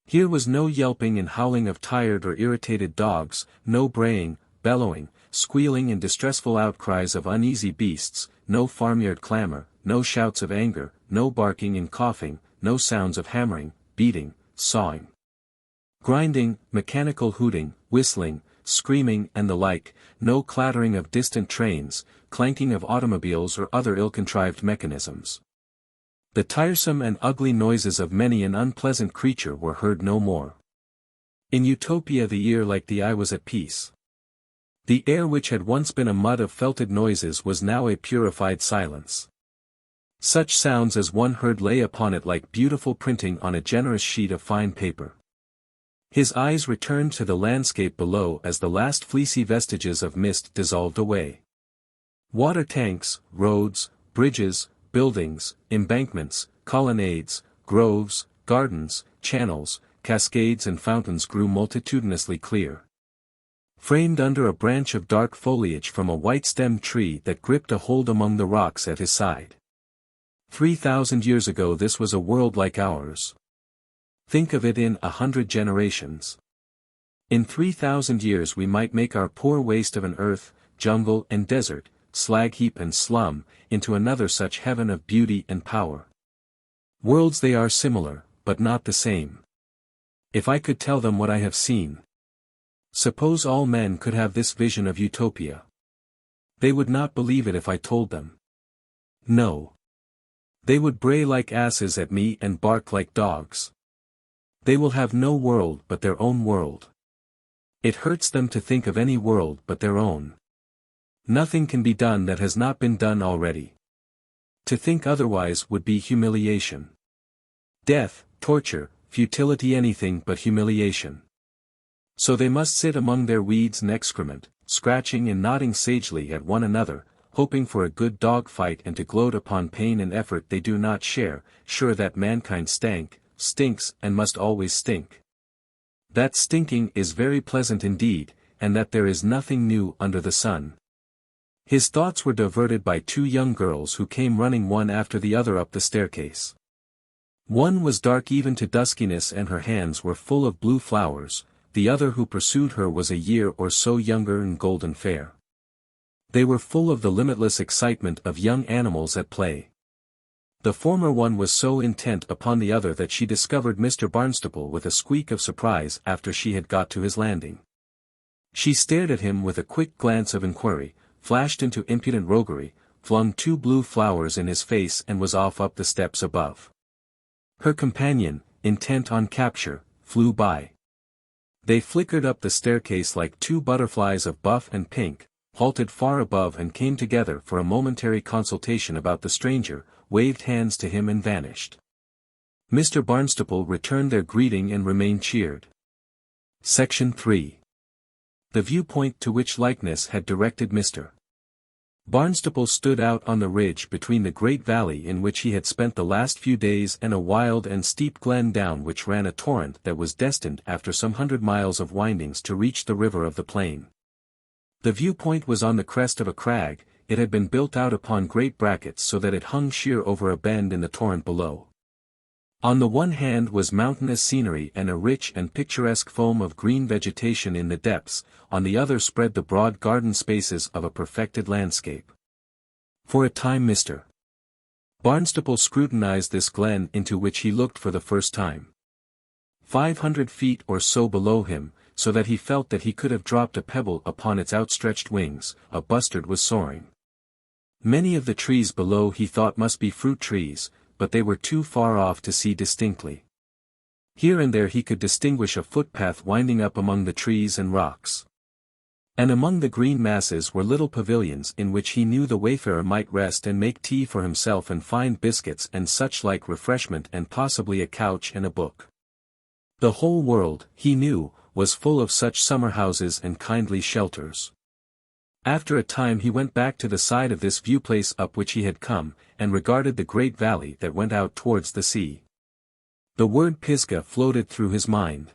Here was no yelping and howling of tired or irritated dogs, no braying, bellowing, squealing and distressful outcries of uneasy beasts, no farmyard clamor, no shouts of anger, no barking and coughing, no sounds of hammering, beating, sawing, grinding, mechanical hooting, whistling, screaming and the like, no clattering of distant trains, clanking of automobiles or other ill-contrived mechanisms. The tiresome and ugly noises of many an unpleasant creature were heard no more. In Utopia the ear like the eye was at peace. The air which had once been a mud of felted noises was now a purified silence. Such sounds as one heard lay upon it like beautiful printing on a generous sheet of fine paper. His eyes returned to the landscape below as the last fleecy vestiges of mist dissolved away. Water tanks, roads, bridges, buildings, embankments, colonnades, groves, gardens, channels, cascades and fountains grew multitudinously clear. Framed under a branch of dark foliage from a white-stemmed tree that gripped a hold among the rocks at his side. 3,000 years ago this was a world like ours. Think of it in 100 generations. In 3,000 years we might make our poor waste of an earth, jungle and desert, slag heap and slum, into another such heaven of beauty and power. Worlds they are similar, but not the same. If I could tell them what I have seen. Suppose all men could have this vision of Utopia. They would not believe it if I told them. No. They would bray like asses at me and bark like dogs. They will have no world but their own world. It hurts them to think of any world but their own. Nothing can be done that has not been done already. To think otherwise would be humiliation. Death, torture, futility, anything but humiliation. So they must sit among their weeds and excrement, scratching and nodding sagely at one another, hoping for a good dog fight and to gloat upon pain and effort they do not share, sure that mankind stinks and must always stink. That stinking is very pleasant indeed, and that there is nothing new under the sun. His thoughts were diverted by two young girls who came running one after the other up the staircase. One was dark even to duskiness and her hands were full of blue flowers, the other who pursued her was a year or so younger and golden fair. They were full of the limitless excitement of young animals at play. The former one was so intent upon the other that she discovered Mr. Barnstaple with a squeak of surprise after she had got to his landing. She stared at him with a quick glance of inquiry, flashed into impudent roguery, flung two blue flowers in his face and was off up the steps above. Her companion, intent on capture, flew by. They flickered up the staircase like two butterflies of buff and pink, halted far above and came together for a momentary consultation about the stranger, waved hands to him and vanished. Mr. Barnstaple returned their greeting and remained cheered. Section 3. The viewpoint to which likeness had directed Mr. Barnstaple stood out on the ridge between the great valley in which he had spent the last few days and a wild and steep glen down which ran a torrent that was destined after some 100 miles of windings to reach the river of the plain. The viewpoint was on the crest of a crag, it had been built out upon great brackets so that it hung sheer over a bend in the torrent below. On the one hand was mountainous scenery and a rich and picturesque foam of green vegetation in the depths, on the other spread the broad garden spaces of a perfected landscape. For a time Mr. Barnstaple scrutinized this glen into which he looked for the first time. 500 feet or so below him, so that he felt that he could have dropped a pebble upon its outstretched wings, a bustard was soaring. Many of the trees below he thought must be fruit trees, but they were too far off to see distinctly. Here and there he could distinguish a footpath winding up among the trees and rocks. And among the green masses were little pavilions in which he knew the wayfarer might rest and make tea for himself and find biscuits and such like refreshment and possibly a couch and a book. The whole world, he knew, was full of such summer houses and kindly shelters. After a time he went back to the side of this viewplace up which he had come, and regarded the great valley that went out towards the sea. The word Pisgah floated through his mind.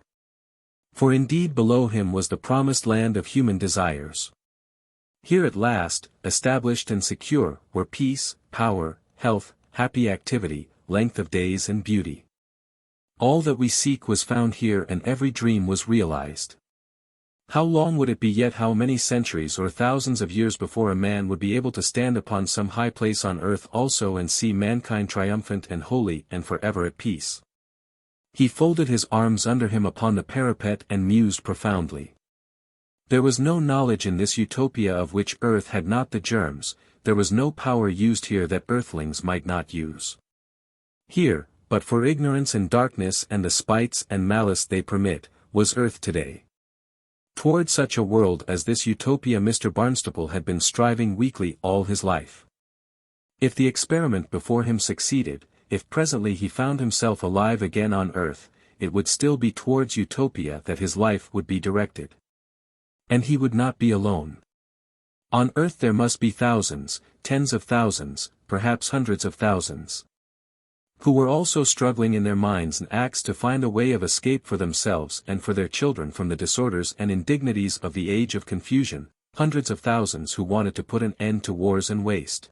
For indeed below him was the promised land of human desires. Here at last, established and secure, were peace, power, health, happy activity, length of days and beauty. All that we seek was found here and every dream was realized. How long would it be yet, how many centuries or thousands of years before a man would be able to stand upon some high place on earth also and see mankind triumphant and holy and forever at peace? He folded his arms under him upon the parapet and mused profoundly. There was no knowledge in this Utopia of which earth had not the germs, there was no power used here that earthlings might not use. Here, but for ignorance and darkness and the spites and malice they permit, was earth today. Toward such a world as this utopia Mr. Barnstaple had been striving weakly all his life. If the experiment before him succeeded, if presently he found himself alive again on Earth, it would still be towards Utopia that his life would be directed. And he would not be alone. On Earth there must be thousands, tens of thousands, perhaps hundreds of thousands, who were also struggling in their minds and acts to find a way of escape for themselves and for their children from the disorders and indignities of the age of confusion, hundreds of thousands who wanted to put an end to wars and waste.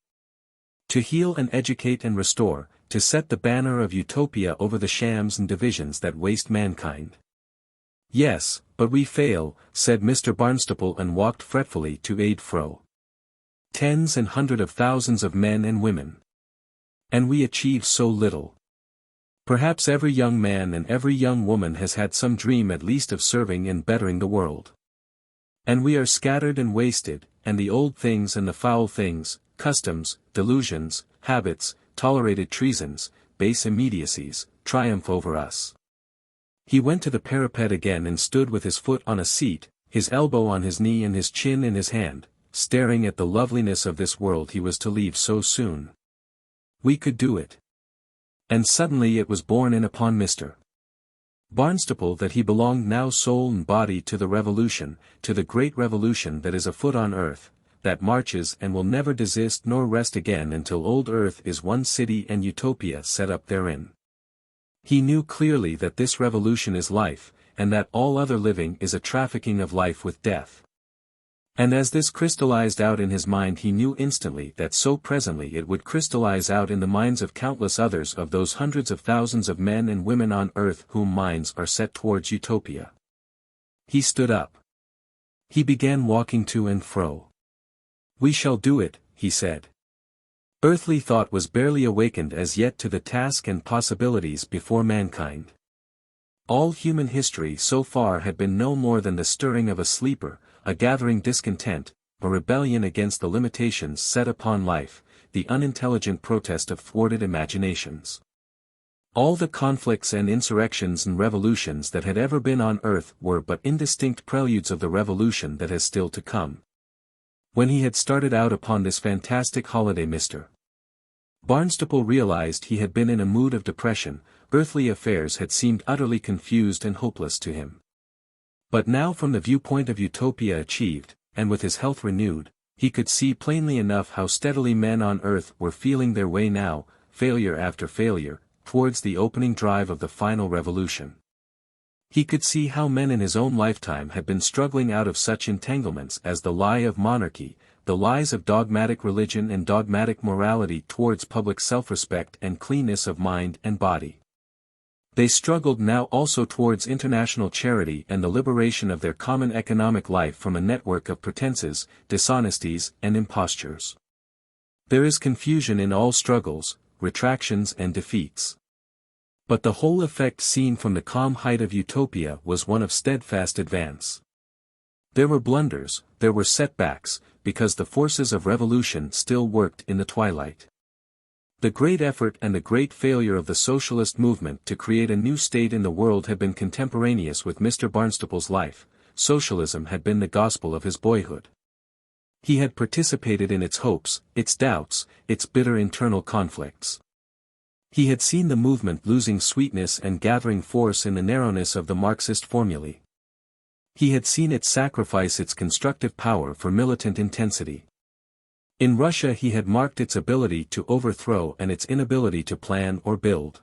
To heal and educate and restore, to set the banner of Utopia over the shams and divisions that waste mankind. Yes, but we fail, said Mr. Barnstaple and walked fretfully to and fro. Tens and hundreds of thousands of men and women. And we achieve so little. Perhaps every young man and every young woman has had some dream at least of serving and bettering the world. And we are scattered and wasted, and the old things and the foul things, customs, delusions, habits, tolerated treasons, base immediacies, triumph over us. He went to the parapet again and stood with his foot on a seat, his elbow on his knee and his chin in his hand, staring at the loveliness of this world he was to leave so soon. We could do it. And suddenly it was borne in upon Mr. Barnstaple that he belonged now soul and body to the revolution, to the great revolution that is afoot on Earth, that marches and will never desist nor rest again until old Earth is one city and Utopia set up therein. He knew clearly that this revolution is life, and that all other living is a trafficking of life with death. And as this crystallized out in his mind he knew instantly that so presently it would crystallize out in the minds of countless others of those hundreds of thousands of men and women on Earth whom minds are set towards Utopia. He stood up. He began walking to and fro. We shall do it, he said. Earthly thought was barely awakened as yet to the task and possibilities before mankind. All human history so far had been no more than the stirring of a sleeper, a gathering discontent, a rebellion against the limitations set upon life, the unintelligent protest of thwarted imaginations. All the conflicts and insurrections and revolutions that had ever been on Earth were but indistinct preludes of the revolution that has still to come. When he had started out upon this fantastic holiday Mr. Barnstaple realized he had been in a mood of depression, earthly affairs had seemed utterly confused and hopeless to him. But now from the viewpoint of Utopia achieved, and with his health renewed, he could see plainly enough how steadily men on Earth were feeling their way now, failure after failure, towards the opening drive of the final revolution. He could see how men in his own lifetime had been struggling out of such entanglements as the lie of monarchy, the lies of dogmatic religion and dogmatic morality towards public self-respect and cleanness of mind and body. They struggled now also towards international charity and the liberation of their common economic life from a network of pretenses, dishonesties, and impostures. There is confusion in all struggles, retractions and defeats. But the whole effect seen from the calm height of Utopia was one of steadfast advance. There were blunders, there were setbacks, because the forces of revolution still worked in the twilight. The great effort and the great failure of the socialist movement to create a new state in the world had been contemporaneous with Mr. Barnstaple's life. Socialism had been the gospel of his boyhood. He had participated in its hopes, its doubts, its bitter internal conflicts. He had seen the movement losing sweetness and gathering force in the narrowness of the Marxist formulae. He had seen it sacrifice its constructive power for militant intensity. In Russia he had marked its ability to overthrow and its inability to plan or build.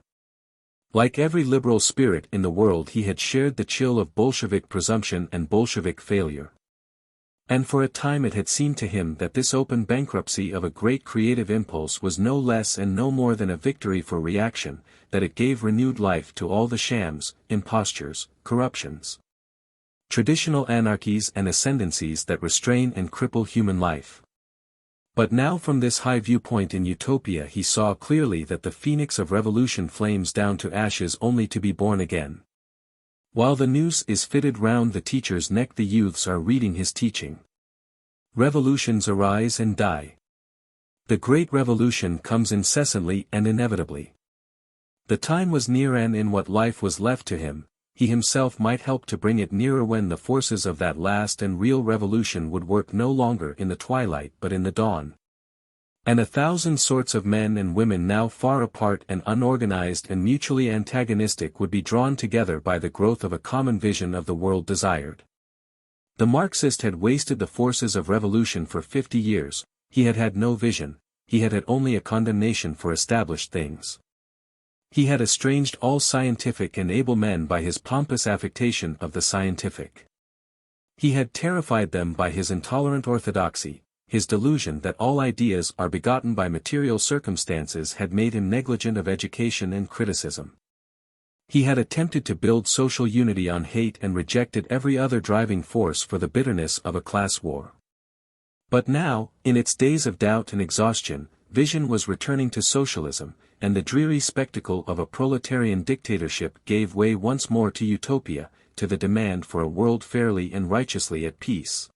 Like every liberal spirit in the world he had shared the chill of Bolshevik presumption and Bolshevik failure. And for a time it had seemed to him that this open bankruptcy of a great creative impulse was no less and no more than a victory for reaction, that it gave renewed life to all the shams, impostures, corruptions, traditional anarchies and ascendancies that restrain and cripple human life. But now from this high viewpoint in Utopia he saw clearly that the phoenix of revolution flames down to ashes only to be born again. While the noose is fitted round the teacher's neck the youths are reading his teaching. Revolutions arise and die. The great revolution comes incessantly and inevitably. The time was near and in what life was left to him, he himself might help to bring it nearer when the forces of that last and real revolution would work no longer in the twilight but in the dawn. And 1,000 sorts of men and women now far apart and unorganized and mutually antagonistic would be drawn together by the growth of a common vision of the world desired. The Marxist had wasted the forces of revolution for 50 years, he had had no vision, he had had only a condemnation for established things. He had estranged all scientific and able men by his pompous affectation of the scientific. He had terrified them by his intolerant orthodoxy, his delusion that all ideas are begotten by material circumstances had made him negligent of education and criticism. He had attempted to build social unity on hate and rejected every other driving force for the bitterness of a class war. But now, in its days of doubt and exhaustion, vision was returning to socialism, and the dreary spectacle of a proletarian dictatorship gave way once more to utopia, to the demand for a world fairly and righteously at peace.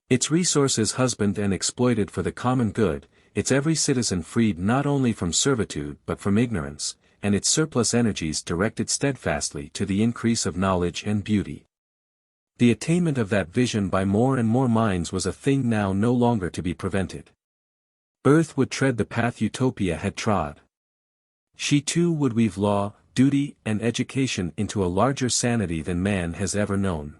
Its resources husbanded and exploited for the common good, its every citizen freed not only from servitude but from ignorance, and its surplus energies directed steadfastly to the increase of knowledge and beauty. The attainment of that vision by more and more minds was a thing now no longer to be prevented. Earth would tread the path Utopia had trod. She too would weave law, duty, and education into a larger sanity than man has ever known.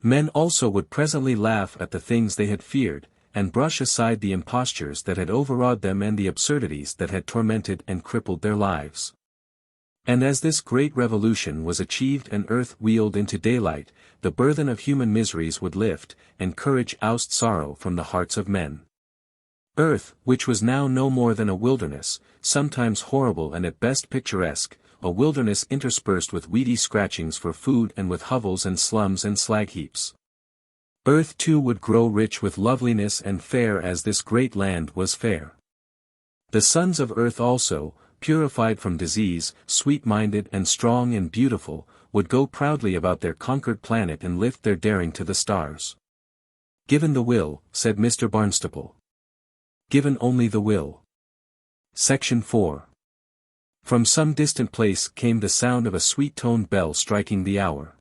Men also would presently laugh at the things they had feared, and brush aside the impostures that had overawed them and the absurdities that had tormented and crippled their lives. And as this great revolution was achieved and earth wheeled into daylight, the burthen of human miseries would lift, and courage oust sorrow from the hearts of men. Earth, which was now no more than a wilderness, sometimes horrible and at best picturesque, a wilderness interspersed with weedy scratchings for food and with hovels and slums and slag heaps. Earth too would grow rich with loveliness and fair as this great land was fair. The sons of earth also, purified from disease, sweet-minded and strong and beautiful, would go proudly about their conquered planet and lift their daring to the stars. Given the will, said Mr. Barnstaple. Given only the will. Section 4. From some distant place came the sound of a sweet-toned bell striking the hour.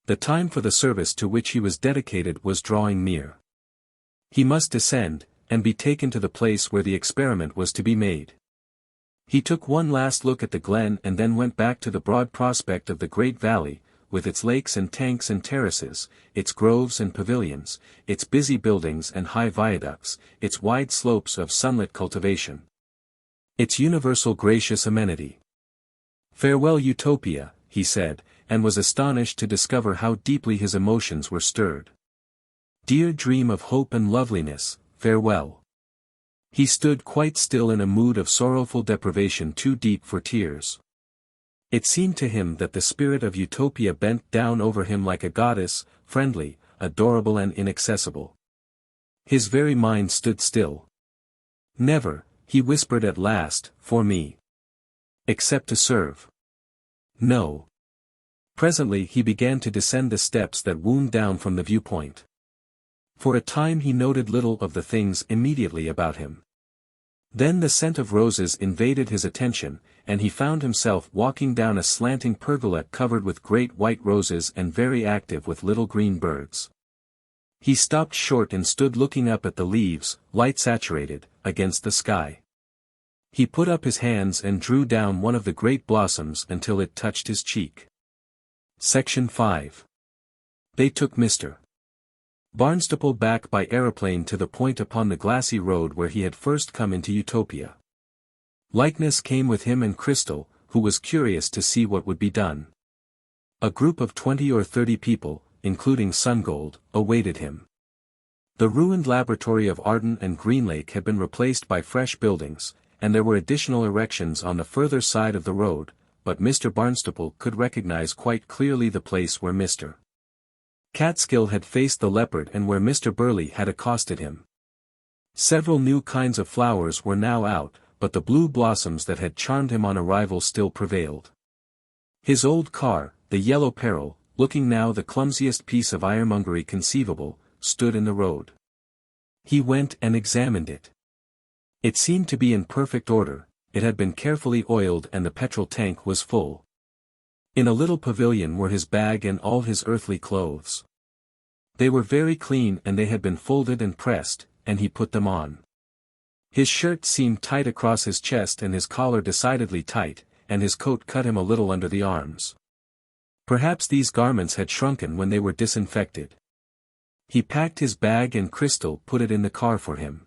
The time for the service to which he was dedicated was drawing near. He must descend, and be taken to the place where the experiment was to be made. He took one last look at the glen and then went back to the broad prospect of the great valley, with its lakes and tanks and terraces, its groves and pavilions, its busy buildings and high viaducts, its wide slopes of sunlit cultivation. Its universal gracious amenity. Farewell Utopia, he said, and was astonished to discover how deeply his emotions were stirred. Dear dream of hope and loveliness, farewell. He stood quite still in a mood of sorrowful deprivation too deep for tears. It seemed to him that the spirit of Utopia bent down over him like a goddess, friendly, adorable and inaccessible. His very mind stood still. Never, he whispered at last, for me. Except to serve. No. Presently he began to descend the steps that wound down from the viewpoint. For a time he noted little of the things immediately about him. Then the scent of roses invaded his attention, and he found himself walking down a slanting pergola covered with great white roses and very active with little green birds. He stopped short and stood looking up at the leaves, light-saturated, against the sky. He put up his hands and drew down one of the great blossoms until it touched his cheek. Section 5. They took Mr. Barnstaple back by aeroplane to the point upon the glassy road where he had first come into Utopia. Likeness came with him and Crystal, who was curious to see what would be done. A group of 20 or 30 people, including Sungold, awaited him. The ruined laboratory of Arden and Greenlake had been replaced by fresh buildings, and there were additional erections on the further side of the road, but Mr. Barnstaple could recognize quite clearly the place where Mr. Catskill had faced the leopard and where Mr. Burley had accosted him. Several new kinds of flowers were now out, but the blue blossoms that had charmed him on arrival still prevailed. His old car, the Yellow Peril, looking now the clumsiest piece of ironmongery conceivable, stood in the road. He went and examined it. It seemed to be in perfect order, it had been carefully oiled and the petrol tank was full. In a little pavilion were his bag and all his earthly clothes. They were very clean and they had been folded and pressed, and he put them on. His shirt seemed tight across his chest and his collar decidedly tight, and his coat cut him a little under the arms. Perhaps these garments had shrunken when they were disinfected. He packed his bag and Crystal put it in the car for him.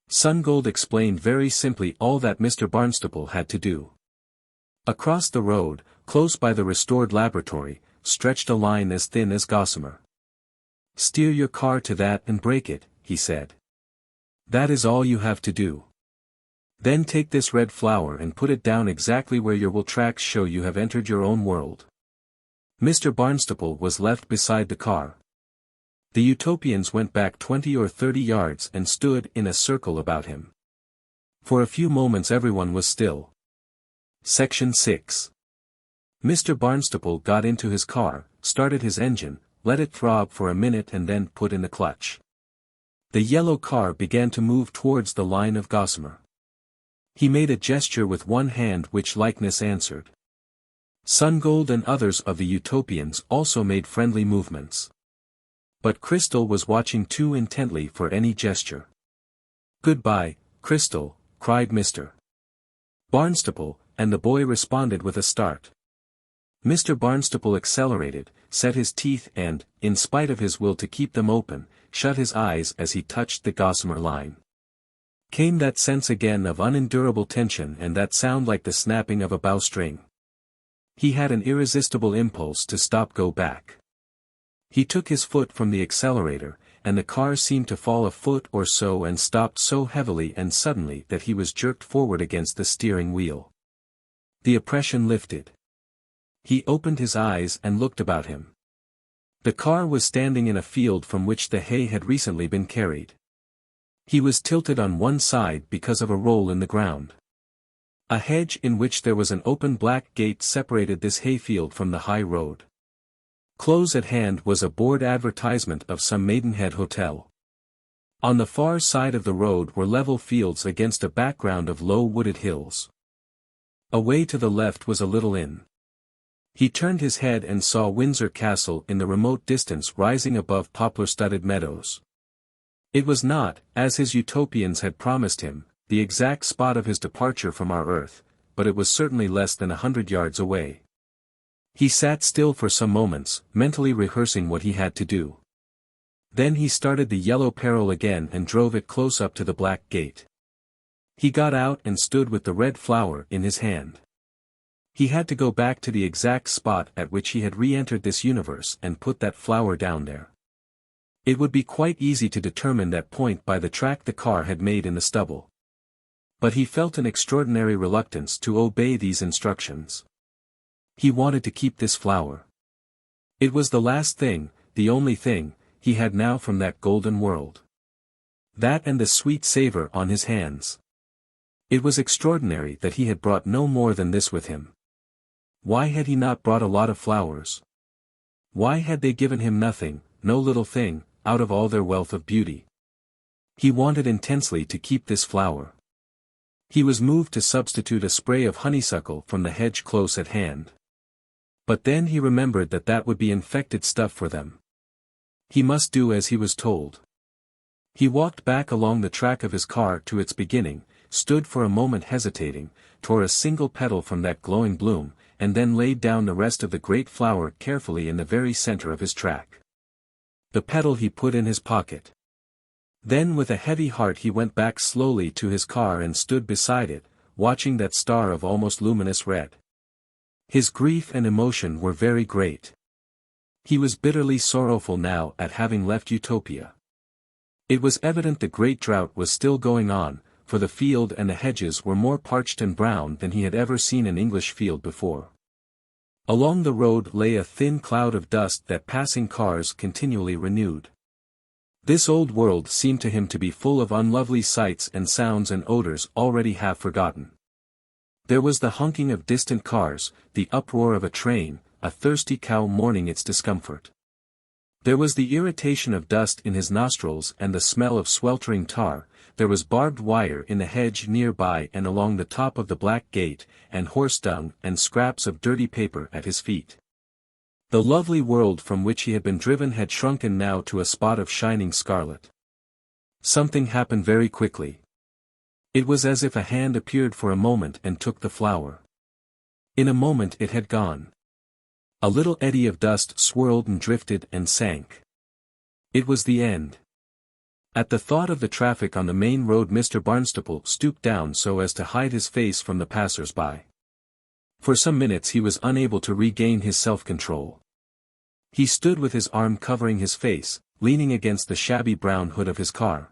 Sungold explained very simply all that Mr. Barnstaple had to do. Across the road, close by the restored laboratory, stretched a line as thin as gossamer. "Steer your car to that and brake it," he said. "That is all you have to do. Then take this red flower and put it down exactly where your will tracks show you have entered your own world." Mr. Barnstaple was left beside the car. The Utopians went back 20 or 30 yards and stood in a circle about him. For a few moments everyone was still. Section 6. Mr. Barnstaple got into his car, started his engine, let it throb for a minute and then put in the clutch. The yellow car began to move towards the line of gossamer. He made a gesture with one hand which likeness answered. Sungold and others of the Utopians also made friendly movements. But Crystal was watching too intently for any gesture. "Goodbye, Crystal," cried Mr. Barnstaple, and the boy responded with a start. Mr. Barnstaple accelerated, set his teeth and, in spite of his will to keep them open, shut his eyes as he touched the gossamer line. Came that sense again of unendurable tension and that sound like the snapping of a bowstring. He had an irresistible impulse to go back. He took his foot from the accelerator, and the car seemed to fall a foot or so and stopped so heavily and suddenly that he was jerked forward against the steering wheel. The oppression lifted. He opened his eyes and looked about him. The car was standing in a field from which the hay had recently been carried. He was tilted on one side because of a roll in the ground. A hedge in which there was an open black gate separated this hayfield from the high road. Close at hand was a board advertisement of some Maidenhead hotel. On the far side of the road were level fields against a background of low wooded hills. Away to the left was a little inn. He turned his head and saw Windsor Castle in the remote distance rising above poplar-studded meadows. It was not, as his Utopians had promised him, the exact spot of his departure from our Earth, but it was certainly less than 100 yards away. He sat still for some moments, mentally rehearsing what he had to do. Then he started the yellow Peril again and drove it close up to the black gate. He got out and stood with the red flower in his hand. He had to go back to the exact spot at which he had re-entered this universe and put that flower down there. It would be quite easy to determine that point by the track the car had made in the stubble. But he felt an extraordinary reluctance to obey these instructions. He wanted to keep this flower. It was the last thing, the only thing, he had now from that golden world. That and the sweet savor on his hands. It was extraordinary that he had brought no more than this with him. Why had he not brought a lot of flowers? Why had they given him nothing, no little thing, out of all their wealth of beauty? He wanted intensely to keep this flower. He was moved to substitute a spray of honeysuckle from the hedge close at hand. But then he remembered that that would be infected stuff for them. He must do as he was told. He walked back along the track of his car to its beginning, stood for a moment hesitating, tore a single petal from that glowing bloom, and then laid down the rest of the great flower carefully in the very center of his track. The petal he put in his pocket. Then with a heavy heart he went back slowly to his car and stood beside it, watching that star of almost luminous red. His grief and emotion were very great. He was bitterly sorrowful now at having left Utopia. It was evident the great drought was still going on, for the field and the hedges were more parched and brown than he had ever seen an English field before. Along the road lay a thin cloud of dust that passing cars continually renewed. This old world seemed to him to be full of unlovely sights and sounds and odors already half forgotten. There was the honking of distant cars, the uproar of a train, a thirsty cow mourning its discomfort. There was the irritation of dust in his nostrils and the smell of sweltering tar, there was barbed wire in the hedge nearby and along the top of the black gate, and horse dung and scraps of dirty paper at his feet. The lovely world from which he had been driven had shrunken now to a spot of shining scarlet. Something happened very quickly. It was as if a hand appeared for a moment and took the flower. In a moment it had gone. A little eddy of dust swirled and drifted and sank. It was the end. At the thought of the traffic on the main road, Mr. Barnstaple stooped down so as to hide his face from the passers-by. For some minutes he was unable to regain his self-control. He stood with his arm covering his face, leaning against the shabby brown hood of his car.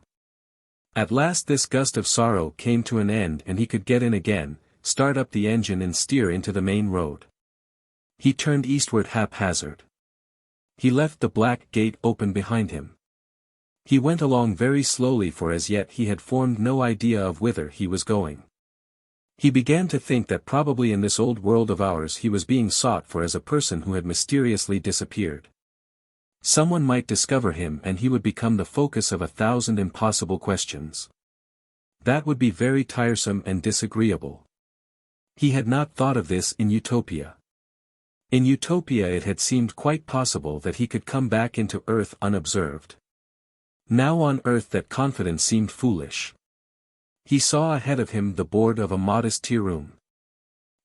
At last this gust of sorrow came to an end and he could get in again, start up the engine and steer into the main road. He turned eastward haphazard. He left the black gate open behind him. He went along very slowly, for as yet he had formed no idea of whither he was going. He began to think that probably in this old world of ours he was being sought for as a person who had mysteriously disappeared. Someone might discover him and he would become the focus of 1,000 impossible questions. That would be very tiresome and disagreeable. He had not thought of this in Utopia. In Utopia it had seemed quite possible that he could come back into Earth unobserved. Now on Earth that confidence seemed foolish. He saw ahead of him the board of a modest tea room.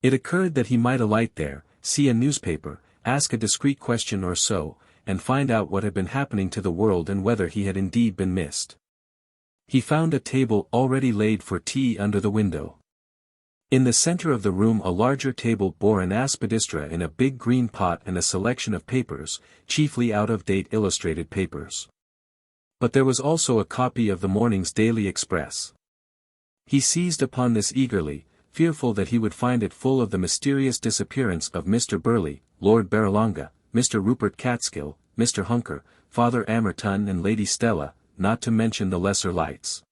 It occurred that he might alight there, see a newspaper, ask a discreet question or so, and find out what had been happening to the world and whether he had indeed been missed. He found a table already laid for tea under the window. In the center of the room a larger table bore an aspidistra in a big green pot and a selection of papers, chiefly out-of-date illustrated papers. But there was also a copy of the morning's Daily Express. He seized upon this eagerly, fearful that he would find it full of the mysterious disappearance of Mr. Burley, Lord Barralonga, Mr. Rupert Catskill, Mr. Hunker, Father Amerton and Lady Stella, not to mention the lesser lights.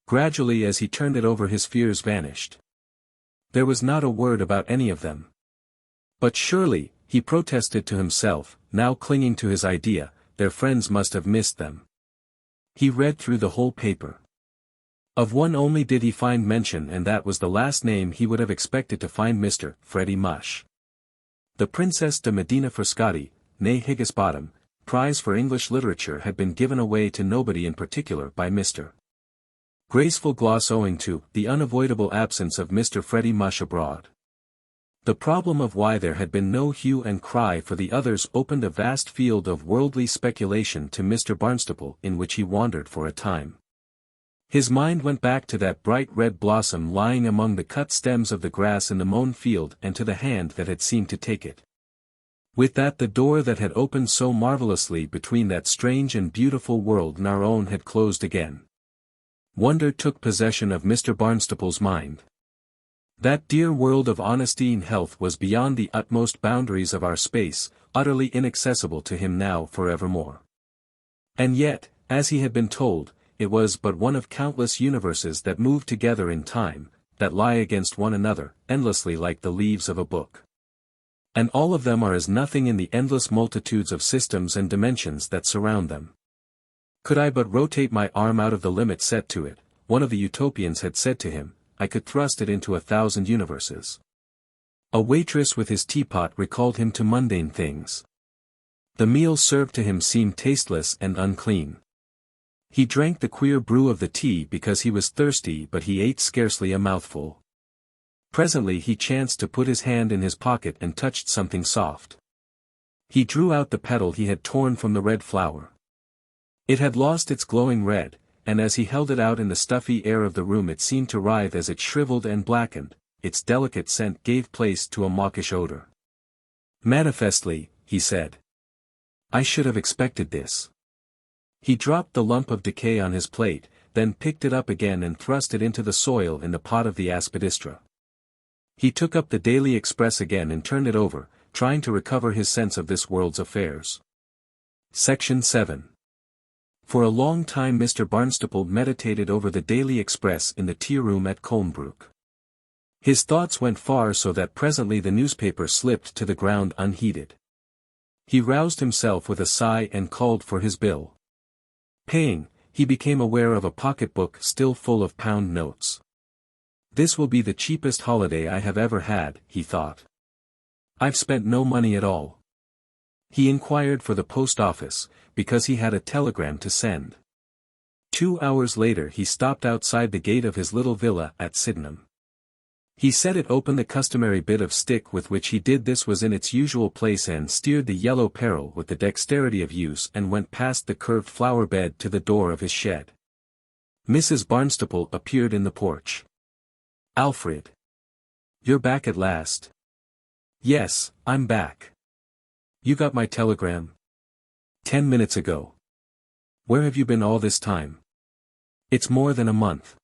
Gradually as he turned it over his fears vanished. There was not a word about any of them. But surely, he protested to himself, now clinging to his idea, their friends must have missed them. He read through the whole paper. Of one only did he find mention, and that was the last name he would have expected to find: Mr. Freddie Mush. The Princess de Medina Frascati, née Higgisbottom, prize for English literature had been given away to nobody in particular by Mr. Graceful Gloss owing to the unavoidable absence of Mr. Freddie Mush abroad. The problem of why there had been no hue and cry for the others opened a vast field of worldly speculation to Mr. Barnstaple, in which he wandered for a time. His mind went back to that bright red blossom lying among the cut stems of the grass in the mown field and to the hand that had seemed to take it. With that the door that had opened so marvelously between that strange and beautiful world and our own had closed again. Wonder took possession of Mr. Barnstaple's mind. That dear world of honesty and health was beyond the utmost boundaries of our space, utterly inaccessible to him now forevermore. And yet, as he had been told, it was but one of countless universes that move together in time, that lie against one another, endlessly like the leaves of a book. And all of them are as nothing in the endless multitudes of systems and dimensions that surround them. Could I but rotate my arm out of the limit set to it, one of the Utopians had said to him, I could thrust it into 1,000 universes. A waitress with his teapot recalled him to mundane things. The meal served to him seemed tasteless and unclean. He drank the queer brew of the tea because he was thirsty, but he ate scarcely a mouthful. Presently he chanced to put his hand in his pocket and touched something soft. He drew out the petal he had torn from the red flower. It had lost its glowing red, and as he held it out in the stuffy air of the room it seemed to writhe as it shriveled and blackened, its delicate scent gave place to a mawkish odor. Manifestly, he said. I should have expected this. He dropped the lump of decay on his plate, then picked it up again and thrust it into the soil in the pot of the aspidistra. He took up the Daily Express again and turned it over, trying to recover his sense of this world's affairs. Section 7. For a long time Mr. Barnstaple meditated over the Daily Express in the tea-room at Colnbrook. His thoughts went far so that presently the newspaper slipped to the ground unheeded. He roused himself with a sigh and called for his bill. Paying, he became aware of a pocketbook still full of pound notes. This will be the cheapest holiday I have ever had, he thought. I've spent no money at all. He inquired for the post office, because he had a telegram to send. 2 hours later he stopped outside the gate of his little villa at Sydenham. He set it open. The customary bit of stick with which he did this was in its usual place and steered the yellow peril with the dexterity of use and went past the curved flower bed to the door of his shed. Mrs. Barnstaple appeared in the porch. "Alfred. You're back at last." "Yes, I'm back. You got my telegram?" 10 minutes ago. "Where have you been all this time?" "It's more than a month."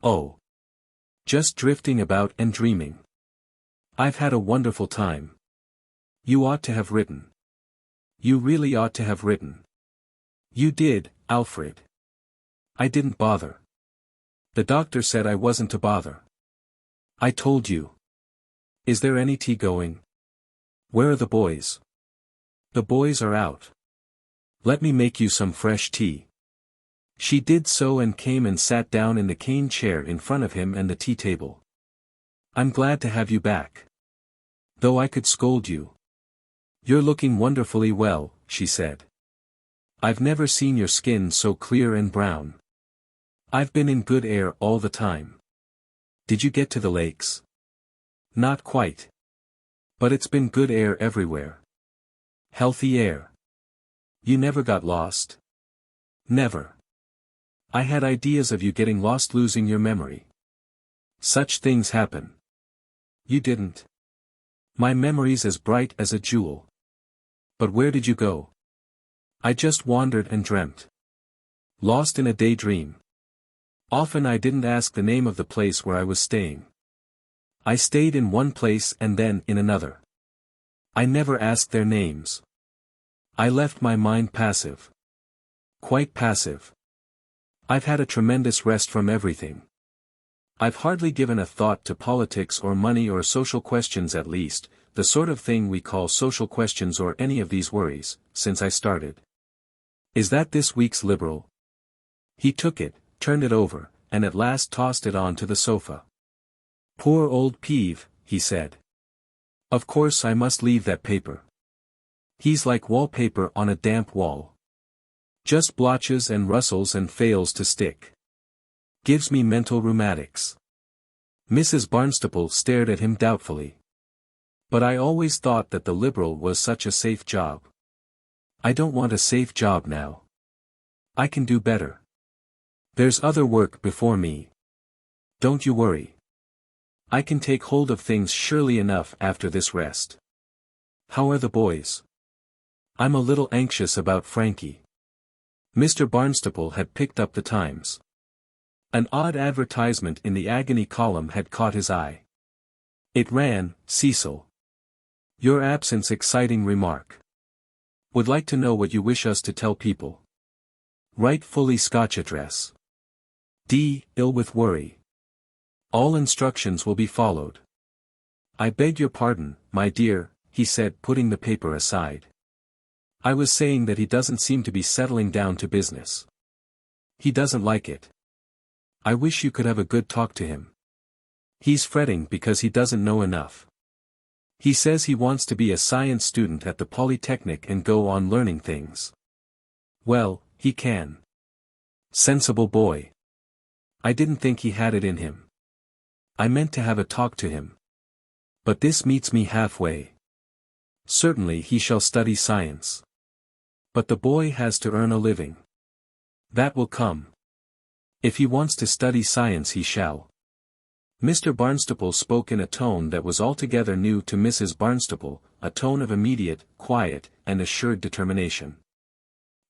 "Oh. Just drifting about and dreaming." "I've had a wonderful time." "You ought to have written. You really ought to have written." "You did, Alfred." "I didn't bother. The doctor said I wasn't to bother." "I told you." "Is there any tea going?" "Where are the boys?" "The boys are out." "Let me make you some fresh tea." She did so and came and sat down in the cane chair in front of him and the tea table. "I'm glad to have you back. Though I could scold you." "You're looking wonderfully well," she said. "I've never seen your skin so clear and brown. I've been in good air all the time." "Did you get to the lakes?" "Not quite. But it's been good air everywhere. Healthy air." "You never got lost?" "Never. I had ideas of you getting lost, losing your memory." "Such things happen." "You didn't." "My memory's as bright as a jewel." "But where did you go?" "I just wandered and dreamt. Lost in a daydream. Often I didn't ask the name of the place where I was staying. I stayed in one place and then in another. I never asked their names. I left my mind passive. Quite passive. I've had a tremendous rest from everything. I've hardly given a thought to politics or money or social questions, at least, the sort of thing we call social questions, or any of these worries, since I started. Is that this week's Liberal?" He took it, turned it over, and at last tossed it on to the sofa. "Poor old Peeve," he said. "Of course I must leave that paper. He's like wallpaper on a damp wall. Just blotches and rustles and fails to stick. Gives me mental rheumatics." Mrs. Barnstaple stared at him doubtfully. "But I always thought that the Liberal was such a safe job." "I don't want a safe job now. I can do better. There's other work before me. Don't you worry. I can take hold of things surely enough after this rest. How are the boys?" "I'm a little anxious about Frankie." Mr. Barnstaple had picked up the Times. An odd advertisement in the agony column had caught his eye. It ran, "Cecil. Your absence exciting remark. Would like to know what you wish us to tell people. Write fully Scotch address. D. Ill with worry. All instructions will be followed." "I beg your pardon, my dear," he said, putting the paper aside. "I was saying that he doesn't seem to be settling down to business. He doesn't like it. I wish you could have a good talk to him. He's fretting because he doesn't know enough. He says he wants to be a science student at the Polytechnic and go on learning things. Well, he can. Sensible boy. I didn't think he had it in him. I meant to have a talk to him. But this meets me halfway. Certainly he shall study science. But the boy has to earn a living. That will come. If he wants to study science he shall." Mr. Barnstaple spoke in a tone that was altogether new to Mrs. Barnstaple, a tone of immediate, quiet, and assured determination.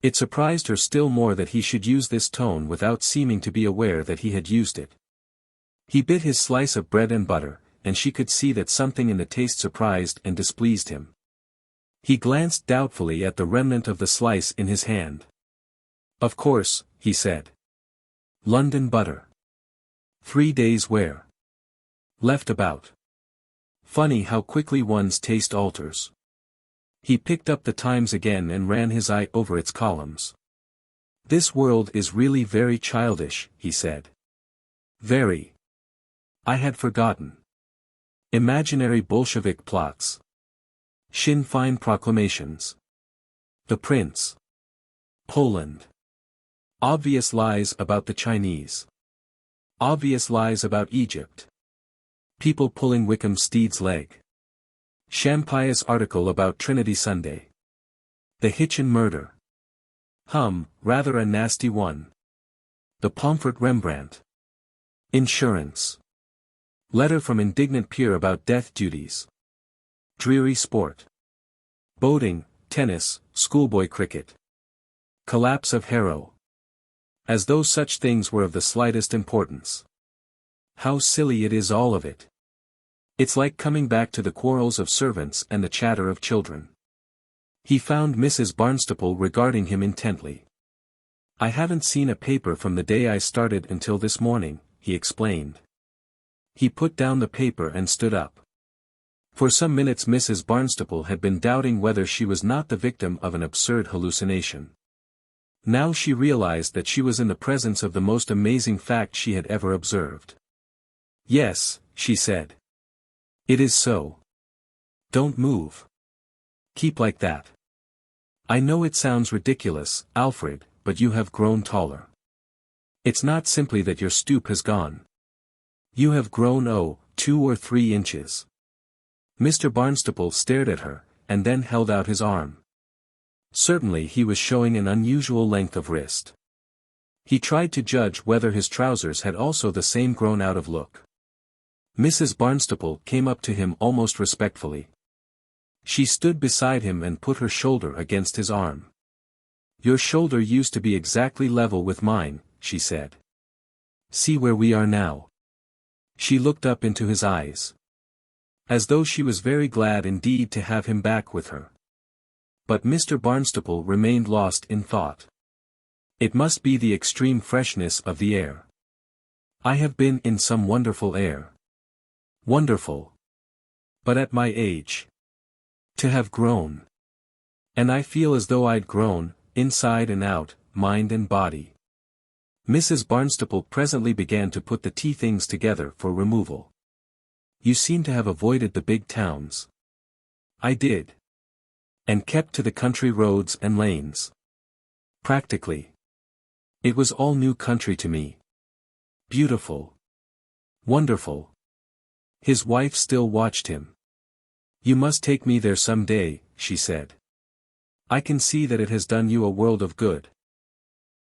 It surprised her still more that he should use this tone without seeming to be aware that he had used it. He bit his slice of bread and butter, and she could see that something in the taste surprised and displeased him. He glanced doubtfully at the remnant of the slice in his hand. "Of course," he said. "London butter. 3 days wear. Left about. Funny how quickly one's taste alters." He picked up the Times again and ran his eye over its columns. "This world is really very childish," he said. "Very. I had forgotten. Imaginary Bolshevik plots. Sinn Féin proclamations. The Prince. Poland. Obvious lies about the Chinese. Obvious lies about Egypt. People pulling Wickham Steed's leg. Champious article about Trinity Sunday. The Hitchin murder. Rather a nasty one. The Pomfret Rembrandt. Insurance. Letter from indignant peer about death duties. Dreary sport. Boating, tennis, schoolboy cricket. Collapse of Harrow. As though such things were of the slightest importance. How silly it is, all of it. It's like coming back to the quarrels of servants and the chatter of children. He found Mrs. Barnstaple regarding him intently. "I haven't seen a paper from the day I started until this morning," he explained. He put down the paper and stood up. For some minutes Mrs. Barnstaple had been doubting whether she was not the victim of an absurd hallucination. Now she realized that she was in the presence of the most amazing fact she had ever observed. "Yes," she said. "It is so. Don't move. Keep like that. I know it sounds ridiculous, Alfred, but you have grown taller. It's not simply that your stoop has gone. You have grown 2 or 3 inches. Mr. Barnstaple stared at her, and then held out his arm. Certainly he was showing an unusual length of wrist. He tried to judge whether his trousers had also the same grown out of look. Mrs. Barnstaple came up to him almost respectfully. She stood beside him and put her shoulder against his arm. "Your shoulder used to be exactly level with mine," she said. "See where we are now." She looked up into his eyes. As though she was very glad indeed to have him back with her. But Mr. Barnstaple remained lost in thought. "It must be the extreme freshness of the air. I have been in some wonderful air. Wonderful. But at my age. To have grown. And I feel as though I'd grown, inside and out, mind and body." Mrs. Barnstaple presently began to put the tea things together for removal. "You seem to have avoided the big towns." "I did. And kept to the country roads and lanes. Practically. It was all new country to me. Beautiful. Wonderful." His wife still watched him. "You must take me there some day," she said. "I can see that it has done you a world of good."